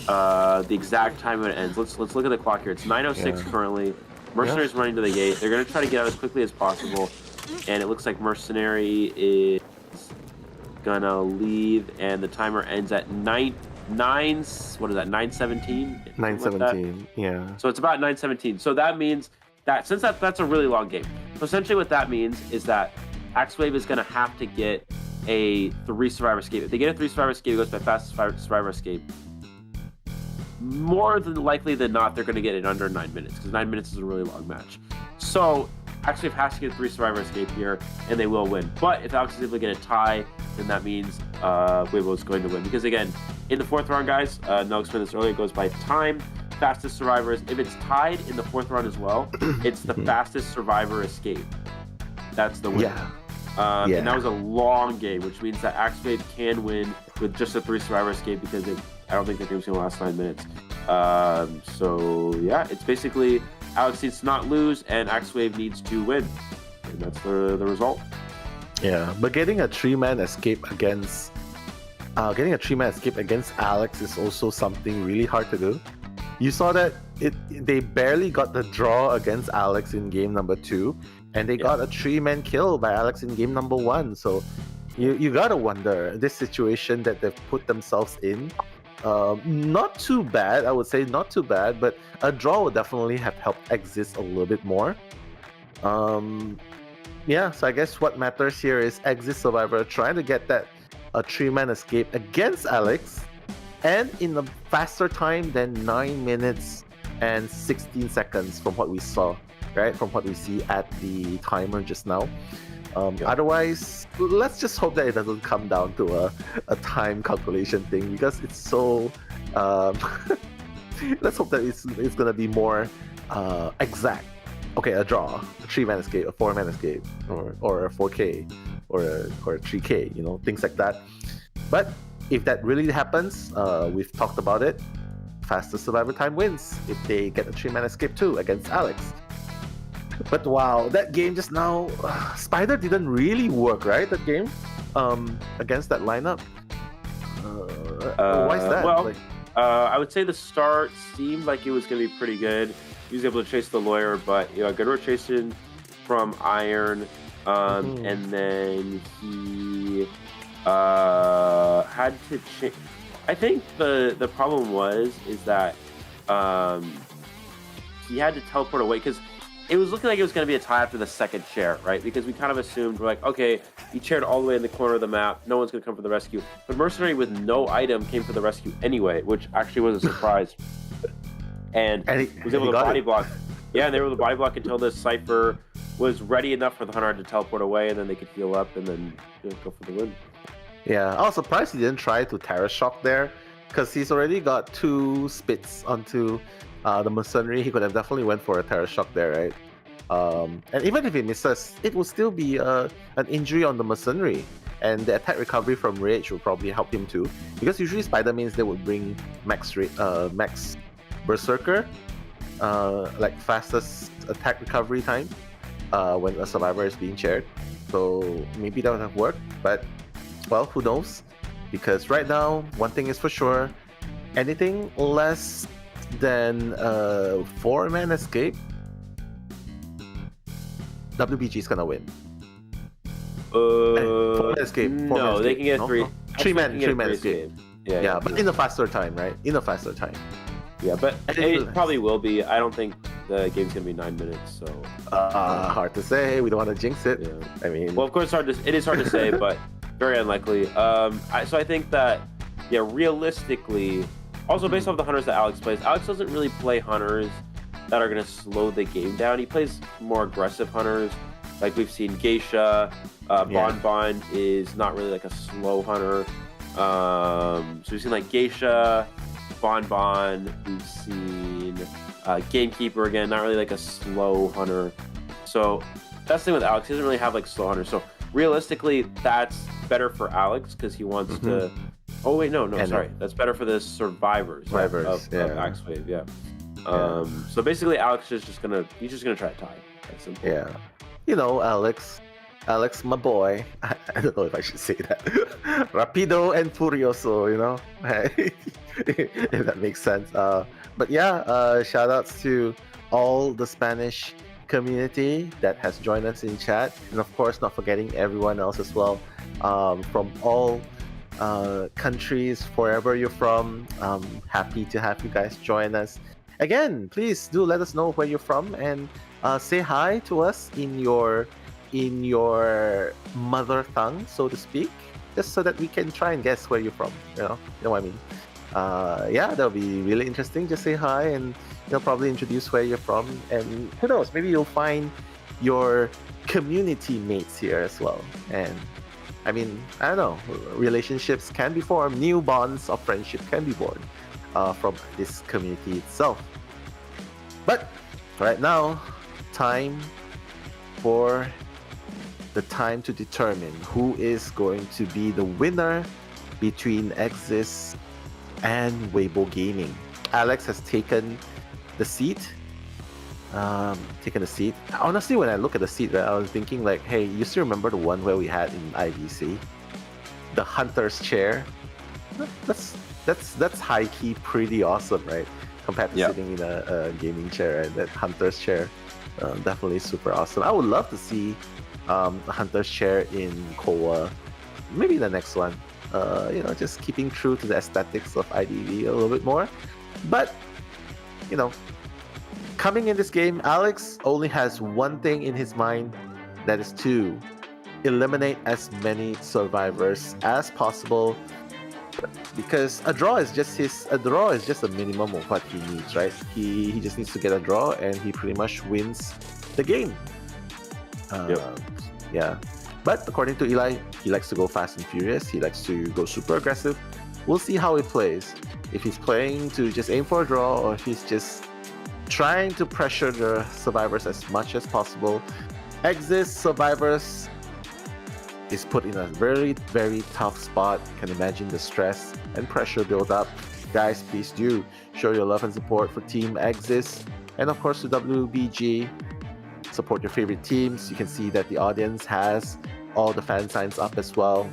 the exact time when it ends. Let's look at the clock here. It's 9:06 currently. Mercenary's running to the gate. They're gonna try to get out as quickly as possible, and it looks like Mercenary is gonna leave, and the timer ends at 9:17? 9:17, yeah. So it's about 9:17. So that means that since that's a really long game. So essentially what that means is that AXIZ is gonna have to get a 3 survivor escape. If they get a 3 survivor escape, it goes by fastest survivor escape. More than likely than not, they're gonna get it under 9 minutes, because 9 minutes is a really long match. So AXIZ has to get a 3 survivor escape here, and they will win. But if AXIZ is able to get a tie, then that means COAVII is going to win. Because again, in the 4th round, guys, no explained this earlier, it goes by time, fastest survivors. If it's tied in the 4th round as well, it's the fastest survivor escape. That's the win. And that was a long game, which means that AXIZ can win with just a 3 survivor escape, because I don't think the game's gonna last 9 minutes. So yeah, it's basically Alex needs to not lose, and AXIZ needs to win, and that's the result. Yeah, but getting a 3-man escape against Alex is also something really hard to do. You saw that they barely got the draw against Alex in game number 2, and they got a 3-man kill by Alex in game number 1. So you gotta wonder, this situation that they've put themselves in. Not too bad, I would say, not too bad, but a draw would definitely have helped AXIZ a little bit more. Yeah, so I guess what matters here is AXIZ survivor trying to get that a 3-man escape against Alex, and in a faster time than 9 minutes and 16 seconds from what we saw, right? From what we see at the timer just now. Otherwise, let's just hope that it doesn't come down to a time calculation thing, because it's so let's hope that it's gonna be more exact. Okay, a draw, a 3-man escape, a 4-man escape, or a 4K, or a 3K, you know, things like that. But if that really happens, we've talked about it, fastest survivor time wins if they get a 3-man escape too against Alex. But wow, that game just now, Spider didn't really work, right? That game against that lineup. Why is that? Well, I would say the start seemed like it was going to be pretty good. He was able to chase the lawyer, but good rotation from Iron, and then he had to change. I think the problem is that he had to teleport away, because it was looking like it was going to be a tie after the second chair, right? Because we kind of assumed, we're like, okay, he chaired all the way in the corner of the map. No one's going to come for the rescue. But Mercenary with no item came for the rescue anyway, which actually was a surprise. and he was able to body block. Yeah, and they were able to body block until the Cypher was ready enough for the Hunter to teleport away, and then they could heal up and then go for the win. Yeah, I was surprised he didn't try to Terror Shock there, because he's already got 2 spits onto the Mercenary. He could have definitely went for a Terror Shock there, right? And even if he misses, it will still be an injury on the Mercenary, and the attack recovery from Rage will probably help him too, because usually Spider means they would bring max Berserker, like fastest attack recovery time when a survivor is being chaired. So maybe that would have worked, but well, who knows? Because right now, one thing is for sure, anything less than a 4-man escape, WBG is gonna win. 4-man escape. No, they can get three. 3-man escape. Yeah, but in a faster time, right? In a faster time. Yeah, but it probably will be. I don't think the game's gonna be 9 minutes, so hard to say. We don't want to jinx it. Yeah. I mean, well, of course, it is hard to say, but very unlikely. So I think that, yeah, realistically, also based off the hunters that Alex plays, Alex doesn't really play hunters that are gonna slow the game down. He plays more aggressive hunters, like we've seen Geisha. Bon is not really like a slow hunter. So we've seen like Geisha, Bon. We've seen Gamekeeper again, not really like a slow hunter. So that's the thing with Alex. He doesn't really have like slow hunters. So realistically, that's better for Alex because he wants to. Oh wait, no, sorry. That's better for the survivors of AXIZ. Yeah. So basically, Alex is just gonna try to tie. That's simple. Yeah. You know, Alex, my boy. I don't know if I should say that. Rapido and Furioso, you know, if that makes sense. But yeah, shout outs to all the Spanish community that has joined us in chat, and of course, not forgetting everyone else as well, from all countries, wherever you're from. Happy to have you guys join us. Again, please do let us know where you're from and say hi to us in your mother tongue, so to speak, just so that we can try and guess where you're from. You know what I mean? Yeah, that'll be really interesting. Just say hi and probably introduce where you're from, and who knows, maybe you'll find your community mates here as well. And I mean, I don't know, relationships can be formed, new bonds of friendship can be born from this community itself. But right now, time for the time to determine who is going to be the winner between AXIZ and Weibo Gaming. Alex has taken the seat. Honestly, when I look at the seat, right, I was thinking like, hey, you still remember the one where we had in IDC, the hunter's chair? That's high key pretty awesome, right? Compared to sitting in a gaming chair, and that hunter's chair, definitely super awesome. I would love to see a hunter's chair in COA, maybe the next one. Just keeping true to the aesthetics of IDV a little bit more. But coming in this game, Alex only has one thing in his mind, that is to eliminate as many survivors as possible, because a draw is just a minimum of what he needs, right? He just needs to get a draw and he pretty much wins the game. Yeah. But according to Eli, he likes to go fast and furious. He likes to go super aggressive. We'll see how he plays. If he's playing to just aim for a draw, or if he's just trying to pressure the survivors as much as possible. AXIZ survivors is put in a very, very tough spot. You can imagine the stress and pressure build up. Guys, please do show your love and support for Team AXIZ, and of course to WBG. Support your favorite teams. You can see that the audience has all the fan signs up as well.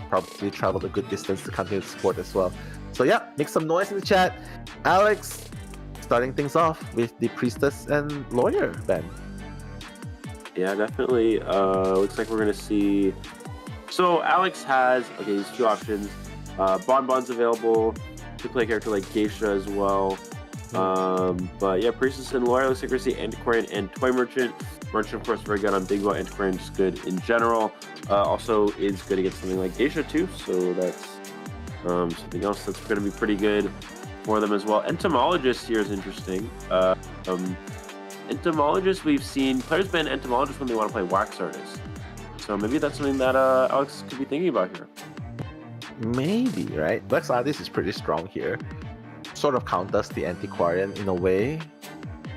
Probably traveled a good distance to continue to support as well. So yeah, make some noise in the chat. Alex, starting things off with the Priestess and Lawyer, Ben. Yeah, definitely. Looks like we're gonna see. So Alex has these two options. Bon's available to play a character like Geisha as well. But yeah, Priestess and Lawyer, looks like we're gonna see Antiquarian and Toy Merchant. Merchant, of course, very good on Big Boy. Antiquarian, just good in general. Also is good against something like Geisha too, so that's something else that's gonna be pretty good for them as well. Entomologist here is interesting. Entomologist, we've seen players ban Entomologist when they want to play Wax Artist. So maybe that's something that Alex could be thinking about here. Maybe, right? Wax Artist is pretty strong here. Sort of counters the Antiquarian in a way,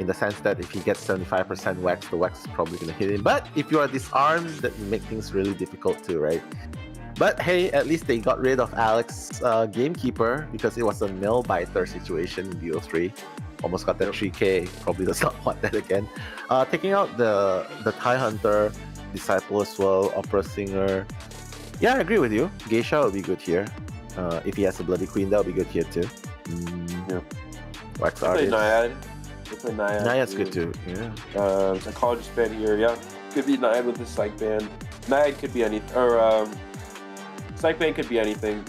in the sense that if he gets 75% wax, the wax is probably going to hit him. But if you are disarmed, that will make things really difficult too, right? But hey, at least they got rid of Alex Gamekeeper, because it was a mill biter situation in BO3. Almost got that 3k, probably does not want that again. Taking out the Thai Hunter Disciple as well, opera singer. Yeah, I agree with you. Geisha would be good here. If he has a Bloody Queen, that would be good here too. Yeah. Wax Definitely artist. Nyad. Nyad's good too. Yeah. Psychologist band here. Yeah, could be Nyad with the psych band. Nyad could be anything, or psych band could be anything,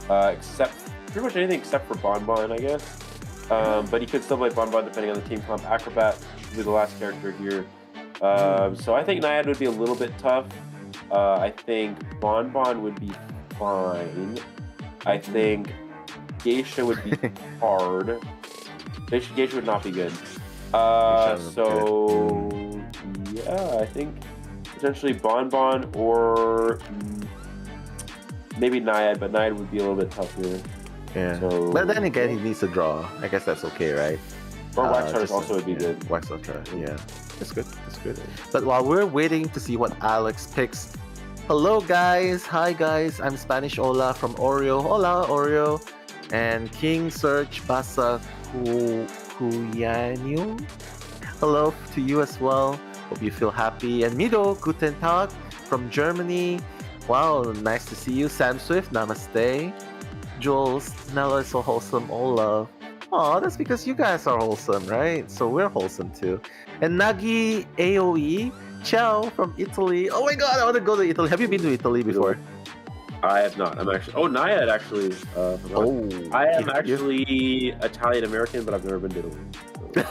except pretty much anything except for Bonbon, I guess. But he could still play Bonbon depending on the team comp. Acrobat would be the last character here. So I think Nyad would be a little bit tough. I think Bonbon would be fine. I think Geisha would be hard. Geisha would not be good. So yeah, I think potentially Bonbon or maybe Nyad, but Nyad would be a little bit tough here. Yeah. So, but then again, he needs a draw. I guess that's okay, right? Or Wax Artist also would be good. Wax Artist, yeah. That's good. That's good. But while we're waiting to see what Alex picks, hello guys. Hi guys. I'm Spanish Ola from Oreo. Hola Oreo. And King Search Basa Kuyanyu. Hello to you as well. Hope you feel happy. And Mido Guten Tag from Germany. Wow, nice to see you. Sam Swift, namaste. Jules, Nella is so wholesome. All love. Aw, that's because you guys are wholesome, right? So we're wholesome too. And Nagi AOE, ciao from Italy. Oh my god, I want to go to Italy. Have you been to Italy before? I have not. I'm actually. Oh, Nyad actually. I am actually Italian American, but I've never been to Italy. So.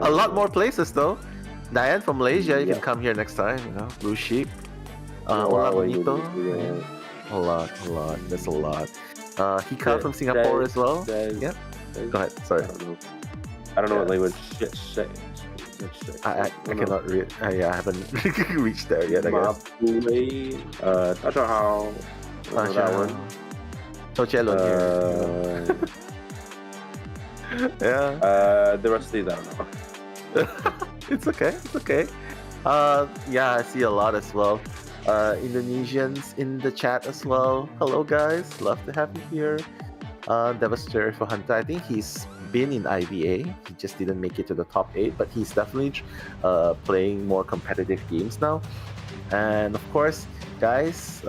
A lot more places though. Nyad from Malaysia, you can come here next time. You know, Blue Sheep. Hola Bonito. A lot. That's a lot. Hika from Singapore as well. Yeah. Go ahead. Sorry. I don't know what language. I cannot read. Yeah, I haven't reached there yet. I guess. That one. Yeah. The rest of these I don't know. It's okay. It's okay. Yeah, I see a lot as well. Indonesians in the chat as well. Hello guys, love to have you here. Devastator for Hunter. I think he's been in IVA. He just didn't make it to the top 8, but he's definitely playing more competitive games now. And of course, guys,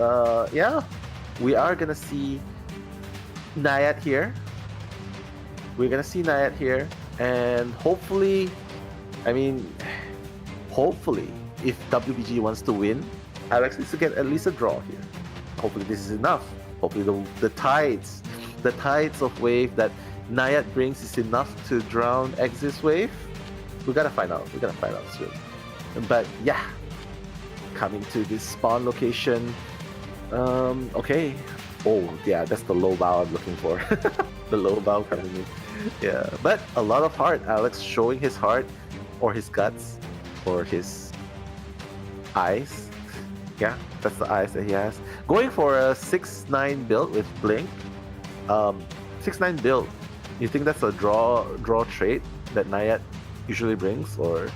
yeah, we are gonna see Nyad here. We're gonna see Nyad here, and hopefully, I mean, hopefully, if WBG wants to win, Alex needs to get at least a draw here. Hopefully this is enough. Hopefully the tides of wave that Nyad brings is enough to drown AXIZ wave. We gotta find out. We're gonna find out soon. But yeah, coming to this spawn location. Okay. Oh yeah, that's the low bow I'm looking for. The low bow coming in. Yeah, but a lot of heart. Alex showing his heart, or his guts, or his eyes. Yeah, that's the eyes that he has. Going for a 6-9 build with Blink. 6-9 build. You think that's a draw trait that Nyad usually brings, or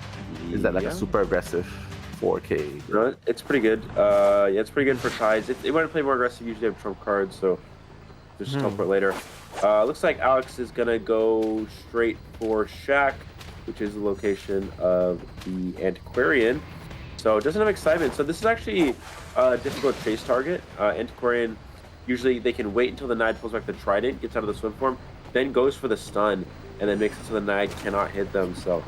is that like a super aggressive 4K? No, it's pretty good. Yeah, it's pretty good for ties. If they want to play more aggressive, usually have trump cards, so just teleport later. Looks like Alex is gonna go straight for Shack, which is the location of the Antiquarian. So doesn't have excitement. So this is actually a difficult chase target. Antiquarian, usually they can wait until the Knight pulls back the Trident, gets out of the swim form, then goes for the stun, and then makes it so the Knight cannot hit them. So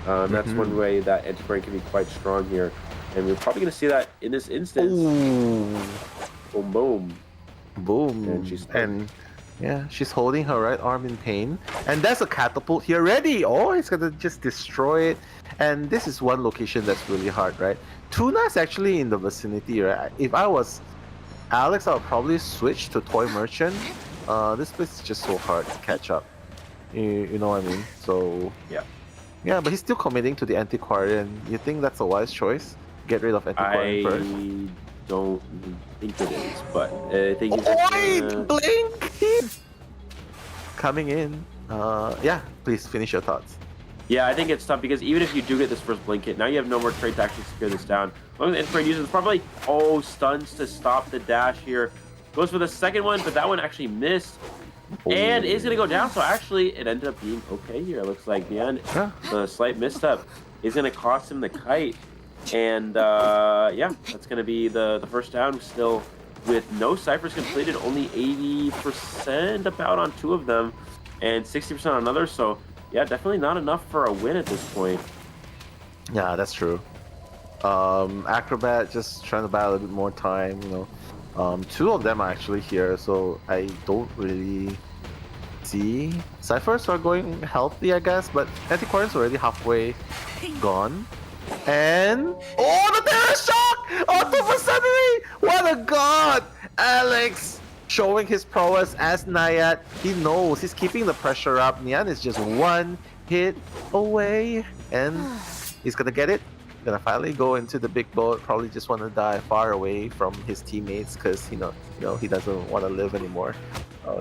that's one way that Antiquarian can be quite strong here. And we're probably going to see that in this instance. Ooh. Boom. And yeah, she's holding her right arm in pain. And that's a catapult here ready. Oh, it's going to just destroy it. And this is one location that's really hard, right? Tuna's actually in the vicinity, right? If I was Alex, I would probably switch to Toy Merchant. This place is just so hard to catch up. You know what I mean? So yeah, but he's still committing to the Antiquarian. You think that's a wise choice? Get rid of Antiquarian first? I don't think it is, but I think Blink! Coming in. Yeah, please finish your thoughts. Yeah, I think it's tough because even if you do get this first blink hit, now you have no more trade to actually secure this down. One of the Antiquarian uses probably stuns to stop the dash here. Goes for the second one, but that one actually missed. And is going to go down, so actually it ended up being okay here. It looks like the slight misstep is going to cost him the kite. And yeah, that's going to be the first down. Still with no ciphers completed, only 80% about on 2 of them and 60% on others. So yeah, definitely not enough for a win at this point. Yeah, that's true. Acrobat just trying to buy a little bit more time, you know. 2 of them are actually here, so I don't really see. Ciphers are going healthy, I guess, but Antiquarian's already halfway gone. And oh, the terror shock! Auto Suddenly! What a god! Alex showing his prowess as Nayat. He knows he's keeping the pressure up. Nian is just 1 hit away, and he's gonna get it. Gonna finally go into the big boat. Probably just want to die far away from his teammates because you know he doesn't want to live anymore.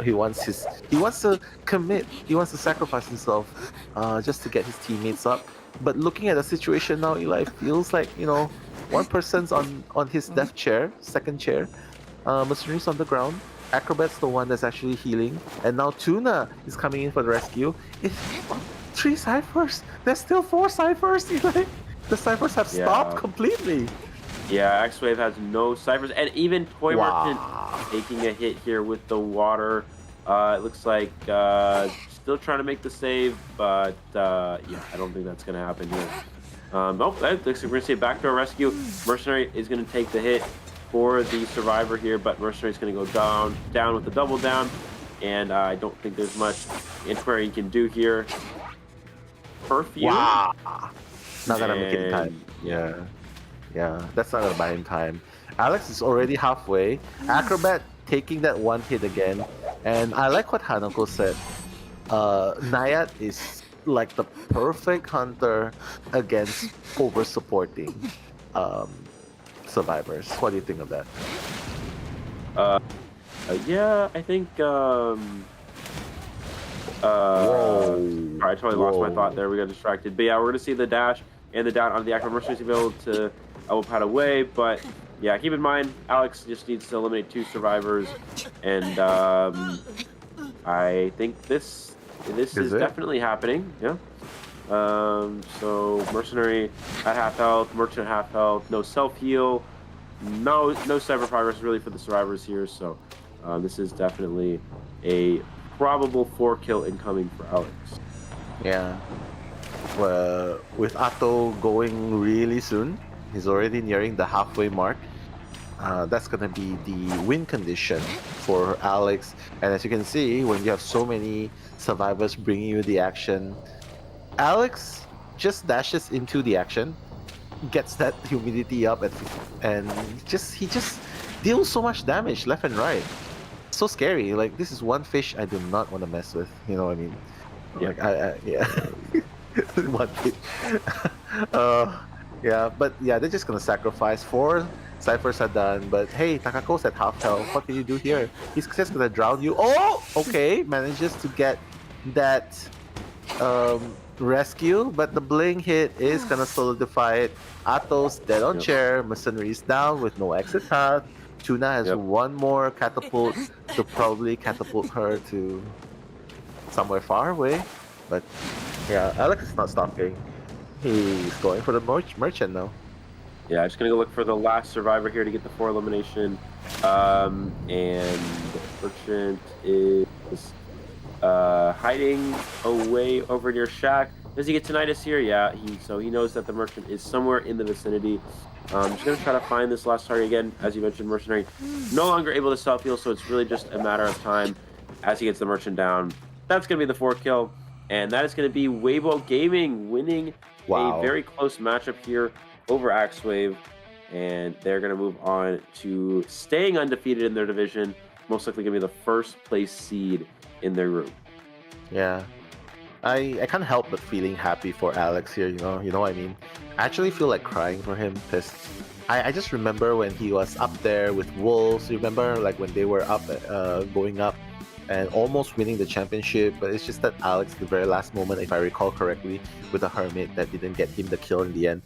He wants to commit. He wants to sacrifice himself just to get his teammates up. But looking at the situation now, Eli feels like one person's on his death chair, second chair. Mercenary's on the ground. Acrobat's the one that's actually healing, and now Tuna is coming in for the rescue. It's 3 ciphers. There's still 4 ciphers. Eli. The ciphers have stopped completely. Yeah, X-Wave has no ciphers, and even Toy Merchant taking a hit here with the water. It looks like still trying to make the save, but yeah, I don't think that's going to happen here. Oh, looks like we're going to see a backdoor rescue. Mercenary is going to take the hit for the survivor here, but Mercenary is going to go down with the double down, and I don't think there's much Antiquarian can do here. Perfume. Wow. Not gonna make it in time. Yeah, that's not gonna buy him time. Alex is already halfway. Acrobat taking that 1 hit again, and I like what Hanako said. Nayat is like the perfect hunter against over supporting survivors. What do you think of that? Yeah, I think I totally lost my thought there. We got distracted. But yeah, we're gonna see the dash and the down on the Acrobat Mercenary to be able to elbow pad away. But yeah, keep in mind, Alex just needs to eliminate 2 survivors, and I think this is definitely happening. Yeah. So Mercenary at half health, Merchant at half health, no self heal, no cyber progress really for the survivors here. So this is definitely a probable 4 kill incoming for Alex. Yeah. Well, with Atto going really soon, he's already nearing the halfway mark. That's gonna be the win condition for Alex. And as you can see, when you have so many survivors bringing you the action, Alex just dashes into the action, gets that humidity up, and he just deals so much damage left and right. So scary. Like, this is one fish I do not want to mess with. You know what I mean? Like, yeah. One fish. Yeah, but yeah, they're just gonna sacrifice. 4 ciphers are done, but hey, Takako's at half health. What can you do here? He's just gonna drown you. Oh, okay, manages to get that rescue, but the bling hit is gonna solidify it. Atto's dead on chair. Mercenary's down with no exit path. Tuna has 1 more catapult to probably catapult her to somewhere far away. But yeah, Alex is not stopping. He's going for the merchant now. Yeah, I'm just gonna go look for the last survivor here to get the 4 elimination. And the merchant is hiding away over near Shack. Does he get tinnitus here? Yeah, so he knows that the merchant is somewhere in the vicinity. I'm just gonna try to find this last target again. As you mentioned, Mercenary no longer able to self-heal, so it's really just a matter of time as he gets the merchant down. That's gonna be the 4 kill, and that is gonna be Weibo Gaming winning a very close matchup here over Axwave, and they're gonna move on to staying undefeated in their division. Most likely gonna be the first place seed in their group. Yeah. I can't help but feeling happy for Alex here, you know what I mean? I actually feel like crying for him because I just remember when he was up there with Wolves. You remember like when they were up, going up and almost winning the championship, but it's just that Alex, the very last moment, if I recall correctly, with the Hermit that didn't get him the kill in the end.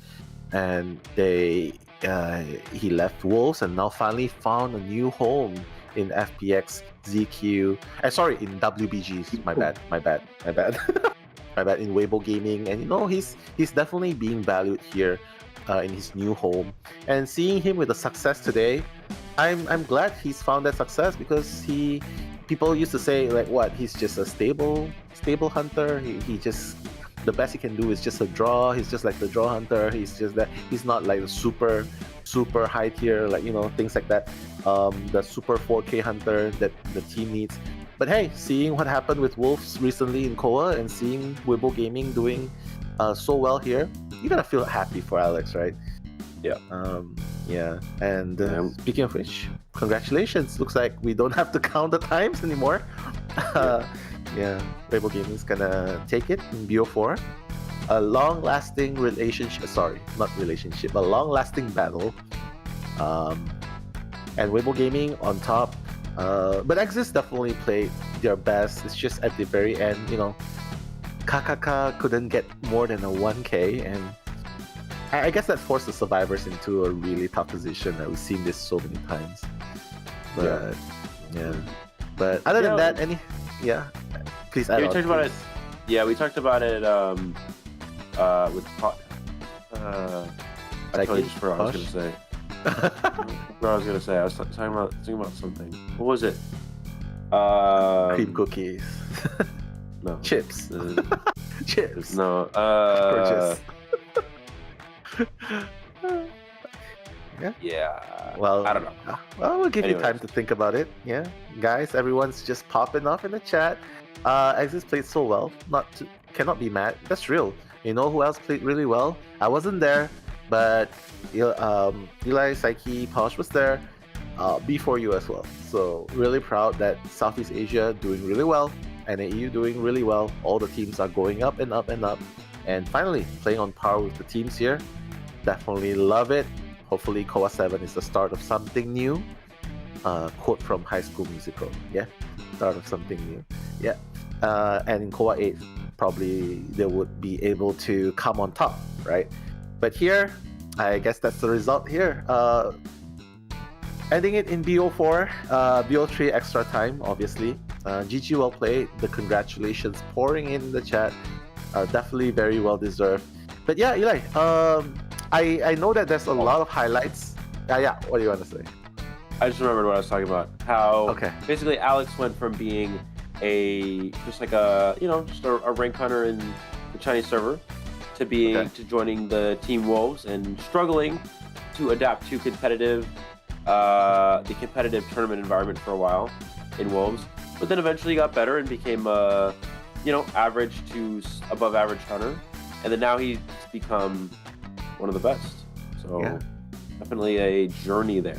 And he left Wolves and now finally found a new home in FPX, ZQ, sorry, in WBGs. My bad. my bad, in Weibo Gaming, and he's definitely being valued here in his new home. And seeing him with the success today, I'm glad he's found that success, because people used to say like, what, he's just a stable hunter. He just, the best he can do is just a draw. He's just like the draw hunter. He's just that. He's not like a super high tier, like things like that. The super 4K hunter that the team needs. But hey, seeing what happened with Wolves recently in Koa and seeing Weibo Gaming doing so well here, you gotta feel happy for Alex, right? Yeah. Yeah. And speaking of which, congratulations. Looks like we don't have to count the times anymore. Yeah, Weibo Gaming is gonna take it in BO4. A long-lasting relationship. Sorry, not relationship. A long-lasting battle. And Weibo Gaming on top. But AXIZ definitely played their best. It's just at the very end, KKK couldn't get more than a 1K, and I guess that forced the survivors into a really tough position. We've seen this so many times. But yeah. But other than that, please add on. We talked about it. Yeah, we talked about it with I totally just forgot what I was gonna say. What I was gonna say. I was thinking about something. What was it? Cream cookies. No. Chips. Chips. No. Yeah. Well, I don't know. Well, we'll give you time to think about it. Yeah, guys, everyone's just popping off in the chat. AXIZ played so well. Cannot be mad. That's real. You know who else played really well? I wasn't there, but Eli, Psyche, Posh was there before you as well. So really proud that Southeast Asia doing really well, and EU doing really well. All the teams are going up and up and up, and finally playing on par with the teams here. Definitely love it. Hopefully Koa 7 is the start of something new. Quote from High School Musical. Yeah, start of something new. Yeah. And in Koa 8, probably they would be able to come on top, right? But here, I guess that's the result here. Ending it in BO4, BO3 extra time, obviously. GG well played. The congratulations pouring in the chat. Definitely very well deserved. But yeah, Eli, I know that there's a lot of highlights. Yeah, what do you want to say? I just remembered what I was talking about. How basically Alex went from being just a rank hunter in the Chinese server to joining the Team Wolves and struggling to adapt to the competitive tournament environment for a while in Wolves, but then eventually got better and became average to above average hunter, and then now he's become one of the best. So definitely a journey there.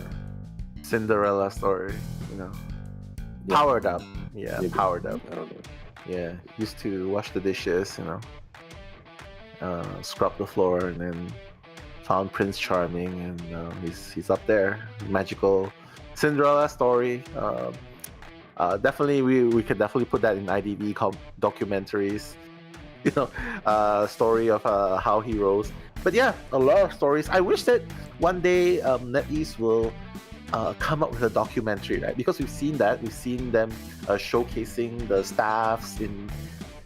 Cinderella story, powered up. Yeah, powered up. I don't know. Yeah, used to wash the dishes, scrub the floor, and then found Prince Charming, and he's up there. Magical Cinderella story. Definitely, we could definitely put that in IDV documentaries. Story of how he rose. But yeah, a lot of stories. I wish that one day NetEase will come up with a documentary, right? Because we've seen them showcasing the staffs in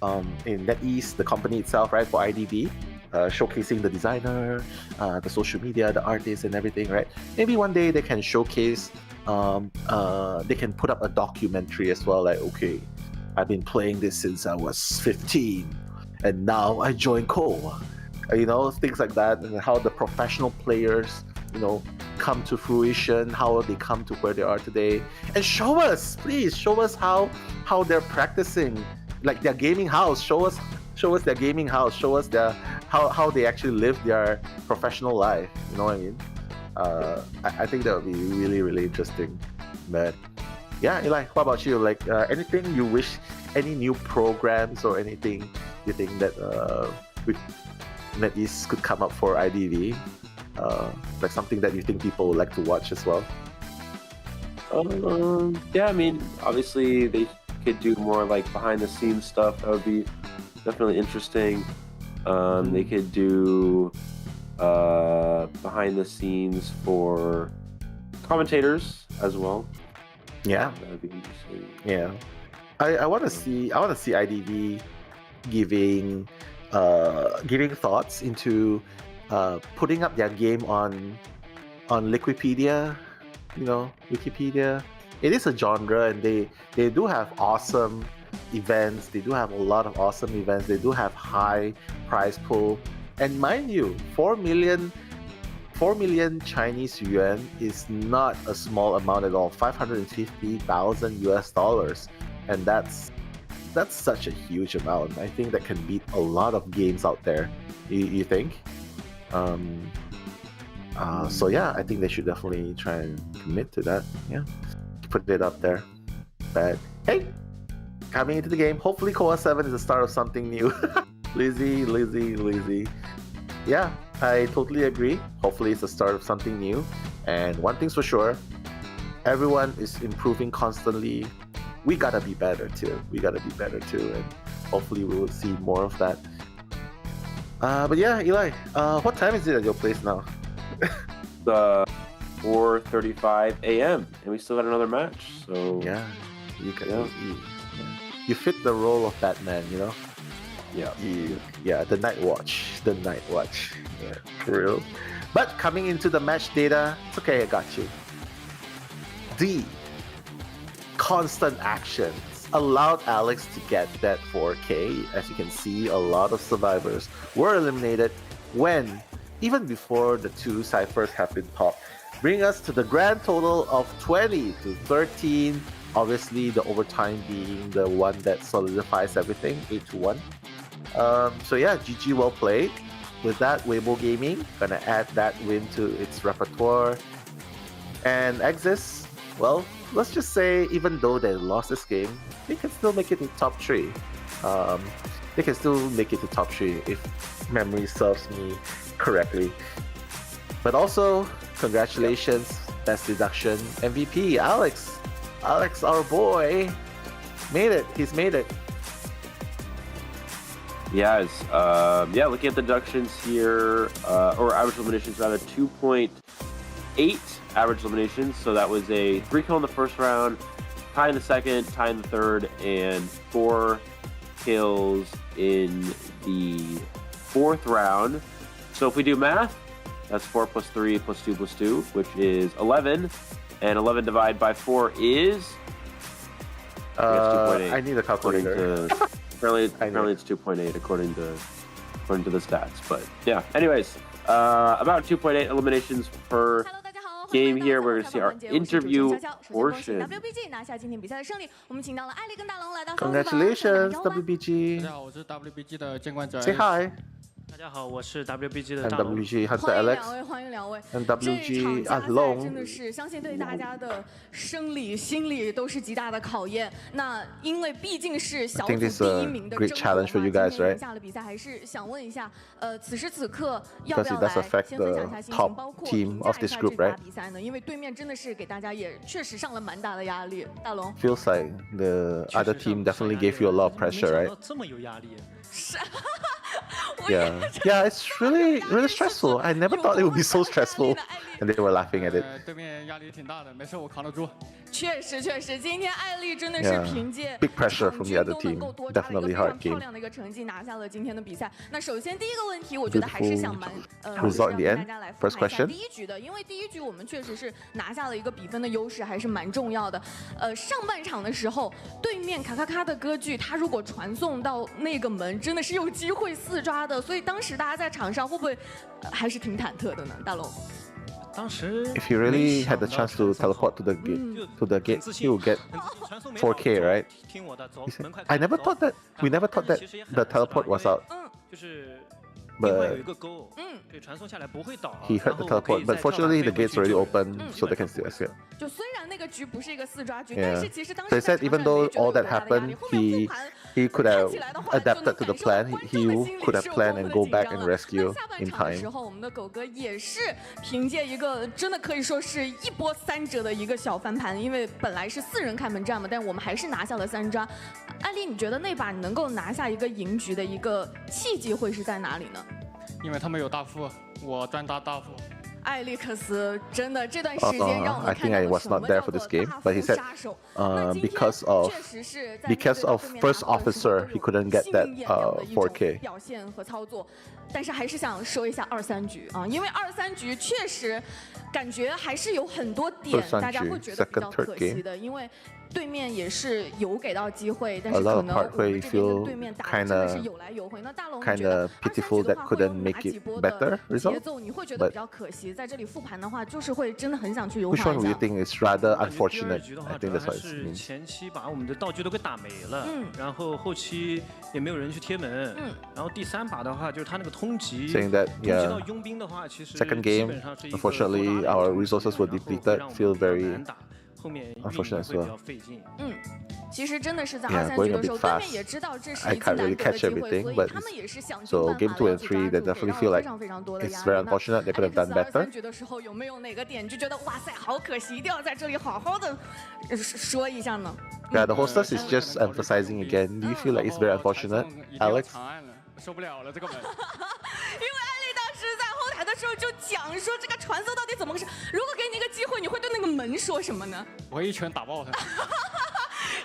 NetEase, the company itself, right, for IDV, showcasing the designer, the social media, the artists, and everything, right? Maybe one day they can showcase, they can put up a documentary as well, like, okay, I've been playing this since I was 15, and now I joined Koa. Things like that, and how the professional players, come to fruition, how they come to where they are today, and please show us how they're practicing, like their gaming house. Show us their gaming house. Show us how they actually live their professional life. You know what I mean? I think that would be really, really interesting. But yeah, Eli, what about you? Like anything you wish, any new programs or anything you think that NetEase could come up for IDV? Like something that you think people would like to watch as well? Yeah, I mean, obviously they could do more like behind the scenes stuff. That would be definitely interesting. They could do behind the scenes for commentators as well. Yeah, that would be interesting. Yeah, I want to see IDV giving thoughts into putting up their game on Wikipedia. Wikipedia. It is a genre, and they do have awesome events. They do have a lot of awesome events. They do have high prize pool, and mind you, 4 million Chinese yuan is not a small amount at all. $550,000, and that's such a huge amount. I think that can beat a lot of games out there. You think? So yeah, I think they should definitely try and commit to that. Yeah, put it up there. But hey, coming into the game, hopefully COAVII is the start of something new. Lazy. Yeah, I totally agree. Hopefully it's the start of something new. And one thing's for sure, everyone is improving constantly. We gotta be better too. And hopefully we will see more of that. But yeah, Eli, what time is it at your place now? 4:35 a.m. and we still got another match. So yeah, you fit the role of Batman, Yeah. The Night Watch. Yeah, for real. But coming into the match data, it's okay, I got you. D. Constant actions allowed Alex to get that 4K. As you can see, a lot of survivors were eliminated even before the 2 ciphers have been popped, bring us to the grand total of 20 to 13. Obviously, the overtime being the one that solidifies everything, 8-1. So yeah, GG, well played. With that, Weibo Gaming gonna add that win to its repertoire. And AXIZ, well, let's just say, even though they lost this game, they can still make it to top 3. They can still make it to top 3 if memory serves me correctly. But also, congratulations, best deduction MVP, Alex, our boy, he's made it. Yes, looking at the deductions here, or average eliminations rather, 2.8 average eliminations, so that was a 3 kill in the first round, tie in the second, tie in the third, and 4 kills in the fourth round. So if we do math, that's 4 plus 3 plus 2 plus 2, which is 11. And 11 divided by 4 is... I need a calculator. Apparently it's 2.8 according to the stats. But yeah, anyways, about 2.8 eliminations per game here. We're going to see our interview portion. Congratulations, WBG. Say hi. 大家好，我是 WBG 的大龙。WBG 还是 Alex， 欢迎两位。and WBG 阿龙，真的是相信对大家的生理、心理都是极大的考验。那因为毕竟是小组第一名的争夺嘛，今天赢下了比赛，还是想问一下，此时此刻要不要来先分享一下心情，包括评价一下这把比赛呢？因为对面真的是给大家也确实上了蛮大的压力。大龙 ，feels like the other team definitely gave you a lot of pressure, right? 这么有压力？是。 Yeah, it's really stressful. I never thought it would be so stressful, and they were laughing at it. 对面压力挺大的，没事，我扛得住。确实，今天艾丽真的是凭借 big pressure from the other team, definitely hard game. 漂亮的一个成绩拿下了今天的比赛。那首先第一个问题，我觉得还是想result in the end. First question. 第一局的，因为第一局我们确实是拿下了一个比分的优势，还是蛮重要的。上半场的时候，对面卡卡卡的歌剧，他如果传送到那个门，真的是有机会4抓的。所以当时大家在场上会不会还是挺忐忑的呢？大龙。 If you really had the chance to teleport to the gate, you would get 4K, right? I never thought that. We never thought that the teleport was out. But he heard the teleport. But fortunately, the gates already open, so they can still escape. 就虽然那个局不是一个4抓局，但是其实当时 they said even though all that happened, he could have adapted to the plan. He could have planned and go back and rescue in time. 时候，我们的狗哥也是凭借一个真的可以说是一波3折的一个小翻盘，因为本来是4人开门战嘛，但我们还是拿下了3抓。艾丽，你觉得那把你能够拿下一个赢局的一个契机会是在哪里呢？ 因为他们有大副，我专打大副。艾利克斯真的这段时间让我 I 们看 think 到 I 了 was 什么 not 叫 there 做 for this 大 game, 幅 but he said 杀手。 because of first officer he couldn't get that 4K. 表现和操作，但是还是想说一下2-3局啊，因为2-3局确实感觉还是有很多点大家会觉得比较可惜的，因为对面也是有给到机会，但是可能我们这边跟对面打的真的是有来有回。那大龙觉得2-3局的话会有哪几波的节奏你会觉得比较可惜？在这里复盘的话，就是会真的很想去优化一下。 Which one do you think is rather unfortunate? I think that's what it 是 means. 前期把我们的道具都给打没了，然后后期也没有人去贴门，然后第3把的话就是他那个通缉， Saying that 通缉到佣兵的话，其实 second 基 game, 本上是一个 unfortunately, our resources were depleted. Feel very 后面 unfortunate as 会比 well. 较费劲。其实真的是在 Yeah, 2-3局 going a 的时 bit 候，对 fast. 面也知道这是 I 一次 can't 难 really 得的 catch 机会， everything, 所以 but 他们也是想尽 so 办 game 法 2来 and 去抓 3, 住， they 给 definitely 到 feel 了 like 非常非常多的 it's 压 very 力。那 unfortunate they could have done better. 2-3局的时候有没有哪个点就觉得哇塞好可惜，一定要在这里好好的说一下呢？ Yeah, the hostess is just emphasizing again. Do you feel like it's very unfortunate, Alex? 受不了了这个门。因为艾丽当时在后台的时候就讲说这个传送到底怎么回事？如果给你一个机会，你会对那个门说什么呢？我会一拳打爆他。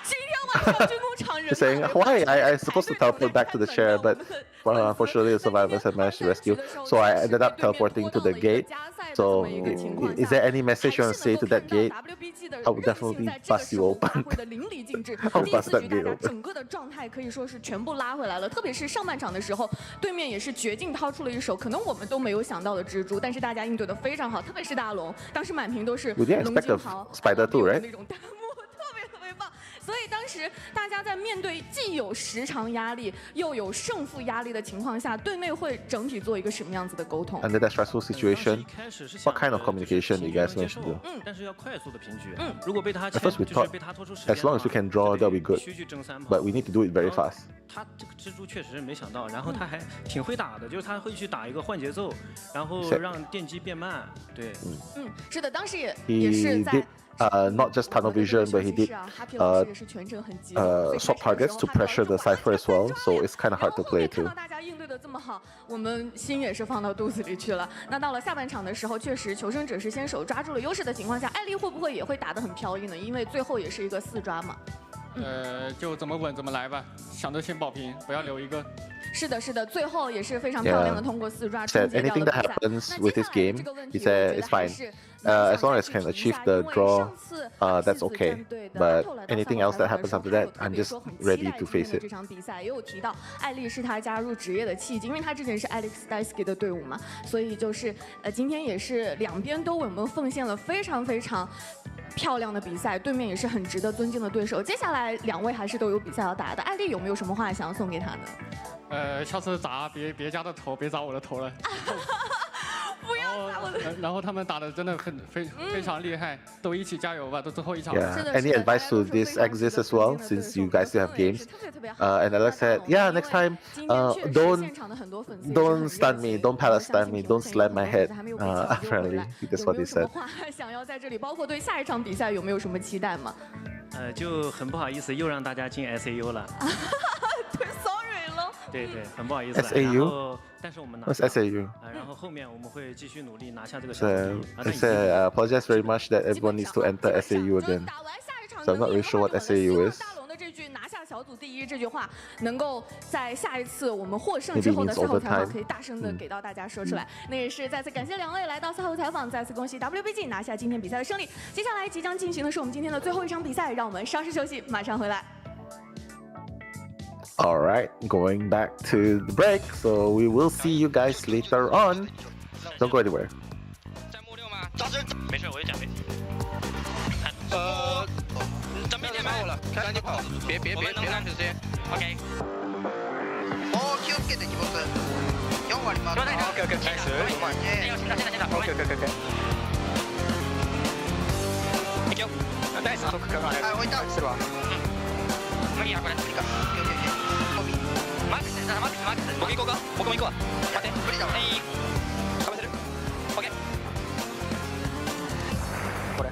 今天晚上军工厂人 He's saying, why? I supposed to teleport back to the chair, but unfortunately the survivors had managed to rescue. So I ended up teleporting to the gate. So is there any message you want to say to that gate? I will definitely bust you open. 淋漓尽致。 I'll 第 bust 4 that 局 gate 大家 open. 整个的状态可以说是全部拉回来了，特别是上半场的时候，对面也是绝境掏出了一手可能我们都没有想到的蜘蛛，但是大家应对的非常好，特别是大龙，当时满屏都是 We didn't 龙 expect 金 a 豪 spider too, right? 那种弹幕，特别棒。所以当时大家在面对既有时长压力又有胜负压力的情况下，队内会整体做一个什么样子的沟通？ Under that stressful situation, what kind of communication do you guys manage to do? 但是要快速的平局。如果被他 At first we 就是 thought 被他拖出时间 as long as we can draw, that'll be good. 必须去争3炮 But we need to do it very fast. 他这个蜘蛛确实没想到，然后他还挺会打的，就是他会去打一个换节奏，然后让电击变慢。对，是的，当时也 He 是在 did not just tunnel vision, but he did swap targets to pressure the cipher as well. So it's kind of hard to play too. 大家应对的这么好，我们心也是放到肚子里去了。那到了下半场的时候，确实求生者是先手抓住了优势的情况下，艾丽会不会也会打得很飘逸呢？因为最后也是一个4抓嘛。就怎么稳怎么来吧，想着先保平，不要留一个。是的，是的，最后也是非常漂亮的通过4抓 Said 终结掉 anything 了 that 比赛。 happens with this game, he said it's fine. As long as can achieve the draw, that's okay. But anything else that happens after that, I'm just ready to face it. 这场比赛也有提到，艾丽是他加入职业的契机，因为他之前是 Alex Daisky 的队伍嘛，所以就是今天也是两边都为我们奉献了非常非常漂亮的比赛，对面也是很值得尊敬的对手。接下来2位还是都有比赛要打的，艾丽有没有什么话想要送给他呢？下次砸别家的头，别砸我的头了。不要砸我的。然后他们打的真的非常厉害，都一起加油吧，都最后一场。Yeah. Any advice to this AXIZ as well, since you guys still have games? And Alex said, yeah, next time, don't stun me, don't pallet stun me, don't slam my head. Apparently, that's what they said. 想要在这里，包括对下一场比赛有没有什么期待吗？就很不好意思，又让大家进 SAU 了。对 ，sorry 了。对，很不好意思。 SAU? 但是我们拿 What's SAU? 然后后面我们会继续努力拿下这个 So I said, I apologize very much that everyone needs to enter SAU again. So I'm not really sure what SAU is. 大龙的这句拿下小组第1这句话，能够在下一次我们获胜之后的赛后采访可以大声的给到大家说出来。那也是再次感谢2位来到赛后采访，再次恭喜 WBG 拿下今天比赛的胜利。接下来即将进行的是我们今天的最后一场比赛，让我们稍事休息，马上回来。All right, going back to the break. So we will see you guys later on. Don't go anywhere. 没事，我有奖杯。准备点满了，赶紧跑！别浪费时间。OK。気をつけて気ボス。4割回る。OK，开始。先打。OK。いくよ。ナイス。はい、置いた。するわ。無理やこれ。マックス。僕行こうか。僕も行くわ。待って。無理だわ。かぶせる。OK。これ。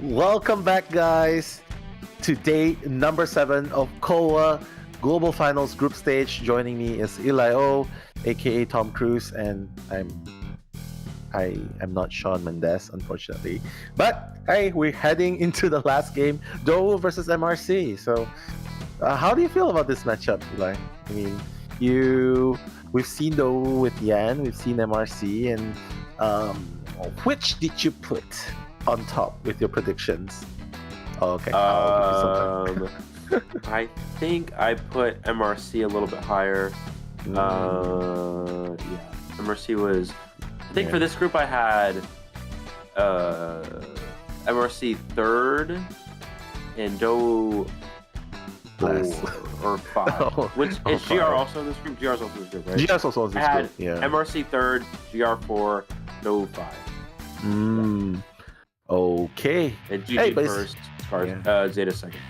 Welcome back, guys, to day number 7 of COA Global Finals Group Stage. Joining me is Eli O, aka Tom Cruise, and I am not Shawn Mendes, unfortunately. But hey, we're heading into the last game, DOU versus MRC. So, how do you feel about this matchup, Eli? I mean, we've seen DOU with Yan, we've seen MRC, and which did you put on top with your predictions? Oh, okay. I think I put MRC a little bit higher. Yeah, MRC was. I think for this group I had MRC 3rd and DOU 4 or 5. Which is GR also in this group? GR's also in this group, right? GR's also in this group, yeah. MRC 3rd, GR 4, DOU 5. Okay. And GG first, Zeta second.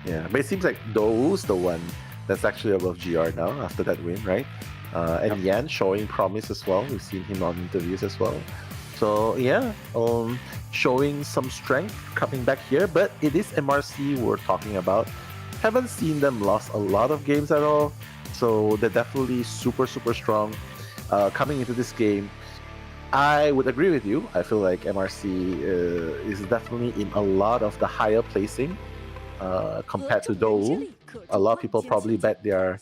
Yeah, but it seems like DOU's the one that's actually above GR now after that win, right? And Yan showing promise as well. We've seen him on interviews as well. So yeah, showing some strength coming back here. But it is MRC we're talking about. Haven't seen them lost a lot of games at all. So they're definitely super strong coming into this game. I would agree with you. I feel like MRC is definitely in a lot of the higher placing compared to DOU. A lot of people probably bet their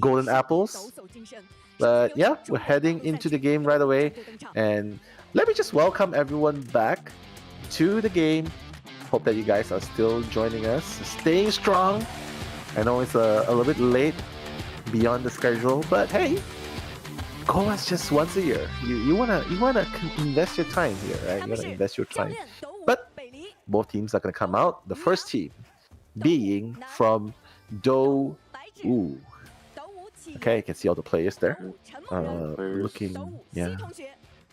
golden apples. But yeah, we're heading into the game right away. And let me just welcome everyone back to the game. Hope that you guys are still joining us, staying strong. I know it's a little bit late beyond the schedule, but hey, COA's just once a year. You wanna invest your time here, right? You wanna invest your time. But both teams are gonna come out. The first team being from DOU. Okay, you can see all the players there. Looking, yeah.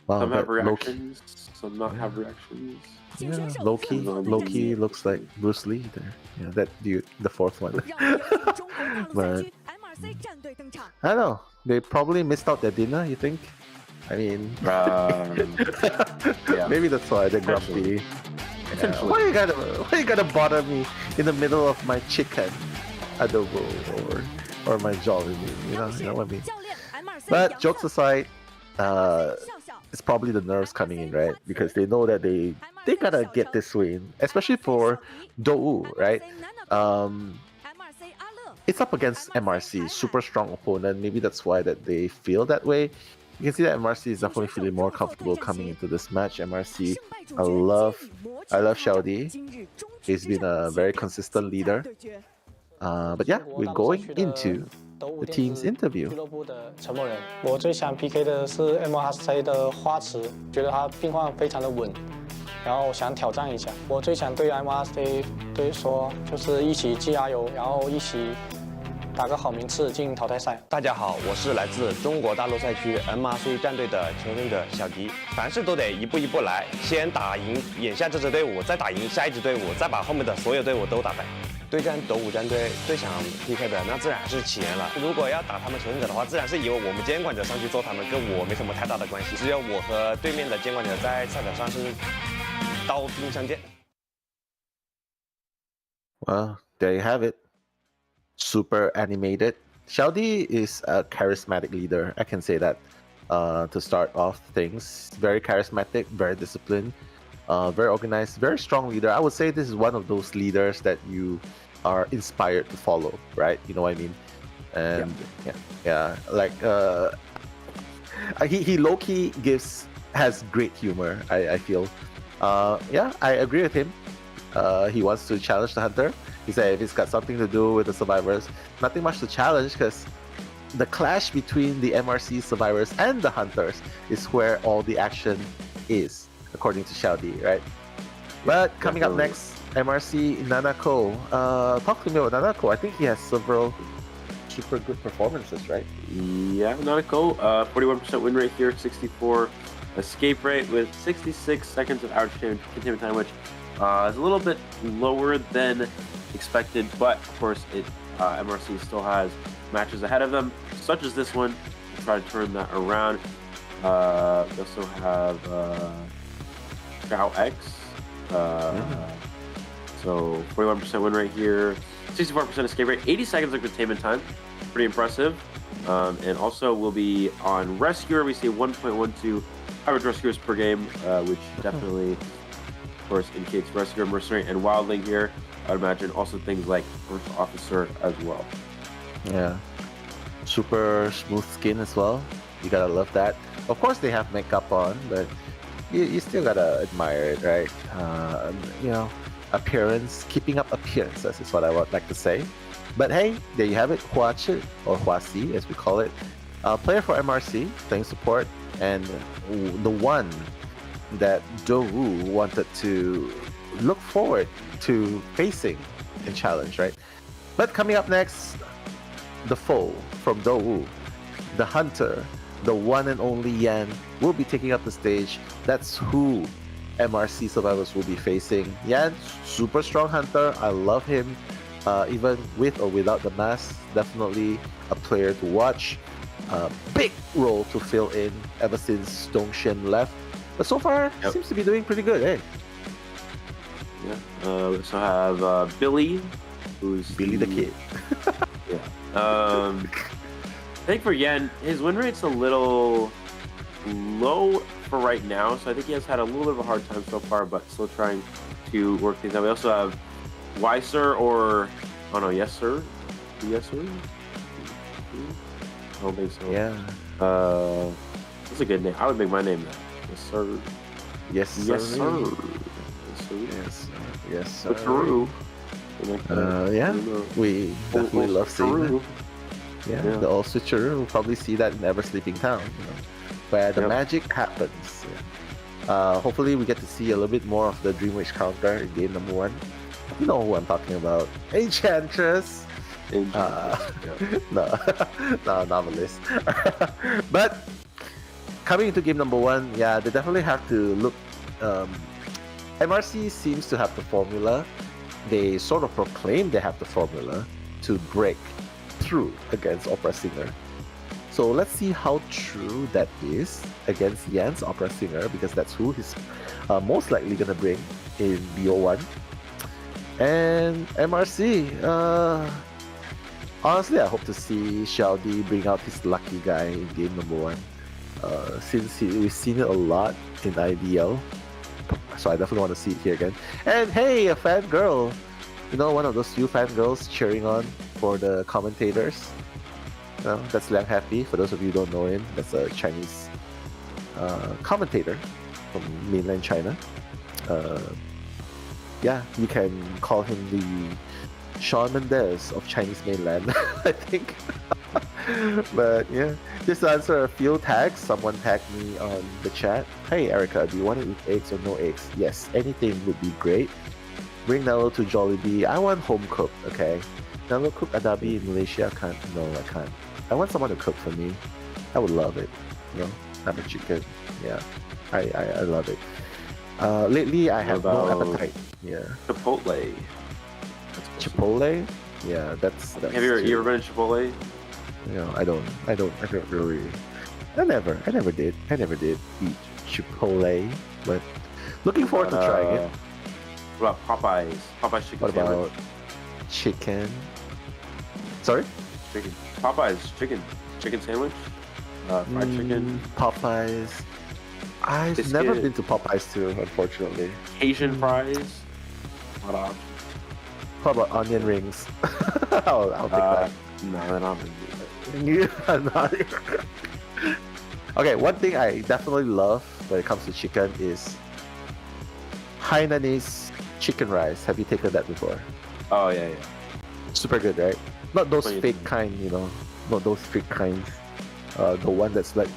Wow, some have reactions, some not have reactions. Yeah, Loki looks like Bruce Lee there. Yeah, that dude, the fourth one. But I don't know. They probably missed out their dinner, you think? I mean, maybe that's why they're grumpy. Yeah. Why you gotta bother me in the middle of my chicken adobo or my jolly meal? You know what I mean? But jokes aside, it's probably the nerves coming in, right? Because they know that they gotta get this win, especially for DOU, right? It's up against MRC, super strong opponent. Maybe that's why that they feel that way. You can see that MRC is definitely feeling more comfortable coming into this match. MRC, I love Xiaodi. He's been a very consistent leader. But yeah, we're going into the team's interview. 俱乐部的沉默人，我最想 PK 的是 MRC 的花池，觉得他病况非常的稳，然后想挑战一下。我最想对 MRC 说，就是一起加油，然后一起打个好名次进淘汰赛。大家好，我是来自中国大陆赛区 MRC 战队的求生者小迪。凡事都得一步一步来，先打赢眼下这支队伍，再打赢下一支队伍，再把后面的所有队伍都打败。对战DOU战队最想 PK 的那自然是起源了。如果要打他们求生者的话，自然是由我们监管者上去做他们，跟我没什么太大的关系。只有我和对面的监管者在赛场上是刀兵相见。Well, there you have it. Super animated. Xiaodi is a charismatic leader. I can say that to start off things. Very charismatic, very disciplined, very organized, very strong leader. I would say this is one of those leaders that you are inspired to follow, right? You know what I mean? And yeah, like he low-key has great humor, I feel. Yeah, I agree with him. He wants to challenge the hunter. He said if it's got something to do with the survivors, nothing much to challenge because the clash between the MRC survivors and the hunters is where all the action is, according to Xiaodi, right? But coming up next, MRC Nanako. Talk to me about Nanako. I think he has several super good performances, right? Yeah, Nanako, 41% win rate here, 64 escape rate with 66 seconds of outage containment time, which is a little bit lower than expected, but of course MRC still has matches ahead of them, such as this one, to try to turn that around. We also have X So 41% win rate here, 64% escape rate, 80 seconds of containment time, pretty impressive. And also will be on Rescuer. We see 1.12 average rescuers per game, which definitely, of course, indicates Rescuer, Mercenary, and Wildling here. I'd imagine also things like First Officer as well. Yeah, super smooth skin as well. You gotta love that. Of course, they have makeup on, but you still gotta admire it, right? You know, appearance, keeping up appearances is what I would like to say. But hey, there you have it, Huachi, or Huasi as we call it. Player for MRC, playing support, and the one that Dowu wanted to look forward to facing in challenge, right? But coming up next, the foe from Dowu, the hunter, the one and only Yan, will be taking up the stage. That's who MRC survivors will be facing. Yan, super strong hunter. I love him. Even with or without the mask, definitely a player to watch. Big role to fill in ever since Dongshen left. But so far, seems to be doing pretty good, eh? Yeah. We also have Billy, who's Billy the Kid. Yeah. I think for Yan, his win rate's a little low for right now, so I think he has had a little bit of a hard time so far, but still trying to work things out. We also have Weiser or Yes Sir. Yes Sir. I don't think so. Yeah. That's a good name. I would make my name that. Yes Sir. Yes Sir. Yes Sir. Yes, yes, sir. True. Yeah, we definitely love seeing that. Yeah, Yeah. the old switcheroo. We'll probably see that in Ever Sleeping Town, you know, where the magic happens. Yeah. Hopefully, we get to see a little bit more of the Dream Witch counter in game number 1. You know who I'm talking about? Enchantress. No, no, novelist. But coming into game number 1, yeah, they definitely have to look. MRC seems to have the formula. They sort of proclaim they have the formula to break through against Opera Singer. So let's see how true that is against Yan's Opera Singer, because that's who he's most likely gonna bring in BO1. And MRC, honestly, I hope to see Xiaodi bring out his lucky guy in game number 1. Since we've seen it a lot in IDL, so I definitely want to see it here again. And hey, a fangirl! You know, one of those few fangirls cheering on for the commentators. That's Liang Happy. For those of you who don't know him, that's a Chinese commentator from mainland China. Yeah, you can call him the Shawn Mendes of Chinese mainland, I think. But yeah, just to answer a few tags, someone tagged me on the chat. Hey Erica, do you want to eat eggs or no eggs? Yes, anything would be great. Bring Nello to Jollibee. I want home cooked, okay? Nello cook adabi in Malaysia? I can't. No, I can't. I want someone to cook for me. I would love it. You know, have a chicken. Yeah, I love it. Lately I have no appetite. Yeah. Chipotle. Chipotle? Yeah, that's Have you ever been to Chipotle? You know, I don't really. I never did eat Chipotle, but looking forward to trying it. What about Popeyes? Popeyes chicken What sandwich. about chicken? Sorry? Chicken. Popeyes chicken sandwich. Fried chicken. Popeyes. I've Biscuit. never been to Popeyes too, unfortunately. Asian fries. What up? How about onion rings? I'll take that. No, they're not. Yeah, not Okay, one thing I definitely love when it comes to chicken is Hainanese chicken rice. Have you taken that before? Oh yeah. Super good, right? Not those What do you fake kind, you know. Not those fake kinds. The one that's like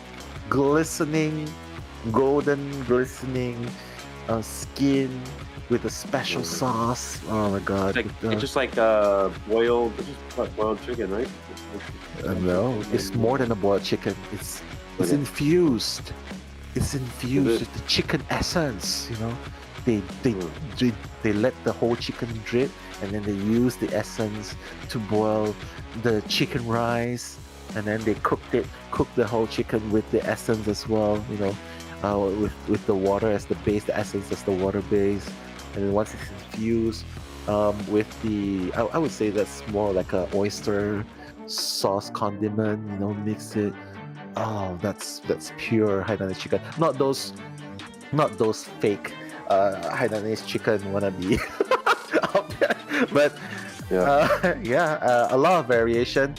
glistening, golden glistening skin with a special sauce. Oh my god. It's just like boiled chicken, right? No, it's more than a boiled chicken. It's infused. It's infused with the chicken essence. You know, they let the whole chicken drip, and then they use the essence to boil the chicken rice, and then they cook the whole chicken with the essence as well. You know, with the water as the base, the essence as the water base. and then once it's infused with the, I would say that's more like a oyster sauce condiment. You know, mix it. Oh, that's pure Hainanese chicken. Not those fake Hainanese chicken wannabe out there. But a lot of variation.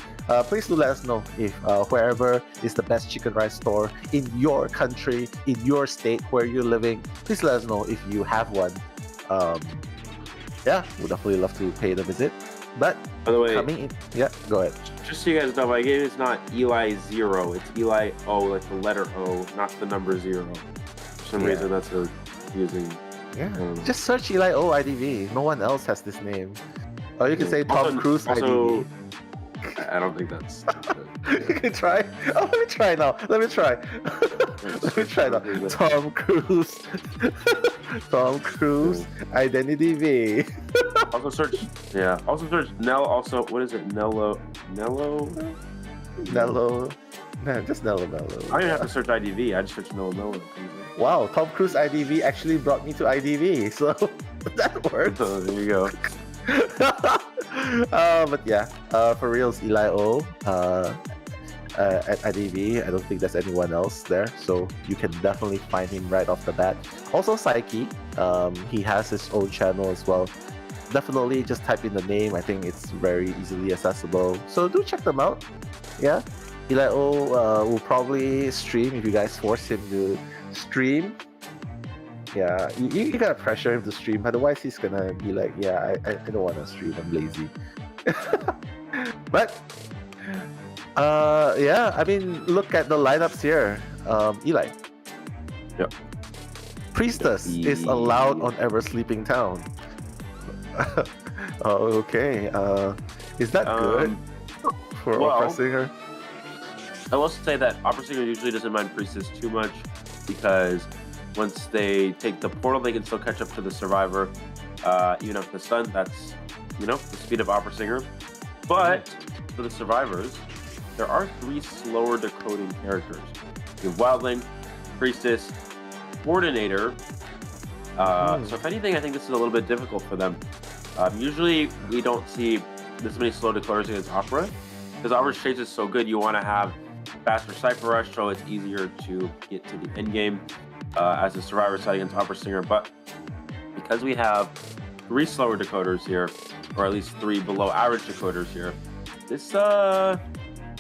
Please do let us know if wherever is the best chicken rice store in your country, in your state where you're living. Please let us know if you have one. We'd definitely love to pay the visit. But by the way, coming in, go ahead. Just so you guys know, my game is not Eli 0. It's Eli O, like the letter O, not the number 0. For some reason, that's really confusing. Just search Eli O IDV. No one else has this name. Or you can say Tom Cruise IDV. I don't think that's you can try. Oh, let me try now. Let me try now. Tom Cruise. Tom Cruise Identity V. Also search Nell. Also, what is it? Nello. Nah, just Nello. I don't even have to search IDV. I just search Nello. Wow, Tom Cruise IDV actually brought me to IDV, so that works. So there you go. But yeah, for reals, Eli O at IDV. I don't think there's anyone else there, so you can definitely find him right off the bat. Also, Psyche, he has his own channel as well. Definitely just type in the name. I think it's very easily accessible, so do check them out. Yeah, Eli O will probably stream if you guys force him to stream. Yeah, you gotta pressure him to stream, otherwise he's gonna be like, I don't wanna stream, I'm lazy. But I mean, look at the lineups here. Eli. Yep. Priestess is allowed on Ever Sleeping Town. Okay. Is that good for Opera Singer? I will say that Opera Singer usually doesn't mind Priestess too much, because once they take the portal, they can still catch up to the survivor, even after the stun. That's, the speed of Opera Singer. But for the survivors, there are 3 slower decoding characters. You have Wildling, Priestess, Coordinator. So if anything, I think this is a little bit difficult for them. Usually, we don't see this many slow decoders against Opera, because Opera's chase is so good. You want to have faster Cypher Rush, so it's easier to get to the end game as a survivor side against Opera Singer. But because we have 3 slower decoders here, or at least 3 below average decoders here, this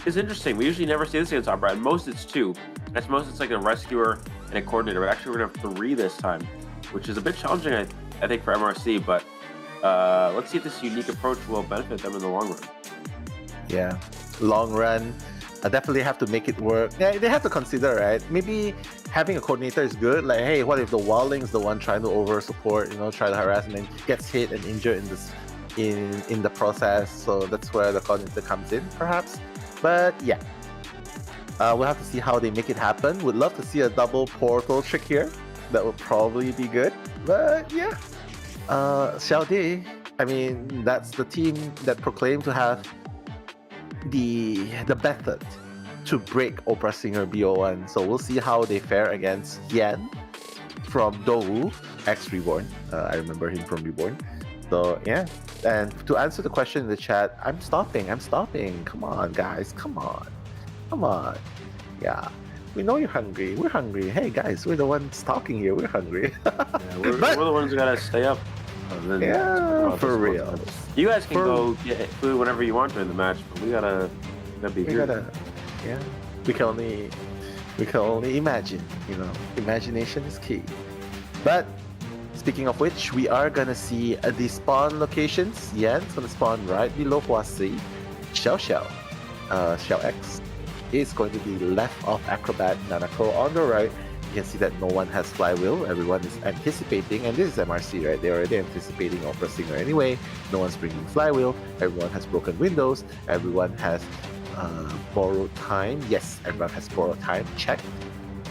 is interesting. We usually never see this against Opera. At most, it's 2. At most, it's like a rescuer and a coordinator. But actually, we're gonna have 3 this time, which is a bit challenging, I think, for MRC. But let's see if this unique approach will benefit them in the long run. Yeah, long run. I definitely have to make it work. Yeah, they have to consider, right? Maybe having a coordinator is good. Like, hey, what if the Wildling's the one trying to over support, try to harass, and then gets hit and injured in the process? So that's where the coordinator comes in, perhaps. But yeah, we'll have to see how they make it happen. Would love to see a double portal trick here. That would probably be good. But yeah, Xiaodi, I mean, that's the team that proclaimed to have the method to break Opera Singer BO1. So we'll see how they fare against Yan from Dou X Reborn. I remember him from Reborn. So yeah, and to answer the question in the chat, I'm stopping. Come on, guys, come on. Yeah, we know you're hungry. We're hungry. Hey guys, we're the ones talking here. We're hungry. We're the ones who gotta stay up. Yeah, for real. You guys can go get food whenever you want during the match, but we gotta be here. Yeah, we can only imagine. Imagination is key. But speaking of which, we are gonna see the spawn locations. Yan's gonna spawn right below Huasi. Xiao X is going to be left of Acrobat. Nanako on the right. You can see that no one has Flywheel. Everyone is anticipating, and this is MRC, right? They're already anticipating Opera Singer anyway. No one's bringing Flywheel. Everyone has broken windows. Everyone has borrowed time. Yes, everyone has borrowed time. Check.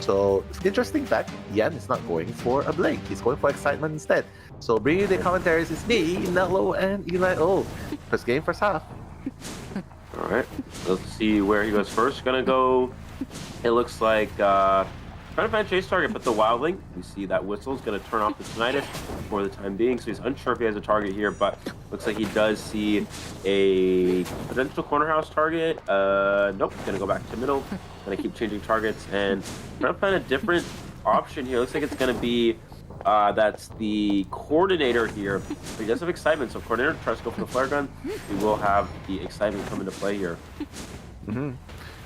So, interesting fact, Yan is not going for a Blink. He's going for Excitement instead. So, bringing the commentaries is me, Nello, and Eli O. First game, first half. All right. Let's see where he goes first. Gonna go, it looks like, Trying to find a chase target, but the Wildling, we see that whistle is going to turn off the Tinnitus for the time being, so he's unsure if he has a target here, but looks like he does see a potential corner house target. Nope, going to go back to middle, going to keep changing targets, and trying to find a different option here. Looks like it's going to be, that's the Coordinator here, but he does have Excitement, so Coordinator tries to go for the flare gun. We will have the Excitement come into play here.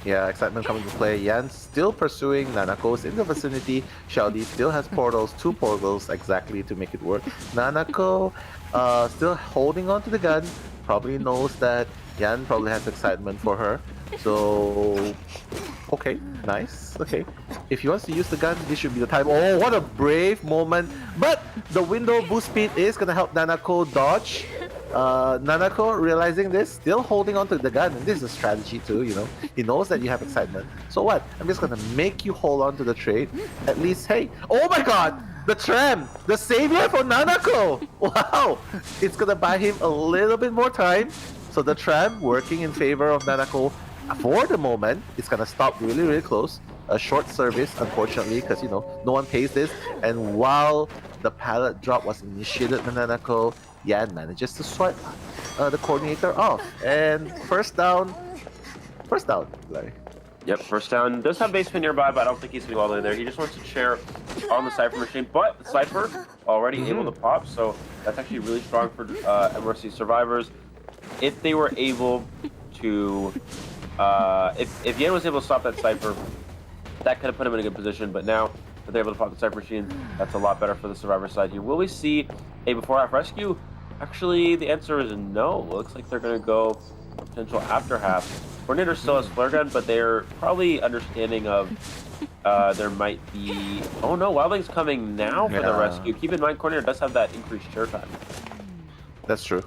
Yeah, Excitement coming to play. Yan still pursuing Nanako's in the vicinity. Xiaodi still has portals, 2 portals exactly to make it work. Nanako still holding on to the gun. Probably knows that Yan probably has Excitement for her. So, okay, nice. Okay, if he wants to use the gun, this should be the time. Oh, what a brave moment. But the window boost speed is going to help Nanako dodge. Nanako realizing this, still holding on to the gun, and this is a strategy too, you know. He knows that you have Excitement. So what? I'm just gonna make you hold on to the trade. At least, hey, oh my god! The tram! The savior for Nanako! Wow! It's gonna buy him a little bit more time. So the tram working in favor of Nanako for the moment. It's gonna stop really, really close. A short service, unfortunately, because, you know, no one pays this. And while the pallet drop was initiated by Nanako, Yan manages to swipe the Coordinator off. And first down. Like. Yep, first down. Does have Basement nearby, but I don't think he's going to go all the way there. He just wants to chair on the Cypher machine. But the Cypher already able to pop, so that's actually really strong for MRC survivors. If they were able to... if Yan was able to stop that Cypher, that could have put him in a good position, but now that they're able to pop the Cypher machine, that's a lot better for the survivor side here. Will we see a before half rescue? Actually, the answer is no. It looks like they're going to go potential after half. Coordinator still has flare gun, but they're probably understanding of there might be... Oh no, Wildling's coming now for the rescue. Keep in mind, Coordinator does have that increased chair time. That's true.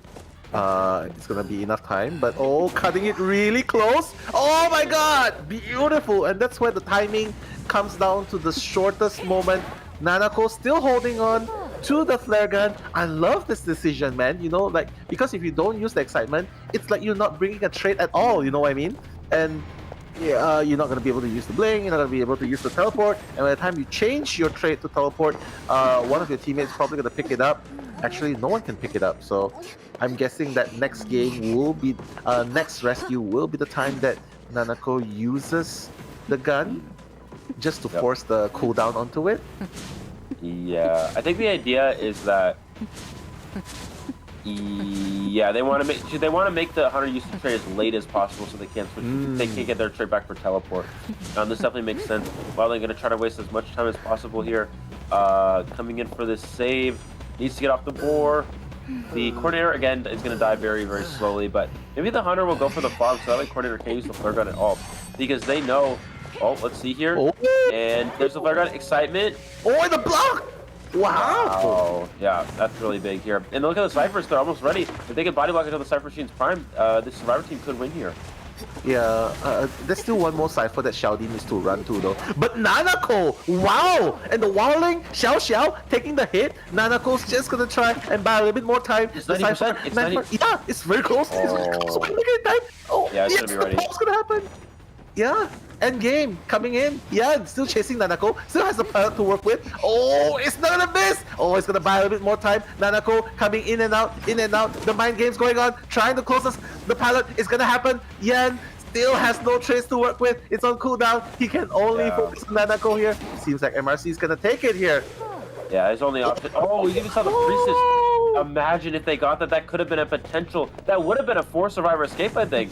It's gonna be enough time, but oh, cutting it really close. Oh my god, beautiful. And that's where the timing comes down to the shortest moment. Nanako still holding on to the flare gun. I love this decision, man. You know, like, because if you don't use the Excitement, it's like you're not bringing a trade at all, you know what I mean? And yeah, you're not going to be able to use the bling, you're not going to be able to use the teleport, and by the time you change your trade to teleport, one of your teammates is probably going to pick it up. Actually, no one can pick it up, so I'm guessing that next game will be, next rescue will be the time that Nanako uses the gun just to force the cooldown onto it. Yeah, I think the idea is that yeah, they want to make the hunter use the trade as late as possible so they can't switch, they can't get their trade back for teleport. This definitely makes sense. While they're going to try to waste as much time as possible here, coming in for this save, needs to get off the board. The Coordinator again is going to die very, very slowly, but maybe the hunter will go for the fog so that way Coordinator can't use the flare gun at all because they know. Oh, let's see here. Oh. And there's the flare gun. Excitement. Oh, the block! Wow. Yeah, that's really big here. And look at the Cyphers. They're almost ready. If they can body block until the Cypher Machine's prime, this Survivor team could win here. Yeah, there's still one more Cypher that Xiaodi needs to run to though. But Nanako! Wow! And the Wildling, Xiao taking the hit. Nanako's just gonna try and buy a little bit more time. It's 90%. It's 90%. Yeah, it's very close. Oh. It's very close. Oh, yeah, it's gonna be ready. What's gonna happen? Yeah, end game coming in. Yeah, still chasing Nanako. Still has the pilot to work with. Oh, it's not gonna miss. Oh, it's gonna buy a little bit more time. Nanako coming in and out, in and out. The mind game's going on. Trying to close us. The pilot is gonna happen. Yan still has no trades to work with. It's on cooldown. He can only focus on Nanako here. Seems like MRC is gonna take it here. Yeah, his only option. Oh, we even saw the Priestess. Imagine if they got that. That could have been a potential. That would have been a 4 survivor escape, I think.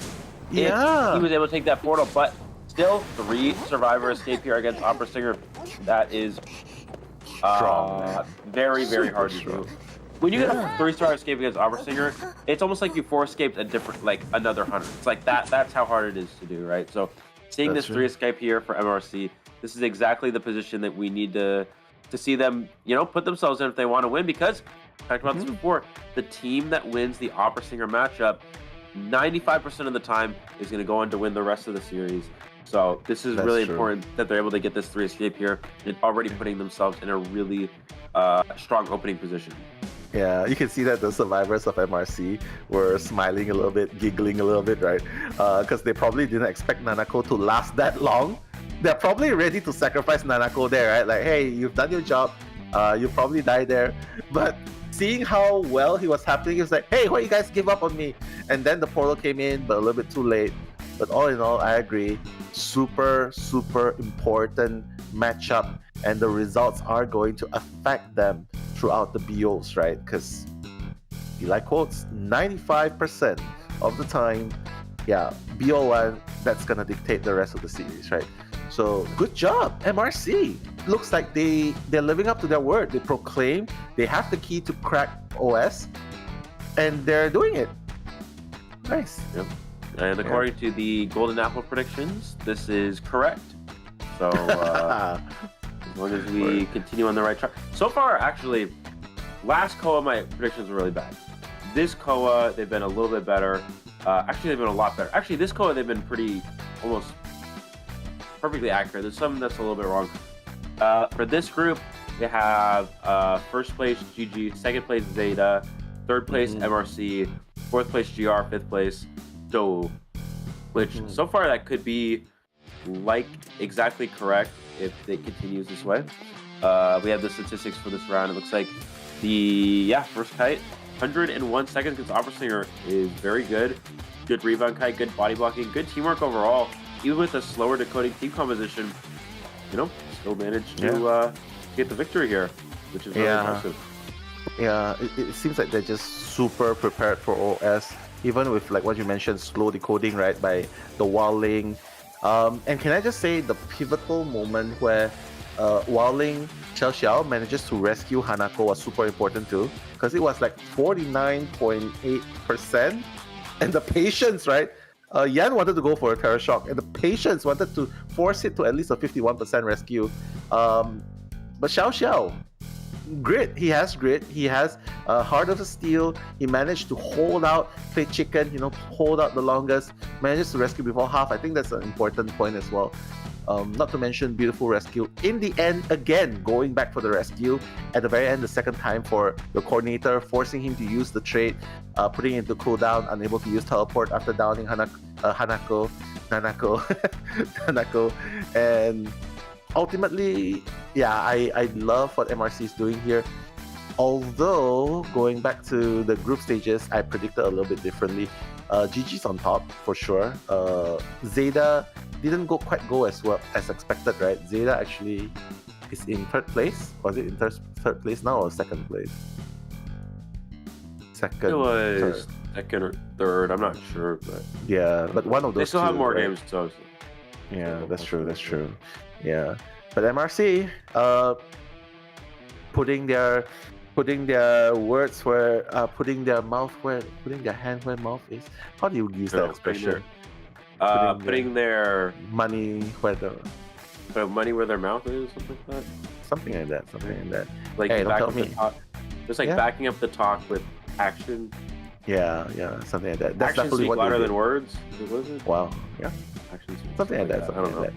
Yeah. If he was able to take that portal, but still 3 survivor escape here against Opera Singer. That is very, very hard to do. When you get a 3 survivor escape against Opera Singer, it's almost like you 4 escaped a different, like another hunter. It's like that's how hard it is to do, right? So seeing this 3 escape here for MRC, this is exactly the position that we need to see them, you know, put themselves in if they want to win, because I talked about this before, the team that wins the Opera Singer matchup 95% of the time is going to go on to win the rest of the series. So this is really important that they're able to get this 3 escape here and already putting themselves in a really strong opening position. Yeah, you can see that the survivors of MRC were smiling a little bit, giggling a little bit, right? Because they probably didn't expect Nanako to last that long. they're probably ready to sacrifice Nanako there, right? Like, hey, you've done your job, you probably die there. But seeing how well he was happening, he was like, hey, why you guys give up on me? And then the portal came in, but a little bit too late. But all in all, I agree. Super, super important matchup, and the results are going to affect them throughout the BOs, right? Because Eli quotes 95% of the time, yeah, BO1, that's gonna dictate the rest of the series, right? So good job, MRC. Looks like they're living up to their word. They proclaim they have the key to crack OS, and they're doing it. Nice. Yep. And according to the Golden Apple predictions, this is correct. So as long as we continue on the right track. So far, actually, last COA, my predictions were really bad. This COA, they've been a little bit better. Actually, they've been a lot better. Actually, this COA, they've been pretty, almost perfectly accurate. There's some that's a little bit wrong. For this group, they have first place GG, second place Zeta, third place MRC, fourth place GR, fifth place Dou, which so far that could be like exactly correct if it continues this way. We have the statistics for this round. It looks like the first kite, 101 seconds against Opera Singer is very good. Good rebound kite, good body blocking, good teamwork overall. Even with a slower decoding team composition, still managed to get the victory here, which is really impressive. Yeah, it seems like they're just super prepared for OS, even with like what you mentioned, slow decoding, right, by the Wildling. And can I just say the pivotal moment where Wildling Xiao manages to rescue Hanako was super important too, because it was like 49.8%, and the patience, right? Yan wanted to go for a Terror Shock, and the patience wanted to force it to at least a 51% rescue. But Xiao, grit. He has grit. He has heart of steel. He managed to hold out, play chicken, hold out the longest, manages to rescue before half. I think that's an important point as well. Not to mention beautiful rescue. In the end, again, going back for the rescue. At the very end, the second time for the coordinator, forcing him to use the trait, putting it into cooldown, unable to use teleport after downing Nanako. And ultimately, I love what MRC is doing here. Although, going back to the group stages, I predicted a little bit differently. GG's on top, for sure. Zeta didn't quite go as well as expected, right? Zeta actually is in third place. Was it in third place now or second place? Second. It was second or third. I'm not sure, but but one of those. They still have more games, so. Yeah, that's true. Yeah, but MRC, putting their words where, putting their hand where mouth is. How do you use that expression? Putting their money where money where their mouth is, something like that. Something like that. Like, hey, don't tell me. Just like backing up the talk with action. Yeah, something like that. That's Actions definitely speak what louder they did. than words. Was it? Wow. Yeah. Actions Something like that. I don't know.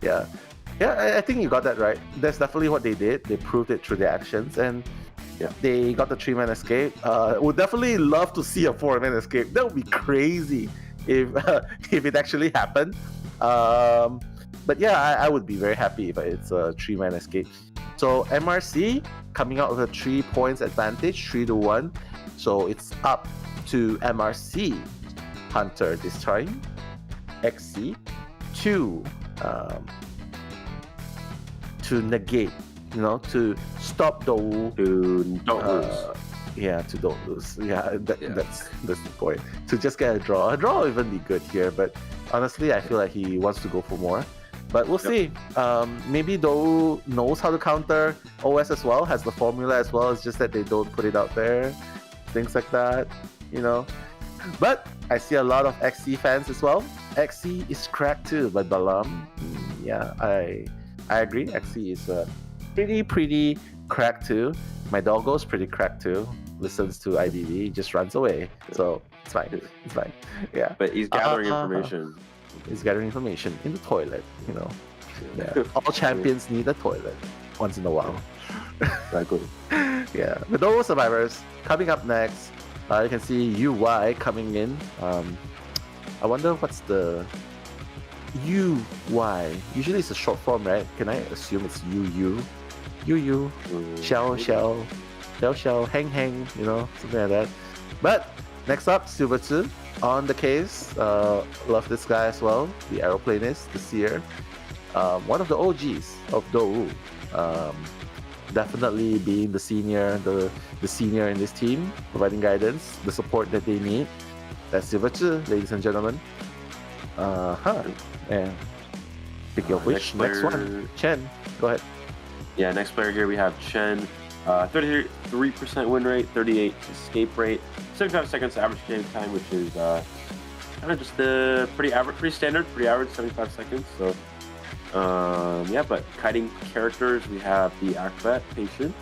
Yeah. I think you got that right. That's definitely what they did. They proved it through their actions, and they got the 3-man escape. Would definitely love to see a 4-man escape. That would be crazy if it actually happened. But I would be very happy if it's a 3-man escape. So MRC coming out with a 3 points advantage, 3-1. So it's up to MRC Hunter this time. XC to negate, to stop Dou. To don't lose. To don't lose. That's the point. To just get a draw. A draw will even be good here, but honestly, I feel like he wants to go for more. But we'll see. Maybe Dou knows how to counter OS as well, has the formula as well. It's just that they don't put it out there. Things like that, But I see a lot of XC fans as well. XC is cracked too, but Balam, I agree. XC is pretty cracked too. My doggo's pretty cracked too. Listens to IDV, just runs away. So it's fine. Yeah. But he's gathering information. He's gathering information in the toilet. Yeah. All champions need a toilet once in a while. Exactly. Yeah. The Dou survivors coming up next. You can see UI coming in. I wonder what's the UY. Usually it's a short form, right? Can I assume it's UU? UU, Xiao, Hang, you know, something like that. But next up, Silvertsu on the case. Love this guy as well, the aeroplanist, the seer. One of the OGs of Dou. Definitely being the senior in this team, providing guidance, the support that they need. That's Silvertsu, ladies and gentlemen. And speaking of which, next one, Chen. Go ahead. Yeah, next player here we have Chen. 33% win rate, 38 escape rate, 75 seconds average game time, which is kind of just the pretty standard, pretty average, 75 seconds. So yeah, but kiting characters, we have the Acrobat, Patient.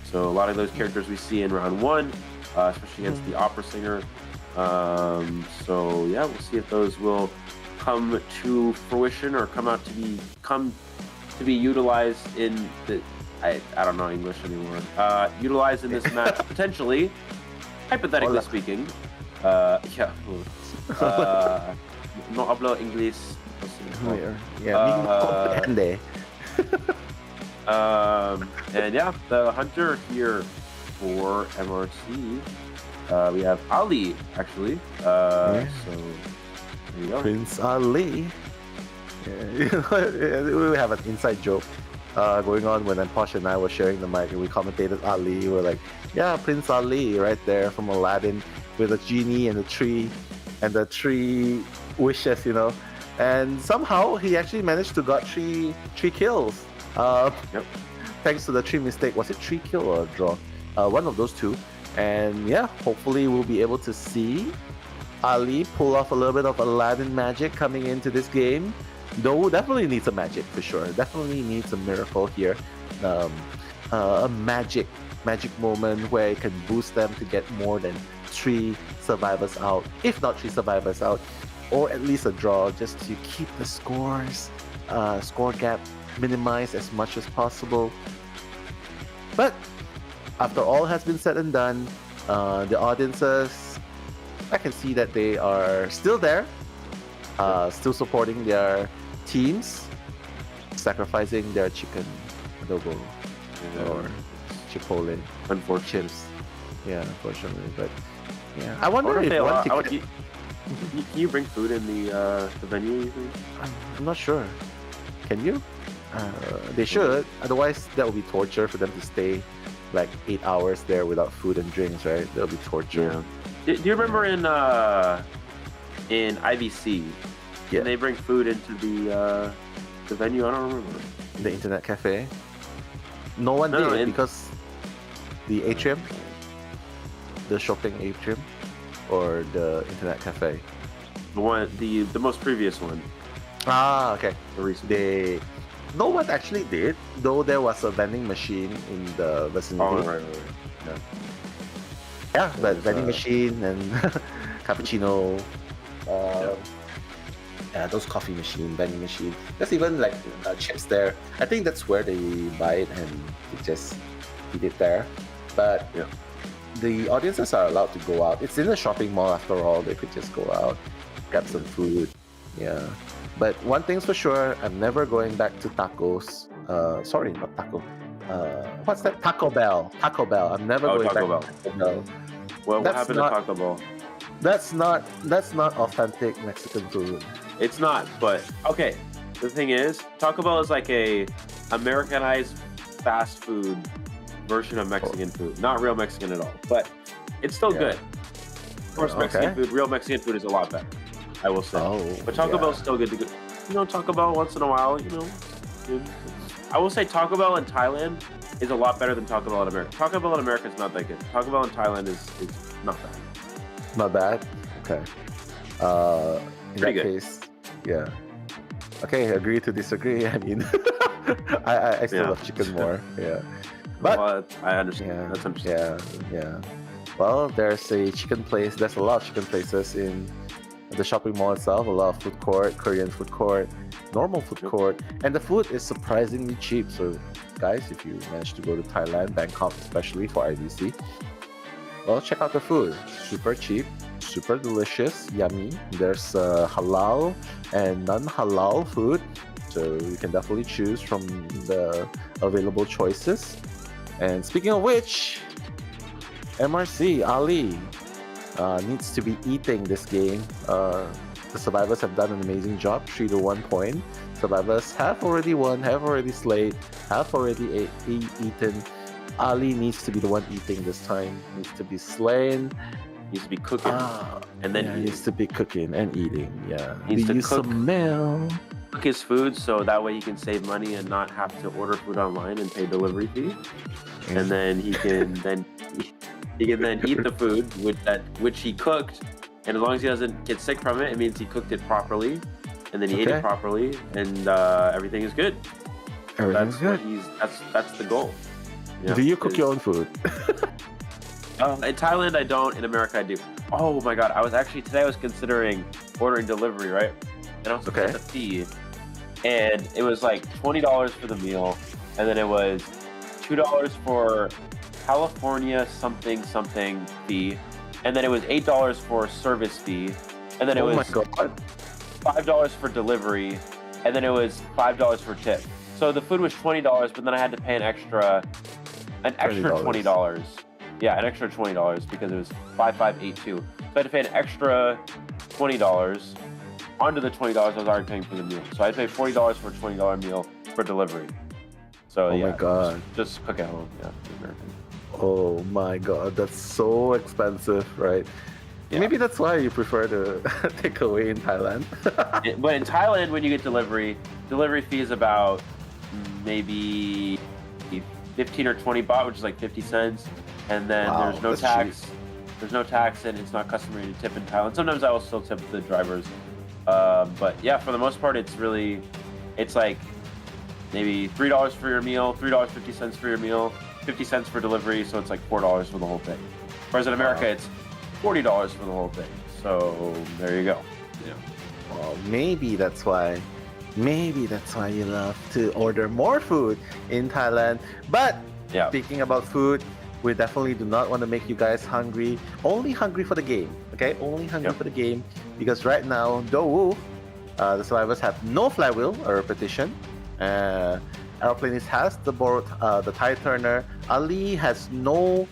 So a lot of those characters we see in round 1, especially against the opera singer. So yeah, we'll see if those will come to fruition or come to be utilized in the I don't know English anymore. Utilized in this match potentially, hypothetically speaking. Yeah. No hablo inglés. And yeah, the hunter here for MRC. We have Ali actually. So there you go. Prince Ali. Yeah. We have an inside joke going on when Posh and I were sharing the mic and we commentated Ali. We're like, yeah, Prince Ali right there from Aladdin with a genie and a tree and the 3 wishes, you know. And somehow he actually managed to got three kills. Thanks to the 3 mistake. Was it 3 kill or a draw? One of those 2. And yeah, hopefully we'll be able to see Ali pull off a little bit of Aladdin magic coming into this game. Though definitely needs a magic for sure. Definitely needs a miracle here. A magic moment where it can boost them to get more than 3 survivors out, if not 3 survivors out, or at least a draw, just to keep the score gap minimized as much as possible. But after all has been said and done, the audiences, I can see that they are still there, still supporting their teams, sacrificing their chicken adobo or chipotle, unfortunately. Yeah, unfortunately, but yeah, I wonder if one ticket. Can you bring food in the venue? You think? I'm not sure. Can you? They should. Otherwise, that would be torture for them to stay like 8 hours there without food and drinks, right? That'll be torture. Yeah. Do you remember in IVC? Yeah. They bring food into the venue. I don't remember. The internet cafe. No one did because the atrium, the shopping atrium, or the internet cafe. The most previous one. Ah, okay. The recent. No one actually did, though there was a vending machine in the vicinity. Oh, right. Yeah, but vending machine and cappuccino. Yeah, those coffee machine, vending machine. There's even like chips there. I think that's where they buy it and they just eat it there. But the audiences are allowed to go out. It's in a shopping mall after all. They could just go out, grab some food. Yeah. But one thing's for sure, I'm never going back to tacos. Sorry, not taco. What's that? Taco Bell. Taco Bell. I'm never going back to Taco Bell. Well, what happened to Taco Bell? That's not authentic Mexican food. It's not, but okay. The thing is, Taco Bell is like a Americanized fast food version of Mexican food. Not real Mexican at all, but it's still good. Of course, Mexican food, real Mexican food is a lot better, I will say. But Taco Bell's still good to go. You know, Taco Bell once in a while, you know. I will say Taco Bell in Thailand is a lot better than Taco Bell in America. Taco Bell in America is not that good. Taco Bell in Thailand is not bad. Not bad? Okay. In that case, yeah. Okay, agree to disagree. I mean, I still love chicken more. Yeah. But I understand. That's understandable. Yeah. Well, there's a chicken place. There's a lot of chicken places in the shopping mall itself. A lot of food court, Korean food court, normal food court, and the food is surprisingly cheap. So, guys, if you manage to go to Thailand, Bangkok, especially for IDC, well, check out the food. Super cheap. super delicious, yummy. There's halal and non-halal food, so you can definitely choose from the available choices. And speaking of which, MRC Ali needs to be eating this game. The survivors have done an amazing job, 3-1 point. Survivors have already won, have already slayed, have already eaten. Ali needs to be the one eating this time. Needs to be slain. Needs to be cooking, and then he needs to be cooking and eating. Yeah, needs to use cook some milk. Cook his food so that way he can save money and not have to order food online and pay delivery fee. And then he can then eat the food which he cooked. And as long as he doesn't get sick from it, it means he cooked it properly, and then he ate it properly, and everything is good. Everything's good. That's the goal. Do you cook your own food? In Thailand, I don't. In America, I do. Oh my god! Today I was considering ordering delivery, right? And I was looking at the fee, and it was like $20 for the meal, and then it was $2 for California something fee, and then it was $8 for service fee, and then it was $5 for delivery, and then it was $5 for tip. So the food was $20, but then I had to pay an extra $20. Yeah, an extra $20 because it was 5582. So I had to pay an extra $20 onto the $20 I was already paying for the meal. So I had to pay $40 for a $20 meal for delivery. So oh my god, just cook at home. Yeah. Oh my god, that's so expensive, right? Yeah. Maybe that's why you prefer to take away in Thailand. But in Thailand, when you get delivery fee is about maybe 15 or 20 baht, which is like 50 cents. And then there's no tax. Cheap. There's no tax, and it's not customary to tip in Thailand. Sometimes I will still tip the drivers. But yeah, for the most part, it's like maybe $3 for your meal, $3.50 for your meal, 50 cents for delivery, so it's like $4 for the whole thing. Whereas in America, it's $40 for the whole thing. So there you go. Yeah. Well, maybe that's why you love to order more food in Thailand. But speaking about food, we definitely do not want to make you guys hungry. Only hungry for the game, okay? Only hungry for the game, because right now, Dowu, the survivors have no flywheel or repetition. Aeroplanist has the Thai Turner. Ali has no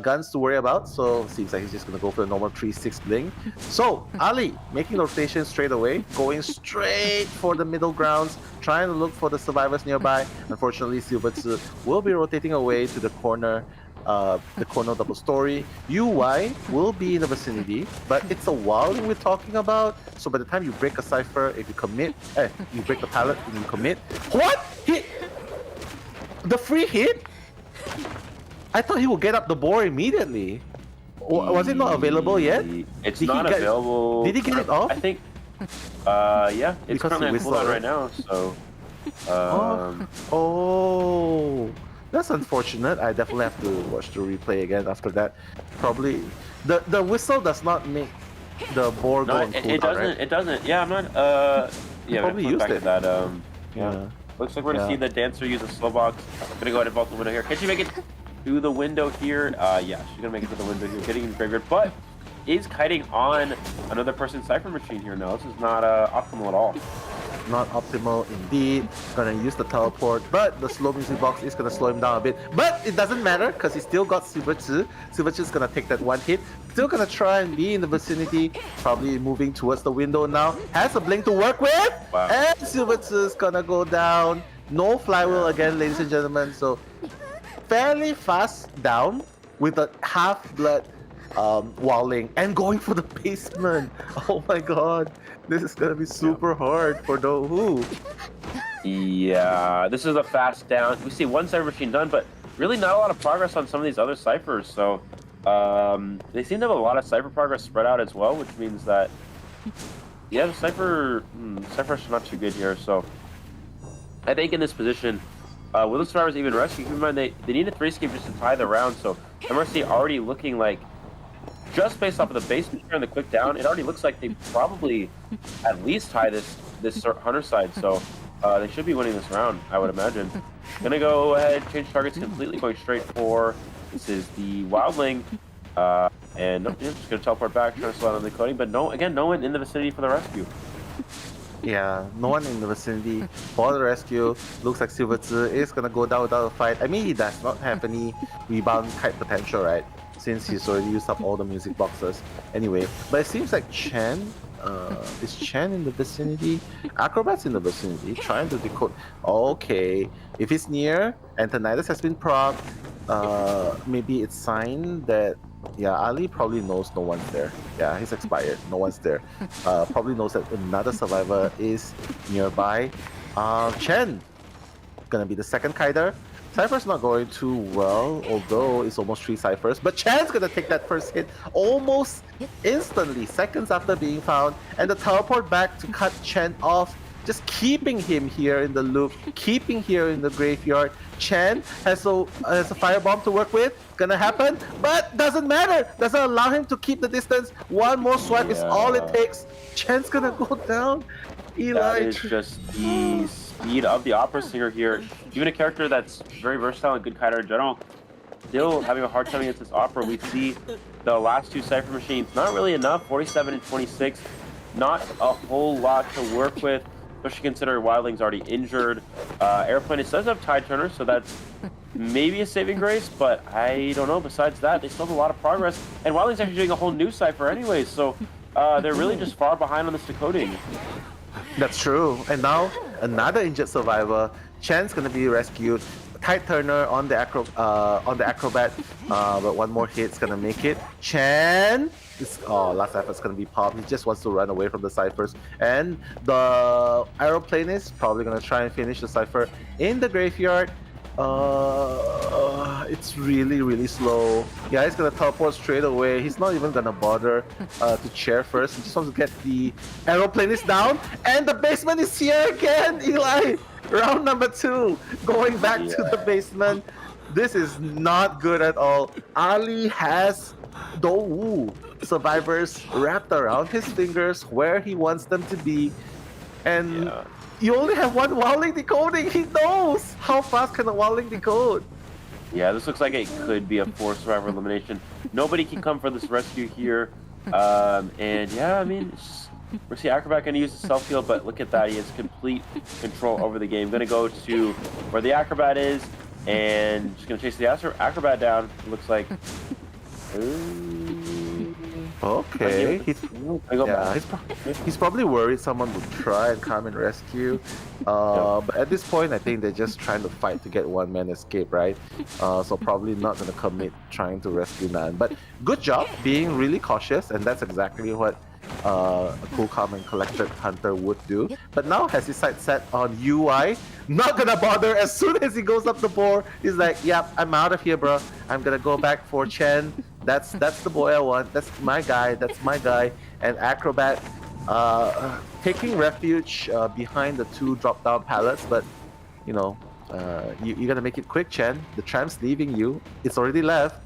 guns to worry about, so seems like he's just gonna go for the normal 3-6 bling. So Ali making the rotation straight away, going straight for the middle grounds, trying to look for the survivors nearby. Unfortunately, Silvertsu will be rotating away to the corner double story. UI will be in the vicinity, but it's a wilding we're talking about. So by the time you break a cipher, if you commit, you break the pallet and you commit. What? The free hit? I thought he would get up the board immediately. Was it not available yet? It's not available. Did he get it off? I think. Yeah, it's currently on cooldown right now. So. Oh, that's unfortunate. I definitely have to watch the replay again after that. Probably the whistle does not make the board go on cooldown, it doesn't. right? It doesn't. Yeah, I'm not. Yeah, probably used it. That. Yeah. Looks like we're gonna see the dancer use a slow box. I'm gonna go ahead and vault the window here. Can she make it to the window here? Yeah, she's gonna make it to the window here, getting in the graveyard, but is kiting on another person's cipher machine here. No, this is not optimal at all. Not optimal indeed. Gonna use the teleport, but the slow music box is gonna slow him down a bit. But it doesn't matter because he still got Silvertsu. Silvertsu's gonna take that one hit. Still gonna try and be in the vicinity. Probably moving towards the window now. Has a blink to work with. Wow. And Silvertsu's gonna go down. No flywheel again, ladies and gentlemen. So fairly fast down with a half-blood walling and going for the basement. Oh my god. This is gonna be super hard for Dowu. Yeah, this is a fast down. We see one cipher machine done, but really not a lot of progress on some of these other ciphers. So they seem to have a lot of cipher progress spread out as well, which means that the ciphers are not too good here. So I think in this position, will the survivors even rescue? Keep in mind they need a 3-escape just to tie the round. So MRC already looking like, just based off of the basement here and the quick down, it already looks like they probably at least tie this Hunter side. So they should be winning this round, I would imagine. Gonna go ahead, change targets completely, going straight for, this is the Wildling. And nope, yeah, just gonna teleport back, trying to slow down the decoding, but no one in the vicinity for the rescue. Yeah, no one in the vicinity for the rescue. Looks like Silverzi is gonna go down without a fight. I mean, he does not have any rebound kite potential, right? Since he's already used up all the music boxes. Anyway, but it seems like Chen, is Chen in the vicinity? Acrobat's in the vicinity, trying to decode. Okay, if he's near, Antonidas has been propped, maybe it's sign that, yeah, Ali probably knows no one's there. Yeah, he's expired, no one's there. Probably knows that another survivor is nearby. Chen, gonna be the second kiter. Cypher's not going too well, although it's almost 3 Cyphers. But Chan's gonna take that first hit almost instantly, seconds after being found. And the teleport back to cut Chen off, just keeping him here in the loop, keeping here in the graveyard. Chen has a firebomb to work with, gonna happen, but doesn't matter. Doesn't allow him to keep the distance. One more swipe is all it takes. Chen's gonna go down. Eli. That is just the speed of the opera singer here. Even a character that's very versatile and good kiter in general, still having a hard time against this opera. We see the last 2 Cypher machines, not really enough, 47 and 26. Not a whole lot to work with, especially considering Wildling's already injured. Airplane, it does have Tide Turner, so that's maybe a saving grace, but I don't know. Besides that, they still have a lot of progress. And Wildling's actually doing a whole new Cypher anyways, so they're really just far behind on this decoding. That's true. And now another injured survivor. Chan's gonna be rescued. Tide Turner on the acrobat, but one more hit's gonna make it. Chan, last effort's gonna be popped. He just wants to run away from the Cyphers, and the aeroplane is probably gonna try and finish the Cypher in the graveyard. It's really slow. Yeah, he's gonna teleport straight away. He's not even gonna bother to chair first. He just wants to get the aeroplane is down, and the basement is here again. Eli, round number 2, going back to the basement. This is not good at all. Ali has the survivors wrapped around his fingers where he wants them to be, and you only have one Wildling decoding. He knows how fast can a Wildling decode. Yeah, this looks like it could be a 4 survivor elimination. Nobody can come for this rescue here. And yeah, I mean, we're seeing Acrobat gonna use his self-heal, but look at that. He has complete control over the game. Gonna go to where the Acrobat is and just gonna chase the Acrobat down. It looks like. Okay, he's probably worried someone would try and come and rescue. But at this point, I think they're just trying to fight to get one man escape, right? So probably not going to commit trying to rescue Nan. But good job being really cautious, and that's exactly what a cool, calm, and collected hunter would do. But now has his sight set on UI. Not gonna bother. As soon as he goes up the board, he's like, "Yep, I'm out of here, bro. I'm gonna go back for Chen. That's the boy I want. That's my guy. That's my guy." And Acrobat taking refuge behind the 2 drop-down pallets, but you know, you gotta make it quick, Chen. The tram's leaving you. It's already left.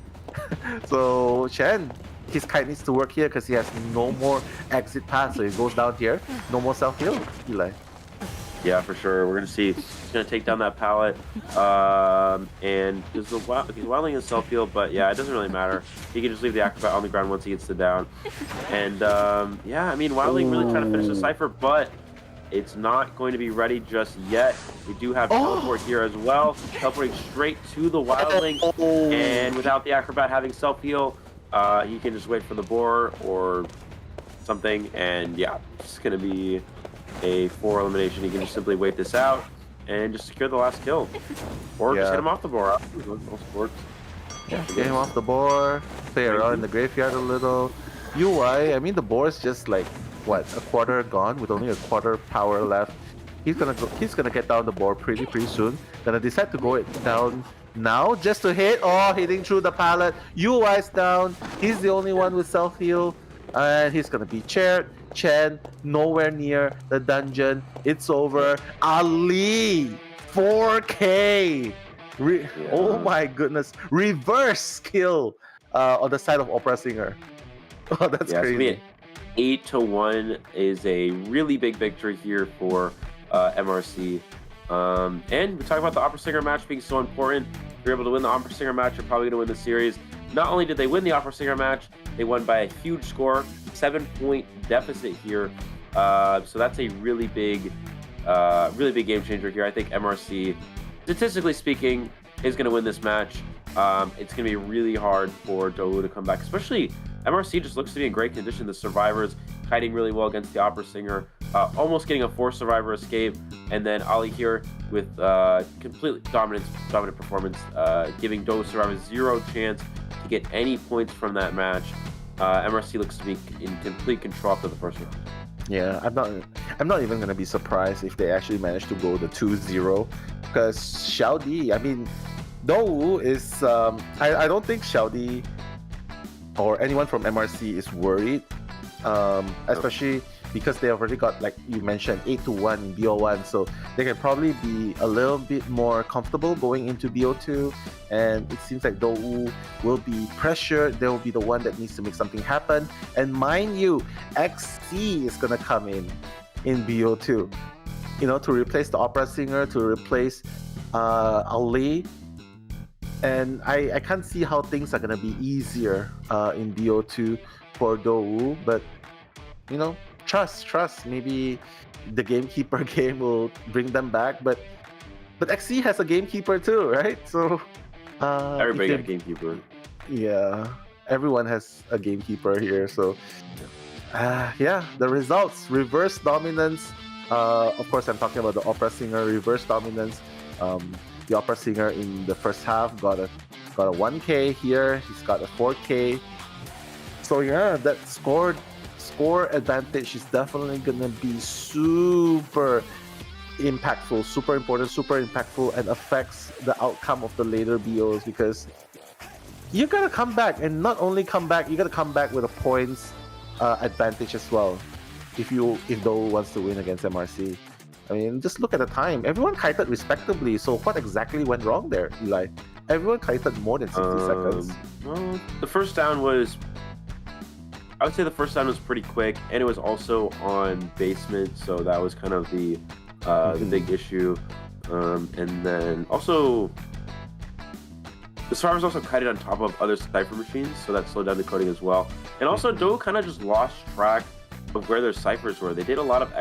So Chen, his kite needs to work here because he has no more exit path, so he goes down here. No more self-heal, Eli. Yeah, for sure. We're gonna see. He's gonna take down that pallet, and he's Wildling his self-heal, but yeah, it doesn't really matter. He can just leave the Acrobat on the ground once he gets to down. And yeah, I mean, Wildling really trying to finish the Cypher, but it's not going to be ready just yet. We do have teleport here as well, teleporting straight to the Wildling, and without the Acrobat having self-heal, he can just wait for the boar or something, and yeah, it's gonna be a 4 elimination. He can just simply wait this out and just secure the last kill, or just hit him off the board. Yeah, get him off the board, play around in the graveyard a little. UI, I mean, the board is just like what, a quarter gone with only a quarter power left. He's gonna get down the board pretty soon. Gonna decide to go it down now just to hit. Hitting through the pallet. UI's down. He's the only one with self-heal, and he's gonna be chaired. Chen nowhere near the dungeon. It's over. Ali 4K. Oh my goodness. Reverse kill on the side of Opera Singer. Oh, that's crazy. 8-1 is a really big victory here for MRC. And we talk about the Opera Singer match being so important. If you're able to win the Opera Singer match, you're probably going to win the series. not only did they win the opera singer match, they won by a huge score, 7-point deficit here. So that's a really big game changer here. I think MRC, statistically speaking, is going to win this match. It's going to be really hard for Dou to come back, especially MRC just looks to be in great condition. The survivors kiting really well against the opera singer, almost getting a 4 survivor escape, and then Ali here with completely dominant performance, giving Dou survivors 0 chance to get any points from that match. MRC looks to be in complete control after the first round. Yeah, I'm not even gonna be surprised if they actually manage to go the 2-0, because Xiaodi, I mean, Dou is I don't think Xiaodi or anyone from MRC is worried, especially because they already got, like you mentioned, 8-1 in BO1, so they can probably be a little bit more comfortable going into BO2, and it seems like Dou will be pressured. They will be the one that needs to make something happen, and mind you, XC is gonna come in BO2, you know, to replace the opera singer, to replace Ali, and I can't see how things are gonna be easier in BO2 for Dou, but you know, trust. Maybe the gamekeeper game will bring them back, but XC has a gamekeeper too, right? So everybody got a gamekeeper. Yeah, everyone has a gamekeeper here. So yeah, the results: reverse dominance. Of course, I'm talking about the opera singer. Reverse dominance. The opera singer in the first half got a 1K here. He's got a 4K. So yeah, that score advantage is definitely gonna be super impactful, super important, super impactful, and affects the outcome of the later BOs, because you gotta come back, and not only come back, you gotta come back with a points advantage as well. If Dou wants to win against MRC, I mean, just look at the time. Everyone kited respectably. So what exactly went wrong there, Eli? Everyone kited more than 60 seconds. Well, the first down was. I would say the first down was pretty quick, and it was also on basement, so that was kind of the big issue. And then also, the survivors also kited on top of other cipher machines, so that slowed down the coding as well. And also, Dou kind of just lost track of where their ciphers were. They did a lot of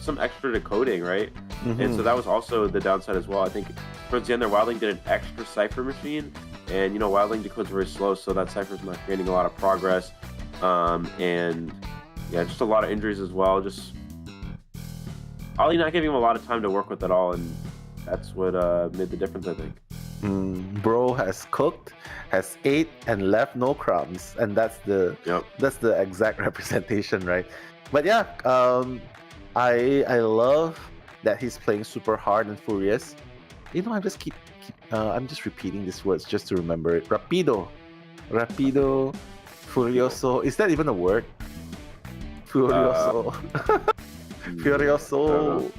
some extra decoding, right? And so that was also the downside as well. I think towards the end there, Wildling did an extra cipher machine, and you know, Wildling decodes very slow, so that cipher's not gaining a lot of progress. And yeah, just a lot of injuries as well. Just Ali not giving him a lot of time to work with at all, and that's what made the difference, I think. Bro has cooked, has ate, and left no crumbs, and that's the exact representation, right? But yeah, I love that he's playing super hard and furious. You know, I'm just repeating these words just to remember it. Rapido, Furioso. Is that even a word? Furioso. Furioso.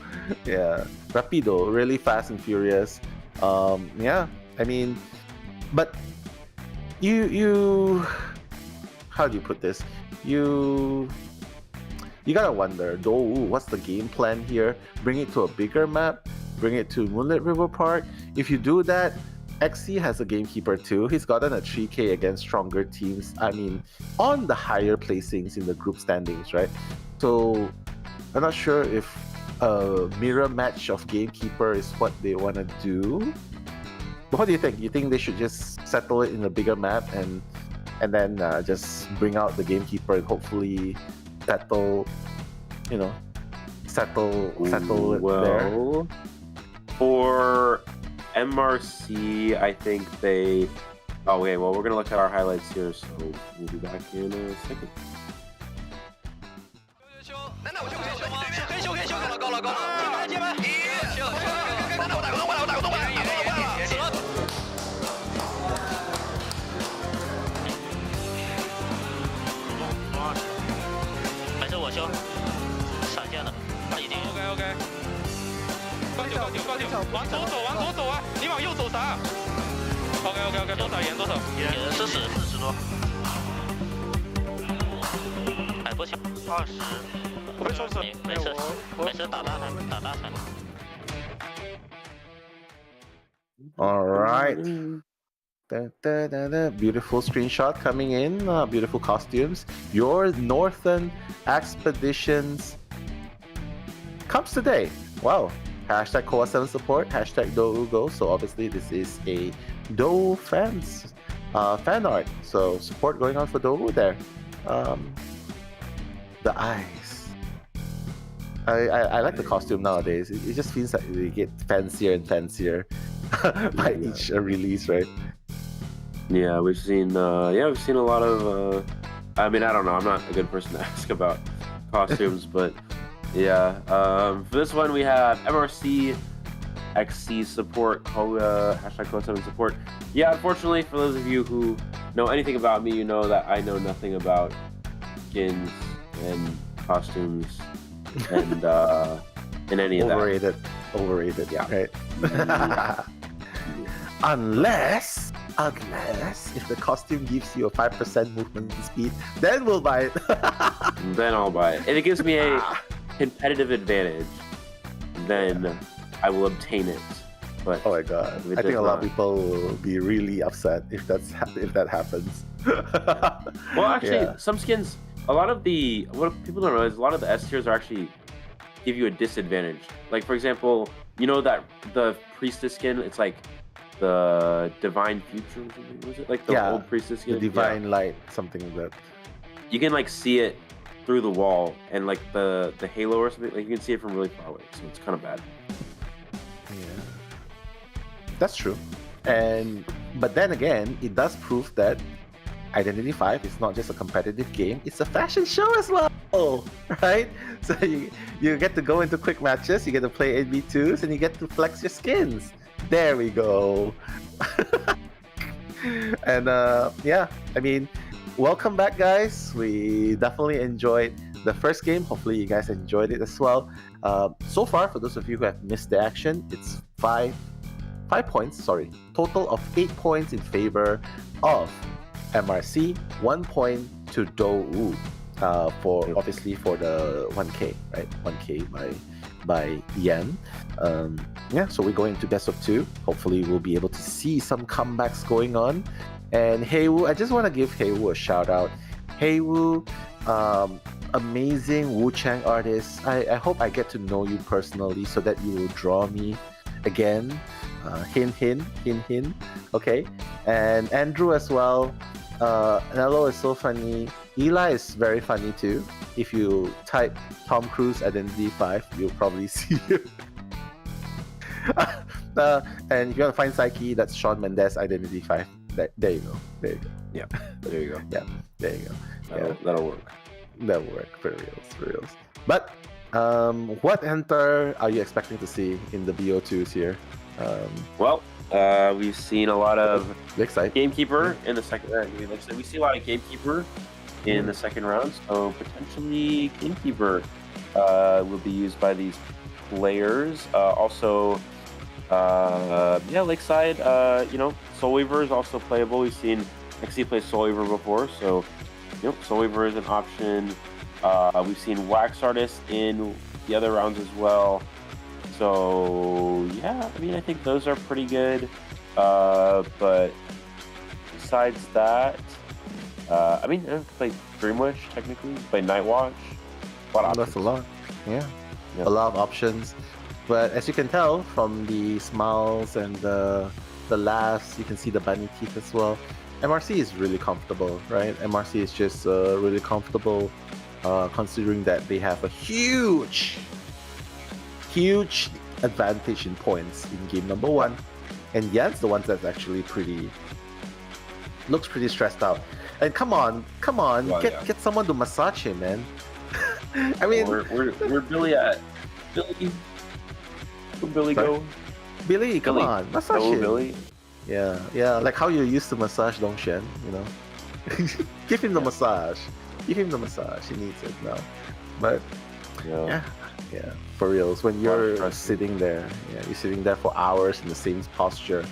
Yeah. Rapido. Really fast and furious. Yeah. I mean, but you how do you put this? You gotta wonder, Dou, what's the game plan here? Bring it to a bigger map? Bring it to Moonlit River Park? If you do that, XC has a gamekeeper too. He's gotten a 3K against stronger teams. I mean, on the higher placings in the group standings, right? So I'm not sure if a mirror match of gamekeeper is what they want to do. But what do you think? You think they should just settle it in a bigger map and then just bring out the gamekeeper and hopefully settle it there? For MRC, I think they. Oh, okay. Well, we're gonna look at our highlights here, so we'll be back in a second. OK， 挂掉，往左走啊！你往右走啥 ？OK， 多少盐多少？盐40多，还不小，20。我被冲死，没事，打大船。All right. Beautiful screenshot coming in. Beautiful costumes. Your Northern Expeditions comes today. Wow. Hashtag COAVII support. Hashtag DouGo. So obviously this is a Dou fans fan art. So support going on for Dou there. The eyes. I like the costume nowadays. It just feels like they get fancier and fancier by each release, right? Yeah, we've seen a lot of I mean, I don't know, I'm not a good person to ask about costumes, but yeah. For this one we have MRC AXIZ support, hashtag COAVII support. Yeah, unfortunately for those of you who know anything about me, you know that I know nothing about skins and costumes and any of that. Overrated, yeah. Right? Unless if the costume gives you a 5% movement speed, then we'll buy it. Then I'll buy it. If it gives me a competitive advantage, then I will obtain it. But oh my god, I think a lot of people will be really upset if that happens. Well, actually, some skins, what people don't realize, a lot of the S tiers are actually give you a disadvantage. Like for example, you know that the priestess skin, it's like the divine future, or something, was it like the old priestess skin? The divine light, something like that. You can like see it through the wall, and like the halo or something, like you can see it from really far away, so it's kind of bad. Yeah, that's true. But then again, it does prove that Identity 5 is not just a competitive game, it's a fashion show as well, right? So you get to go into quick matches, you get to play 8v2s, and you get to flex your skins. There we go. And yeah, I mean, welcome back, guys. We definitely enjoyed the first game. Hopefully you guys enjoyed it as well. So far, for those of you who have missed the action, it's 5 points, total of 8 points in favor of MRC, 1 point to Dou for obviously for the 1K, right? 1K by Yen. Yeah, so we're going to best of 2. Hopefully we'll be able to see some comebacks going on. And Heiwu, I just want to give Heiwu a shout out. Heiwu, amazing Wu Chang artist. I hope I get to know you personally so that you will draw me again. Hin. Okay. And Andrew as well. Nello is so funny. Eli is very funny too. If you type Tom Cruise Identity 5, you'll probably see him. And if you want to find Psyche, that's Shawn Mendes Identity 5. There you go. Yeah, there you go. Yeah, there you go. That'll work. That'll work for reals. But what enter are you expecting to see in the BO2s here? We've seen a lot of Gamekeeper in the second round. We see a lot of Gamekeeper in the second round, so potentially Gamekeeper will be used by these players. Also, Lakeside, Soul Weaver is also playable. We've seen XC play Soul Weaver before, so Soul Weaver is an option. We've seen Wax Artist in the other rounds as well. So yeah, I mean, I think those are pretty good. But besides that, I mean, I play Dreamwish technically, play Nightwatch. That's a lot. Yeah, a lot of options. But as you can tell from the smiles and the laughs, you can see the bunny teeth as well. MRC is really comfortable, right? MRC is just really comfortable, considering that they have a huge advantage in points in game number 1, and Yan's the one that's actually looks pretty stressed out. And come on, get someone to massage him, man. I mean, we're Billy at Billy. Where'd Billy go? Billy, come on, massage him. Billy. Yeah, like how you used to massage Dongshen, you know. Give him the massage. He needs it now. But yeah, for reals. When you're sitting there, you're sitting there for hours in the same posture,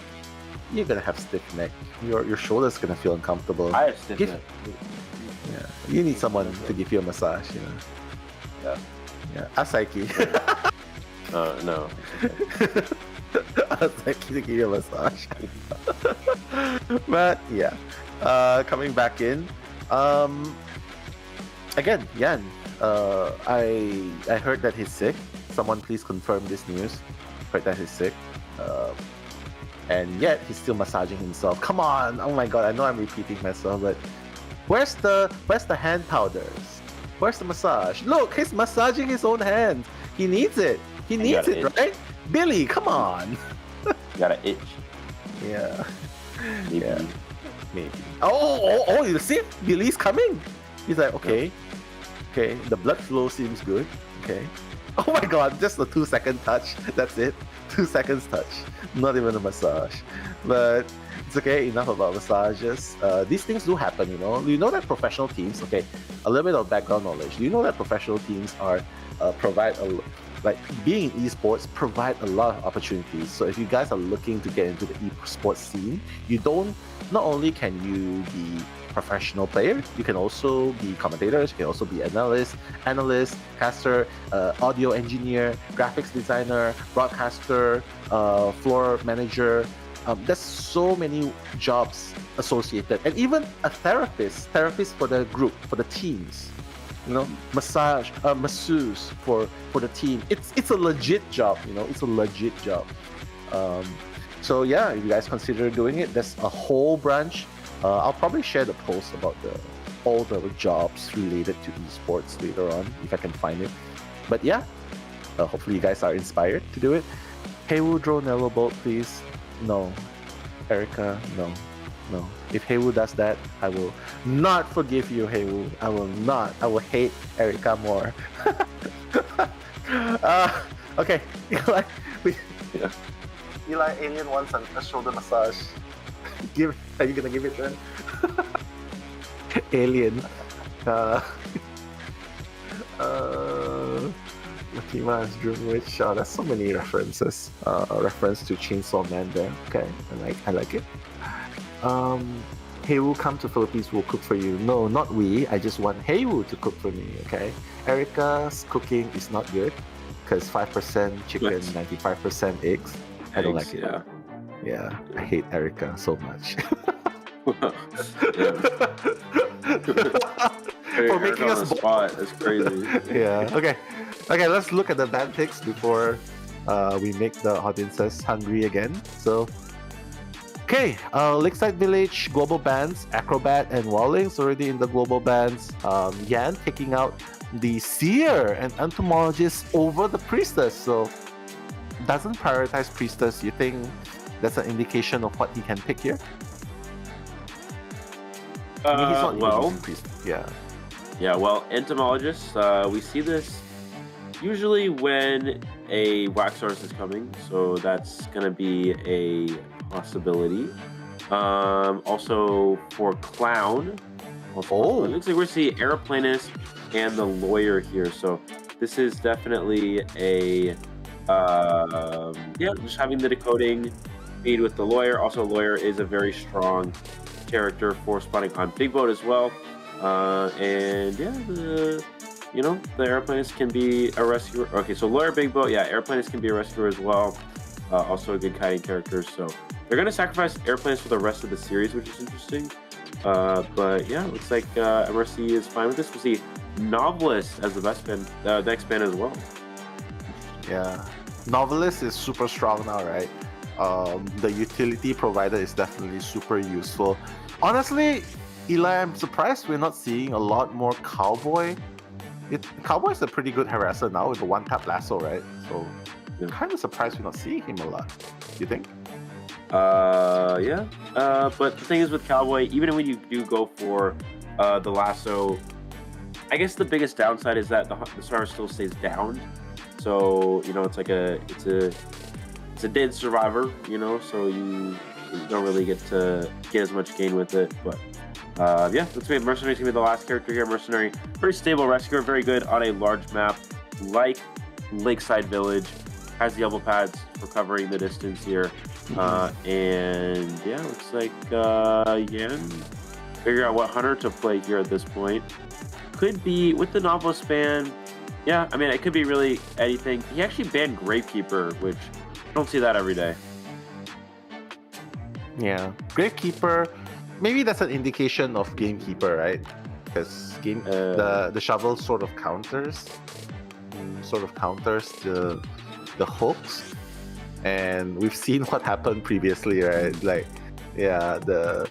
you're gonna have stiff neck. Your shoulder's gonna feel uncomfortable. I have stiff neck. Yeah, you need someone to give you a massage, you know. Yeah. Asaiki. No. Asaiki to give you a massage. But yeah, coming back in, again, Yan, I heard that he's sick. Someone please confirm this news. Heard that he's sick. And yet he's still massaging himself. Come on! Oh my god, I know I'm repeating myself, but where's the hand powders? Where's the massage? Look, he's massaging his own hand. He needs it. He needs it, right? Billy, come on. You got an itch. Yeah. Maybe. Yeah. Maybe. Oh, you see? Billy's coming. He's like, okay. Okay, the blood flow seems good. Okay. Oh my god, just a 2-second touch. That's it. 2 seconds touch. Not even a massage. But it's okay, enough about massages. These things do happen, you know. You know that professional teams, okay, a little bit of background knowledge. Do you know that professional teams are being in esports provide a lot of opportunities. So if you guys are looking to get into the esports scene, not only can you be professional player, you can also be commentators, you can also be analyst, caster, audio engineer, graphics designer, broadcaster, floor manager. There's so many jobs associated, and even a therapist for the group, for the teams. You know, masseuse for the team. It's a legit job, you know. It's a legit job. So yeah, if you guys consider doing it, there's a whole branch. I'll probably share the post about all the jobs related to esports later on if I can find it. But yeah, hopefully you guys are inspired to do it. Heywu, draw Nello Bolt, please. No. Erica, no. If Heywu does that, I will not forgive you, Heywu. I will not. I will hate Erica more. Okay. Eli Alien wants a shoulder massage. Are you gonna give it then? Alien. Latima's Dream Witch. Oh, that's so many references. Reference to Chainsaw Man there. Okay, I like it. Heywu, come to Philippines, we'll cook for you. No, not we. I just want Heywu to cook for me, okay? Erica's cooking is not good because 5% chicken, 95% eggs. I don't like it. Yeah, I hate Erica so much. For making us spot. That's crazy. Yeah. Okay, let's look at the band picks before we make the audiences hungry again. So, okay, Lakeside Village global bands, Acrobat and Wallings already in the global bands. Yan taking out the Seer and Entomologist over the Priestess. So, doesn't prioritize Priestess. You think that's an indication of what he can pick here? I mean, he's not using Priestess. Yeah, well, Entomologist, we see this usually when a wax source is coming, so that's going to be a possibility. Also for Clown, it looks like we're seeing Aeroplanist and the Lawyer here, so this is definitely a just having the decoding speed with the Lawyer. Also, Lawyer is a very strong character for spawning on Big Boat as well. And yeah, the Airplanist can be a rescuer. Okay, so Lawyer, Big Boat, yeah, Airplanist can be a rescuer as well. Also a good kiting character. So they're gonna sacrifice Airplanist for the rest of the series, which is interesting. But yeah, looks like MRC is fine with this. We'll see Novelist as the best band, next band as well. Yeah, Novelist is super strong now, right? The utility provider is definitely super useful. Honestly, Eli, I'm surprised we're not seeing a lot more Cowboy. Cowboy is a pretty good harasser now with the one-tap lasso, right? So I'm kind of surprised we're not seeing him a lot. Do you think? Yeah. But the thing is with Cowboy, even when you do go for the lasso, I guess the biggest downside is that the star still stays down. So, it's a dead survivor, so you don't really get as much gain with it. But yeah, let's say Mercenary's gonna be the last character here. Mercenary, very stable rescuer, very good on a large map like Lakeside Village. Has the elbow pads for covering the distance here. And yeah, looks like Yan figure out what hunter to play here at this point. Could be with the Novelist ban. Yeah, I mean, it could be really anything. He actually banned Gravekeeper, which I don't see that every day. Yeah, Gravekeeper. Maybe that's an indication of Gamekeeper, right? Because the shovel sort of counters the hooks, and we've seen what happened previously, right? Like, yeah, the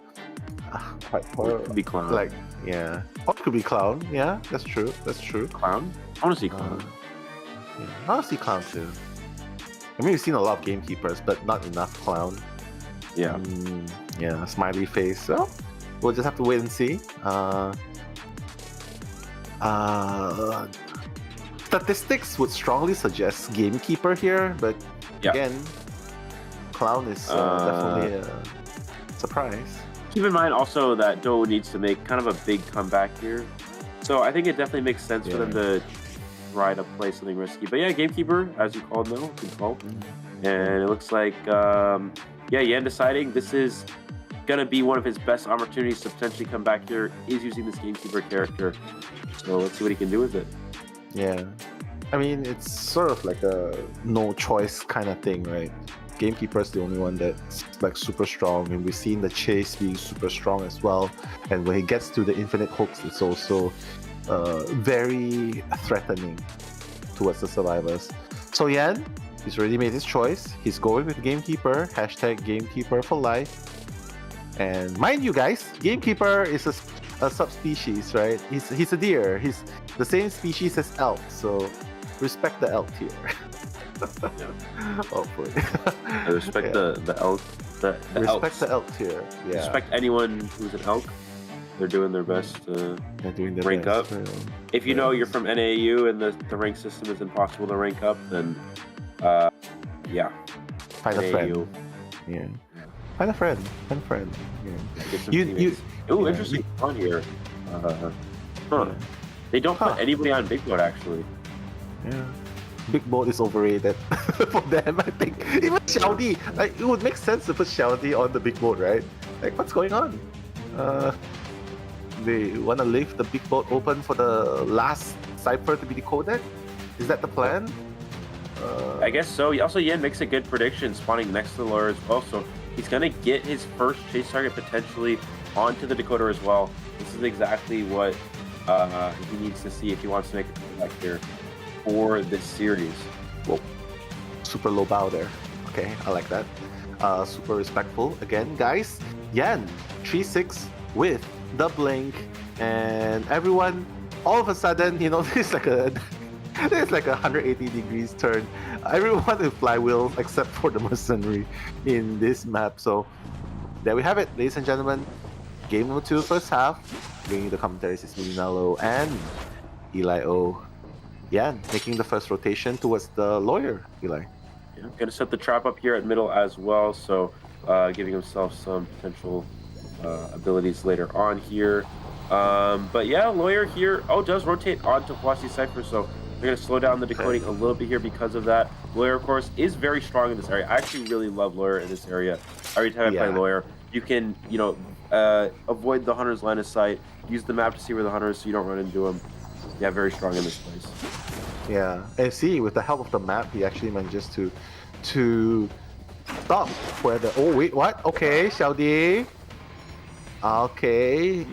could be clown. Like, yeah, or it could be clown. Yeah, that's true. That's true. Clown. I want to see clown. Yeah, I want to see clown too. I mean, we've seen a lot of Gamekeepers, but not enough clown. Yeah. Yeah, smiley face. So we'll just have to wait and see. Statistics would strongly suggest Gamekeeper here, but again, clown is definitely a surprise. Keep in mind also that Do needs to make kind of a big comeback here, so I think it definitely makes sense for them to try to play something risky. But yeah, Gamekeeper, as you called, now, good call. And it looks like Yan deciding this is gonna be one of his best opportunities to potentially come back here is using this Gamekeeper character. So let's see what he can do with it. Yeah, I mean, it's sort of like a no choice kind of thing, right? Gamekeeper is the only one that's like super strong, and we've seen the chase being super strong as well. And when he gets to the infinite hooks, it's also very threatening towards the survivors. So Yan, he's already made his choice. He's going with Gamekeeper. # Gamekeeper for life. And mind you guys, Gamekeeper is a subspecies, right? He's a deer. He's the same species as elk, so respect the elk here. Hopefully. I respect the elk. Respect the elk here. Yeah. Respect anyone who's an elk. They're doing their best to rank up. If you know you're from NAU and the rank system is impossible to rank up, then yeah. Find a friend. Yeah. Find a friend. Find a friend. Yeah. Interesting on here. They don't put anybody on Big Boat actually. Yeah. Big Boat is overrated for them, I think. Even Xiaodi, like, it would make sense to put Xiaodi on the Big Boat, right? Like, what's going on? They want to leave the Big Boat open for the last cipher to be decoded? Is that the plan? I guess so. Also, Yan makes a good prediction spawning next to the lure as well, so he's going to get his first chase target potentially onto the decoder as well. This is exactly what he needs to see if he wants to make a comeback here for this series. Whoa. Super low bow there. Okay, I like that. Super respectful. Again, guys, Yan, 3-6 with the blink, and everyone, all of a sudden, you know, there's like a 180 degrees turn. Everyone with flywheels except for the mercenary in this map. So there we have it, ladies and gentlemen. Game number 2, first half. Bringing the commentaries is Minalo and Eli O. Yan making the first rotation towards the lawyer, Eli. Yeah, gonna set the trap up here at middle as well, so giving himself some potential abilities later on here. But yeah, lawyer here, does rotate onto Huasi Cypher, so they're gonna slow down the decoding a little bit here because of that. Lawyer, of course, is very strong in this area. I actually really love lawyer in this area. Every time I play lawyer, you can, avoid the hunter's line of sight, use the map to see where the hunter is so you don't run into him. Yeah, very strong in this place. Yeah, and see, with the help of the map, he actually manages to stop where the... Oh, wait, what? Okay, Xiaodi. Okay,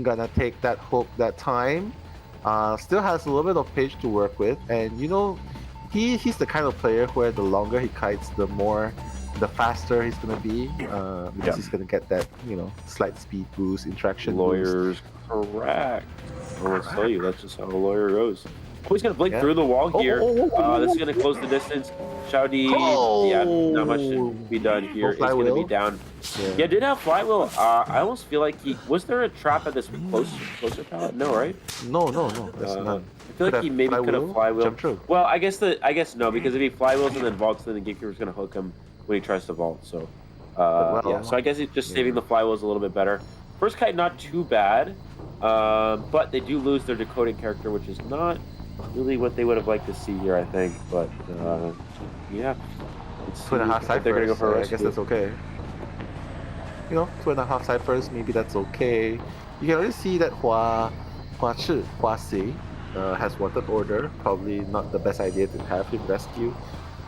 gonna take that hook that time. Still has a little bit of page to work with, and he's the kind of player where the longer he kites, the faster he's gonna be, because he's gonna get that slight speed boost, interaction Lawyer's boost. Correct. I want to tell you, that's just how a lawyer goes. Oh, he's gonna blink through the wall here. This is gonna close the distance. Xiaodi, not much to be done here. It's gonna be down. Yeah, did have flywheel. I almost feel like was there a trap at this closer pallet? No, right? No. That's not. I feel like he maybe could have flywheel. Well, I guess no, because if he flywheels and then vaults, then the gatekeeper's gonna hook him when he tries to vault. So yeah, so I guess he's just saving the flywheels a little bit better. First kite not too bad, but they do lose their decoding character, which is not really what they would have liked to see here, I think. But yeah, 2.5 ciphers. They're gonna go for I guess that's okay. 2.5 ciphers, maybe that's okay. You can already see that Huasi has wanted order. Probably not the best idea to have him rescue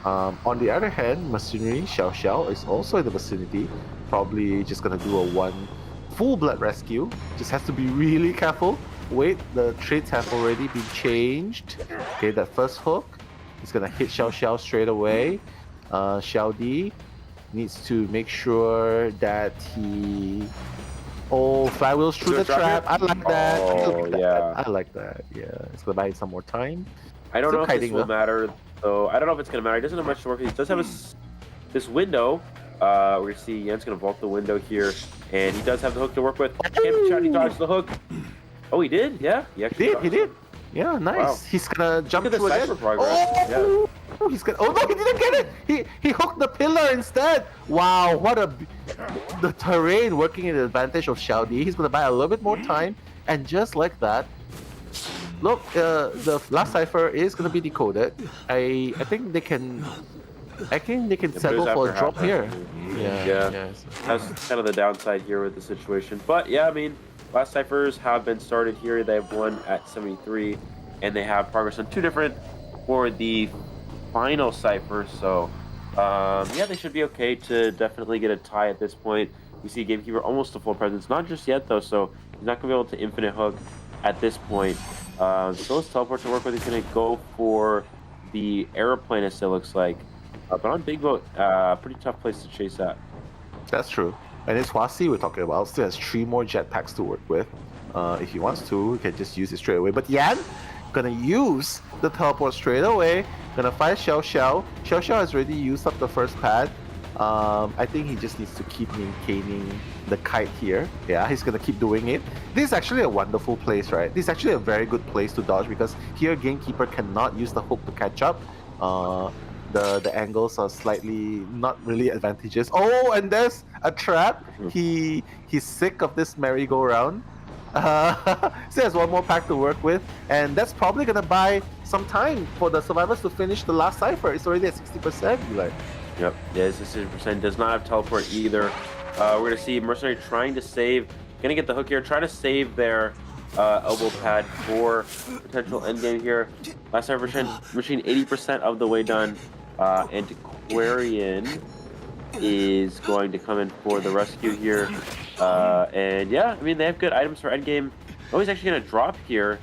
On the other hand, Machinery Xiao Xiao is also in the vicinity. Probably just gonna do a one full blood rescue. Just has to be really careful. Wait, the traits have already been changed. Okay, that first hook is gonna hit Xiao Xiao straight away. Xiao Di needs to make sure that he... Oh, flywheels through the trap. I like that. Oh, yeah. I like that. Yeah, it's gonna buy him some more time. I don't Still know if this kiting, will though. matter, though. I don't know if it's going to matter. He doesn't have much to work with. He does have this window. We're going to see Yen's going to vault the window here, and he does have the hook to work with. Can't be shot. He dodged the hook. Oh, he did? Yeah. He did. Yeah, nice. Wow. He's gonna jump Look at the through again. cipher progress. Oh, he's gonna. Oh no, he didn't get it. He hooked the pillar instead. Wow, what a the terrain working in the advantage of Xiao Di. He's gonna buy a little bit more time, and just like that, look, the last cipher is gonna be decoded. I think they can. I think they can settle for a drop here. Yeah. That's kind of the downside here with the situation. But yeah, I mean, last ciphers have been started here. They have one at 73, and they have progress on 2 different for the final cipher. So yeah, they should be okay to definitely get a tie at this point. We see Gamekeeper almost a full presence, not just yet though, so he's not gonna be able to infinite hook at this point. So let's teleport to work with. He's gonna go for the aeroplane, as it looks like. But on Big Boat, pretty tough place to chase at. That's true. And it's Huasi we're talking about. Still has 3 more jetpacks to work with. If he wants to, he can just use it straight away. But Yan gonna use the teleport straight away. Gonna fight Xiao Xiao. Xiao Xiao has already used up the first pad. I think he just needs to keep maintaining the kite here. Yeah, he's gonna keep doing it. This is actually a wonderful place, right? This is actually a very good place to dodge because here Gamekeeper cannot use the hook to catch up. The angles are slightly not really advantageous. Oh, and there's a trap. He's sick of this merry-go-round. So he has 1 more pack to work with, and that's probably gonna buy some time for the survivors to finish the last cipher. It's already at 60%. Like, yep, yeah, it's 60%. Does not have teleport either. We're gonna see Mercenary trying to save, gonna get the hook here, trying to save their elbow pad for potential endgame here. Last cipher machine 80% of the way done. Antiquarian is going to come in for the rescue here. And yeah, I mean, they have good items for endgame. Oh, he's actually going to drop here.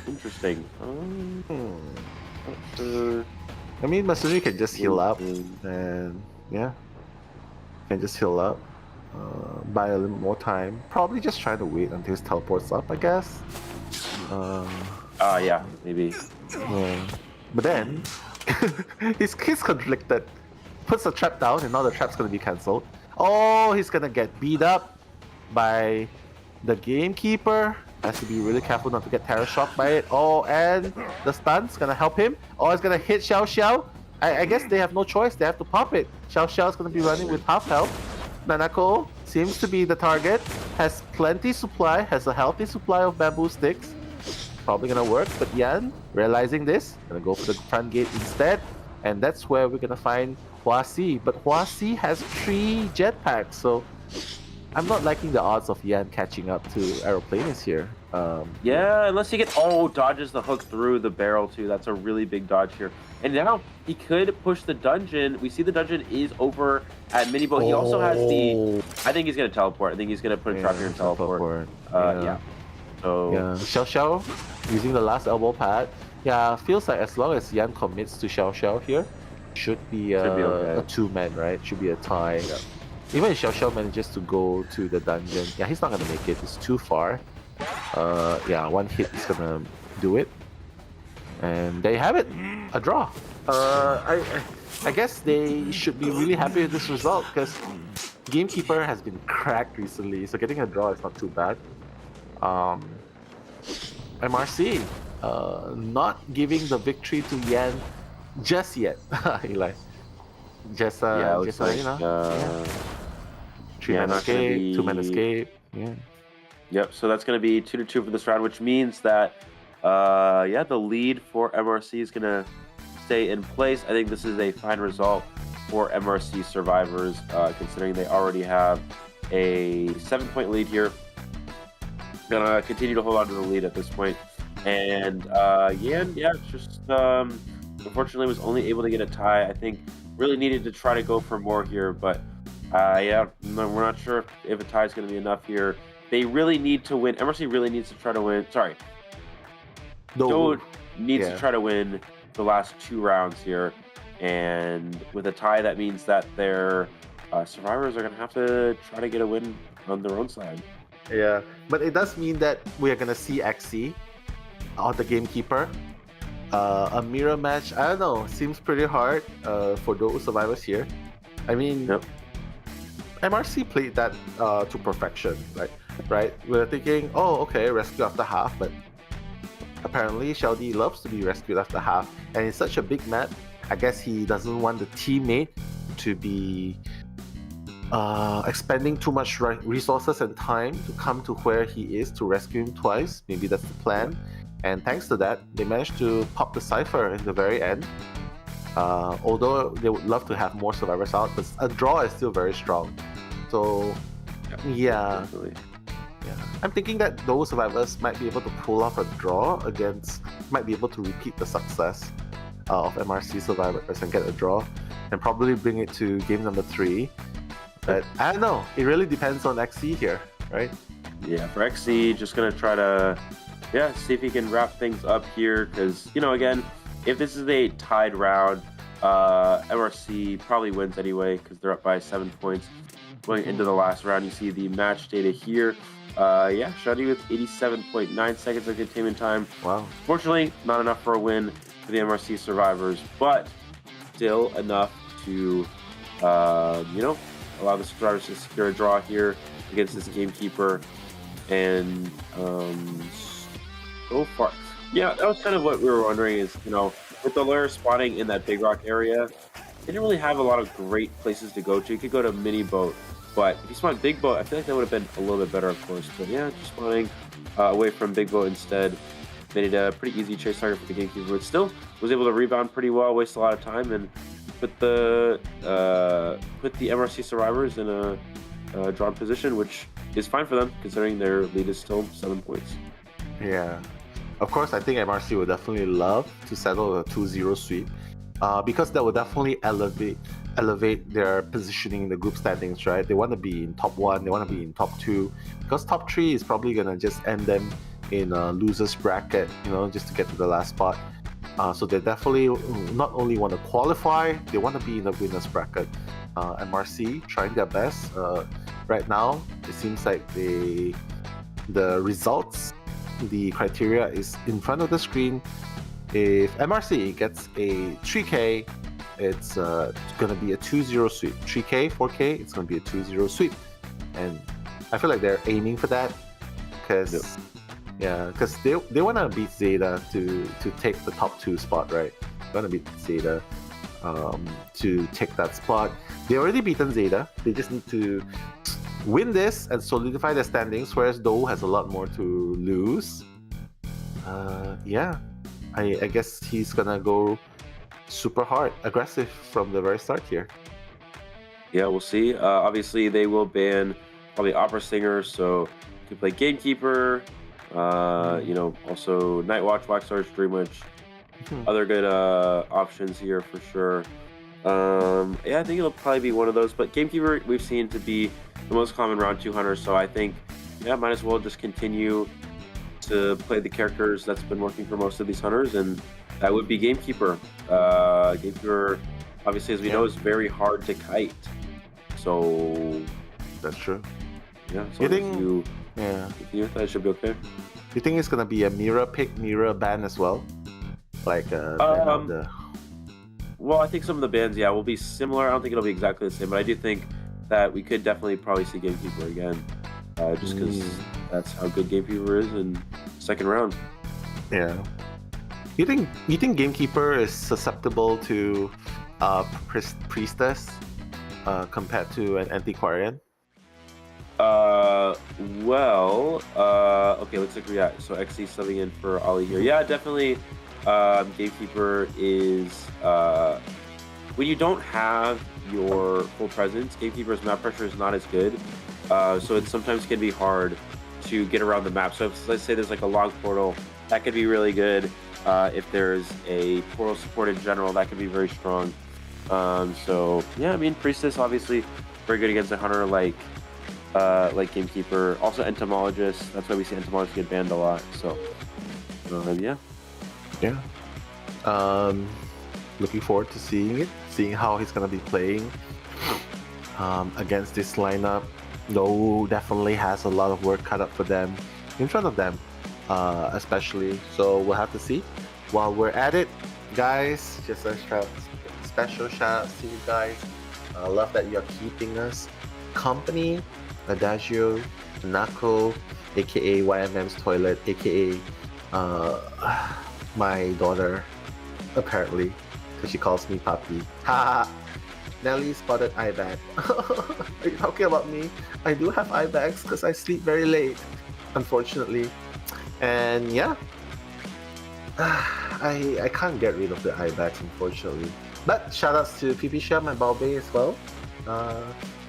Interesting. I mean, Masuri can just heal up, and yeah, can just heal up. Buy a little more time. Probably just try to wait until his teleports up, I guess. Yeah, maybe. But then, he's conflicted. Puts the trap down, and now the trap's gonna be cancelled. Oh, he's gonna get beat up by the Gamekeeper. Has to be really careful not to get terror shocked by it. Oh, and the stun's gonna help him. Oh, it's gonna hit Xiao Xiao. I guess they have no choice. They have to pop it. Xiao Xiao's gonna be running with half health. Nanako seems to be the target. Has plenty supply. Has a healthy supply of bamboo sticks. Probably gonna work. But Yan, realizing this, gonna go for the front gate instead. And that's where we're gonna find Huasi. But Huasi has 3 jetpacks, so I'm not liking the odds of Yan catching up to Aeroplanes here. Yeah, unless he dodges the hook through the barrel too. That's a really big dodge here. And now he could push the dungeon. We see the dungeon is over at Miniboat. He also has the... I think he's going to teleport. I think he's going to put a trap here and teleport. Yeah. So... Yeah, Xiao Xiao using the last elbow pad. Yeah, feels like as long as Yan commits to Xiao Xiao here, should be a 2-man, right? Should be a tie. Yeah. Even if Xiao Xiao manages to go to the dungeon, yeah, he's not gonna make it. It's too far. Yeah, 1 hit is gonna do it. And there you have it, a draw. I guess they should be really happy with this result because Gamekeeper has been cracked recently, so getting a draw is not too bad. MRC not giving the victory to Yan just yet. Eli, just yeah, just like, you know. 3-man escape, 2-man escape. Yeah. Yep. So that's going to be 2-2 for this round, which means that yeah, the lead for MRC is going to stay in place. I think this is a fine result for MRC survivors, considering they already have a 7-point lead here. Gonna continue to hold on to the lead at this point. And yeah, just unfortunately was only able to get a tie. I think really needed to try to go for more here, but yeah, no, we're not sure if a tie is going to be enough here. They really need to win. MRC really needs to try to win. Sorry. Dode needs to try to win the last 2 rounds here. And with a tie, that means that their survivors are going to have to try to get a win on their own side. Yeah, but it does mean that we are going to see AXIZ on the gamekeeper. A mirror match, I don't know, seems pretty hard for those survivors here. I mean, MRC played that to perfection, right? We're thinking, oh, okay, rescue after half, but apparently Sheldy loves to be rescued after half, and it's such a big map. I guess he doesn't want the teammate to be expending too much resources and time to come to where he is to rescue him twice. Maybe that's the plan. And thanks to that, they managed to pop the Cypher in the very end. Although they would love to have more survivors out, but a draw is still very strong. So, yeah. I'm thinking that those survivors might be able to pull off a draw against, might be able to repeat the success of MRC survivors and get a draw, and probably bring it to game number 3. But I don't know. It really depends on XC here, right? Yeah, for XC, just gonna try to see if he can wrap things up here, because, you know, again, if this is a tied round, MRC probably wins anyway, because they're up by 7 points going into the last round. You see the match data here. Sheldy with 87.9 seconds of containment time. Wow. Fortunately, not enough for a win for the MRC survivors, but still enough to, allow the survivors to secure a draw here against this gamekeeper. And so far, yeah, that was kind of what we were wondering is, with the lawyer spawning in that Big Rock area, they didn't really have a lot of great places to go to. You could go to Mini Boat, but if you spawned Big Boat, I feel like that would have been a little bit better, of course. But yeah, just spawning away from Big Boat instead made it a pretty easy chase target for the gamekeeper, but still was able to rebound pretty well, waste a lot of time, and put the MRC survivors in a drawn position, which is fine for them considering their lead is still 7 points. Yeah. Of course, I think MRC would definitely love to settle a 2-0 sweep, because that would definitely elevate their positioning in the group standings, right? They want to be in top 1, they want to be in top 2, because top 3 is probably going to just end them in a loser's bracket, just to get to the last spot. So they definitely not only want to qualify, they want to be in the winner's bracket. MRC trying their best. Right now, it seems like the results, the criteria is in front of the screen. If MRC gets a 3K, it's going to be a 2-0 sweep. 3K, 4K, it's going to be a 2-0 sweep. And I feel like they're aiming for that, because they want to beat Zeta to take the top 2 spot, right? They want to beat Zeta to take that spot. They already beaten Zeta. They just need to win this and solidify their standings, whereas Do has a lot more to lose. I guess he's gonna go super hard, aggressive from the very start here. Yeah, we'll see. Obviously, they will ban probably opera singer, so you can play gamekeeper. Also Night Watch, Waxarch, Dreamwitch, other good options here for sure. I think it'll probably be one of those, but gamekeeper we've seen to be the most common round 2 hunters, so I think might as well just continue to play the characters that's been working for most of these hunters, and that would be gamekeeper. Gamekeeper, obviously, as we know, is very hard to kite, so that's true. Yeah, so you think that should be okay. You think it's gonna be a mirror pick, mirror ban as well, like Well, I think some of the bans, will be similar. I don't think it'll be exactly the same, but I do think that we could definitely probably see gamekeeper again, just because that's how good gamekeeper is in second round. Yeah. You think gamekeeper is susceptible to priestess compared to an antiquarian? Okay, looks like so XC subbing in for Ollie here. Yeah, definitely. Gamekeeper is when you don't have your full presence, Gamekeeper's map pressure is not as good, so it sometimes can be hard to get around the map. So if, let's say there's like a log portal, that could be really good. If there's a portal support in general, that could be very strong. So yeah, I mean, Priestess obviously very good against a hunter like Gamekeeper. Also Entomologist. That's why we see Entomologist get banned a lot. So yeah. Looking forward to seeing how he's gonna be playing against this lineup. Though definitely has a lot of work cut up for them in front of them, especially. So we'll have to see. While we're at it, guys, just a special shout out to you guys. I love that you're keeping us company. Adagio, Nako, aka YMM's Toilet, aka my daughter, apparently, because she calls me Papi. Ha! Nelly spotted eye bag. Are you talking about me? I do have eye bags because I sleep very late, unfortunately. And yeah, I can't get rid of the eye bags, unfortunately. But shout outs to PP Sham and Baobei as well.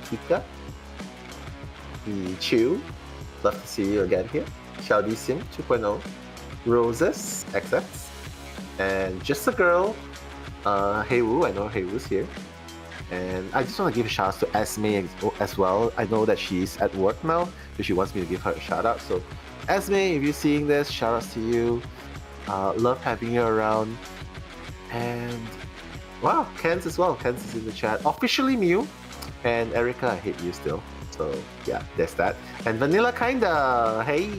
Kika, Chu, love to see you again here. Xiaodi Sim 2.0, Roses XX, and Just a Girl, Heiwu. I know Heiwu's here. And I just want to give a shout out to Esme as well. I know that she's at work now, so she wants me to give her a shout out. So Esme, if you're seeing this, shout outs to you. Love having you around. And wow, Ken's as well. Ken's is in the chat. Officially Mew. And Erica, I hate you still. So yeah, there's that. And Vanilla Kinda, hey,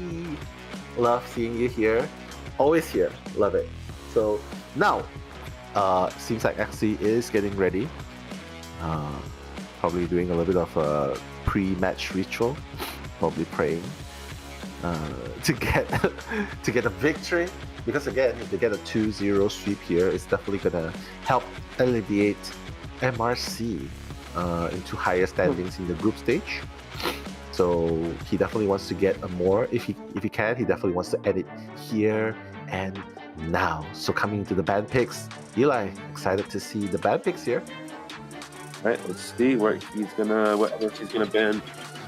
love seeing you here. Always here, love it. So now, seems like AXIZ is getting ready. Probably doing a little bit of a pre-match ritual. Probably praying to get a victory. Because again, if they get a 2-0 sweep here, it's definitely gonna help alleviate MRC into higher standings in the group stage. So he definitely wants to get a more. If he can, he definitely wants to edit here and now. So coming to the ban picks, Eli, excited to see the ban picks here. All right, let's see what he's gonna ban.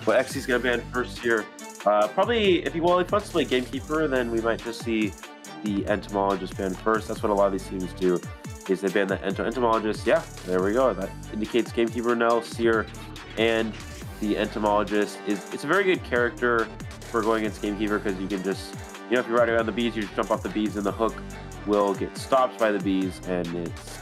What AXIZ's gonna ban first here. Probably if he wants to play Gamekeeper, then we might just see the Entomologist ban first. That's what a lot of these teams do. Is they ban the Entomologist. Yeah, there we go. That indicates Gamekeeper, Nell, Seer, and the Entomologist it's a very good character for going against Gamekeeper because you can just, if you're riding around the bees, you just jump off the bees and the hook will get stopped by the bees and it's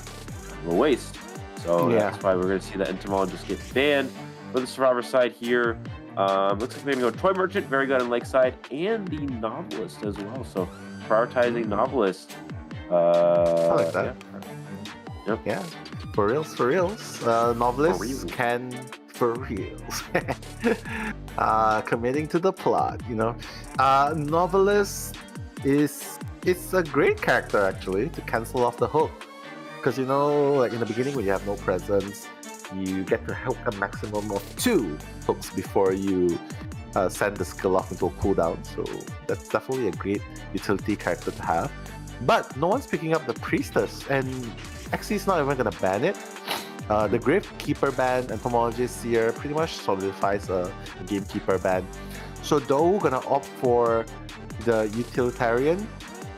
kind of a waste. So that's why we're going to see the Entomologist get banned. For the Survivor side here, looks like we're going to go Toy Merchant, very good on Lakeside, and the Novelist as well. So prioritizing Novelist. I like that. Yeah, for reals. Novelist can for reals. Committing to the plot, Novelist it's a great character actually to cancel off the hook. Because like in the beginning when you have no presence, you get to hook a maximum of 2 hooks before you send the skill off into a cooldown. So that's definitely a great utility character to have. But no one's picking up the Priestess, and AXIZ is not even gonna ban it. The Gravekeeper ban, Entomologist here pretty much solidifies a Gamekeeper ban. So though gonna opt for the Utilitarian,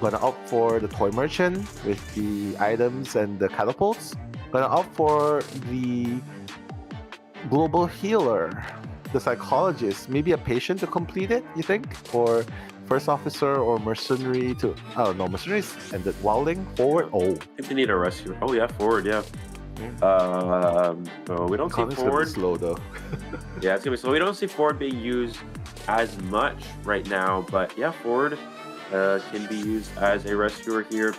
gonna opt for the Toy Merchant with the items and the catapults, gonna opt for the Global Healer, the Psychologist, maybe a Patient to complete it, you think? Or First Officer or Mercenary to... Oh no, Mercenaries ended. Wilding, Forward, I think they need a rescue. Oh yeah, Forward, yeah. So we don't see Forward. Slow though. Yeah, it's gonna be slow. We don't see Forward being used as much right now, but yeah, Forward can be used as a rescuer here.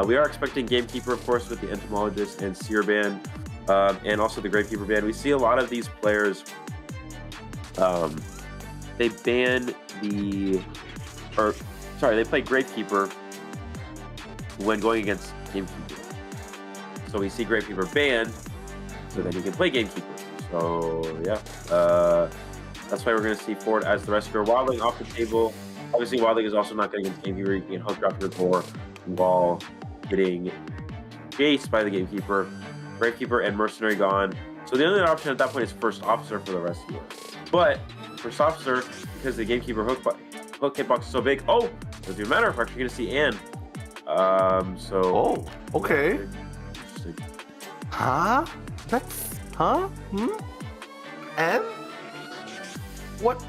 We are expecting Gamekeeper, of course, with the Entomologist and Seer ban, and also the Gravekeeper ban. We see a lot of these players, they ban they play Gravekeeper when going against Gamekeeper. So we see Gravekeeper banned, so then he can play Gamekeeper. So yeah, that's why we're going to see Forward as the rescuer. Wildling off the table. Obviously, Wildling is also not going against Gamekeeper. You can hook drop your core while getting chased by the Gamekeeper. Gravekeeper and Mercenary gone. So the only option at that point is First Officer for the rescuer. But First Officer, because the Gamekeeper hook hitbox is so big, doesn't even matter if we're actually going to see Anne So. Oh, okay. Interesting. Huh? That's And what?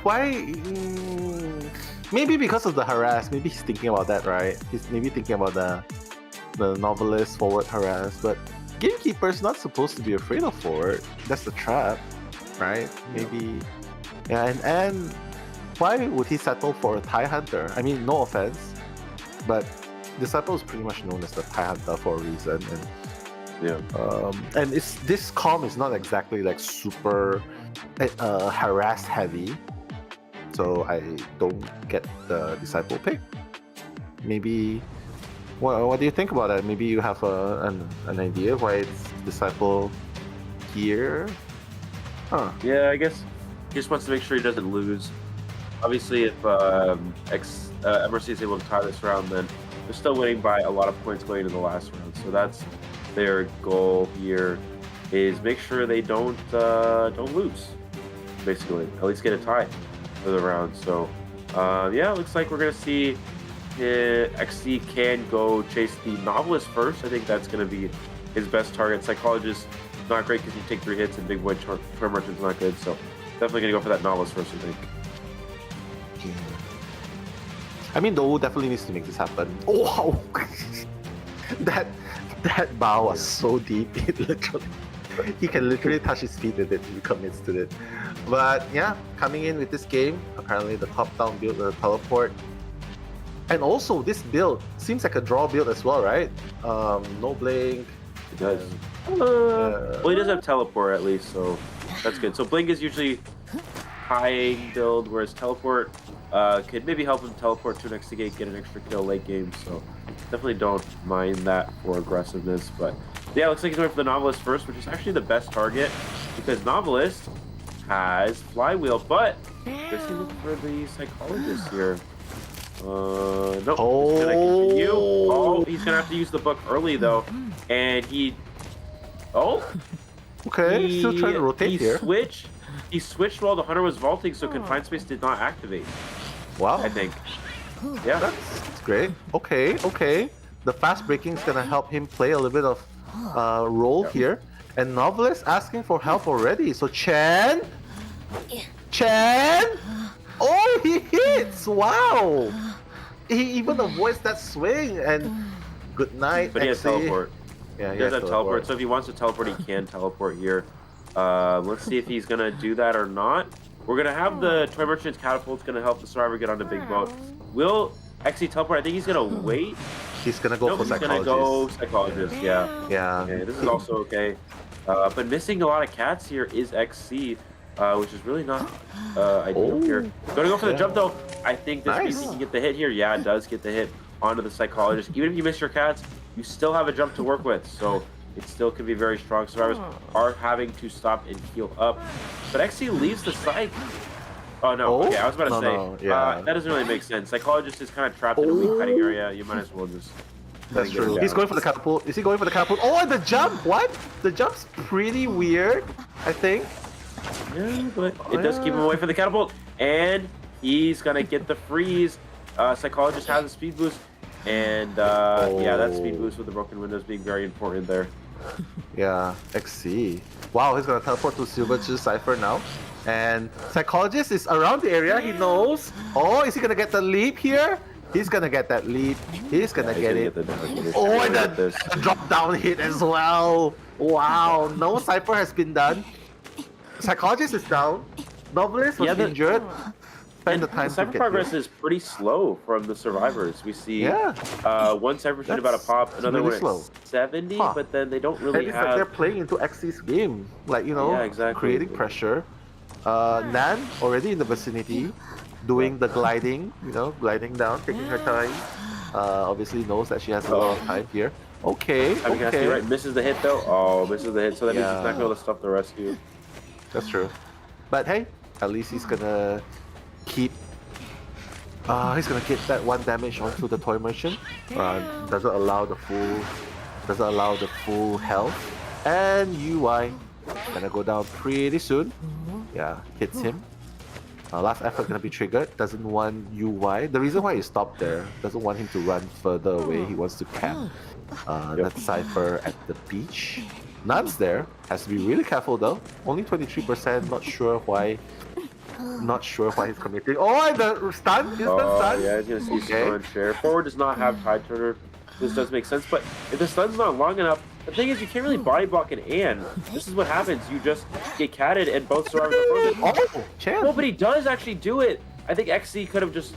Why? Maybe because of the harass. Maybe he's thinking about that, right? He's maybe thinking about the novelist forward harass. But gamekeeper's not supposed to be afraid of forward. That's the trap, right? Maybe. Yeah, and why would he settle for a TIE Hunter? I mean, no offense, but Disciple is pretty much known as the TIE Hunter for a reason, and and this comm is not exactly like super harass heavy, so I don't get the Disciple pick. Maybe, what do you think about that? Maybe you have an idea why it's Disciple here? Huh? Yeah, I guess he just wants to make sure he doesn't lose. Obviously, if MRC is able to tie this round, then they're still winning by a lot of points going into the last round. So that's their goal here, is make sure they don't lose, basically. At least get a tie for the round. So yeah, looks like we're gonna see XC can go chase the Novelist first. I think that's gonna be his best target. Psychologist, not great because you take 3 hits, and Big Boy Toy Merchant's not good. So definitely gonna go for that Novelist first, I think. I mean, Dou definitely needs to make this happen. Oh, wow. that bow was so deep. It literally, he can literally touch his feet with it if he commits to it. But yeah, coming in with this game, apparently the top-down build, the teleport, and also this build seems like a draw build as well, right? No blink. It does. Well, he does have teleport at least, so that's good. So blink is usually high build, whereas teleport could maybe help him teleport to an extra gate, get an extra kill late game. So definitely don't mind that for aggressiveness. But yeah, looks like he's going for the Novelist first, which is actually the best target because Novelist has Flywheel. But does he look for the Psychologist here? Nope. He's gonna continue. Oh, he's gonna have to use the book early though, and he. Oh. Okay, still trying to rotate here. He switched while the Hunter was vaulting, so Confined Space did not activate. Wow. I think. Yeah. That's great. Okay. The fast breaking is gonna help him play a little bit of role here. And Novelist asking for help already. So Chen! Oh, he hits! Wow! He even avoids that swing, and good night, But he has teleport. Yeah, he does have teleport, so if he wants to teleport, he can teleport here. Let's see if he's gonna do that or not. We're gonna have the Toy Merchant's Catapult's gonna help the Survivor get on the big boat. Will XC teleport? I think he's gonna wait. He's gonna go for Psychologist. He's gonna go Psychologist, yeah. Okay, this is also okay. But missing a lot of cats here is XC, which is really not ideal here. Gonna go for the jump though. I think this PC can get the hit here. Yeah, it does get the hit onto the Psychologist. Even if you miss your cats, you still have a jump to work with. So it still can be very strong. Survivors are having to stop and heal up. But XC leaves the Psych. Oh no, okay, I was about to say, that doesn't really make sense. Psychologist is kind of trapped in a weak hiding area. You might as well just... That's true. He's going for the catapult. Is he going for the catapult? Oh, and the jump! What? The jump's pretty weird, I think. Yeah, but it does keep him away from the catapult. And he's gonna get the freeze. Psychologist has a speed boost. And yeah, that speed boost with the broken windows being very important there. Yeah, XC. Wow, he's gonna teleport to Silver Cipher now. And Psychologist is around the area, he knows. Oh, is he gonna get the leap here? He's gonna get that leap. He's gonna get it. Oh, and the drop down hit as well. Wow, no Cipher has been done. Psychologist is down. Novelist was injured. Spend the time Cypher progress is pretty slow from the Survivors. We see one Cypher shoot about a pop, another one at 70, but then they don't really it's have... like they're playing into XC's game. Like, you know, creating pressure. Nan already in the vicinity, doing the gliding, you know, gliding down, taking her time. Obviously knows that she has a lot of time here. Okay, right, misses the hit though. Oh, misses the hit, so that means he's not going to stop the rescue. That's true. But hey, at least he's gonna keep... he's gonna get that 1 damage onto the Toy Merchant. Doesn't allow the full health. And UI gonna go down pretty soon. Yeah, hits him. Last effort gonna be triggered. Doesn't want UY. The reason why he stopped there, doesn't want him to run further away. He wants to cap that Cypher at the beach. Nan's there. Has to be really careful though. Only 23%. Not sure why. Not sure why he's committing. Oh, and the stun. He's been stunned. Yeah, he's gonna see stun share. Forward does not have tide turner. This does make sense, but if the stun's not long enough, the thing is you can't really body block an and. This is what happens. You just get catted and both survivors are frozen. Oh, chance. No, but he does actually do it. I think XC could have just...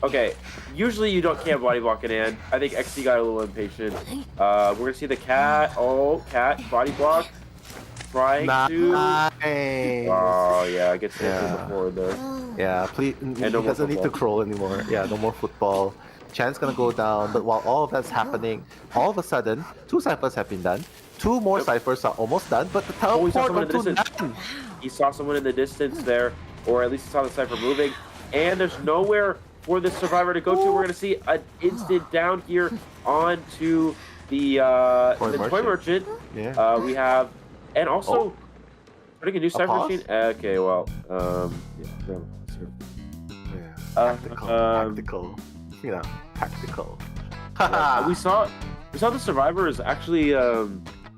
Okay, usually you can't body block an and. I think XC got a little impatient. We're gonna see the cat. Oh, cat body block. Trying to... Oh, yeah, gets hit before there. Yeah, please. He doesn't need to crawl anymore. Yeah, no more football. Chan's gonna go down, but while all of that's happening, all of a sudden, 2 ciphers have been done. 2 more ciphers are almost done, but the teleport onto Nan. He saw someone in the distance there, or at least he saw the cipher moving, and there's nowhere for the survivor to go to. We're gonna see an instant down here onto the toy merchant. Yeah. We have, and also putting a new cipher machine. Okay, well, Tactical. You know, tactical. we saw the survivors actually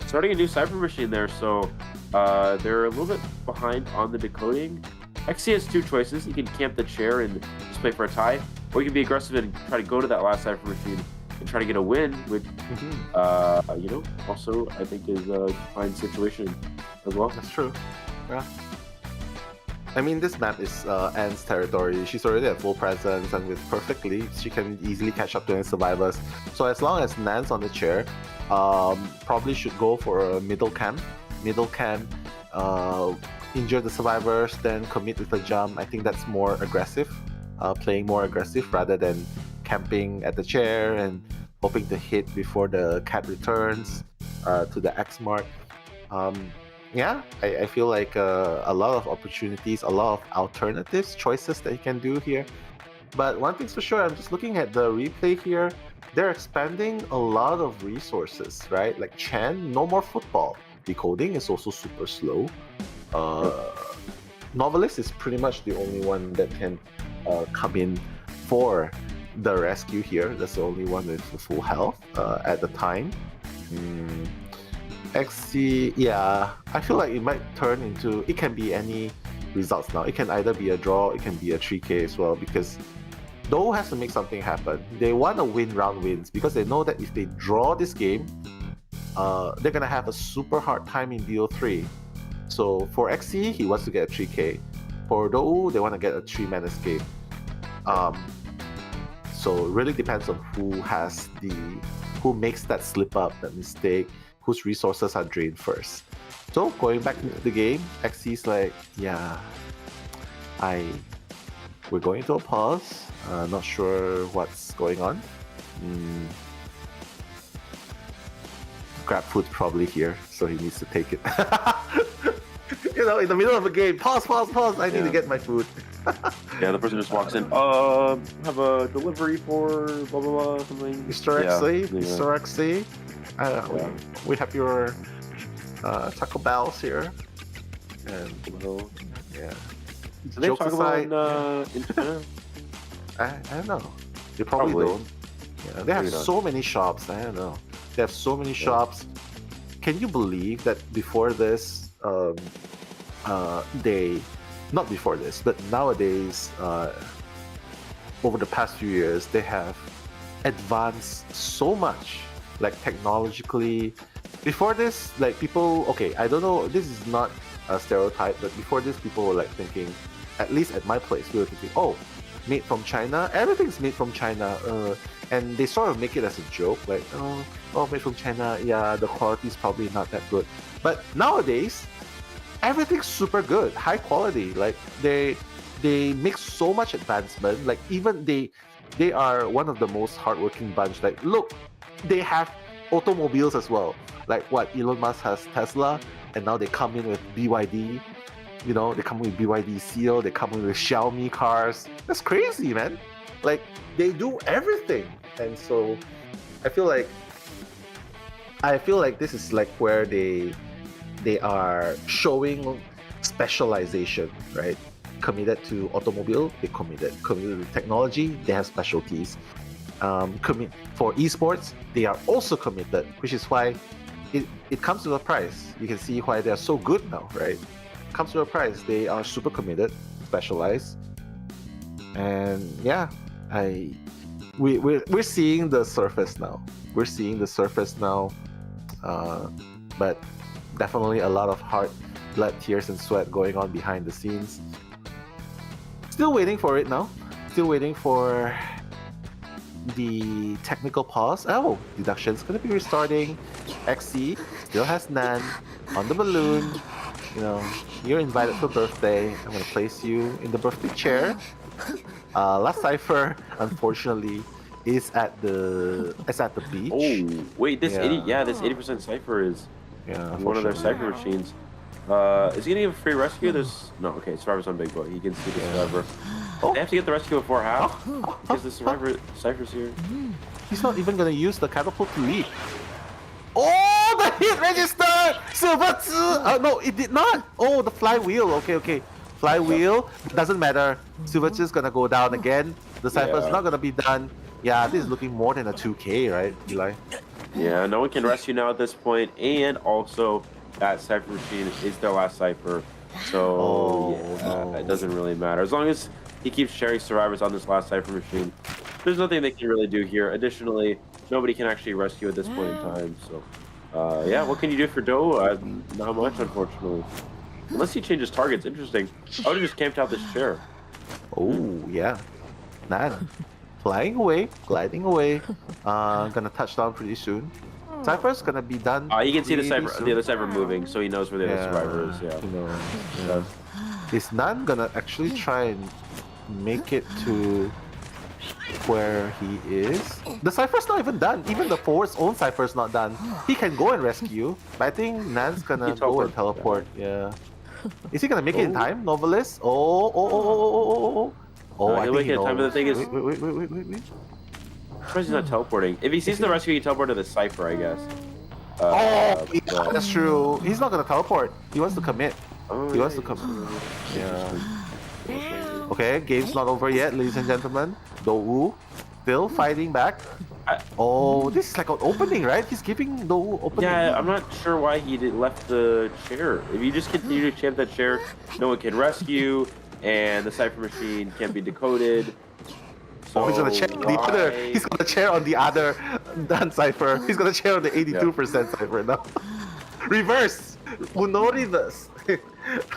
starting a new cipher machine there, so they're a little bit behind on the decoding. XC has 2 choices. He can camp the chair and just play for a tie, or he can be aggressive and try to go to that last cipher machine and try to get a win, which you know, also I think is a fine situation as well. That's true. Yeah. I mean, this map is Anne's territory. She's already at full presence, and with perfect leads, she can easily catch up to any survivors. So as long as Nan's on the chair, probably should go for a middle camp. Middle camp, injure the survivors, then commit with a jump. I think that's more aggressive, playing more aggressive rather than camping at the chair and hoping to hit before the cat returns to the X mark. Yeah, I feel like a lot of opportunities, a lot of alternatives, choices that you can do here. But one thing's for sure, I'm just looking at the replay here. They're expanding a lot of resources, right? Like Chan, no more football. Decoding is also super slow. Novelist is pretty much the only one that can come in for the rescue here. That's the only one with full health at the time. XC, yeah, I feel like it might turn into, it can be any results now. It can either be a draw, it can be a 3K as well, because Do has to make something happen. They want to win round wins because they know that if they draw this game, they're gonna have a super hard time in BO3. So for XC, he wants to get a 3K. For Do, they want to get a 3-man escape. So it really depends on who makes that slip up, that mistake, whose resources are drained first. So going back into the game, XC's like, yeah, we're going to a pause. Not sure what's going on. Grab food probably here, so he needs to take it. You know, in the middle of a game, pause. I need to get my food. Yeah, the person just walks in. Have a delivery for blah blah blah something. Mr. XC, Mr. XC. We have your Taco Bells here. And yeah. Do they talk about Instagram? I don't know. They probably don't. Yeah, they have so many shops. I don't know. They have so many shops. Can you believe that before this, not before this, but nowadays, over the past few years, they have advanced so much, like technologically. Before this, like people, okay, I don't know, this is not a stereotype, but before this, people were like thinking, at least at my place, we were thinking, oh, made from China, everything's made from China, and they sort of make it as a joke, like, oh, made from China, yeah, the quality is probably not that good. But nowadays, everything's super good, high quality. Like they make so much advancement. Like even they are one of the most hardworking bunch. Like look, they have automobiles as well. Like what Elon Musk has Tesla, and now they come in with BYD. You know, they come in with BYD Seal. They come in with Xiaomi cars. That's crazy, man. Like they do everything, and so I feel like this is like where they are showing specialization, right? committed to automobile, they committed to technology, they have specialties. For esports, they are also committed, which is why it comes with a price. You can see why they are so good now, right? It comes with a price. They are super committed, specialized, and yeah, we're seeing the surface now. We're seeing the surface now, but definitely a lot of heart, blood, tears, and sweat going on behind the scenes. Still waiting for it now. Still waiting for the technical pause. Oh, deduction's gonna be restarting. XC still has Nan on the balloon. You know, you're invited for birthday. I'm gonna place you in the birthday chair. Last cipher, unfortunately, is at the beach. Oh, wait, this 80% cipher is one of their cipher machines. Is he gonna give a free rescue? There's no. Okay, survivor's on big boy. He can see the survivor. They have to get the rescue before half because the survivor cipher's here. He's not even gonna use the catapult to leap. Oh, the hit registered! Silverzi! No, it did not! Oh, the flywheel. Okay. Flywheel. Doesn't matter. Silverzi's gonna go down again. The cipher's not gonna be done. Yeah, this is looking more than a 2K, right, Eli? Yeah, no one can rescue now at this point, and also that cipher machine is their last cipher. So, it doesn't really matter. As long as he keeps sharing survivors on this last cipher machine, there's nothing they can really do here. Additionally, nobody can actually rescue at this point in time. So, yeah, what can you do for Doe? Not much, unfortunately. Unless he changes targets. Interesting. I would have just camped out this chair. Oh, yeah. Nan. Flying away, gliding away. Gonna touch down pretty soon. Cypher's gonna be done. You can see the other cipher moving, so he knows where the other survivor is. Yeah. He knows. Is Nan gonna actually try and make it to where he is? The cipher's not even done. Even the forward's own cipher's not done. He can go and rescue, but I think Nan's gonna go and teleport. Yeah. Is he gonna make it in time, Novelist? Oh, I think he knows. Time, but the thing is, wait. I'm surprised he's not teleporting. If he sees the rescue, he can teleport to the cipher, I guess. That's true. He's not gonna teleport. He wants to commit. He wants to commit. Yeah. Okay, game's not over yet, ladies and gentlemen. Dou still fighting back. This is like an opening, right? He's giving Dou opening. Yeah, I'm not sure why he left the chair. If you just continue to champ that chair, no one can rescue, and the cipher machine can't be decoded. So he's gonna chair on the other. He's gonna chair on the other done cipher. He's gonna chair on the 82% cipher now. Reverse. Uno reverse.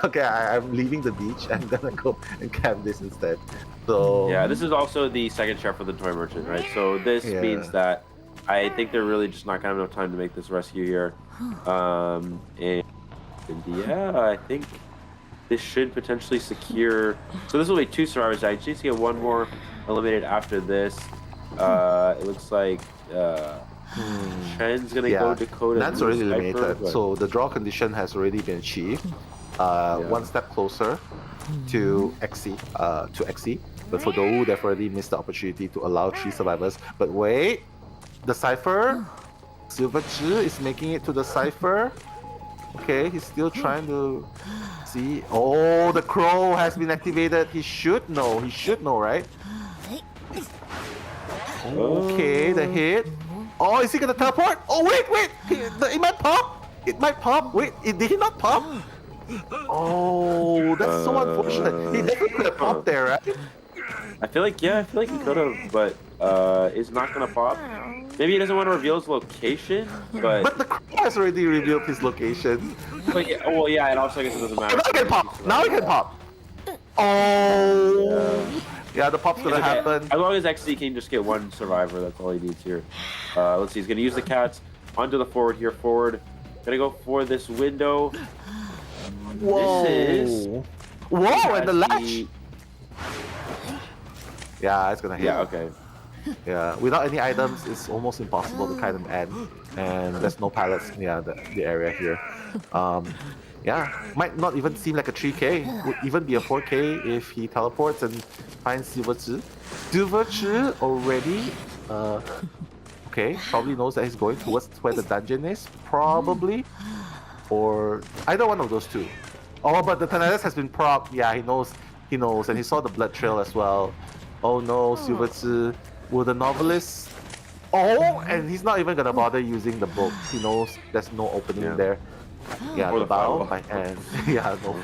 Okay, I'm leaving the beach. I'm gonna go and camp this instead. So yeah, this is also the second chair for the toy merchant, right? So this means that I think they're really just not gonna have enough time to make this rescue here. And yeah, I think this should potentially secure. So this will be 2 survivors. I just get 1 more eliminated after this. It looks like Chen's gonna go Dakota. That's already eliminated. So the draw condition has already been achieved. 1 step closer to XC. But for Dou, they've already missed the opportunity to allow 3 survivors. But wait, the cipher. Silverzi is making it to the cipher. Okay, he's still trying to see. Oh, the crow has been activated. He should know. He should know, right? Okay, the hit. Oh, is he gonna teleport? Oh, wait. It might pop. It might pop. Wait, did he not pop? Oh, that's so unfortunate. He definitely could have popped there, right? I feel like he could have, but it's not gonna pop. Maybe he doesn't want to reveal his location, but the crow has already revealed his location. But yeah, and also I guess it doesn't matter. Now he can pop. Now he can pop. Oh. Yeah, the pop's gonna happen. As long as XZ can just get 1 survivor, that's all he needs here. Let's see, he's gonna use the cats onto the forward here. Forward, gonna go for this window. Whoa! And the latch. Yeah, it's gonna hit. Yeah, okay. Yeah, without any items, it's almost impossible to kind of end. And there's no pilots in the area here. Yeah, might not even seem like a 3K. Would even be a 4K if he teleports and finds Silverzi. Silverzi already, okay, probably knows that he's going towards where the dungeon is, probably. Or either one of those 2. Oh, but the Tenaris has been propped. Yeah, he knows He knows, and he saw the blood trail as well. Oh no, Silverzi. Will the novelist... Oh, and he's not even gonna bother using the book. He knows there's no opening there. Yeah, Or the the bow flywheel. by hand. Yeah, no.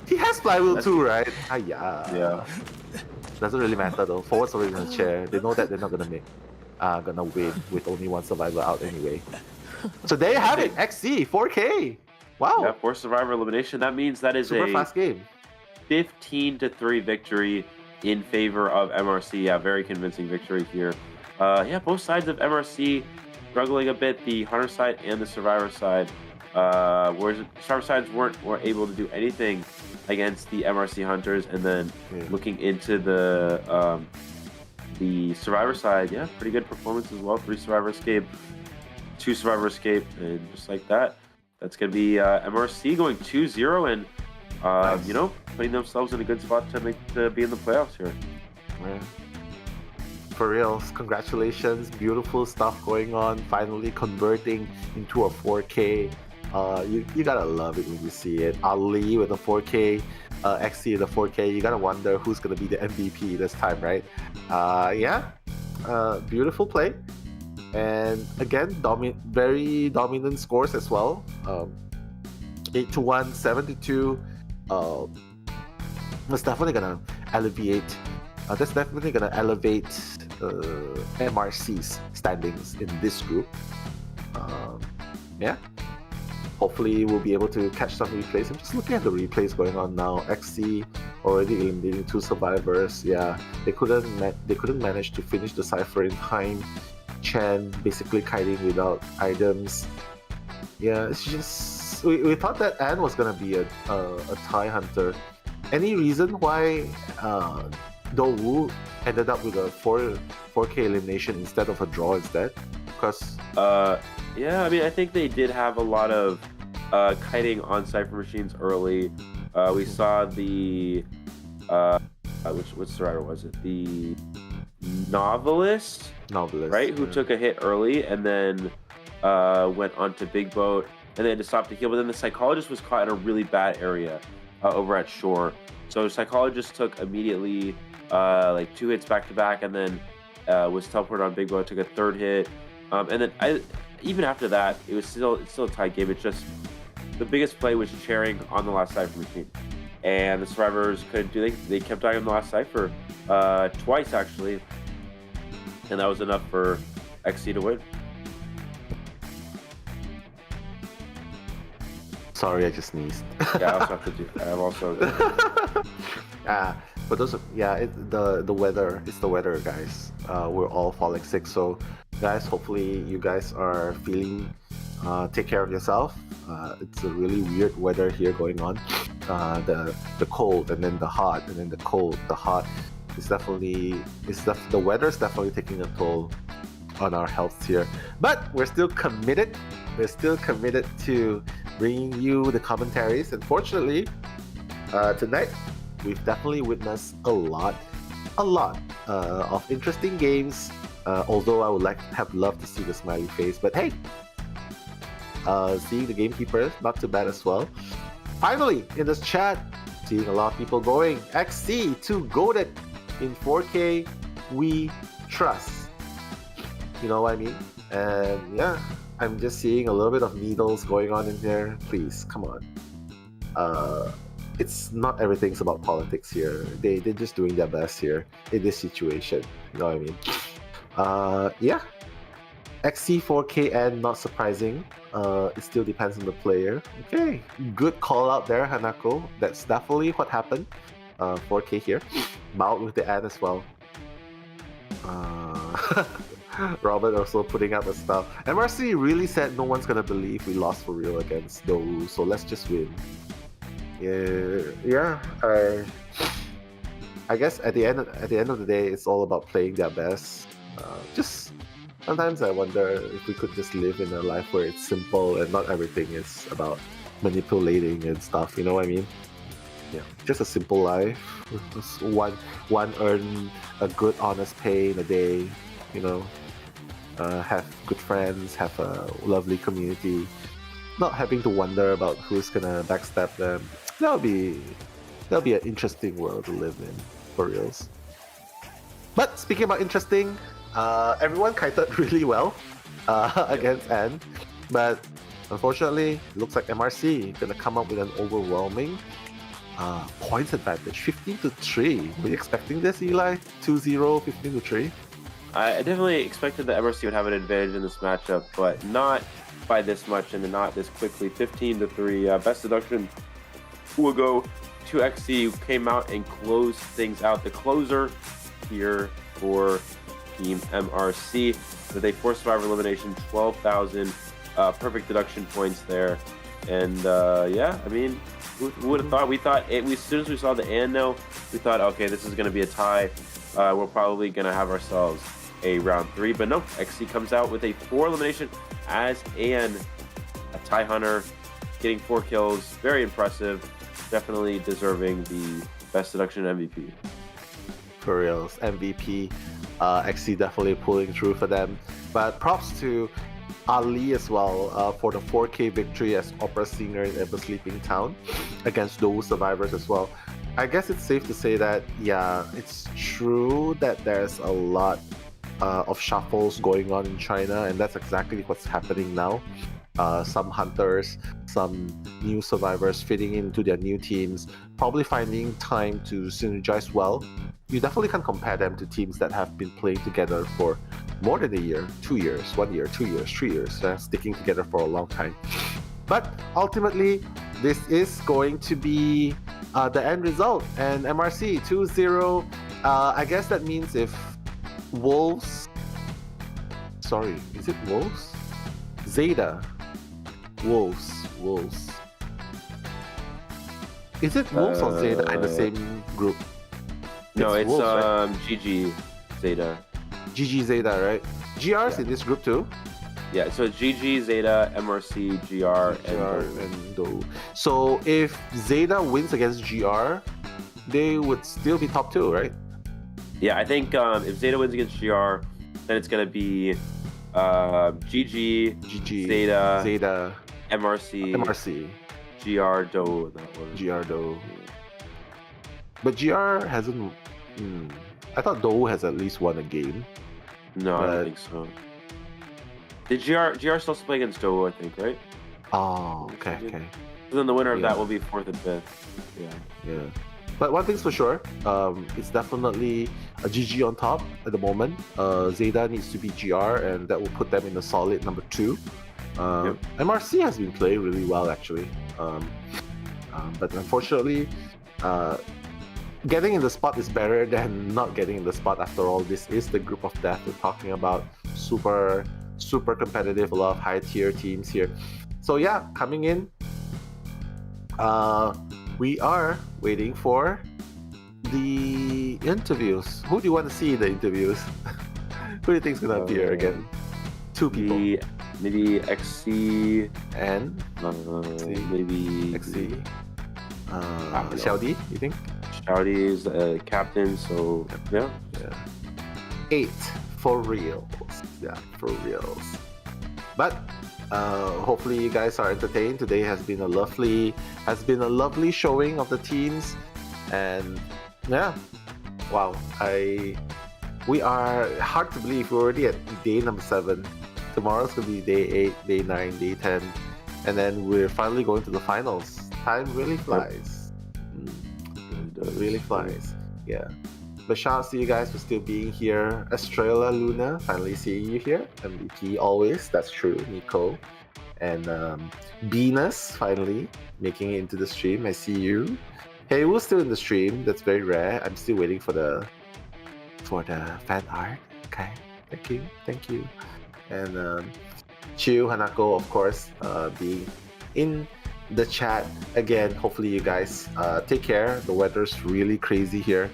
He has flywheel too, right? Yeah. Doesn't really matter though. Forward's already in the chair. They know that they're not gonna win with only one survivor out anyway. So there you have it. XC 4K. Wow. Yeah, 4 survivor elimination. That means that is Super a fast game. 15-3 victory in favor of MRC. Yeah, very convincing victory here. Yeah, both sides of MRC struggling a bit. The hunter side and the survivor side. Whereas the survivor sides weren't able to do anything against the MRC hunters, and then looking into the survivor side, yeah, pretty good performance as well. 3 survivor escape, 2 survivor escape, and just like that, that's gonna be MRC going 2-0 and you know, putting themselves in a good spot to be in the playoffs here. Yeah. For reals, congratulations, beautiful stuff going on, finally converting into a 4K. You gotta love it when you see it. Ali with a 4K, XC with a 4K, you gotta wonder who's gonna be the MVP this time, right? Beautiful play. And again, very dominant scores as well. 8-1, 7-2. That's definitely gonna elevate. MRC's standings in this group. Hopefully we'll be able to catch some replays. I'm just looking at the replays going on now. XC already eliminating 2 survivors. Yeah, they couldn't manage to finish the cipher in time. Chen basically kiting without items. Yeah, it's just we thought that Anne was gonna be a Thai hunter. Any reason why Do-Woo ended up with a 4K elimination instead of a draw instead? Because yeah, I mean, I think they did have a lot of kiting on cipher machines early. We saw the which survivor was it? The novelist, right? Who took a hit early and then went on to Big Boat and then to stop the heal. But then the psychologist was caught in a really bad area over at shore. So psychologist took immediately like 2 hits back to back, and then was teleported on Big Boat, took a 3rd hit, and then even after that, it's still a tight game. It's just the biggest play was chairing on the last cipher machine, and the survivors couldn't do. They kept dying on the last cipher twice actually, and that was enough for XC to win. Sorry, I just sneezed. Yeah, I also have to do that. I'm also. But those, the weather. It's the weather, guys. We're all falling sick, so guys, hopefully you guys are feeling. Take care of yourself. It's a really weird weather here going on. The cold and then the hot and then the cold, the hot. The weather is definitely taking a toll on our health here. But we're still committed. We're still committed to bringing you the commentaries. And fortunately, tonight we've definitely witnessed a lot of interesting games. Although I would have loved to see the smiley face, but hey, seeing the gamekeepers, not too bad as well. Finally, in this chat, seeing a lot of people going XC to goated in 4K. We trust. You know what I mean? And yeah, I'm just seeing a little bit of needles going on in there. Please, come on. It's not everything's about politics here. They're just doing their best here in this situation. You know what I mean? Yeah. XC4KN, not surprising. It still depends on the player. Okay, good call out there, Hanako. That's definitely what happened. 4K here. Bout with the N as well. Robert also putting out the stuff. MRC really said no one's gonna believe we lost for real against Do, so let's just win. Yeah. I guess at the end of the day, it's all about playing their best. Just sometimes I wonder if we could just live in a life where it's simple and not everything is about manipulating and stuff. You know what I mean? Yeah, just a simple life. Just one earn a good, honest pay in a day. You know, have good friends, have a lovely community. Not having to wonder about who's gonna backstab them. That would be That'll be an interesting world to live in, for reals. But speaking about interesting, everyone kited really well against N, but unfortunately, it looks like MRC gonna come up with an overwhelming points advantage, 15-3. Were you expecting this, Eli? 2-0, 15-3. I definitely expected that MRC would have an advantage in this matchup, but not by this much and not this quickly. 15-3. Best deduction will go to XC, who came out and closed things out. The closer here for Team MRC with a 4 survivor elimination, 12,000 perfect deduction points there. And yeah, I mean, who would have thought? We thought as soon as we saw the AN no, we thought, okay, this is going to be a tie. We're probably going to have ourselves a round 3, but no, XC comes out with a 4 elimination as AN, a tie hunter, getting 4 kills. Very impressive. Definitely deserving the best deduction MVP. For reals, MVP. XC definitely pulling through for them. But props to Ali as well for the 4K victory as opera singer in Ever Sleeping Town against those survivors as well. I guess it's safe to say that, yeah, it's true that there's a lot of shuffles going on in China, and that's exactly what's happening now. Some hunters, some new survivors fitting into their new teams, probably finding time to synergize well. You definitely can't compare them to teams that have been playing together for more than a year, 2 years, 1 year, 2 years, 3 years, sticking together for a long time. But ultimately, this is going to be the end result, and MRC 2-0. I guess that means if Wolves, sorry, is it Wolves? Zeta, Wolves. Is it Wolves or Zeta in the same group? No, it's Wolves, right? GG Zeta. GG Zeta, right? GR's in this group too? Yeah, so it's GG, Zeta, MRC, GR, and Dou. So if Zeta wins against GR, they would still be top 2, right? Yeah, I think if Zeta wins against GR, then it's going to be GG, Zeta, MRC, GR, Dou. GR, Dou. But GR hasn't... I thought Dou has at least won a game. No, I don't think so. Did GR still play against Dou, I think, right? Oh, okay. So then the winner of that will be 4th and 5th. Yeah. But one thing's for sure, it's definitely a GG on top at the moment. Zeta needs to be GR, and that will put them in a solid number 2. MRC has been playing really well, actually. But unfortunately, getting in the spot is better than not getting in the spot. After all, this is the group of death we're talking about. Super competitive, a lot of high tier teams here. So yeah, coming in, we are waiting for the interviews. Who do you want to see in the interviews? Who do you think is gonna appear again? 2 people. Maybe XC and maybe XC. Xiaodi, you think? Xiaodi is captain, so yeah. 8 for reals. Yeah, for reals. But hopefully you guys are entertained. Today has been a lovely showing of the teams, and yeah, wow. We are hard to believe we're already at day number 7. Tomorrow's gonna be day 8, day 9, day 10, and then we're finally going to the finals. Time really flies. It really flies. Yeah. But shout out to you guys for still being here. Estrella Luna, finally seeing you here. MVP always, that's true. Nico. And Venus, finally making it into the stream. I see you. Hey, we're still in the stream. That's very rare. I'm still waiting for the fan art. Okay. Thank you. And Chiu, Hanako, of course, being in the chat again. Hopefully you guys take care. The weather's really crazy here.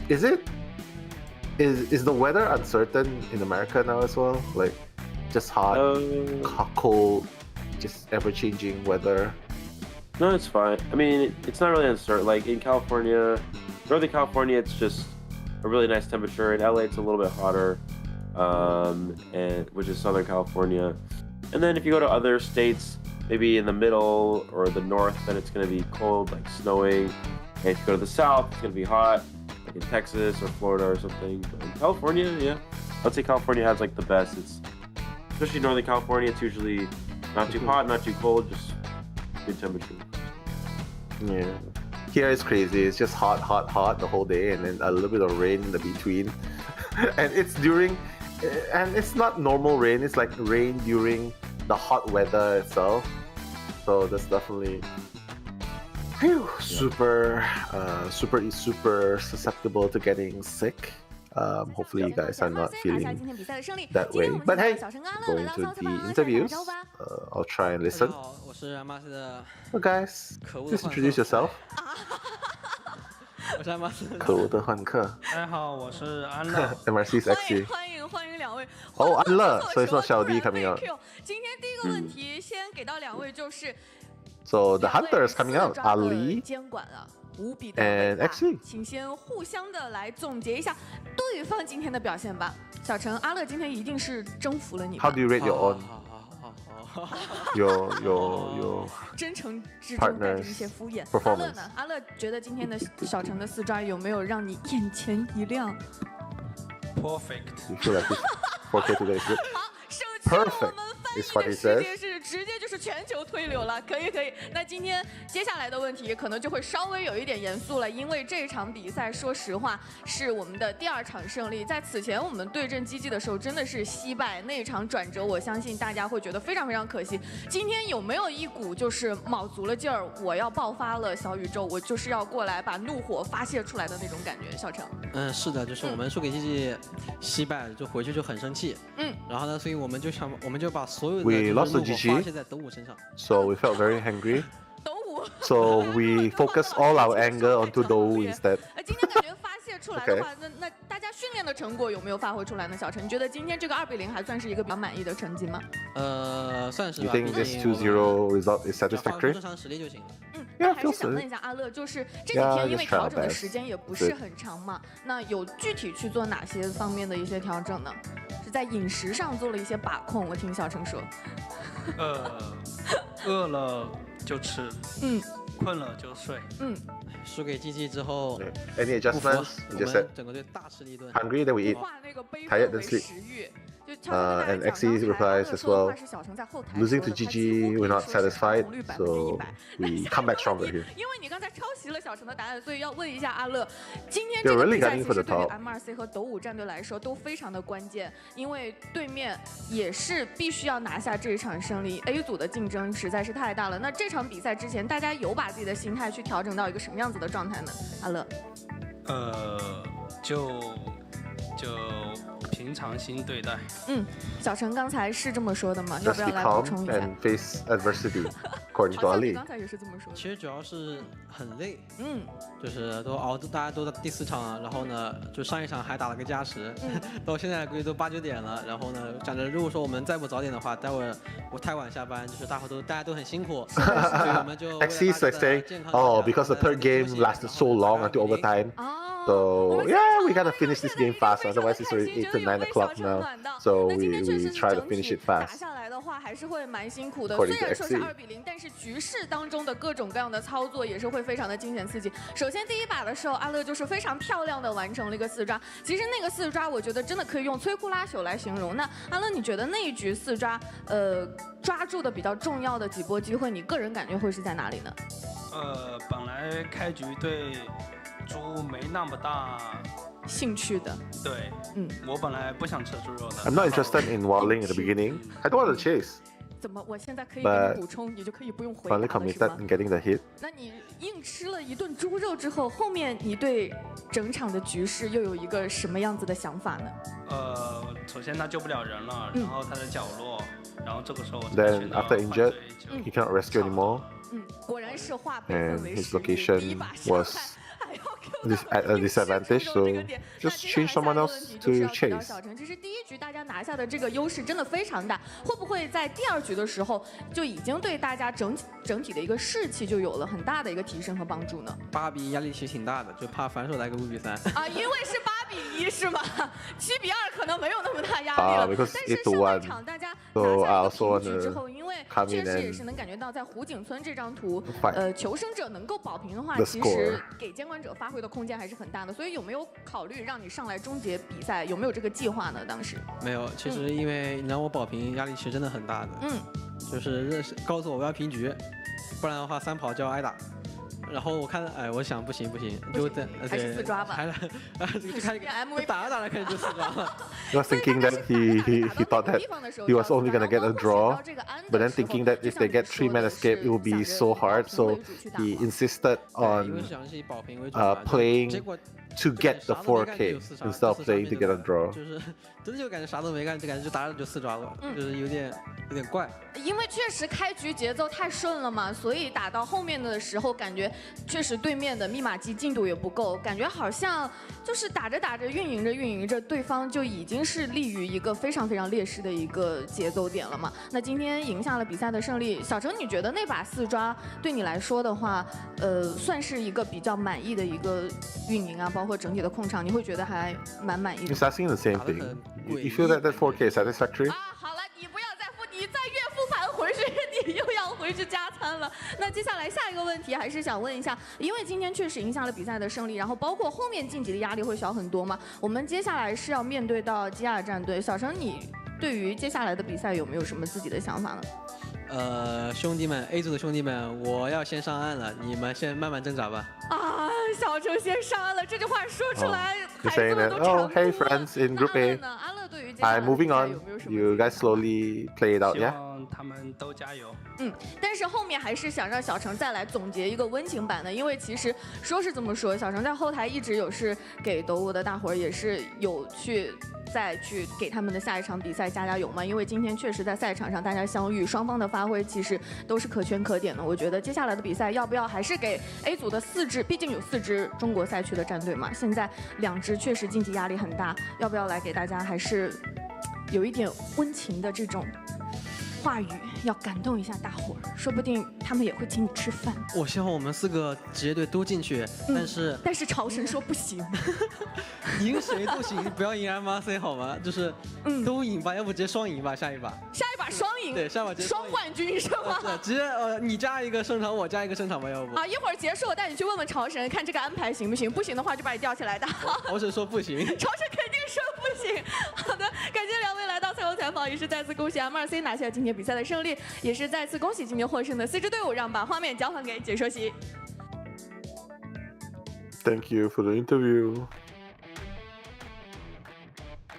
Is the weather uncertain in America now as well? Like just hot, cold, just ever-changing weather? No, it's fine. I mean, it's not really uncertain. Like in California, Northern California, it's just a really nice temperature. In LA, it's a little bit hotter, and which is Southern California. And then if you go to other states, maybe in the middle or the north, then it's going to be cold, like snowing. And if you go to the south, it's going to be hot, like in Texas or Florida or something. But in California, yeah, I'd say California has like the best. It's especially Northern California. It's usually not too hot, not too cold, just good temperature. Yeah. Here it's crazy. It's just hot, hot, hot the whole day, and then a little bit of rain in the between. And it's not normal rain. It's like rain during the hot weather itself. So that's definitely super susceptible to getting sick. Hopefully you guys are not feeling that way. But hey, going to the interviews. I'll try and listen. Well, guys, please introduce yourself. 我是安马斯。可恶的换客。大家好，我是安乐。MRC's XC。欢迎两位。哦，安乐，所以说小弟 coming out。今天第一个问题先给到两位，就是。So the hunter is coming out. Ali 监管了。无比的 and XC， 请先互相的来总结一下对方今天的表现吧。小陈、阿乐今天一定是征服了你们。 How do you rate your own? Your 真诚之中带着一些敷衍。阿乐呢？阿乐觉得今天的小陈的四抓有没有让你眼前一亮 ？Perfect。You feel like it's 4K today? Perfect. Is what he says. 是直接就是全球推流了，可以。那今天接下来的问题可能就会稍微有一点严肃了，因为这场比赛说实话是我们的第2场胜利。在此前我们对阵基基的时候真的是惜败，那场转折我相信大家会觉得非常非常可惜。今天有没有一股就是卯足了劲儿，我要爆发了小宇宙，我就是要过来把怒火发泄出来的那种感觉？小陈。是的，就是我们输给基基惜败，就回去就很生气。然后呢，所以我们就把所有的 We lost to GG, so we felt very angry. So we focused all our anger onto Dou instead. 今天感觉发泄出来的话，那大家训练的成果有没有发挥出来呢？小陈，你觉得今天这个2比0还算是一个比较满意的成绩吗？算是吧。You think this 2-0 result is satisfactory? 正常实力就行了。那还是想问一下阿乐，就是这几天因为调整的时间也不是很长嘛，那有具体去做哪些方面的一些调整呢？是在饮食上做了一些把控，我听小陈说。饿了就吃，困了就睡，输给基基之后 ，Any adjustments? Just said 整个队大吃了一顿。 Hungry, then we eat. Tired, then sleep. And XC replies as well. Losing to GG, we're not satisfied, so we come back stronger here. 因为你刚才抄袭了小陈的答案，所以要问一下阿乐，今天这个比赛其实对于 MRC 和斗五战队来说都非常的关键，因为对面也是必须要拿下这一场胜利。A 组的竞争实在是太大了。那这场比赛之前，大家有把自己的心态去调整到一个什么样子的状态呢？阿乐，就平常心对待。小陈刚才是这么说的吗？要不要来补充一下 ？And face adversity, according to Ali. 刚才也是这么说的。其实主要是很累，就是大家都在第4场了，然后呢，就上一场还打了个加时，到现在估计都8、9点了，然后呢，讲着如果说我们再不早点的话，待会儿我太晚下班，就是大家都很辛苦，所以我们就 XC is like saying, oh, because the third game lasted so long until overtime. So yeah, we gotta finish this game fast. Otherwise, it's already 8 to 9 o'clock now. So we try to finish it fast. 打下来的话还是会蛮辛苦的。虽然说是2比0，但是局势当中的各种各样的操作也是会非常的惊险刺激。首先第一把的时候，阿乐就是非常漂亮的完成了一个4抓。其实那个4抓，我觉得真的可以用摧枯拉朽来形容。那阿乐，你觉得那一局4抓，抓住的比较重要的几波机会，你个人感觉会是在哪里呢？本来开局对猪没那么大兴趣的，对，我本来不想吃猪肉的。I'm not interested in wilding at the beginning. I don't want to chase. 怎么？我现在可以给你补充，你就可以不用回答了， Finally committed in getting the hit. 那你硬吃了一顿猪肉之后，后面你对整场的局势又有一个什么样子的想法呢？首先他救不了人了，然后他的角落，然后这个时候我 Then after injured, he cannot rescue anymore. 果然是化悲愤为 And his 实力。 location was at a disadvantage, so just change someone else to chase. 小陈，其实第一局大家拿下的这个优势真的非常大，会不会在第2局的时候就已经对大家整体的一个士气就有了很大的一个提升和帮助呢？ 8比1压力其实挺大的，就怕反手来个5比3。因为是8比1是吗？7比2可能没有那么大压力了。because 但是 8to 上半 1. 场大家 So 拿 I 下一个 also 平局之 wanna 后，因为 come 确 in 实也 and 是能感觉到，在湖景村这张图， fight 求生者能够保平的话， the 其 score 实给监管者发挥的空间还是很大的。所以有没有考虑让你上来终结比赛？有没有这个计划呢？当时没有，其实因为你让我保平，压力其实真的很大的。就是告诉我要平局，不然的话3跑就要挨打。然后我看，哎，我想不行，就等，还是4抓吧。就看打着打着开始就4抓了。He was thinking that he thought that he was only gonna get a draw, but then thinking that if they get 3-man escape, it will be so hard. So he insisted on playing to get the 4K instead of playing to get a draw. 就是真的就感觉啥都没干，就感觉就打着就4抓了，就是有点怪。因为确实开局节奏太顺了嘛，所以打到后面的时候，感觉确实对面的密码机进度也不够，感觉好像就是打着打着运营着，对方就已经是立于一个非常劣势的一个节奏点了嘛。那今天赢下了比赛的胜利，小程，你觉得那把4抓对你来说的话，算是一个比较满意的一个运营啊，包括整体的控场，你会觉得还蛮满意的。He's asking the same thing. You feel that 4K is satisfactory? 好了，你不要再你再越复盘回去，你又要回去加餐了。那接下来下一个问题还是想问一下，因为今天确实影响了比赛的胜利，然后包括后面晋级的压力会小很多嘛。我们接下来是要面对到基亚战队，小程，你对于接下来的比赛有没有什么自己的想法呢？兄弟们 ，A 组的兄弟们，我要先上岸了，你们先慢慢挣扎吧。啊，小程先上岸了，这句话说出来， He's saying that, oh, hey friends in Group A, I'm moving on. You guys slowly play it out, yeah? 他们都加油。但是后面还是想让小程再来总结一个温情版的，因为其实说是这么说，小程在后台一直有是给斗舞的大伙儿也是有再去给他们的下一场比赛加油嘛，因为今天确实在赛场上大家相遇，双方的发挥其实都是可圈可点的。我觉得接下来的比赛要不要还是给 A 组的4支，毕竟有4支中国赛区的战队嘛，现在2支确实竞技压力很大，要不要来给大家还是有一点温情的这种话语，要感动一下大伙儿，说不定他们也会请你吃饭。我希望我们4个职业队都进去，但是朝神说不行，赢谁都行，不要赢 MRC 好吗？就是都赢吧，要不直接双赢吧，下一把双赢，对，下一把直接双冠军是吗？对，直接你加一个胜场，我加一个胜场吧，要不？一会儿结束我带你去问问朝神，看这个安排行不行？不行的话就把你吊起来打。朝神说不行，朝神肯定说不行。好的，感谢2位来到赛后采访，也是再次恭喜 MRC 拿下今天比赛的胜利，也是再次恭喜今天获胜的4支队伍，让把画面交还给解说席。Thank you for the interview.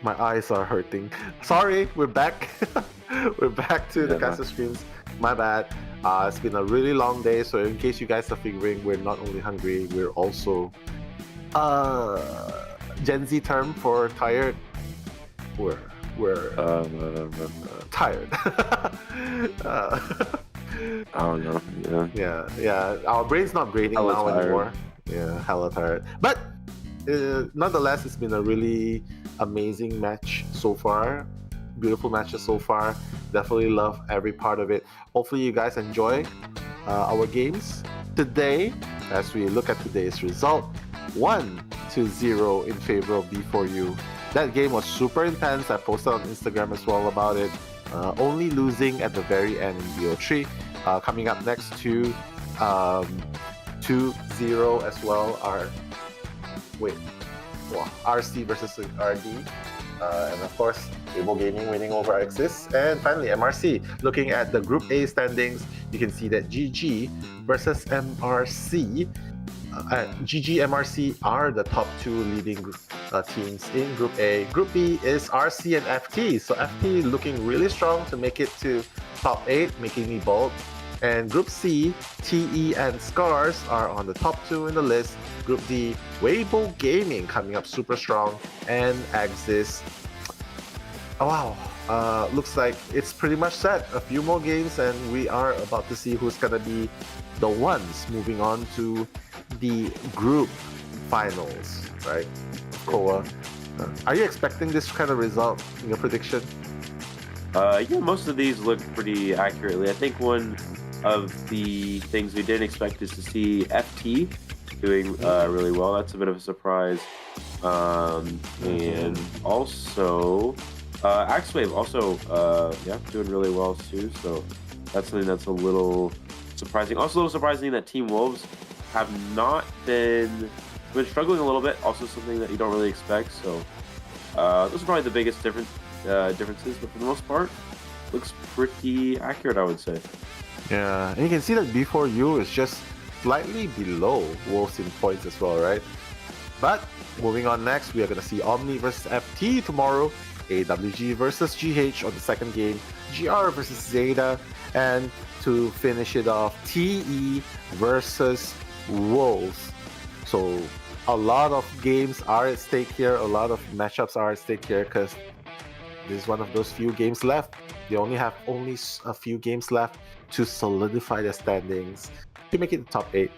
My eyes are hurting. Sorry, we're back. We're back to the caster streams. My bad. It's been a really long day, so in case you guys are figuring, we're not only hungry, we're also Gen Z term for tired. We're tired. Oh no, yeah. Our brain's not braining now anymore. Yeah, hella tired. But nonetheless, it's been a really amazing match so far. Beautiful matches so far. Definitely love every part of it. Hopefully you guys enjoy our games today. As we look at today's result, 1-0 in favor of B4U. That game was super intense. I posted on Instagram as well about it. Only losing at the very end in BO3. Coming up next to 2-0 as well. RC versus RD. And of course, Able Gaming winning over AXIZ. And finally, MRC. Looking at the Group A standings, you can see that GG versus MRC. GG MRC are the top 2 leading teams in Group A. Group B is RC and FT. So FT looking really strong to make it to top 8, making me bold. And Group C, TE and Scars are on the top 2 in the list. Group D, Weibo Gaming coming up super strong, and AXIZ. Oh, wow, looks like it's pretty much set. A few more games and we are about to see who's gonna be the ones moving on to the group finals, right? Koa, are you expecting this kind of result in your prediction? Yeah, most of these look pretty accurately. I think one of the things we didn't expect is to see FT doing really well. That's a bit of a surprise. And also, AXIZ also, yeah, doing really well too. So that's something that's a little surprising. Also, a little surprising that Team Wolves have not been struggling a little bit. Also, something that you don't really expect. So those are probably the biggest differences. But for the most part, looks pretty accurate, I would say. Yeah, and you can see that B4U is just slightly below Wolves in points as well, right? But moving on next, we are going to see Omni versus FT tomorrow, AWG versus GH on the second game, GR versus Zeta, and to finish it off, TE versus Wolves. So a lot of games are at stake here, a lot of matchups are at stake here because this is one of those few games left. They only have a few games left to solidify their standings to make it the top 8.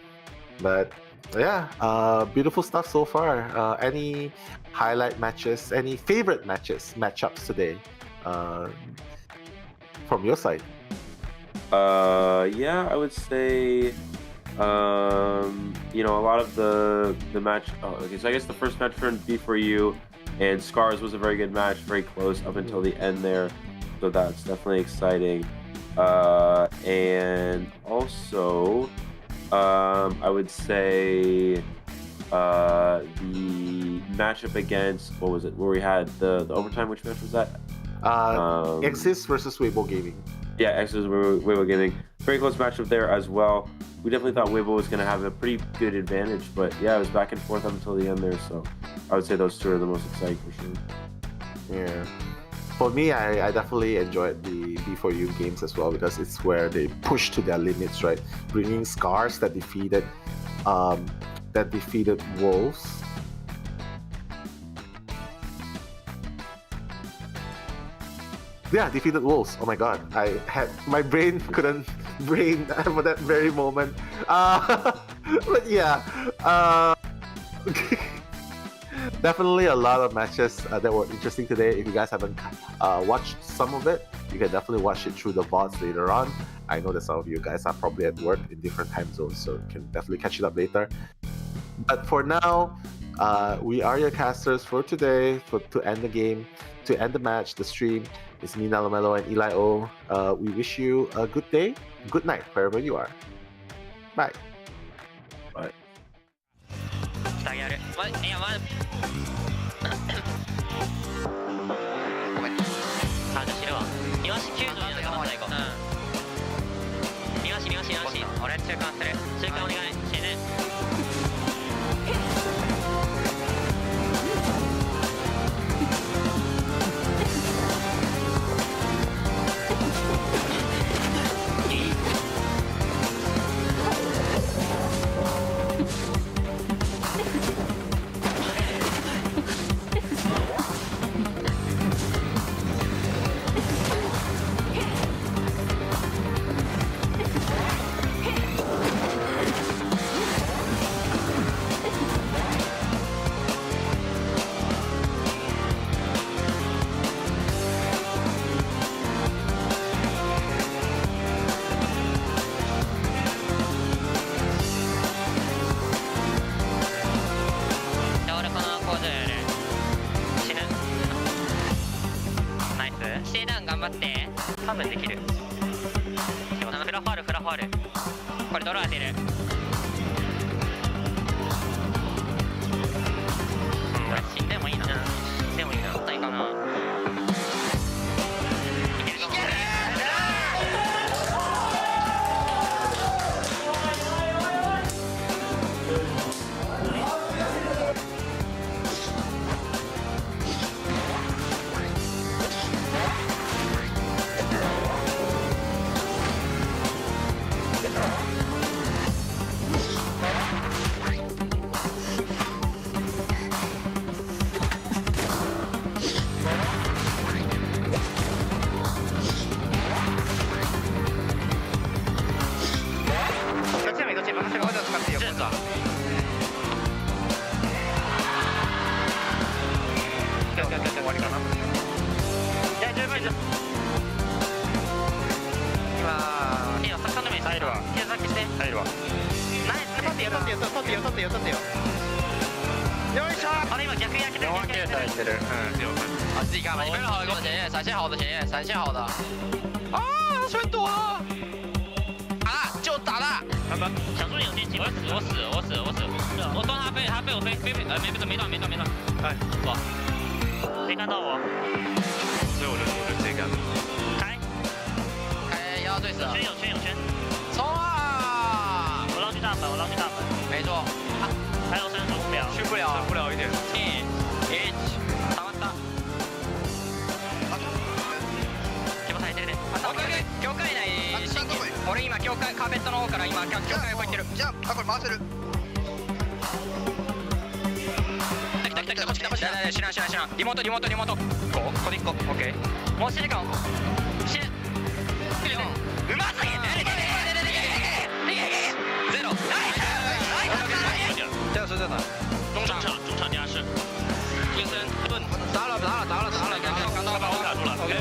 But yeah, beautiful stuff so far. Any highlight matches, any favorite matchups today from your side? Yeah, I would say, you know, a lot of the match. Oh, okay, so I guess the first match for B4U and Scars was a very good match, very close up until the end there. So that's definitely exciting. And also, I would say the matchup against, what was it, where we had the overtime, which match was that? AXIZ versus Weibo Gaming. Yeah, AXIZ versus Weibo Gaming. Very close matchup there as well. We definitely thought Weibo was going to have a pretty good advantage, but yeah, it was back and forth up until the end there, so I would say those two are the most exciting for sure. Yeah. For me, I definitely enjoyed the B4U games as well because it's where they push to their limits, right? Bringing Scars that defeated Wolves. Yeah, defeated Wolves. Oh my god, my brain couldn't brain for that very moment. But yeah, definitely a lot of matches that were interesting today. If you guys haven't watched some of it, you can definitely watch it through the VODs later on. I know that some of you guys are probably at work in different time zones, so you can definitely catch it up later. But for now, we are your casters for today, to end the game, to end the match, the stream. It's me, Nalomelo, and Eli O. We wish you a good day, good night, wherever you are. Bye. Bye. ごめん。あ、じゃあ知るわ。庭師9度で頑張っていこう。庭師。俺中間する。中間お願い。死ぬ。多分できる。でもフラファール。これドロー当てる。これ死んでもいいな。ないかな。いけるかも。取ってよ。よいしょ。あれ今逆に4万形態いってる。自己看吧，你别好一个前沿，闪现好的前沿，闪现好的。啊，全躲了！打了就打了。小助理有电击，我断他背，他背我飞，没断。哎，哇，没看到我，所以我就直接干。开1号对死。有圈。冲啊！我绕去大本。没错。还有35秒。去不了一点。1，打完打。境界内新規俺今境界カーペットの方から今境界横行ってるじゃあこれ回せる来たこっち来た知らんリモートここで1個オッケーもう死ぬかも死ぬうますぎゼロ这样是在哪中场加时应声盾打了刚到把我卡住了 OK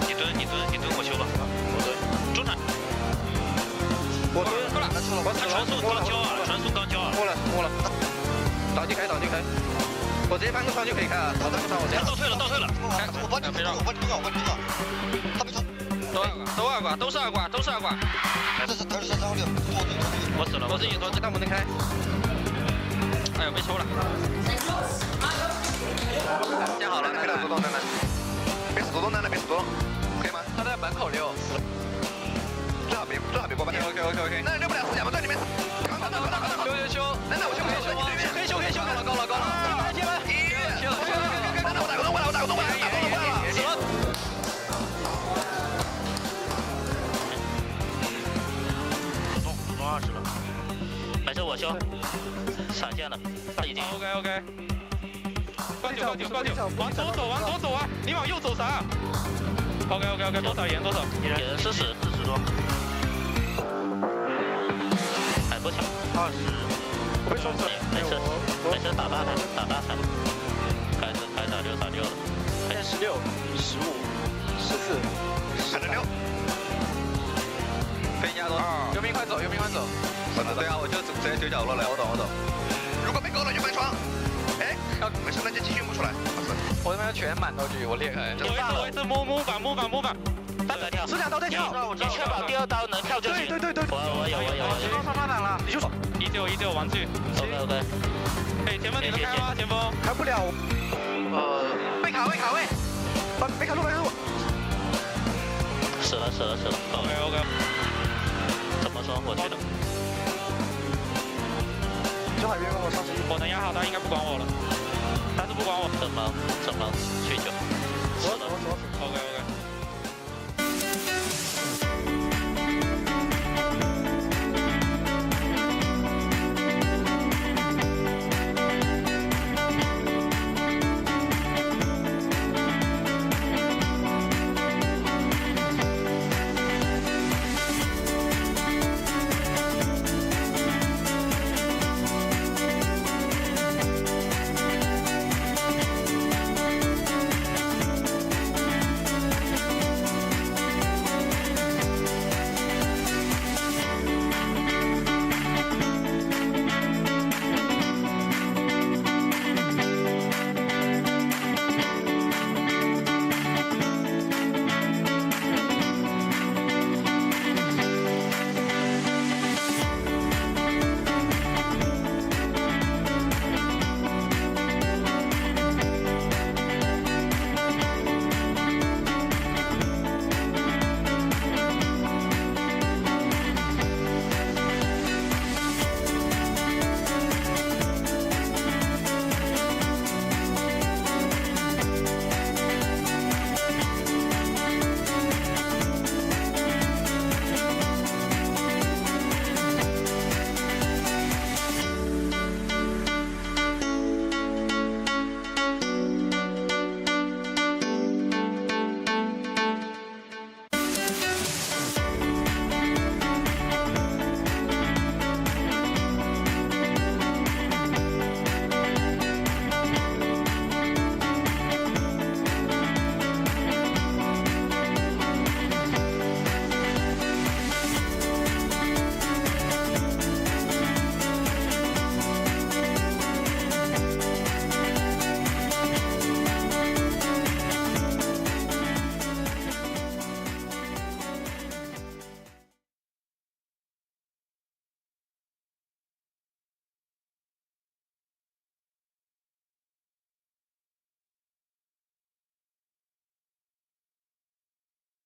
你蹲我修吧，我蹲中场，我蹲过了，传送刚交啊，过了，倒地开，我直接搬个窗就可以开了，倒我直接倒退了，我帮你盯着，他没走，都是二挂，这是我死了，我自己说这大门能开，哎呦被抽了，建好了，别死多动，别死多动。可以吗？他在门口溜，最好别过半天。OK。那溜不了4脚吧，在里面。修，那我修。可以修，高了。贴门。那我打个洞，死了。中20了，没事我修，闪现了，他已经 OK。关九，往左走啊！你往右走啥？OK，多少盐？盐40多，还不强，20，我被双子，没事，打大台，开始打6了，现在16、15、14，还能溜，飞加多，右边快走，对啊，我就直接丢角落了，我懂，如果被勾了就翻窗，哎，没事，那就继续摸出来，我他妈全满道具，我裂开，我一次摸板。3两刀再跳，你确保第2刀能跳就行。对，我有。刚上发展了，你就195玩具。OK。哎，前锋你能开吗？前锋开不了。被卡位，被卡住。死了。OK。怎么说？我觉得。就海边跟我上去。我能压好他，应该不管我了。但是不管我。怎么？去9。死了。OK。